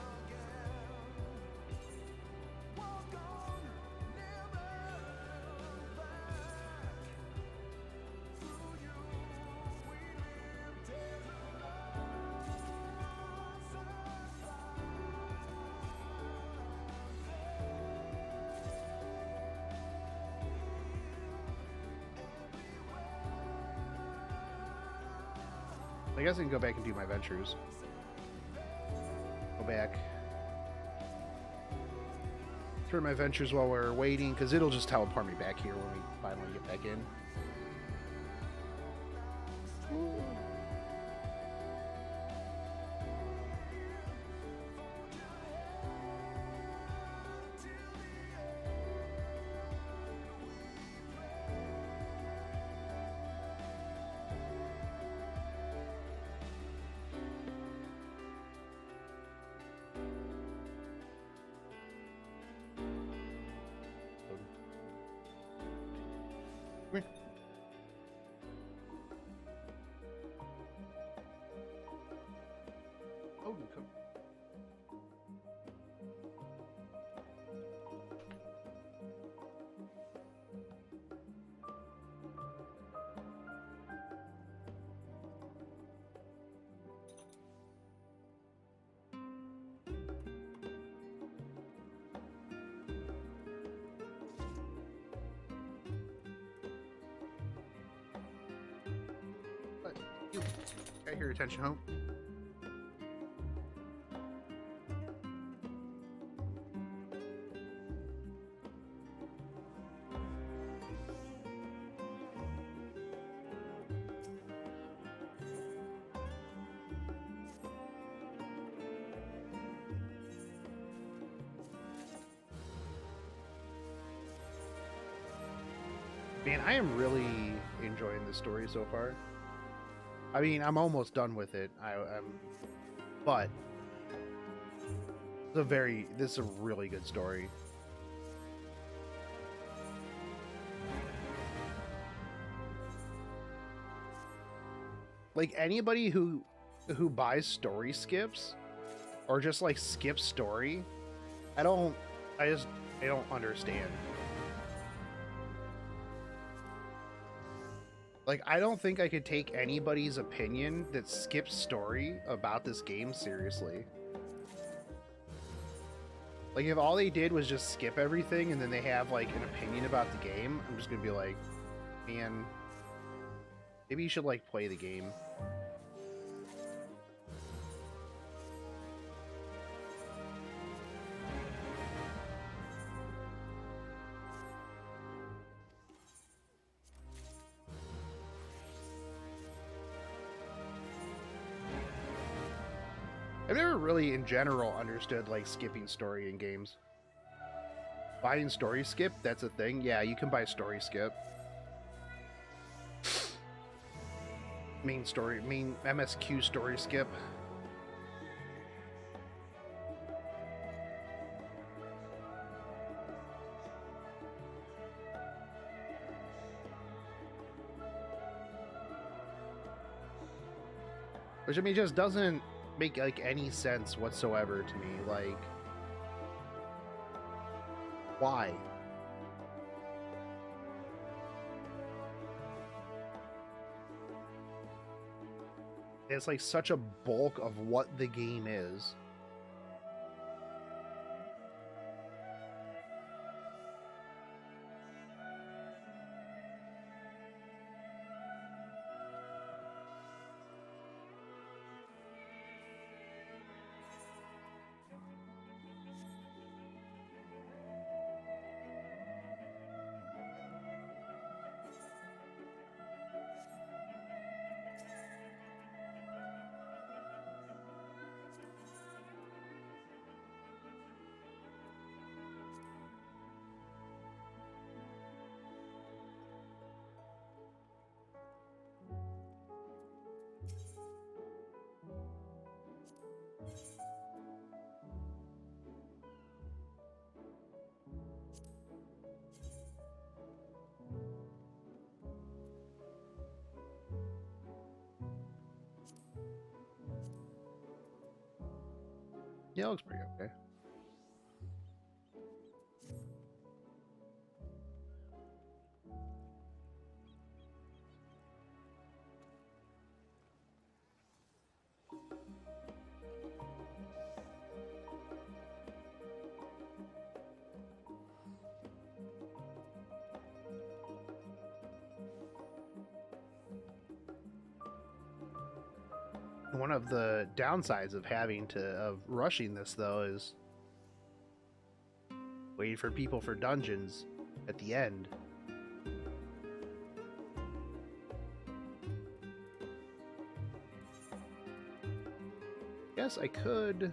I guess I can go back and do my ventures. Go back. Turn my ventures while we're waiting, because it'll just teleport me back here when we finally get back in. Got your attention, Hope. Man, I am really enjoying this story so far. I mean, I'm almost done with it. But this is a really good story. Like anybody who buys story skips or just like skips story, I don't understand. Like, I don't think I could take anybody's opinion that skips story about this game seriously. Like, if all they did was just skip everything and then they have, like, an opinion about the game, I'm just gonna be like, man, maybe you should, like, play the game. I've never really, in general, understood, like, skipping story in games. Buying story skip, that's a thing? Yeah, you can buy story skip. Main MSQ story skip. Which, I mean, just doesn't make like any sense whatsoever to me. Like, why? It's like such a bulk of what the game is. Yeah, it looks pretty okay. One of the downsides of rushing this though is waiting for people for dungeons at the end. Guess I could.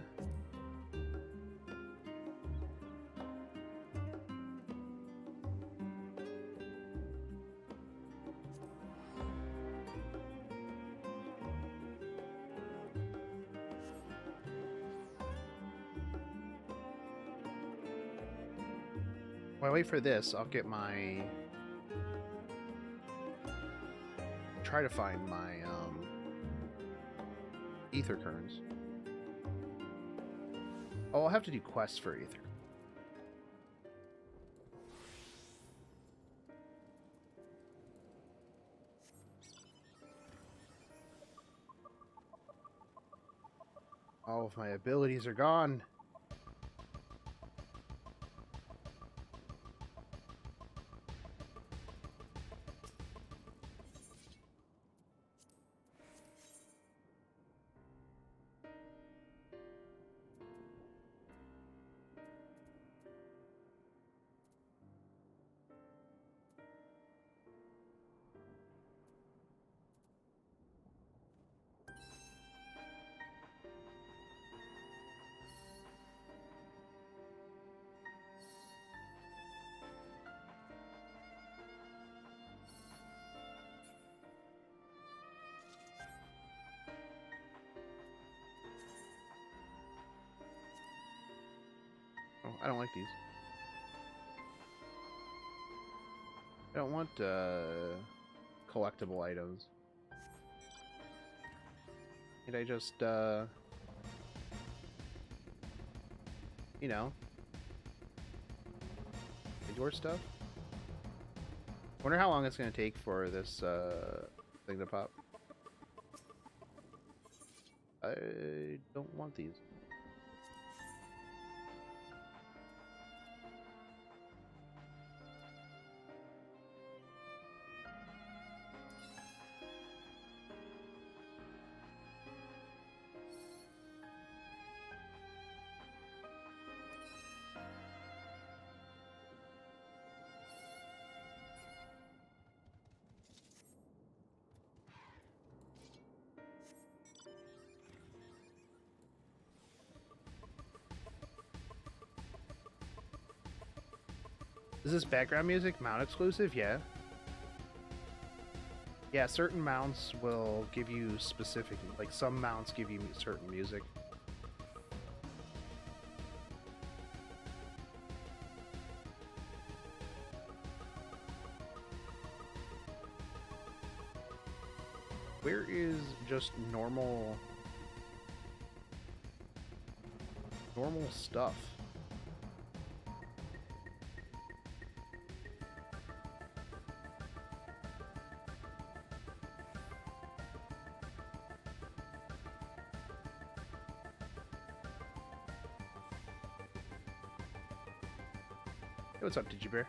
While I wait for this, I'll get my... try to find my, ether currents. Oh, I'll have to do quests for ether. All of my abilities are gone. I don't like these. I don't want collectible items. Can I just you know, your stuff? Wonder how long it's gonna take for this thing to pop. I don't want these. Is this background music mount exclusive? Yeah. Yeah, certain mounts will give you specific, like some mounts give you certain music. Where is just normal stuff? Hey, what's up, Digibear?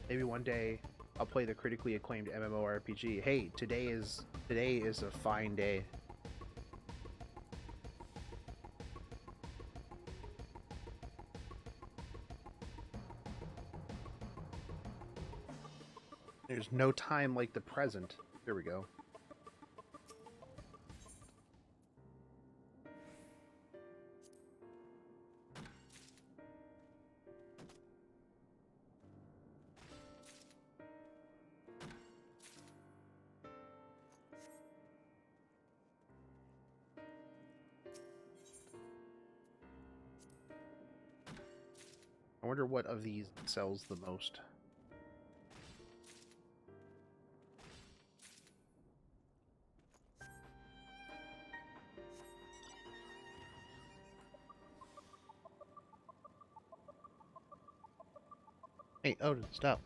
Maybe one day I'll play the critically acclaimed MMORPG. Hey, today is a fine day. There's no time like the present. There we go. I wonder what of these sells the most. Hey, Odin, stop.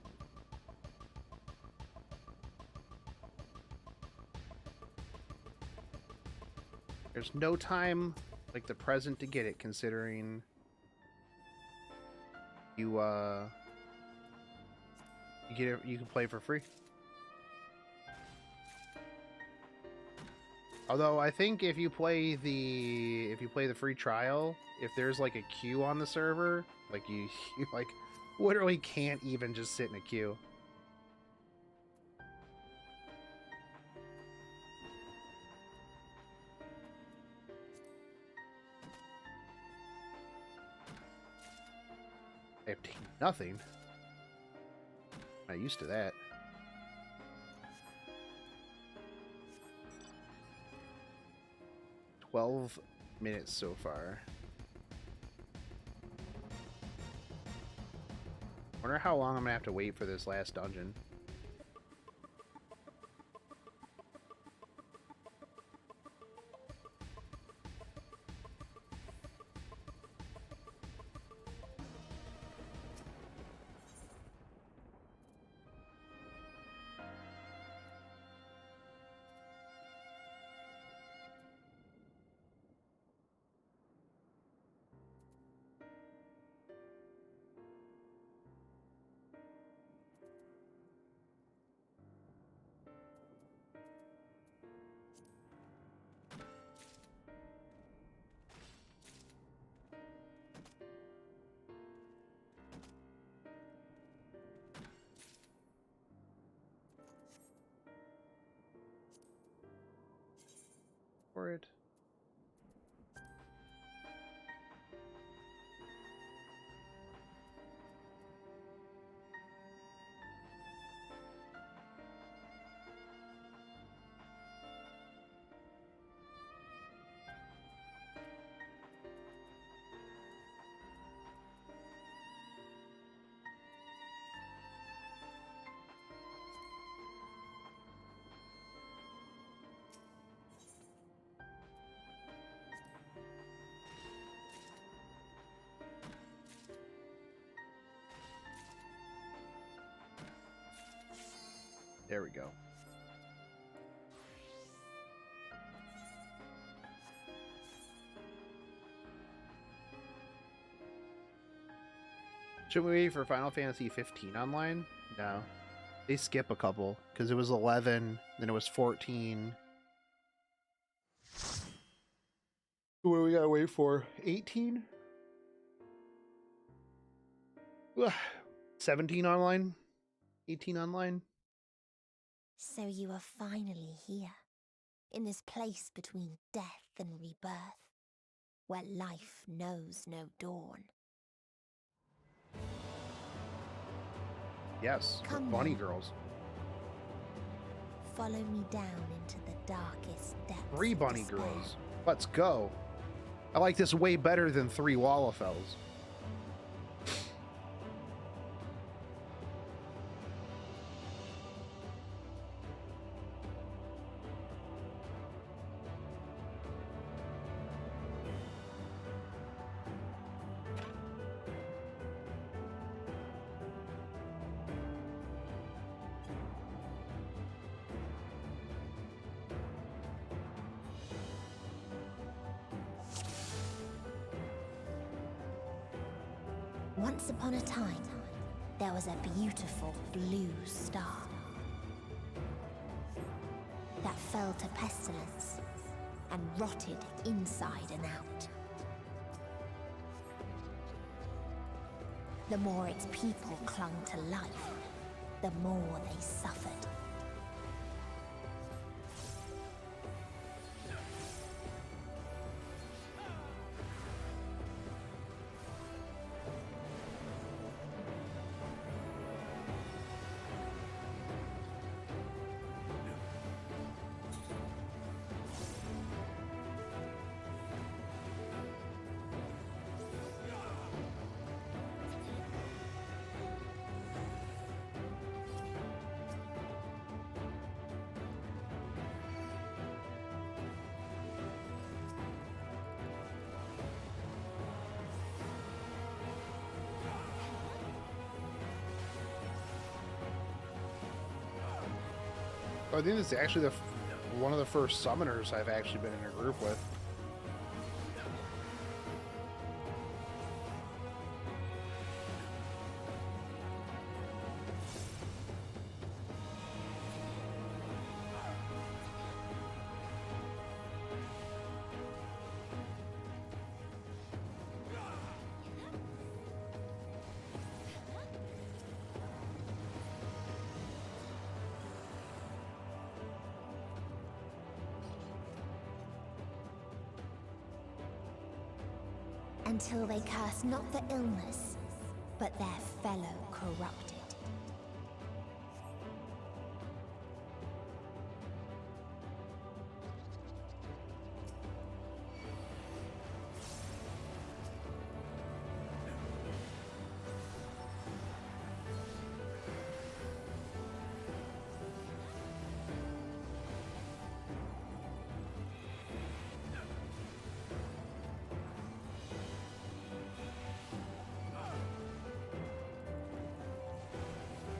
There's no time like the present to get it, considering you get it, you can play for free. Although I think if you play the free trial, if there's like a queue on the server, like you like literally can't even just sit in a queue. I have taken nothing. I'm not used to that. $12 minutes so far. Wonder how long I'm gonna have to wait for this last dungeon. For it. There we go. Should we wait for Final Fantasy 15 online? No. They skip a couple, because it was 11, then it was 14. What do we gotta wait for? 18? 17 online? 18 online? So you are finally here, in this place between death and rebirth, where life knows no dawn. Yes, the Come bunny then. girls. Follow me down into the darkest depths. 3 of bunny despair. girls. Let's go. I like this way better than 3 Wallofells. Once upon a time, there was a beautiful blue star that fell to pestilence and rotted inside and out. The more its people clung to life, the more they suffered. I think this is actually one of the first summoners I've actually been in a group with. Until they curse not the illness, but their fellow corrupted.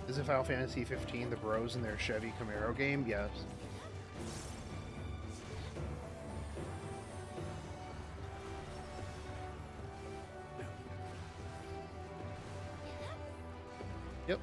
Is it Final Fantasy 15 the bros in their Chevy Camaro game? Yes. Yep.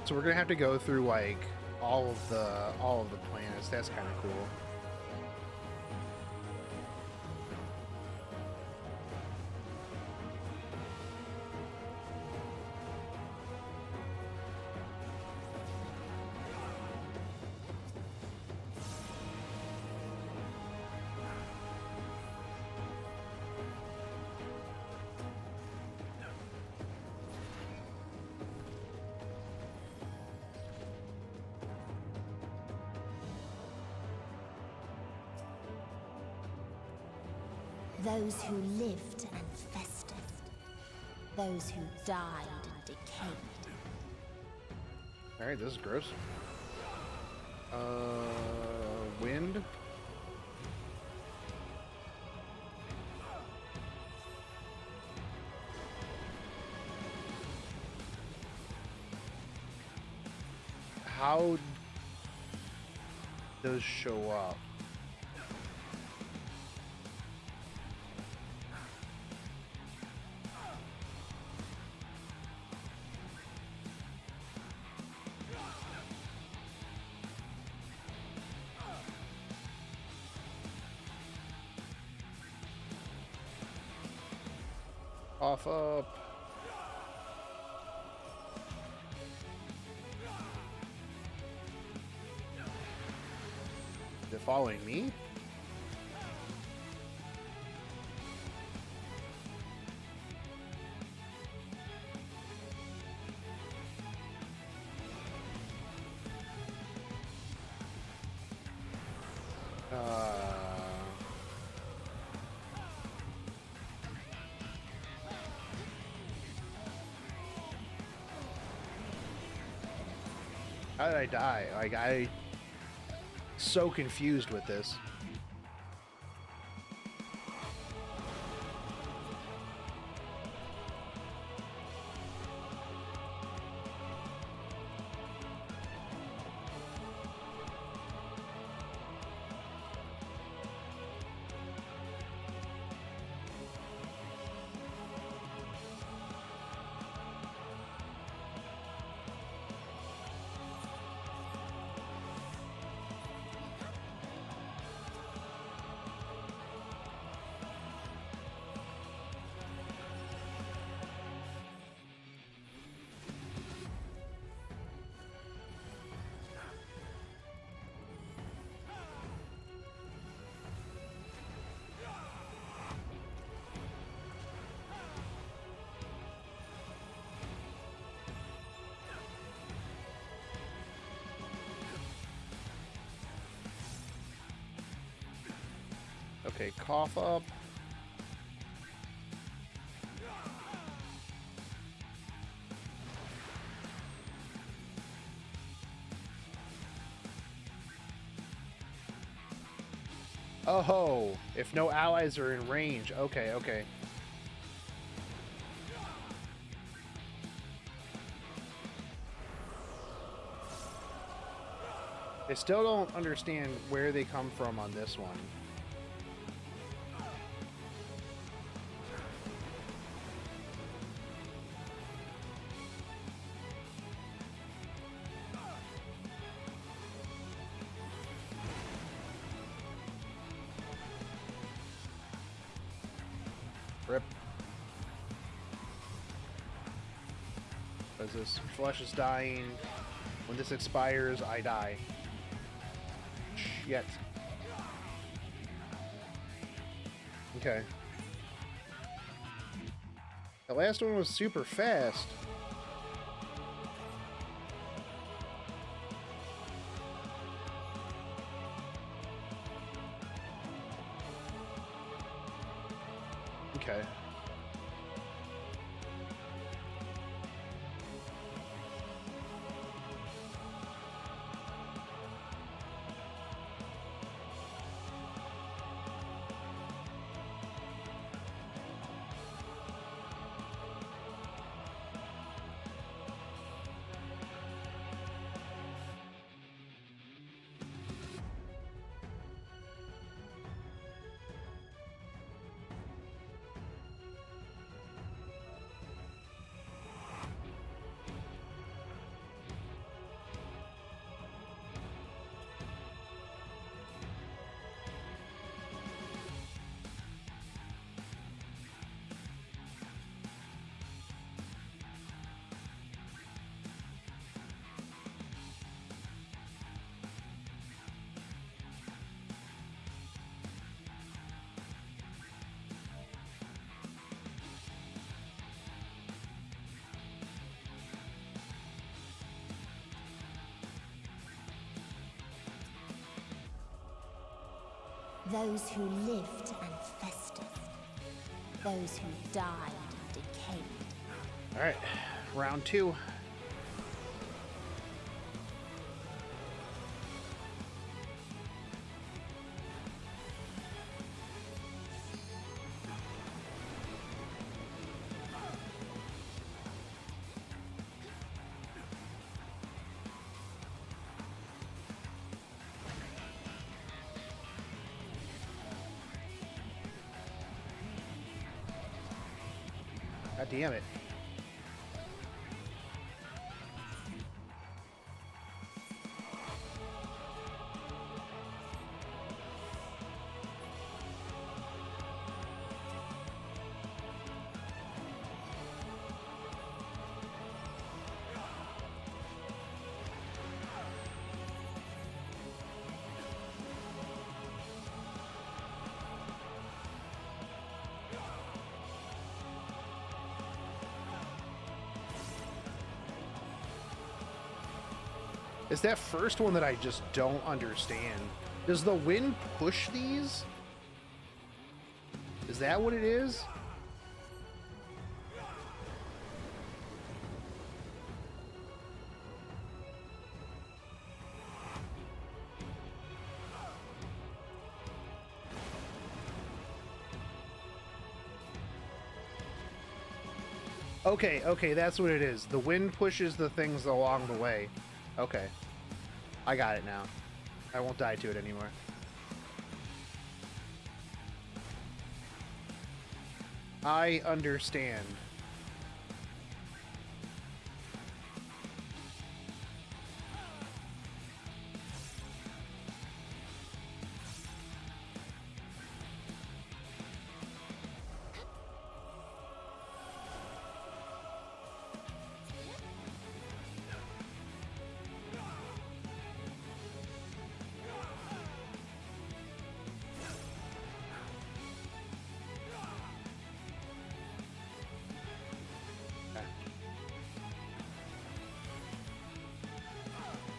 So we're gonna have to go through like all of the planets. That's kind of cool. Those who lived and festered. Those who died and decayed. Alright, this is gross. Wind. How those show up? Off up. They're following me? How did I die? Like, I so confused with this. Okay, cough up. Oh, if no allies are in range. Okay, okay. I still don't understand where they come from on this one. Rip. As this flesh is dying. When this expires, I die. Shit. Okay. The last one was super fast. Okay. Those who lived and festered. those who died and decayed. All right, round 2. God damn it. It's that first one that I just don't understand. Does the wind push these? Is that what it is? Okay, that's what it is. The wind pushes the things along the way. Okay. I got it now. I won't die to it anymore. I understand.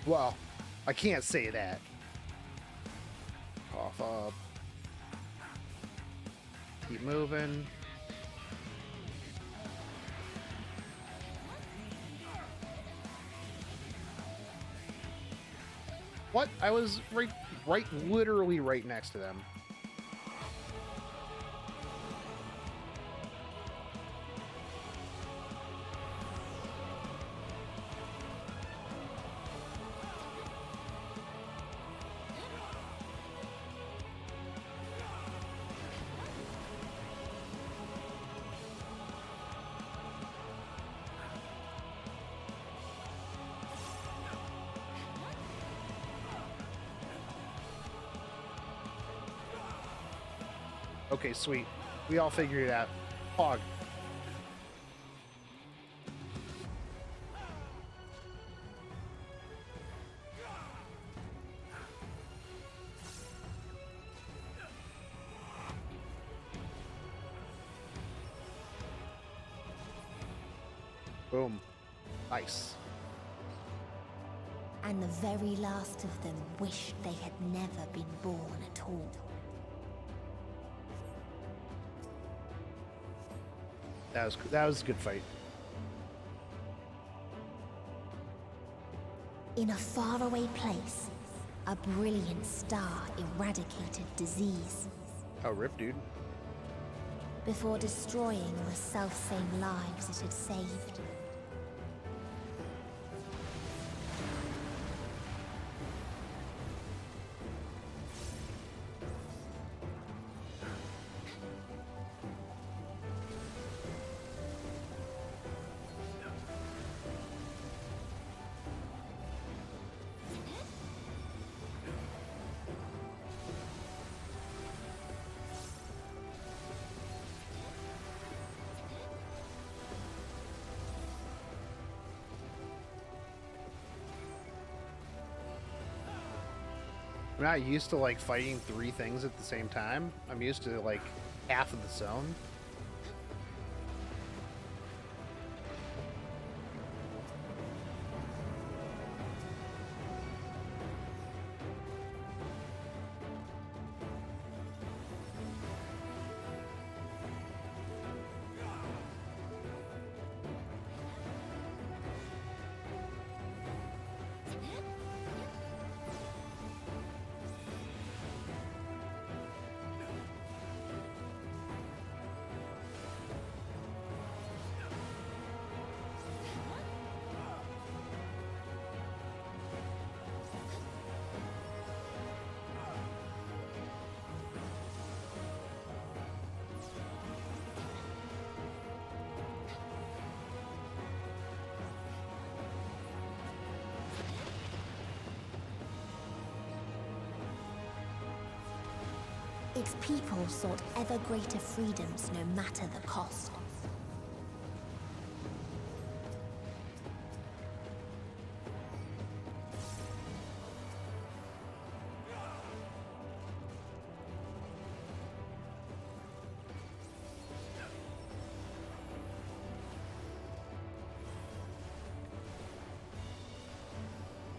Well, I can't say that. Cough up. Keep moving. What? I was literally right next to them. Okay, sweet. We all figured it out. Hog. Boom. Nice. And the very last of them wished they had never been born at all. That was a good fight. In a faraway place, a brilliant star eradicated disease. Oh, rip, dude. Before destroying the self-same lives it had saved. I'm not used to like fighting 3 things at the same time. I'm used to like half of the zone. its people sought ever greater freedoms no matter the cost.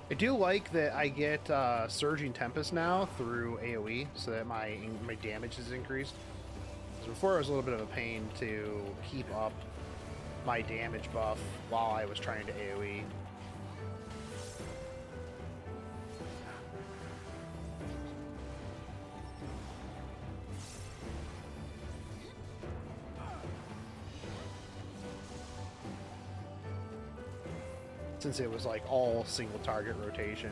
I do like that I get Surging Tempest now through AoE, so that my damage is increased. Because before it was a little bit of a pain to keep up my damage buff while I was trying to AoE. Since it was like all single target rotation.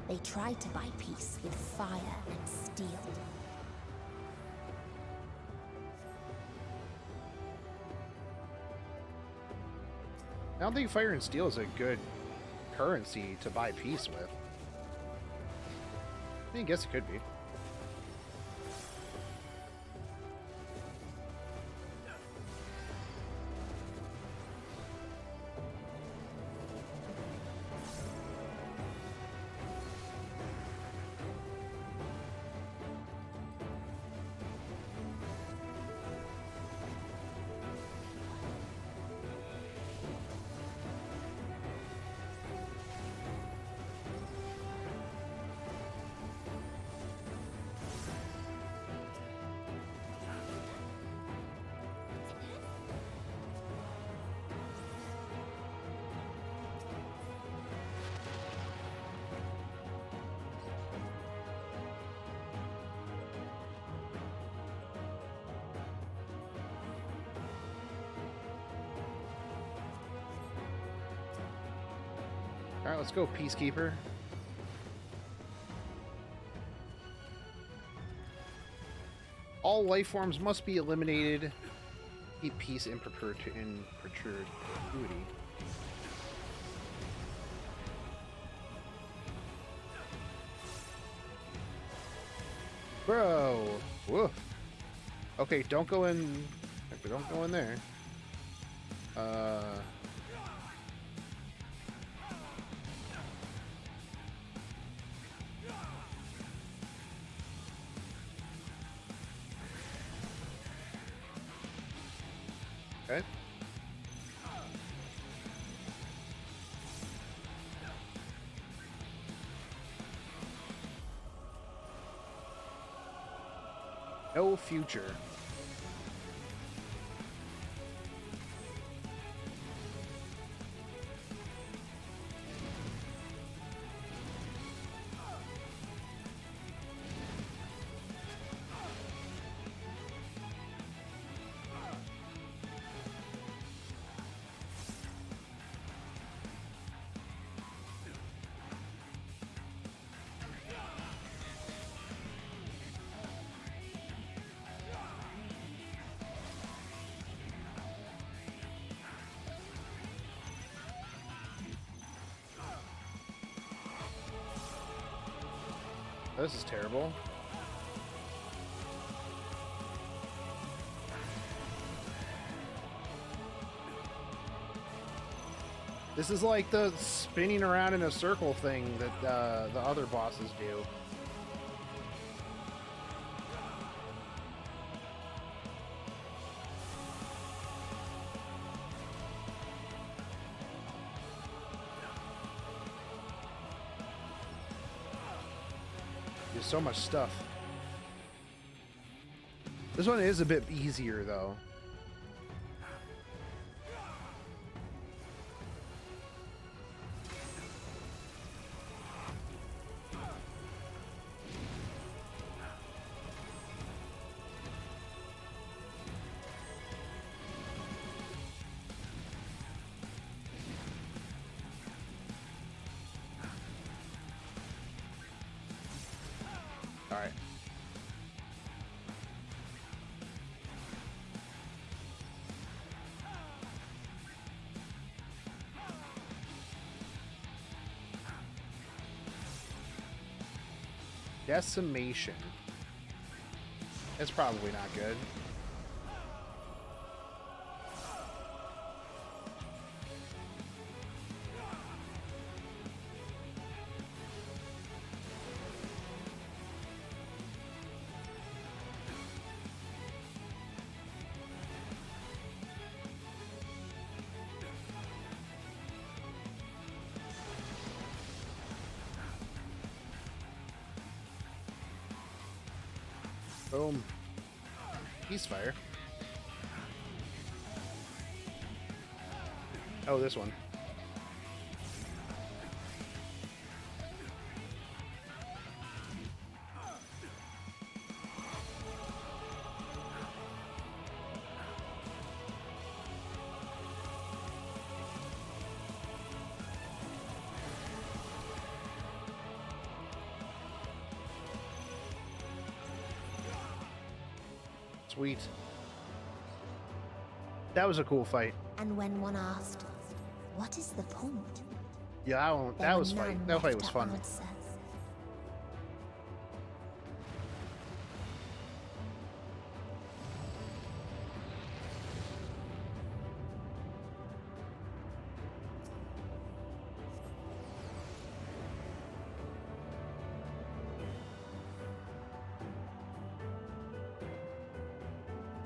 They tried to buy peace with fire and steel. I don't think fire and steel is a good currency to buy peace with. I guess it could be. Alright, let's go, Peacekeeper. All life forms must be eliminated. Keep peace in perpetuity. Bro! Woof. Okay, don't go in. Don't go in there. Okay. No future. This is terrible. This is like the spinning around in a circle thing that the other bosses do. There's so much stuff. This one is a bit easier though. Alright. Decimation. It's probably not good. Boom. Ceasefire. Oh, this one. Sweet. That was a cool fight. And when one asked, what is the point? Yeah, that was fight. That fight was fun. Answer.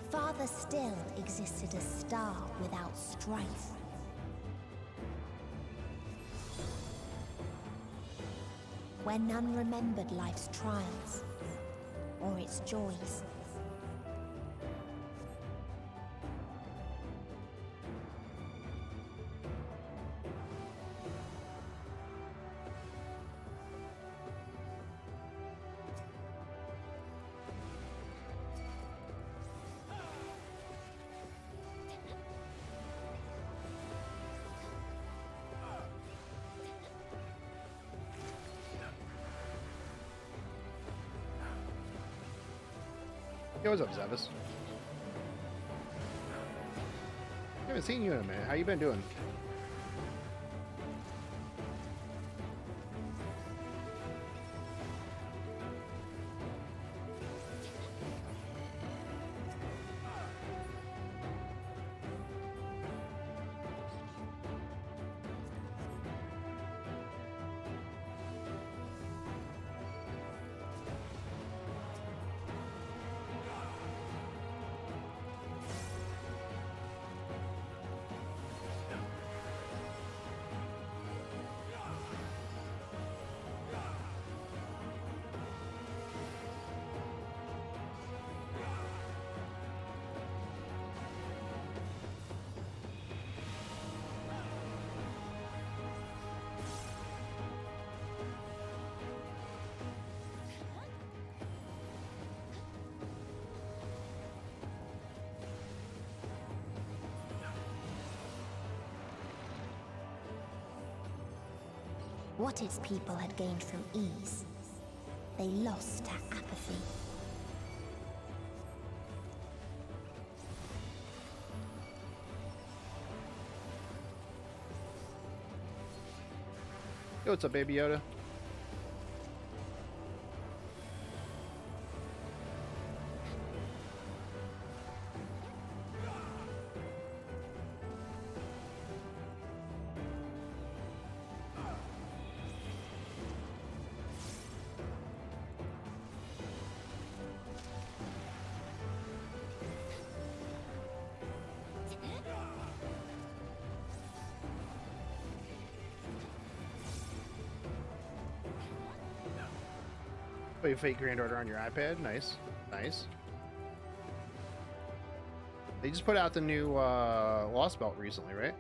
Farther still existed a star without strife. Where none remembered life's trials or its joys. Yo, what's up, Zavis? I haven't seen you in a minute. How you been doing? What its people had gained from ease, they lost to apathy. Yo, what's up, Baby Yoda? Play Fate Grand Order on your iPad. Nice. Nice. They just put out the new Lost Belt recently, right?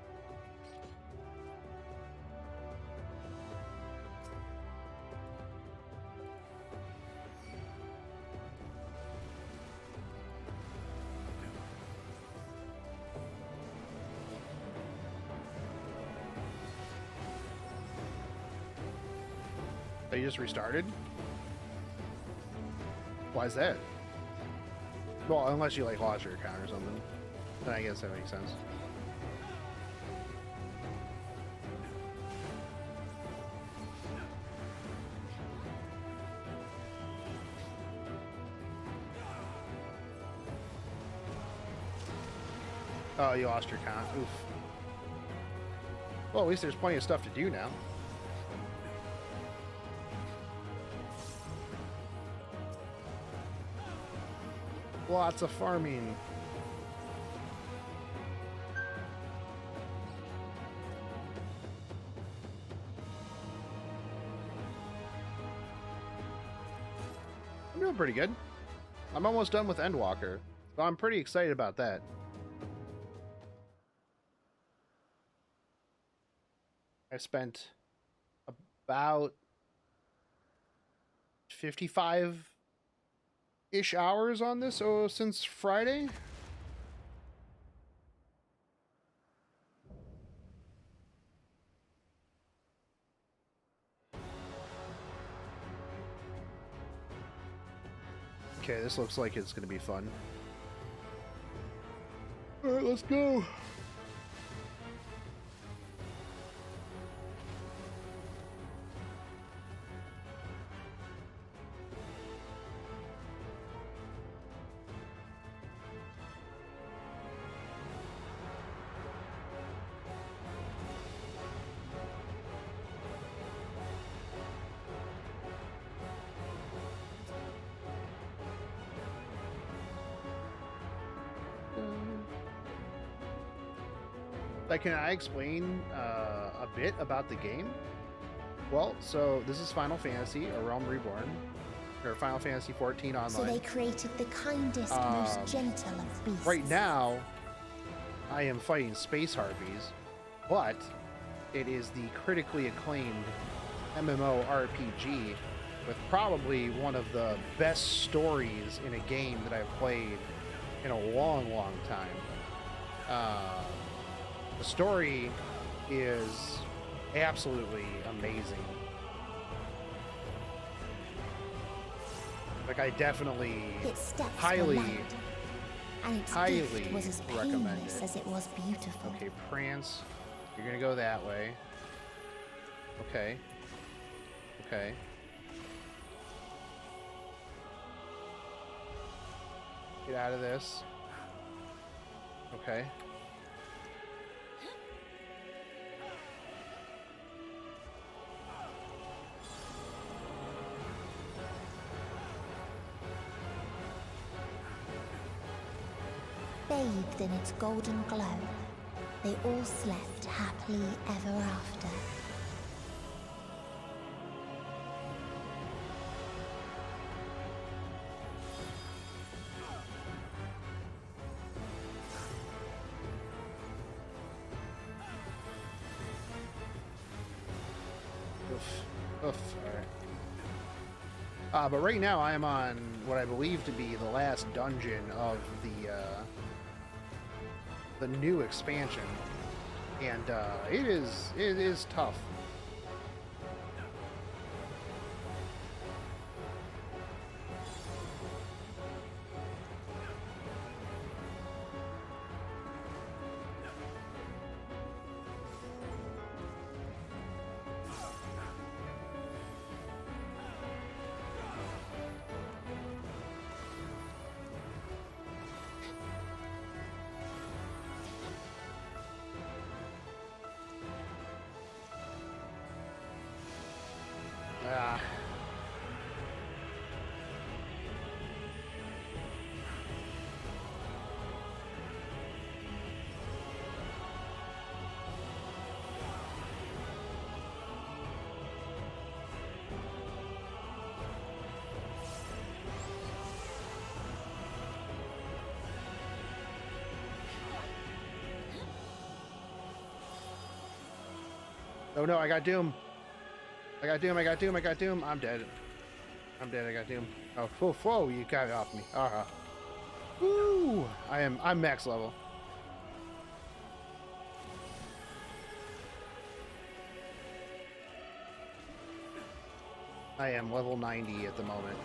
They just restarted? Why is that? Well, unless you like lost your account or something, then I guess that makes sense. Oh, you lost your count. Oof. Well, at least there's plenty of stuff to do now. Lots of farming. I'm doing pretty good. I'm almost done with Endwalker, so I'm pretty excited about that. I spent about 55-ish hours on this since Friday. Okay, this looks like it's going to be fun. All right, let's go. Can I explain a bit about the game? Well, so this is Final Fantasy, A Realm Reborn, or Final Fantasy 14 Online. So they created the kindest, most gentle of beasts. Right now, I am fighting space harpies, but it is the critically acclaimed MMORPG with probably one of the best stories in a game that I've played in a long, long time. The story is absolutely amazing. Like, I definitely highly recommend it. As it was beautiful. Okay, Prance, you're gonna go that way. Okay. Okay. Get out of this. Okay. Bathed in its golden glow, they all slept happily ever after. Oof. Alright. But right now I am on what I believe to be the last dungeon of the new expansion, and it is tough. Oh no, I got Doom. I got Doom, I got Doom, I got Doom. I'm dead. I'm dead, I got Doom. Oh, whoa, you got it off me. Woo! I'm max level. I am level 90 at the moment.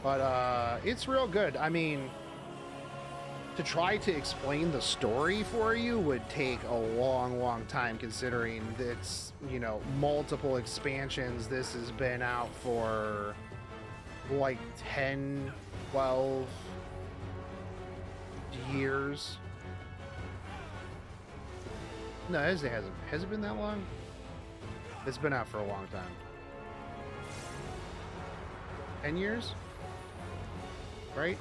But it's real good. I mean, to try to explain the story for you would take a long time, considering it's, you know, multiple expansions. This has been out for like 10, 12 years. No, it hasn't. Has it been that long? It's been out for a long time. 10 years? Right?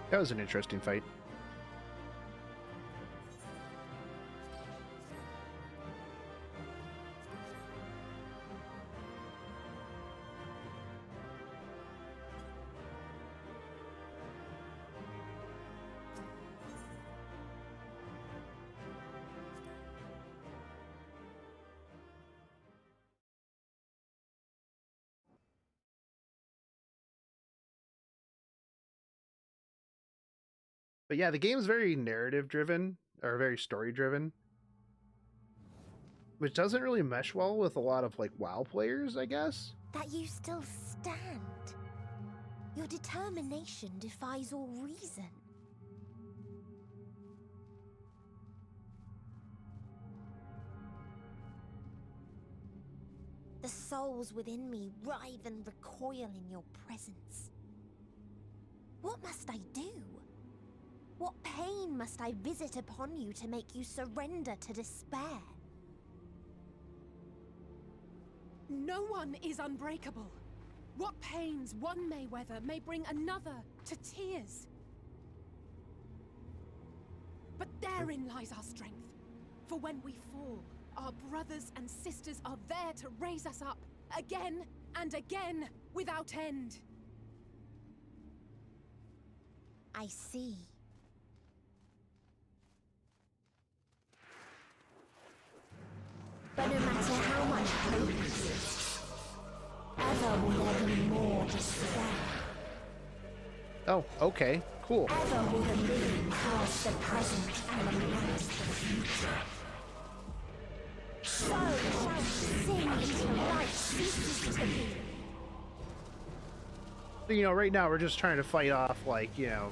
That was an interesting fight. But yeah, the game is very narrative driven, or very story driven, which doesn't really mesh well with a lot of like WoW players, I guess. That you still stand. Your determination defies all reason. The souls within me writhe and recoil in your presence. What must I do? What pain must I visit upon you to make you surrender to despair? No one is unbreakable. What pains one may weather may bring another to tears. But therein lies our strength. For when we fall, our brothers and sisters are there to raise us up, again and again, without end. I see. But no matter how much hope exists, ever will there be more despair. Oh, okay, cool. Ever will the living cast the present and lament the future. So shall sin until life ceases to be. You know, right now we're just trying to fight off, like, you know,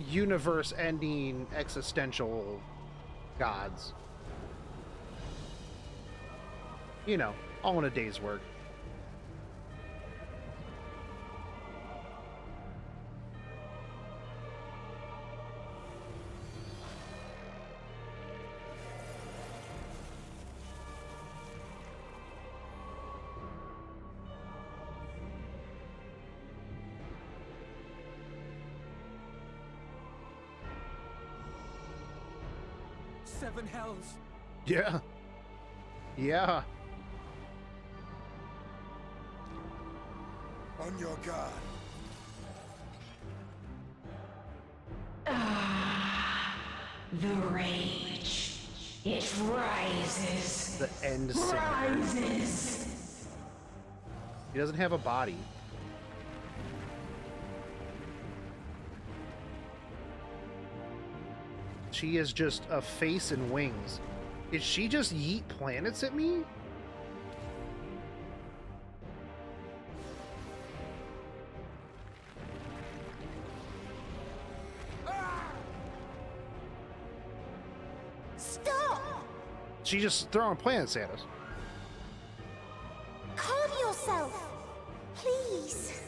universe-ending existential gods. You know, all in a day's work. Seven hells. Yeah. Yeah. On your guard. The rage. It rises. The end singer. Rises. He doesn't have a body. She is just a face and wings. Did she just yeet planets at me? Stop! She just throwing planets at us. Calm yourself, please.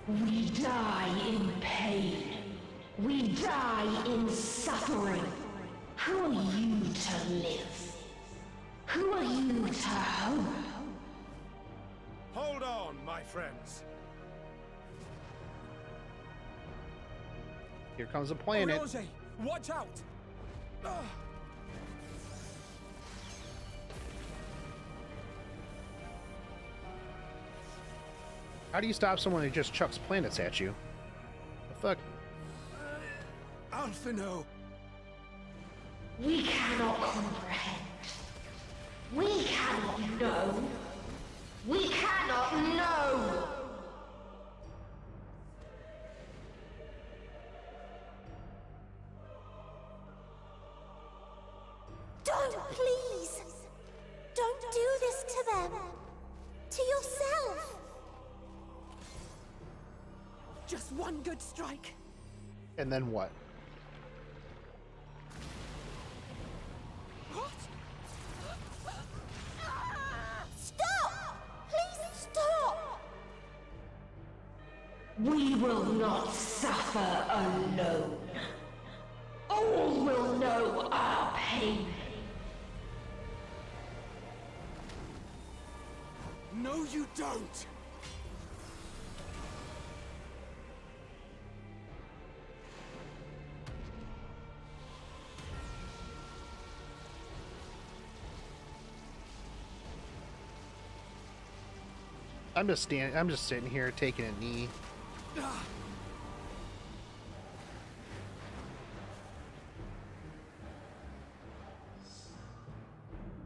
We die in pain. We die in suffering. Who are you to live? Who are you to hope? Hold on, my friends. Here comes a planet. Roger, watch out! How do you stop someone who just chucks planets at you? The fuck? Alphino! We cannot comprehend. We cannot know. We cannot know! Don't, please! Don't do this to them! To yourself! Just one good strike. And then what? What? Stop! Please stop! We will not suffer alone. All will know our pain. No, you don't! I'm just sitting here taking a knee.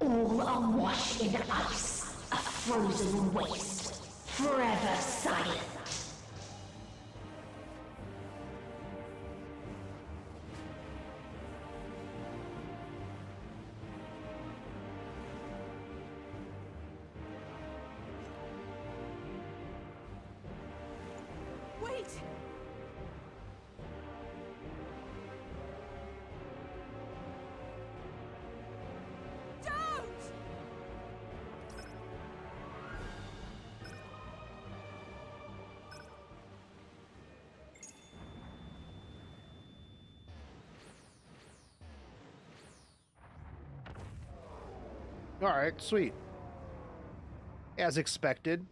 All awash in ice, a frozen waste, forever silent. Wait! Don't! All right, sweet. As expected.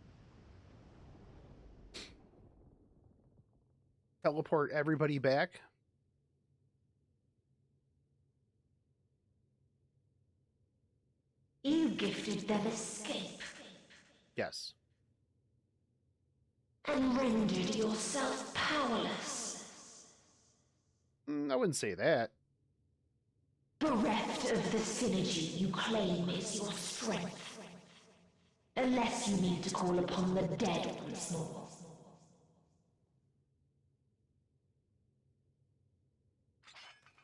Teleport everybody back. You gifted them escape Yes. and rendered yourself powerless. I wouldn't say that. Bereft of the synergy you claim is your strength. Unless you need to call upon the dead once more.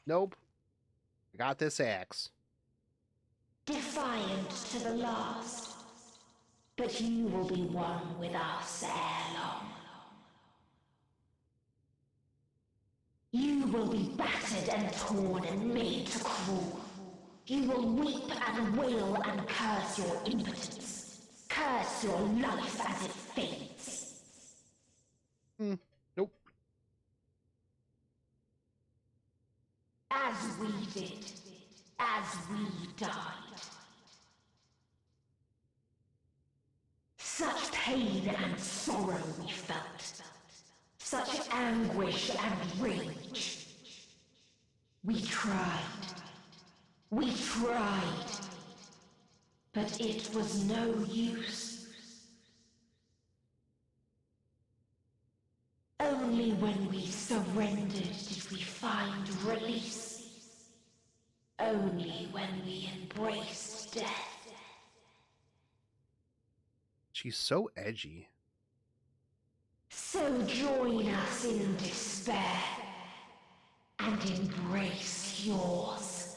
Nope. I got this axe. Defiant to the last. But you will be one with us ere long. You will be battered and torn and made to crawl. You will weep and wail and curse your impotence. Curse your life as it fades. Nope. As we did. As we died. Such pain and sorrow we felt. Such anguish and rage. We tried. We tried. But it was no use. Only when we surrendered did we find release. Only when we embraced death. She's so edgy. So join us in despair and embrace yours.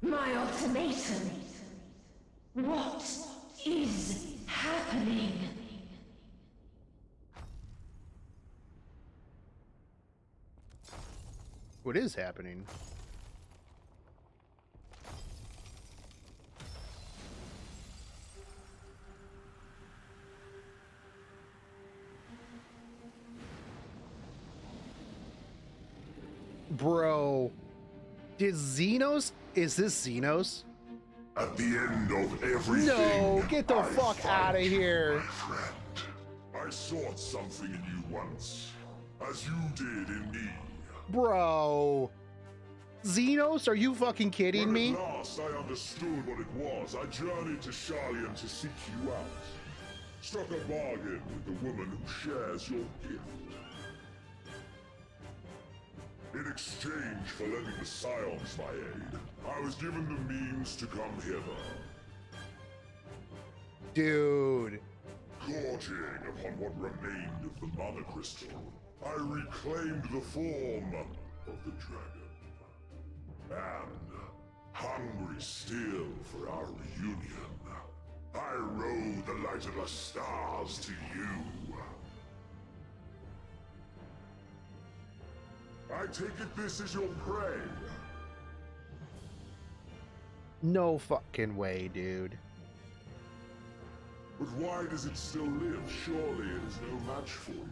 My ultimatum. What is happening? What is happening? Bro, did Xenos? Is this Xenos? At the end of everything, No, get the fuck out of here. My friend, I sought something in you once, as you did in me. Bro, Xenos? Are you fucking kidding me? At last I understood what it was. I journeyed to Sharlian to seek you out. Struck a bargain with the woman who shares your gift. In exchange for lending the Scions my aid, I was given the means to come hither. Dude. Gorging upon what remained of the Mother Crystal, I reclaimed the form of the dragon. And, hungry still for our reunion, I rode the light of the stars to you. I take it this is your prey. No fucking way, dude. But why does it still live? Surely it is no match for you.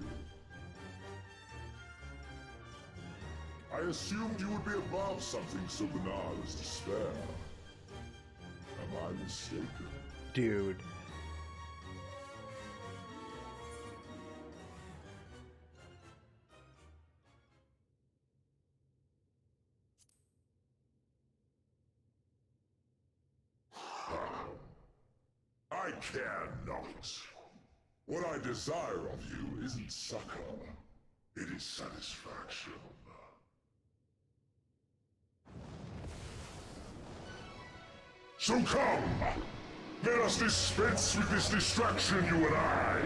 I assumed you would be above something so banal as despair. Am I mistaken? Dude. I care not. What I desire of you isn't succor, it is satisfaction. So come! Let us dispense with this distraction, you and I!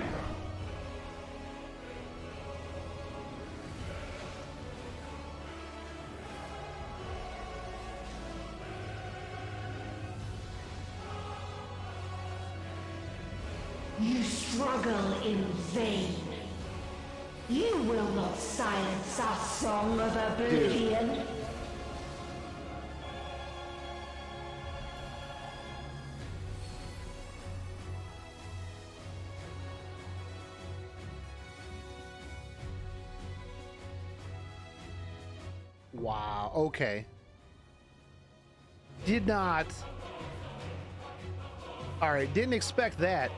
You struggle in vain. You will not silence our song of Oblivion. Wow, okay. Did not. Alright, didn't expect that.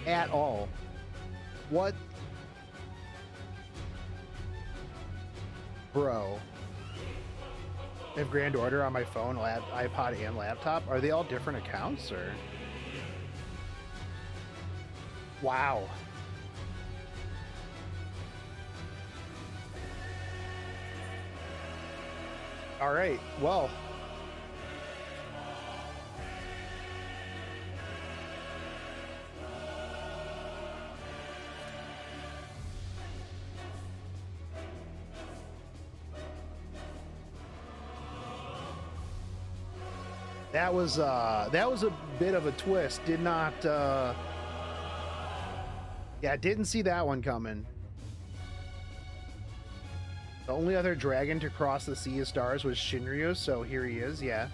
At all. What? Bro. I have Grand Order on my phone, iPod, and laptop. Are they all different accounts, or? Wow. All right, well. That was a bit of a twist. Did not, yeah, didn't see that one coming. The only other dragon to cross the Sea of Stars was Shinryu, so here he is, yeah.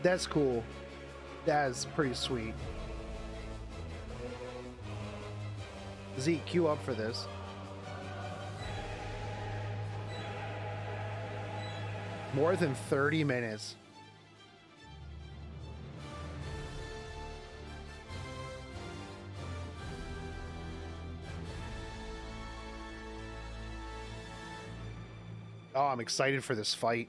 That's cool. That's pretty sweet. Zeke, queue up for this. More than 30 minutes. Oh, I'm excited for this fight.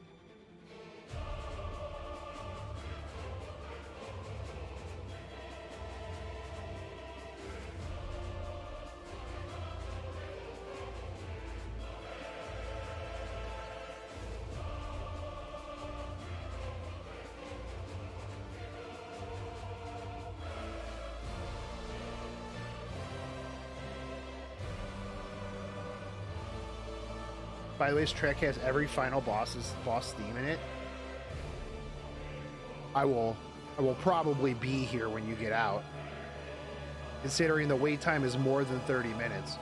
By the way, this track has every final boss theme in it. I will probably be here when you get out, considering the wait time is more than 30 minutes.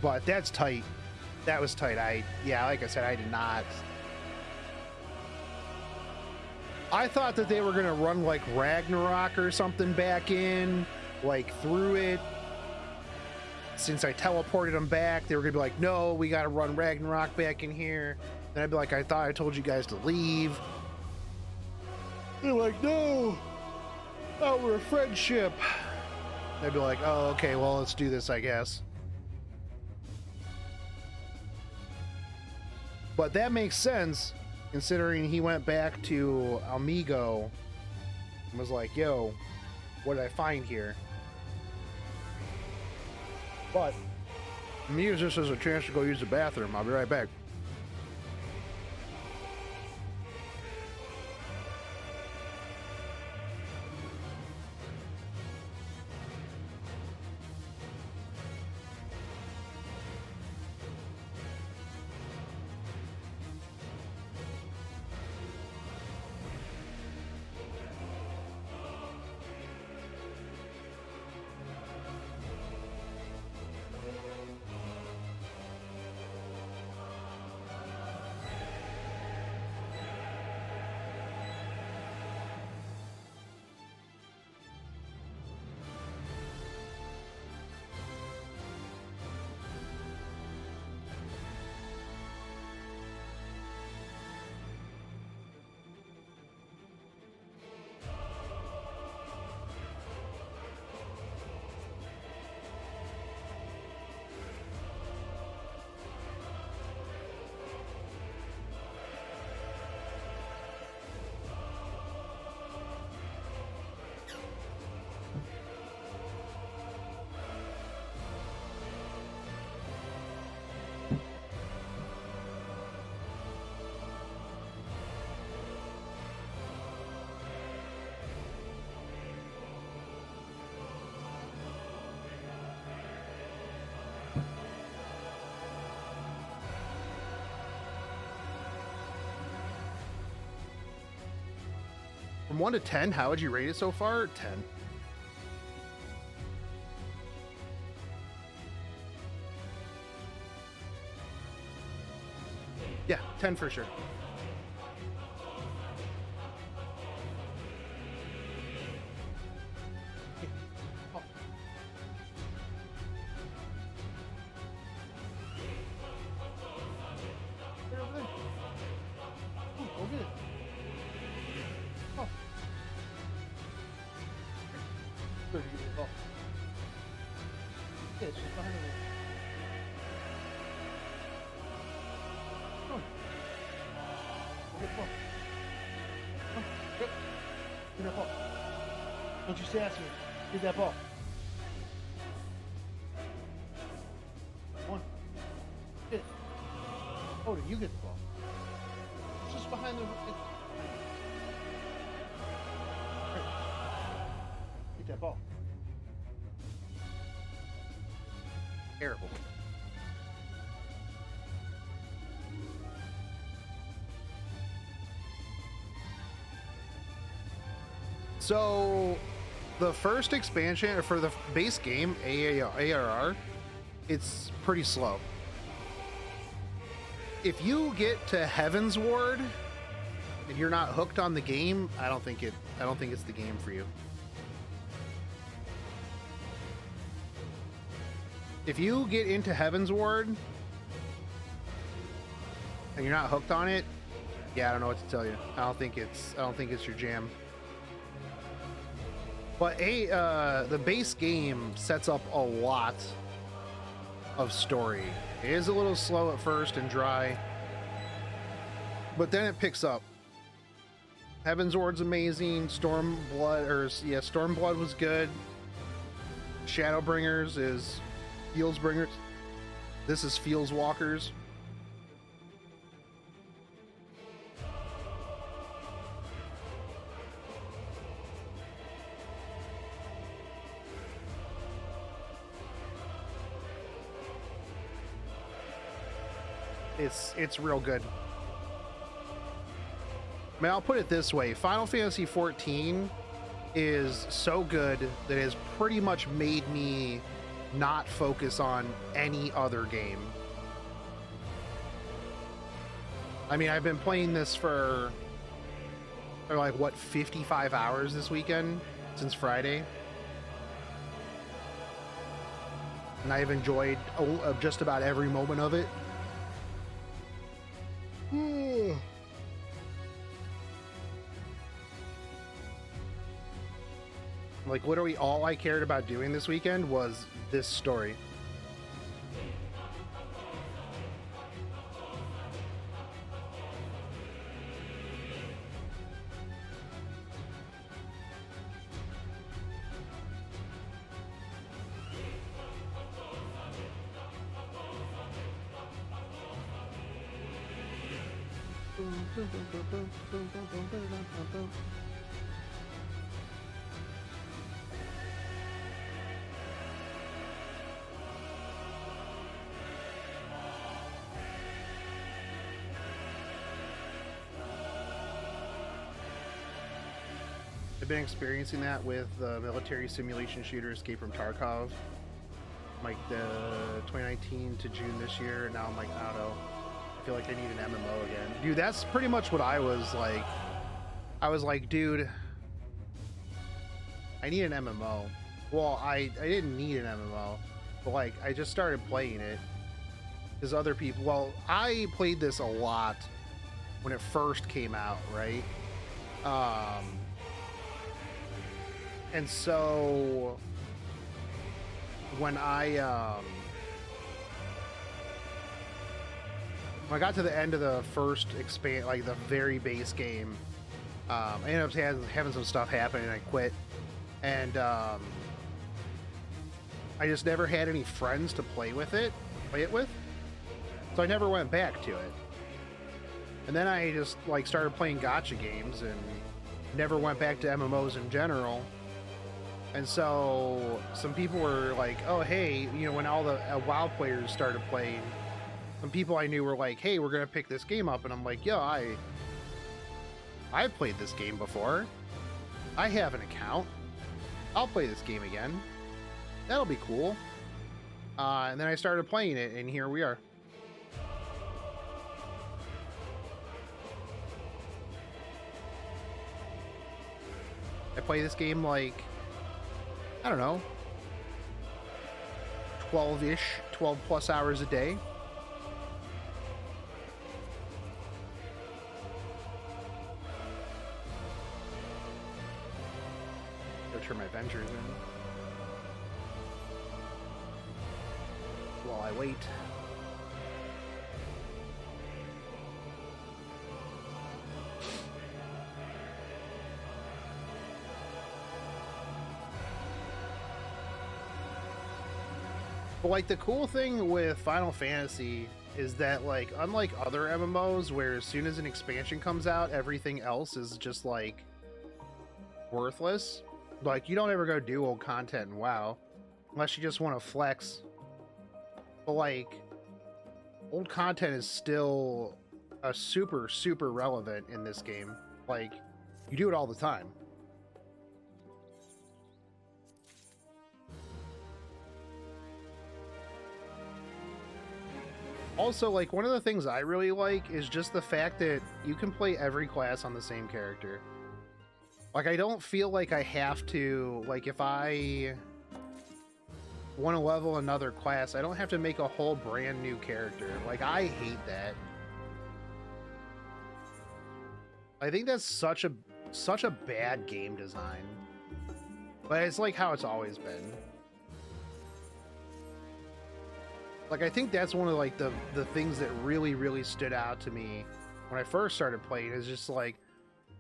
But that's tight. That was tight. Yeah, like I said, I did not. I thought that they were gonna run like Ragnarok or something back in, like through it. Since I teleported them back, they were gonna be like, no, we gotta run Ragnarok back in here. Then I'd be like, I thought I told you guys to leave. They're like, no, oh, we're a friendship. I'd be like, oh, okay, well, let's do this, I guess. But that makes sense, considering he went back to Amigo and was like, yo, what did I find here? But me, use this as a chance to go use the bathroom. I'll be right back. From 1 to 10, how would you rate it so far? 10. Yeah, 10 for sure. Don't you sass me. Get that ball. One. Get it. Oh, you get the ball. It's just behind the... Right. Get that ball. Terrible. So, the first expansion for the base game, ARR, it's pretty slow. If you get to Heaven's Ward and you're not hooked on the game, I don't think it's the game for you. If you get into Heaven's Ward and you're not hooked on it, yeah, I don't know what to tell you. I don't think it's your jam. But the base game sets up a lot of story. It is a little slow at first and dry, but then it picks up. Heaven's Ward's amazing. Stormblood was good. Shadowbringers is Fieldsbringers. This is Fieldswalkers. It's real good. I mean, I'll put it this way. Final Fantasy XIV is so good that it has pretty much made me not focus on any other game. I mean, I've been playing this for like, what, 55 hours this weekend since Friday. And I've enjoyed just about every moment of it. Like, literally all I cared about doing this weekend was this story. I've been experiencing that with the military simulation shooter Escape from Tarkov, like the 2019 to June this year, and now I'm like, I don't know, I feel like I need an MMO again. Dude, that's pretty much what I was like. I was like, dude, I need an MMO. Well, I didn't need an MMO, but like, I just started playing it because other people, well, I played this a lot when it first came out, right? And so when I got to the end of the first expand, like the very base game, I ended up having some stuff happen and I quit. And I just never had any friends to play it with. So I never went back to it. And then I just like started playing gacha games and never went back to MMOs in general. And so some people were like, oh, hey, you know, when all the WoW players started playing, some people I knew were like, hey, we're going to pick this game up. And I'm like, yo, I've played this game before. I have an account. I'll play this game again. That'll be cool. And then I started playing it, and here we are. I play this game like, I don't know, 12 plus hours a day. Go turn my ventures in while I wait. But like the cool thing with Final Fantasy is that, like, unlike other MMOs where as soon as an expansion comes out, everything else is just like worthless. Like, you don't ever go do old content in WoW unless you just want to flex. But like, old content is still a super relevant in this game. Like, you do it all the time. Also, like, one of the things I really like is just the fact that you can play every class on the same character. Like, I don't feel like I have to, like, if I want to level another class, I don't have to make a whole brand new character. Like, I hate that. I think that's such a bad game design. But it's like how it's always been. Like, I think that's one of like the things that really stood out to me when I first started playing, is just like,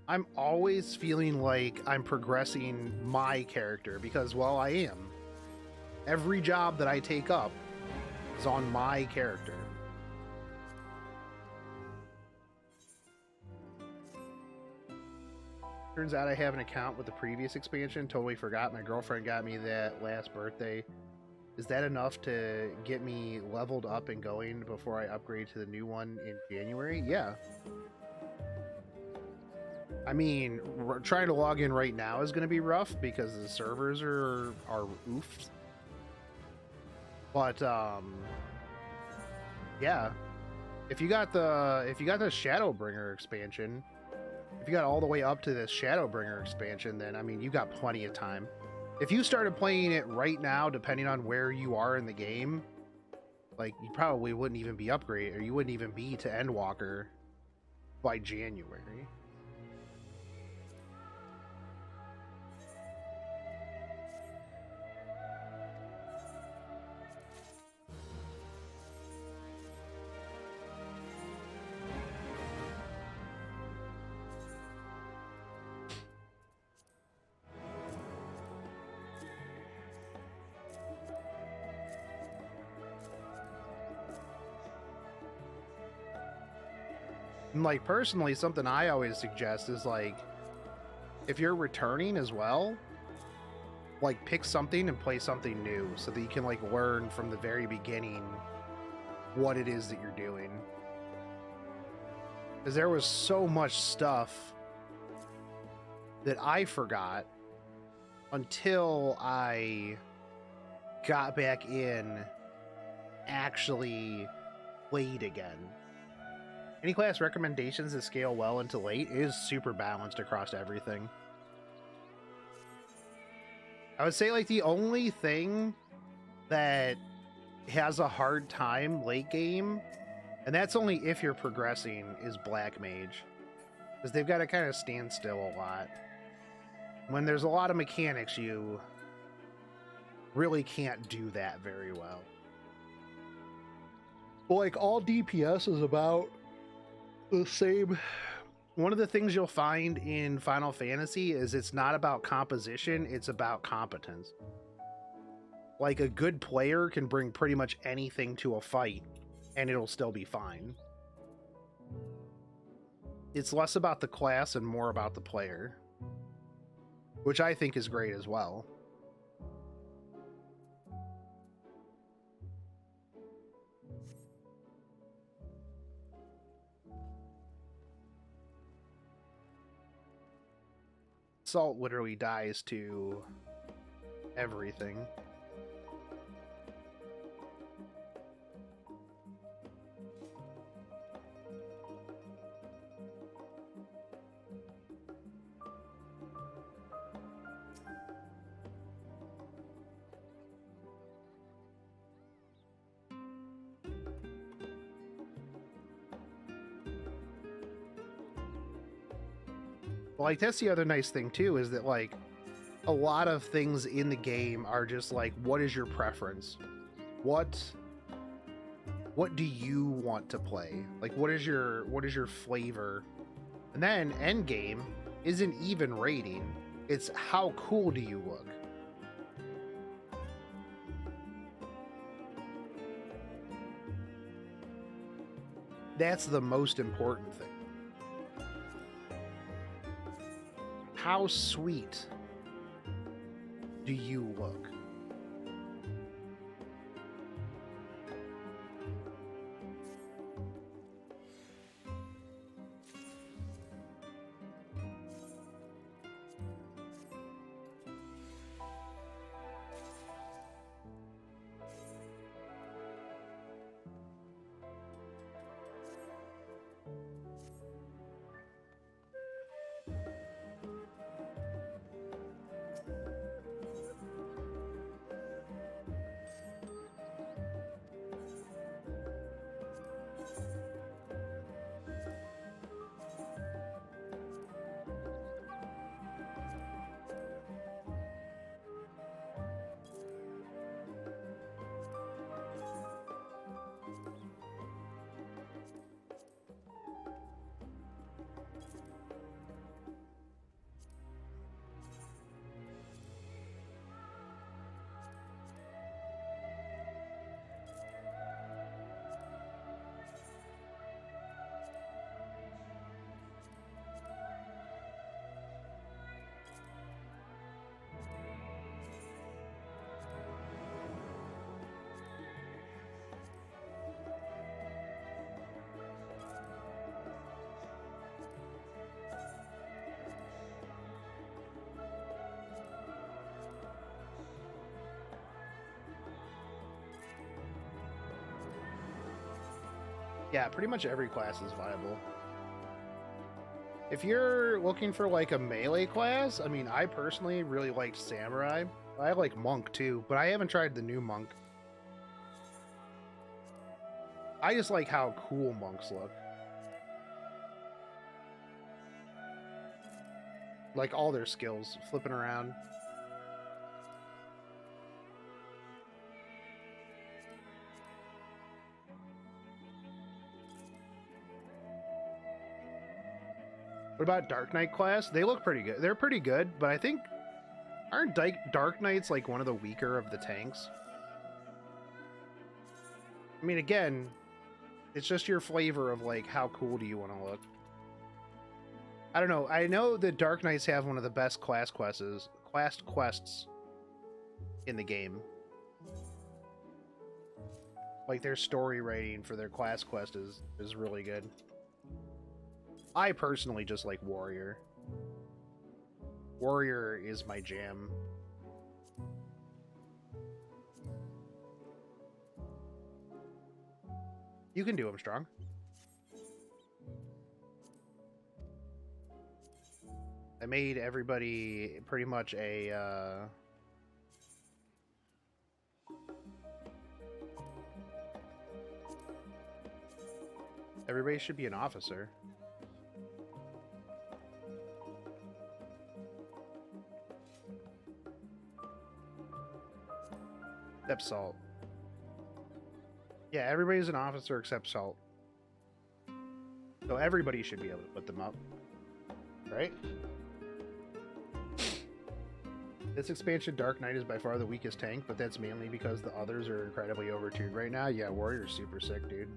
I'm always feeling like I'm progressing my character, because, well, I am. Every job that I take up is on my character. Turns out I have an account with the previous expansion. Totally forgot. My girlfriend got me that last birthday. Is that enough to get me leveled up and going before I upgrade to the new one in January? Yeah. I mean, trying to log in right now is going to be rough because the servers are oofed. But yeah, if you got the Shadowbringer expansion, if you got all the way up to this Shadowbringer expansion, then I mean, you got plenty of time. If you started playing it right now, depending on where you are in the game, like, you probably wouldn't even be upgraded, or you wouldn't even be to Endwalker by January. And like, personally, something I always suggest is like, if you're returning as well, like, pick something and play something new so that you can like learn from the very beginning what it is that you're doing. Because there was so much stuff that I forgot until I got back in, actually played again. Any class recommendations that scale well into late? It is super balanced across everything. I would say like the only thing that has a hard time late game, and that's only if you're progressing, is Black Mage. Because they've got to kind of stand still a lot. When there's a lot of mechanics, you really can't do that very well. But like, all DPS is about the same. One of the things you'll find in Final Fantasy is it's not about composition, it's about competence. Like, a good player can bring pretty much anything to a fight and it'll still be fine. It's less about the class and more about the player, which I think is great as well. Salt literally dies to everything. Like, that's the other nice thing too, is that like a lot of things in the game are just like, what is your preference? What do you want to play? Like, what is your flavor? And then end game isn't even rating, it's how cool do you look? That's the most important thing. How sweet do you look? Yeah, pretty much every class is viable. If you're looking for like a melee class, I mean, I personally really liked Samurai. I like Monk too, but I haven't tried the new Monk. I just like how cool monks look. Like all their skills, flipping around. What about Dark Knight class? They look pretty good. They're pretty good, but I think aren't Dark Knights like one of the weaker of the tanks? I mean, again, it's just your flavor of like how cool do you want to look. I don't know. I know that Dark Knights have one of the best class quests in the game. Like their story writing for their class quest is really good. I personally just like Warrior. Warrior is my jam. You can do him strong. I made everybody pretty much a everybody should be an officer. Except Salt. Yeah, everybody's an officer except Salt. So everybody should be able to put them up. Right? This expansion, Dark Knight, is by far the weakest tank, but that's mainly because the others are incredibly overtuned right now. Yeah, Warrior's super sick, dude.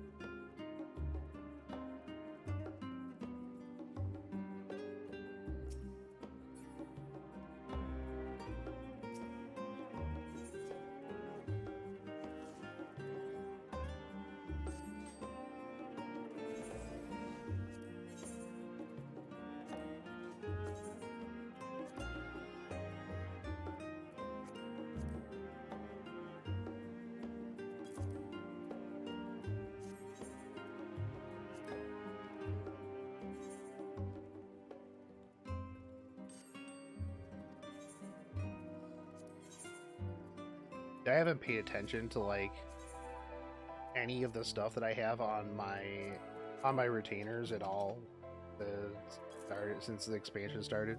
I haven't paid attention to like any of the stuff that I have on my retainers at all since the expansion started.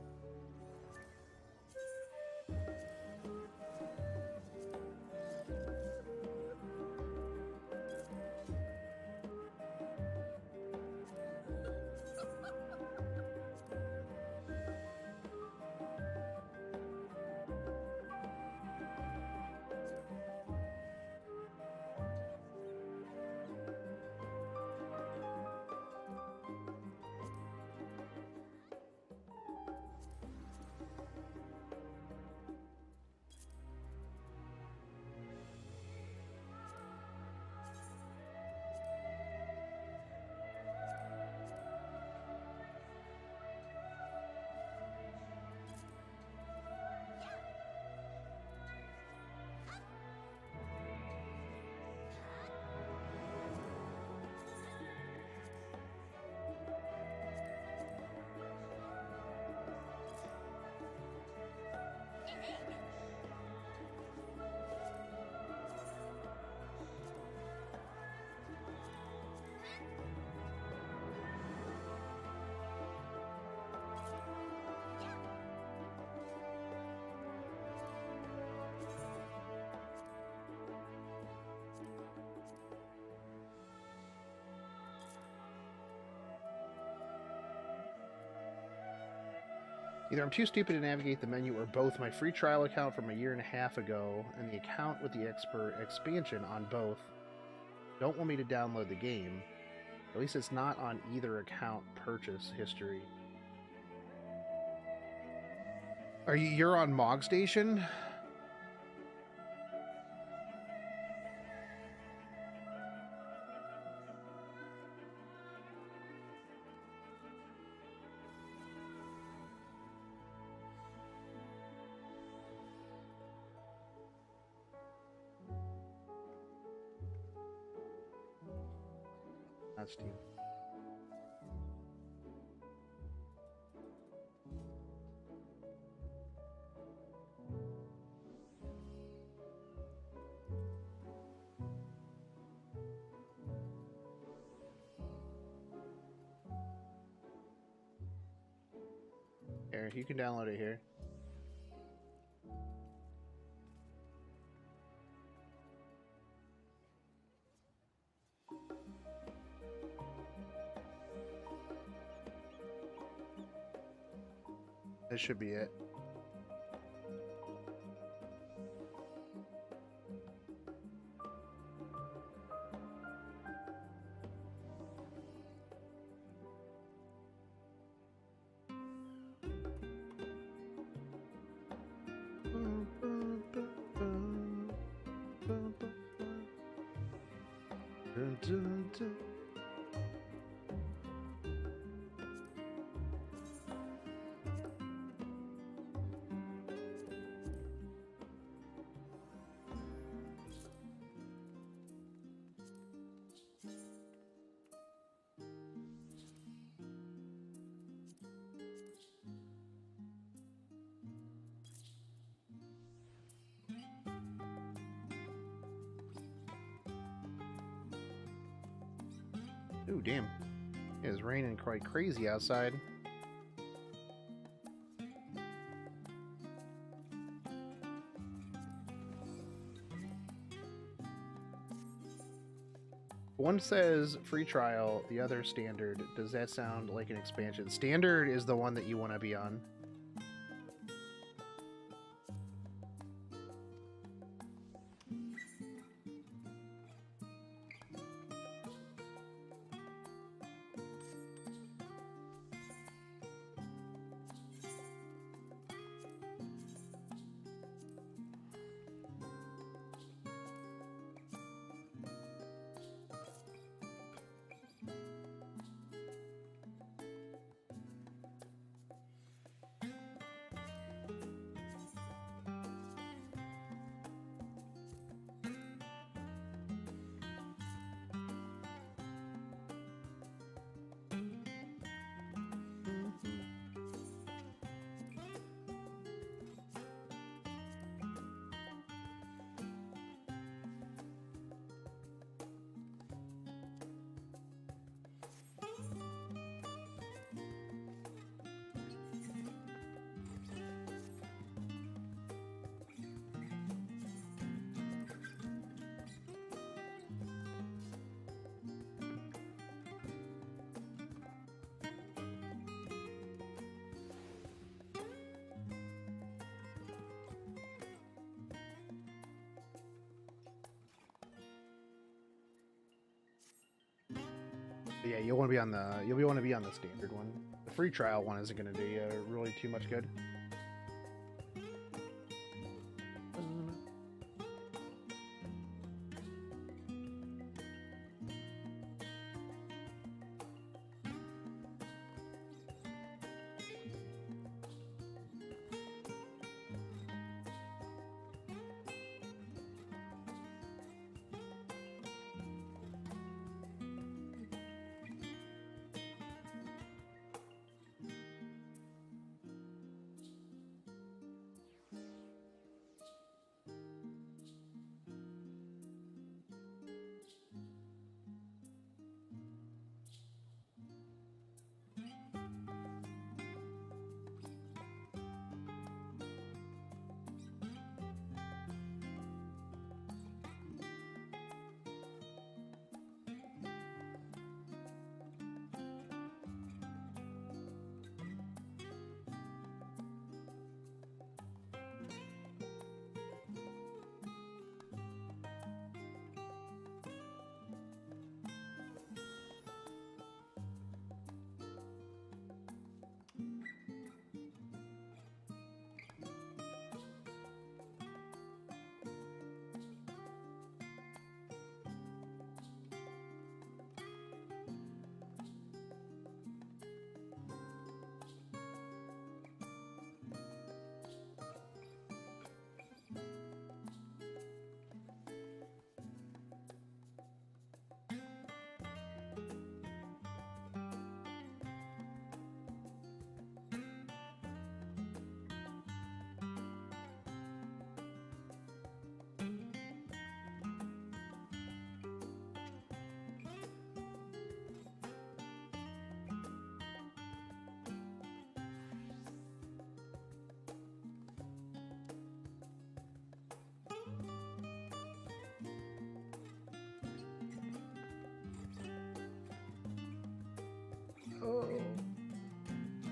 Either I'm too stupid to navigate the menu, or both. My free trial account from a year and a half ago and the account with the expansion on both don't want me to download the game. At least it's not on either account purchase history. You're on Mog Station? not Steam. Here, you can download it here. This should be it. Ooh, damn. It's raining quite crazy outside. One says free trial, the other standard. Does that sound like an expansion? Standard is the one that you want to be on. But yeah, you'll want to be on the standard one. The free trial one isn't going to do you really too much good.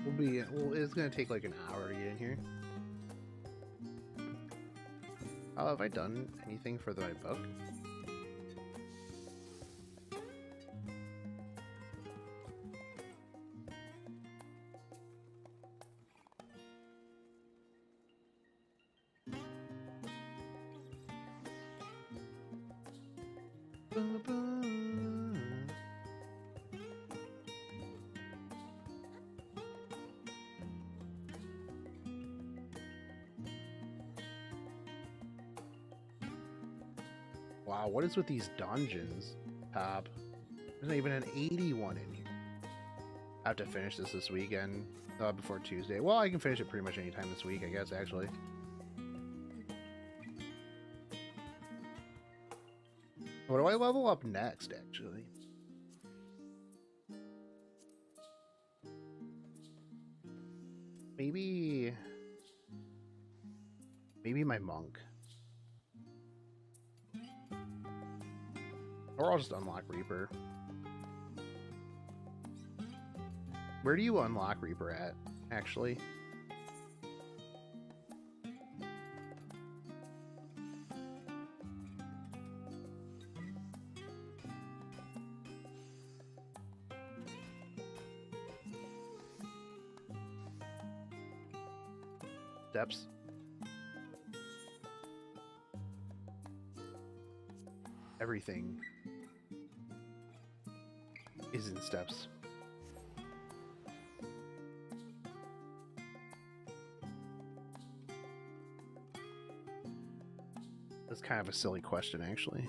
It's gonna take like an hour to get in here. Oh, have I done anything for my book? Wow, what is with these dungeons, Tab? There's not even an 81 in here. I have to finish this weekend, before Tuesday. Well, I can finish it pretty much any time this week, I guess, actually. What do I level up next, actually? Maybe my monk. Or I'll just unlock Reaper. Where do you unlock Reaper at, actually? Steps. Everything is in steps. That's kind of a silly question, actually.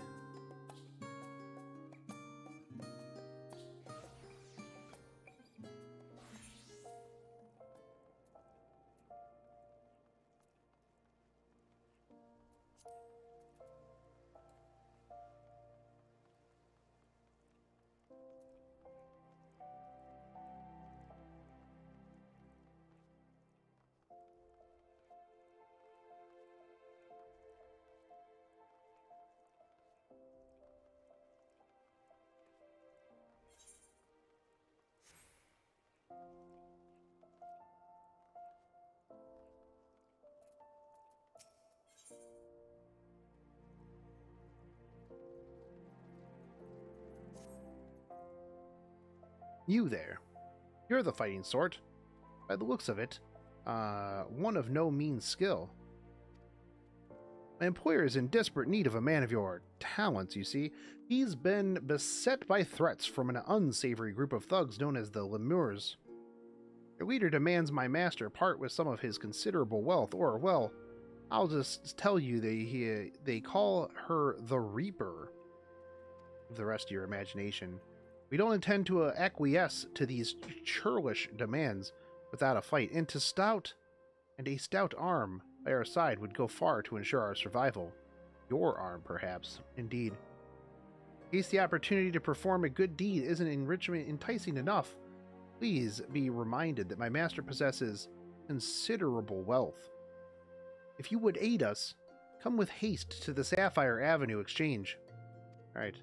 You there. You're the fighting sort. By the looks of it, one of no mean skill. My employer is in desperate need of a man of your talents, you see. He's been beset by threats from an unsavory group of thugs known as the Lemurs. Their leader demands my master part with some of his considerable wealth, or, well, I'll just tell you they call her the Reaper. Leave the rest to your imagination. We don't intend to acquiesce to these churlish demands without a fight, and a stout arm by our side would go far to ensure our survival. Your arm, perhaps, indeed. In case the opportunity to perform a good deed isn't enticing enough, please be reminded that my master possesses considerable wealth. If you would aid us, come with haste to the Sapphire Avenue Exchange. All right.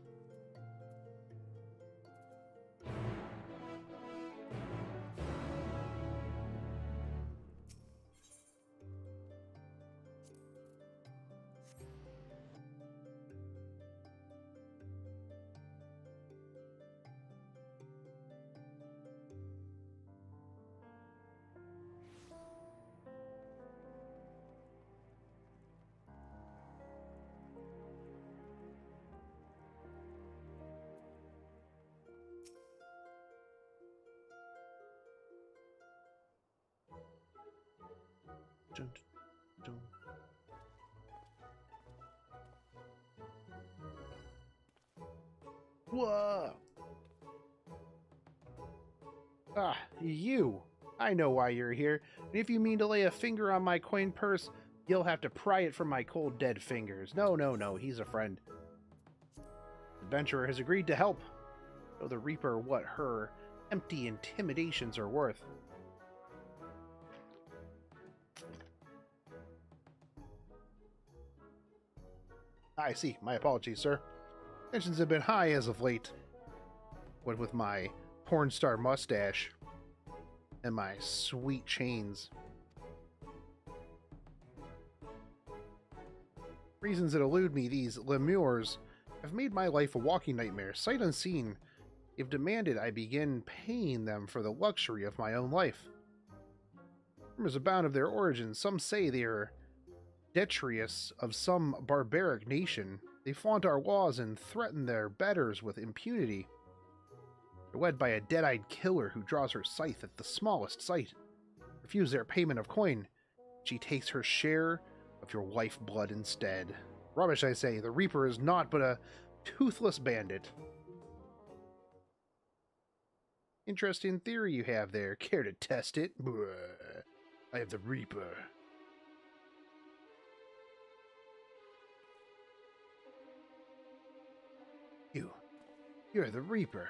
Whoa! Ah, you! I know why you're here, and if you mean to lay a finger on my coin purse, you'll have to pry it from my cold dead fingers. No, he's a friend. The adventurer has agreed to help. Show the Reaper what her empty intimidations are worth. I see. My apologies, sir. Tensions have been high as of late. What with my porn star mustache. And my sweet chains. Reasons that elude me, these lemures have made my life a walking nightmare. Sight unseen, if demanded, I begin paying them for the luxury of my own life. Rumors abound of their origins. Some say they are detritus of some barbaric nation. They flaunt our laws and threaten their betters with impunity. They're led by a dead-eyed killer who draws her scythe at the smallest sight. Refuse their payment of coin. She takes her share of your lifeblood instead. Rubbish, I say. The Reaper is naught but a toothless bandit. Interesting theory you have there. Care to test it? Bruh. I have the Reaper. You're the Reaper.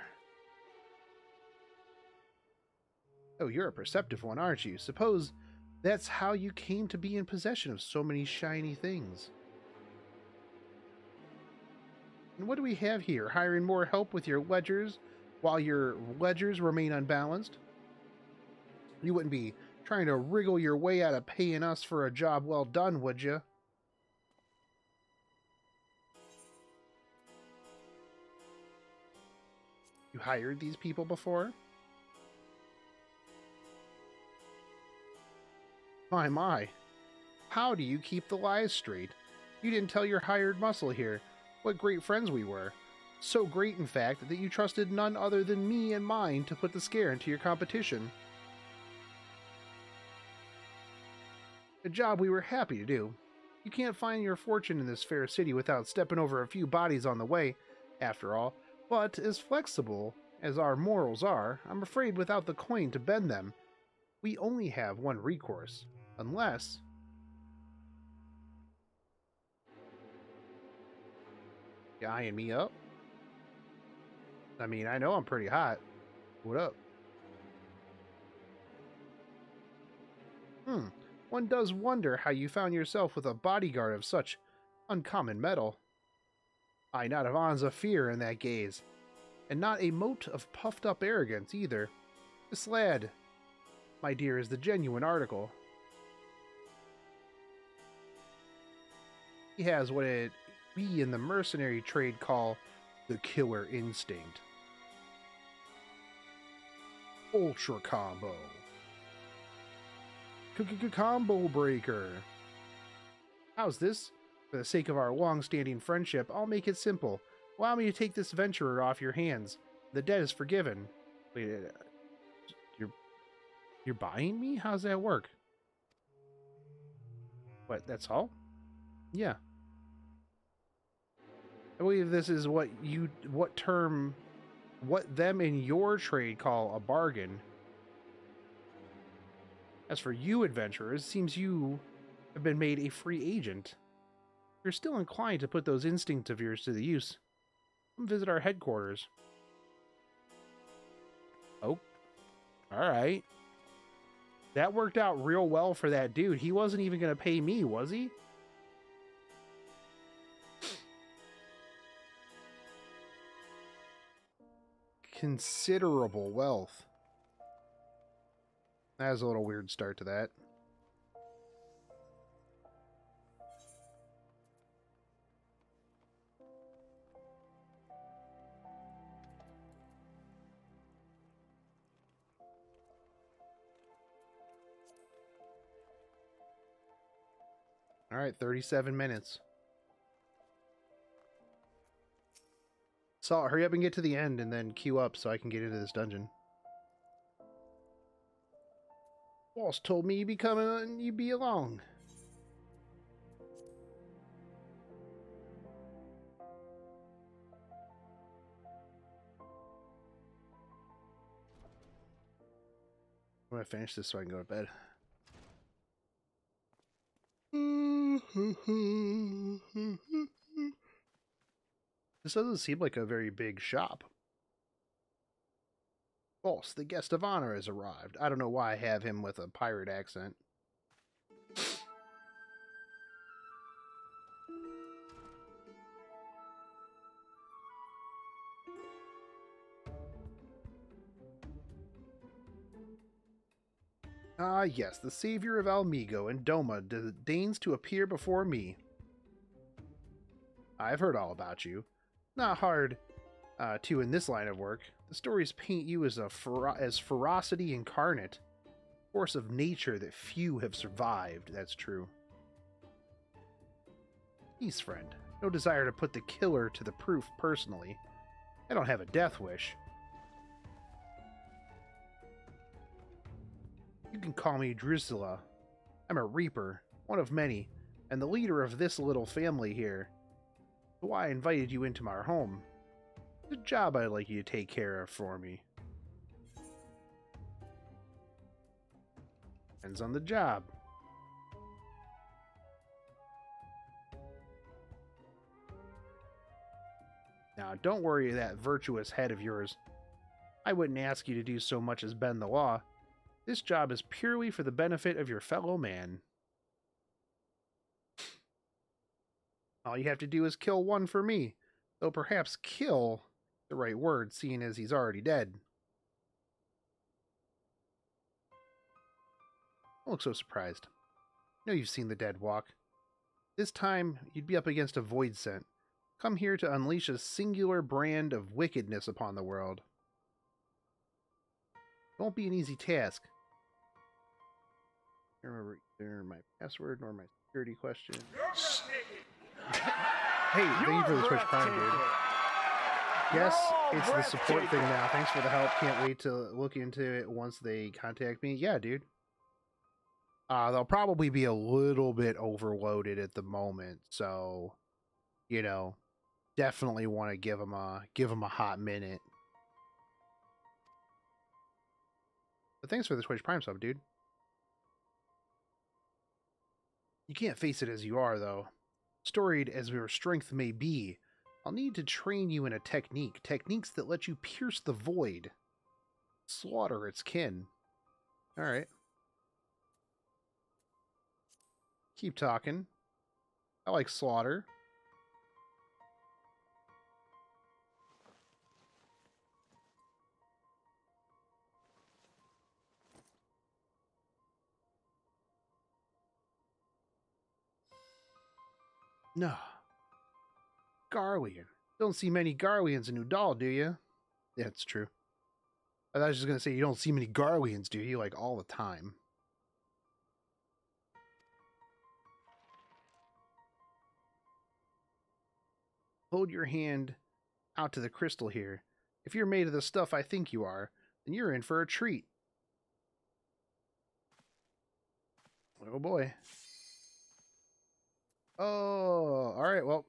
Oh, you're a perceptive one, aren't you? Suppose that's how you came to be in possession of so many shiny things. And what do we have here? Hiring more help with your ledgers while your ledgers remain unbalanced? You wouldn't be trying to wriggle your way out of paying us for a job well done, would you? You hired these people before? My. How do you keep the lies straight? You didn't tell your hired muscle here what great friends we were. So great, in fact, that you trusted none other than me and mine to put the scare into your competition. A job we were happy to do. You can't find your fortune in this fair city without stepping over a few bodies on the way, after all. But as flexible as our morals are, I'm afraid without the coin to bend them, we only have one recourse. Unless... You eyeing me up? I mean, I know I'm pretty hot. What up? One does wonder how you found yourself with a bodyguard of such uncommon metal. Aye, not of ons of fear in that gaze, and not a mote of puffed-up arrogance either. This lad, my dear, is the genuine article. He has what we in the mercenary trade call the killer instinct. Ultra combo. Combo breaker. How's this? For the sake of our long-standing friendship, I'll make it simple. Allow me to take this venturer off your hands. The debt is forgiven. Wait, you're buying me? How's that work? What, that's all? Yeah. I believe this is what them in your trade call a bargain. As for you, adventurers, it seems you have been made a free agent. If you're still inclined to put those instincts of yours to the use, come visit our headquarters. Oh, alright. That worked out real well for that dude. He wasn't even going to pay me, was he? Considerable wealth. That was a little weird start to that. All right, 37 minutes. So hurry up and get to the end and then queue up so I can get into this dungeon. Boss told me you'd be coming and you'd be along. I'm gonna finish this so I can go to bed. This doesn't seem like a very big shop. Boss, the guest of honor has arrived. I don't know why I have him with a pirate accent. Ah, yes, the savior of Almigo and Doma deigns to appear before me. I've heard all about you. Not hard to in this line of work. The stories paint you as as ferocity incarnate, force of nature that few have survived. That's true. Peace, friend. No desire to put the killer to the proof personally. I don't have a death wish. You can call me Drusilla. I'm a reaper, one of many, and the leader of this little family here. That's why I invited you into my home. It's a job I'd like you to take care of for me. Depends on the job. Now, don't worry that virtuous head of yours. I wouldn't ask you to do so much as bend the law. This job is purely for the benefit of your fellow man. All you have to do is kill one for me, though perhaps kill the right word, seeing as he's already dead. Don't look so surprised. I know you've seen the dead walk. This time, you'd be up against a void scent. Come here to unleash a singular brand of wickedness upon the world. It won't be an easy task. I don't remember either my password nor my security question. Hey, thank you for the Twitch Prime, dude. Yes, it's the support thing now. Thanks for the help. Can't wait to look into it once they contact me. Yeah, dude. They'll probably be a little bit overloaded at the moment, so you know, definitely want to give them a hot minute. But thanks for the Twitch Prime sub, dude. You can't face it as you are, though. Storied as your strength may be, I'll need to train you in a technique. Techniques that let you pierce the void. Slaughter its kin. Alright. Keep talking. I like slaughter. No. Garlean. Don't see many Garleans in Udal, do you? Yeah, it's true. I was just going to say, you don't see many Garleans, do you? Like, all the time. Hold your hand out to the crystal here. If you're made of the stuff I think you are, then you're in for a treat. Oh boy. Oh, alright, well.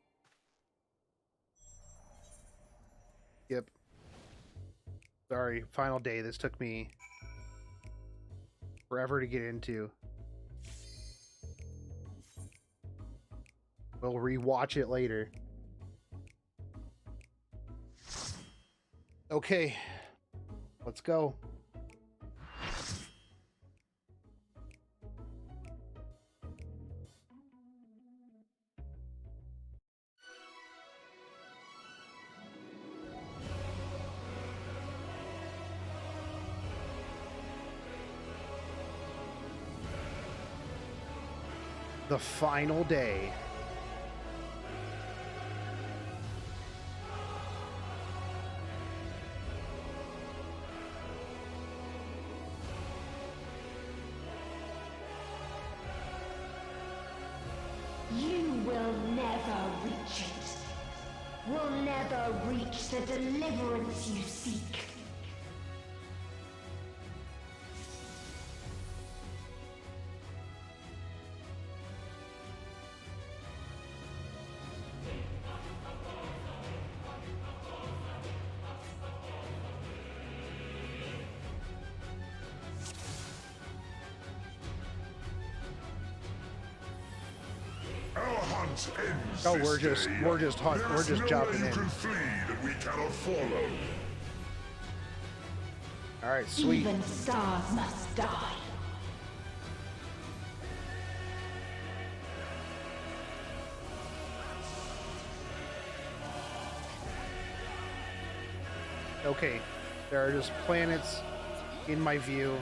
Yep. Sorry, final day. This took me forever to get into. We'll rewatch it later. Okay, let's go. The final day. You will never reach it. Will never reach the deliverance you seek. Oh, we're just jumping in. Can flee that we cannot follow. All right, sweet. Even stars must die. Okay, there are just planets in my view.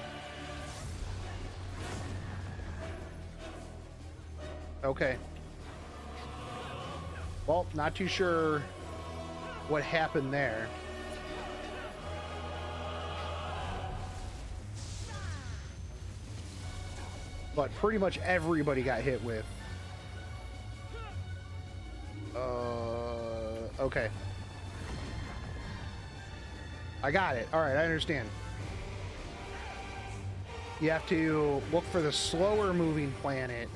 Okay. Well, not too sure what happened there. But pretty much everybody got hit with. Okay. I got it. All right, I understand. You have to look for the slower moving planet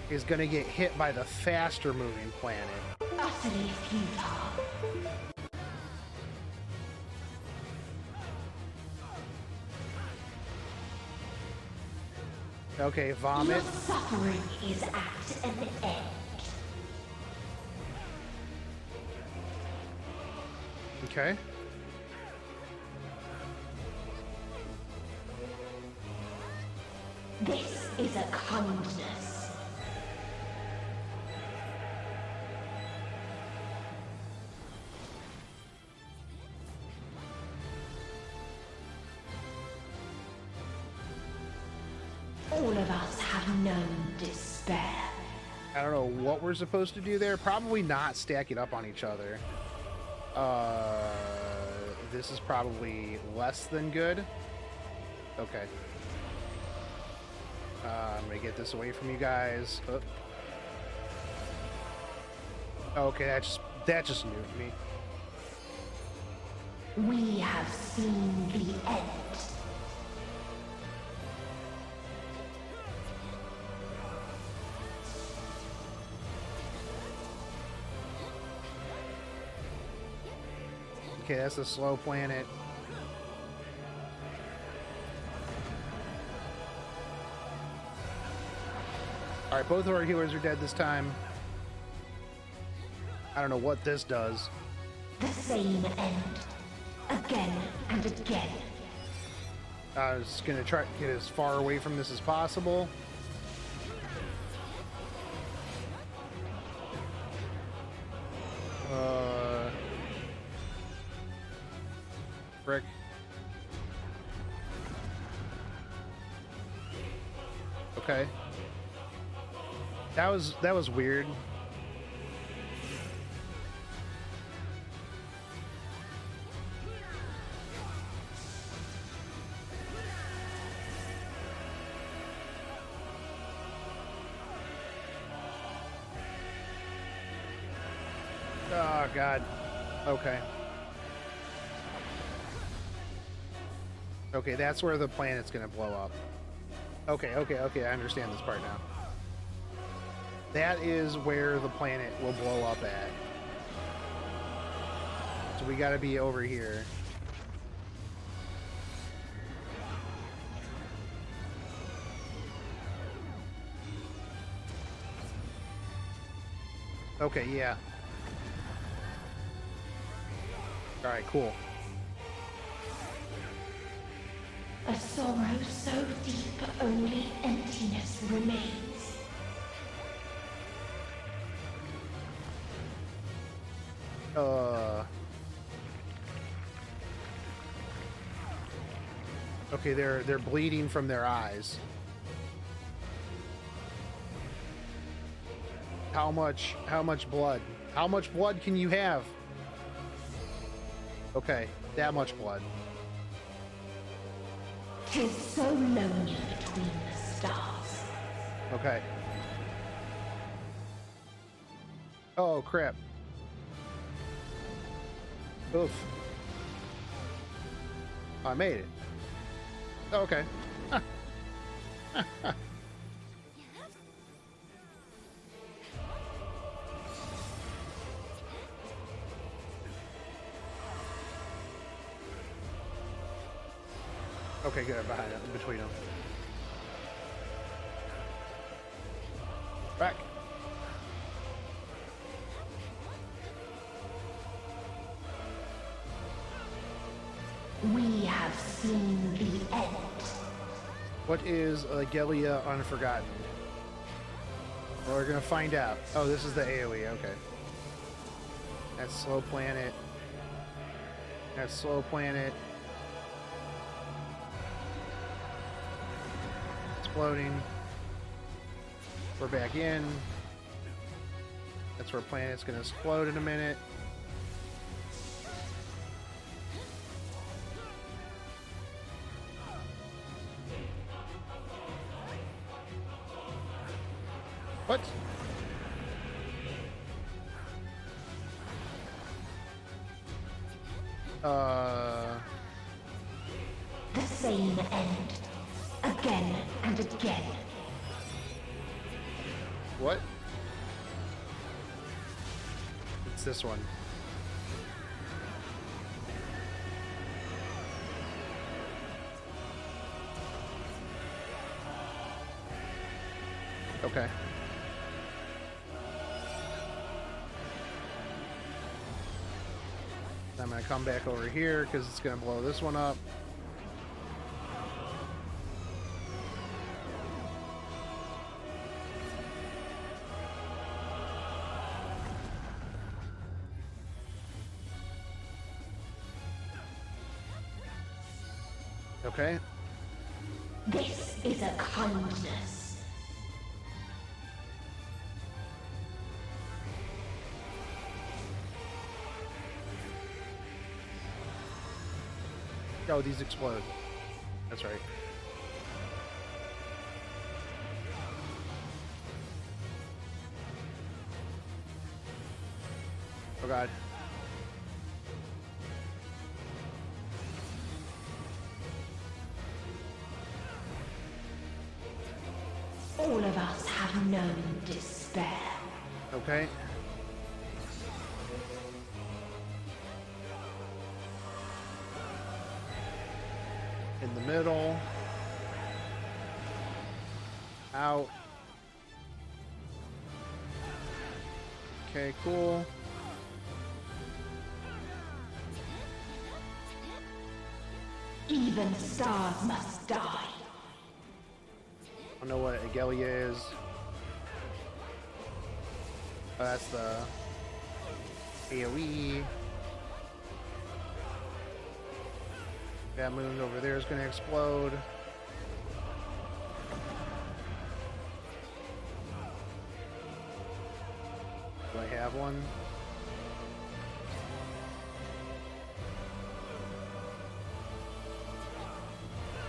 is going to get hit by the faster moving planet. Utterly futile. Okay, vomit. Your suffering is at an end. Okay. This is a kindness. All of us have known despair. I don't know what we're supposed to do there. Probably not stack it up on each other. This is probably less than good. Okay. I'm gonna get this away from you guys. Oh. Okay, that just nuked me. We have seen the end. Okay, that's a slow planet. Alright, both of our healers are dead this time. I don't know what this does. The same end. Again and again. I was gonna try to get as far away from this as possible. Frick. Okay. That was weird. Oh God. Okay. Okay, that's where the planet's gonna blow up. Okay, I understand this part now. That is where the planet will blow up at. So we gotta be over here. Okay, yeah. Alright, cool. A sorrow so deep only emptiness remains. Okay, they're bleeding from their eyes. How much blood? How much blood can you have? Okay, that much blood. 'Tis so lonely between the stars. Okay. Oh crap. Oof. I made it. Okay. Okay, good. Behind it, between them. Back. We have seen the end. What is Gelia Unforgotten? Well, we're gonna find out. Oh, this is the AoE. Okay. That's slow planet. That's slow planet. Exploding. We're back in. That's where planet's gonna explode in a minute. What? The same end. Again and again. What? It's this one. Okay. I'm gonna come back over here because it's gonna blow this one up. Okay. This is a kindness. Oh, these explode. That's right. Oh god. All of us have known despair. Okay. In the middle. Out. Okay, cool. Even stars must die. I don't know what Agelia is. Oh, that's the AoE. That moon over there is going to explode. Do I have one?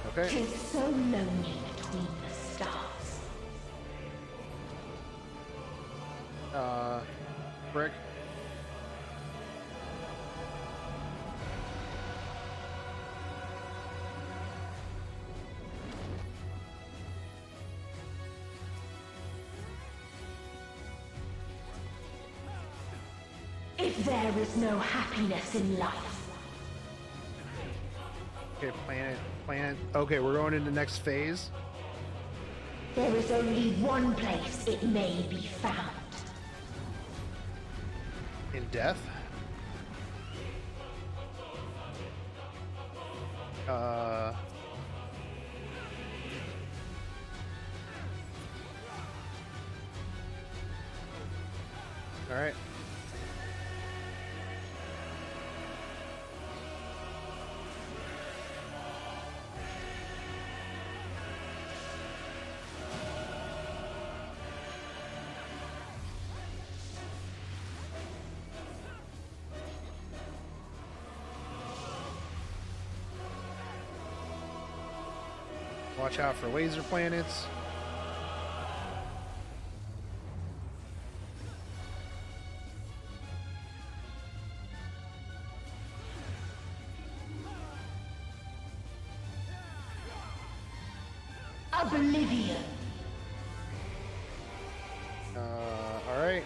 Okay. Tis so lonely between the stars. Brick. If there is no happiness in life. Okay, planet. Okay, we're going into the next phase. There is only one place it may be found. In death? All right. Watch out for laser planets. Oblivion. All right.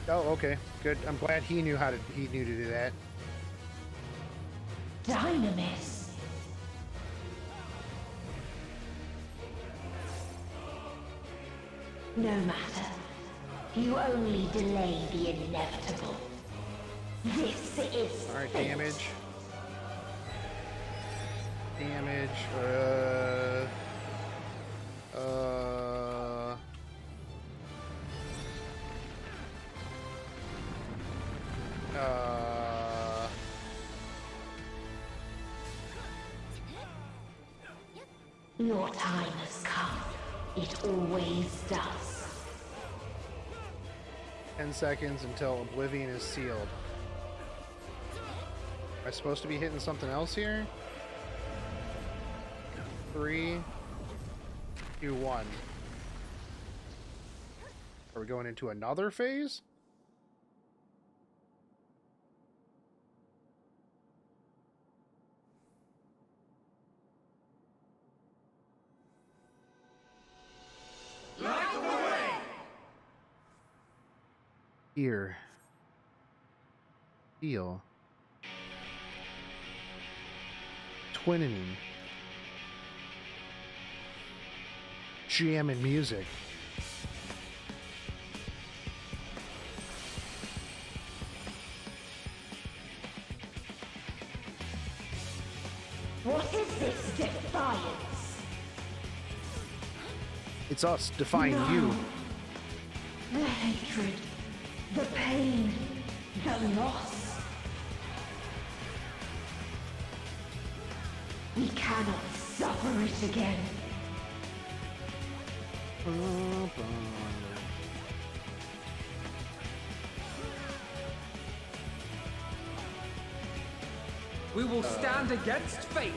Oh, okay. Good. I'm glad he knew to do that. Dynamis. No matter. You only delay the inevitable. This is All right, fate. damage. Damage. Your time has come. It always does. 10 seconds until Oblivion is sealed. Am I supposed to be hitting something else here? 3, 2, 1. Are we going into another phase? Light the way! Here. Feel. Twinning. Jamming music. What is this defiance? It's us defying you. The hatred, the pain, the loss. We cannot suffer it again. We will stand against fate.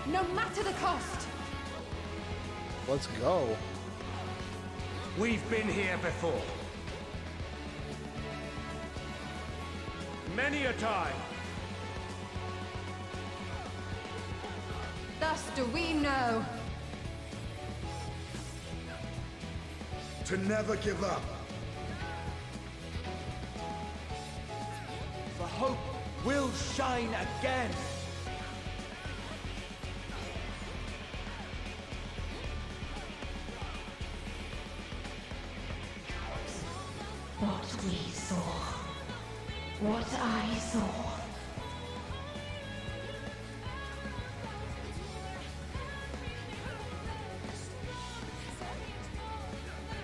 No matter the cost. Let's go. We've been here before. Many a time. Thus do we know. To never give up. The hope will shine again. What we saw. What I saw.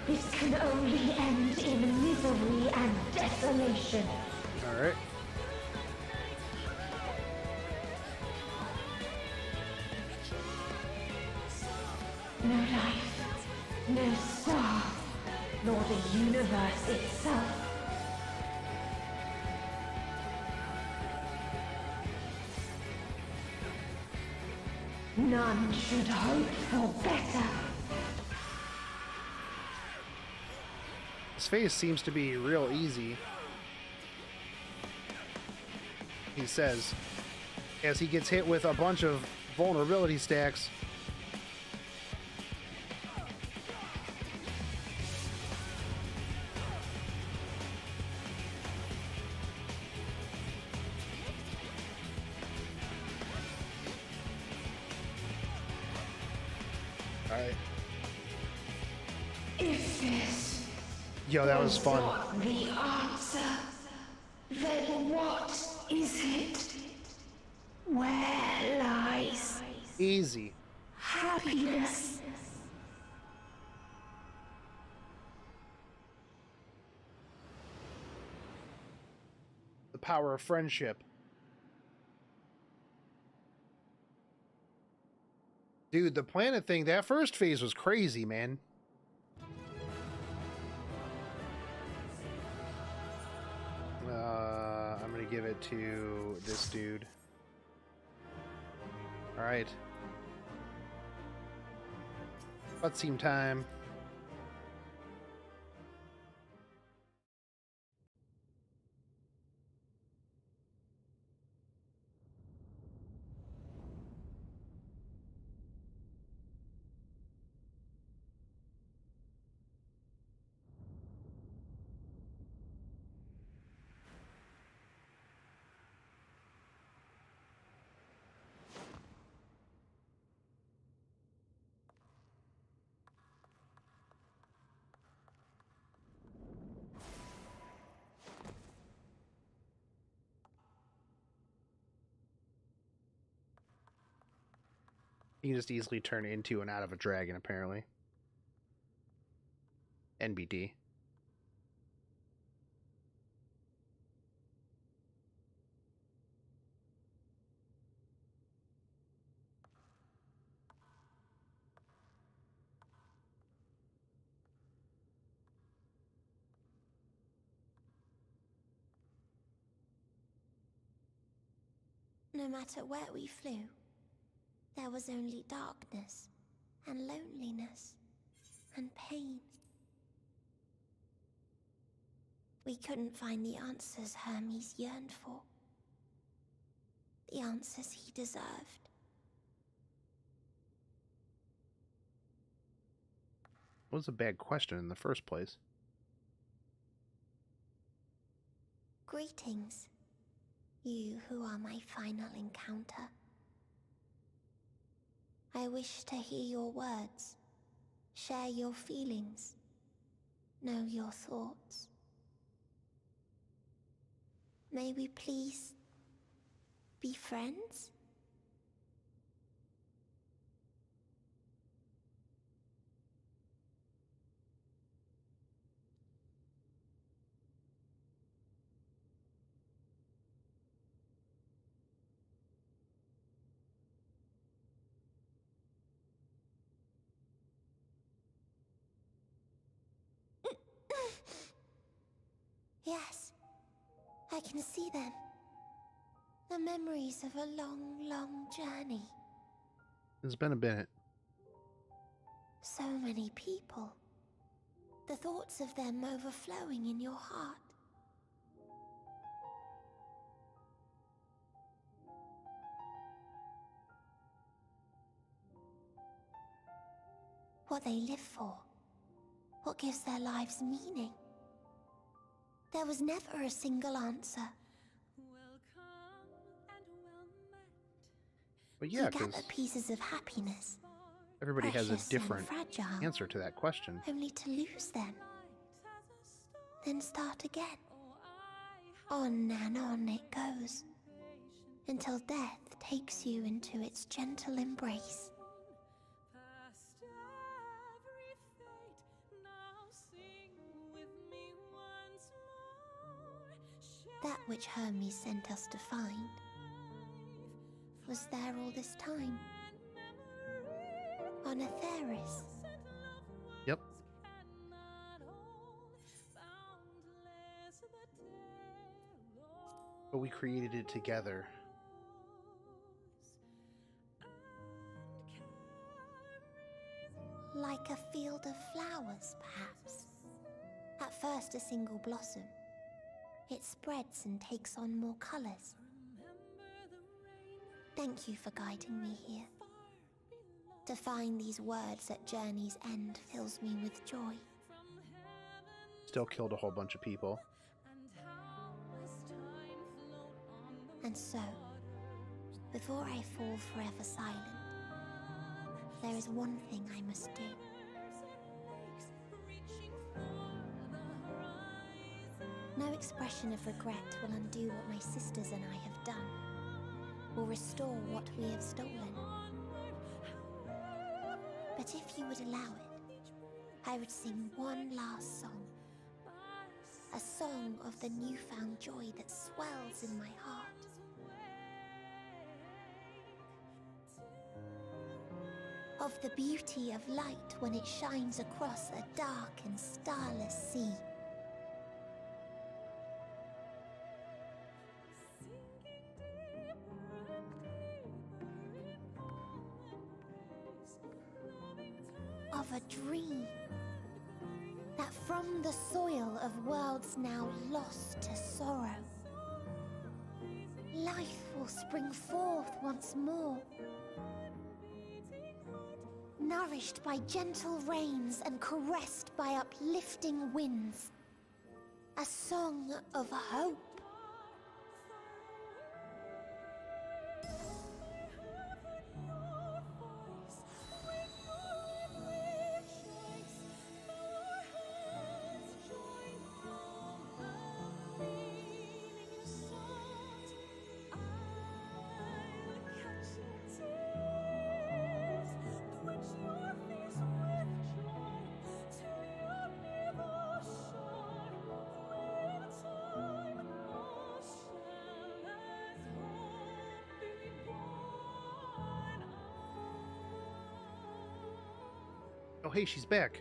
This can only end in misery and desolation. All right. No life, no star, nor the universe itself. None should hope for better. This phase seems to be real easy. He says, as he gets hit with a bunch of vulnerability stacks. Alright. If this Yo, that was fun. not the answer, then what is it? Where lies Easy. happiness? The power of friendship. Dude, the planet thing, that first phase was crazy, man. I'm gonna give it to this dude. Alright. Cutscene time. You can just easily turn into and out of a dragon, apparently. NBD. No matter where we flew, there was only darkness and loneliness and pain. We couldn't find the answers Hermes yearned for. The answers he deserved. It was a bad question in the first place. Greetings, you who are my final encounter. I wish to hear your words, share your feelings, know your thoughts. May we please be friends? Yes, I can see them. The memories of a long, long journey. It's been a minute. So many people. The thoughts of them overflowing in your heart. What they live for. What gives their lives meaning. There was never a single answer. But yeah, you gather because pieces of happiness. everybody has a Precious and different fragile, answer to that question. only to lose them. Then start again. On and on it goes, until death takes you into its gentle embrace. That which Hermes sent us to find was there all this time. On Etheris. Yep. But we created it together. Like a field of flowers, perhaps. At first a single blossom. It spreads and takes on more colors. Thank you for guiding me here. To find these words at journey's end fills me with joy. Still killed a whole bunch of people. And so, before I fall forever silent, there is one thing I must do. No expression of regret will undo what my sisters and I have done, or restore what we have stolen. But if you would allow it, I would sing one last song. A song of the newfound joy that swells in my heart. Of the beauty of light when it shines across a dark and starless sea. Of a dream that from the soil of worlds now lost to sorrow, life will spring forth once more, nourished by gentle rains and caressed by uplifting winds. A song of hope. Oh, hey, she's back.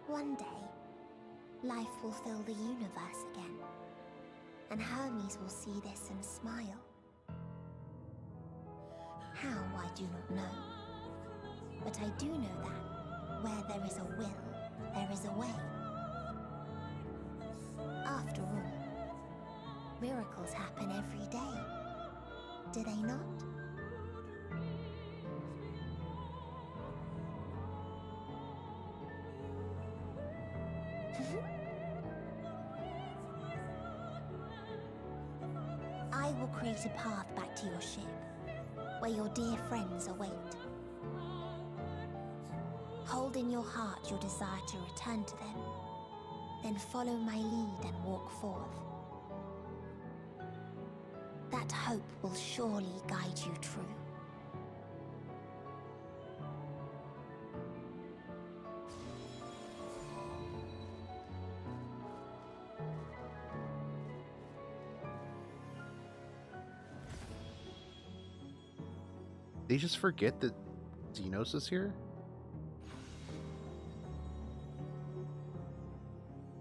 One day, life will fill the universe again. And Hermes will see this and smile. How, I do not know. But I do know that where there is a will, there is a way. After all, miracles happen every day, do they not? I will create a path back to your ship, where your dear friends await. Hold in your heart your desire to return to them, then follow my lead and walk forth. That hope will surely guide you true. They just forget that Xenos is here?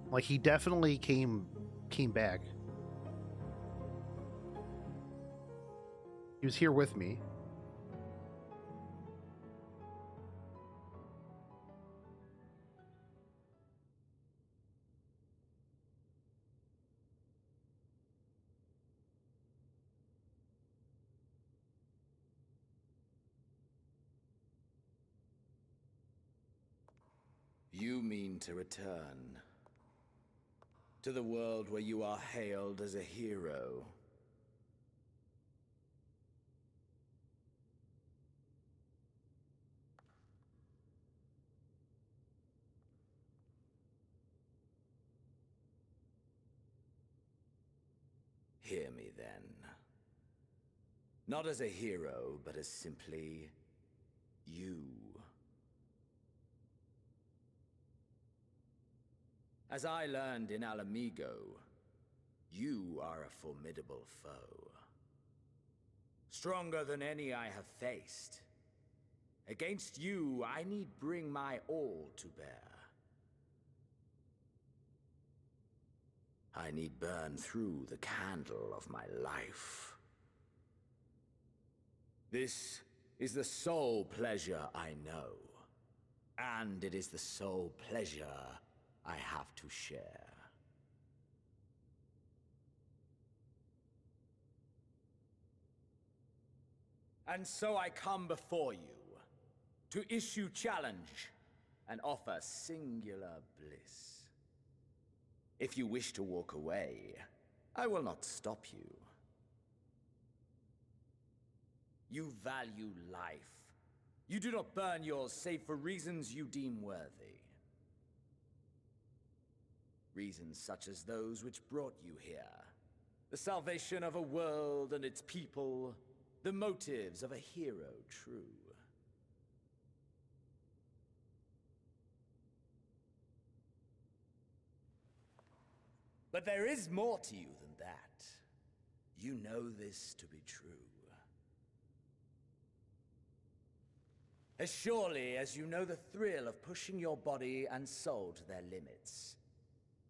Like, he definitely came back. He was here with me. You mean to return to the world where you are hailed as a hero? Hear me then. Not as a hero, but as simply you. As I learned in Alamigo, you are a formidable foe. Stronger than any I have faced. Against you, I need bring my all to bear. I need burn through the candle of my life. This is the sole pleasure I know, and it is the sole pleasure I have to share. And so I come before you to issue challenge and offer singular bliss. If you wish to walk away, I will not stop you. You value life. You do not burn yours save for reasons you deem worthy. Reasons such as those which brought you here. The salvation of a world and its people. The motives of a hero true. But there is more to you than that. You know this to be true. As surely as you know the thrill of pushing your body and soul to their limits.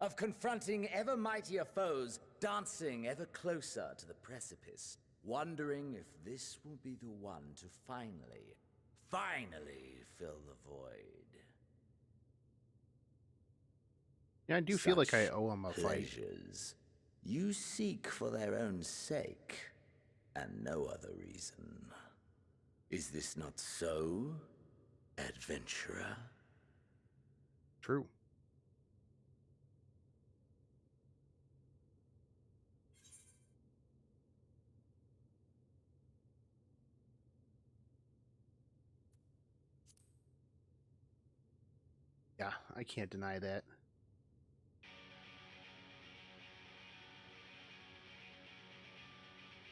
Of confronting ever mightier foes, dancing ever closer to the precipice, wondering if this will be the one to finally fill the void. Yeah, I do feel like I owe him a fight. Pleasures you seek for their own sake, and no other reason. Is this not so, adventurer? True. Yeah, I can't deny that.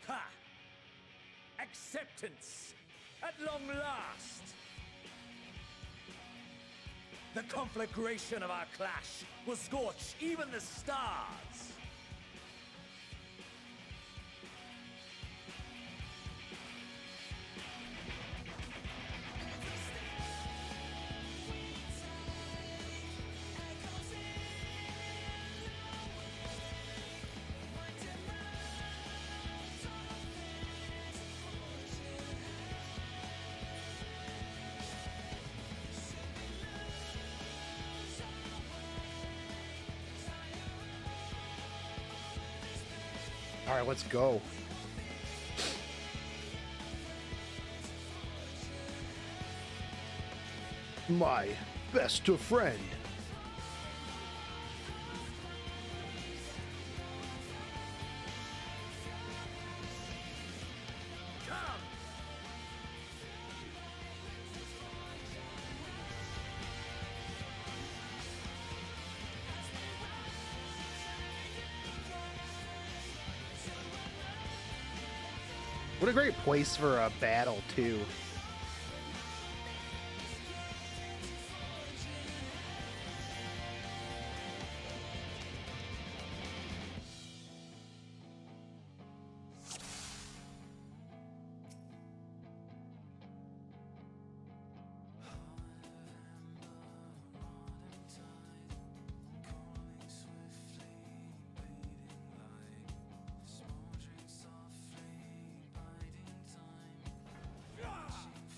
Ha! Acceptance! At long last! The conflagration of our clash will scorch even the stars! All right, let's go. My best of friend. What a great place for a battle, too.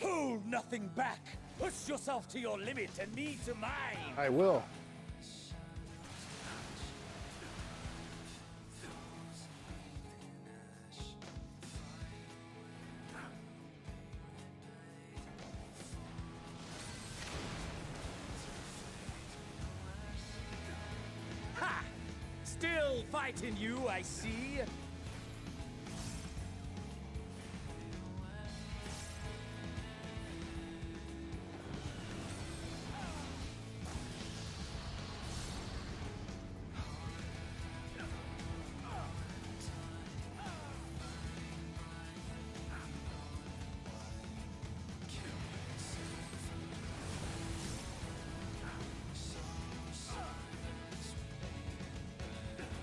Hold nothing back! Push yourself to your limit and me to mine! I will. Ha! Still fighting you, I see.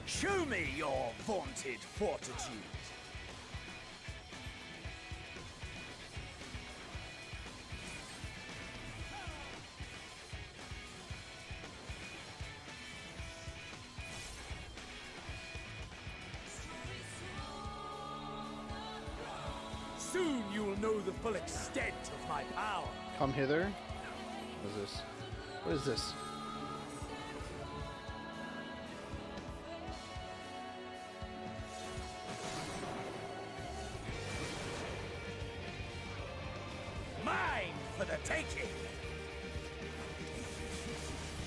Show me your vaunted fortitude. Soon you will know the full extent of my power. Come hither. What is this? What is this? Mine for the taking.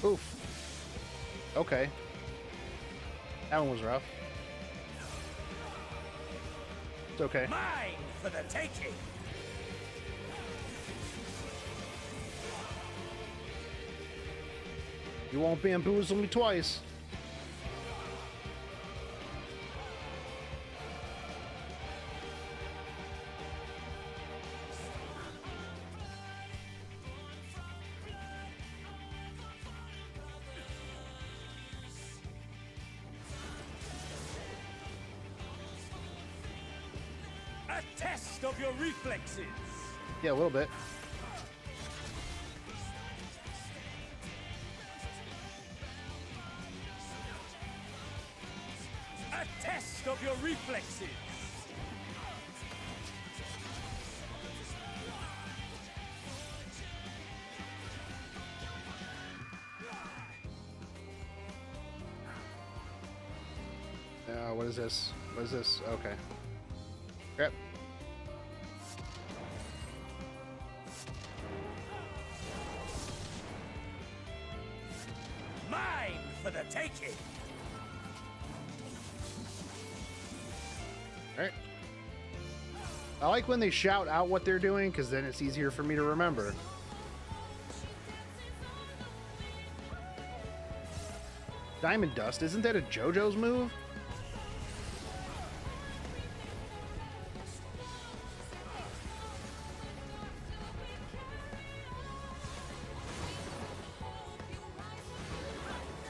Oof. Okay. That one was rough. It's okay. Mine for the taking. You won't bamboozle me twice. A test of your reflexes. Yeah, a little bit. A test of your reflexes. What is this? What is this? Okay. Crap. Mine for the taking. Alright. I like when they shout out what they're doing, because then it's easier for me to remember. Diamond Dust, isn't that a JoJo's move?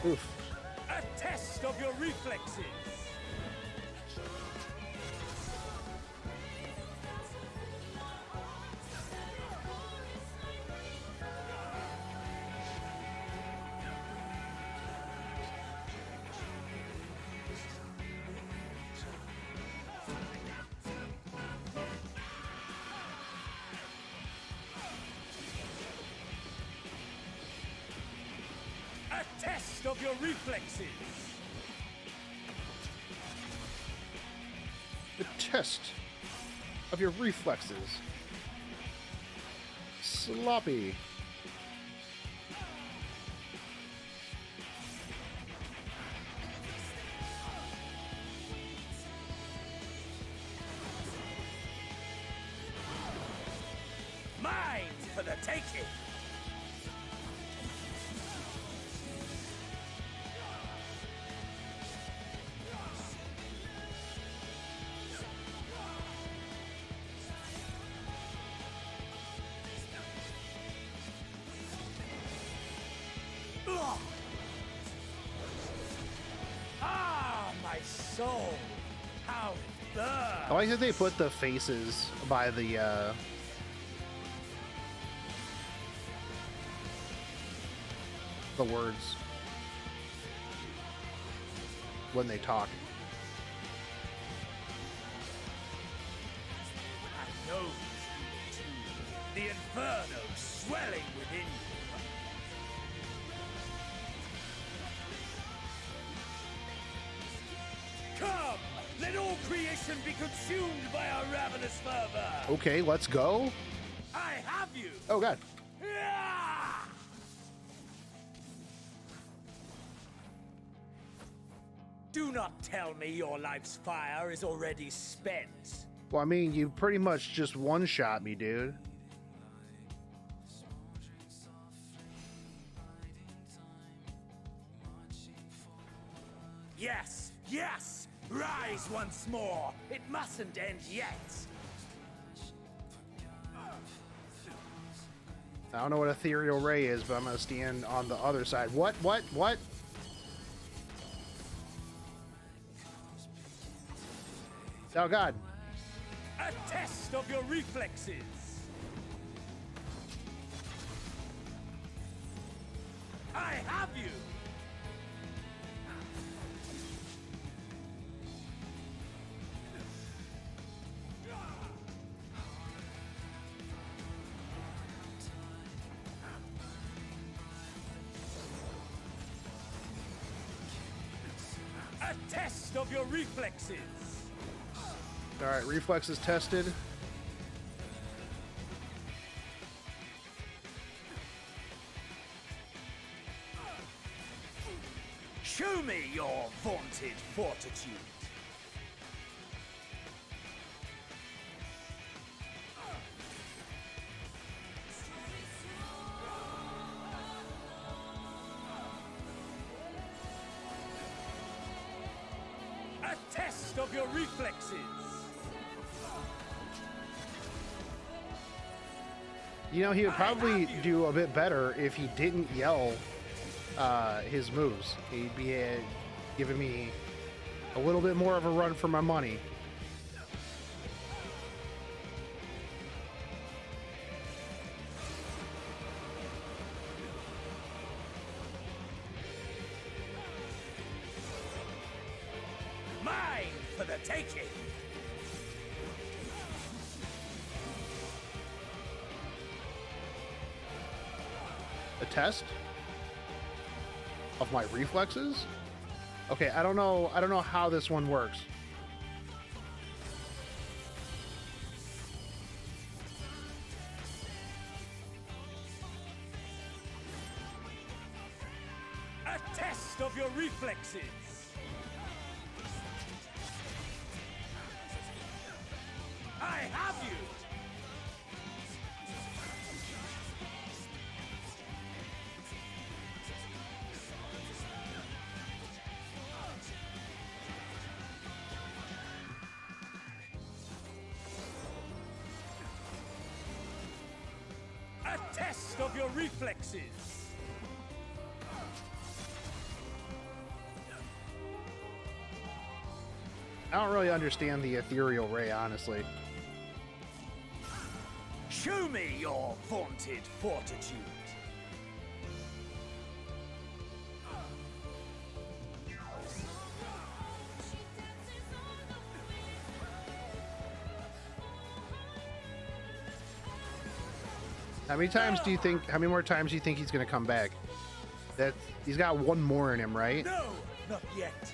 Oof. A test of your reflexes. A test of your reflexes. test of your reflexes. Sloppy. Mine for the taking! Ah, my soul! How it burns! I like that they put the faces by the words when they talk. I know the inferno swelling within you. Come, let all creation be consumed by our ravenous fervor. Okay, let's go. I have you. Oh god. Do not tell me your life's fire is already spent. Well, I mean, you pretty much just one-shot me, dude. Yes, yes! Rise once more! It mustn't end yet! I don't know what ethereal ray is, but I'm gonna stand on the other side. What? Oh god. A test of your reflexes! I have you! A test of your reflexes! Alright, reflexes tested. Show me your vaunted fortitude. A test of your reflexes. You know, he would probably do a bit better if he didn't yell his moves. He'd be giving me a little bit more of a run for my money. Mine for the taking. A test of my reflexes? Okay, I don't know how this one works. A test of your reflexes. I have you. A test of your reflexes. I don't really understand the ethereal ray, honestly. Show me your vaunted fortitude. How many more times do you think he's gonna come back? He's got one more in him, right? No, not yet.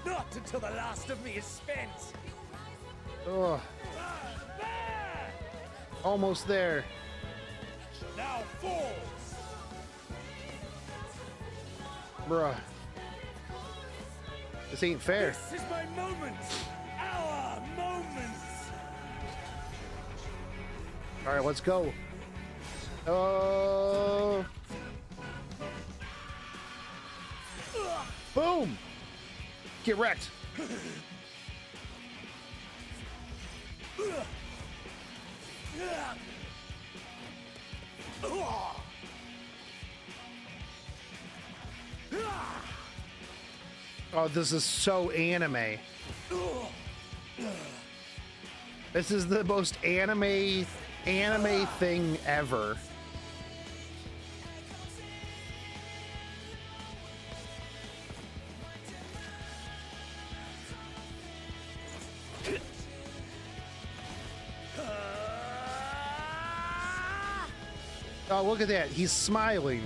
Not until the last of me is spent. Oh. Almost there. Now fall! Bruh. This ain't fair. This is my moment! Our moment! Alright, let's go. Oh. Boom! Get wrecked. Oh, this is so anime. This is the most anime thing ever. Oh, look at that. He's smiling.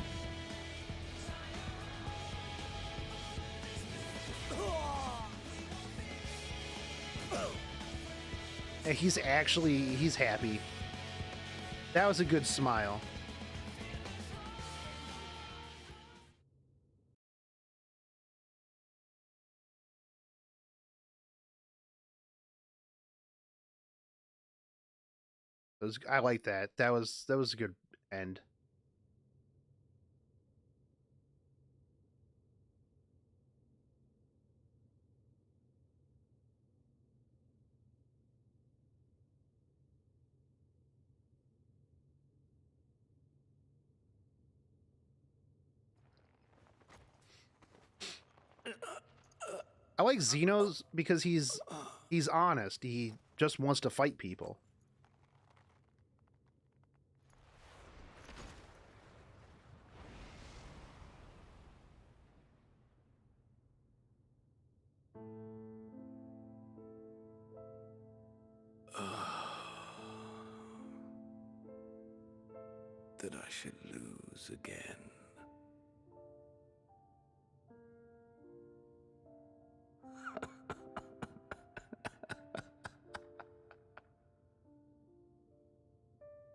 And he's happy. That was a good smile. I like that. That was a good end. I like Xeno's because he's honest. He just wants to fight people. That I should lose again.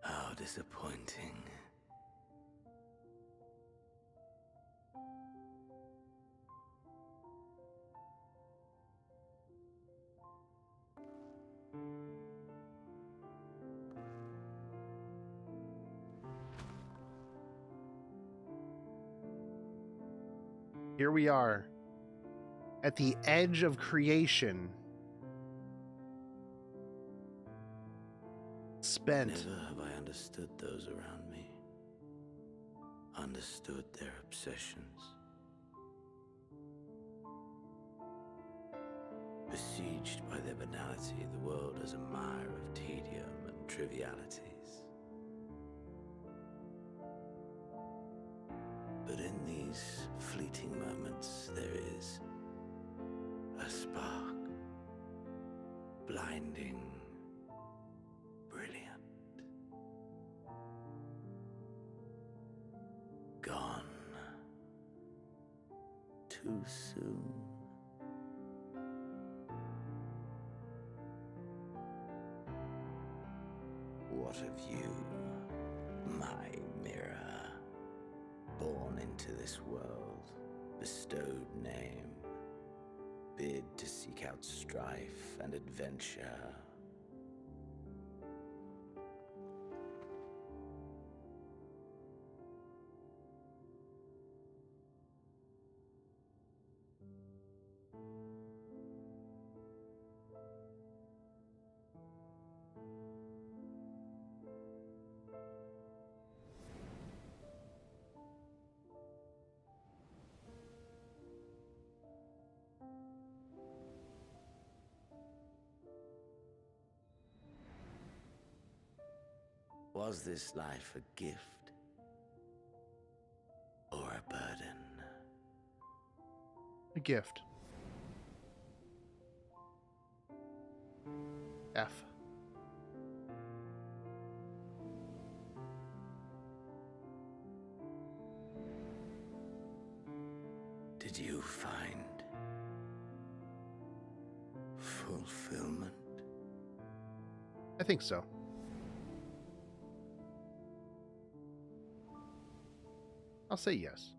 How disappointing. Here we are at the edge of creation. Spent. Never have I understood those around me. Understood their obsessions. Besieged by their banality, the world is a mire of tedium and trivialities. But in these fleeting moments, there is a spark, blinding, brilliant. Gone too soon. What of you, my mirror? Born into this world, bestowed name, bid to seek out strife and adventure. Was this life a gift or a burden? A gift. F. Did you find fulfillment think so. I'll say yes.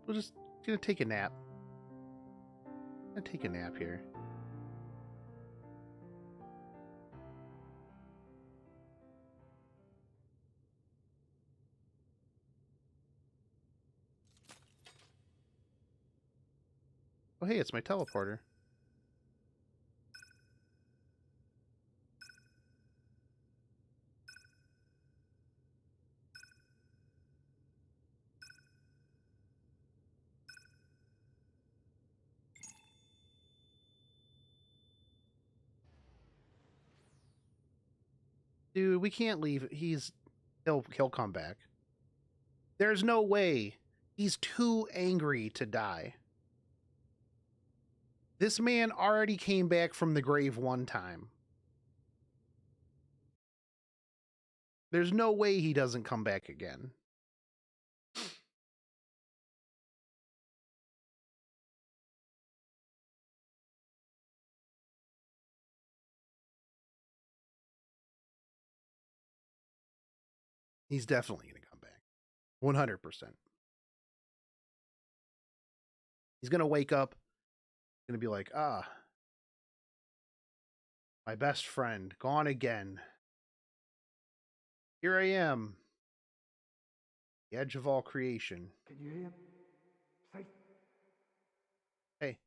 We're just gonna take a nap. I'm gonna take a nap here. Oh hey, it's my teleporter. Dude, we can't leave. He'll come back. There's no way. He's too angry to die. This man already came back from the grave one time. There's no way he doesn't come back again. He's definitely going to come back. 100%. He's going to wake up. Going to be like, my best friend, gone again. Here I am. The edge of all creation. Can you hear? Say. Hey.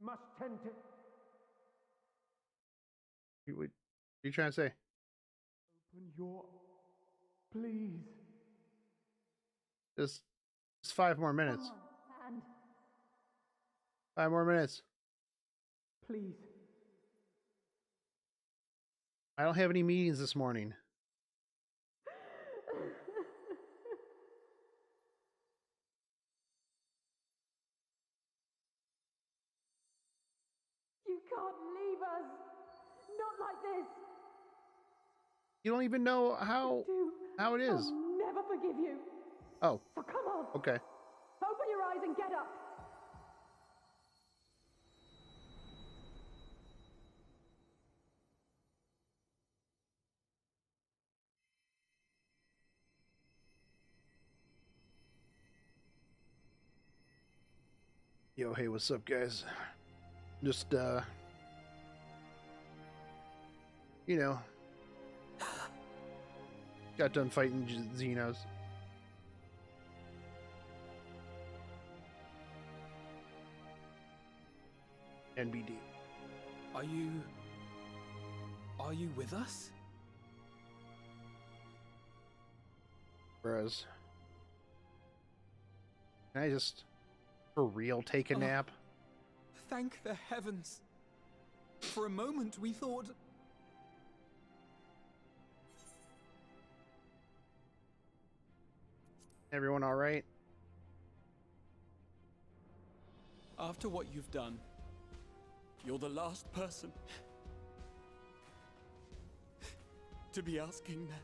Must tend to. What are you trying to say? Open your. Please. Just 5 more minutes. Come on, and 5 more minutes. please. I don't have any meetings this morning. You can't leave us. Not like this. You don't even know how it is. I'll never forgive you. Oh. So come on. Okay. Open your eyes and get up. Yo, hey, what's up, guys? Just, you know, got done fighting Xenos. NBD. Are you with us? Whereas, can I just, for real, take a nap? Thank the heavens. For a moment we thought... Everyone all right? After what you've done, you're the last person to be asking that.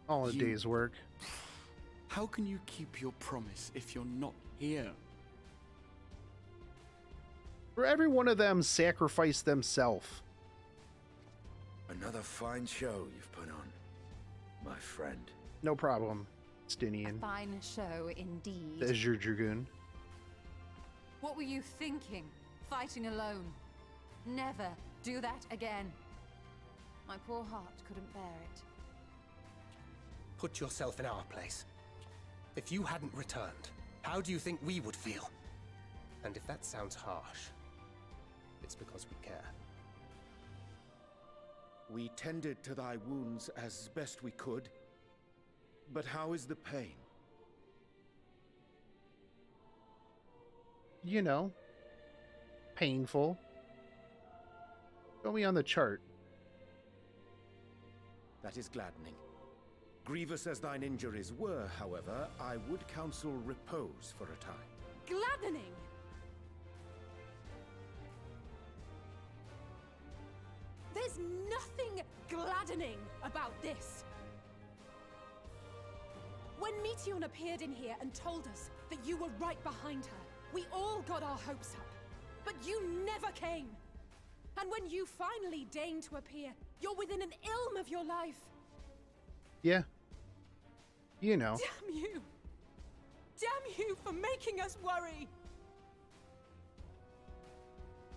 All a day's work. How can you keep your promise if you're not here? For every one of them sacrificed themselves. Another fine show you've put on, my friend. No problem, Stinian. Fine show indeed. As your dragoon. What were you thinking? Fighting alone? Never do that again. My poor heart couldn't bear it. Put yourself in our place. If you hadn't returned, how do you think we would feel? And if that sounds harsh, it's because we care. We tended to thy wounds as best we could, but how is the pain? You know, painful. Show me on the chart. That is gladdening. Grievous as thine injuries were, however, I would counsel repose for a time. Gladdening! There's nothing gladdening about this. When Meteion appeared in here and told us that you were right behind her, we all got our hopes up. But you never came. And when you finally deigned to appear, you're within an ilm of your life. Yeah. You know. Damn you! Damn you for making us worry!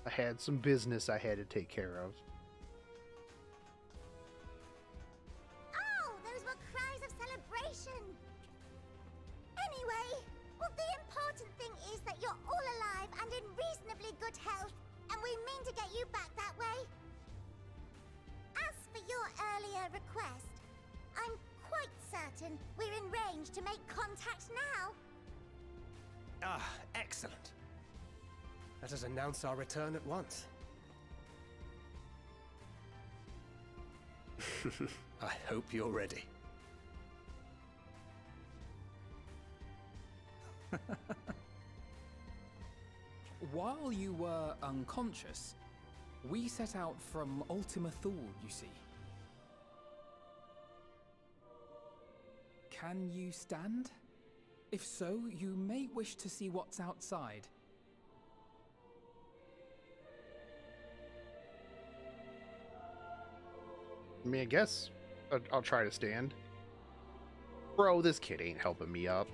I had some business I had to take care of. Oh, those were cries of celebration! Anyway, well, the important thing is that you're all alive and in reasonably good health, and we mean to get you back that way. As for your earlier request, I'm quite certain we're in range to make contact now. Ah, excellent. Let us announce our return at once. I hope you're ready. While you were unconscious, we set out from Ultima Thule, you see. Can you stand? If so, you may wish to see what's outside. I mean, I guess I'll try to stand. Bro, this kid ain't helping me up.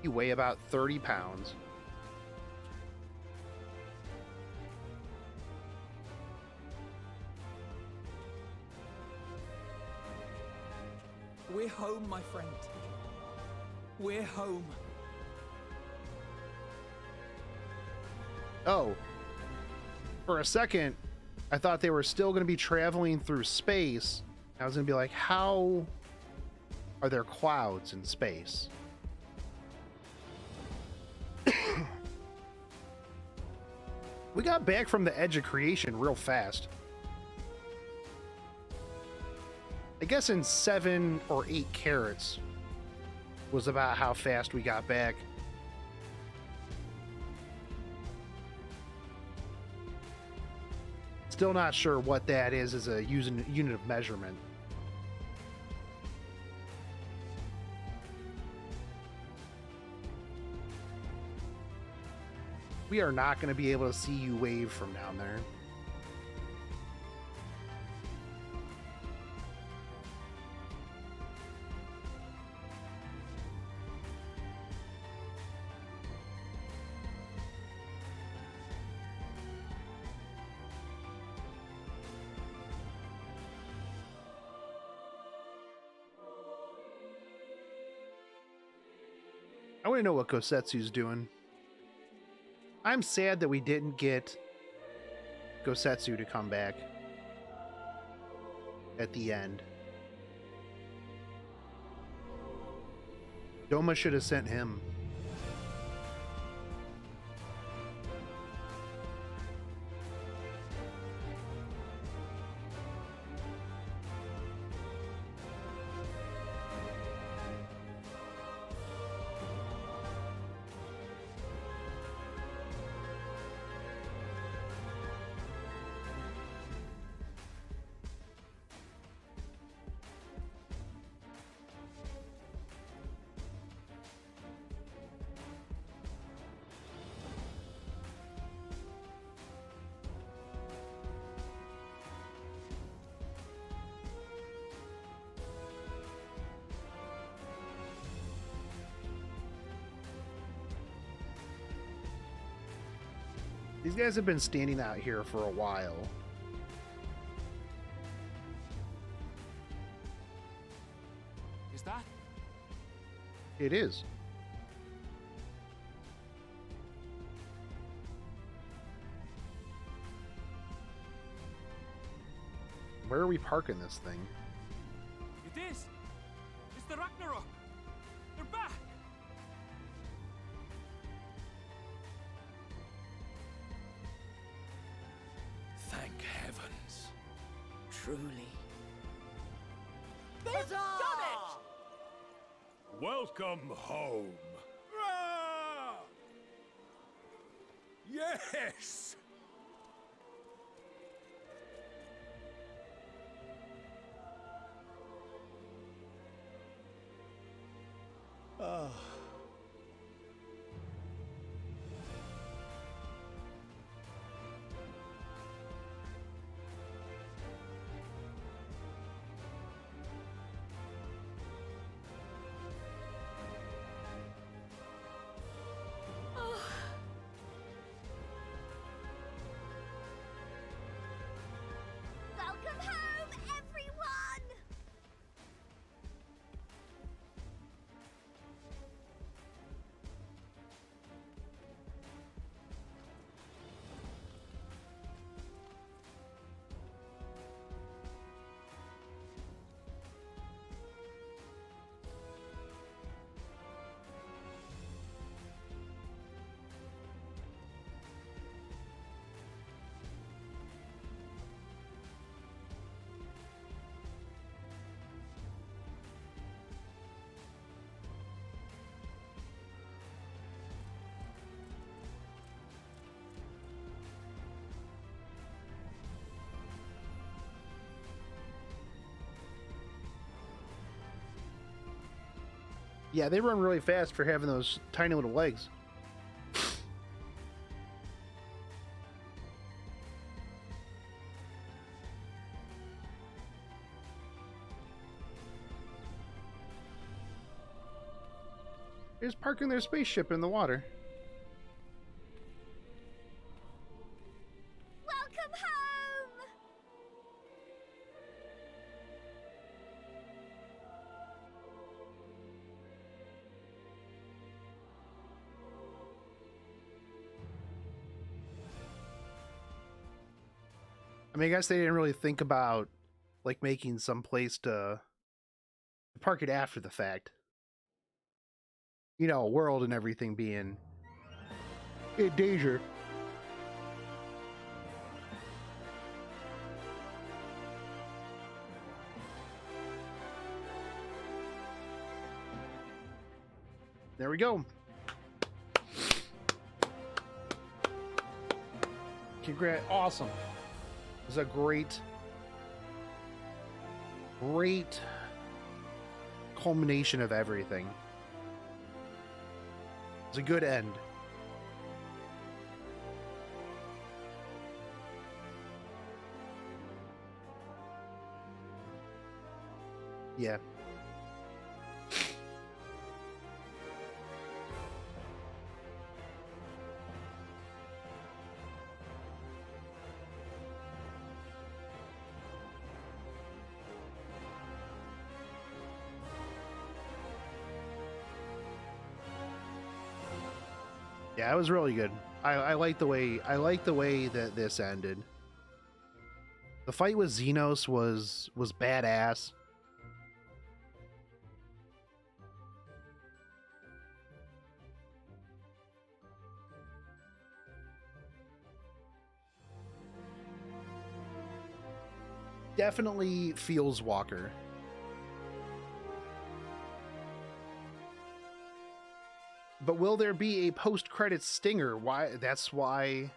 You weigh about 30 pounds. We're home, my friend. We're home. Oh. For a second, I thought they were still going to be traveling through space. I was going to be like, how are there clouds in space? We got back from the edge of creation real fast. I guess in 7 or 8 carats was about how fast we got back. Still not sure what that is as a unit of measurement. We are not going to be able to see you wave from down there. I want to know what Gosetsu's doing. I'm sad that we didn't get Gosetsu to come back at the end. Doma should have sent him. These guys have been standing out here for a while. Is that? It is. Where are we parking this thing? It is! It's the Ragnarok! They're back! Truly. They've done it! Welcome home. Yes! Ah. Welcome home, everyone! Yeah, they run really fast for having those tiny little legs. They're just parking their spaceship in the water. Welcome home! I mean, I guess they didn't really think about like making some place to park it after the fact. You know, world and everything being in danger. There we go. Congrats. Awesome. It was a great culmination of everything. It's a good end. Yeah. Yeah, it was really good. I like the way that this ended. The fight with Xenos was badass. Definitely feels Walker. But will there be a post-credits stinger? That's why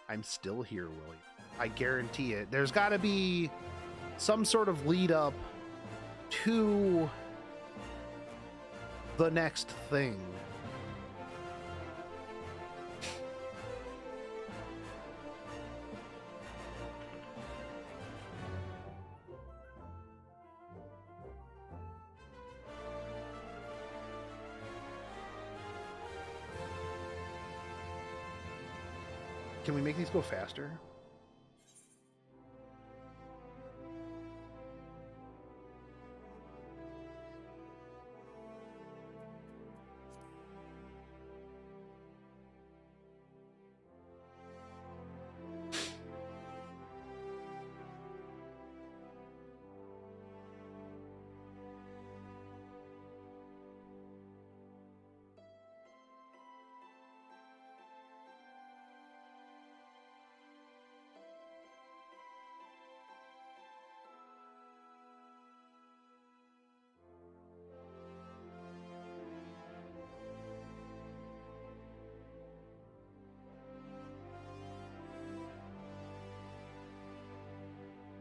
I'm still here, Willie. I guarantee it. There's got to be some sort of lead up to the next thing. Can we make these go faster?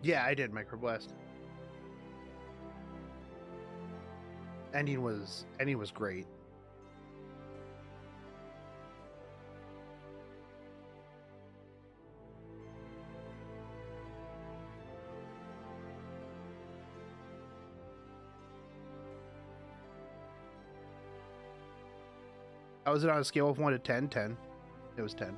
Yeah, I did Microblast. Ending was great. How was it on a scale of 1 to 10? 10. It was 10.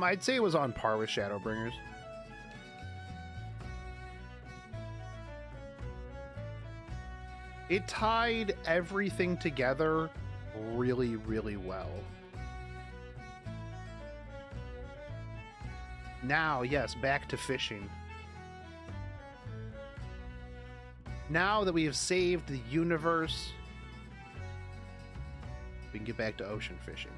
I'd say it was on par with Shadowbringers. It tied everything together really, really well. Now, yes, back to fishing. Now that we have saved the universe, we can get back to ocean fishing.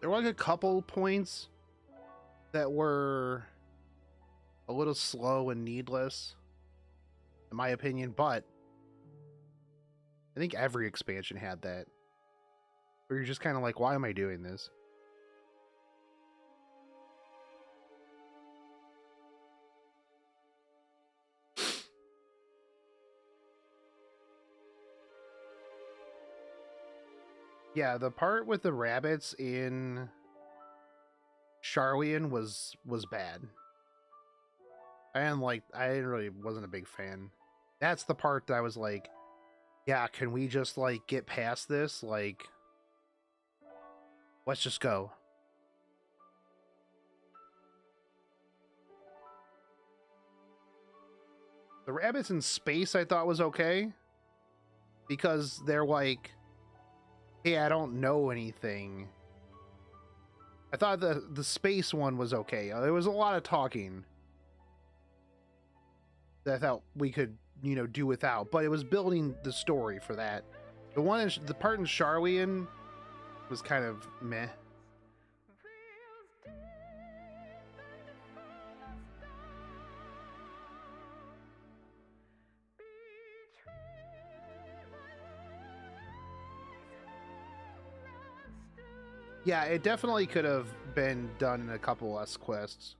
There were like a couple points that were a little slow and needless, in my opinion, but I think every expansion had that, where you're just kind of like, why am I doing this? Yeah, the part with the rabbits in Charlian was bad. I wasn't a big fan. That's the part that I was like, yeah, can we just like get past this? Like, let's just go. The rabbits in space I thought was okay, because they're like, hey, I don't know anything. I thought the space one was okay. There was a lot of talking that I thought we could, do without, but it was building the story for that. The part in Charlian was kind of meh. Yeah, it definitely could have been done in a couple less quests.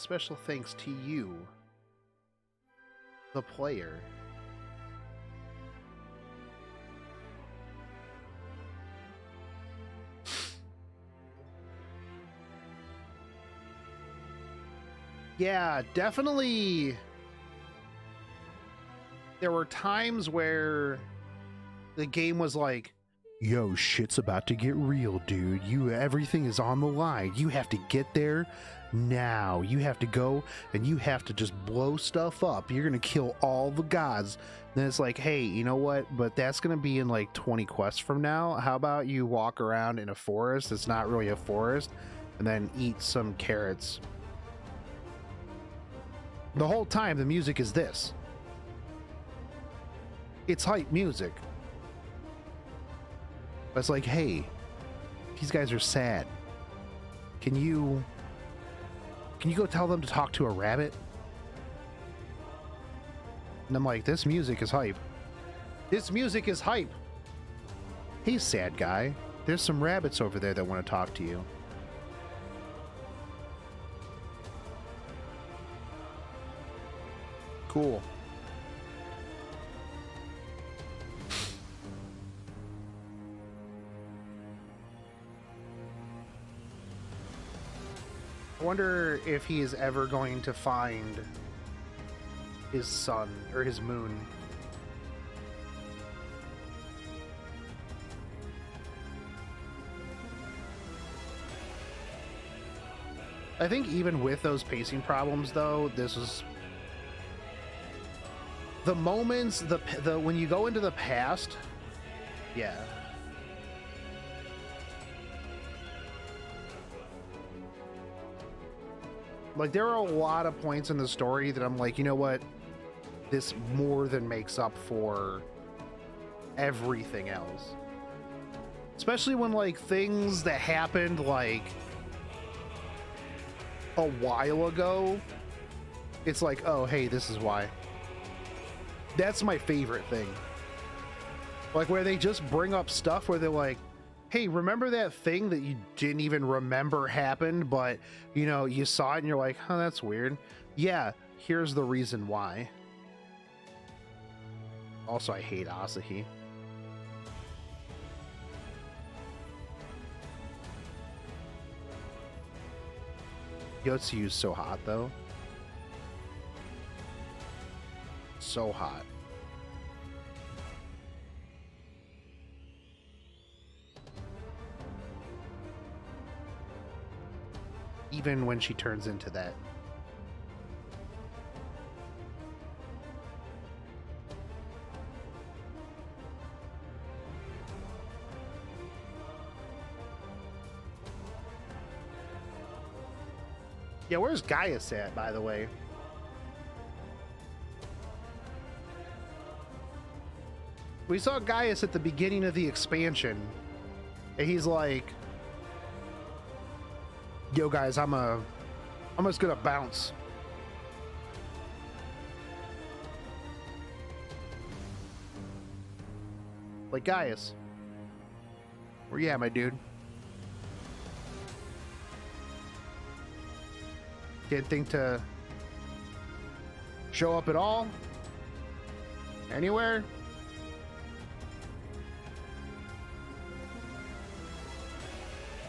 Special thanks to you, the player. Yeah, definitely. There were times where the game was like, yo, shit's about to get real, dude. Everything is on the line. You have to get there now you have to go and you have to just blow stuff up. You're gonna kill all the gods. And then it's like, hey, you know what? But that's gonna be in like 20 quests from now. How about you walk around in a forest that's not really a forest and then eat some carrots? The whole time the music is this. It's hype music. But it's like, hey, these guys are sad. Can you go tell them to talk to a rabbit? And I'm like, this music is hype. This music is hype. Hey, sad guy. There's some rabbits over there that want to talk to you. Cool. I wonder if he is ever going to find his sun or his moon. I think even with those pacing problems, though, this was the moments, the when you go into the past, yeah. Like, there are a lot of points in the story that I'm like, you know what? This more than makes up for everything else. Especially when, like, things that happened, like, a while ago, it's like, oh, hey, this is why. That's my favorite thing. Like, where they just bring up stuff where they're like, hey, remember that thing that you didn't even remember happened, but, you know, you saw it and you're like, huh, that's weird. Yeah, here's the reason why. Also, I hate Asahi. Yotsuyu's so hot, though. So hot. Even when she turns into that. Yeah, where's Gaius at, by the way? We saw Gaius at the beginning of the expansion, and he's like, yo guys, I'm just gonna bounce. Like, Gaius, where you at, my dude? Didn't think to show up at all? Anywhere?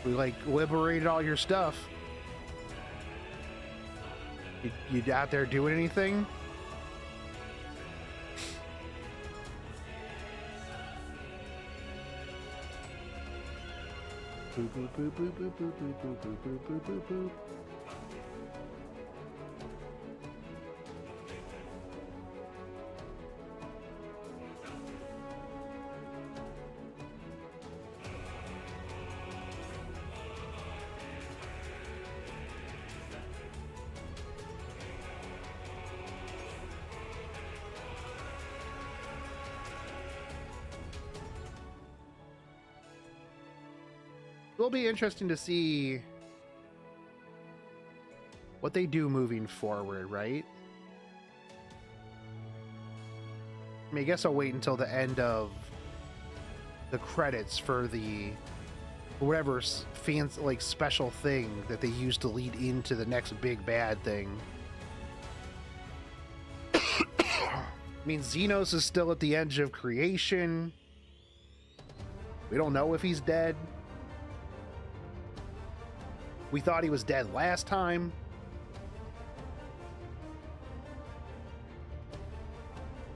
We, like, liberated all your stuff. You out there doing anything? Boop, boop, boop, boop, boop, boop, boop, boop, boop, boop, boop, boop. It'll be interesting to see what they do moving forward, right? I mean, I guess I'll wait until the end of the credits for the whatever fancy, like, special thing that they use to lead into the next big bad thing. I mean, Xenos is still at the edge of creation. We don't know if he's dead. We thought he was dead last time.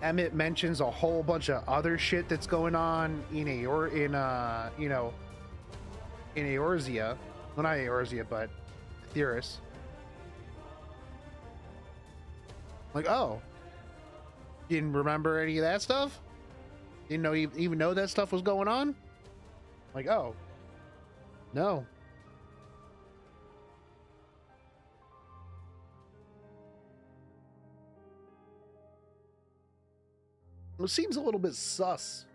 Emmett mentions a whole bunch of other shit that's going on in Eorzea. Well, not Eorzea, but Theris. Like, oh, didn't remember any of that stuff? Didn't know even know that stuff was going on? Like, oh, no. It seems a little bit sus.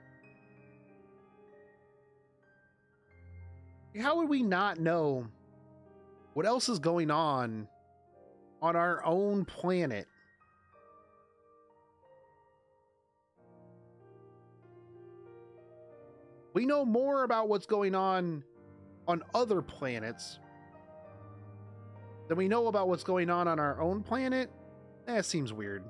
How would we not know what else is going on our own planet? We know more about what's going on other planets than we know about what's going on our own planet. That seems weird.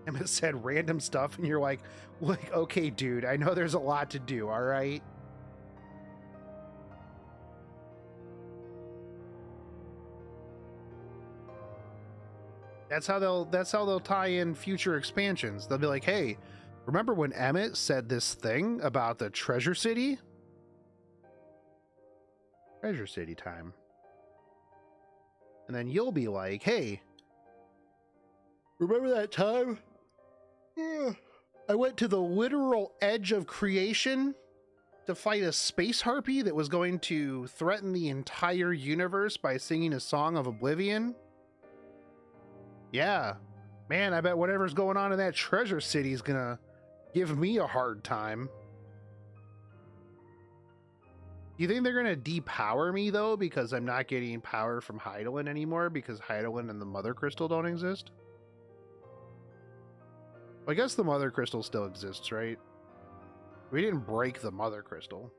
Emma said random stuff, and you're like, okay, dude, I know there's a lot to do, all right? That's how they'll tie in future expansions. They'll be like, hey, remember when Emmett said this thing about the Treasure City? Treasure City time. And then you'll be like, hey, remember that time? I went to the literal edge of creation to fight a space harpy that was going to threaten the entire universe by singing a song of Oblivion. Yeah, man, I bet whatever's going on in that treasure city is gonna give me a hard time. Do you think they're gonna depower me though because I'm not getting power from Hydaelyn anymore because Hydaelyn and the Mother Crystal don't exist? I guess the Mother Crystal still exists, right? We didn't break the Mother Crystal.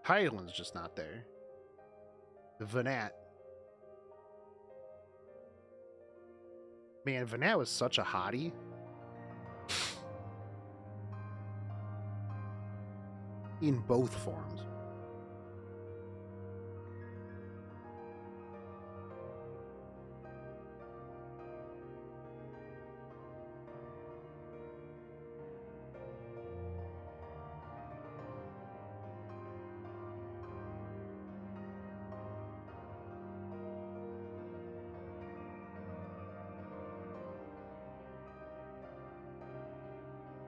Hydaelyn's just not there. Vanat. Man, Vanat was such a hottie. In both forms.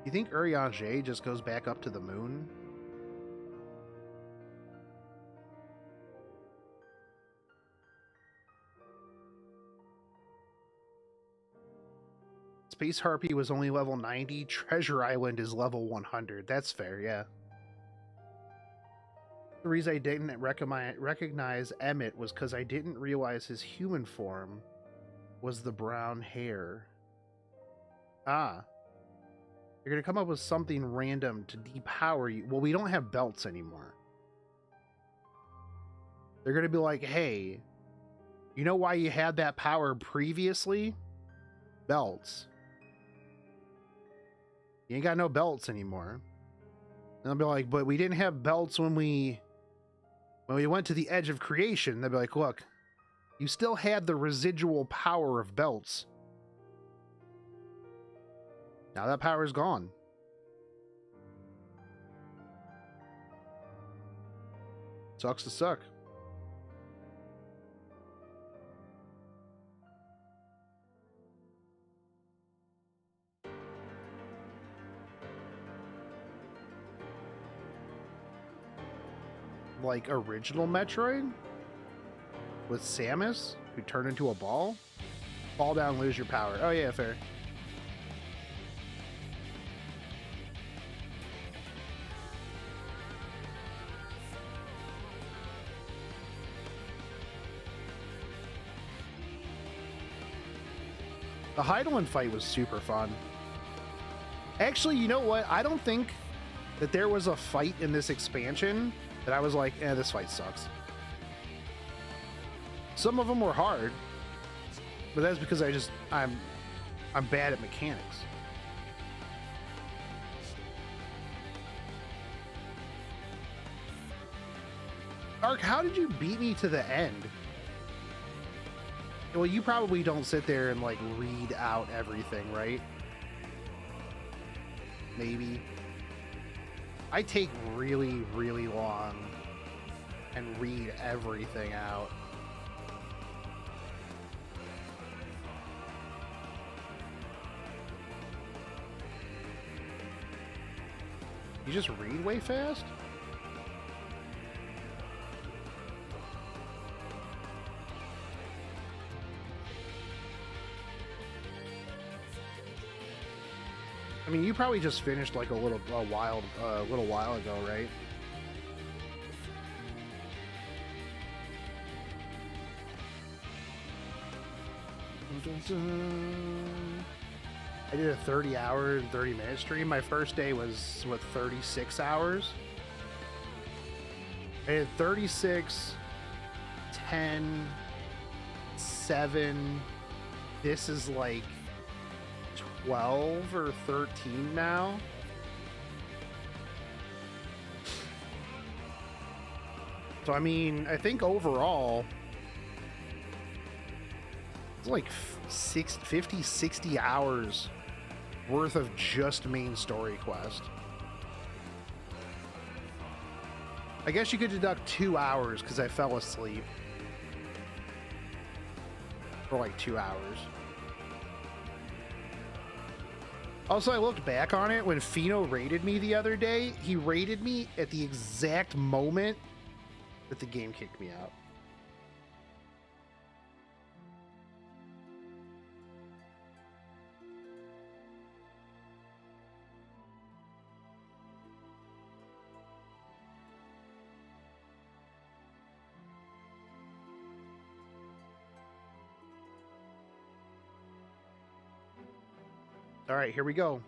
You think Urianger just goes back up to the moon? Space Harpy was only level 90. Treasure Island is level 100. That's fair, yeah. The reason I didn't recognize Emmett was because I didn't realize his human form was the brown hair. Ah. You're going to come up with something random to depower you. Well, we don't have belts anymore. They're going to be like, hey, you know why you had that power previously? Belts. You ain't got no belts anymore. And they'll be like, but we didn't have belts when we went to the edge of creation. They'll be like, look, you still had the residual power of belts. Now that power is gone. Sucks to suck. Like original Metroid? With Samus, who turned into a ball? Fall down, lose your power. Oh yeah, fair. The Hydaelyn fight was super fun. Actually, you know what? I don't think that there was a fight in this expansion that I was like, this fight sucks. Some of them were hard, but that's because I'm bad at mechanics. Ark, how did you beat me to the end? Well, you probably don't sit there and like read out everything, right? Maybe. I take really, really long and read everything out. You just read way fast? I mean, you probably just finished like a little while ago, right? I did a 30-hour and 30-minute stream. My first day was, what, 36 hours? I did 36, 10, 7. This is like 12 or 13 now. So, I mean, I think overall, it's like 50, 60 hours worth of just main story quest. I guess you could deduct 2 hours because I fell asleep for like 2 hours. Also, I looked back on it when Fino raided me the other day. He raided me at the exact moment that the game kicked me out. All right, here we go.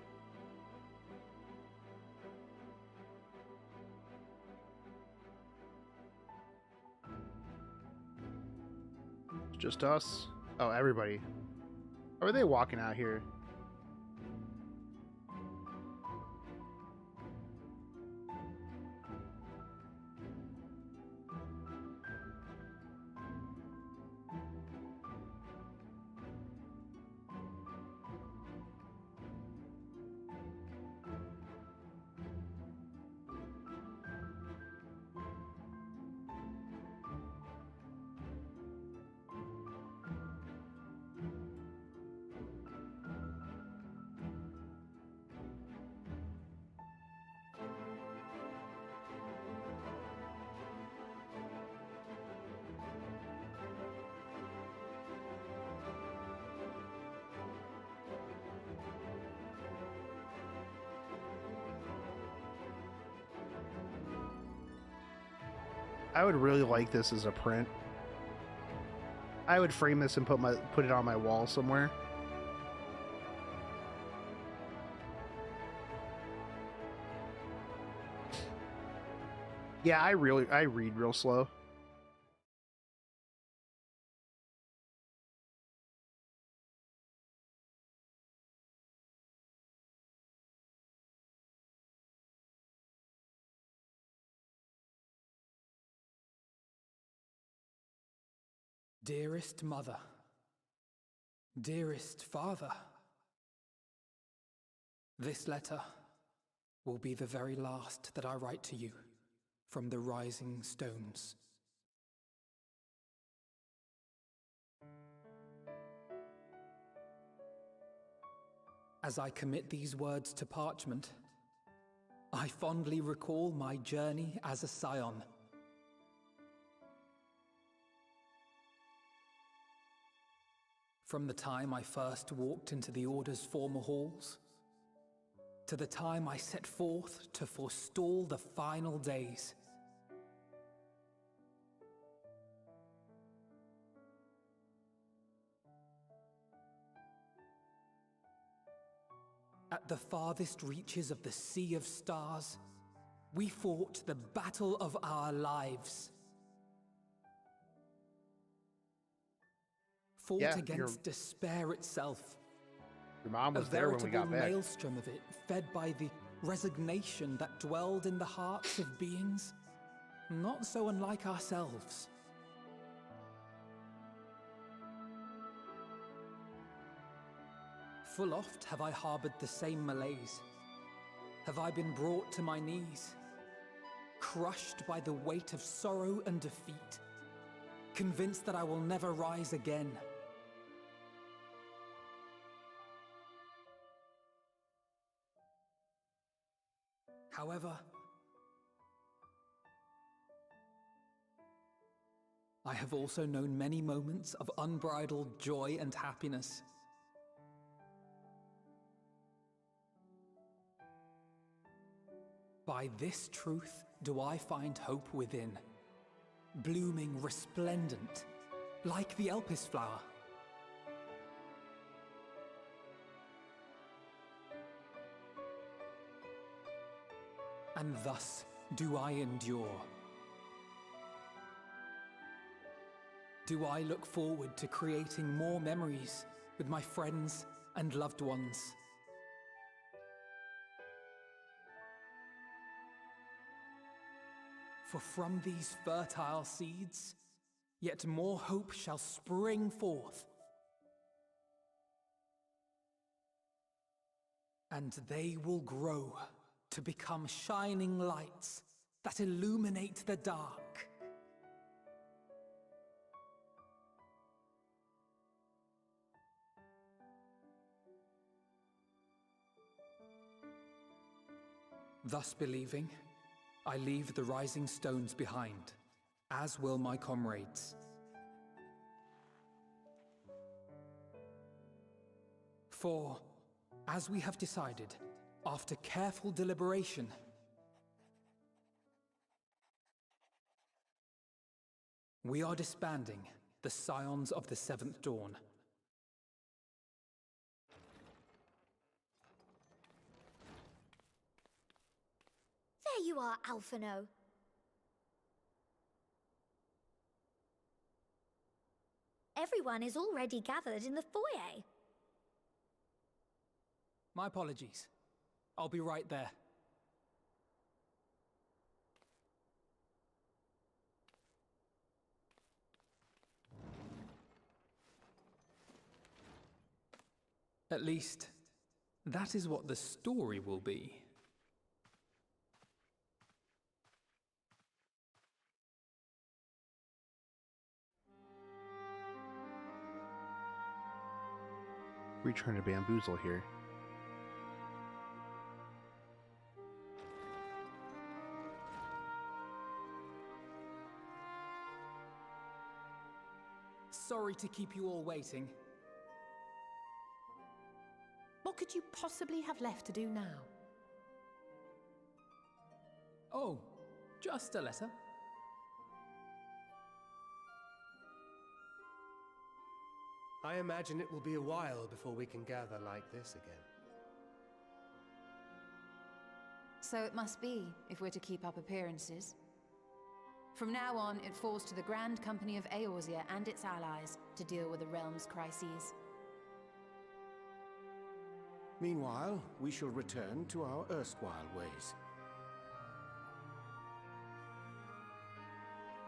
It's just us. Oh, everybody. How are they walking out here? I would really like this as a print. I would frame this and put it on my wall somewhere. Yeah, I read real slow. Dearest mother, dearest father, this letter will be the very last that I write to you from the rising stones. As I commit these words to parchment, I fondly recall my journey as a scion. From the time I first walked into the Order's former halls, to the time I set forth to forestall the final days. At the farthest reaches of the Sea of Stars, we fought the battle of our lives. Fought against despair itself. Your mom was there when we got back. A veritable maelstrom of it, fed by the resignation that dwelled in the hearts of beings not so unlike ourselves. Full oft have I harbored the same malaise. Have I been brought to my knees, crushed by the weight of sorrow and defeat, convinced that I will never rise again. However, I have also known many moments of unbridled joy and happiness. By this truth do I find hope within, blooming resplendent, like the Elpis flower. And thus do I endure. Do I look forward to creating more memories with my friends and loved ones. For from these fertile seeds, yet more hope shall spring forth. And they will grow to become shining lights that illuminate the dark. Thus believing, I leave the rising stones behind, as will my comrades. For, as we have decided, after careful deliberation, we are disbanding the Scions of the Seventh Dawn. There you are, Alphino. Everyone is already gathered in the foyer. My apologies. I'll be right there. At least, that is what the story will be. We're trying to bamboozle here. Sorry to keep you all waiting. What could you possibly have left to do now? Oh, just a letter. I imagine it will be a while before we can gather like this again. So it must be, if we're to keep up appearances. From now on, it falls to the Grand Company of Eorzea and its allies to deal with the realm's crises. Meanwhile, we shall return to our erstwhile ways.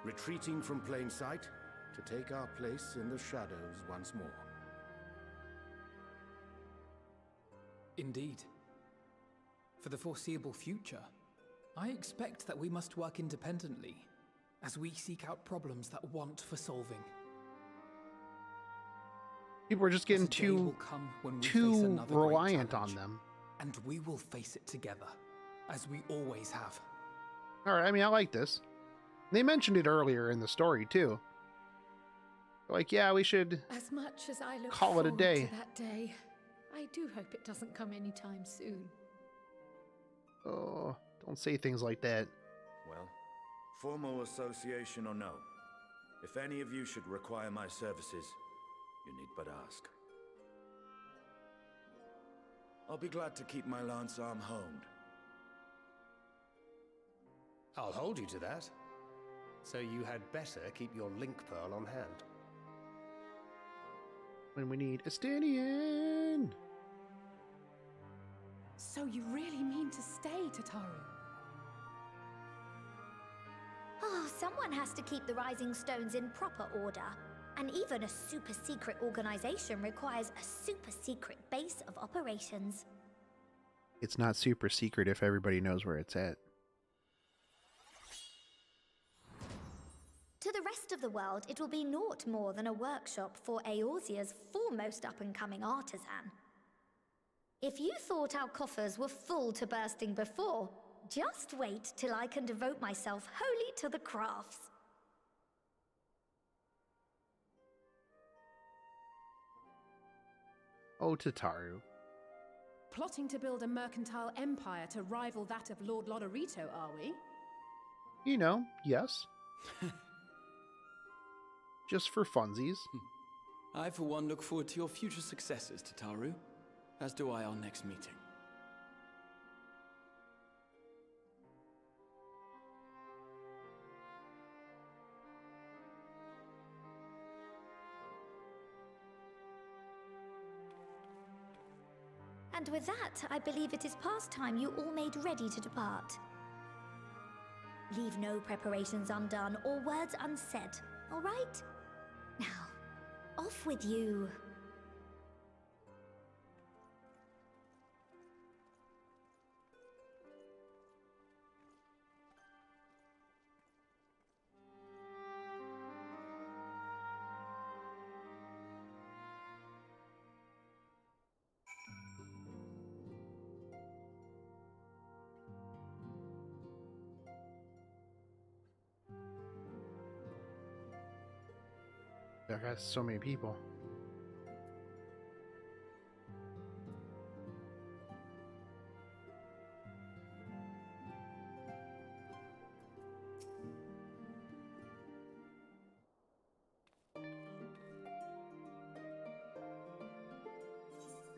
Retreating from plain sight to take our place in the shadows once more. Indeed. For the foreseeable future, I expect that we must work independently as we seek out problems that want for solving. People are just getting too reliant on them. And we will face it together, as we always have. Alright, I mean, I like this. They mentioned it earlier in the story, too. Like, yeah, we should as much as I look call it a day. To that day, I do hope it doesn't come anytime soon. Oh, don't say things like that. Well, formal association or no, if any of you should require my services, you need but ask. I'll be glad to keep my lance arm honed. I'll hold you to that. So you had better keep your link pearl on hand. When we need Estinian. So you really mean to stay, Tataru? Someone has to keep the Rising Stones in proper order. And even a super-secret organization requires a super-secret base of operations. It's not super secret if everybody knows where it's at. To the rest of the world, it will be naught more than a workshop for Eorzea's foremost up-and-coming artisan. If you thought our coffers were full to bursting before, just wait till I can devote myself wholly to the crafts. Oh, Tataru. Plotting to build a mercantile empire to rival that of Lord Lodorito, are we? You know, yes. Just for funsies. I, for one, look forward to your future successes, Tataru. As do I our next meeting. And with that, I believe it is past time you all made ready to depart. Leave no preparations undone or words unsaid, all right? Now, off with you. There are so many people.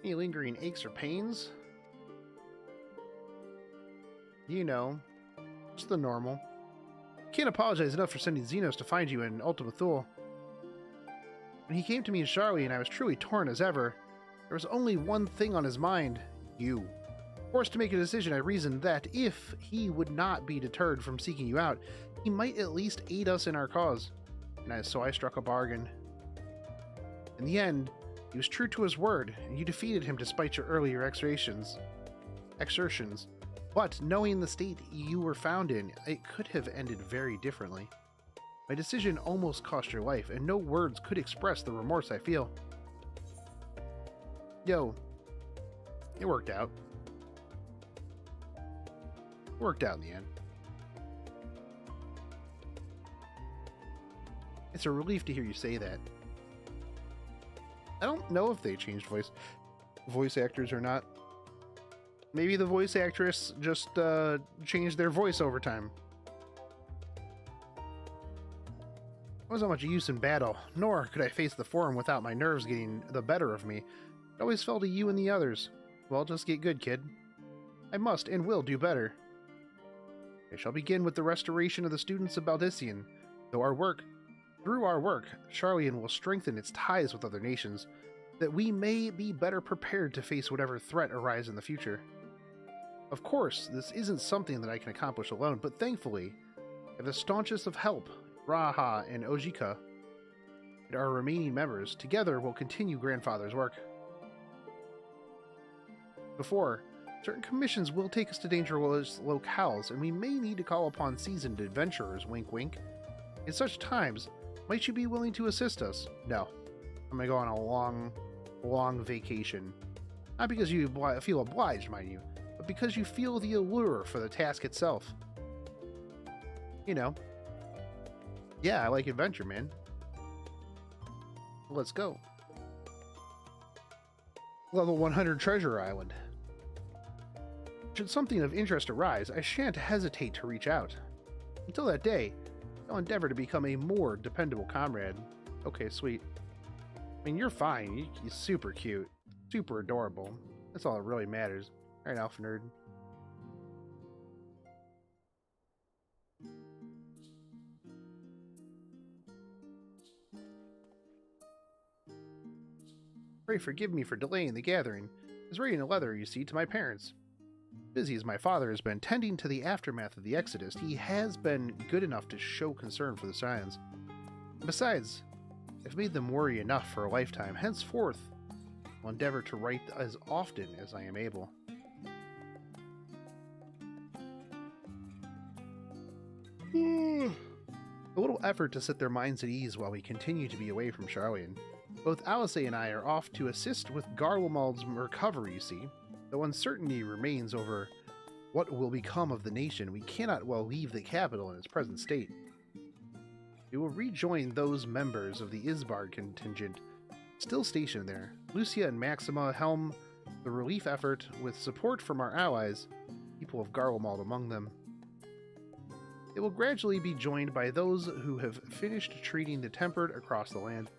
Any lingering aches or pains? You know, just the normal. Can't apologize enough for sending Xenos to find you in Ultima Thule. When he came to me in Charlie and I was truly torn as ever, there was only one thing on his mind: you. Forced to make a decision, I reasoned that if he would not be deterred from seeking you out, he might at least aid us in our cause. So I struck a bargain. In the end, he was true to his word, and you defeated him despite your earlier exertions. But knowing the state you were found in, it could have ended very differently. My decision almost cost your life, and no words could express the remorse I feel. Yo, it worked out. It worked out in the end. It's a relief to hear you say that. I don't know if they changed voice actors or not. Maybe the voice actress just changed their voice over time. I wasn't much use in battle, nor could I face the Forum without my nerves getting the better of me. It always fell to you and the others. Well, just get good, kid. I must and will do better. I shall begin with the restoration of the students of Baldesion. Through our work, Charlian will strengthen its ties with other nations, that we may be better prepared to face whatever threat arises in the future. Of course, this isn't something that I can accomplish alone, but thankfully, I have the staunchest of help, Raha and Ojika, and our remaining members. Together will continue Grandfather's work. Certain commissions will take us to dangerous locales, and we may need to call upon seasoned adventurers, wink wink. In such times, might you be willing to assist us? No. I'm going to go on a long vacation. Not because you feel obliged, mind you, but because you feel the allure for the task itself. You know. Yeah, I like adventure, man. Let's go. Level 100 Treasure Island. Should something of interest arise, I shan't hesitate to reach out. Until that day, I'll endeavor to become a more dependable comrade. Okay, sweet. I mean, you're fine. You're super cute. Super adorable. That's all that really matters. Alright, Alpha Nerd. Pray forgive me for delaying the gathering. I was writing a letter, you see, to my parents. Busy as my father has been tending to the aftermath of the Exodus, he has been good enough to show concern for the Scions. Besides, I've made them worry enough for a lifetime. Henceforth, I'll endeavor to write as often as I am able. A little effort to set their minds at ease while we continue to be away from Charlian. Both Alice and I are off to assist with Garlemald's recovery, you see. Though uncertainty remains over what will become of the nation, we cannot well leave the capital in its present state. We will rejoin those members of the Isbard contingent still stationed there. Lucia and Maxima helm the relief effort with support from our allies, people of Garlemald among them. It will gradually be joined by those who have finished treating the tempered across the land.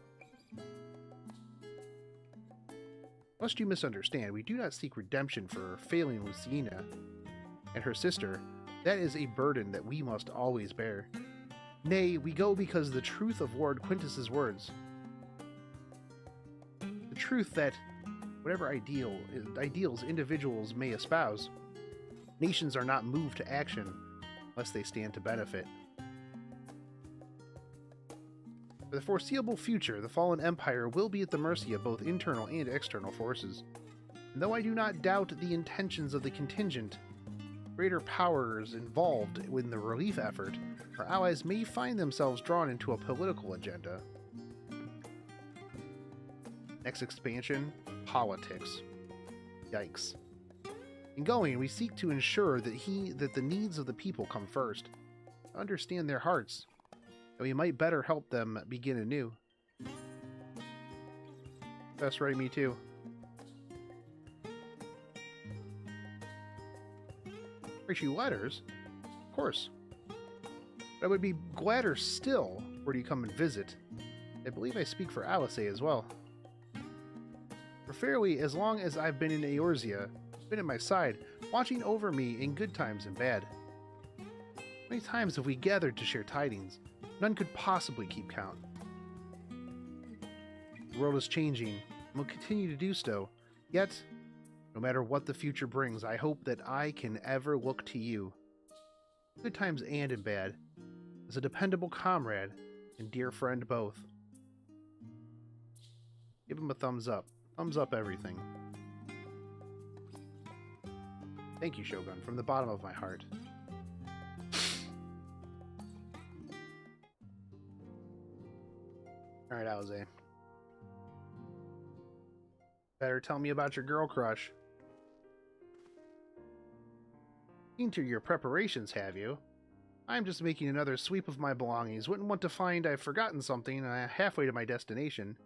Lest you misunderstand, we do not seek redemption for failing Lucina and her sister. That is a burden that we must always bear. Nay, we go because the truth of Lord Quintus's words. The truth that whatever ideals individuals may espouse, nations are not moved to action unless they stand to benefit. For the foreseeable future, the fallen empire will be at the mercy of both internal and external forces. And though I do not doubt the intentions of the contingent, greater powers involved in the relief effort, our allies may find themselves drawn into a political agenda. Next expansion, politics. Yikes. In going, we seek to ensure that the needs of the people come first, understand their hearts, and we might better help them begin anew. That's right, me too. Write you letters? Of course. But I would be gladder still were you come and visit. I believe I speak for Alice as well. For fairly as long as I've been in Eorzea, been at my side, watching over me in good times and bad. Many times have we gathered to share tidings. None could possibly keep count. The world is changing, and will continue to do so. Yet, no matter what the future brings, I hope that I can ever look to you, good times and in bad, as a dependable comrade and dear friend both. Give him a thumbs up. Thumbs up everything. Thank you, Shogun, from the bottom of my heart. Alright, Alize. Better tell me about your girl crush. Into your preparations, have you? I'm just making another sweep of my belongings. Wouldn't want to find I've forgotten something halfway to my destination.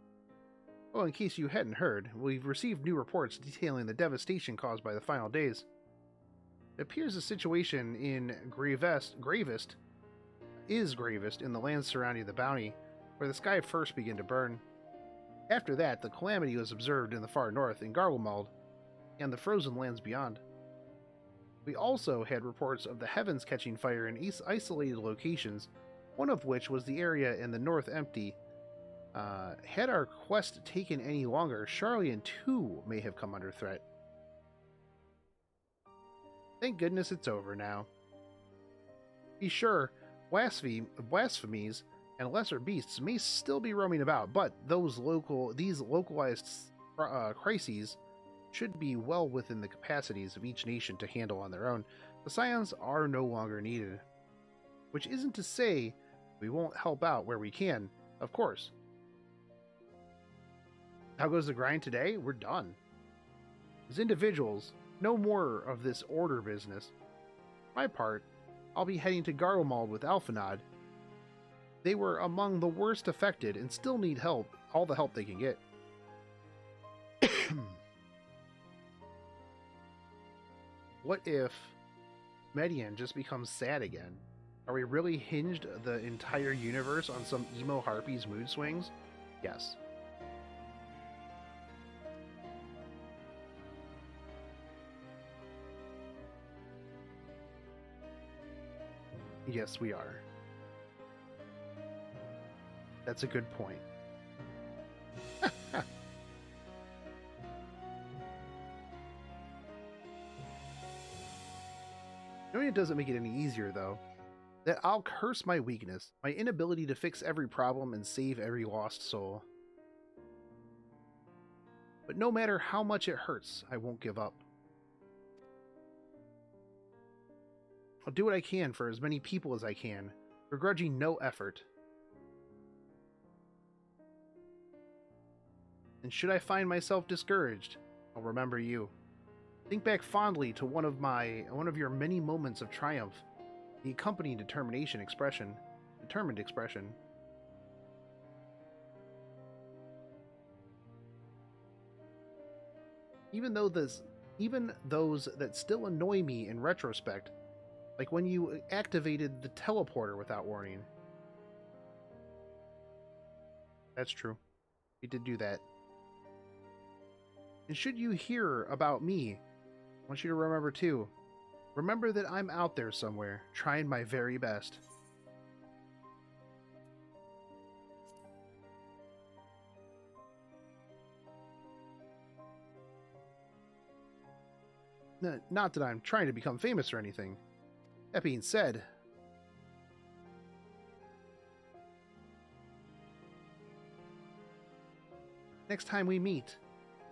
Well, in case you hadn't heard, we've received new reports detailing the devastation caused by the final days. It appears the situation in gravest in the lands surrounding the bounty, where the sky first began to burn. After that, the calamity was observed in the far north, in Garlemald, and the frozen lands beyond. We also had reports of the heavens catching fire in isolated locations, one of which was the area in the north empty. Had our quest taken any longer, Charlian too may have come under threat. Thank goodness it's over now. Be sure, blasphemies and lesser beasts may still be roaming about, but these localized crises should be well within the capacities of each nation to handle on their own. The Scions are no longer needed. Which isn't to say we won't help out where we can, of course. How goes the grind today? We're done. As individuals, no more of this order business. For my part, I'll be heading to Garlemald with Alphanod. They were among the worst affected and still need help, all the help they can get. What if Median just becomes sad again? Are we really hinged the entire universe on some emo harpy's mood swings? Yes. Yes, we are. That's a good point. it doesn't make it any easier, though, that I'll curse my weakness, my inability to fix every problem and save every lost soul. But no matter how much it hurts, I won't give up. I'll do what I can for as many people as I can, begrudging no effort. And should I find myself discouraged, I'll remember you. Think back fondly to one of your many moments of triumph, the accompanying determined expression. Even those that still annoy me in retrospect, like when you activated the teleporter without warning. That's true. We did do that. And should you hear about me, I want you to remember too. Remember that I'm out there somewhere, trying my very best. Not that I'm trying to become famous or anything. That being said, next time we meet,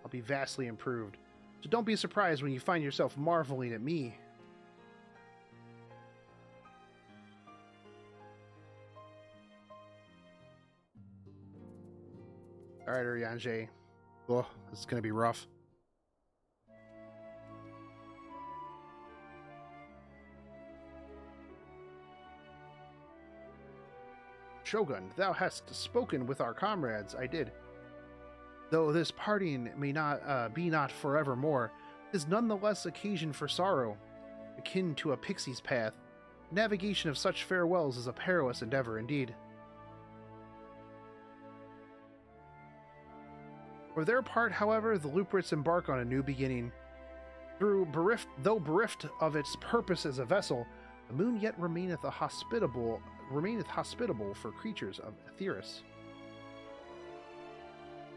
I'll be vastly improved. So don't be surprised when you find yourself marveling at me. Alright, Urianger. Oh, this is going to be rough. Shogun, thou hast spoken with our comrades. I did. Though this parting may not be not forevermore, 'tis nonetheless occasion for sorrow, akin to a pixie's path. Navigation of such farewells is a perilous endeavor indeed. For their part, however, the Luperits embark on a new beginning. Though bereft of its purpose as a vessel, the moon yet remaineth hospitable for creatures of Aetheris.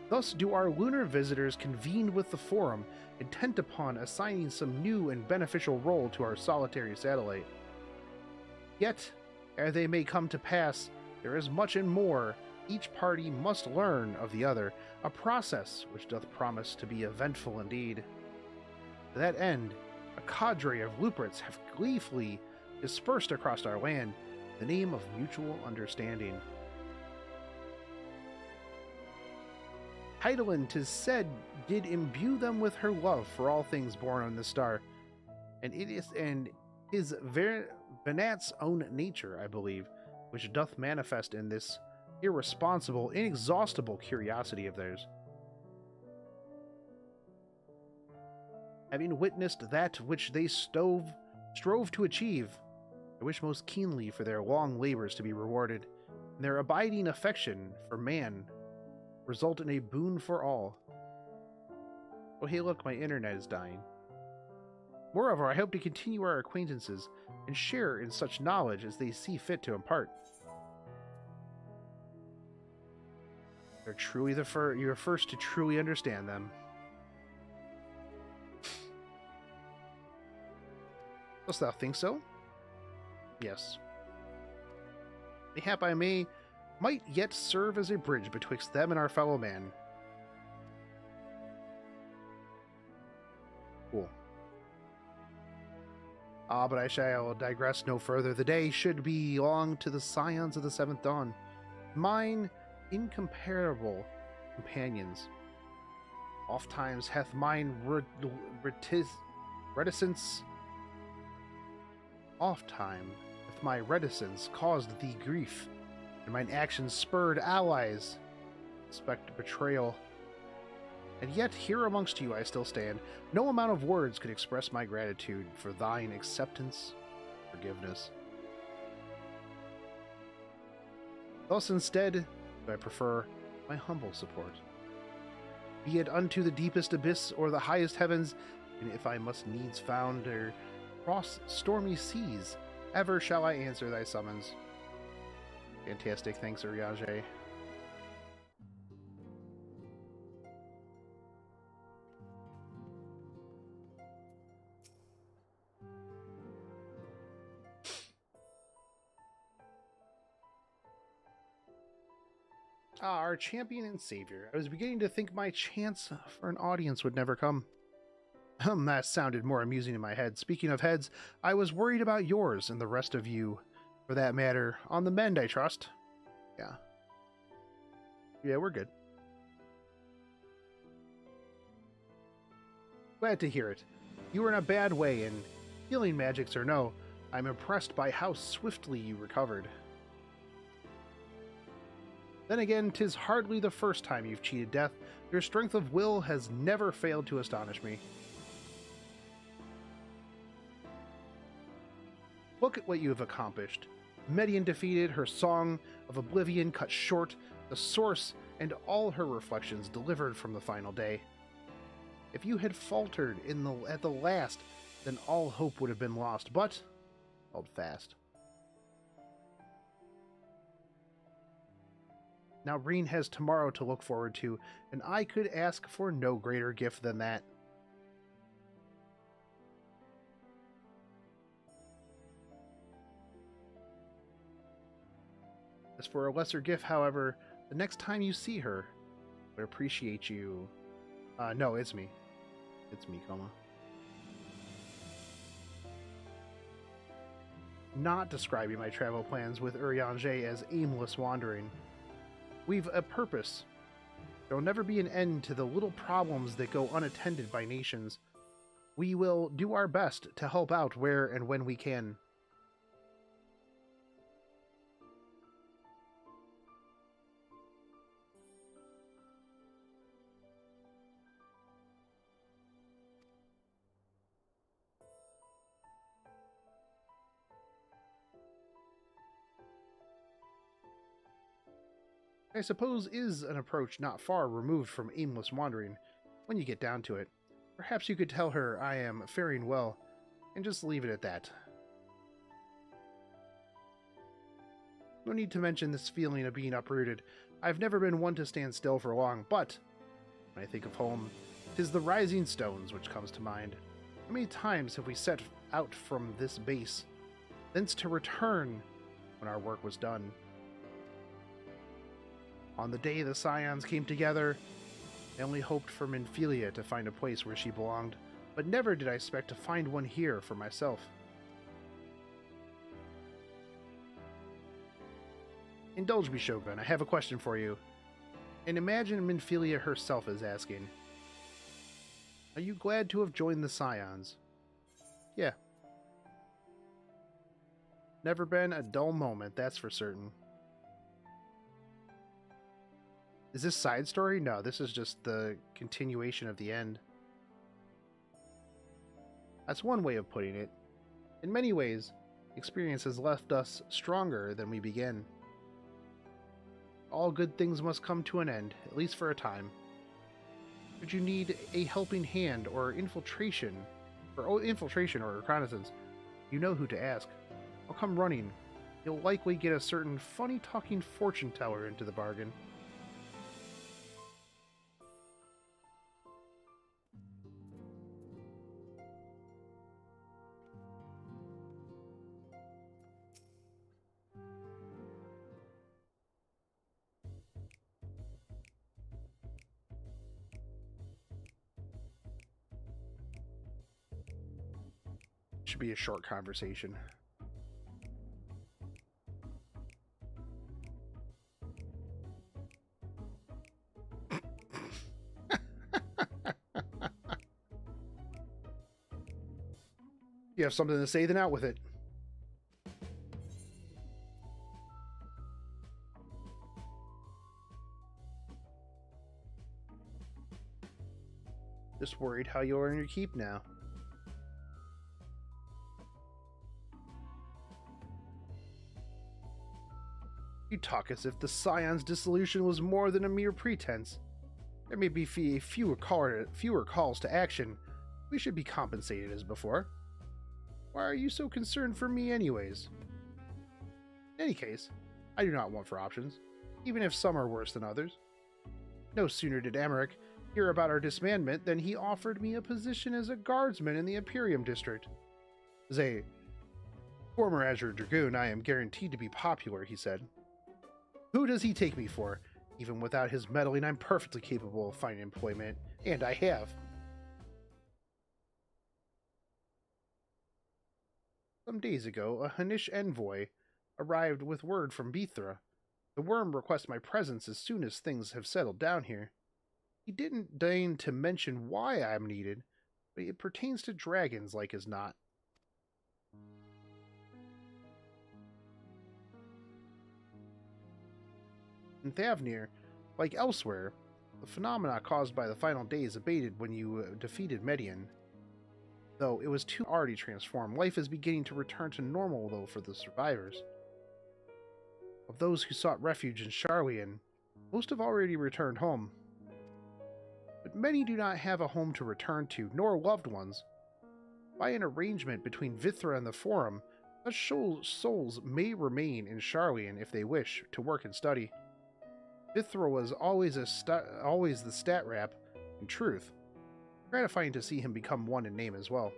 Thus do our lunar visitors convene with the Forum, intent upon assigning some new and beneficial role to our solitary satellite. Yet, ere they may come to pass, there is much and more each party must learn of the other, a process which doth promise to be eventful indeed. To that end, a cadre of Luperits have gleefully dispersed across our land in the name of mutual understanding. Heidelin, 'tis said, did imbue them with her love for all things born on the star, and it is his Venat's own nature, I believe, which doth manifest in this irresponsible, inexhaustible curiosity of theirs. Having witnessed that which they strove to achieve, I wish most keenly for their long labors to be rewarded, and their abiding affection for man result in a boon for all. Oh hey look, my internet is dying. Moreover, I hope to continue our acquaintances and share in such knowledge as they see fit to impart. They're truly you are first to truly understand them. Dost thou think so? Yes. Mayhap I might yet serve as a bridge betwixt them and our fellow man. Cool. But I shall digress no further. The day should belong to the scions of the Seventh Dawn, mine incomparable companions. Ofttimes hath mine reticence my reticence caused thee grief, and mine actions spurred allies, suspect betrayal. And yet here amongst you I still stand. No amount of words could express my gratitude for thine acceptance, forgiveness. Thus instead, do I prefer my humble support. Be it unto the deepest abyss or the highest heavens, and if I must needs founder cross stormy seas, ever shall I answer thy summons. Fantastic, thanks, Urianger. Ah, our champion and savior. I was beginning to think my chance for an audience would never come. That sounded more amusing in my head. Speaking of heads, I was worried about yours and the rest of you, for that matter. On the mend, I trust. Yeah. Yeah, we're good. Glad to hear it. You were in a bad way, and healing magics or no, I'm impressed by how swiftly you recovered. Then again, 'tis hardly the first time you've cheated death. Your strength of will has never failed to astonish me. Look at what you have accomplished. Median defeated, her song of Oblivion cut short, the source and all her reflections delivered from the final day. If you had faltered at the last, then all hope would have been lost, but held fast. Now Reen has tomorrow to look forward to, and I could ask for no greater gift than that. As for a lesser gift, however, the next time you see her, I would appreciate you... no, it's me. It's me, Coma. Not describing my travel plans with Urianger as aimless wandering. We've a purpose. There'll never be an end to the little problems that go unattended by nations. We will do our best to help out where and when we can. I suppose is an approach not far removed from aimless wandering, when you get down to it. Perhaps you could tell her I am faring well, and just leave it at that. No need to mention this feeling of being uprooted. I've never been one to stand still for long, but when I think of home, 'tis the rising stones which comes to mind. How many times have we set out from this base, thence to return when our work was done? On the day the Scions came together, I only hoped for Minfilia to find a place where she belonged, but never did I expect to find one here for myself. Indulge me, Shogun, I have a question for you. And imagine Minfilia herself is asking, are you glad to have joined the Scions? Yeah. Never been a dull moment, that's for certain. Is this side story? No, this is just the continuation of the end. That's one way of putting it. In many ways, experience has left us stronger than we began. All good things must come to an end, at least for a time. Should you need a helping hand or infiltration or reconnaissance, you know who to ask. I'll come running. You'll likely get a certain funny-talking fortune teller into the bargain. Should be a short conversation. You have something to say, then out with it. Just worried how you'll earn your keep now. You talk as if the Scion's dissolution was more than a mere pretense. There may be fewer calls to action. We should be compensated as before. Why are you so concerned for me anyways? In any case, I do not want for options, even if some are worse than others. No sooner did Emmerich hear about our disbandment than he offered me a position as a guardsman in the Imperium district. As a former Azure Dragoon, I am guaranteed to be popular, he said. Who does he take me for? Even without his meddling, I'm perfectly capable of finding employment, and I have. Some days ago, a Hunnish envoy arrived with word from Bithra. The worm requests my presence as soon as things have settled down here. He didn't deign to mention why I'm needed, but it pertains to dragons like as not. In Thavnir, like elsewhere, the phenomena caused by the final days abated when you defeated Median. Though it was too already transformed, life is beginning to return to normal, though, for the survivors. Of those who sought refuge in Sharlayan, most have already returned home. But many do not have a home to return to, nor loved ones. By an arrangement between Vithra and the Forum, such souls may remain in Sharlayan if they wish to work and study. Vithra was always the stat rap, in truth. Gratifying to see him become one in name as well.